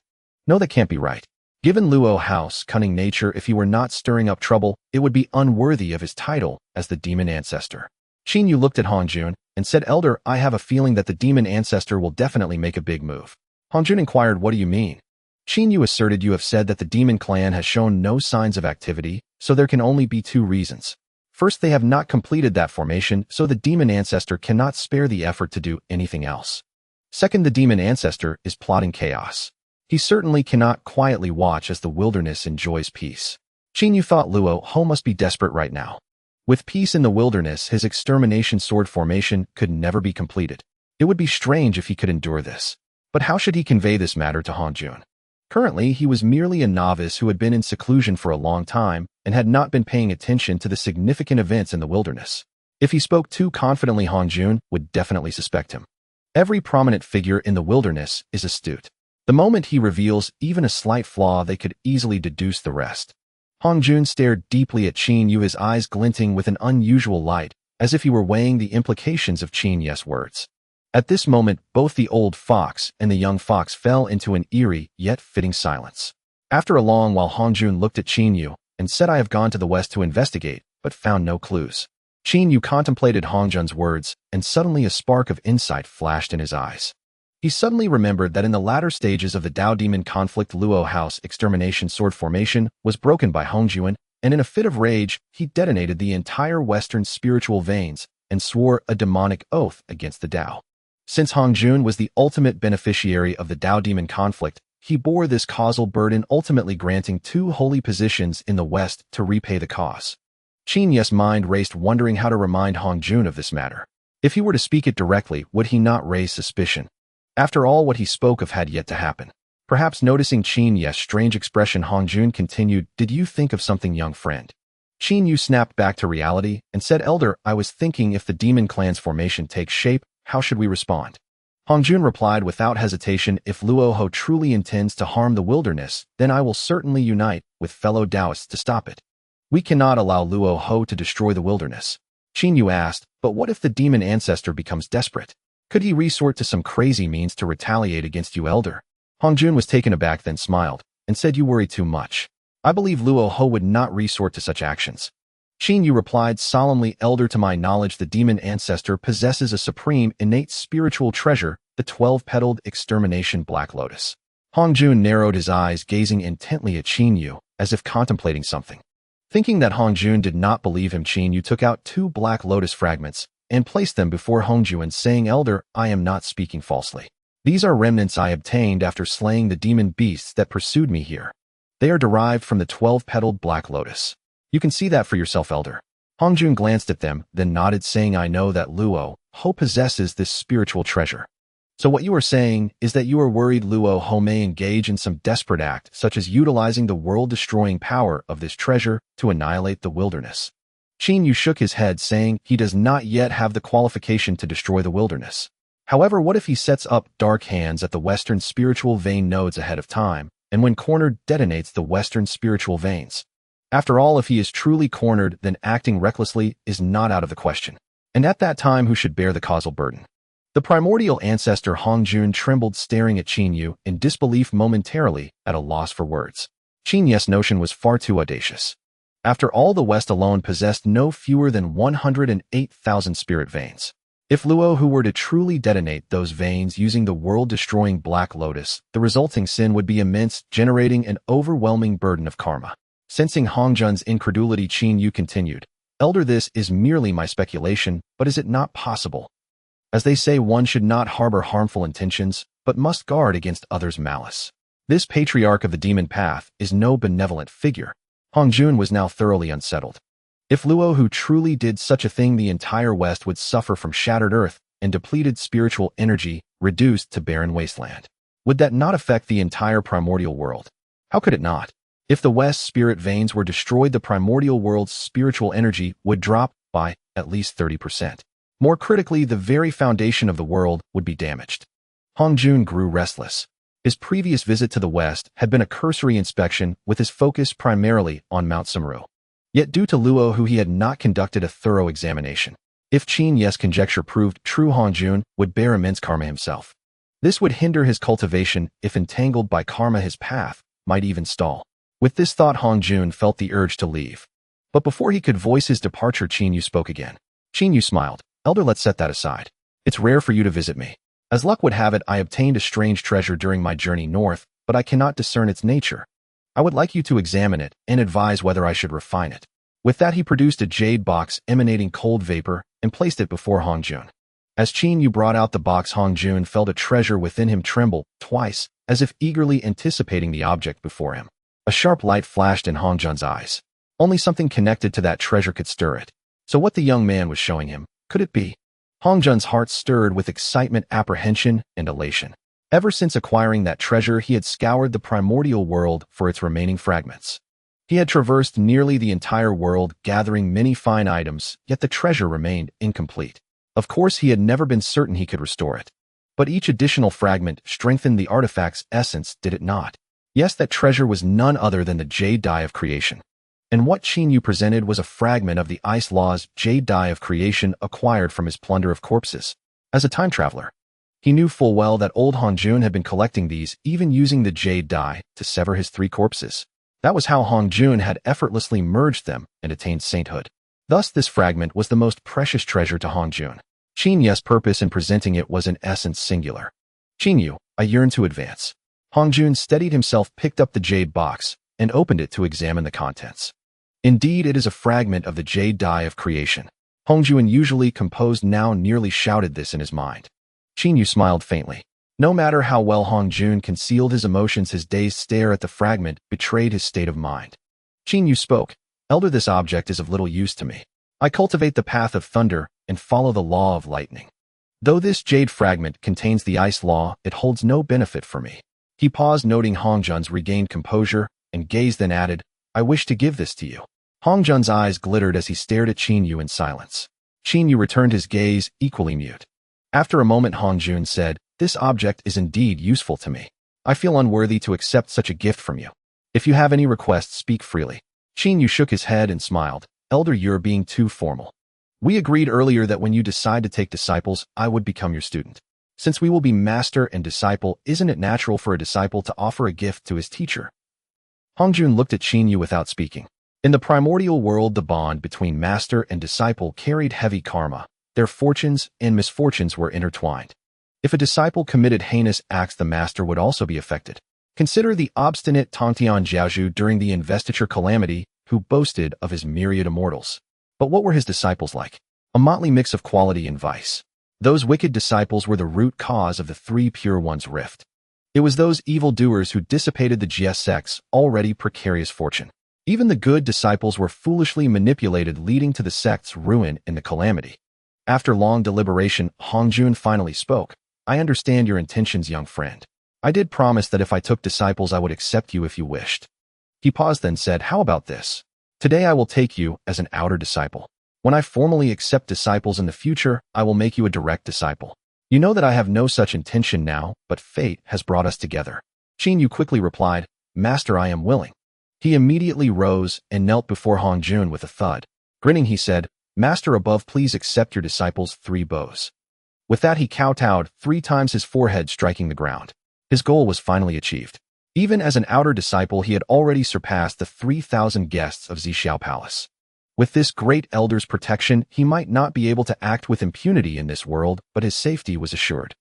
No, that can't be right. Given Luo Ho's cunning nature, if he were not stirring up trouble, it would be unworthy of his title as the demon ancestor. Qin Yu looked at Hongjun and said, Elder, I have a feeling that the demon ancestor will definitely make a big move. Hongjun inquired, what do you mean? Qin Yu asserted, you have said that the demon clan has shown no signs of activity, so there can only be two reasons. First, they have not completed that formation, so the demon ancestor cannot spare the effort to do anything else. Second, the demon ancestor is plotting chaos. He certainly cannot quietly watch as the wilderness enjoys peace. Qin Yu thought Luo Ho must be desperate right now. With peace in the wilderness, his extermination sword formation could never be completed. It would be strange if he could endure this. But how should he convey this matter to Hongjun? Currently, he was merely a novice who had been in seclusion for a long time and had not been paying attention to the significant events in the wilderness. If he spoke too confidently, Hongjun would definitely suspect him. Every prominent figure in the wilderness is astute. The moment he reveals even a slight flaw, they could easily deduce the rest. Hongjun stared deeply at Qin Yu, his eyes glinting with an unusual light, as if he were weighing the implications of Qin Yu's words. At this moment, both the old fox and the young fox fell into an eerie yet fitting silence. After a long while, Hongjun looked at Qin Yu and said, I have gone to the west to investigate, but found no clues. Qin Yu contemplated Hongjun's words, and suddenly a spark of insight flashed in his eyes. He suddenly remembered that in the latter stages of the Dao Demon conflict, Luo Ho's extermination sword formation was broken by Hongjun, and in a fit of rage, he detonated the entire western spiritual veins and swore a demonic oath against the Dao. Since Hongjun was the ultimate beneficiary of the Dao Demon conflict, he bore this causal burden, ultimately granting 2 holy positions in the West to repay the cause. Qin Yu's mind raced, wondering how to remind Hongjun of this matter. If he were to speak it directly, would he not raise suspicion? After all, what he spoke of had yet to happen. Perhaps noticing Qin Yu's strange expression, Hongjun continued, Did you think of something, young friend? Qin Yu snapped back to reality and said, Elder, I was thinking, if the demon clan's formation takes shape, how should we respond? Hongjun replied without hesitation, If Luo Ho truly intends to harm the wilderness, then I will certainly unite with fellow Taoists to stop it. We cannot allow Luo Ho to destroy the wilderness. Qin Yu asked, but what if the demon ancestor becomes desperate? Could he resort to some crazy means to retaliate against you, Elder? Hongjun was taken aback, then smiled and said, You worry too much. I believe Luo Ho would not resort to such actions. Qin Yu replied solemnly, Elder, to my knowledge, the demon ancestor possesses a supreme, innate spiritual treasure, the 12-petaled extermination Black Lotus. Hongjun narrowed his eyes, gazing intently at Qin Yu, as if contemplating something. Thinking that Hongjun did not believe him, Qin Yu took out 2 Black Lotus fragments and placed them before Hongjun, saying, Elder, I am not speaking falsely. These are remnants I obtained after slaying the demon beasts that pursued me here. They are derived from the 12-petaled Black Lotus. You can see that for yourself, Elder. Hongjun glanced at them, then nodded, saying, I know that Luo Ho possesses this spiritual treasure. So what you are saying is that you are worried Luo Ho may engage in some desperate act, such as utilizing the world-destroying power of this treasure to annihilate the wilderness. Qin Yu shook his head, saying he does not yet have the qualification to destroy the wilderness. However, what if he sets up dark hands at the western spiritual vein nodes ahead of time, and when cornered, detonates the western spiritual veins? After all, if he is truly cornered, then acting recklessly is not out of the question. And at that time, who should bear the causal burden? The primordial ancestor Hongjun trembled, staring at Qin Yu in disbelief, momentarily at a loss for words. Qin Yu's notion was far too audacious. After all, the West alone possessed no fewer than 108,000 spirit veins. If Luo Hu were to truly detonate those veins using the world-destroying Black Lotus, the resulting sin would be immense, generating an overwhelming burden of karma. Sensing Hongjun's incredulity, Qin Yu continued, "Elder, this is merely my speculation, but is it not possible? As they say, one should not harbor harmful intentions, but must guard against others' malice. This patriarch of the demon path is no benevolent figure." Hongjun was now thoroughly unsettled. If Luo Hu truly did such a thing, the entire West would suffer from shattered earth and depleted spiritual energy, reduced to barren wasteland. Would that not affect the entire primordial world? How could it not? If the West's spirit veins were destroyed, the primordial world's spiritual energy would drop by at least 30%. More critically, the very foundation of the world would be damaged. Hongjun grew restless. His previous visit to the West had been a cursory inspection, with his focus primarily on Mount Samru. Yet due to Luo Hu, he had not conducted a thorough examination. If Qin Yu's conjecture proved true, Hongjun would bear immense karma himself. This would hinder his cultivation. If entangled by karma, his path might even stall. With this thought, Hongjun felt the urge to leave. But before he could voice his departure, Qin Yu spoke again. Qin Yu smiled. "Elder, let's set that aside. It's rare for you to visit me. As luck would have it, I obtained a strange treasure during my journey north, but I cannot discern its nature. I would like you to examine it and advise whether I should refine it." With that, he produced a jade box emanating cold vapor and placed it before Hongjun. As Qin Yu brought out the box, Hongjun felt a treasure within him tremble twice, as if eagerly anticipating the object before him. A sharp light flashed in Hongjun's eyes. Only something connected to that treasure could stir it. So what the young man was showing him, could it be? Hongjun's heart stirred with excitement, apprehension, and elation. Ever since acquiring that treasure, he had scoured the primordial world for its remaining fragments. He had traversed nearly the entire world, gathering many fine items, yet the treasure remained incomplete. Of course, he had never been certain he could restore it. But each additional fragment strengthened the artifact's essence, did it not? Yes, that treasure was none other than the Jade Die of Creation. And what Qin Yu presented was a fragment of the Ice Law's Jade Die of Creation acquired from his plunder of corpses. As a time traveler, he knew full well that old Hongjun had been collecting these, even using the Jade Die to sever his 3 corpses. That was how Hongjun had effortlessly merged them and attained sainthood. Thus, this fragment was the most precious treasure to Hongjun. Qin Yu's purpose in presenting it was in essence singular. "Qin Yu, I yearn to advance." Hongjun steadied himself, picked up the jade box, and opened it to examine the contents. Indeed, it is a fragment of the Jade Die of Creation. Hongjun, usually composed, now nearly shouted this in his mind. Qin Yu smiled faintly. No matter how well Hongjun concealed his emotions, his dazed stare at the fragment betrayed his state of mind. Qin Yu spoke. "Elder, this object is of little use to me. I cultivate the path of thunder and follow the law of lightning. Though this jade fragment contains the ice law, it holds no benefit for me." He paused, noting Hongjun's regained composure, and gazed, then added, "I wish to give this to you." Hongjun's eyes glittered as he stared at Qin Yu in silence. Qin Yu returned his gaze, equally mute. After a moment, Hongjun said, "This object is indeed useful to me. I feel unworthy to accept such a gift from you. If you have any requests, speak freely." Qin Yu shook his head and smiled. "Elder, you're being too formal. We agreed earlier that when you decide to take disciples, I would become your student. Since we will be master and disciple, isn't it natural for a disciple to offer a gift to his teacher?" Hongjun looked at Qin Yu without speaking. In the primordial world, the bond between master and disciple carried heavy karma. Their fortunes and misfortunes were intertwined. If a disciple committed heinous acts, the master would also be affected. Consider the obstinate Tongtian Jiaozhu during the investiture calamity, who boasted of his myriad immortals. But what were his disciples like? A motley mix of quality and vice. Those wicked disciples were the root cause of the 3 pure ones' rift. It was those evildoers who dissipated the Jie sect's already precarious fortune. Even the good disciples were foolishly manipulated, leading to the sect's ruin and the calamity. After long deliberation, Hongjun finally spoke. "I understand your intentions, young friend. I did promise that if I took disciples, I would accept you if you wished." He paused, then said, "How about this? Today I will take you as an outer disciple. When I formally accept disciples in the future, I will make you a direct disciple." You know that I have no such intention now, but fate has brought us together. Qin Yu quickly replied, Master, I am willing. He immediately rose and knelt before Hong Jun with a thud. Grinning, he said, Master above, please accept your disciple's 3 bows. With that, he kowtowed 3 times, his forehead striking the ground. His goal was finally achieved. Even as an outer disciple, he had already surpassed the 3,000 guests of Zixiao Palace. With this great elder's protection, he might not be able to act with impunity in this world, but his safety was assured.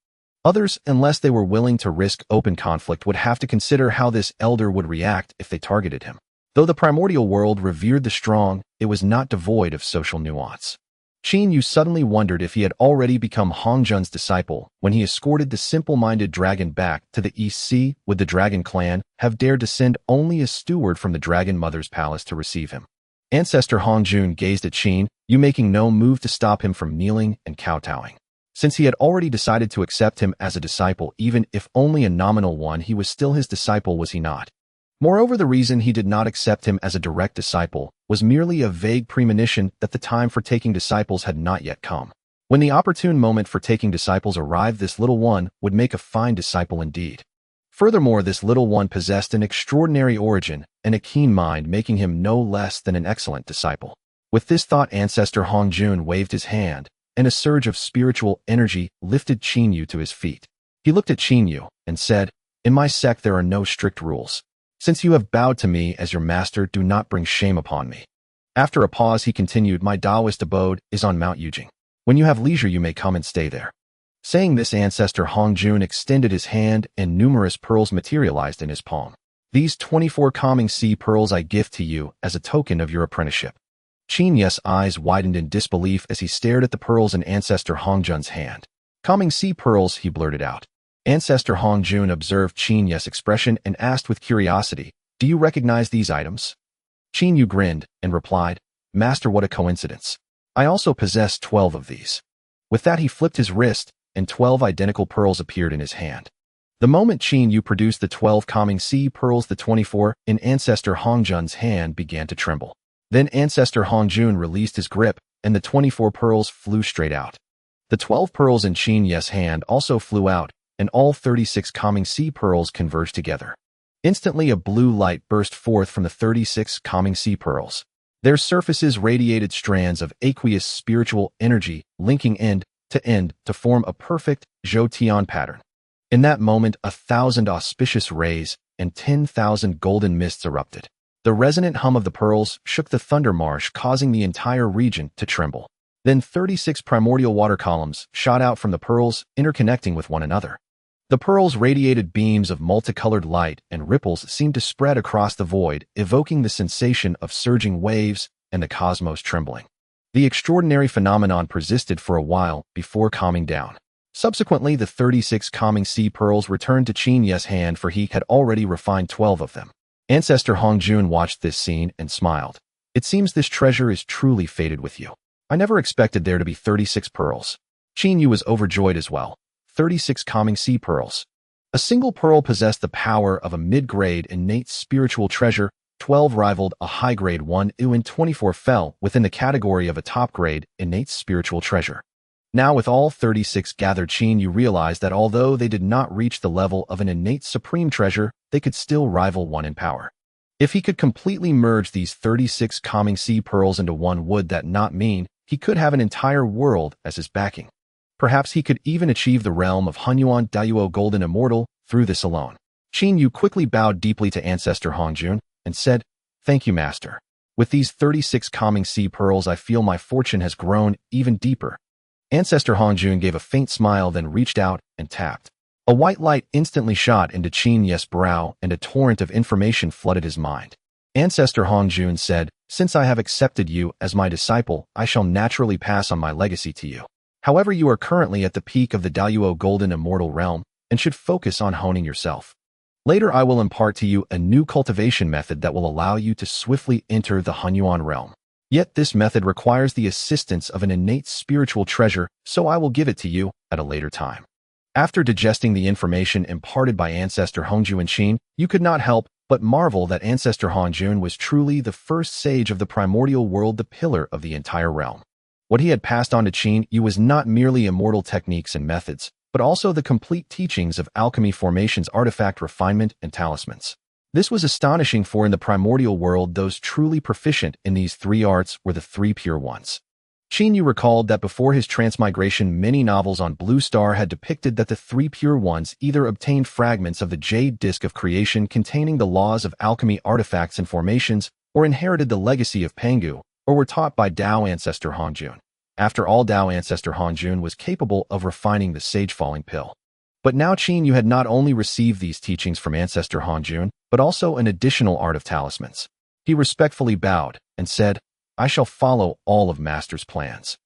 Others, unless they were willing to risk open conflict, would have to consider how this elder would react if they targeted him. Though the primordial world revered the strong, it was not devoid of social nuance. Qin Yu suddenly wondered if he had already become Hong Jun's disciple when he escorted the simple-minded dragon back to the East Sea. Would the dragon clan have dared to send only a steward from the dragon mother's palace to receive him? Ancestor Hong Jun gazed at Qin Yu, making no move to stop him from kneeling and kowtowing. Since he had already decided to accept him as a disciple, even if only a nominal one, he was still his disciple, was he not? Moreover, the reason he did not accept him as a direct disciple was merely a vague premonition that the time for taking disciples had not yet come. When the opportune moment for taking disciples arrived, this little one would make a fine disciple indeed. Furthermore, this little one possessed an extraordinary origin and a keen mind, making him no less than an excellent disciple. With this thought, Ancestor Hong Jun waved his hand, and a surge of spiritual energy lifted Qin Yu to his feet. He looked at Qin Yu and said, In my sect there are no strict rules. Since you have bowed to me as your master, do not bring shame upon me. After a pause, he continued, My Taoist abode is on Mount Yujing. When you have leisure, you may come and stay there. Saying this, Ancestor Hong Jun extended his hand, and numerous pearls materialized in his palm. These 24 calming sea pearls I gift to you as a token of your apprenticeship. Qin Yu's eyes widened in disbelief as he stared at the pearls in Ancestor Hong Jun's hand. Calming sea pearls, he blurted out. Ancestor Hong Jun observed Qin Yu's expression and asked with curiosity, Do you recognize these items? Qin Yu grinned and replied, Master, what a coincidence. I also possess 12 of these. With that, he flipped his wrist, and 12 identical pearls appeared in his hand. The moment Qin Yu produced the 12 calming sea pearls, the 24 in Ancestor Hong Jun's hand began to tremble. Then Ancestor Hong Jun released his grip, and the 24 pearls flew straight out. The 12 pearls in Qin Yu's hand also flew out, and all 36 calming sea pearls converged together. Instantly, a blue light burst forth from the 36 calming sea pearls. Their surfaces radiated strands of aqueous spiritual energy, linking end to form a perfect Zhou-Tian pattern. In that moment, 1,000 auspicious rays and 10,000 golden mists erupted. The resonant hum of the pearls shook the thunder marsh, causing the entire region to tremble. Then 36 primordial water columns shot out from the pearls, interconnecting with one another. The pearls radiated beams of multicolored light, and ripples seemed to spread across the void, evoking the sensation of surging waves and the cosmos trembling. The extraordinary phenomenon persisted for a while before calming down. Subsequently, the 36 calming sea pearls returned to Qin Yu's hand, for he had already refined 12 of them. Ancestor Hong Jun watched this scene and smiled. It seems this treasure is truly fated with you. I never expected there to be 36 pearls. Qin Yu was overjoyed as well. 36 calming sea pearls. A single pearl possessed the power of a mid-grade innate spiritual treasure, 12 rivaled a high-grade one, and 24 fell within the category of a top-grade innate spiritual treasure. Now, with all 36 gathered, Qin Yu realized that although they did not reach the level of an innate supreme treasure, they could still rival one in power. If he could completely merge these 36 calming sea pearls into one, would that not mean he could have an entire world as his backing? Perhaps he could even achieve the realm of Hunyuan Dayuo Golden Immortal through this alone. Qin Yu quickly bowed deeply to Ancestor Hong Jun and said, Thank you, Master. With these 36 calming sea pearls, I feel my fortune has grown even deeper. Ancestor Hong Jun gave a faint smile, then reached out and tapped. A white light instantly shot into Qin Yu's brow, and a torrent of information flooded his mind. Ancestor Hong Jun said, Since I have accepted you as my disciple, I shall naturally pass on my legacy to you. However, you are currently at the peak of the Dayuo Golden Immortal realm and should focus on honing yourself. Later, I will impart to you a new cultivation method that will allow you to swiftly enter the Hunyuan realm. Yet this method requires the assistance of an innate spiritual treasure, so I will give it to you at a later time. After digesting the information imparted by Ancestor Hong Jun and Qin, you could not help but marvel that Ancestor Hong Jun was truly the first sage of the primordial world, the pillar of the entire realm. What he had passed on to Qin Yu was not merely immortal techniques and methods, but also the complete teachings of alchemy, formations, artifact refinement, and talismans. This was astonishing, for in the primordial world, those truly proficient in these three arts were the three pure ones. Qin Yu recalled that before his transmigration, many novels on Blue Star had depicted that the three pure ones either obtained fragments of the jade disk of creation containing the laws of alchemy, artifacts, and formations, or inherited the legacy of Pangu, or were taught by Dao ancestor Hongjun. After all, Dao ancestor Hongjun was capable of refining the sage falling pill. But now Qin Yu had not only received these teachings from ancestor Hongjun, but also an additional art of talismans. He respectfully bowed and said, "I shall follow all of Master's plans."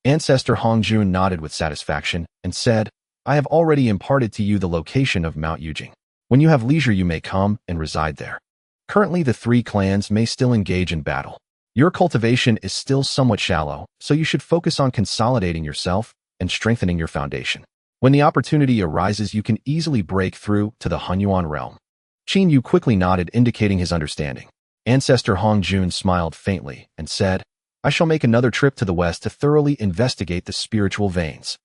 Ancestor Hongjun nodded with satisfaction and said, "I have already imparted to you the location of Mount Yujing. When you have leisure, you may come and reside there. Currently, the three clans may still engage in battle. Your cultivation is still somewhat shallow, so you should focus on consolidating yourself and strengthening your foundation. When the opportunity arises, you can easily break through to the Hunyuan realm." Qin Yu quickly nodded, indicating his understanding. Ancestor Hongjun smiled faintly and said, "I shall make another trip to the west to thoroughly investigate the spiritual veins."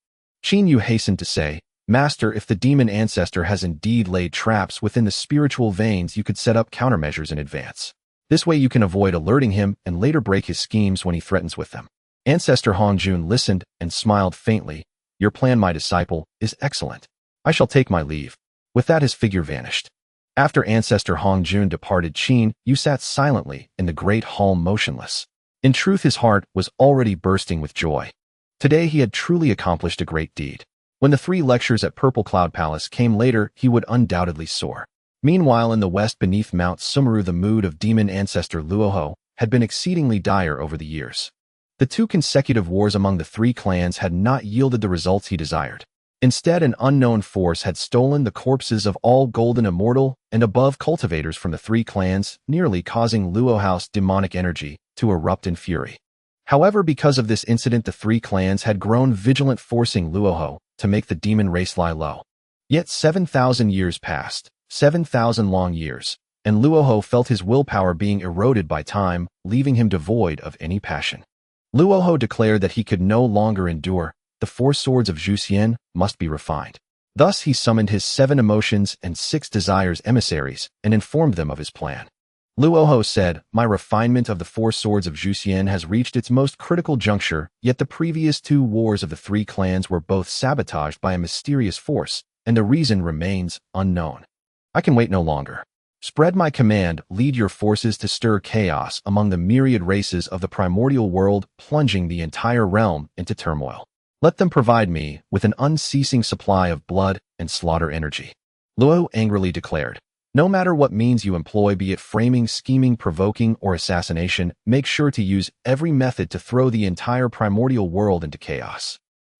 Qin Yu hastened to say, "Master, if the demon ancestor has indeed laid traps within the spiritual veins, you could set up countermeasures in advance. This way you can avoid alerting him and later break his schemes when he threatens with them." Ancestor Hongjun listened and smiled faintly. "Your plan, my disciple, is excellent. I shall take my leave." With that, his figure vanished. After Ancestor Hongjun departed, Qin Yu sat silently in the great hall, motionless. In truth, his heart was already bursting with joy. Today he had truly accomplished a great deed. When the 3 lectures at Purple Cloud Palace came later, he would undoubtedly soar. Meanwhile, in the west beneath Mount Sumeru, the mood of demon ancestor Luoho had been exceedingly dire over the years. The 2 consecutive wars among the 3 clans had not yielded the results he desired. Instead, an unknown force had stolen the corpses of all golden, immortal, and above cultivators from the 3 clans, nearly causing Luoho's demonic energy to erupt in fury. However, because of this incident, the 3 clans had grown vigilant, forcing Luoho to make the demon race lie low. Yet 7,000 years passed, 7,000 long years, and Luoho felt his willpower being eroded by time, leaving him devoid of any passion. Luoho declared that he could no longer endure. The 4 swords of Zhuxian must be refined. Thus he summoned his 7 emotions and 6 desires emissaries and informed them of his plan. Luoho said, "My refinement of the 4 swords of Zhuxian has reached its most critical juncture, yet the previous 2 wars of the 3 clans were both sabotaged by a mysterious force, and the reason remains unknown. I can wait no longer. Spread my command, lead your forces to stir chaos among the myriad races of the primordial world, plunging the entire realm into turmoil. Let them provide me with an unceasing supply of blood and slaughter energy." Luo angrily declared, "No matter what means you employ, be it framing, scheming, provoking, or assassination, make sure to use every method to throw the entire primordial world into chaos.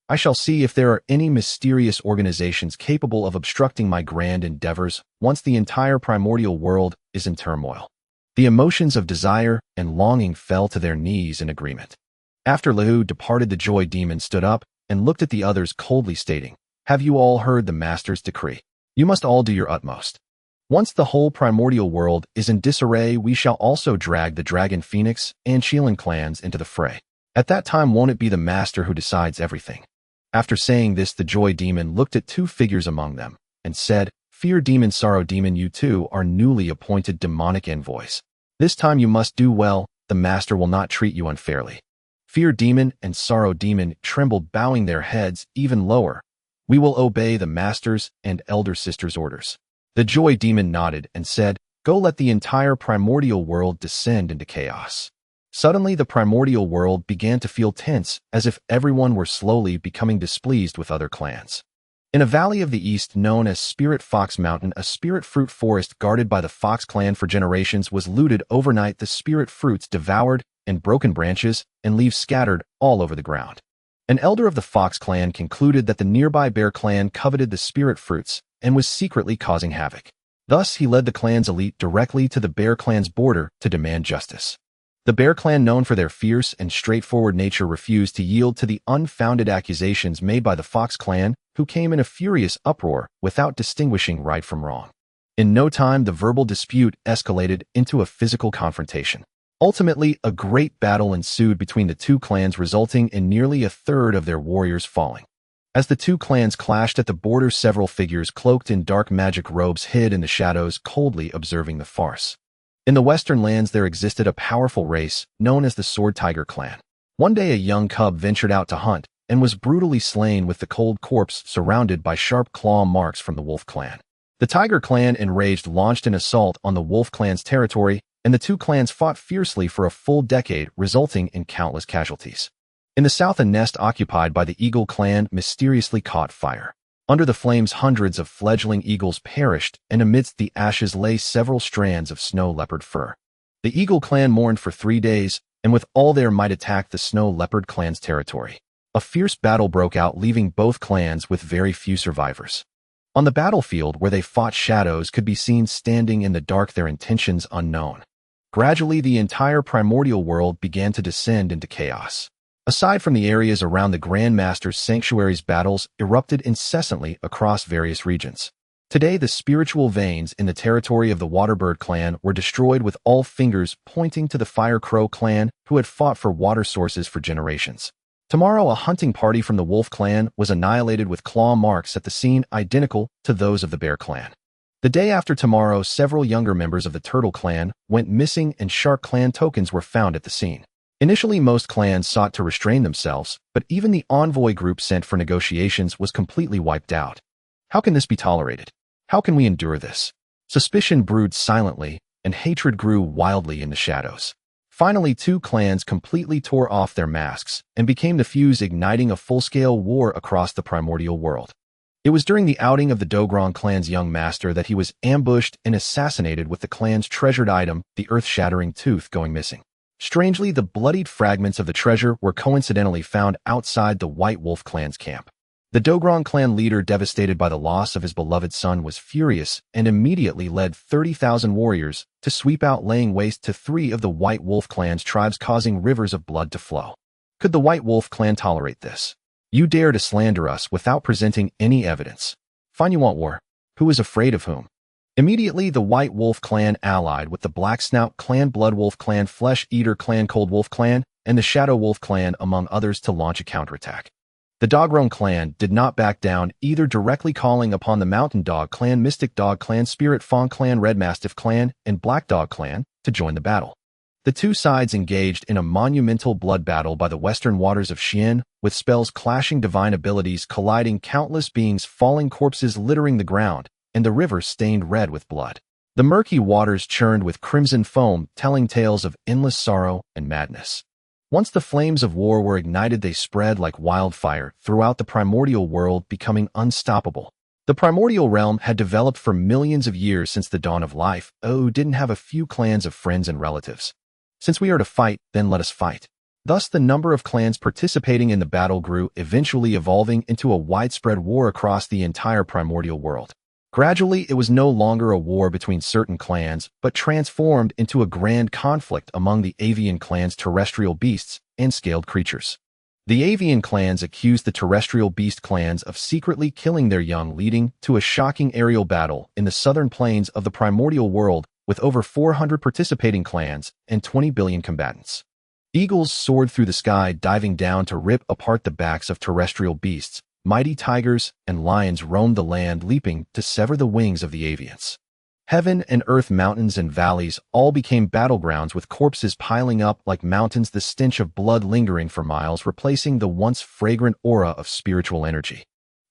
I shall see if there are any mysterious organizations capable of obstructing my grand endeavors once the entire primordial world is in turmoil." The emotions of desire and longing fell to their knees in agreement. After Liu departed, the joy demon stood up and looked at the others coldly, stating, "Have you all heard the Master's decree? You must all do your utmost. Once the whole primordial world is in disarray, we shall also drag the Dragon Phoenix and Shilin clans into the fray. At that time, won't it be the Master who decides everything?" After saying this, the joy demon looked at 2 figures among them and said, "Fear demon, sorrow demon, you 2 are newly appointed demonic envoys. This time you must do well. The Master will not treat you unfairly." Fear demon and sorrow demon trembled, bowing their heads even lower. "We will obey the Master's and elder sister's orders." The joy demon nodded and said, "Go, let the entire primordial world descend into chaos." Suddenly, the primordial world began to feel tense, as if everyone were slowly becoming displeased with other clans. In a valley of the east known as Spirit Fox Mountain, a spirit fruit forest guarded by the Fox clan for generations was looted overnight. The spirit fruits devoured, and broken branches and leaves scattered all over the ground. An elder of the Fox clan concluded that the nearby Bear clan coveted the spirit fruits and was secretly causing havoc. Thus, he led the clan's elite directly to the Bear clan's border to demand justice. The Bear clan, known for their fierce and straightforward nature, refused to yield to the unfounded accusations made by the Fox clan, who came in a furious uproar without distinguishing right from wrong. In no time, the verbal dispute escalated into a physical confrontation. Ultimately, a great battle ensued between the 2 clans, resulting in nearly a third of their warriors falling. As the two clans clashed at the border, several figures cloaked in dark magic robes hid in the shadows, coldly observing the farce. In the western lands there existed a powerful race known as the Sword Tiger clan. One day a young cub ventured out to hunt and was brutally slain, with the cold corpse surrounded by sharp claw marks from the Wolf clan. The Tiger clan, enraged, launched an assault on the Wolf clan's territory, and the two clans fought fiercely for a full decade, resulting in countless casualties. In the south, a nest occupied by the Eagle clan mysteriously caught fire. Under the flames, hundreds of fledgling eagles perished, and amidst the ashes lay several strands of snow leopard fur. The Eagle clan mourned for 3 days, and with all their might attacked the Snow Leopard clan's territory. A fierce battle broke out, leaving both clans with very few survivors. On the battlefield where they fought, shadows could be seen standing in the dark, their intentions unknown. Gradually, the entire primordial world began to descend into chaos. Aside from the areas around the Grand Master's sanctuaries, battles erupted incessantly across various regions. Today, the spiritual veins in the territory of the Waterbird clan were destroyed, with all fingers pointing to the Fire Crow clan, who had fought for water sources for generations. Tomorrow, a hunting party from the Wolf clan was annihilated, with claw marks at the scene identical to those of the Bear clan. The day after tomorrow, several younger members of the Turtle clan went missing, and Shark clan tokens were found at the scene. Initially, most clans sought to restrain themselves, but even the envoy group sent for negotiations was completely wiped out. How can this be tolerated? How can we endure this? Suspicion brewed silently, and hatred grew wildly in the shadows. Finally, two clans completely tore off their masks and became the fuse, igniting a full-scale war across the primordial world. It was during the outing of the Dogron clan's young master that he was ambushed and assassinated, with the clan's treasured item, the earth-shattering tooth, going missing. Strangely, the bloodied fragments of the treasure were coincidentally found outside the White Wolf clan's camp. The Dogron clan leader, devastated by the loss of his beloved son, was furious and immediately led 30,000 warriors to sweep out, laying waste to 3 of the White Wolf clan's tribes, causing rivers of blood to flow. Could the White Wolf clan tolerate this? You dare to slander us without presenting any evidence. Fine, you want war. Who is afraid of whom? Immediately, the White Wolf clan allied with the Black Snout clan, Blood Wolf clan, Flesh Eater clan, Cold Wolf clan, and the Shadow Wolf clan, among others, to launch a counterattack. The Dogron clan did not back down, either directly calling upon the Mountain Dog clan, Mystic Dog clan, Spirit Fawn clan, Red Mastiff clan, and Black Dog clan to join the battle. The two sides engaged in a monumental blood battle by the western waters of Qin, with spells clashing, divine abilities colliding, countless beings falling, corpses littering the ground, and the river stained red with blood. The murky waters churned with crimson foam, telling tales of endless sorrow and madness. Once the flames of war were ignited, they spread like wildfire throughout the primordial world, becoming unstoppable. The primordial realm had developed for millions of years since the dawn of life, didn't have a few clans of friends and relatives. Since we are to fight, then let us fight. Thus, the number of clans participating in the battle grew, eventually evolving into a widespread war across the entire primordial world. Gradually, it was no longer a war between certain clans, but transformed into a grand conflict among the avian clans, terrestrial beasts, and scaled creatures. The avian clans accused the terrestrial beast clans of secretly killing their young, leading to a shocking aerial battle in the southern plains of the primordial world, with over 400 participating clans and 20 billion combatants. Eagles soared through the sky, diving down to rip apart the backs of terrestrial beasts. Mighty tigers and lions roamed the land, leaping to sever the wings of the avians. Heaven and earth, mountains and valleys, all became battlegrounds, with corpses piling up like mountains, the stench of blood lingering for miles, replacing the once fragrant aura of spiritual energy.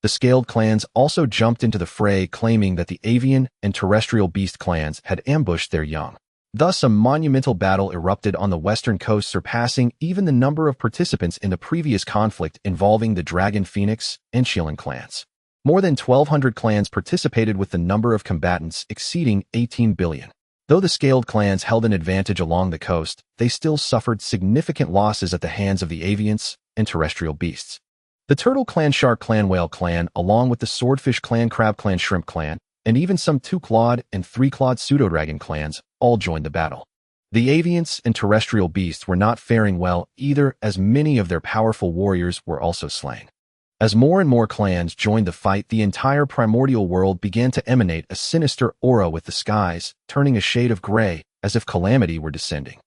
The scaled clans also jumped into the fray, claiming that the avian and terrestrial beast clans had ambushed their young. Thus, a monumental battle erupted on the western coast, surpassing even the number of participants in the previous conflict involving the Dragon Phoenix and Shilin clans. More than 1,200 clans participated, with the number of combatants exceeding 18 billion. Though the scaled clans held an advantage along the coast, they still suffered significant losses at the hands of the avians and terrestrial beasts. The Turtle clan, Shark clan, Whale clan, along with the Swordfish clan, Crab clan, Shrimp clan, and even some 2-clawed and 3-clawed pseudo-dragon clans all joined the battle. The avians and terrestrial beasts were not faring well either, as many of their powerful warriors were also slain. As more and more clans joined the fight, the entire primordial world began to emanate a sinister aura, with the skies turning a shade of gray, as if calamity were descending.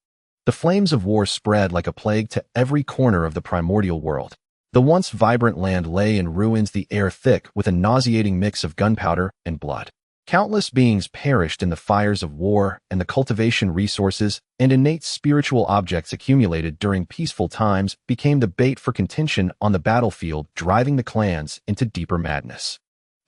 The flames of war spread like a plague to every corner of the primordial world. The once vibrant land lay in ruins, the air thick with a nauseating mix of gunpowder and blood. Countless beings perished in the fires of war, and the cultivation resources and innate spiritual objects accumulated during peaceful times became the bait for contention on the battlefield, driving the clans into deeper madness.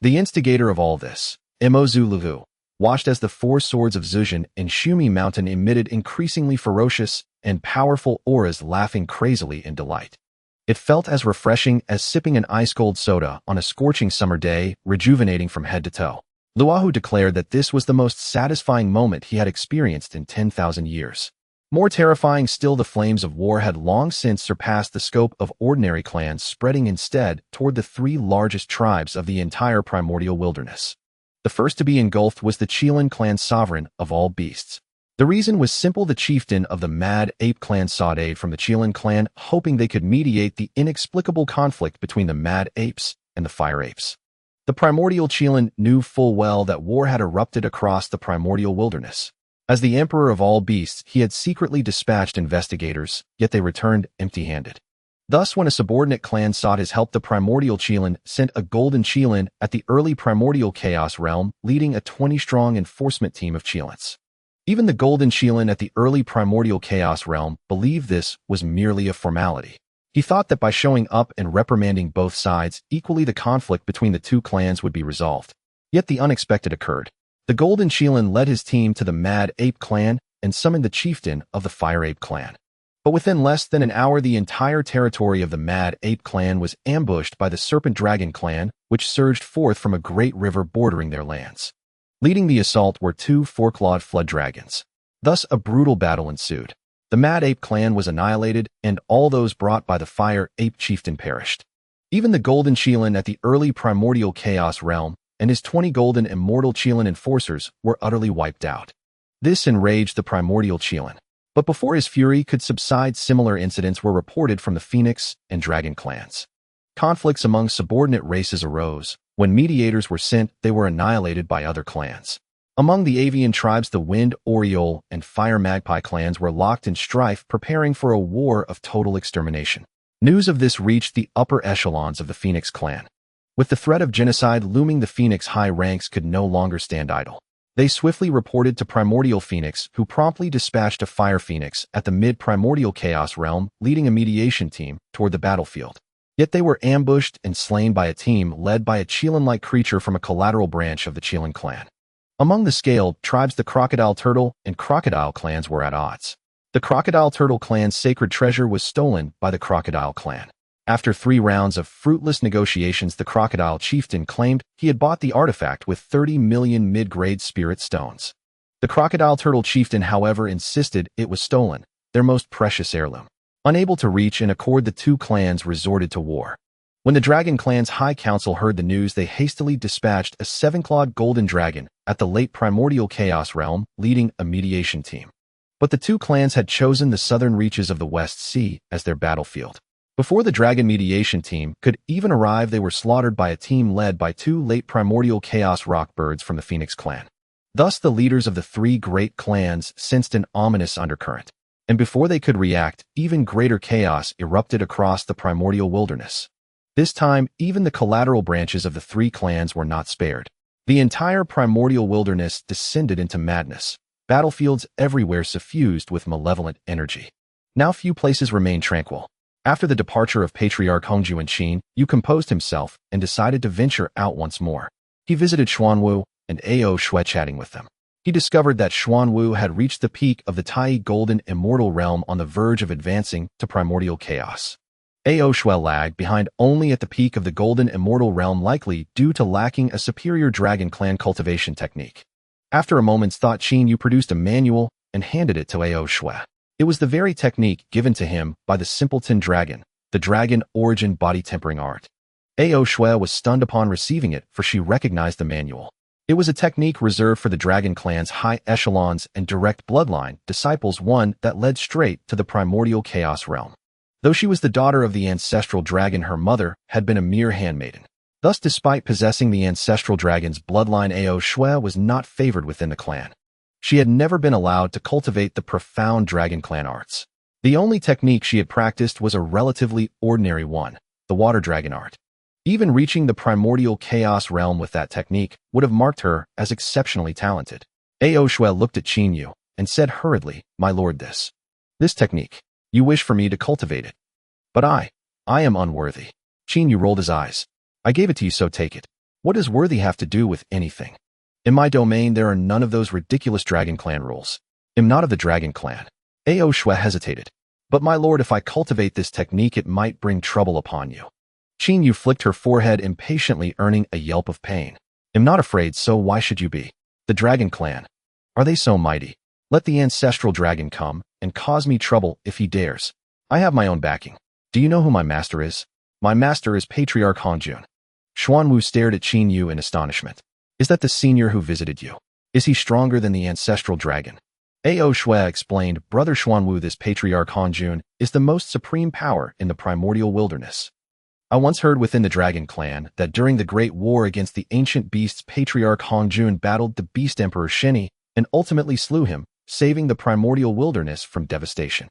The instigator of all this, Imozu Luvu, watched as the four swords of Zujin and Shumi Mountain emitted increasingly ferocious and powerful auras, laughing crazily in delight. It felt as refreshing as sipping an ice-cold soda on a scorching summer day, rejuvenating from head to toe. Luahu declared that this was the most satisfying moment he had experienced in 10,000 years. More terrifying still, the flames of war had long since surpassed the scope of ordinary clans, spreading instead toward the three largest tribes of the entire primordial wilderness. The first to be engulfed was the Qin clan, sovereign of all beasts. The reason was simple: the chieftain of the Mad Ape clan sought aid from the Qin clan, hoping they could mediate the inexplicable conflict between the Mad Apes and the Fire Apes. The primordial Qin knew full well that war had erupted across the primordial wilderness. As the emperor of all beasts, he had secretly dispatched investigators, yet they returned empty-handed. Thus, when a subordinate clan sought his help, the primordial Qin sent a golden Qin at the early primordial chaos realm, leading a 20-strong enforcement team of Qilins. Even the golden Qin at the early primordial chaos realm believed this was merely a formality. He thought that by showing up and reprimanding both sides equally, the conflict between the two clans would be resolved. Yet the unexpected occurred. The golden Qin led his team to the Mad Ape clan and summoned the chieftain of the Fire Ape clan. But within less than an hour, the entire territory of the Mad Ape clan was ambushed by the Serpent Dragon clan, which surged forth from a great river bordering their lands. Leading the assault were two four-clawed flood dragons. Thus, a brutal battle ensued. The Mad Ape clan was annihilated, and all those brought by the Fire Ape chieftain perished. Even the golden Qin at the early primordial chaos realm and his 20 golden immortal Qin enforcers were utterly wiped out. This enraged the primordial Qin. But before his fury could subside, similar incidents were reported from the Phoenix and Dragon clans. Conflicts among subordinate races arose. When mediators were sent, they were annihilated by other clans. Among the avian tribes, the Wind Oriole and Fire Magpie clans were locked in strife, preparing for a war of total extermination. News of this reached the upper echelons of the Phoenix clan. With the threat of genocide looming, the Phoenix high ranks could no longer stand idle. They swiftly reported to Primordial Phoenix, who promptly dispatched a Fire Phoenix at the mid-primordial chaos realm, leading a mediation team toward the battlefield. Yet they were ambushed and slain by a team led by a Qilin-like creature from a collateral branch of the Qilin clan. Among the scaled tribes, the Crocodile Turtle and Crocodile clans were at odds. The Crocodile Turtle clan's sacred treasure was stolen by the Crocodile clan. After 3 rounds of fruitless negotiations, the Crocodile chieftain claimed he had bought the artifact with 30 million mid-grade spirit stones. The Crocodile Turtle chieftain, however, insisted it was stolen, their most precious heirloom. Unable to reach an accord, the two clans resorted to war. When the Dragon clan's High Council heard the news, they hastily dispatched a 7-clawed golden dragon at the late primordial chaos realm, leading a mediation team. But the two clans had chosen the southern reaches of the West Sea as their battlefield. Before the dragon mediation team could even arrive, they were slaughtered by a team led by 2 late primordial chaos rockbirds from the Phoenix clan. Thus, the leaders of the 3 great clans sensed an ominous undercurrent. And before they could react, even greater chaos erupted across the primordial wilderness. This time, even the collateral branches of the 3 clans were not spared. The entire primordial wilderness descended into madness, battlefields everywhere suffused with malevolent energy. Now few places remained tranquil. After the departure of Patriarch Hongju, and Qin Yu composed himself and decided to venture out once more. He visited Xuanwu and Ao Shui, chatting with them. He discovered that Xuanwu had reached the peak of the Tai Golden Immortal Realm, on the verge of advancing to primordial chaos. Ao Shui lagged behind only at the peak of the Golden Immortal Realm, likely due to lacking a superior Dragon clan cultivation technique. After a moment's thought, Qin Yu produced a manual and handed it to Ao Shui. It was the very technique given to him by the simpleton dragon, the Dragon Origin Body Tempering Art. Ao Shui was stunned upon receiving it, for she recognized the manual. It was a technique reserved for the Dragon clan's high echelons and direct bloodline disciples, one that led straight to the primordial chaos realm. Though she was the daughter of the ancestral dragon, her mother had been a mere handmaiden. Thus, despite possessing the ancestral dragon's bloodline, Ao Shui was not favored within the clan. She had never been allowed to cultivate the profound Dragon clan arts. The only technique she had practiced was a relatively ordinary one, the water dragon art. Even reaching the primordial chaos realm with that technique would have marked her as exceptionally talented. Ao Shui looked at Qin Yu and said hurriedly, "My lord, this technique, you wish for me to cultivate it. But I am unworthy." Qin Yu rolled his eyes. "I gave it to you, so take it. What does worthy have to do with anything? In my domain, there are none of those ridiculous Dragon Clan rules. I'm not of the Dragon Clan." Ao Shui hesitated. "But my lord, if I cultivate this technique, it might bring trouble upon you." Qin Yu flicked her forehead impatiently, earning a yelp of pain. "I'm not afraid, so why should you be? The Dragon Clan, are they so mighty? Let the ancestral dragon come and cause me trouble if he dares. I have my own backing. Do you know who my master is? My master is Patriarch Hanjun." Xuanwu stared at Qin Yu in astonishment. "Is that the senior who visited you? Is he stronger than the ancestral dragon?" Ao Shui explained, "Brother Xuanwu, this Patriarch Hanjun is the most supreme power in the primordial wilderness. I once heard within the Dragon Clan that during the Great War against the ancient beasts, Patriarch Hanjun battled the Beast Emperor Shini and ultimately slew him, saving the primordial wilderness from devastation."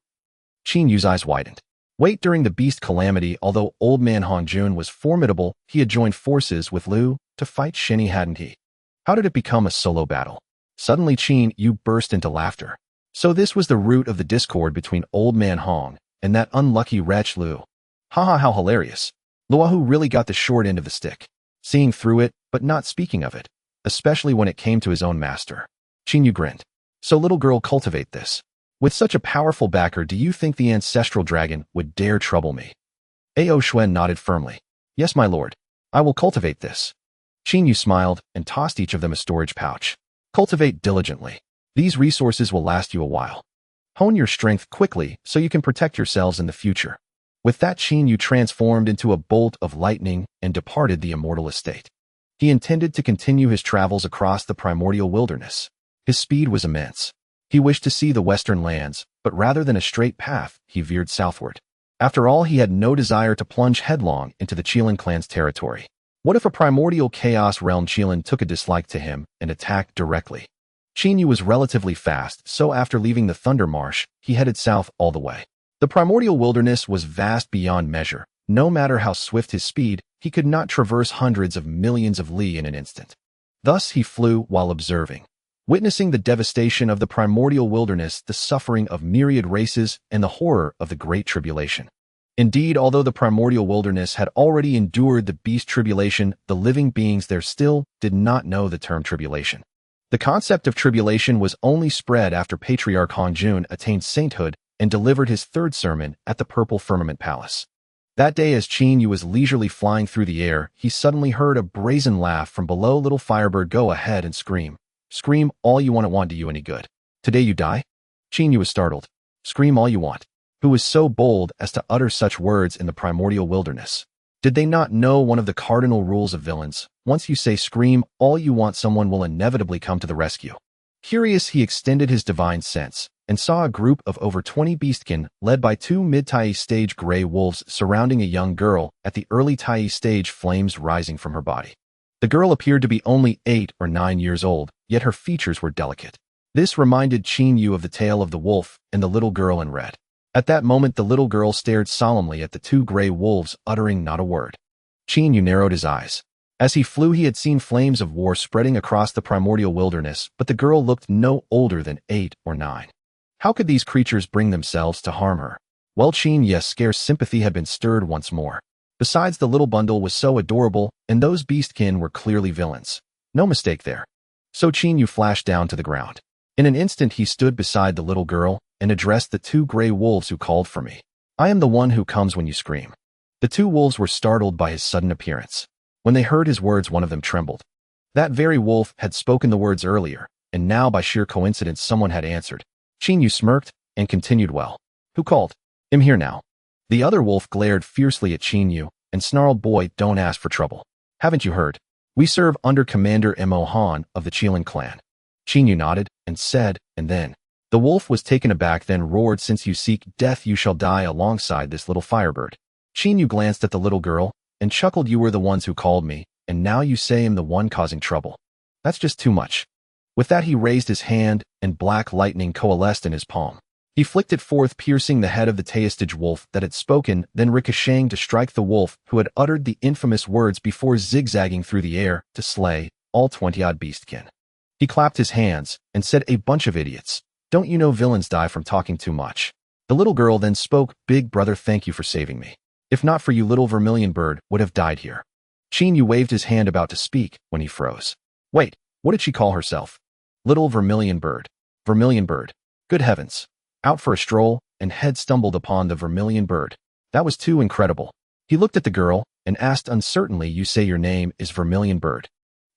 Qin Yu's eyes widened. Wait, during the beast calamity, although Old Man Hanjun was formidable, he had joined forces with Liu to fight Shini, hadn't he? How did it become a solo battle? Suddenly Qin Yu burst into laughter. So this was the root of the discord between Old Man Hong and that unlucky wretch Liu. Haha, how hilarious. Luohu really got the short end of the stick, seeing through it, but not speaking of it, especially when it came to his own master. Qin Yu grinned. "So little girl, cultivate this. With such a powerful backer, do you think the ancestral dragon would dare trouble me?" Ao Shui nodded firmly. "Yes, my lord. I will cultivate this." Qin Yu smiled and tossed each of them a storage pouch. "Cultivate diligently. These resources will last you a while. Hone your strength quickly so you can protect yourselves in the future." With that, Qin Yu transformed into a bolt of lightning and departed the immortal estate. He intended to continue his travels across the primordial wilderness. His speed was immense. He wished to see the western lands, but rather than a straight path, he veered southward. After all, he had no desire to plunge headlong into the Qilin clan's territory. What if a primordial chaos realm Qilin took a dislike to him and attacked directly? Qin Yu was relatively fast, so after leaving the Thunder Marsh, he headed south all the way. The primordial wilderness was vast beyond measure. No matter how swift his speed, he could not traverse hundreds of millions of li in an instant. Thus he flew while observing, witnessing the devastation of the primordial wilderness, the suffering of myriad races, and the horror of the Great Tribulation. Indeed, although the primordial wilderness had already endured the beast tribulation, the living beings there still did not know the term tribulation. The concept of tribulation was only spread after Patriarch Hanjun attained sainthood and delivered his third sermon at the Purple Firmament Palace. That day, as Qin Yu was leisurely flying through the air, he suddenly heard a brazen laugh from below. "Little Firebird, go ahead and scream. Scream all you want, it won't do you any good. Today you die?" Qin Yu was startled. Scream all you want. Who was so bold as to utter such words in the primordial wilderness? Did they not know one of the cardinal rules of villains? Once you say scream all you want, someone will inevitably come to the rescue. Curious, he extended his divine sense and saw a group of over 20 beastkin led by 2 mid-Tai stage gray wolves surrounding a young girl at the early Tai stage, flames rising from her body. The girl appeared to be only 8 or 9 years old, yet her features were delicate. This reminded Qin Yu of the tale of the wolf and the little girl in red. At that moment, the little girl stared solemnly at the 2 gray wolves, uttering not a word. Qin Yu narrowed his eyes. As he flew, he had seen flames of war spreading across the primordial wilderness, but the girl looked no older than 8 or 9. How could these creatures bring themselves to harm her? Well, Qin Yu's scarce sympathy had been stirred once more. Besides, the little bundle was so adorable, and those beastkin were clearly villains. No mistake there. So Qin Yu flashed down to the ground. In an instant, he stood beside the little girl and addressed the 2 gray wolves who called for me. "I am the one who comes when you scream." The 2 wolves were startled by his sudden appearance. When they heard his words, one of them trembled. That very wolf had spoken the words earlier, and now by sheer coincidence someone had answered. Qin Yu smirked and continued, "Well, who called? I'm here now." The other wolf glared fiercely at Qin Yu and snarled, "Boy, don't ask for trouble. Haven't you heard? We serve under Commander Mo Han of the Qilin clan." Qin Yu nodded and said, "And then?" The wolf was taken aback, then roared, "Since you seek death, you shall die alongside this little firebird." Qin Yu glanced at the little girl and chuckled, "You were the ones who called me, and now you say I'm the one causing trouble. That's just too much." With that, he raised his hand, and black lightning coalesced in his palm. He flicked it forth, piercing the head of the Taistige wolf that had spoken, then ricocheting to strike the wolf who had uttered the infamous words before zigzagging through the air to slay all 20-odd beastkin. He clapped his hands and said, "A bunch of idiots. Don't you know villains die from talking too much?" The little girl then spoke, "Big brother, thank you for saving me. If not for you, little vermilion bird would have died here." Qin Yu waved his hand about to speak when he froze. Wait, what did she call herself? Little vermilion bird. Vermilion bird. Good heavens. Out for a stroll, and head stumbled upon the vermilion bird. That was too incredible. He looked at the girl and asked uncertainly, "You say your name is Vermilion Bird?"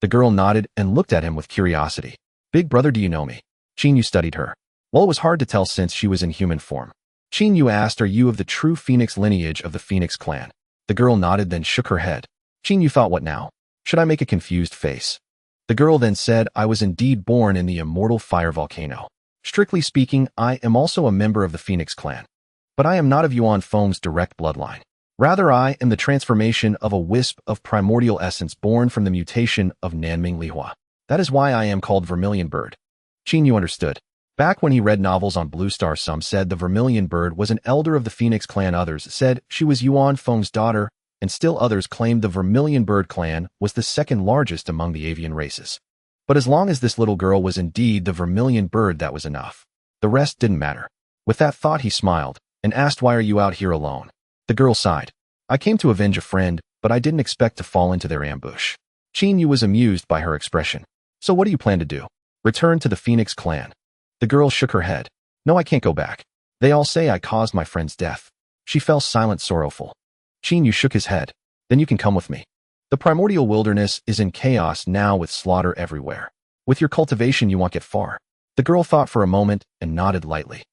The girl nodded and looked at him with curiosity. "Big brother, do you know me?" Qin Yu studied her. Well, it was hard to tell since she was in human form. Qin Yu asked, "Are you of the true Phoenix lineage of the Phoenix clan?" The girl nodded, then shook her head. Qin Yu thought, what now? Should I make a confused face? The girl then said, "I was indeed born in the immortal fire volcano. Strictly speaking, I am also a member of the Phoenix clan. But I am not of Yuan Feng's direct bloodline. Rather, I am the transformation of a wisp of primordial essence born from the mutation of Nanming Lihua. That is why I am called Vermilion Bird." Qin Yu understood. Back when he read novels on Blue Star, some said the Vermilion Bird was an elder of the Phoenix clan, others said she was Yuan Feng's daughter, and still others claimed the Vermilion Bird clan was the second largest among the avian races. But as long as this little girl was indeed the Vermilion Bird, that was enough. The rest didn't matter. With that thought, he smiled and asked, "Why are you out here alone?" The girl sighed. "I came to avenge a friend, but I didn't expect to fall into their ambush." Qin Yu was amused by her expression. "So what do you plan to do? Return to the Phoenix clan?" The girl shook her head. "No, I can't go back. They all say I caused my friend's death." She fell silent, sorrowful. Qin Yu shook his head. "Then you can come with me. The primordial wilderness is in chaos now with slaughter everywhere. With your cultivation, you won't get far." The girl thought for a moment and nodded lightly.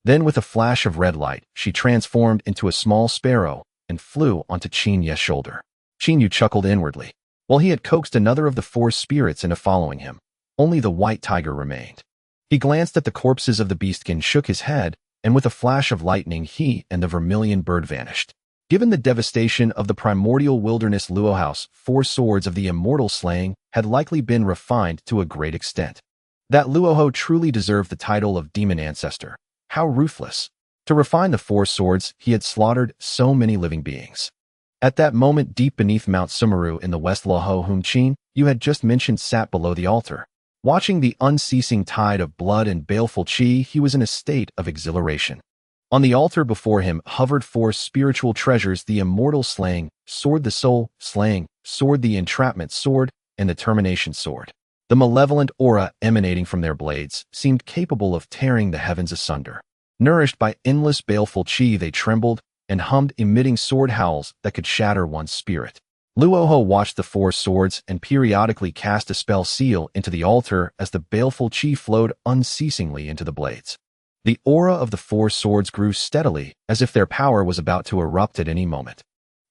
Then with a flash of red light, she transformed into a small sparrow and flew onto Qin Yu's shoulder. Qin Yu chuckled inwardly. Well, he had coaxed another of the four spirits into following him. Only the white tiger remained. He glanced at the corpses of the beastkin, shook his head, and with a flash of lightning, he and the Vermilion Bird vanished. Given the devastation of the primordial wilderness, Luo House, four swords of the immortal slaying had likely been refined to a great extent. That Luoho truly deserved the title of demon ancestor. How ruthless. To refine the four swords, he had slaughtered so many living beings. At that moment, deep beneath Mount Sumeru in the West, Luoho, whom Qin Yu had just mentioned, sat below the altar. Watching the unceasing tide of blood and baleful qi, he was in a state of exhilaration. On the altar before him hovered four spiritual treasures: the immortal slaying sword, the soul slaying sword, the entrapment sword, and the termination sword. The malevolent aura emanating from their blades seemed capable of tearing the heavens asunder. Nourished by endless baleful qi, they trembled and hummed, emitting sword howls that could shatter one's spirit. Luoho watched the four swords and periodically cast a spell seal into the altar as the baleful qi flowed unceasingly into the blades. The aura of the four swords grew steadily, as if their power was about to erupt at any moment.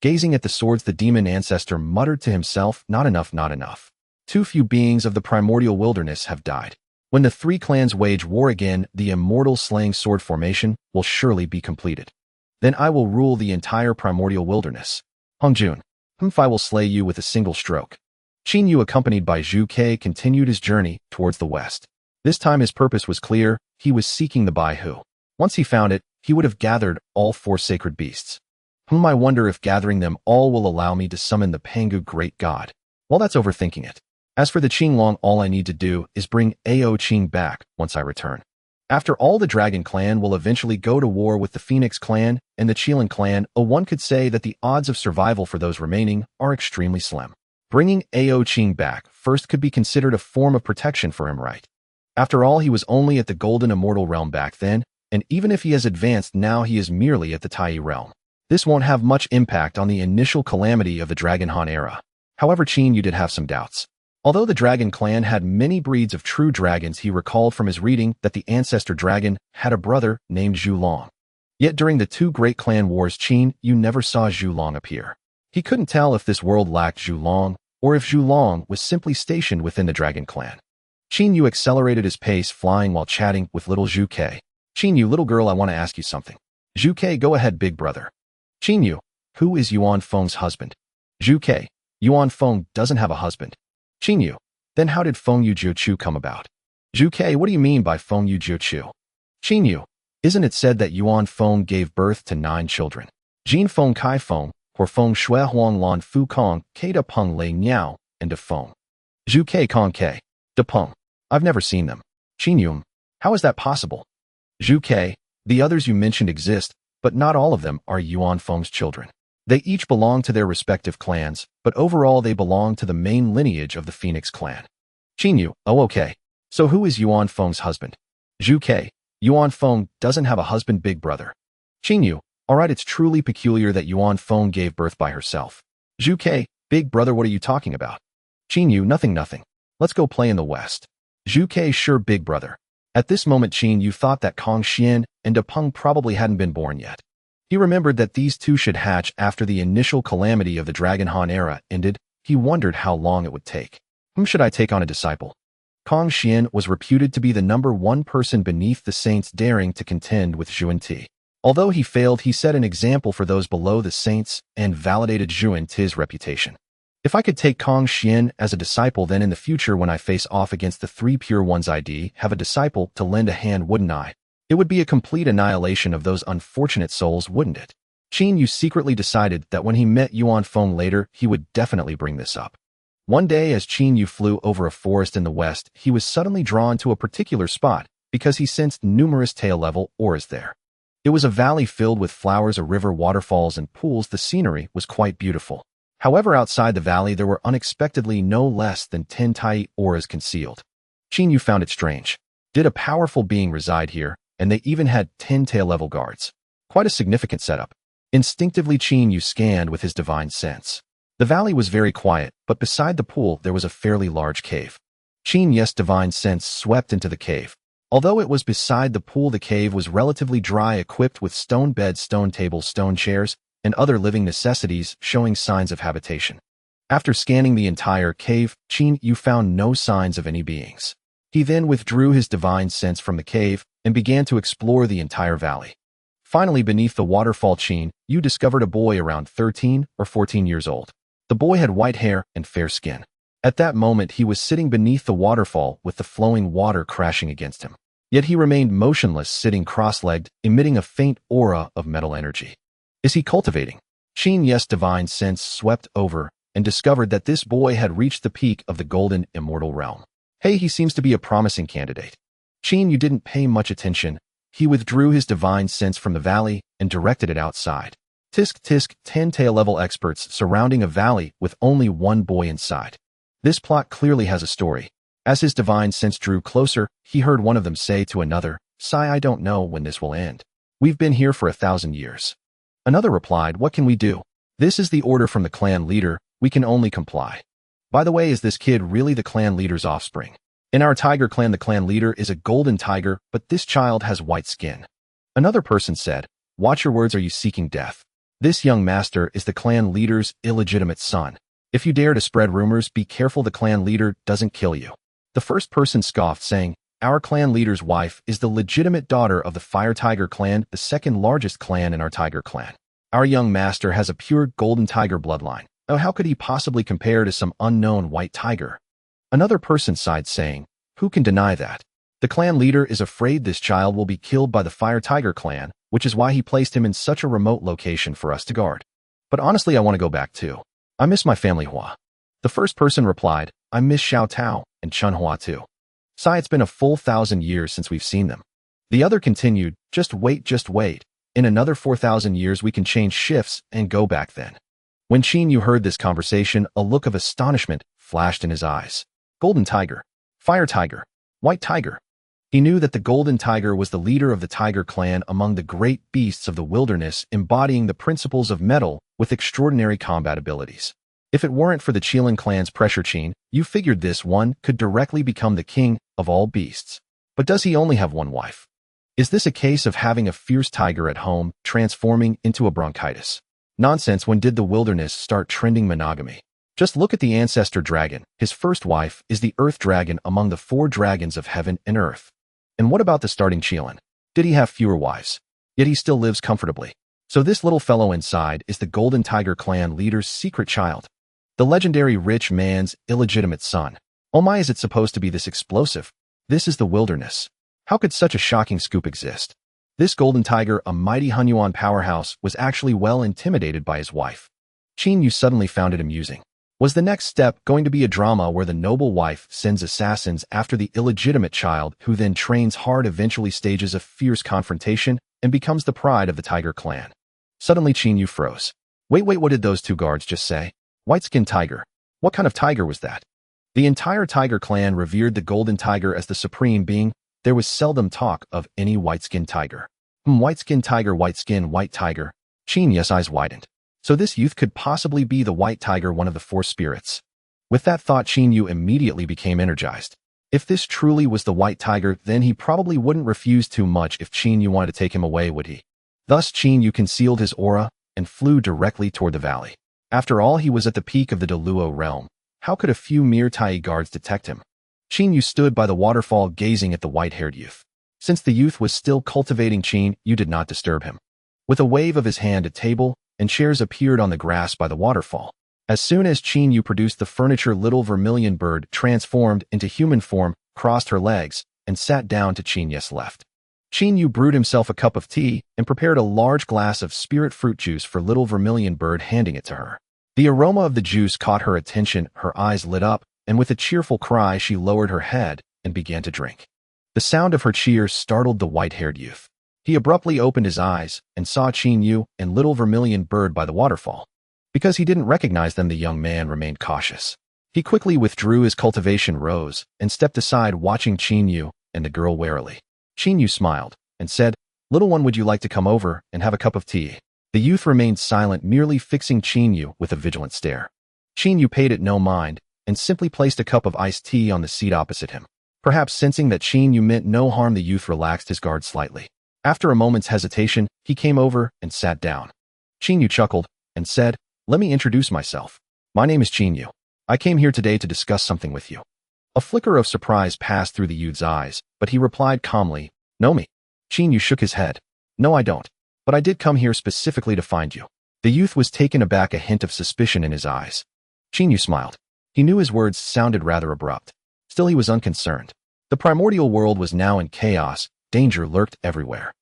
Gazing at the swords, the demon ancestor muttered to himself, "Not enough, not enough. Too few beings of the primordial wilderness have died. When the three clans wage war again, the immortal slaying sword formation will surely be completed. Then I will rule the entire primordial wilderness. Hongjun, I will slay you with a single stroke." Qin Yu, accompanied by Zhu Ke, continued his journey towards the west. This time his purpose was clear. He was seeking the Baihu. Once he found it, he would have gathered all four sacred beasts. I wonder if gathering them all will allow me to summon the Pangu great god. Well, that's overthinking it. As for the Qinglong, all I need to do is bring Ao Qing back once I return. After all, the Dragon clan will eventually go to war with the Phoenix clan and the Qilin clan. One could say that the odds of survival for those remaining are extremely slim. Bringing Ao Qing back first could be considered a form of protection for him, right? After all, he was only at the Golden Immortal Realm back then, and even if he has advanced now, he is merely at the Tai Realm. This won't have much impact on the initial calamity of the Dragon Han era. However, Qin Yu did have some doubts. Although the Dragon clan had many breeds of true dragons, he recalled from his reading that the ancestor dragon had a brother named Zhu Long. Yet during the two great clan wars, Qin Yu never saw Zhu Long appear. He couldn't tell if this world lacked Zhu Long, or if Zhu Long was simply stationed within the Dragon clan. Qin Yu accelerated his pace, flying while chatting with little Zhu Ke. "Qin Yu, little girl, I want to ask you something." Zhu Ke, go ahead, big brother. Qin Yu, who is Yuan Feng's husband? Zhu Ke, Yuan Feng doesn't have a husband. Qin Yu, then how did Feng Yu Jiuqiu come about? Zhu Ke, what do you mean by Feng Yu Jiuqiu? Qin Yu, Isn't it said that Yuan Feng gave birth to 9 children? Jin Feng Kai Feng, Hor Feng Shui Huang Lan Fu Kong, Ke Da Peng Lei Niao, and Da Feng. Zhu Ke Kong Ke. Da Peng. I've never seen them. Qin Yu. How is that possible? Zhu Ke. The others you mentioned exist, but not all of them are Yuan Feng's children. They each belong to their respective clans, but overall they belong to the main lineage of the Phoenix clan. Qin Yu. Oh, okay. So who is Yuan Feng's husband? Zhu Ke. Yuan Feng doesn't have a husband, big brother. Qin Yu. Alright, it's truly peculiar that Yuan Feng gave birth by herself. Zhu Ke. Big brother, what are you talking about? Qin Yu. Nothing. Let's go play in the West. Zhu Ke. Sure, big brother. At this moment Qin Yu thought that Kong Xian and Da Peng probably hadn't been born yet. He remembered that these two should hatch after the initial calamity of the Dragon Han era ended. He wondered how long it would take. Whom should I take on a disciple? Kong Xian was reputed to be the #1 person beneath the saints daring to contend with Zhuan Ti. Although he failed, he set an example for those below the saints and validated Zhuan Ti's reputation. If I could take Kong Xian as a disciple, then in the future when I face off against the 3 pure ones, I'd have a disciple to lend a hand, wouldn't I? It would be a complete annihilation of those unfortunate souls, wouldn't it? Qin Yu secretly decided that when he met Yuan Feng later, he would definitely bring this up. One day as Qin Yu flew over a forest in the west, he was suddenly drawn to a particular spot because he sensed numerous tail-level auras there. It was a valley filled with flowers, a river, waterfalls, and pools. The scenery was quite beautiful. However, outside the valley there were unexpectedly no less than 10 Tai auras concealed. Qin Yu found it strange. Did a powerful being reside here? And they even had 10 tail-level guards. Quite a significant setup. Instinctively Qin Yu scanned with his divine sense. The valley was very quiet, but beside the pool there was a fairly large cave. Qin Yu's divine sense swept into the cave. Although it was beside the pool, the cave was relatively dry, equipped with stone beds, stone tables, stone chairs, and other living necessities showing signs of habitation. After scanning the entire cave, Qin Yu found no signs of any beings. He then withdrew his divine sense from the cave and began to explore the entire valley. Finally, beneath the waterfall, Qin Yu discovered a boy around 13 or 14 years old. The boy had white hair and fair skin. At that moment, he was sitting beneath the waterfall with the flowing water crashing against him. Yet he remained motionless, sitting cross-legged, emitting a faint aura of metal energy. Is he cultivating? Qin Yu's divine sense swept over and discovered that this boy had reached the peak of the golden immortal realm. Hey, he seems to be a promising candidate. Qin Yu didn't pay much attention. He withdrew his divine sense from the valley and directed it outside. Tisk tisk, 10 tail-level experts surrounding a valley with only one boy inside. This plot clearly has a story. As his divine sense drew closer, he heard one of them say to another, "Sai, I don't know when this will end. We've been here for 1,000 years. Another replied, "What can we do? This is the order from the clan leader. We can only comply." By the way, is this kid really the clan leader's offspring? In our tiger clan, the clan leader is a golden tiger, but this child has white skin. Another person said, "Watch your words, are you seeking death? This young master is the clan leader's illegitimate son. If you dare to spread rumors, be careful the clan leader doesn't kill you." The first person scoffed, saying, "Our clan leader's wife is the legitimate daughter of the Fire Tiger clan, the second largest clan in our tiger clan. Our young master has a pure golden tiger bloodline. Oh, how could he possibly compare to some unknown white tiger?" Another person sighed, saying, "Who can deny that? The clan leader is afraid this child will be killed by the Fire Tiger clan, which is why he placed him in such a remote location for us to guard. But honestly, I want to go back too. I miss my family Hua." The first person replied, "I miss Xiao Tao and Chun Hua too. Sai, it's been a full 1,000 years since we've seen them." The other continued, just wait. In another 4,000 years we can change shifts and go back then." When Qin Yu heard this conversation, a look of astonishment flashed in his eyes. Golden tiger, fire tiger, white tiger. He knew that the golden tiger was the leader of the tiger clan among the great beasts of the wilderness, embodying the principles of metal with extraordinary combat abilities. If it weren't for the Qilin clan's pressure, Qin Yu figured this one could directly become the king of all beasts. But does he only have one wife? Is this a case of having a fierce tiger at home transforming into a bronchitis? Nonsense. When did the wilderness start trending monogamy? Just look at the ancestor dragon. His first wife is the earth dragon among the 4 dragons of heaven and earth. And what about the starting Qilin? Did he have fewer wives? Yet he still lives comfortably. So this little fellow inside is the golden tiger clan leader's secret child. The legendary rich man's illegitimate son. Oh my, is it supposed to be this explosive? This is the wilderness. How could such a shocking scoop exist? This golden tiger, a mighty Hunyuan powerhouse, was actually well intimidated by his wife. Qin Yu suddenly found it amusing. Was the next step going to be a drama where the noble wife sends assassins after the illegitimate child who then trains hard, eventually stages a fierce confrontation and becomes the pride of the tiger clan? Suddenly Qin Yu froze. Wait, what did those two guards just say? White-skinned tiger. What kind of tiger was that? The entire tiger clan revered the golden tiger as the supreme being. There was seldom talk of any white-skinned tiger. White-skinned tiger, white skin, white tiger. Qin Yu's eyes widened. So this youth could possibly be the white tiger, one of the four spirits. With that thought, Qin Yu immediately became energized. If this truly was the white tiger, then he probably wouldn't refuse too much if Qin Yu wanted to take him away, would he? Thus Qin Yu concealed his aura and flew directly toward the valley. After all, he was at the peak of the Deluo realm. How could a few mere Tai guards detect him? Qin Yu stood by the waterfall gazing at the white-haired youth. Since the youth was still cultivating, Qin Yu did not disturb him. With a wave of his hand, a table and chairs appeared on the grass by the waterfall. As soon as Qin Yu produced the furniture, little vermilion bird transformed into human form, crossed her legs, and sat down to Qin Yu's left. Qin Yu brewed himself a cup of tea and prepared a large glass of spirit fruit juice for little vermilion bird, handing it to her. The aroma of the juice caught her attention, her eyes lit up, and with a cheerful cry she lowered her head and began to drink. The sound of her cheers startled the white-haired youth. He abruptly opened his eyes and saw Qin Yu and little vermilion bird by the waterfall. Because he didn't recognize them, the young man remained cautious. He quickly withdrew his cultivation rose and stepped aside, watching Qin Yu and the girl warily. Qin Yu smiled and said, "Little one, would you like to come over and have a cup of tea?" The youth remained silent, merely fixing Qin Yu with a vigilant stare. Qin Yu paid it no mind and simply placed a cup of iced tea on the seat opposite him. Perhaps sensing that Qin Yu meant no harm, the youth relaxed his guard slightly. After a moment's hesitation, he came over and sat down. Qin Yu chuckled and said, "Let me introduce myself. My name is Qin Yu. I came here today to discuss something with you." A flicker of surprise passed through the youth's eyes, but he replied calmly, "Know me?" Qin Yu shook his head. "No, I don't. But I did come here specifically to find you." The youth was taken aback, a hint of suspicion in his eyes. Qin Yu smiled. He knew his words sounded rather abrupt. Still, he was unconcerned. The primordial world was now in chaos. Danger lurked everywhere.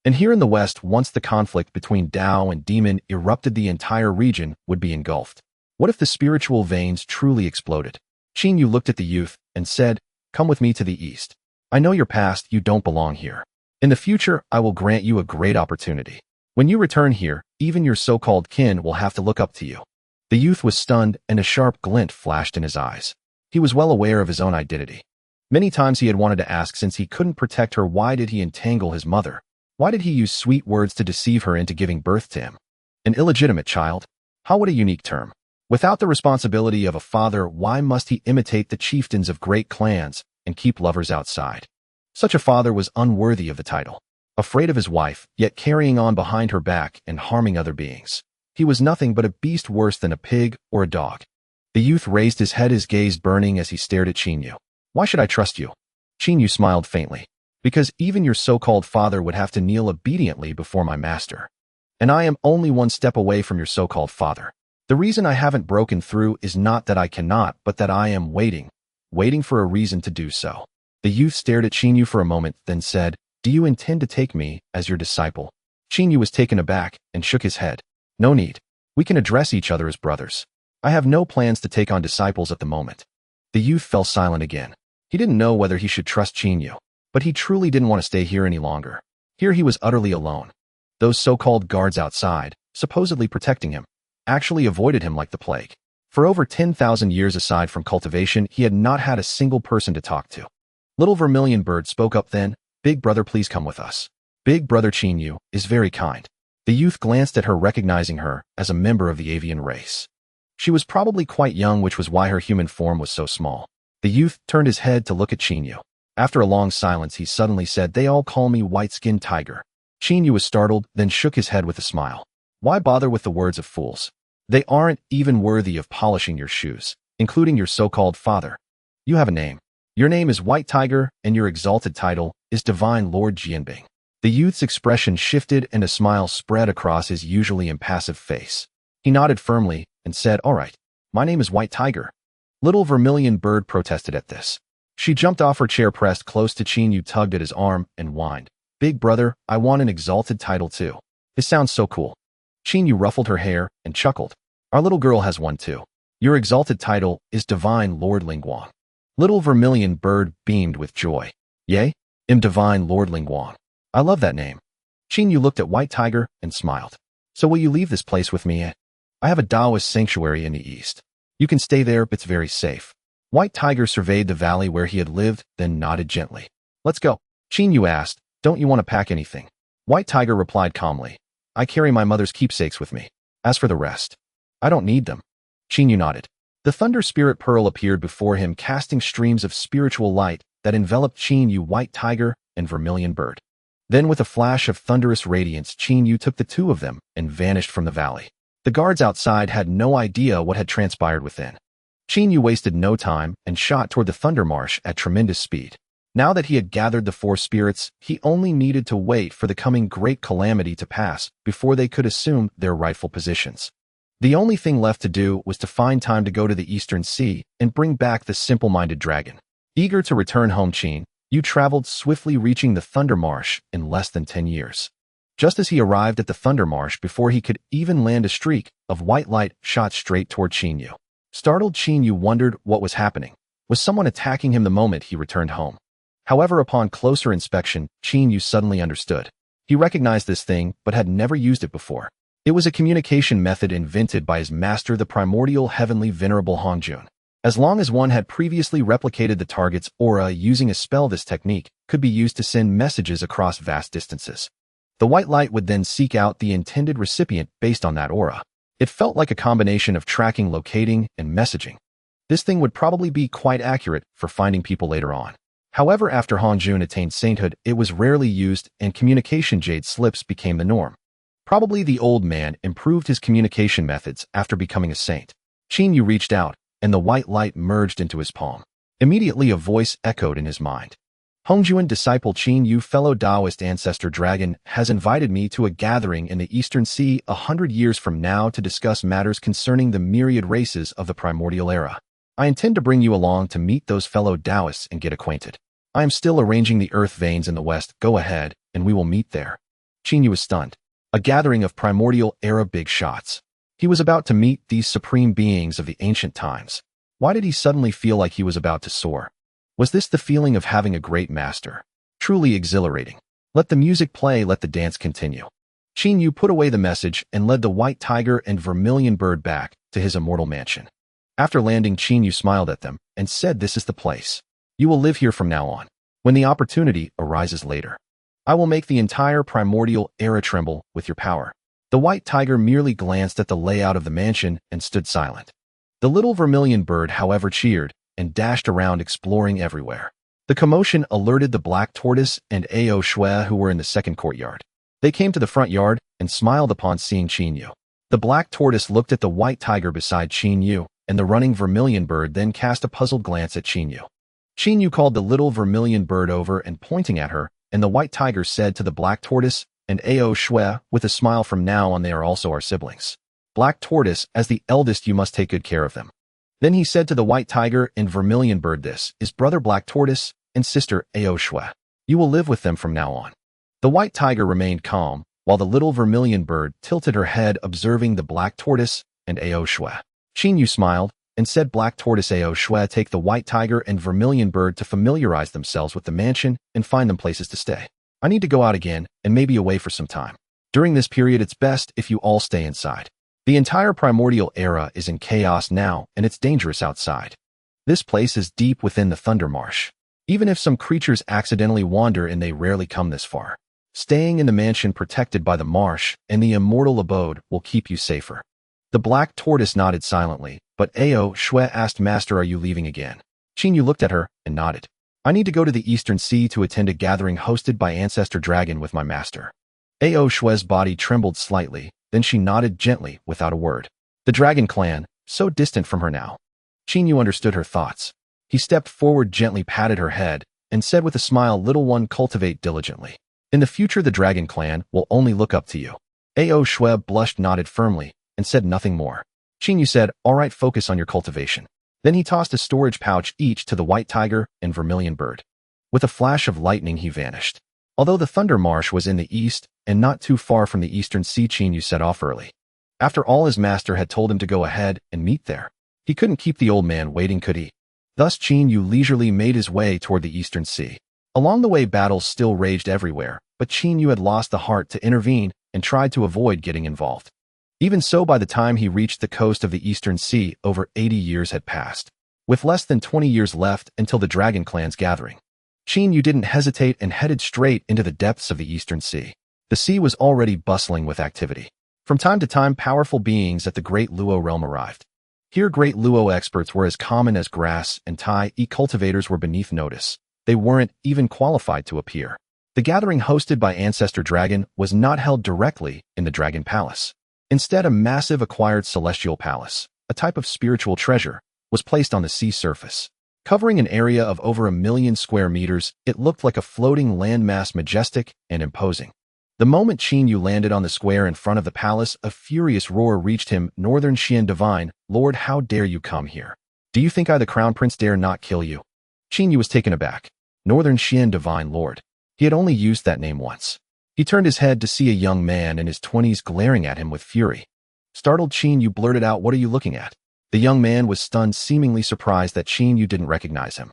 And here in the West, once the conflict between Tao and demon erupted, the entire region would be engulfed. What if the spiritual veins truly exploded? Qin Yu looked at the youth and said, "Come with me to the east. I know your past, you don't belong here. In the future, I will grant you a great opportunity. When you return here, even your so-called kin will have to look up to you." The youth was stunned and a sharp glint flashed in his eyes. He was well aware of his own identity. Many times he had wanted to ask, since he couldn't protect her, why did he entangle his mother? Why did he use sweet words to deceive her into giving birth to him? An illegitimate child? How what a unique term. Without the responsibility of a father, why must he imitate the chieftains of great clans and keep lovers outside? Such a father was unworthy of the title. Afraid of his wife, yet carrying on behind her back and harming other beings. He was nothing but a beast, worse than a pig or a dog. The youth raised his head, his gaze burning as he stared at Qin Yu. "Why should I trust you?" Qin Yu smiled faintly. "Because even your so-called father would have to kneel obediently before my master. And I am only one step away from your so-called father. The reason I haven't broken through is not that I cannot, but that I am waiting for a reason to do so." The youth stared at Qin Yu for a moment, then said, "Do you intend to take me as your disciple?" Qin Yu was taken aback and shook his head. "No need. We can address each other as brothers. I have no plans to take on disciples at the moment." The youth fell silent again. He didn't know whether he should trust Qin Yu, but he truly didn't want to stay here any longer. Here he was utterly alone. Those so-called guards outside, supposedly protecting him, actually avoided him like the plague. For over 10,000 years, aside from cultivation, he had not had a single person to talk to. Little Vermilion Bird spoke up then, "Big brother, please come with us. Big brother Qin Yu is very kind." The youth glanced at her, recognizing her as a member of the avian race. She was probably quite young, which was why her human form was so small. The youth turned his head to look at Qin Yu. After a long silence, he suddenly said, "They all call me White-Skinned Tiger." Qin Yu was startled, then shook his head with a smile. "Why bother with the words of fools? They aren't even worthy of polishing your shoes, including your so-called father. You have a name. Your name is White Tiger, and your exalted title is Divine Lord Jianbing." The youth's expression shifted and a smile spread across his usually impassive face. He nodded firmly and said, "All right, my name is White Tiger." Little Vermilion Bird protested at this. She jumped off her chair, pressed close to Qin Yu, tugged at his arm, and whined. Big brother, I want an exalted title too. It sounds so cool. Qin Yu ruffled her hair and chuckled. Our little girl has one too. Your exalted title is Divine Lord Lingguang. Little Vermilion Bird beamed with joy. Yay? Divine Lord Lingguang. I love that name. Qin Yu looked at White Tiger and smiled. So will you leave this place with me? I have a Taoist sanctuary in the east. You can stay there, it's very safe. White Tiger surveyed the valley where he had lived, then nodded gently. Let's go. Qin Yu asked, don't you want to pack anything? White Tiger replied calmly. I carry my mother's keepsakes with me. As for the rest, I don't need them. Qin Yu nodded. The Thunder Spirit Pearl appeared before him, casting streams of spiritual light that enveloped Qin Yu, White Tiger, and Vermilion Bird. Then with a flash of thunderous radiance, Qin Yu took the two of them and vanished from the valley. The guards outside had no idea what had transpired within. Qin Yu wasted no time and shot toward the Thunder Marsh at tremendous speed. Now that he had gathered the four spirits, he only needed to wait for the coming great calamity to pass before they could assume their rightful positions. The only thing left to do was to find time to go to the Eastern Sea and bring back the simple-minded dragon. Eager to return home, Qin Yu traveled swiftly, reaching the Thunder Marsh in less than 10 years. Just as he arrived at the Thunder Marsh, before he could even land, a streak of white light shot straight toward Qin Yu. Startled, Qin Yu wondered what was happening. Was someone attacking him the moment he returned home? However, upon closer inspection, Qin Yu suddenly understood. He recognized this thing, but had never used it before. It was a communication method invented by his master, the primordial heavenly venerable Hongjun. As long as one had previously replicated the target's aura using a spell, this technique could be used to send messages across vast distances. The white light would then seek out the intended recipient based on that aura. It felt like a combination of tracking, locating, and messaging. This thing would probably be quite accurate for finding people later on. However, after Hongjun attained sainthood, it was rarely used and communication jade slips became the norm. Probably the old man improved his communication methods after becoming a saint. Qin Yu reached out, and the white light merged into his palm. Immediately a voice echoed in his mind. Hongjun disciple Qin Yu, fellow Taoist ancestor dragon, has invited me to a gathering in the Eastern Sea 100 years from now to discuss matters concerning the myriad races of the Primordial Era. I intend to bring you along to meet those fellow Taoists and get acquainted. I am still arranging the earth veins in the west. Go ahead, and we will meet there. Qin Yu was stunned. A gathering of Primordial Era big shots. He was about to meet these supreme beings of the ancient times. Why did he suddenly feel like he was about to soar? Was this the feeling of having a great master? Truly exhilarating. Let the music play, let the dance continue. Qin Yu put away the message and led the White Tiger and Vermilion Bird back to his immortal mansion. After landing, Qin Yu smiled at them and said, "This is the place. You will live here from now on. When the opportunity arises later, I will make the entire Primordial Era tremble with your power." The White Tiger merely glanced at the layout of the mansion and stood silent. The little Vermilion Bird, however, cheered and dashed around, exploring everywhere. The commotion alerted the Black Tortoise and Ao Shui, who were in the second courtyard. They came to the front yard and smiled upon seeing Qin Yu. The Black Tortoise looked at the White Tiger beside Qin Yu, and the running Vermilion Bird then cast a puzzled glance at Qin Yu. Qin Yu called the little Vermilion Bird over and pointing at her, and the White Tiger said to the Black Tortoise and Ao Shui with a smile, "From now on they are also our siblings. Black Tortoise, as the eldest you must take good care of them." Then he said to the White Tiger and Vermilion Bird, "This is brother Black Tortoise and sister Ao Shui. You will live with them from now on." The White Tiger remained calm, while the little Vermilion Bird tilted her head, observing the Black Tortoise and Ao Shui. Qin Yu smiled and said, "Black Tortoise, Ao Shui, take the White Tiger and Vermilion Bird to familiarize themselves with the mansion and find them places to stay. I need to go out again and maybe away for some time. During this period, it's best if you all stay inside. The entire Primordial Era is in chaos now, and it's dangerous outside. This place is deep within the Thunder Marsh. Even if some creatures accidentally wander, and they rarely come this far, staying in the mansion protected by the marsh and the immortal abode will keep you safer." The Black Tortoise nodded silently, but Ao Shui asked, "Master, are you leaving again?" Qin Yu looked at her and nodded. "I need to go to the Eastern Sea to attend a gathering hosted by Ancestor Dragon with my master." Ao Shui's body trembled slightly, then she nodded gently without a word. The Dragon Clan, so distant from her now. Qin Yu understood her thoughts. He stepped forward, gently patted her head, and said with a smile, "Little one, cultivate diligently. In the future, the Dragon Clan will only look up to you." Ao Shui blushed, nodded firmly, and said nothing more. Qin Yu said, "All right, focus on your cultivation." Then he tossed a storage pouch each to the White Tiger and Vermilion Bird. With a flash of lightning, he vanished. Although the Thunder Marsh was in the east and not too far from the eastern sea, Qin Yu set off early. After all, his master had told him to go ahead and meet there. He couldn't keep the old man waiting, could he? Thus Qin Yu leisurely made his way toward the eastern sea. Along the way, battles still raged everywhere, but Qin Yu had lost the heart to intervene and tried to avoid getting involved. Even so, by the time he reached the coast of the eastern sea, over 80 years had passed. With less than 20 years left until the Dragon Clan's gathering, Qin Yu didn't hesitate and headed straight into the depths of the eastern sea. The sea was already bustling with activity. From time to time, powerful beings at the Great Luo realm arrived. Here, Great Luo experts were as common as grass, and Tai cultivators were beneath notice. They weren't even qualified to appear. The gathering, hosted by Ancestor Dragon, was not held directly in the Dragon Palace. Instead, a massive acquired celestial palace, a type of spiritual treasure, was placed on the sea surface. Covering an area of over 1 million square meters, it looked like a floating landmass, majestic and imposing. The moment Qin Yu landed on the square in front of the palace, a furious roar reached him. Northern Xian Divine, Lord, how dare you come here? Do you think I, the Crown Prince, dare not kill you? Qin Yu was taken aback. Northern Xian Divine Lord. He had only used that name once. He turned his head to see a young man in his 20s glaring at him with fury. Startled, Qin Yu blurted out, "What are you looking at?" The young man was stunned, seemingly surprised that Qin Yu didn't recognize him.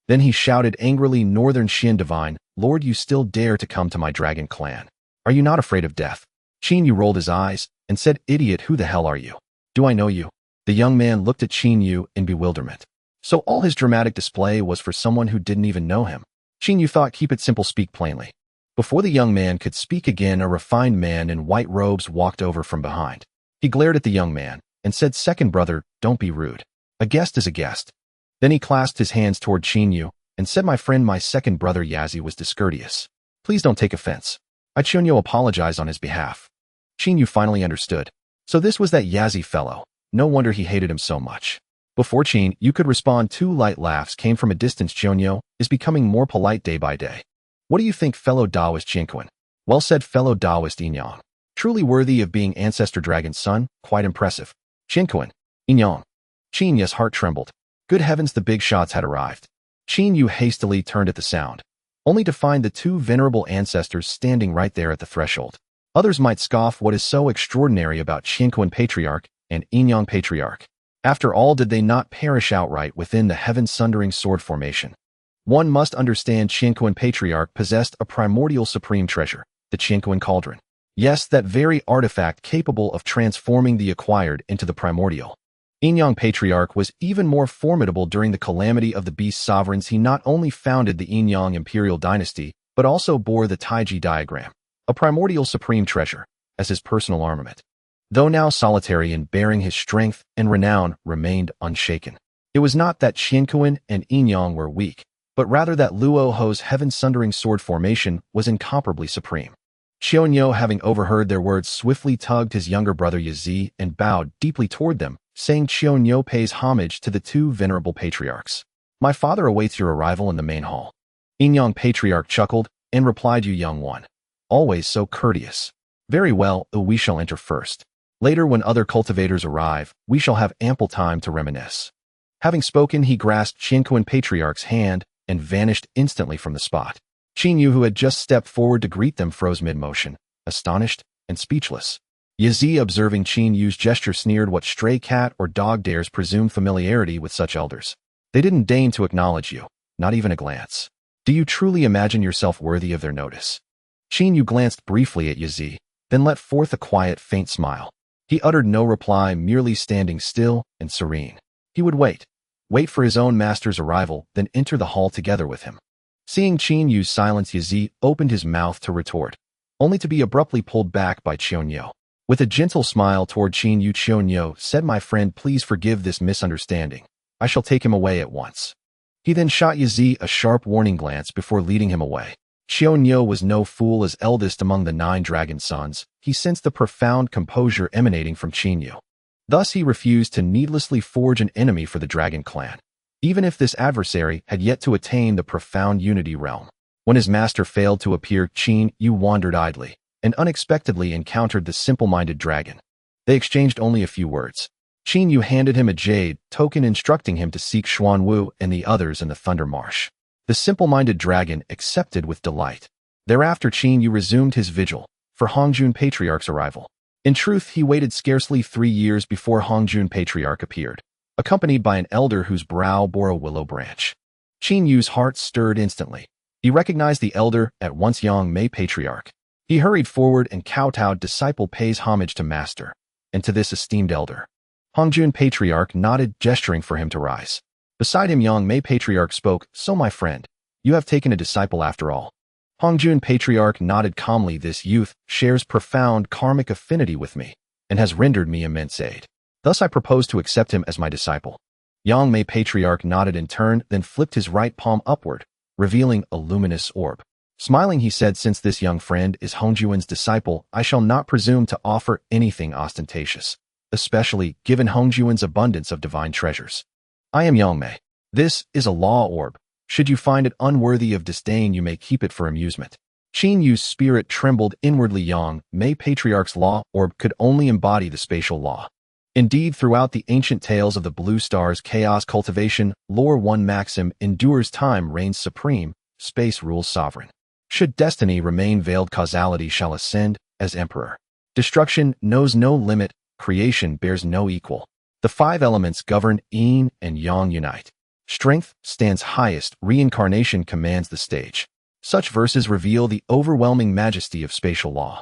Then he shouted angrily, "Northern Xian Divine, Lord, you still dare to come to my dragon clan? Are you not afraid of death?" Qin Yu rolled his eyes and said, "Idiot, who the hell are you? Do I know you?" The young man looked at Qin Yu in bewilderment. So all his dramatic display was for someone who didn't even know him. Qin Yu thought, keep it simple, speak plainly. Before the young man could speak again, a refined man in white robes walked over from behind. He glared at the young man and said, "Second brother, don't be rude. A guest is a guest." Then he clasped his hands toward Qin Yu and said, "My friend, my second brother Yazi was discourteous. Please don't take offense. I, Qin Yu, apologize on his behalf." Qin Yu finally understood. So this was that Yazi fellow. No wonder he hated him so much. Before Qin Yu could respond, 2 light laughs came from a distance. "Qin Yu is becoming more polite day by day. What do you think, fellow Taoist Qianquan?" "Well said, fellow Taoist Yinyang. Truly worthy of being Ancestor Dragon's son, quite impressive." "Qianquan, Yinyang." Qin Yu's heart trembled. Good heavens, the big shots had arrived. Qin Yu hastily turned at the sound, only to find the 2 venerable ancestors standing right there at the threshold. Others might scoff, what is so extraordinary about Qianquan Patriarch and Yinyang Patriarch? After all, did they not perish outright within the heaven-sundering sword formation? One must understand, Qianquan Patriarch possessed a primordial supreme treasure, the Qianquan Cauldron. Yes, that very artifact capable of transforming the acquired into the primordial. Yinyang Patriarch was even more formidable. During the calamity of the beast sovereigns, he not only founded the Yinyang Imperial Dynasty, but also bore the Taiji diagram, a primordial supreme treasure, as his personal armament. Though now solitary and bearing, his strength and renown remained unshaken. It was not that Qianquan and Yinyang were weak, but rather that Luo Ho's heaven-sundering sword formation was incomparably supreme. Qian Yu, having overheard their words, swiftly tugged his younger brother Yazi and bowed deeply toward them, saying, "Qian Yu pays homage to the 2 venerable patriarchs. My father awaits your arrival in the main hall." Yinyang Patriarch chuckled and replied, "You young one. Always so courteous. Very well, we shall enter first. Later, when other cultivators arrive, we shall have ample time to reminisce." Having spoken, he grasped Qianquan Patriarch's hand and vanished instantly from the spot. Qin Yu, who had just stepped forward to greet them, froze mid-motion, astonished and speechless. Yazi, observing Qin Yu's gesture, sneered, "What stray cat or dog dares presume familiarity with such elders? They didn't deign to acknowledge you, not even a glance. Do you truly imagine yourself worthy of their notice?" Qin Yu glanced briefly at Yazi, then let forth a quiet, faint smile. He uttered no reply, merely standing still and serene. He would wait for his own master's arrival, then enter the hall together with him. Seeing Qin Yu's silence, Yazi opened his mouth to retort, only to be abruptly pulled back by Qian Yu. With a gentle smile toward Qin Yu, Qian Yu said, "My friend, please forgive this misunderstanding. I shall take him away at once." He then shot Yazi a sharp warning glance before leading him away. Qian Yu was no fool. As eldest among the 9 dragon sons, he sensed the profound composure emanating from Qin Yu. Thus he refused to needlessly forge an enemy for the dragon clan, even if this adversary had yet to attain the profound unity realm. When his master failed to appear, Qin Yu wandered idly and unexpectedly encountered the simple-minded dragon. They exchanged only a few words. Qin Yu handed him a jade token instructing him to seek Xuan Wu and the others in the Thunder Marsh. The simple-minded dragon accepted with delight. Thereafter Qin Yu resumed his vigil for Hongjun Patriarch's arrival. In truth, he waited scarcely 3 years before Hongjun Patriarch appeared, accompanied by an elder whose brow bore a willow branch. Qin Yu's heart stirred instantly. He recognized the elder at once Yang Mei Patriarch. He hurried forward and kowtowed, disciple pays homage to master, and to this esteemed elder. Hongjun Patriarch nodded, gesturing for him to rise. Beside him Yang Mei Patriarch spoke, "So my friend, you have taken a disciple after all." Hongjun Patriarch nodded calmly. "This youth shares profound karmic affinity with me, and has rendered me immense aid. Thus I propose to accept him as my disciple." Yang Mei Patriarch nodded in turn, then flipped his right palm upward, revealing a luminous orb. Smiling, he said, "Since this young friend is Hongjuan's disciple, I shall not presume to offer anything ostentatious, especially given Hongjuan's abundance of divine treasures. I am Yang Mei. This is a law orb. Should you find it unworthy of disdain, you may keep it for amusement." Qin Yu's spirit trembled inwardly. Yang Mei Patriarch's law orb could only embody the spatial law. Indeed, throughout the ancient tales of the Blue Star's chaos cultivation, lore one maxim endures: time reigns supreme, space rules sovereign. Should destiny remain veiled, causality shall ascend as emperor. Destruction knows no limit, creation bears no equal. The 5 elements govern, yin and yang unite. Strength stands highest, reincarnation commands the stage. Such verses reveal the overwhelming majesty of spatial law.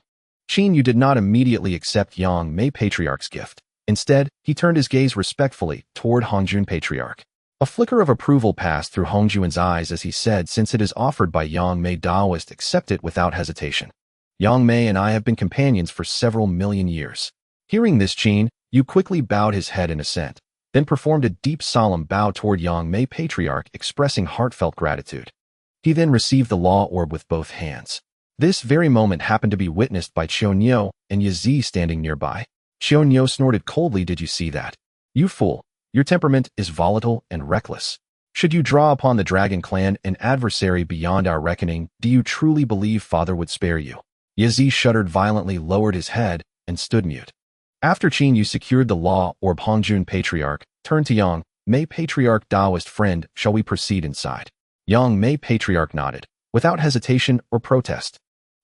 Qin Yu did not immediately accept Yang Mei Patriarch's gift. Instead, he turned his gaze respectfully toward Hongjun Patriarch. A flicker of approval passed through Hongjuan's eyes as he said, "Since it is offered by Yang Mei Daoist, accept it without hesitation. Yang Mei and I have been companions for several million years." Hearing this, Qin Yu quickly bowed his head in assent, then performed a deep solemn bow toward Yang Mei Patriarch, expressing heartfelt gratitude. He then received the law orb with both hands. This very moment happened to be witnessed by Qin Yu and Yazi standing nearby. Qin Yu snorted coldly, "Did you see that? You fool, your temperament is volatile and reckless. Should you draw upon the Dragon Clan, an adversary beyond our reckoning, do you truly believe Father would spare you?" Yazi shuddered violently, lowered his head, and stood mute. After Qin Yu secured the law orb, Hongjun Patriarch turned to Yang Mei Patriarch, "Daoist friend, shall we proceed inside?" Yang Mei Patriarch nodded, without hesitation or protest.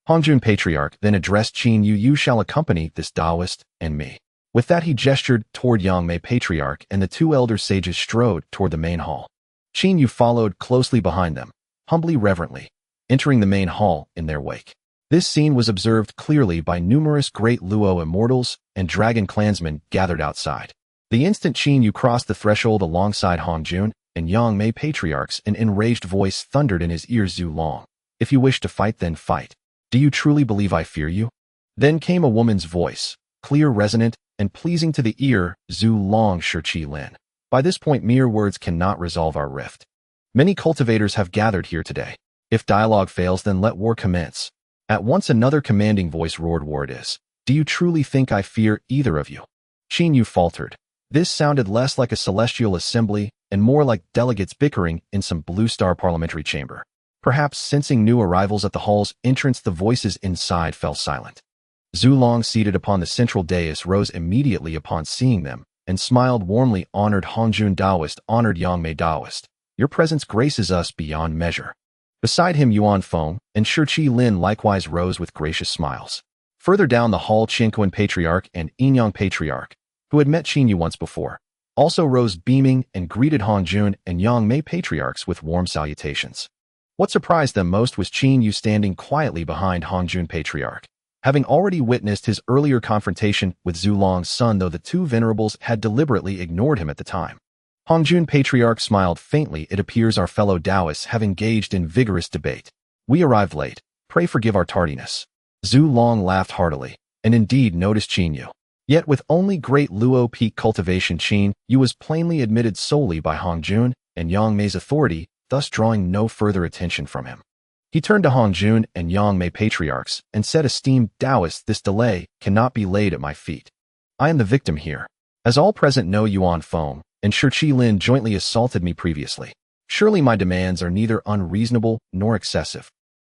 Hongjun Patriarch then addressed Qin Yu, "You shall accompany this Daoist and me." With that, he gestured toward Yang Mei Patriarch, and the 2 elder sages strode toward the main hall. Qin Yu followed closely behind them, humbly reverently, entering the main hall in their wake. This scene was observed clearly by numerous great Luo immortals and dragon clansmen gathered outside. The instant Qin Yu crossed the threshold alongside Hongjun and Yang Mei Patriarchs, an enraged voice thundered in his ears, "Zhu Long, if you wish to fight, then fight. Do you truly believe I fear you?" Then came a woman's voice, clear, resonant, and pleasing to the ear, "Zhu Long, Shi Lin. By this point, mere words cannot resolve our rift. Many cultivators have gathered here today. If dialogue fails, then let war commence." At once another commanding voice roared, "War it is. Do you truly think I fear either of you?" Qin Yu faltered. This sounded less like a celestial assembly and more like delegates bickering in some Blue Star parliamentary chamber. Perhaps sensing new arrivals at the hall's entrance, the voices inside fell silent. Zhu Long, seated upon the central dais, rose immediately upon seeing them and smiled warmly. "Honored Hongjun Daoist, honored Yang Mei Daoist, your presence graces us beyond measure." Beside him, Yuan Feng and Shi Lin likewise rose with gracious smiles. Further down the hall, Qinquan Patriarch and Inyang Patriarch, who had met Qin Yu once before, also rose beaming and greeted Hongjun and Yang Mei Patriarchs with warm salutations. What surprised them most was Qin Yu standing quietly behind Hongjun Patriarch, having already witnessed his earlier confrontation with Zhu Long's son, though the 2 venerables had deliberately ignored him at the time. Hongjun Patriarch smiled faintly. "It appears our fellow Taoists have engaged in vigorous debate. We arrived late. Pray forgive our tardiness." Zhu Long laughed heartily, and indeed noticed Qin Yu. Yet with only great Luo peak cultivation, Qin Yu was plainly admitted solely by Hongjun and Yang Mei's authority, thus drawing no further attention from him. He turned to Hongjun and Yang Mei Patriarchs and said, "Esteemed Taoists, this delay cannot be laid at my feet. I am the victim here. As all present know, Yuan Feng and Shi Lin jointly assaulted me previously. Surely my demands are neither unreasonable nor excessive."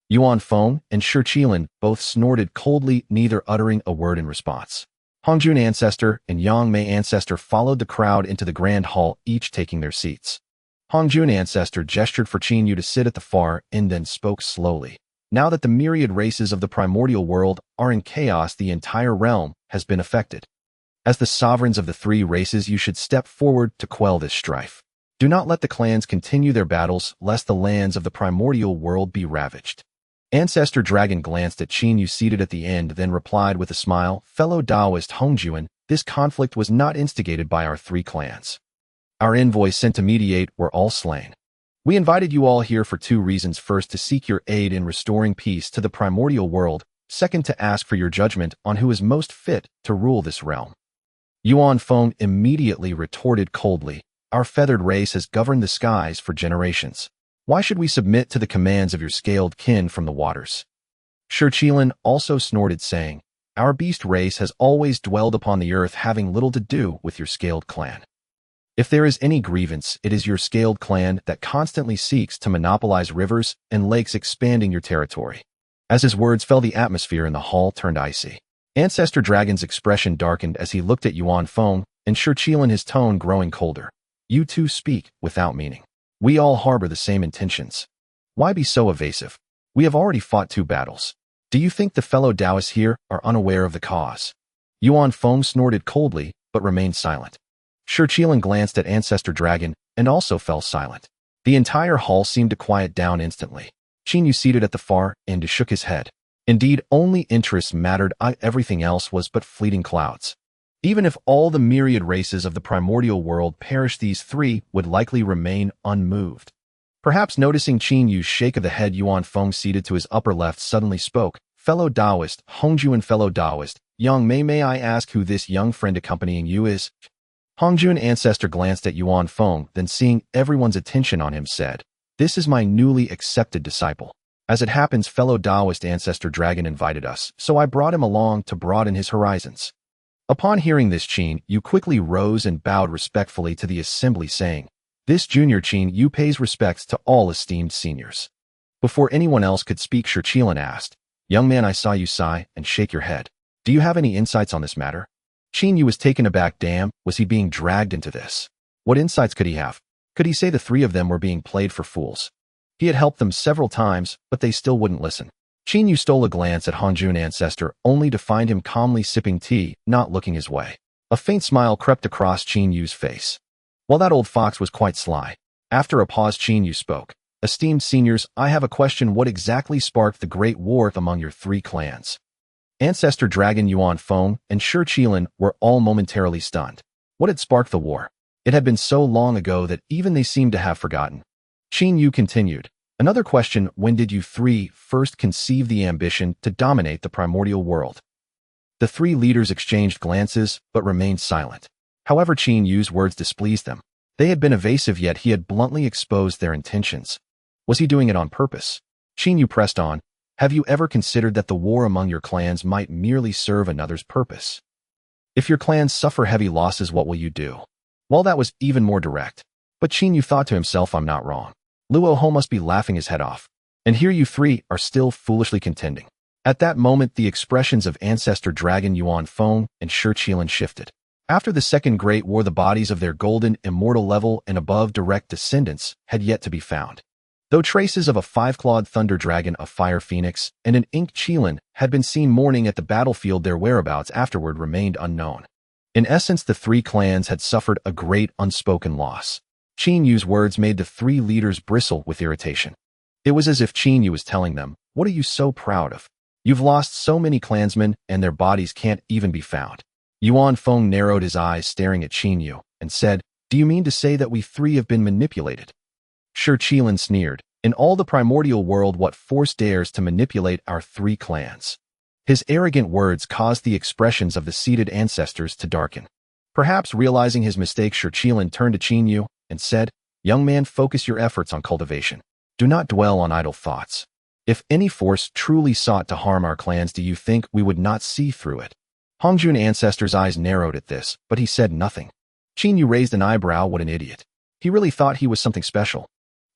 Yuan Feng and Shi Lin both snorted coldly, neither uttering a word in response. Hongjun Ancestor and Yang Mei Ancestor followed the crowd into the grand hall, each taking their seats. Hongjun Ancestor gestured for Qin Yu to sit at the far end, then spoke slowly. Now that the myriad races of the primordial world are in chaos, the entire realm has been affected. As the sovereigns of the three races, you should step forward to quell this strife. Do not let the clans continue their battles, lest the lands of the primordial world be ravaged. Ancestor Dragon glanced at Qin Yu seated at the end, then replied with a smile, "Fellow Taoist Hongjuan, this conflict was not instigated by our three clans. Our envoys sent to mediate were all slain. We invited you all here for two reasons. First, to seek your aid in restoring peace to the primordial world. Second, to ask for your judgment on who is most fit to rule this realm." Yuan Feng immediately retorted coldly, "Our feathered race has governed the skies for generations. Why should we submit to the commands of your scaled kin from the waters?" Shi Qilin also snorted, saying, "Our beast race has always dwelled upon the earth, having little to do with your scaled clan. If there is any grievance, it is your scaled clan that constantly seeks to monopolize rivers and lakes, expanding your territory." As his words fell, the atmosphere in the hall turned icy. Ancestor Dragon's expression darkened as he looked at Yuan Feng, and Shi Qilin, his tone growing colder. "You two speak without meaning. We all harbor the same intentions. Why be so evasive? We have already fought 2 battles. Do you think the fellow Taoists here are unaware of the cause?" Yuan Feng snorted coldly, but remained silent. Shi Qilin glanced at Ancestor Dragon and also fell silent. The entire hall seemed to quiet down instantly. Qin Yu, seated at the far end, shook his head. Indeed, only interests mattered. Everything else was but fleeting clouds. Even if all the myriad races of the primordial world perished, these three would likely remain unmoved. Perhaps noticing Qin Yu's shake of the head, Yuan Feng, seated to his upper left, suddenly spoke, "Fellow Taoist, Hongjuan, fellow Taoist, Young may I ask who this young friend accompanying you is?" Hongjuan Ancestor glanced at Yuan Feng, then seeing everyone's attention on him, said, "This is my newly accepted disciple. As it happens, fellow Taoist Ancestor Dragon invited us, so I brought him along to broaden his horizons." Upon hearing this, Qin Yu quickly rose and bowed respectfully to the assembly, saying, "This junior Qin Yu pays respects to all esteemed seniors." Before anyone else could speak, Shi Qilin asked, "Young man, I saw you sigh and shake your head. Do you have any insights on this matter?" Qin Yu was taken aback. Damn, was he being dragged into this? What insights could he have? Could he say the three of them were being played for fools? He had helped them several times, but they still wouldn't listen. Qin Yu stole a glance at Hongjuan Ancestor, only to find him calmly sipping tea, not looking his way. A faint smile crept across Qin Yu's face. Well, that old fox was quite sly. After a pause, Qin Yu spoke. "Esteemed seniors, I have a question. What exactly sparked the great war among your three clans?" Ancestor Dragon, Yuan Feng, and Shi Qilin were all momentarily stunned. What had sparked the war? It had been so long ago that even they seemed to have forgotten. Qin Yu continued, "Another question, when did you three first conceive the ambition to dominate the primordial world?" The three leaders exchanged glances, but remained silent. However, Qin Yu's words displeased them. They had been evasive, yet he had bluntly exposed their intentions. Was he doing it on purpose? Qin Yu pressed on, "Have you ever considered that the war among your clans might merely serve another's purpose? If your clans suffer heavy losses, what will you do?" Well, that was even more direct. But Qin Yu thought to himself, I'm not wrong. Luo Ho must be laughing his head off. And here you three are still foolishly contending. At that moment, the expressions of Ancestor Dragon, Yuan Feng, and Shi Qilin shifted. After the Second Great War, the bodies of their golden, immortal level and above direct descendants had yet to be found. Though traces of a 5-clawed thunder dragon, a fire phoenix, and an ink Qilin had been seen mourning at the battlefield, their whereabouts afterward remained unknown. In essence, the three clans had suffered a great unspoken loss. Qin Yu's words made the three leaders bristle with irritation. It was as if Qin Yu was telling them, "What are you so proud of? You've lost so many clansmen, and their bodies can't even be found." Yuan Feng narrowed his eyes, staring at Qin Yu, and said, "Do you mean to say that we three have been manipulated?" Shi Qilin sneered, "In all the primordial world, what force dares to manipulate our three clans?" His arrogant words caused the expressions of the seated ancestors to darken. Perhaps realizing his mistake, Shi Qilin turned to Qin Yu and said, "Young man, focus your efforts on cultivation. Do not dwell on idle thoughts. If any force truly sought to harm our clans, do you think we would not see through it?" Hongjuan Ancestor's eyes narrowed at this, but he said nothing. Qin Yu raised an eyebrow. What an idiot. He really thought he was something special.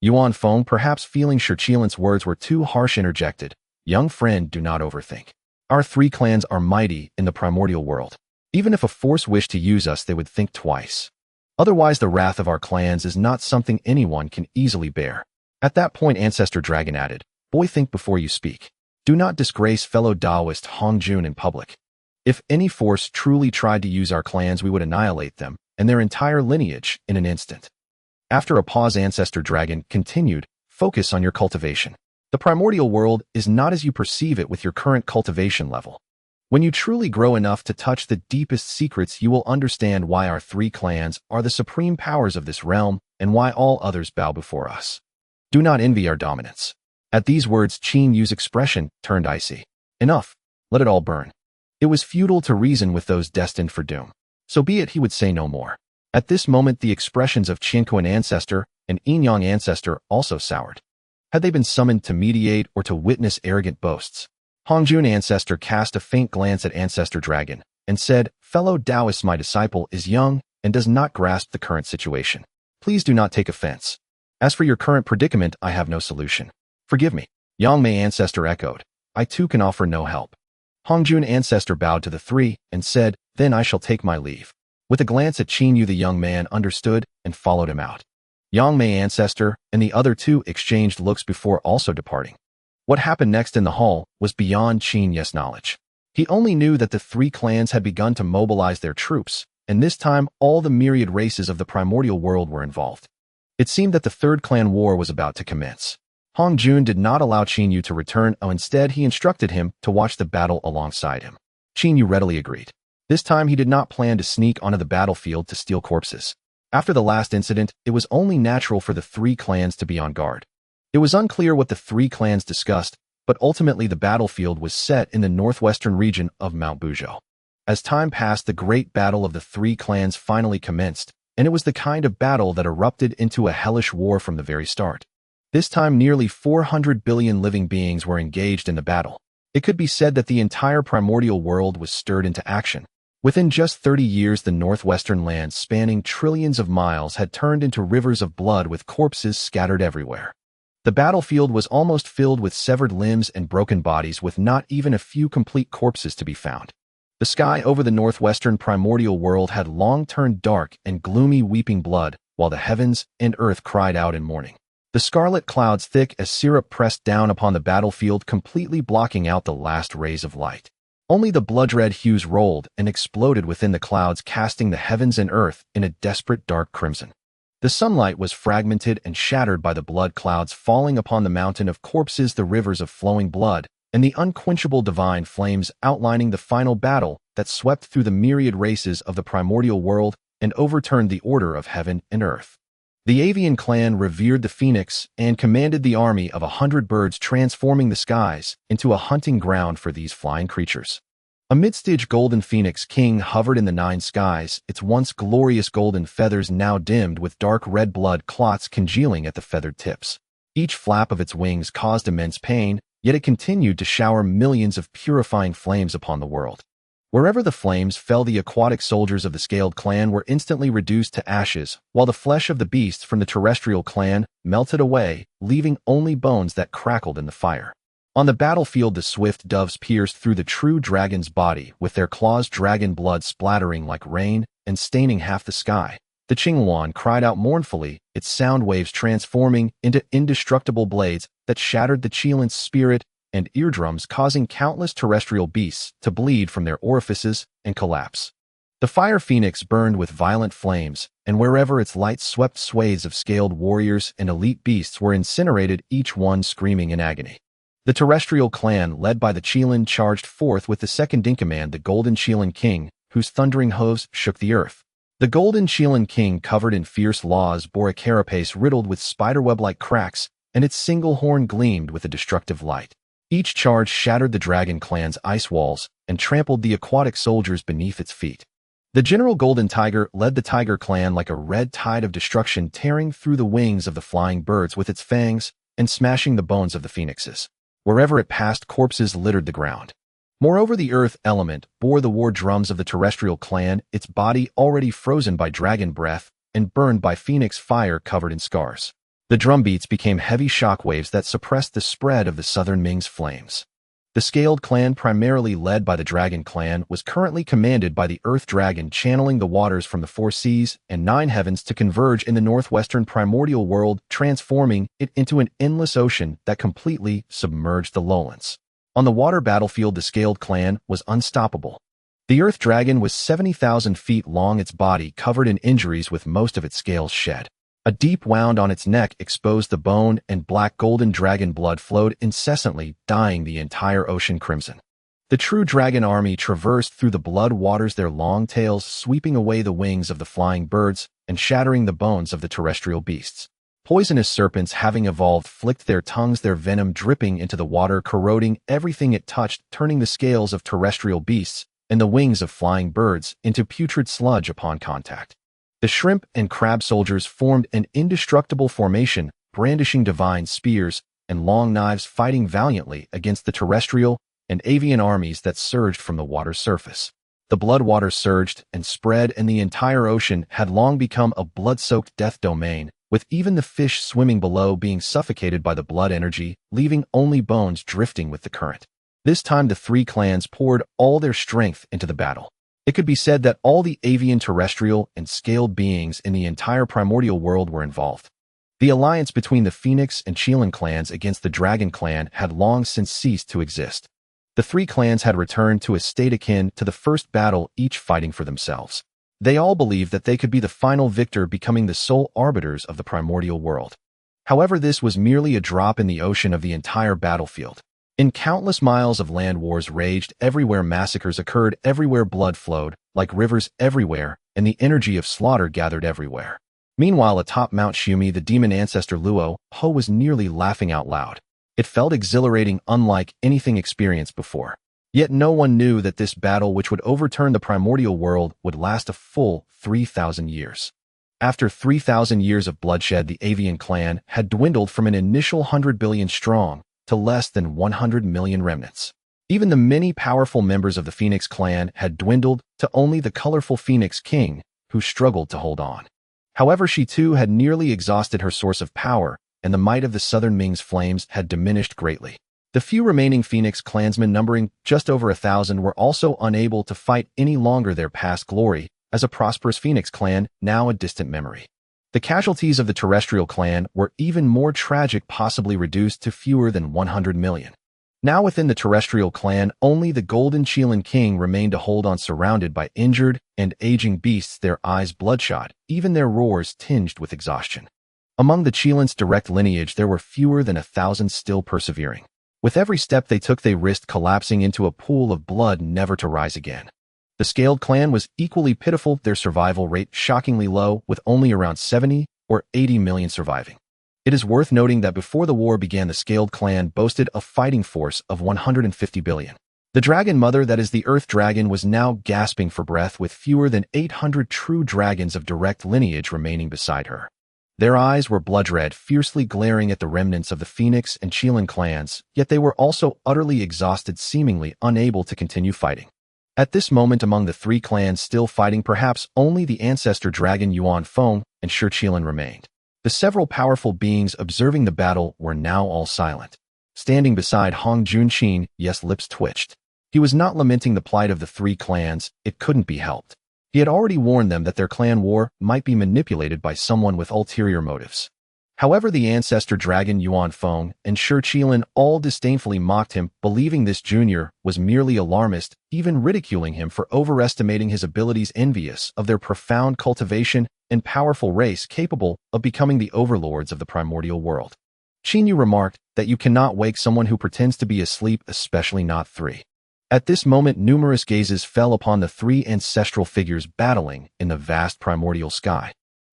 Yuan Feng, perhaps feeling Shi Qilin's words were too harsh, interjected, "Young friend, do not overthink. Our three clans are mighty in the primordial world. Even if a force wished to use us, they would think twice. Otherwise, the wrath of our clans is not something anyone can easily bear." At that point, Ancestor Dragon added, Boy, think before you speak. Do not disgrace fellow Taoist Hong Jun in public. If any force truly tried to use our clans, we would annihilate them and their entire lineage in an instant. After a pause, Ancestor Dragon continued, focus on your cultivation. The primordial world is not as you perceive it with your current cultivation level. When you truly grow enough to touch the deepest secrets, you will understand why our 3 clans are the supreme powers of this realm and why all others bow before us. Do not envy our dominance. At these words, Qin Yu's expression turned icy. Enough. Let it all burn. It was futile to reason with those destined for doom. So be it, he would say no more. At this moment, the expressions of Qin Ancestor and Yin Ancestor also soured. Had they been summoned to mediate or to witness arrogant boasts? Hong Jun Ancestor cast a faint glance at Ancestor Dragon and said, fellow Taoist, my disciple is young and does not grasp the current situation. Please do not take offense. As for your current predicament, I have no solution. Forgive me. Yang Mei Ancestor echoed. I too can offer no help. Hong Jun Ancestor bowed to the 3 and said, then I shall take my leave. With a glance at Qin Yu, the young man understood and followed him out. Yang Mei Ancestor and the other 2 exchanged looks before also departing. What happened next in the hall was beyond Qin Yu's knowledge. He only knew that the 3 clans had begun to mobilize their troops, and this time all the myriad races of the primordial world were involved. It seemed that the 3rd clan war was about to commence. Hong Jun did not allow Qin Yu to return, instead he instructed him to watch the battle alongside him. Qin Yu readily agreed. This time he did not plan to sneak onto the battlefield to steal corpses. After the last incident, it was only natural for the 3 clans to be on guard. It was unclear what the 3 clans discussed, but ultimately the battlefield was set in the northwestern region of Mount Buzhou. As time passed, the great battle of the 3 clans finally commenced, and it was the kind of battle that erupted into a hellish war from the very start. This time nearly 400 billion living beings were engaged in the battle. It could be said that the entire primordial world was stirred into action. Within just 30 years, the northwestern lands spanning trillions of miles had turned into rivers of blood with corpses scattered everywhere. The battlefield was almost filled with severed limbs and broken bodies, with not even a few complete corpses to be found. The sky over the northwestern primordial world had long turned dark and gloomy, weeping blood, while the heavens and earth cried out in mourning. The scarlet clouds, thick as syrup, pressed down upon the battlefield, completely blocking out the last rays of light. Only the blood-red hues rolled and exploded within the clouds, casting the heavens and earth in a desperate dark crimson. The sunlight was fragmented and shattered by the blood clouds falling upon the mountain of corpses, the rivers of flowing blood, and the unquenchable divine flames outlining the final battle that swept through the myriad races of the primordial world and overturned the order of heaven and earth. The Avian clan revered the phoenix and commanded the army of 100 birds, transforming the skies into a hunting ground for these flying creatures. A mid-stage golden phoenix king hovered in the 9 skies, its once glorious golden feathers now dimmed with dark red blood clots congealing at the feathered tips. Each flap of its wings caused immense pain, yet it continued to shower millions of purifying flames upon the world. Wherever the flames fell, the aquatic soldiers of the scaled clan were instantly reduced to ashes, while the flesh of the beasts from the terrestrial clan melted away, leaving only bones that crackled in the fire. On the battlefield, the swift doves pierced through the true dragon's body, with their claws, dragon blood splattering like rain and staining half the sky. The Qinghuan cried out mournfully, its sound waves transforming into indestructible blades that shattered the Qilin's spirit and eardrums, causing countless terrestrial beasts to bleed from their orifices and collapse. The fire phoenix burned with violent flames, and wherever its light swept, swathes of scaled warriors and elite beasts were incinerated, each one screaming in agony. The terrestrial clan, led by the Qilin, charged forth with the second-in-command, the Golden Qilin King, whose thundering hooves shook the earth. The Golden Qilin King, covered in fierce laws, bore a carapace riddled with spiderweb-like cracks, and its single horn gleamed with a destructive light. Each charge shattered the dragon clan's ice walls and trampled the aquatic soldiers beneath its feet. The General Golden Tiger led the Tiger clan like a red tide of destruction, tearing through the wings of the flying birds with its fangs and smashing the bones of the phoenixes. Wherever it passed, corpses littered the ground. Moreover, the earth element bore the war drums of the terrestrial clan, its body already frozen by dragon breath and burned by phoenix fire, covered in scars. The drum beats became heavy shock waves that suppressed the spread of the southern Ming's flames. The Scaled Clan, primarily led by the Dragon Clan, was currently commanded by the Earth Dragon, channeling the waters from the 4 seas and 9 heavens to converge in the northwestern primordial world, transforming it into an endless ocean that completely submerged the lowlands. On the water battlefield, the Scaled Clan was unstoppable. The Earth Dragon was 70,000 feet long, its body covered in injuries with most of its scales shed. A deep wound on its neck exposed the bone, and black golden dragon blood flowed incessantly, dyeing the entire ocean crimson. The true dragon army traversed through the blood waters, their long tails sweeping away the wings of the flying birds and shattering the bones of the terrestrial beasts. Poisonous serpents, having evolved, flicked their tongues, their venom dripping into the water, corroding everything it touched, turning the scales of terrestrial beasts and the wings of flying birds into putrid sludge upon contact. The shrimp and crab soldiers formed an indestructible formation, brandishing divine spears and long knives, fighting valiantly against the terrestrial and avian armies that surged from the water's surface. The blood water surged and spread, and the entire ocean had long become a blood-soaked death domain, with even the fish swimming below being suffocated by the blood energy, leaving only bones drifting with the current. This time the 3 clans poured all their strength into the battle. It could be said that all the avian, terrestrial, and scaled beings in the entire primordial world were involved. The alliance between the Phoenix and Qin clans against the Dragon clan had long since ceased to exist. The 3 clans had returned to a state akin to the first battle, each fighting for themselves. They all believed that they could be the final victor, becoming the sole arbiters of the primordial world. However, this was merely a drop in the ocean of the entire battlefield. In countless miles of land, wars raged everywhere, massacres occurred everywhere, blood flowed like rivers everywhere, and the energy of slaughter gathered everywhere. Meanwhile, atop Mount Shumi, the demon ancestor Luo Ho was nearly laughing out loud. It felt exhilarating, unlike anything experienced before. Yet no one knew that this battle, which would overturn the primordial world, would last a full 3,000 years. After 3,000 years of bloodshed, the avian clan had dwindled from an initial 100 billion strong to less than 100 million remnants. Even the many powerful members of the Phoenix clan had dwindled to only the colorful Phoenix King, who struggled to hold on. However, she too had nearly exhausted her source of power, and the might of the Southern Ming's flames had diminished greatly. The few remaining Phoenix clansmen, numbering just over 1,000, were also unable to fight any longer, their past glory as a prosperous Phoenix clan now a distant memory. The casualties of the terrestrial clan were even more tragic, possibly reduced to fewer than 100 million. Now within the terrestrial clan, only the Golden Qin King remained to hold on, surrounded by injured and aging beasts, their eyes bloodshot, even their roars tinged with exhaustion. Among the Qilin's direct lineage, there were fewer than 1,000 still persevering. With every step they took, they risked collapsing into a pool of blood, never to rise again. The Scaled clan was equally pitiful, their survival rate shockingly low, with only around 70 or 80 million surviving. It is worth noting that before the war began, the Scaled clan boasted a fighting force of 150 billion. The Dragon Mother, that is the Earth Dragon, was now gasping for breath, with fewer than 800 true dragons of direct lineage remaining beside her. Their eyes were blood-red, fiercely glaring at the remnants of the Phoenix and Qin clans, yet they were also utterly exhausted, seemingly unable to continue fighting. At this moment, among the 3 clans still fighting, perhaps only the ancestor dragon Yuan Feng and Shi Qilin remained. The several powerful beings observing the battle were now all silent. Standing beside Hong Junqin, Yes' lips twitched. He was not lamenting the plight of the 3 clans, it couldn't be helped. He had already warned them that their clan war might be manipulated by someone with ulterior motives. However, the ancestor dragon Yuan Feng and Shi Qilin all disdainfully mocked him, believing this junior was merely alarmist, even ridiculing him for overestimating his abilities, envious of their profound cultivation and powerful race capable of becoming the overlords of the primordial world. Qin Yu remarked that you cannot wake someone who pretends to be asleep, especially not 3. At this moment, numerous gazes fell upon the 3 ancestral figures battling in the vast primordial sky.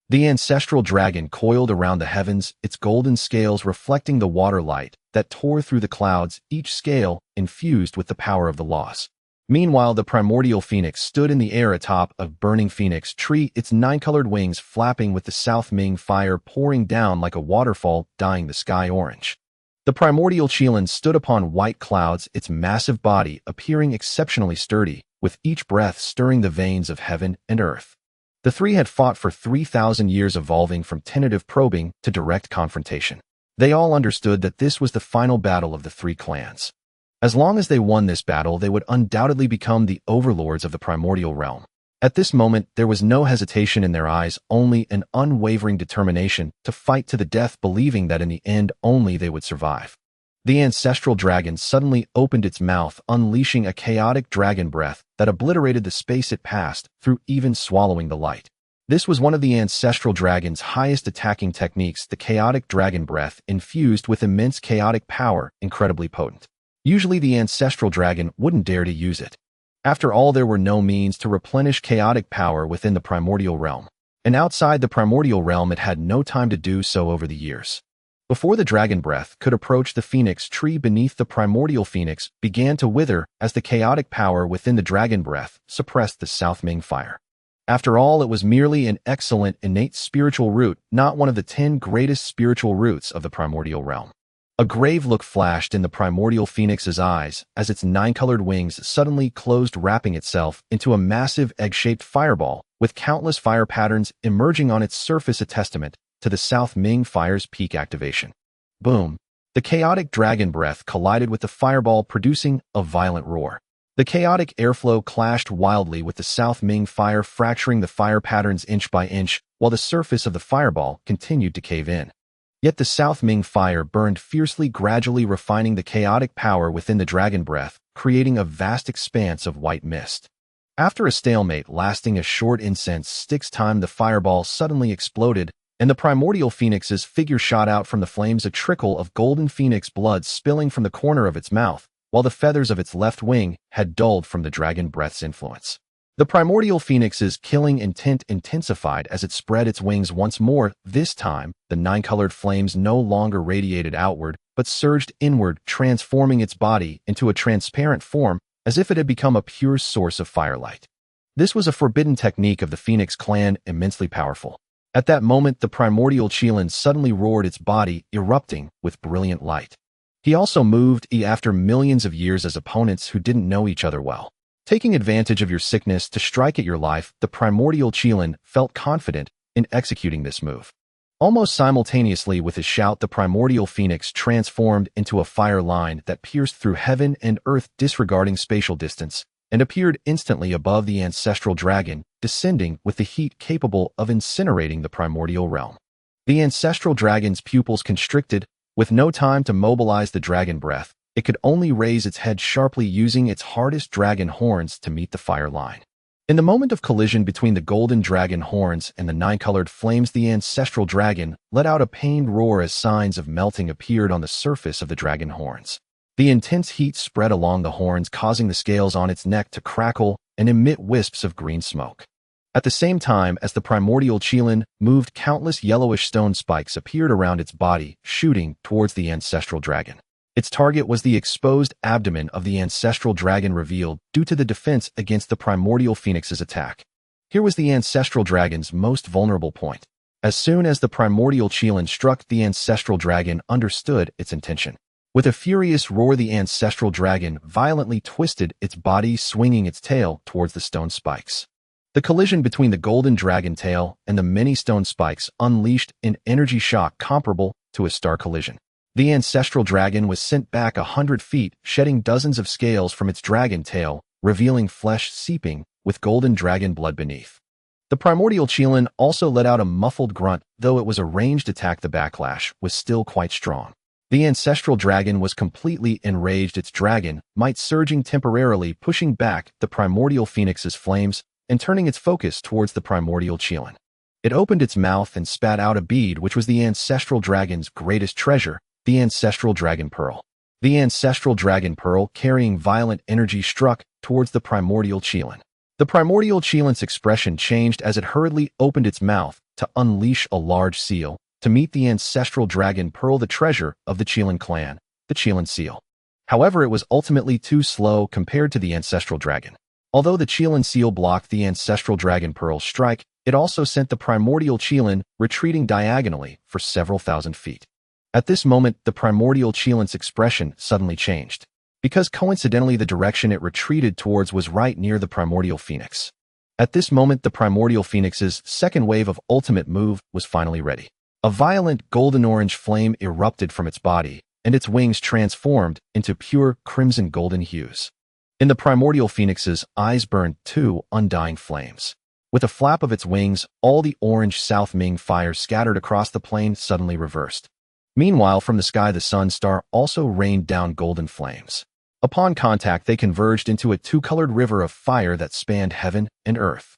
The ancestral dragon coiled around the heavens, its golden scales reflecting the water light that tore through the clouds, each scale infused with the power of the loss. Meanwhile, the primordial phoenix stood in the air atop a burning phoenix tree, its 9-colored wings flapping with the South Ming fire pouring down like a waterfall, dyeing the sky orange. The primordial Qilin stood upon white clouds, its massive body appearing exceptionally sturdy, with each breath stirring the veins of heaven and earth. The 3 had fought for 3,000 years, evolving from tentative probing to direct confrontation. They all understood that this was the final battle of the 3 clans. As long as they won this battle, they would undoubtedly become the overlords of the primordial realm. At this moment, there was no hesitation in their eyes, only an unwavering determination to fight to the death, believing that in the end only they would survive. The ancestral dragon suddenly opened its mouth, unleashing a chaotic dragon breath that obliterated the space it passed through, even swallowing the light. This was one of the ancestral dragon's highest attacking techniques, the chaotic dragon breath, infused with immense chaotic power, incredibly potent. Usually the ancestral dragon wouldn't dare to use it. After all, there were no means to replenish chaotic power within the primordial realm. And outside the primordial realm, it had no time to do so over the years. Before the dragon breath could approach the phoenix tree beneath, the primordial phoenix began to wither as the chaotic power within the dragon breath suppressed the South Ming fire. After all, it was merely an excellent innate spiritual root, not one of the 10 greatest spiritual roots of the primordial realm. A grave look flashed in the primordial phoenix's eyes as its 9-colored wings suddenly closed, wrapping itself into a massive egg-shaped fireball with countless fire patterns emerging on its surface, a testament to the South Ming fire's peak activation. Boom! The chaotic dragon breath collided with the fireball, producing a violent roar. The chaotic airflow clashed wildly with the South Ming fire, fracturing the fire patterns inch by inch, while the surface of the fireball continued to cave in. Yet the South Ming fire burned fiercely, gradually refining the chaotic power within the dragon breath, creating a vast expanse of white mist. After a stalemate lasting a short incense stick's time, the fireball suddenly exploded, and the primordial phoenix's figure shot out from the flames, a trickle of golden phoenix blood spilling from the corner of its mouth, while the feathers of its left wing had dulled from the dragon breath's influence. The primordial phoenix's killing intent intensified as it spread its wings once more. This time, the 9-colored flames no longer radiated outward, but surged inward, transforming its body into a transparent form, as if it had become a pure source of firelight. This was a forbidden technique of the Phoenix clan, immensely powerful. At that moment, the primordial Qilin suddenly roared, its body erupting with brilliant light. He also moved after millions of years as opponents who didn't know each other well. Taking advantage of your sickness to strike at your life, the primordial Qilin felt confident in executing this move. Almost simultaneously with his shout, the primordial phoenix transformed into a fire line that pierced through heaven and earth, disregarding spatial distance, and appeared instantly above the ancestral dragon, descending with the heat capable of incinerating the primordial realm. The ancestral dragon's pupils constricted. With no time to mobilize the dragon breath, it could only raise its head sharply, using its hardest dragon horns to meet the fire line. In the moment of collision between the golden dragon horns and the 9-colored flames, the ancestral dragon let out a pained roar as signs of melting appeared on the surface of the dragon horns. The intense heat spread along the horns, causing the scales on its neck to crackle and emit wisps of green smoke. At the same time as the primordial Qilin moved, countless yellowish stone spikes appeared around its body, shooting towards the ancestral dragon. Its target was the exposed abdomen of the ancestral dragon, revealed due to the defense against the primordial phoenix's attack. Here was the ancestral dragon's most vulnerable point. As soon as the primordial Qilin struck, the ancestral dragon understood its intention. With a furious roar, the ancestral dragon violently twisted its body, swinging its tail towards the stone spikes. The collision between the golden dragon tail and the many stone spikes unleashed an energy shock comparable to a star collision. The ancestral dragon was sent back 100 feet, shedding dozens of scales from its dragon tail, revealing flesh seeping with golden dragon blood beneath. The primordial Qilin also let out a muffled grunt, though it was a ranged attack. The backlash was still quite strong. The ancestral dragon was completely enraged, its dragon might surging temporarily, pushing back the primordial phoenix's flames and turning its focus towards the primordial Qilin. It opened its mouth and spat out a bead, which was the ancestral dragon's greatest treasure, the ancestral dragon pearl. The ancestral dragon pearl, carrying violent energy, struck towards the primordial Qilin. The primordial Qilin's expression changed as it hurriedly opened its mouth to unleash a large seal to meet the ancestral dragon pearl, the treasure of the Qilin clan, the Qilin seal. However, it was ultimately too slow compared to the ancestral dragon. Although the Qilin seal blocked the ancestral dragon pearl's strike, it also sent the primordial Qilin retreating diagonally for several thousand feet. At this moment, the primordial Qilin's expression suddenly changed, because coincidentally the direction it retreated towards was right near the primordial phoenix. At this moment, the primordial phoenix's second wave of ultimate move was finally ready. A violent golden-orange flame erupted from its body, and its wings transformed into pure crimson golden hues. In the primordial phoenix's eyes burned two undying flames. With a flap of its wings, all the orange South Ming fire scattered across the plain suddenly reversed. Meanwhile, from the sky the sun star also rained down golden flames. Upon contact, they converged into a two-colored river of fire that spanned heaven and earth.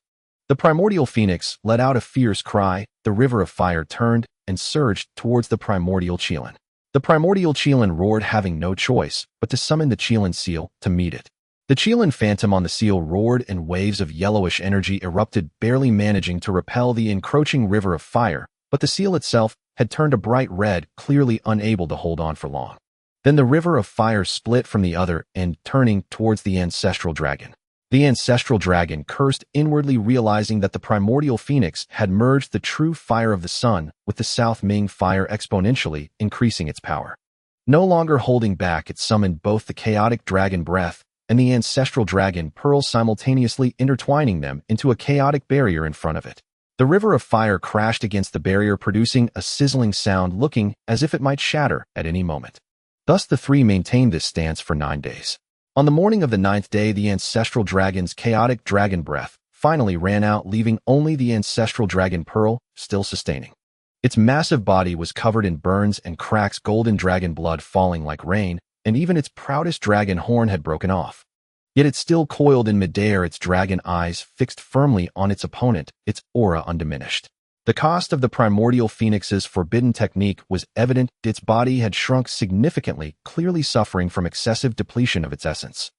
The primordial phoenix let out a fierce cry. The river of fire turned and surged towards the primordial Qilin. The primordial Qilin roared, having no choice but to summon the Qilin seal to meet it. The Qilin phantom on the seal roared, and waves of yellowish energy erupted, barely managing to repel the encroaching river of fire, but the seal itself had turned a bright red, clearly unable to hold on for long. Then the river of fire split from the other end, turning towards the ancestral dragon. The ancestral dragon cursed inwardly, realizing that the primordial phoenix had merged the true fire of the sun with the South Ming fire, exponentially increasing its power. No longer holding back, it summoned both the chaotic dragon breath and the ancestral dragon pearl, simultaneously intertwining them into a chaotic barrier in front of it. The river of fire crashed against the barrier, producing a sizzling sound, looking as if it might shatter at any moment. Thus the three maintained this stance for 9 days. On the morning of the 9th day, the ancestral dragon's chaotic dragon breath finally ran out, leaving only the ancestral dragon pearl still sustaining. Its massive body was covered in burns and cracks, golden dragon blood falling like rain, and even its proudest dragon horn had broken off. Yet it still coiled in midair, its dragon eyes fixed firmly on its opponent, its aura undiminished. The cost of the primordial phoenix's forbidden technique was evident. Its body had shrunk significantly, clearly suffering from excessive depletion of its essence.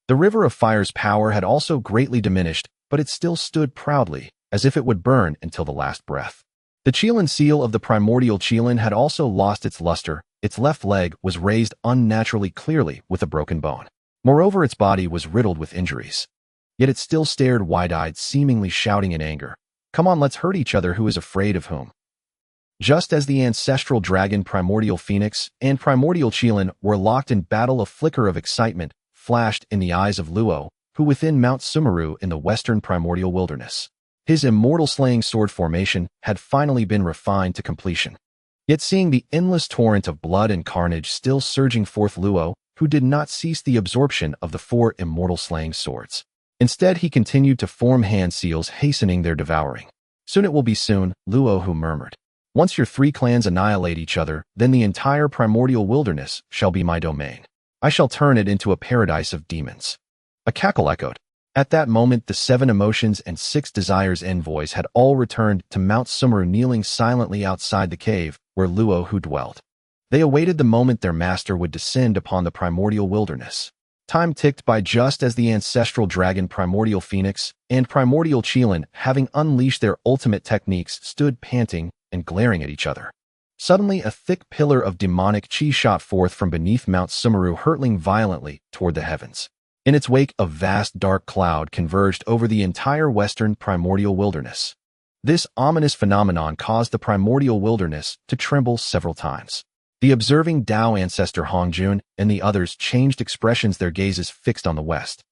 The river of fire's power had also greatly diminished, but it still stood proudly, as if it would burn until the last breath. The Qilin seal of the primordial Qilin had also lost its luster. Its left leg was raised unnaturally clearly with a broken bone. Moreover, its body was riddled with injuries. Yet it still stared wide-eyed, seemingly shouting in anger, "Come on, let's hurt each other, who is afraid of whom?" Just as the ancestral dragon primordial phoenix and primordial Qilin were locked in battle, a flicker of excitement flashed in the eyes of Luo, who within Mount Sumeru in the western primordial wilderness. His immortal slaying sword formation had finally been refined to completion. Yet seeing the endless torrent of blood and carnage still surging forth, Luo, who did not cease the absorption of the 4 immortal slaying swords. Instead, he continued to form hand seals, hastening their devouring. "Soon it will be soon," Luo who murmured. "Once your 3 clans annihilate each other, then the entire primordial wilderness shall be my domain. I shall turn it into a paradise of demons." A cackle echoed. At that moment, the 7 emotions and 6 desires envoys had all returned to Mount Sumeru, kneeling silently outside the cave where Luo who dwelt. They awaited the moment their master would descend upon the primordial wilderness. Time ticked by just as the ancestral dragon primordial phoenix and primordial Qilin, having unleashed their ultimate techniques, stood panting and glaring at each other. Suddenly, a thick pillar of demonic qi shot forth from beneath Mount Sumeru, hurtling violently toward the heavens. In its wake, a vast dark cloud converged over the entire western primordial wilderness. This ominous phenomenon caused the primordial wilderness to tremble several times. The observing Dao ancestor Hongjun and the others changed expressions, their gazes fixed on the west.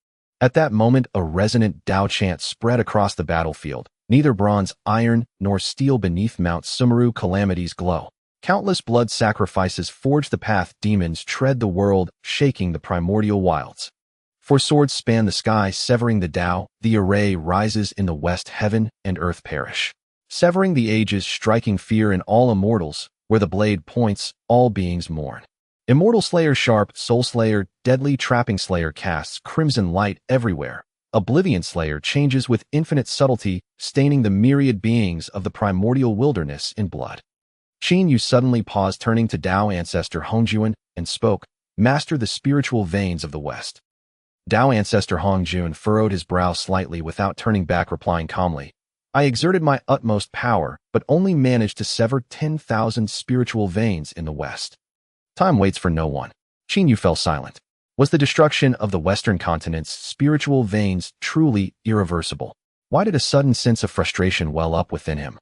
At that moment, a resonant Dao chant spread across the battlefield. Neither bronze, iron, nor steel beneath Mount Sumeru calamities glow. Countless blood sacrifices forge the path. Demons tread the world, shaking the primordial wilds. For swords span the sky, severing the Tao. The array rises in the west, heaven and earth perish. Severing the ages, striking fear in all immortals. Where the blade points, all beings mourn. Immortal Slayer, sharp, Soul Slayer, deadly Trapping Slayer casts crimson light everywhere. Oblivion Slayer changes with infinite subtlety, staining the myriad beings of the primordial wilderness in blood. Qin Yu suddenly paused, turning to Dao ancestor Hongjun, and spoke, "Master the spiritual veins of the West." Dao ancestor Hongjun furrowed his brow slightly without turning back, replying calmly, "I exerted my utmost power, but only managed to sever 10,000 spiritual veins in the West." Time waits for no one. Qin Yu fell silent. Was the destruction of the Western continent's spiritual veins truly irreversible? Why did a sudden sense of frustration well up within him?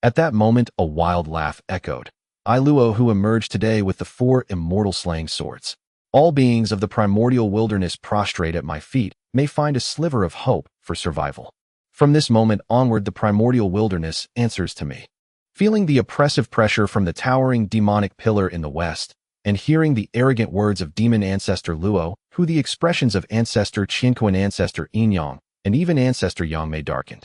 At that moment, a wild laugh echoed. "I, Luo, who emerged today with the 4 immortal slaying swords. All beings of the primordial wilderness prostrate at my feet may find a sliver of hope for survival. From this moment onward, the primordial wilderness answers to me." Feeling the oppressive pressure from the towering demonic pillar in the west, and hearing the arrogant words of demon ancestor Luo, who the expressions of ancestor Qin Yu and ancestor Yin and even ancestor Yang darkened.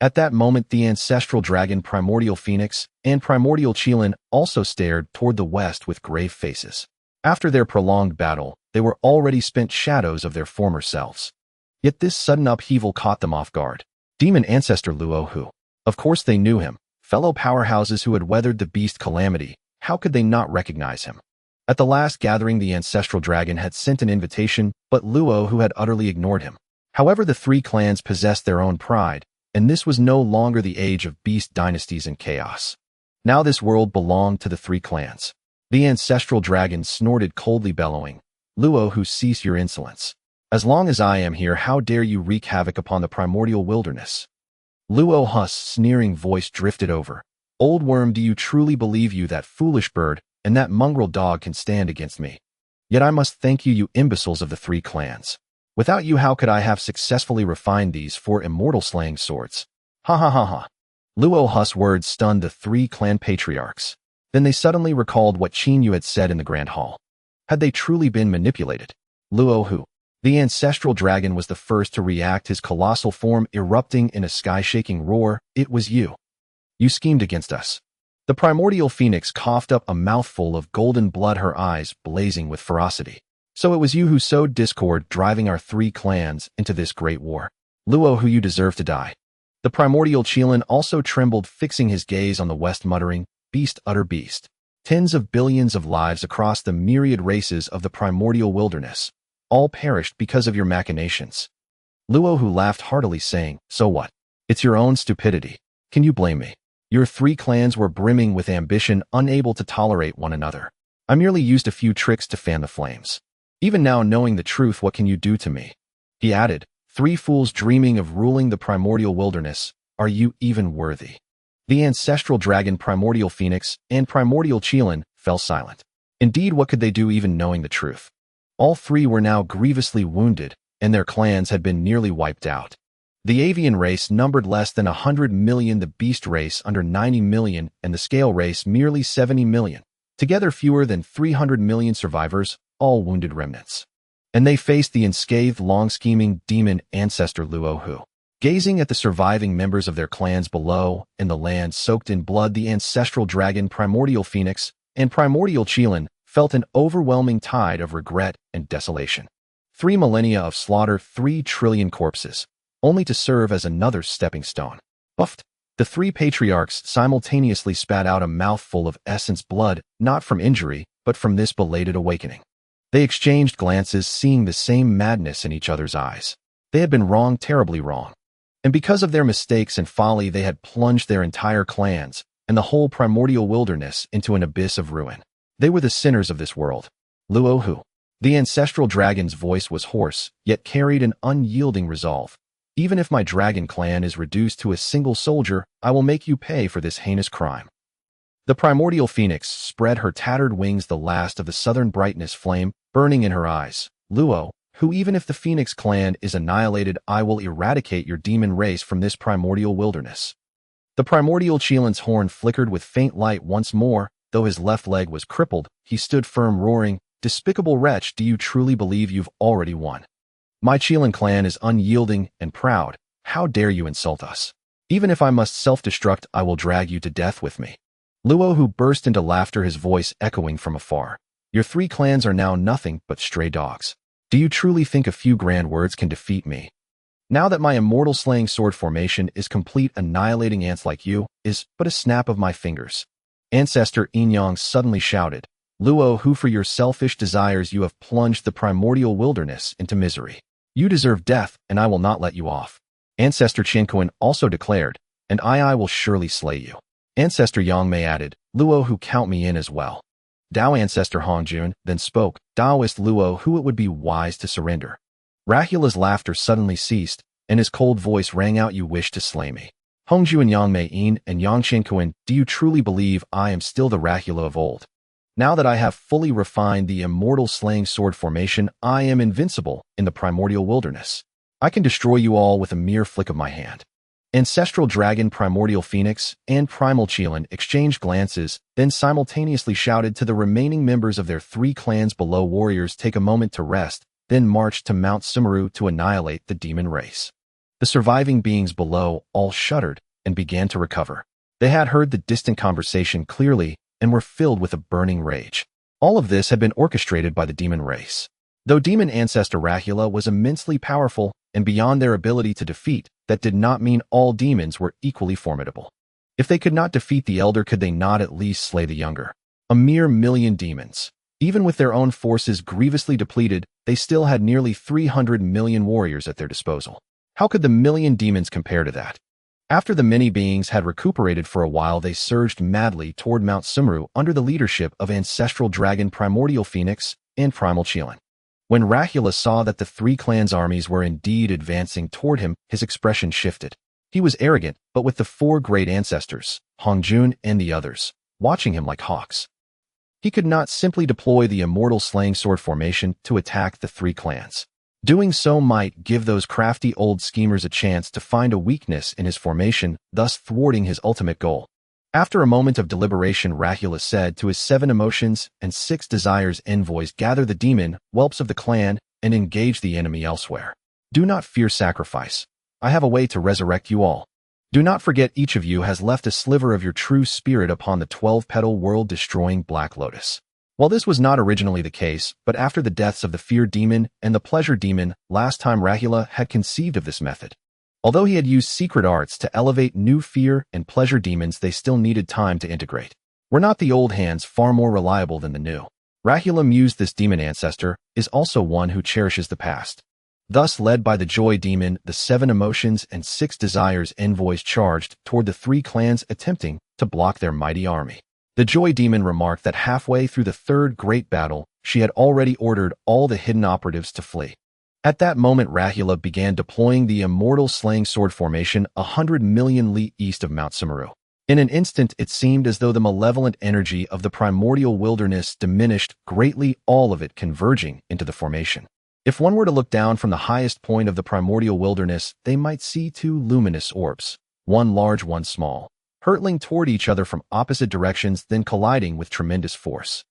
At that moment, the ancestral dragon Primordial Phoenix and Primordial Qilin also stared toward the west with grave faces. After their prolonged battle, they were already spent shadows of their former selves. Yet this sudden upheaval caught them off guard. Demon ancestor Luo, who, of course they knew him, fellow powerhouses who had weathered the beast calamity, how could they not recognize him? At the last gathering, the ancestral dragon had sent an invitation, but Luo, who had utterly ignored him. However, the three clans possessed their own pride, and this was no longer the age of beast dynasties and chaos. Now this world belonged to the three clans. The ancestral dragon snorted coldly, bellowing, "Luo, who cease your insolence. As long as I am here, how dare you wreak havoc upon the primordial wilderness?" Luo's sneering voice drifted over. "Old worm, do you truly believe you, that foolish bird, and that mongrel dog can stand against me? Yet I must thank you, you imbeciles of the three clans. Without you, how could I have successfully refined these four immortal slaying swords? Ha ha ha ha." Luo's words stunned the three clan patriarchs. Then they suddenly recalled what Qin Yu had said in the Grand Hall. Had they truly been manipulated? Luo, who, the ancestral dragon, was the first to react, his colossal form erupting in a sky-shaking roar. "It was you. You schemed against us." The primordial phoenix coughed up a mouthful of golden blood, her eyes blazing with ferocity. "So it was you who sowed discord, driving our three clans into this great war. Luo, who, you deserve to die." The primordial Qilin also trembled, fixing his gaze on the west, muttering, "Beast, utter beast. Tens of billions of lives across the myriad races of the primordial wilderness, all perished because of your machinations." Luo, who laughed heartily, saying, "So what? It's your own stupidity. Can you blame me? Your three clans were brimming with ambition, unable to tolerate one another. I merely used a few tricks to fan the flames. Even now, knowing the truth, what can you do to me?" He added, "Three fools dreaming of ruling the primordial wilderness. Are you even worthy?" The ancestral dragon Primordial Phoenix and Primordial Qilin fell silent. Indeed, what could they do, even knowing the truth? All three were now grievously wounded, and their clans had been nearly wiped out. The avian race numbered less than 100 million, the beast race under 90 million, and the scale race merely 70 million. Together fewer than 300 million survivors, all wounded remnants. And they faced the unscathed, long-scheming demon ancestor Luo, who, gazing at the surviving members of their clans below, in the land soaked in blood, the ancestral dragon Primordial Phoenix and Primordial Qilin felt an overwhelming tide of regret and desolation. 3 millennia of slaughter, 3 trillion corpses, only to serve as another stepping stone. Buffed, the three patriarchs simultaneously spat out a mouthful of essence blood, not from injury, but from this belated awakening. They exchanged glances, seeing the same madness in each other's eyes. They had been wrong, terribly wrong. And because of their mistakes and folly, they had plunged their entire clans and the whole primordial wilderness into an abyss of ruin. They were the sinners of this world. Luo, who, the ancestral dragon's voice was hoarse, yet carried an unyielding resolve. "Even if my dragon clan is reduced to a single soldier, I will make you pay for this heinous crime." The primordial phoenix spread her tattered wings, the last of the southern brightness flame burning in her eyes. "Luo, who, even if the Phoenix clan is annihilated, I will eradicate your demon race from this primordial wilderness." The primordial Qilin's horn flickered with faint light once more. Though his left leg was crippled, he stood firm, roaring, "Despicable wretch, do you truly believe you've already won? My Qilin clan is unyielding and proud. How dare you insult us? Even if I must self-destruct, I will drag you to death with me." Luo, who burst into laughter, his voice echoing from afar. "Your three clans are now nothing but stray dogs. Do you truly think a few grand words can defeat me? Now that my immortal slaying sword formation is complete, annihilating ants like you is but a snap of my fingers." Ancestor Yin suddenly shouted, "Luo, who, for your selfish desires you have plunged the primordial wilderness into misery. You deserve death, and I will not let you off." Ancestor Qin Yu also declared, "And I will surely slay you." Ancestor Yang added, "Luo, who, count me in as well." Dao Ancestor Hongjun then spoke, "Taoist Luo, who, it would be wise to surrender." Rahula's laughter suddenly ceased, and his cold voice rang out, "You wish to slay me. Hongjun Yang and Yang Qin, do you truly believe I am still the Rahula of old? Now that I have fully refined the immortal slaying sword formation, I am invincible in the primordial wilderness. I can destroy you all with a mere flick of my hand." Ancestral Dragon, Primordial Phoenix, and Primal Qilin exchanged glances, then simultaneously shouted to the remaining members of their 3 clans below, warriors, take a moment to rest, then marched to Mount Sumeru to annihilate the demon race. The surviving beings below all shuddered and began to recover. They had heard the distant conversation clearly and were filled with a burning rage. All of this had been orchestrated by the demon race. Though demon ancestor Rahula was immensely powerful and beyond their ability to defeat, that did not mean all demons were equally formidable. If they could not defeat the elder, could they not at least slay the younger? A mere 1,000,000 demons. Even with their own forces grievously depleted, they still had nearly 300 million warriors at their disposal. How could the 1,000,000 demons compare to that? After the many beings had recuperated for a while, they surged madly toward Mount Sumeru under the leadership of Ancestral Dragon, Primordial Phoenix, and Primal Qilin. When Rahula saw that the 3 clans' armies were indeed advancing toward him, his expression shifted. He was arrogant, but with the 4 great ancestors, Hongjun and the others, watching him like hawks, he could not simply deploy the immortal slaying sword formation to attack the 3 clans. Doing so might give those crafty old schemers a chance to find a weakness in his formation, thus thwarting his ultimate goal. After a moment of deliberation, Rahula said to his 7 emotions and 6 desires envoys, gather the demon whelps of the clan and engage the enemy elsewhere. Do not fear sacrifice. I have a way to resurrect you all. Do not forget, each of you has left a sliver of your true spirit upon the 12-petal world-destroying Black Lotus. While this was not originally the case, but after the deaths of the fear demon and the pleasure demon, last time Rahula had conceived of this method. Although he had used secret arts to elevate new fear and pleasure demons, they still needed time to integrate. Were not the old hands far more reliable than the new? Rahula mused, this demon ancestor is also one who cherishes the past. Thus, led by the joy demon, the 7 emotions and 6 desires envoys charged toward the 3 clans, attempting to block their mighty army. The joy demon remarked that halfway through the 3rd great battle, she had already ordered all the hidden operatives to flee. At that moment, Rahula began deploying the immortal slaying sword formation 100 million li east of Mount Sumeru. In an instant, it seemed as though the malevolent energy of the primordial wilderness diminished greatly, all of it converging into the formation. If one were to look down from the highest point of the primordial wilderness, they might see 2 luminous orbs, one large, one small, hurtling toward each other from opposite directions, then colliding with tremendous force.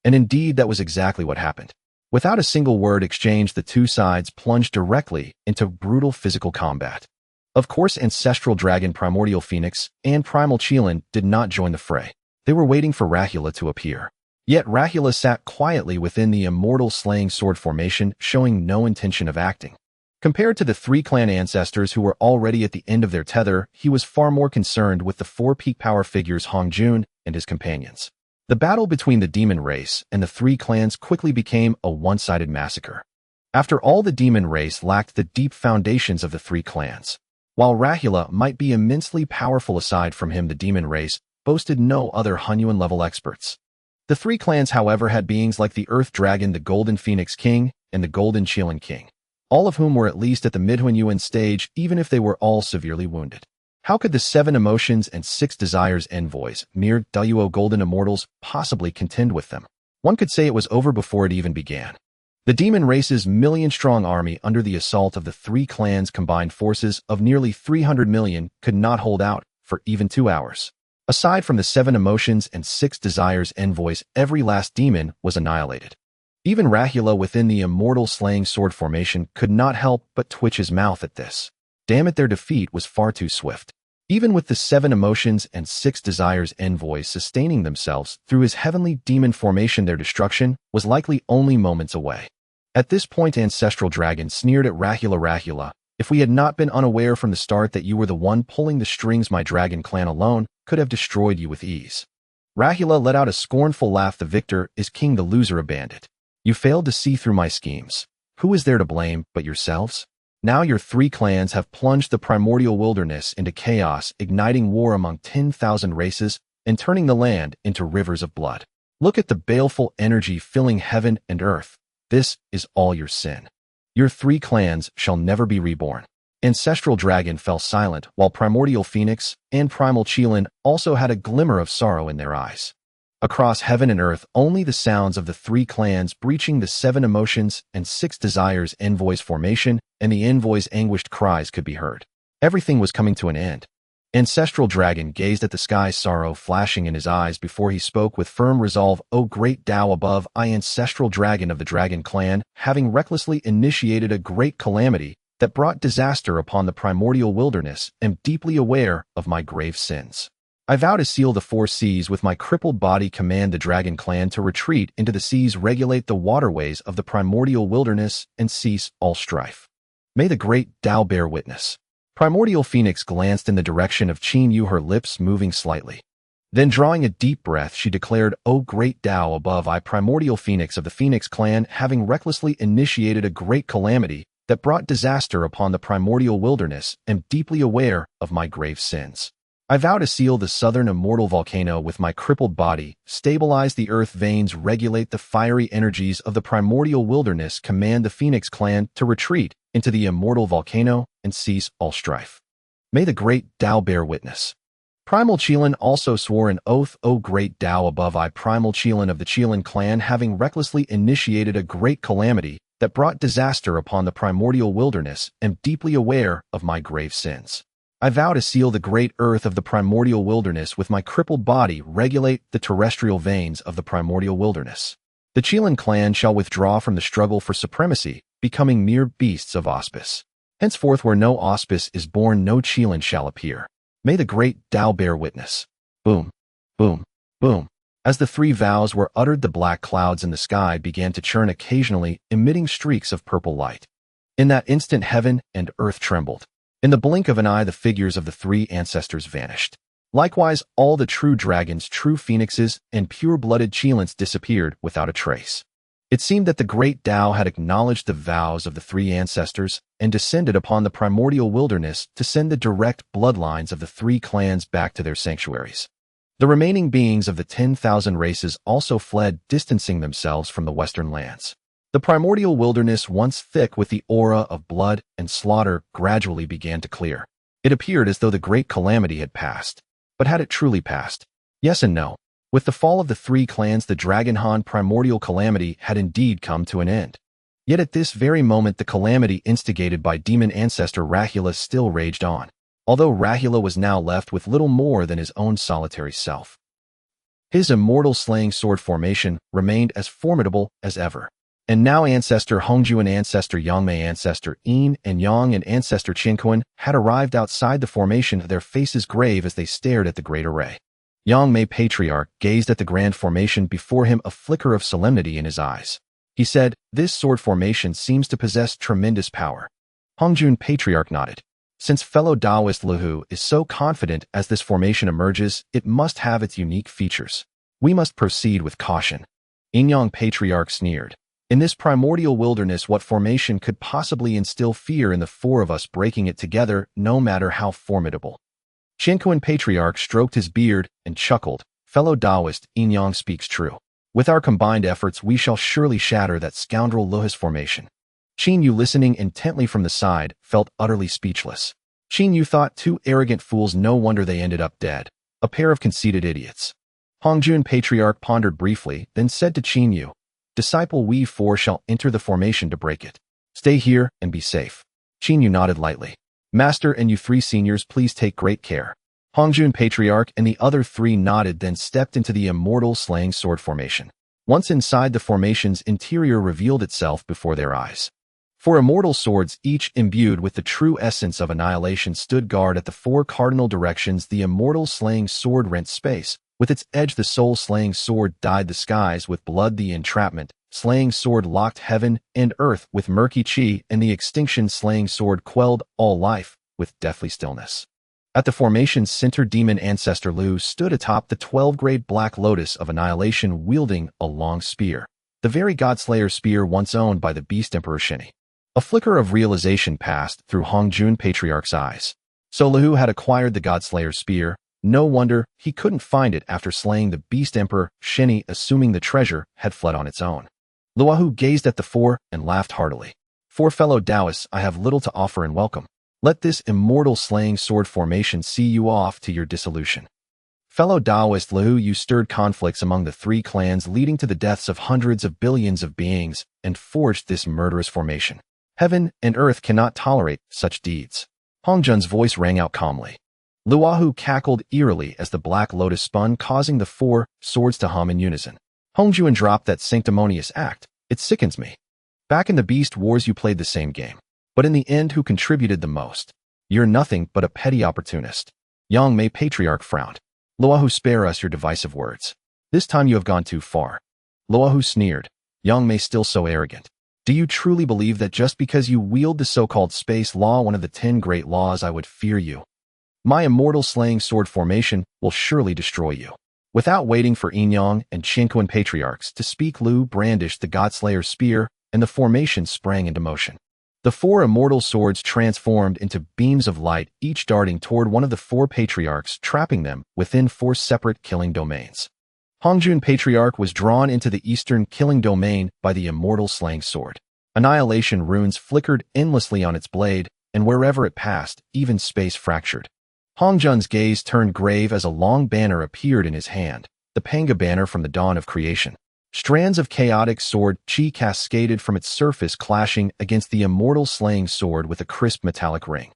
And indeed, that was exactly what happened. Without a single word exchanged, the 2 sides plunged directly into brutal physical combat. Of course, Ancestral Dragon, Primordial Phoenix, and Primal Qilin did not join the fray. They were waiting for Rahula to appear. Yet Rahula sat quietly within the immortal slaying sword formation, showing no intention of acting. Compared to the 3 clan ancestors who were already at the end of their tether, he was far more concerned with the 4 peak power figures, Hongjun and his companions. The battle between the demon race and the 3 clans quickly became a one-sided massacre. After all, the demon race lacked the deep foundations of the 3 clans. While Rahula might be immensely powerful, aside from him, the demon race boasted no other Hunyuan-level experts. The 3 clans, however, had beings like the Earth Dragon, the Golden Phoenix King, and the Golden Qilin King, all of whom were at least at the mid-Hunyuan stage, even if they were all severely wounded. How could the 7 emotions and 6 desires envoys, mere Duo golden immortals, possibly contend with them? One could say it was over before it even began. The demon race's 1,000,000-strong army, under the assault of the 3 clans' combined forces of nearly 300 million, could not hold out for even 2 hours. Aside from the 7 emotions and 6 desires envoys, every last demon was annihilated. Even Rahula, within the immortal slaying sword formation, could not help but twitch his mouth at this. Damn it, their defeat was far too swift. Even with the 7 emotions and 6 desires envoys sustaining themselves through his heavenly demon formation, their destruction was likely only moments away. At this point, Ancestral Dragon sneered at Rahula. Rahula, if we had not been unaware from the start that you were the one pulling the strings, my dragon clan alone could have destroyed you with ease. Rahula let out a scornful laugh. The victor is king, the loser a bandit. You failed to see through my schemes. Who is there to blame but yourselves? Now your 3 clans have plunged the primordial wilderness into chaos, igniting war among 10,000 races and turning the land into rivers of blood. Look at the baleful energy filling heaven and earth. This is all your sin. Your 3 clans shall never be reborn. Ancestral Dragon fell silent, while Primordial Phoenix and Primal Qilin also had a glimmer of sorrow in their eyes. Across heaven and earth, only the sounds of the 3 clans breaching the 7 emotions and 6 desires envoys formation and the envoys' anguished cries could be heard. Everything was coming to an end. Ancestral Dragon gazed at the sky, sorrow flashing in his eyes before he spoke with firm resolve. O great Tao above, I, Ancestral Dragon of the Dragon Clan, having recklessly initiated a great calamity that brought disaster upon the primordial wilderness, am deeply aware of my grave sins. I vow to seal the 4 seas with my crippled body, command the Dragon Clan to retreat into the seas, regulate the waterways of the primordial wilderness, and cease all strife. May the great Tao bear witness. Primordial Phoenix glanced in the direction of Qin Yu, her lips moving slightly. Then, drawing a deep breath, she declared, O great Tao above, I, Primordial Phoenix of the Phoenix Clan, having recklessly initiated a great calamity that brought disaster upon the primordial wilderness, am deeply aware of my grave sins. I vow to seal the southern immortal volcano with my crippled body, stabilize the earth veins, regulate the fiery energies of the primordial wilderness, command the Phoenix Clan to retreat into the immortal volcano, and cease all strife. May the great Tao bear witness. Primal Qilin also swore an oath. O great Tao above, I, Primal Qilin of the Qilin Clan, having recklessly initiated a great calamity that brought disaster upon the primordial wilderness, am deeply aware of my grave sins. I vow to seal the great earth of the primordial wilderness with my crippled body, regulate the terrestrial veins of the primordial wilderness. The Qilin Clan shall withdraw from the struggle for supremacy, becoming mere beasts of auspice. Henceforth, where no auspice is born, no Qilin shall appear. May the great Tao bear witness. Boom, boom, boom. As the 3 vows were uttered, the black clouds in the sky began to churn, occasionally emitting streaks of purple light. In that instant, heaven and earth trembled. In the blink of an eye, the figures of the 3 ancestors vanished. Likewise, all the true dragons, true phoenixes, and pure-blooded Qilins disappeared without a trace. It seemed that the great Tao had acknowledged the vows of the 3 ancestors and descended upon the primordial wilderness to send the direct bloodlines of the 3 clans back to their sanctuaries. The remaining beings of the 10,000 races also fled, distancing themselves from the western lands. The primordial wilderness, once thick with the aura of blood and slaughter, gradually began to clear. It appeared as though the great calamity had passed. But had it truly passed? Yes and no. With the fall of the 3 clans, the Dragonhan primordial calamity had indeed come to an end. Yet at this very moment, the calamity instigated by demon ancestor Rahula still raged on, although Rahula was now left with little more than his own solitary self. His immortal slaying sword formation remained as formidable as ever. And now Ancestor Hongju and Ancestor Yangmei, Ancestor Yin and Yang and Ancestor Qinquan had arrived outside the formation, their faces grave as they stared at the great array. Yangmei Patriarch gazed at the grand formation before him, a flicker of solemnity in his eyes. He said, This sword formation seems to possess tremendous power. Hongjun Patriarch nodded. Since fellow Taoist Luhu is so confident as this formation emerges, it must have its unique features. We must proceed with caution. Yinyang Patriarch sneered. In this primordial wilderness, what formation could possibly instill fear in the 4 of us breaking it together, no matter how formidable? Qinquan Patriarch stroked his beard and chuckled. Fellow Taoist, Yinyang speaks true. With our combined efforts, we shall surely shatter that scoundrel Luhu's formation. Qin Yu, listening intently from the side, felt utterly speechless. Qin Yu thought, 2 arrogant fools, no wonder they ended up dead. A pair of conceited idiots. Hongjun Patriarch pondered briefly, then said to Qin Yu, Disciple, we 4 shall enter the formation to break it. Stay here and be safe. Qin Yu nodded lightly. Master, and you 3 seniors, please take great care. Hongjun Patriarch and the other 3 nodded, then stepped into the immortal slaying sword formation. Once inside, the formation's interior revealed itself before their eyes. 4 immortal swords, each imbued with the true essence of annihilation, stood guard at the 4 cardinal directions. The immortal slaying sword rent space. With its edge, the soul slaying sword dyed the skies with blood. The entrapment slaying sword locked heaven and earth with murky chi, and the extinction slaying sword quelled all life with deathly stillness. At the formation's center, demon ancestor Lu stood atop the 12-grade black lotus of annihilation, wielding a long spear, the very Godslayer spear once owned by the Beast Emperor Shini. A flicker of realization passed through Hongjun Patriarch's eyes. So Lu had acquired the Godslayer spear. No wonder he couldn't find it after slaying the Beast Emperor. Shini, assuming the treasure had fled on its own. Luahu gazed at the 4 and laughed heartily. 4 fellow Taoists, I have little to offer in welcome. Let this immortal slaying sword formation see you off to your dissolution. Fellow Taoist Lu, you stirred conflicts among the 3 clans, leading to the deaths of hundreds of billions of beings, and forged this murderous formation. Heaven and earth cannot tolerate such deeds. Hong Jun's voice rang out calmly. Luohu cackled eerily as the black lotus spun, causing the four swords to hum in unison. Hongjuan dropped that sanctimonious act. It sickens me. Back in the Beast Wars you played the same game. But in the end, who contributed the most? You're nothing but a petty opportunist. Yang Mei Patriarch frowned. Luohu, spare us your divisive words. This time you have gone too far. Luohu sneered. Yang Mei, still so arrogant. Do you truly believe that just because you wield the so-called space law, one of the 10 great laws, I would fear you? My immortal slaying sword formation will surely destroy you. Without waiting for Yin and Qin Patriarchs to speak, Lu brandished the Godslayer spear, and the formation sprang into motion. The four immortal swords transformed into beams of light, each darting toward one of the four patriarchs, trapping them within four separate killing domains. Hongjun Patriarch was drawn into the eastern killing domain by the immortal slaying sword. Annihilation runes flickered endlessly on its blade, and wherever it passed, even space fractured. Hongjun's gaze turned grave as a long banner appeared in his hand, the Pangu banner from the dawn of creation. Strands of chaotic sword chi cascaded from its surface, clashing against the immortal slaying sword with a crisp metallic ring.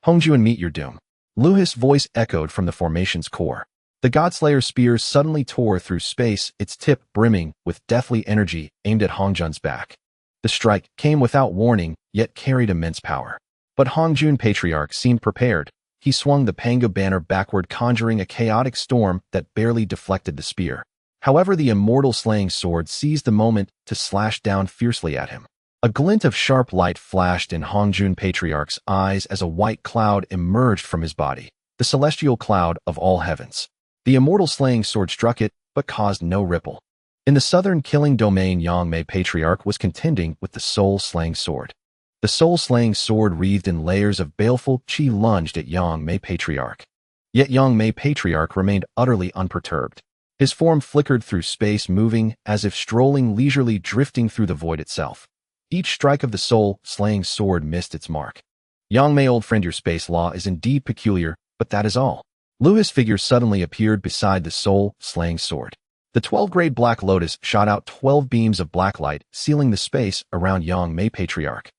Hongjun, meet your doom. Luhis' voice echoed from the formation's core. The Godslayer spear suddenly tore through space, its tip brimming with deathly energy aimed at Hongjun's back. The strike came without warning, yet carried immense power. But Hongjun Patriarch seemed prepared. He swung the Pangu banner backward, conjuring a chaotic storm that barely deflected the spear. However, the immortal slaying sword seized the moment to slash down fiercely at him. A glint of sharp light flashed in Hongjun Patriarch's eyes as a white cloud emerged from his body, the celestial cloud of all heavens. The immortal slaying sword struck it, but caused no ripple. In the southern killing domain, Yang Mei Patriarch was contending with the soul-slaying sword. The soul-slaying sword, wreathed in layers of baleful chi, lunged at Yang Mei Patriarch. Yet Yang Mei Patriarch remained utterly unperturbed. His form flickered through space, moving as if strolling leisurely, drifting through the void itself. Each strike of the soul-slaying sword missed its mark. Yang Mei, old friend, your space law is indeed peculiar, but that is all. Luhis' figure suddenly appeared beside the soul-slaying sword. The 12-grade Black Lotus shot out 12 beams of black light, sealing the space around Yang Mei Patriarch.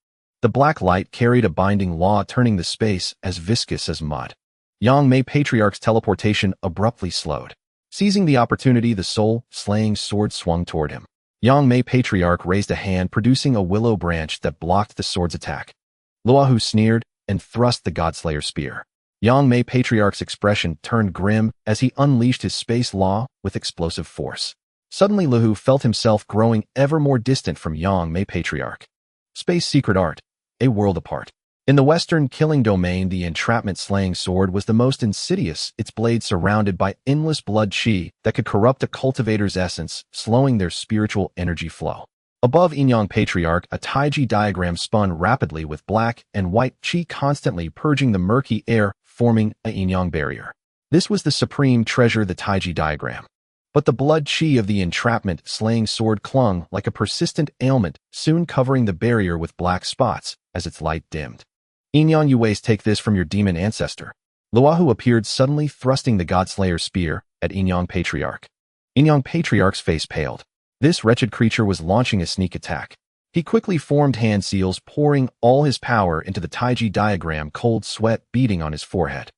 The black light carried a binding law, turning the space as viscous as mud. Yang Mei Patriarch's teleportation abruptly slowed. Seizing the opportunity, the soul-slaying sword swung toward him. Yang Mei Patriarch raised a hand, producing a willow branch that blocked the sword's attack. Luohu sneered and thrust the Godslayer spear. Yang Mei Patriarch's expression turned grim as he unleashed his space law with explosive force. Suddenly, Luohu felt himself growing ever more distant from Yang Mei Patriarch. Space secret art, a world apart. In the western killing domain, the entrapment slaying sword was the most insidious, its blade surrounded by endless blood chi that could corrupt a cultivator's essence, slowing their spiritual energy flow. Above Yin Patriarch, a Taiji diagram spun rapidly with black and white chi constantly purging the murky air, forming a yin-yang barrier. This was the supreme treasure, the Taiji diagram. But the blood chi of the entrapment slaying sword clung like a persistent ailment, soon covering the barrier with black spots as its light dimmed. Yin-yang, you waste, take this from your demon ancestor. Luohu appeared suddenly, thrusting the Godslayer spear at Yin Patriarch. Yin Patriarch's face paled. This wretched creature was launching a sneak attack. He quickly formed hand seals, pouring all his power into the Taiji diagram, cold sweat beading on his forehead.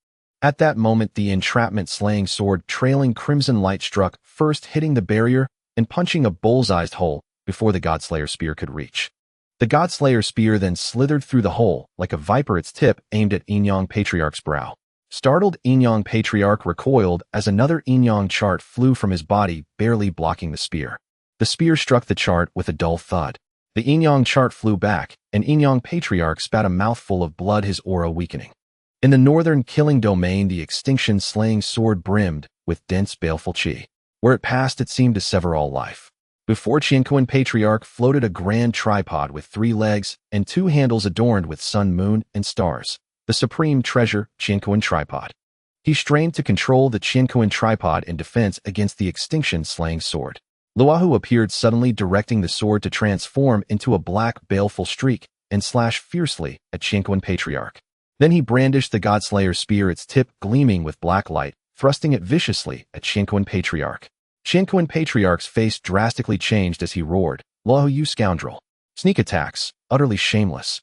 At that moment, the entrapment slaying sword trailing crimson light struck, first hitting the barrier and punching a bullseyed hole before the Godslayer spear could reach. The Godslayer spear then slithered through the hole like a viper, its tip aimed at Yin Patriarch's brow. Startled, Yin Patriarch recoiled as another Yin chart flew from his body, barely blocking the spear. The spear struck the chart with a dull thud. The yin-yang chart flew back, and Yin Patriarch spat a mouthful of blood, his aura weakening. In the northern killing domain, the extinction-slaying sword brimmed with dense, baleful chi. Where it passed, it seemed to sever all life. Before Qin Patriarch floated a grand tripod with 3 legs and 2 handles adorned with sun, moon, and stars. The supreme treasure, Qin tripod. He strained to control the Qin tripod in defense against the extinction-slaying sword. Luohu appeared suddenly, directing the sword to transform into a black, baleful streak and slash fiercely at Qin Patriarch. Then he brandished the Godslayer spear, its tip gleaming with black light, thrusting it viciously at Qin Patriarch. Qin Patriarch's face drastically changed as he roared, "Luohu, you scoundrel! Sneak attacks, utterly shameless."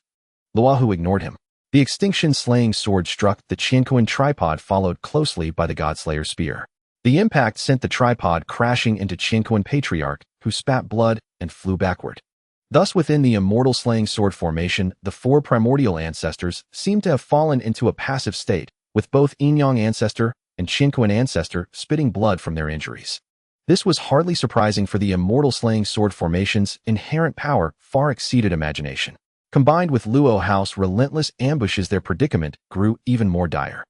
Luohu ignored him. The extinction-slaying sword struck the Qin tripod, followed closely by the Godslayer spear. The impact sent the tripod crashing into Qin Patriarch, who spat blood and flew backward. Thus, within the immortal slaying sword formation, the four primordial ancestors seemed to have fallen into a passive state, with both Yin-Yang ancestor and Qin ancestor spitting blood from their injuries. This was hardly surprising, for the immortal slaying sword formation's inherent power far exceeded imagination. Combined with Luo House relentless ambushes, their predicament grew even more dire.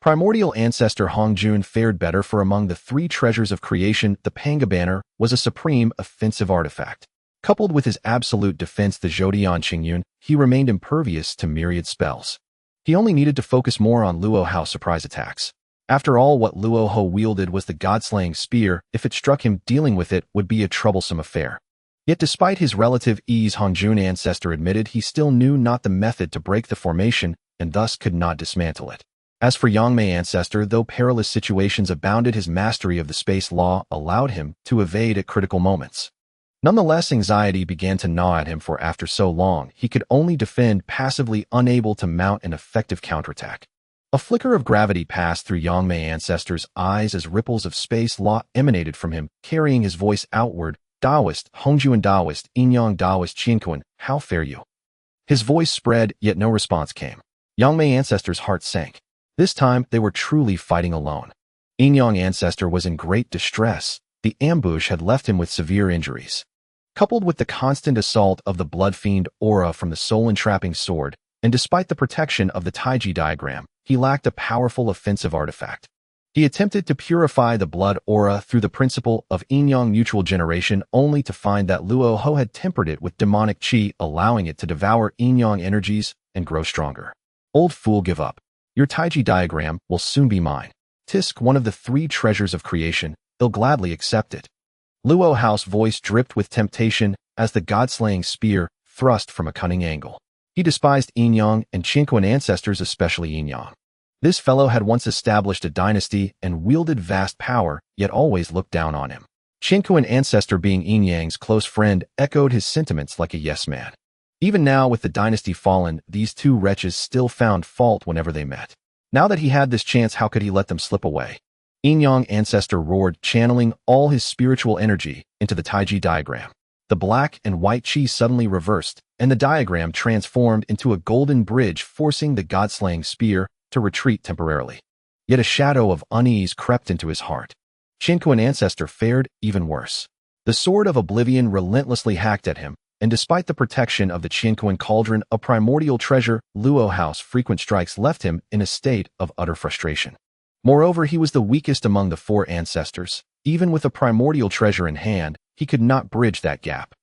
Primordial ancestor Hongjun fared better, for among the three treasures of creation, the Pangu banner was a supreme offensive artifact. Coupled with his absolute defense, the Zhodian Qingyun, he remained impervious to myriad spells. He only needed to focus more on Luo House surprise attacks. After all, what Luo Ho wielded was the god-slaying spear. If it struck him, dealing with it would be a troublesome affair. Yet despite his relative ease, Hongjun ancestor admitted he still knew not the method to break the formation and thus could not dismantle it. As for Yangmei ancestor, though perilous situations abounded, his mastery of the space law allowed him to evade at critical moments. Nonetheless, anxiety began to gnaw at him, for after so long, he could only defend passively, unable to mount an effective counterattack. A flicker of gravity passed through Yangmei ancestor's eyes as ripples of space law emanated from him, carrying his voice outward. Daoist, Hongjuan Daoist, Yin-Yang Daoist Qinquan, how fare you? His voice spread, yet no response came. Yangmei ancestor's heart sank. This time, they were truly fighting alone. Yin-Yang ancestor was in great distress. The ambush had left him with severe injuries. Coupled with the constant assault of the blood fiend aura from the soul-entrapping sword, and despite the protection of the Taiji diagram, he lacked a powerful offensive artifact. He attempted to purify the blood aura through the principle of yin-yang mutual generation, only to find that Luo Ho had tempered it with demonic qi, allowing it to devour yin-yang energies and grow stronger. Old fool, give up. Your Taiji diagram will soon be mine. Tisk, one of the three treasures of creation, he'll gladly accept it. Luo House voice dripped with temptation as the god-slaying spear thrust from a cunning angle. He despised yin-yang and Qinquan ancestors, especially yin-yang. This fellow had once established a dynasty and wielded vast power, yet always looked down on him. Qinquan ancestor, being yin-yang's close friend, echoed his sentiments like a yes-man. Even now, with the dynasty fallen, these two wretches still found fault whenever they met. Now that he had this chance, how could he let them slip away? Yin-Yang ancestor roared, channeling all his spiritual energy into the Taiji diagram. The black and white qi suddenly reversed, and the diagram transformed into a golden bridge, forcing the god-slaying spear to retreat temporarily. Yet a shadow of unease crept into his heart. Qinquan ancestor fared even worse. The sword of oblivion relentlessly hacked at him, and despite the protection of the Qinquan cauldron, a primordial treasure, Luo House frequent strikes left him in a state of utter frustration. Moreover, he was the weakest among the four ancestors. Even with a primordial treasure in hand, he could not bridge that gap.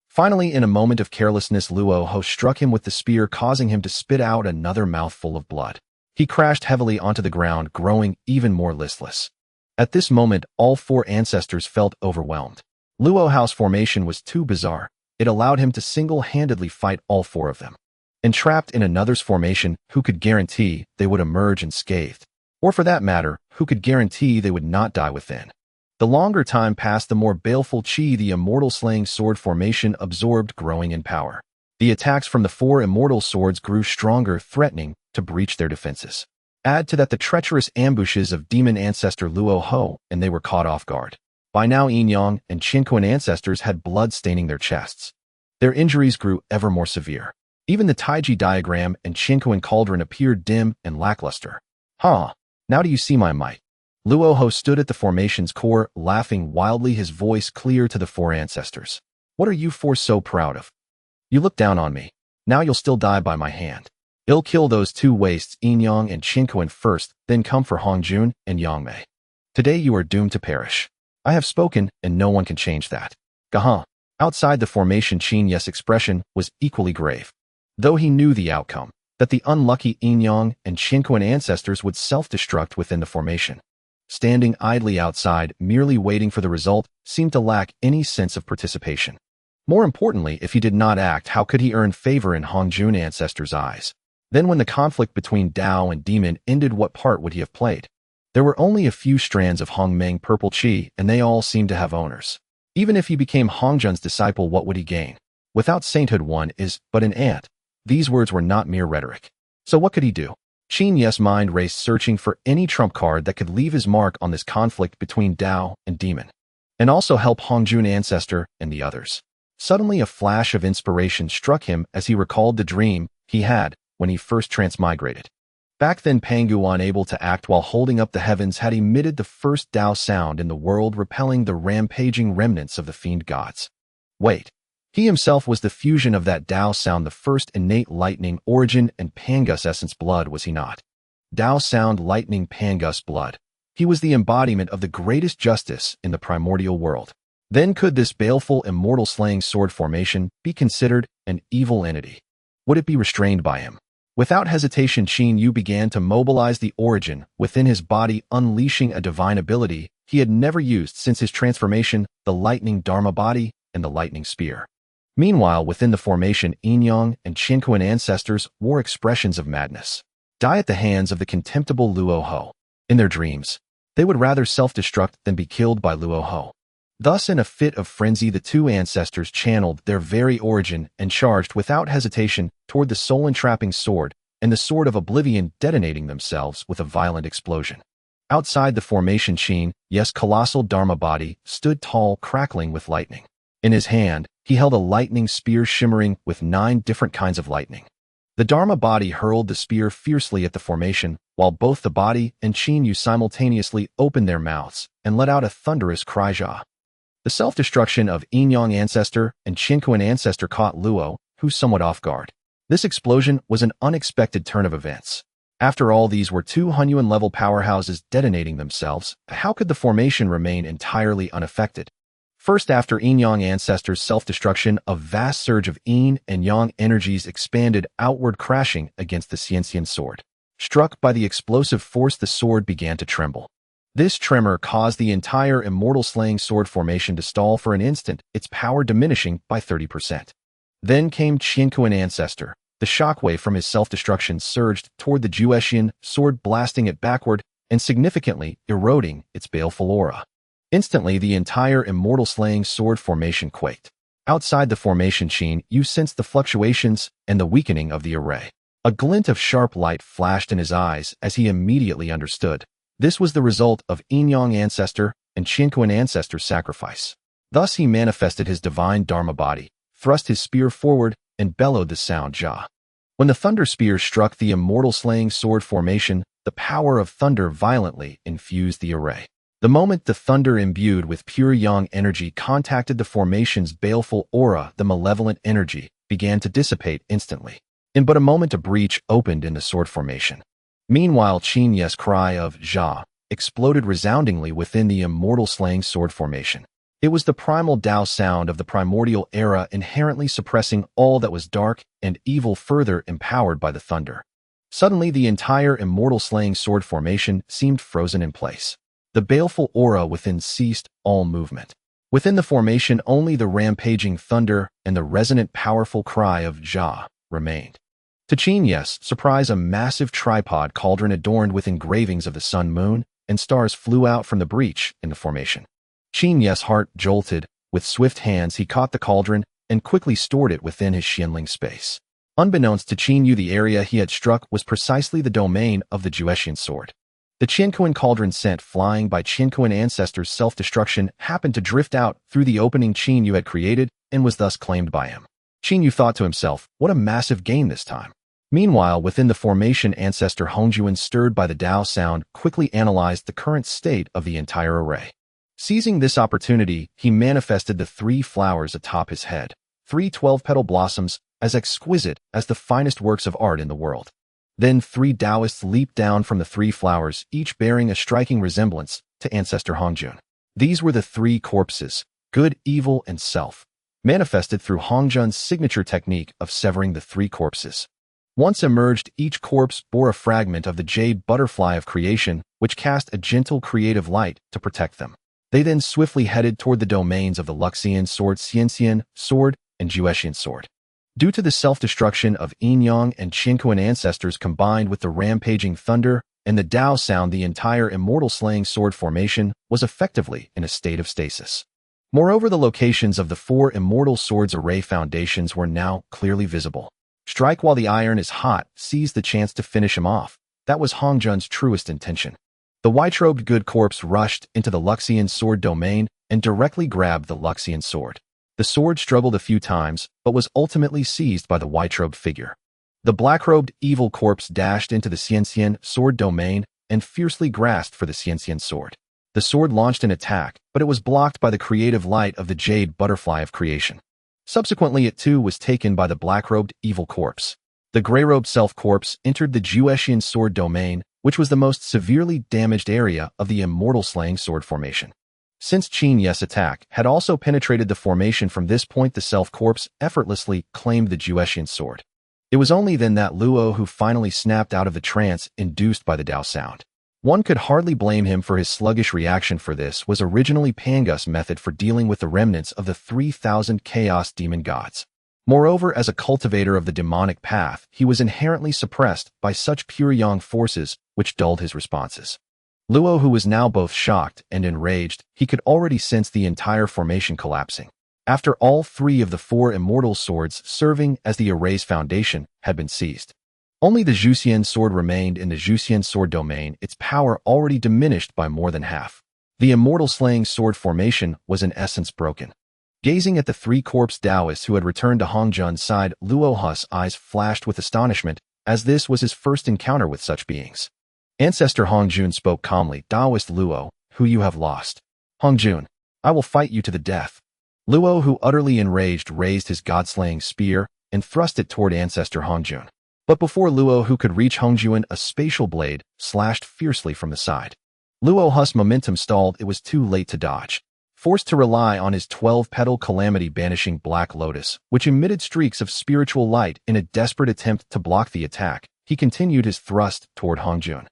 Finally, in a moment of carelessness, Luo Ho struck him with the spear, causing him to spit out another mouthful of blood. He crashed heavily onto the ground, growing even more listless. At this moment, all four ancestors felt overwhelmed. Luo House formation was too bizarre. It allowed him to single-handedly fight all four of them. Entrapped in another's formation, who could guarantee they would emerge unscathed? Or for that matter, who could guarantee they would not die within? The longer time passed, the more baleful qi the immortal slaying sword formation absorbed, growing in power. The attacks from the four immortal swords grew stronger, threatening to breach their defenses. Add to that the treacherous ambushes of demon ancestor Luo Ho, and they were caught off guard. By now, Yin-Yang and Qinquan ancestors had blood staining their chests. Their injuries grew ever more severe. Even the Taiji diagram and Qinquan cauldron appeared dim and lackluster. Now do you see my might? Luo Ho stood at the formation's core, laughing wildly, his voice clear to the four ancestors. What are you four so proud of? You look down on me. Now you'll still die by my hand. I'll kill those two wastes, Yin-Yang and Qinquan first, then come for Hongjun and Yangmei. Today you are doomed to perish. I have spoken, and no one can change that. Gaha. Outside the formation, Qin Yu's expression was equally grave. Though he knew the outcome, that the unlucky Yin-Yang and Qinquan ancestors would self-destruct within the formation. Standing idly outside, merely waiting for the result, seemed to lack any sense of participation. More importantly, if he did not act, how could he earn favor in Hongjun ancestors' eyes? Then when the conflict between Dao and Demon ended, what part would he have played? There were only a few strands of Hongmeng purple qi, and they all seemed to have owners. Even if he became Hongjun's disciple, what would he gain? Without sainthood, one is but an ant. These words were not mere rhetoric. So what could he do? Qin Yu's mind raced, searching for any trump card that could leave his mark on this conflict between Tao and Demon, and also help Hongjun Ancestor and the others. Suddenly a flash of inspiration struck him as he recalled the dream he had when he first transmigrated. Back then, Pangu, unable to act while holding up the heavens, had emitted the first Tao sound in the world, repelling the rampaging remnants of the fiend gods. Wait, he himself was the fusion of that Tao sound, the first innate lightning origin and Pangus essence blood, was he not? Tao sound, lightning, Pangus blood. He was the embodiment of the greatest justice in the primordial world. Then could this baleful, immortal slaying sword formation be considered an evil entity? Would it be restrained by him? Without hesitation, Qin Yu began to mobilize the origin within his body, unleashing a divine ability he had never used since his transformation, the lightning Dharma body and the lightning spear. Meanwhile, within the formation, Yin and Qin ancestors wore expressions of madness, die at the hands of the contemptible Luo Ho. In their dreams, they would rather self-destruct than be killed by Luo Ho. Thus, in a fit of frenzy, the two ancestors channeled their very origin and charged without hesitation toward the soul-entrapping sword and the sword of oblivion, detonating themselves with a violent explosion. Outside the formation, Qin Yu's colossal Dharma body stood tall, crackling with lightning. In his hand, he held a lightning spear shimmering with 9 different kinds of lightning. The Dharma body hurled the spear fiercely at the formation, while both the body and Qin Yu simultaneously opened their mouths and let out a thunderous cry. Ja. The self-destruction of Yin ancestor and Qin ancestor caught Luo Hu somewhat off guard. This explosion was an unexpected turn of events. After all, these were 2 Hunyuan-level powerhouses detonating themselves. How could the formation remain entirely unaffected? First, after Yin ancestor's self-destruction, a vast surge of Yin and Yang energies expanded outward, crashing against the Xianxian sword. Struck by the explosive force, the sword began to tremble. This tremor caused the entire immortal slaying sword formation to stall for an instant, its power diminishing by 30%. Then came Qin ancestor. The shockwave from his self-destruction surged toward the Juexian sword, blasting it backward and significantly eroding its baleful aura. Instantly, the entire immortal slaying sword formation quaked. Outside the formation, Qin Yu sensed the fluctuations and the weakening of the array. A glint of sharp light flashed in his eyes as he immediately understood. This was the result of Yin ancestor and Qin ancestor's sacrifice. Thus he manifested his divine Dharma body, thrust his spear forward, and bellowed the sound Ja. When the thunder spear struck the immortal slaying sword formation, the power of thunder violently infused the array. The moment the thunder, imbued with pure Yang energy, contacted the formation's baleful aura, the malevolent energy began to dissipate instantly. In but a moment, a breach opened in the sword formation. Meanwhile, Qin Yu's cry of Ja exploded resoundingly within the immortal slaying sword formation. It was the primal Tao sound of the Primordial Era, inherently suppressing all that was dark and evil, further empowered by the thunder. Suddenly, the entire immortal slaying sword formation seemed frozen in place. The baleful aura within ceased all movement. Within the formation, only the rampaging thunder and the resonant, powerful cry of Ja remained. To Qin Yu's surprise, a massive tripod cauldron adorned with engravings of the sun, moon, and stars flew out from the breach in the formation. Qin Yu's heart jolted. With swift hands, he caught the cauldron and quickly stored it within his Xianling space. Unbeknownst to Qin Yu, the area he had struck was precisely the domain of the Juexian sword. The Qin cauldron, sent flying by Qin ancestors' self-destruction, happened to drift out through the opening Qin Yu had created and was thus claimed by him. Qin Yu thought to himself, what a massive gain this time. Meanwhile, within the formation, ancestor Hongjuan, stirred by the Tao sound, quickly analyzed the current state of the entire array. Seizing this opportunity, he manifested the 3 flowers atop his head, 3 12-petal blossoms as exquisite as the finest works of art in the world. Then 3 Taoists leaped down from the 3 flowers, each bearing a striking resemblance to ancestor Hongjun. These were the 3 corpses, good, evil, and self, manifested through Hongjun's signature technique of severing the 3 corpses. Once emerged, each corpse bore a fragment of the jade butterfly of creation, which cast a gentle creative light to protect them. They then swiftly headed toward the domains of the Luxian sword, Xianxian sword, and Juexian sword. Due to the self-destruction of Yin and Qin ancestors combined with the rampaging thunder and the Tao sound, the entire immortal slaying sword formation was effectively in a state of stasis. Moreover, the locations of the 4 immortal swords array foundations were now clearly visible. Strike while the iron is hot, seize the chance to finish him off. That was Hong Jun's truest intention. The white-robed good corpse rushed into the Luxian sword domain and directly grabbed the Luxian sword. The sword struggled a few times, but was ultimately seized by the white-robed figure. The black-robed evil corpse dashed into the Xianxian sword domain and fiercely grasped for the Xianxian sword. The sword launched an attack, but it was blocked by the creative light of the jade butterfly of creation. Subsequently, it too was taken by the black-robed evil corpse. The gray-robed self-corpse entered the Jueshian sword domain, which was the most severely damaged area of the immortal slaying sword formation. Since Qin Yu's attack had also penetrated the formation from this point, the self-corpse effortlessly claimed the Jueshian sword. It was only then that Luo who finally snapped out of the trance induced by the Dao sound. One could hardly blame him for his sluggish reaction, for this was originally Pangu's method for dealing with the remnants of the 3,000 chaos demon gods. Moreover, as a cultivator of the demonic path, he was inherently suppressed by such pure yang forces which dulled his responses. Luo, who was now both shocked and enraged, he could already sense the entire formation collapsing. After all three of the four immortal swords serving as the array's foundation had been seized, only the Juxian sword remained in the Juxian sword domain, its power already diminished by more than half. The immortal slaying sword formation was in essence broken. Gazing at the three corpse Taoists who had returned to Hong Jun's side, Luo Hu's eyes flashed with astonishment, as this was his first encounter with such beings. Ancestor Hong Jun spoke calmly. Taoist Luo, who you have lost. Hong Jun, I will fight you to the death. Luo, who utterly enraged, raised his god-slaying spear and thrust it toward Ancestor Hong Jun. But before Luo who could reach Hong Jun, a spatial blade slashed fiercely from the side. Luo Hu's momentum stalled. It was too late to dodge. Forced to rely on his 12-petal calamity-banishing Black Lotus, which emitted streaks of spiritual light in a desperate attempt to block the attack, he continued his thrust toward Hong Jun.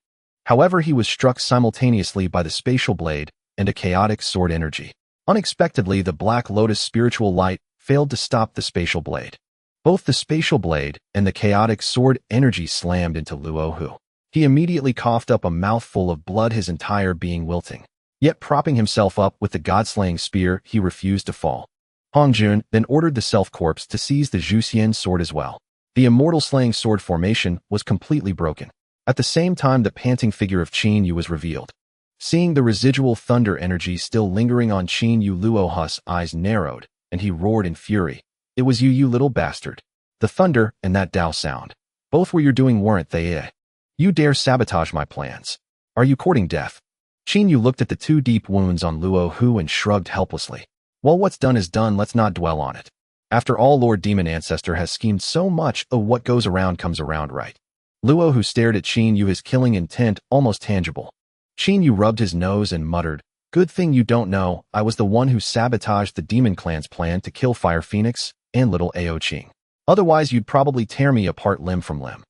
However, he was struck simultaneously by the spatial blade and a chaotic sword energy. Unexpectedly, the Black Lotus spiritual light failed to stop the spatial blade. Both the spatial blade and the chaotic sword energy slammed into Luo Hu. He immediately coughed up a mouthful of blood, his entire being wilting. Yet propping himself up with the god-slaying spear, he refused to fall. Hong Jun then ordered the self-corpse to seize the Juxian sword as well. The immortal slaying sword formation was completely broken. At the same time, the panting figure of Qin Yu was revealed. Seeing the residual thunder energy still lingering on Qin Yu, Luo Hu's eyes narrowed, and he roared in fury. It was you, you little bastard. The thunder and that Dao sound. Both were your doing, weren't they? You dare sabotage my plans. Are you courting death? Qin Yu looked at the two deep wounds on Luo Hu and shrugged helplessly. Well, what's done is done, let's not dwell on it. After all, Lord Demon Ancestor has schemed so much, what goes around comes around, right? Luo Hu stared at Qin Yu, his killing intent almost tangible. Qin Yu rubbed his nose and muttered, good thing you don't know, I was the one who sabotaged the Demon Clan's plan to kill Fire Phoenix and little Ao Qing. Otherwise, you'd probably tear me apart limb from limb.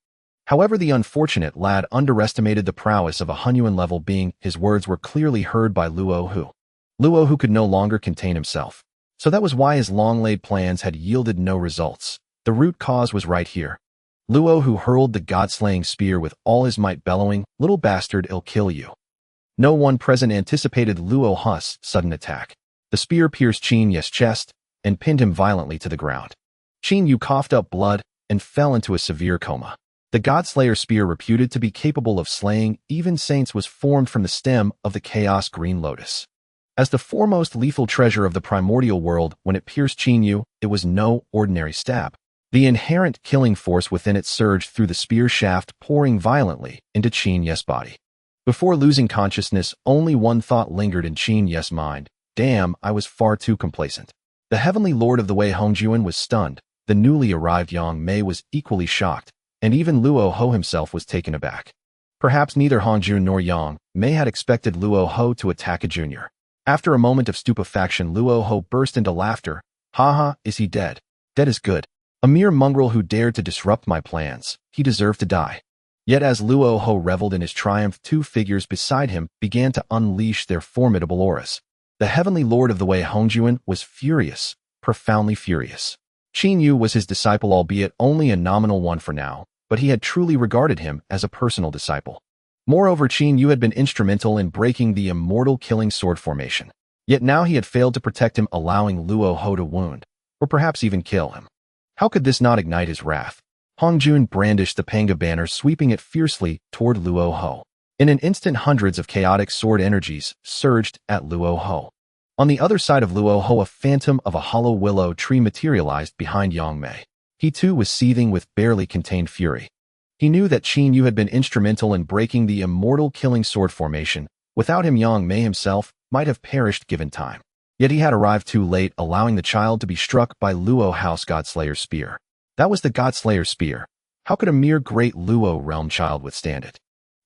However, the unfortunate lad underestimated the prowess of a Hunyuan-level being. His words were clearly heard by Luo Hu. Luo Hu could no longer contain himself. So that was why his long-laid plans had yielded no results. The root cause was right here. Luo Hu hurled the god-slaying spear with all his might, bellowing, little bastard, I'll kill you. No one present anticipated Luo Hu's sudden attack. The spear pierced Qin Yu's chest and pinned him violently to the ground. Qin Yu coughed up blood and fell into a severe coma. The Godslayer spear, reputed to be capable of slaying even saints, was formed from the stem of the Chaos Green Lotus. As the foremost lethal treasure of the primordial world, when it pierced Qin Yu, it was no ordinary stab. The inherent killing force within it surged through the spear shaft, pouring violently into Qin Yu's body. Before losing consciousness, only one thought lingered in Qin Yu's mind. Damn, I was far too complacent. The heavenly lord of the Wei Hongjuan was stunned. The newly arrived Yang Mei was equally shocked, and even Luo Ho himself was taken aback. Perhaps neither Hongjun nor Yang Mei had expected Luo Ho to attack a junior. After a moment of stupefaction, Luo Ho burst into laughter. Haha, is he dead? Dead is good. A mere mongrel who dared to disrupt my plans. He deserved to die. Yet as Luo Ho reveled in his triumph, two figures beside him began to unleash their formidable auras. The heavenly lord of the Wei Hongjuan was furious, profoundly furious. Qin Yu was his disciple, albeit only a nominal one for now, but he had truly regarded him as a personal disciple. Moreover, Qin Yu had been instrumental in breaking the immortal killing sword formation. Yet now he had failed to protect him, allowing Luo Ho to wound, or perhaps even kill him. How could this not ignite his wrath? Hongjun brandished the Pangu banner, sweeping it fiercely toward Luo Ho. In an instant, hundreds of chaotic sword energies surged at Luo Ho. On the other side of Luo Ho, a phantom of a hollow willow tree materialized behind Yang Mei. He too was seething with barely contained fury. He knew that Qin Yu had been instrumental in breaking the immortal killing sword formation. Without him, Yang Mei himself might have perished given time. Yet he had arrived too late, allowing the child to be struck by Luo House Godslayer's spear. That was the Godslayer's spear. How could a mere great Luo realm child withstand it?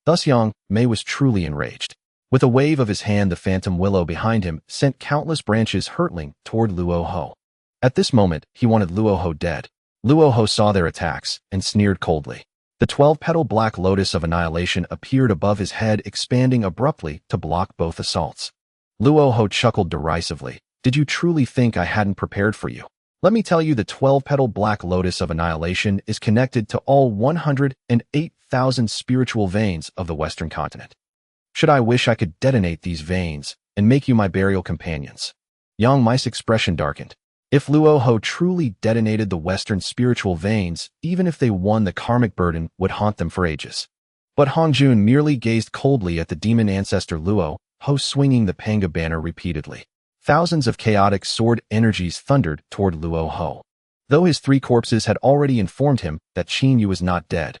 Thus Yang Mei was truly enraged. With a wave of his hand, the phantom willow behind him sent countless branches hurtling toward Luo Ho. At this moment, he wanted Luo Ho dead. Luo Ho saw their attacks and sneered coldly. The 12-petal black lotus of annihilation appeared above his head, expanding abruptly to block both assaults. Luo Ho chuckled derisively. Did you truly think I hadn't prepared for you? Let me tell you, the 12-petal black lotus of annihilation is connected to all 108,000 spiritual veins of the Western continent. Should I wish I could detonate these veins and make you my burial companions? Yang Mei's expression darkened. If Luo Ho truly detonated the Western spiritual veins, even if they won, the karmic burden would haunt them for ages. But Hongjun merely gazed coldly at the demon ancestor Luo Ho, swinging the Pangu banner repeatedly. Thousands of chaotic sword energies thundered toward Luo Ho. Though his 3 corpses had already informed him that Qin Yu was not dead,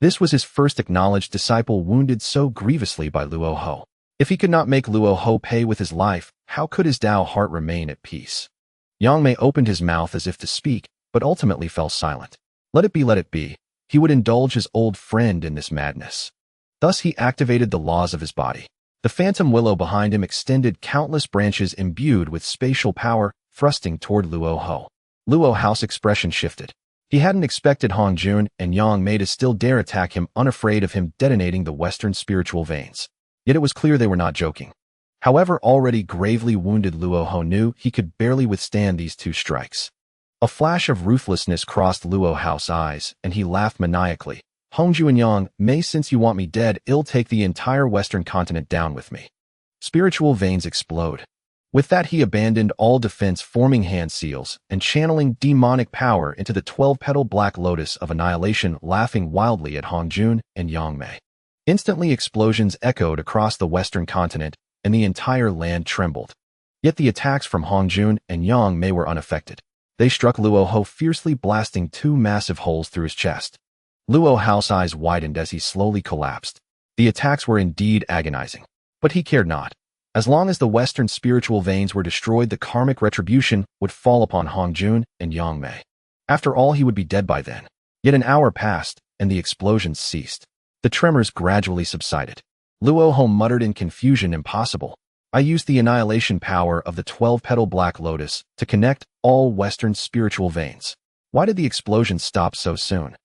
this was his first acknowledged disciple wounded so grievously by Luo Ho. If he could not make Luo Ho pay with his life, how could his Tao heart remain at peace? Yang Mei opened his mouth as if to speak, but ultimately fell silent. Let it be, let it be. He would indulge his old friend in this madness. Thus he activated the laws of his body. The phantom willow behind him extended countless branches imbued with spatial power, thrusting toward Luo Ho. Luo Ho's expression shifted. He hadn't expected Hongjun and Yang Mei to still dare attack him, unafraid of him detonating the Western spiritual veins. Yet it was clear they were not joking. However, already gravely wounded Luo Ho knew he could barely withstand these 2 strikes. A flash of ruthlessness crossed Luo Ho's eyes, and he laughed maniacally. Hongjun and Yang Mei, since you want me dead, I'll take the entire Western continent down with me. Spiritual veins explode. With that, he abandoned all defense, forming hand seals and channeling demonic power into the 12-petal black lotus of annihilation, laughing wildly at Hongjun and Yang Mei. Instantly, explosions echoed across the Western continent, and the entire land trembled. Yet the attacks from Hongjun and Yang Mei were unaffected. They struck Luo Ho fiercely, blasting 2 massive holes through his chest. Luo Ho's eyes widened as he slowly collapsed. The attacks were indeed agonizing, but he cared not. As long as the Western spiritual veins were destroyed, the karmic retribution would fall upon Hongjun and Yang Mei. After all, he would be dead by then. Yet an hour passed, and the explosions ceased. The tremors gradually subsided. Luo Ho muttered in confusion, impossible. I used the annihilation power of the 12-petal black lotus to connect all Western spiritual veins. Why did the explosions stop so soon?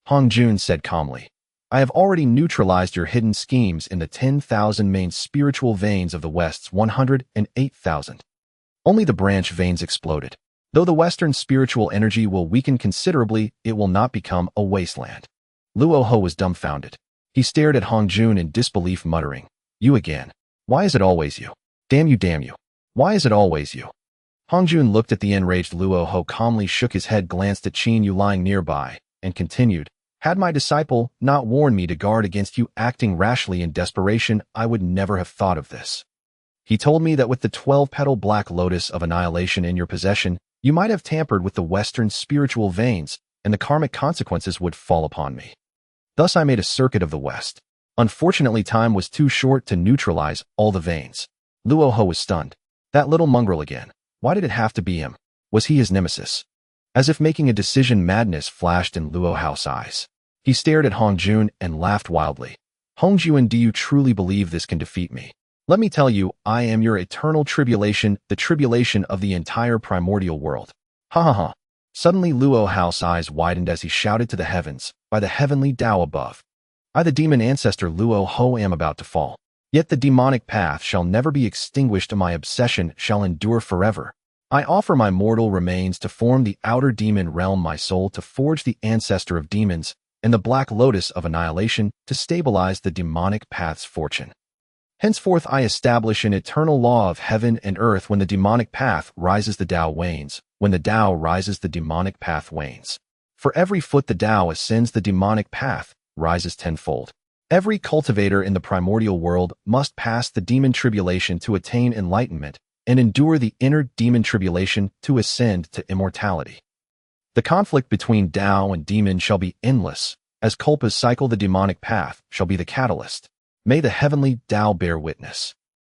Hongjun said calmly. I have already neutralized your hidden schemes in the 10,000 main spiritual veins of the West's 108,000. Only the branch veins exploded. Though the Western spiritual energy will weaken considerably, it will not become a wasteland. Luo Ho was dumbfounded. He stared at Hongjun in disbelief, muttering, You again. Why is it always you? Damn you, damn you. Why is it always you? Hongjun looked at the enraged Luo Ho, calmly shook his head, glanced at Qin Yu lying nearby, and continued, Had my disciple not warned me to guard against you acting rashly in desperation, I would never have thought of this. He told me that with the 12-petal black lotus of annihilation in your possession, you might have tampered with the Western spiritual veins, and the karmic consequences would fall upon me. Thus I made a circuit of the West. Unfortunately, time was too short to neutralize all the veins. Luo Ho was stunned. That little mongrel again. Why did it have to be him? Was he his nemesis? As if making a decision, madness flashed in Luo Ho's eyes. He stared at Hongjun and laughed wildly. Hongjun, do you truly believe this can defeat me? Let me tell you, I am your eternal tribulation, the tribulation of the entire primordial world. Ha ha ha. Suddenly Luo Ho's eyes widened as he shouted to the heavens, by the heavenly Tao above. I, the demon ancestor Luo Ho, am about to fall. Yet the demonic path shall never be extinguished, and my obsession shall endure forever. I offer my mortal remains to form the outer demon realm, my soul to forge the ancestor of demons, and the black lotus of annihilation to stabilize the demonic path's fortune. Henceforth I establish an eternal law of heaven and earth. When the demonic path rises, the Tao wanes. When the Tao rises, the demonic path wanes. For every foot the Tao ascends the demonic path, rises tenfold. Every cultivator in the primordial world must pass the demon tribulation to attain enlightenment and endure the inner demon tribulation to ascend to immortality. The conflict between Tao and demon shall be endless, as Kulpas cycle the demonic path shall be the catalyst. May the heavenly Tao bear witness.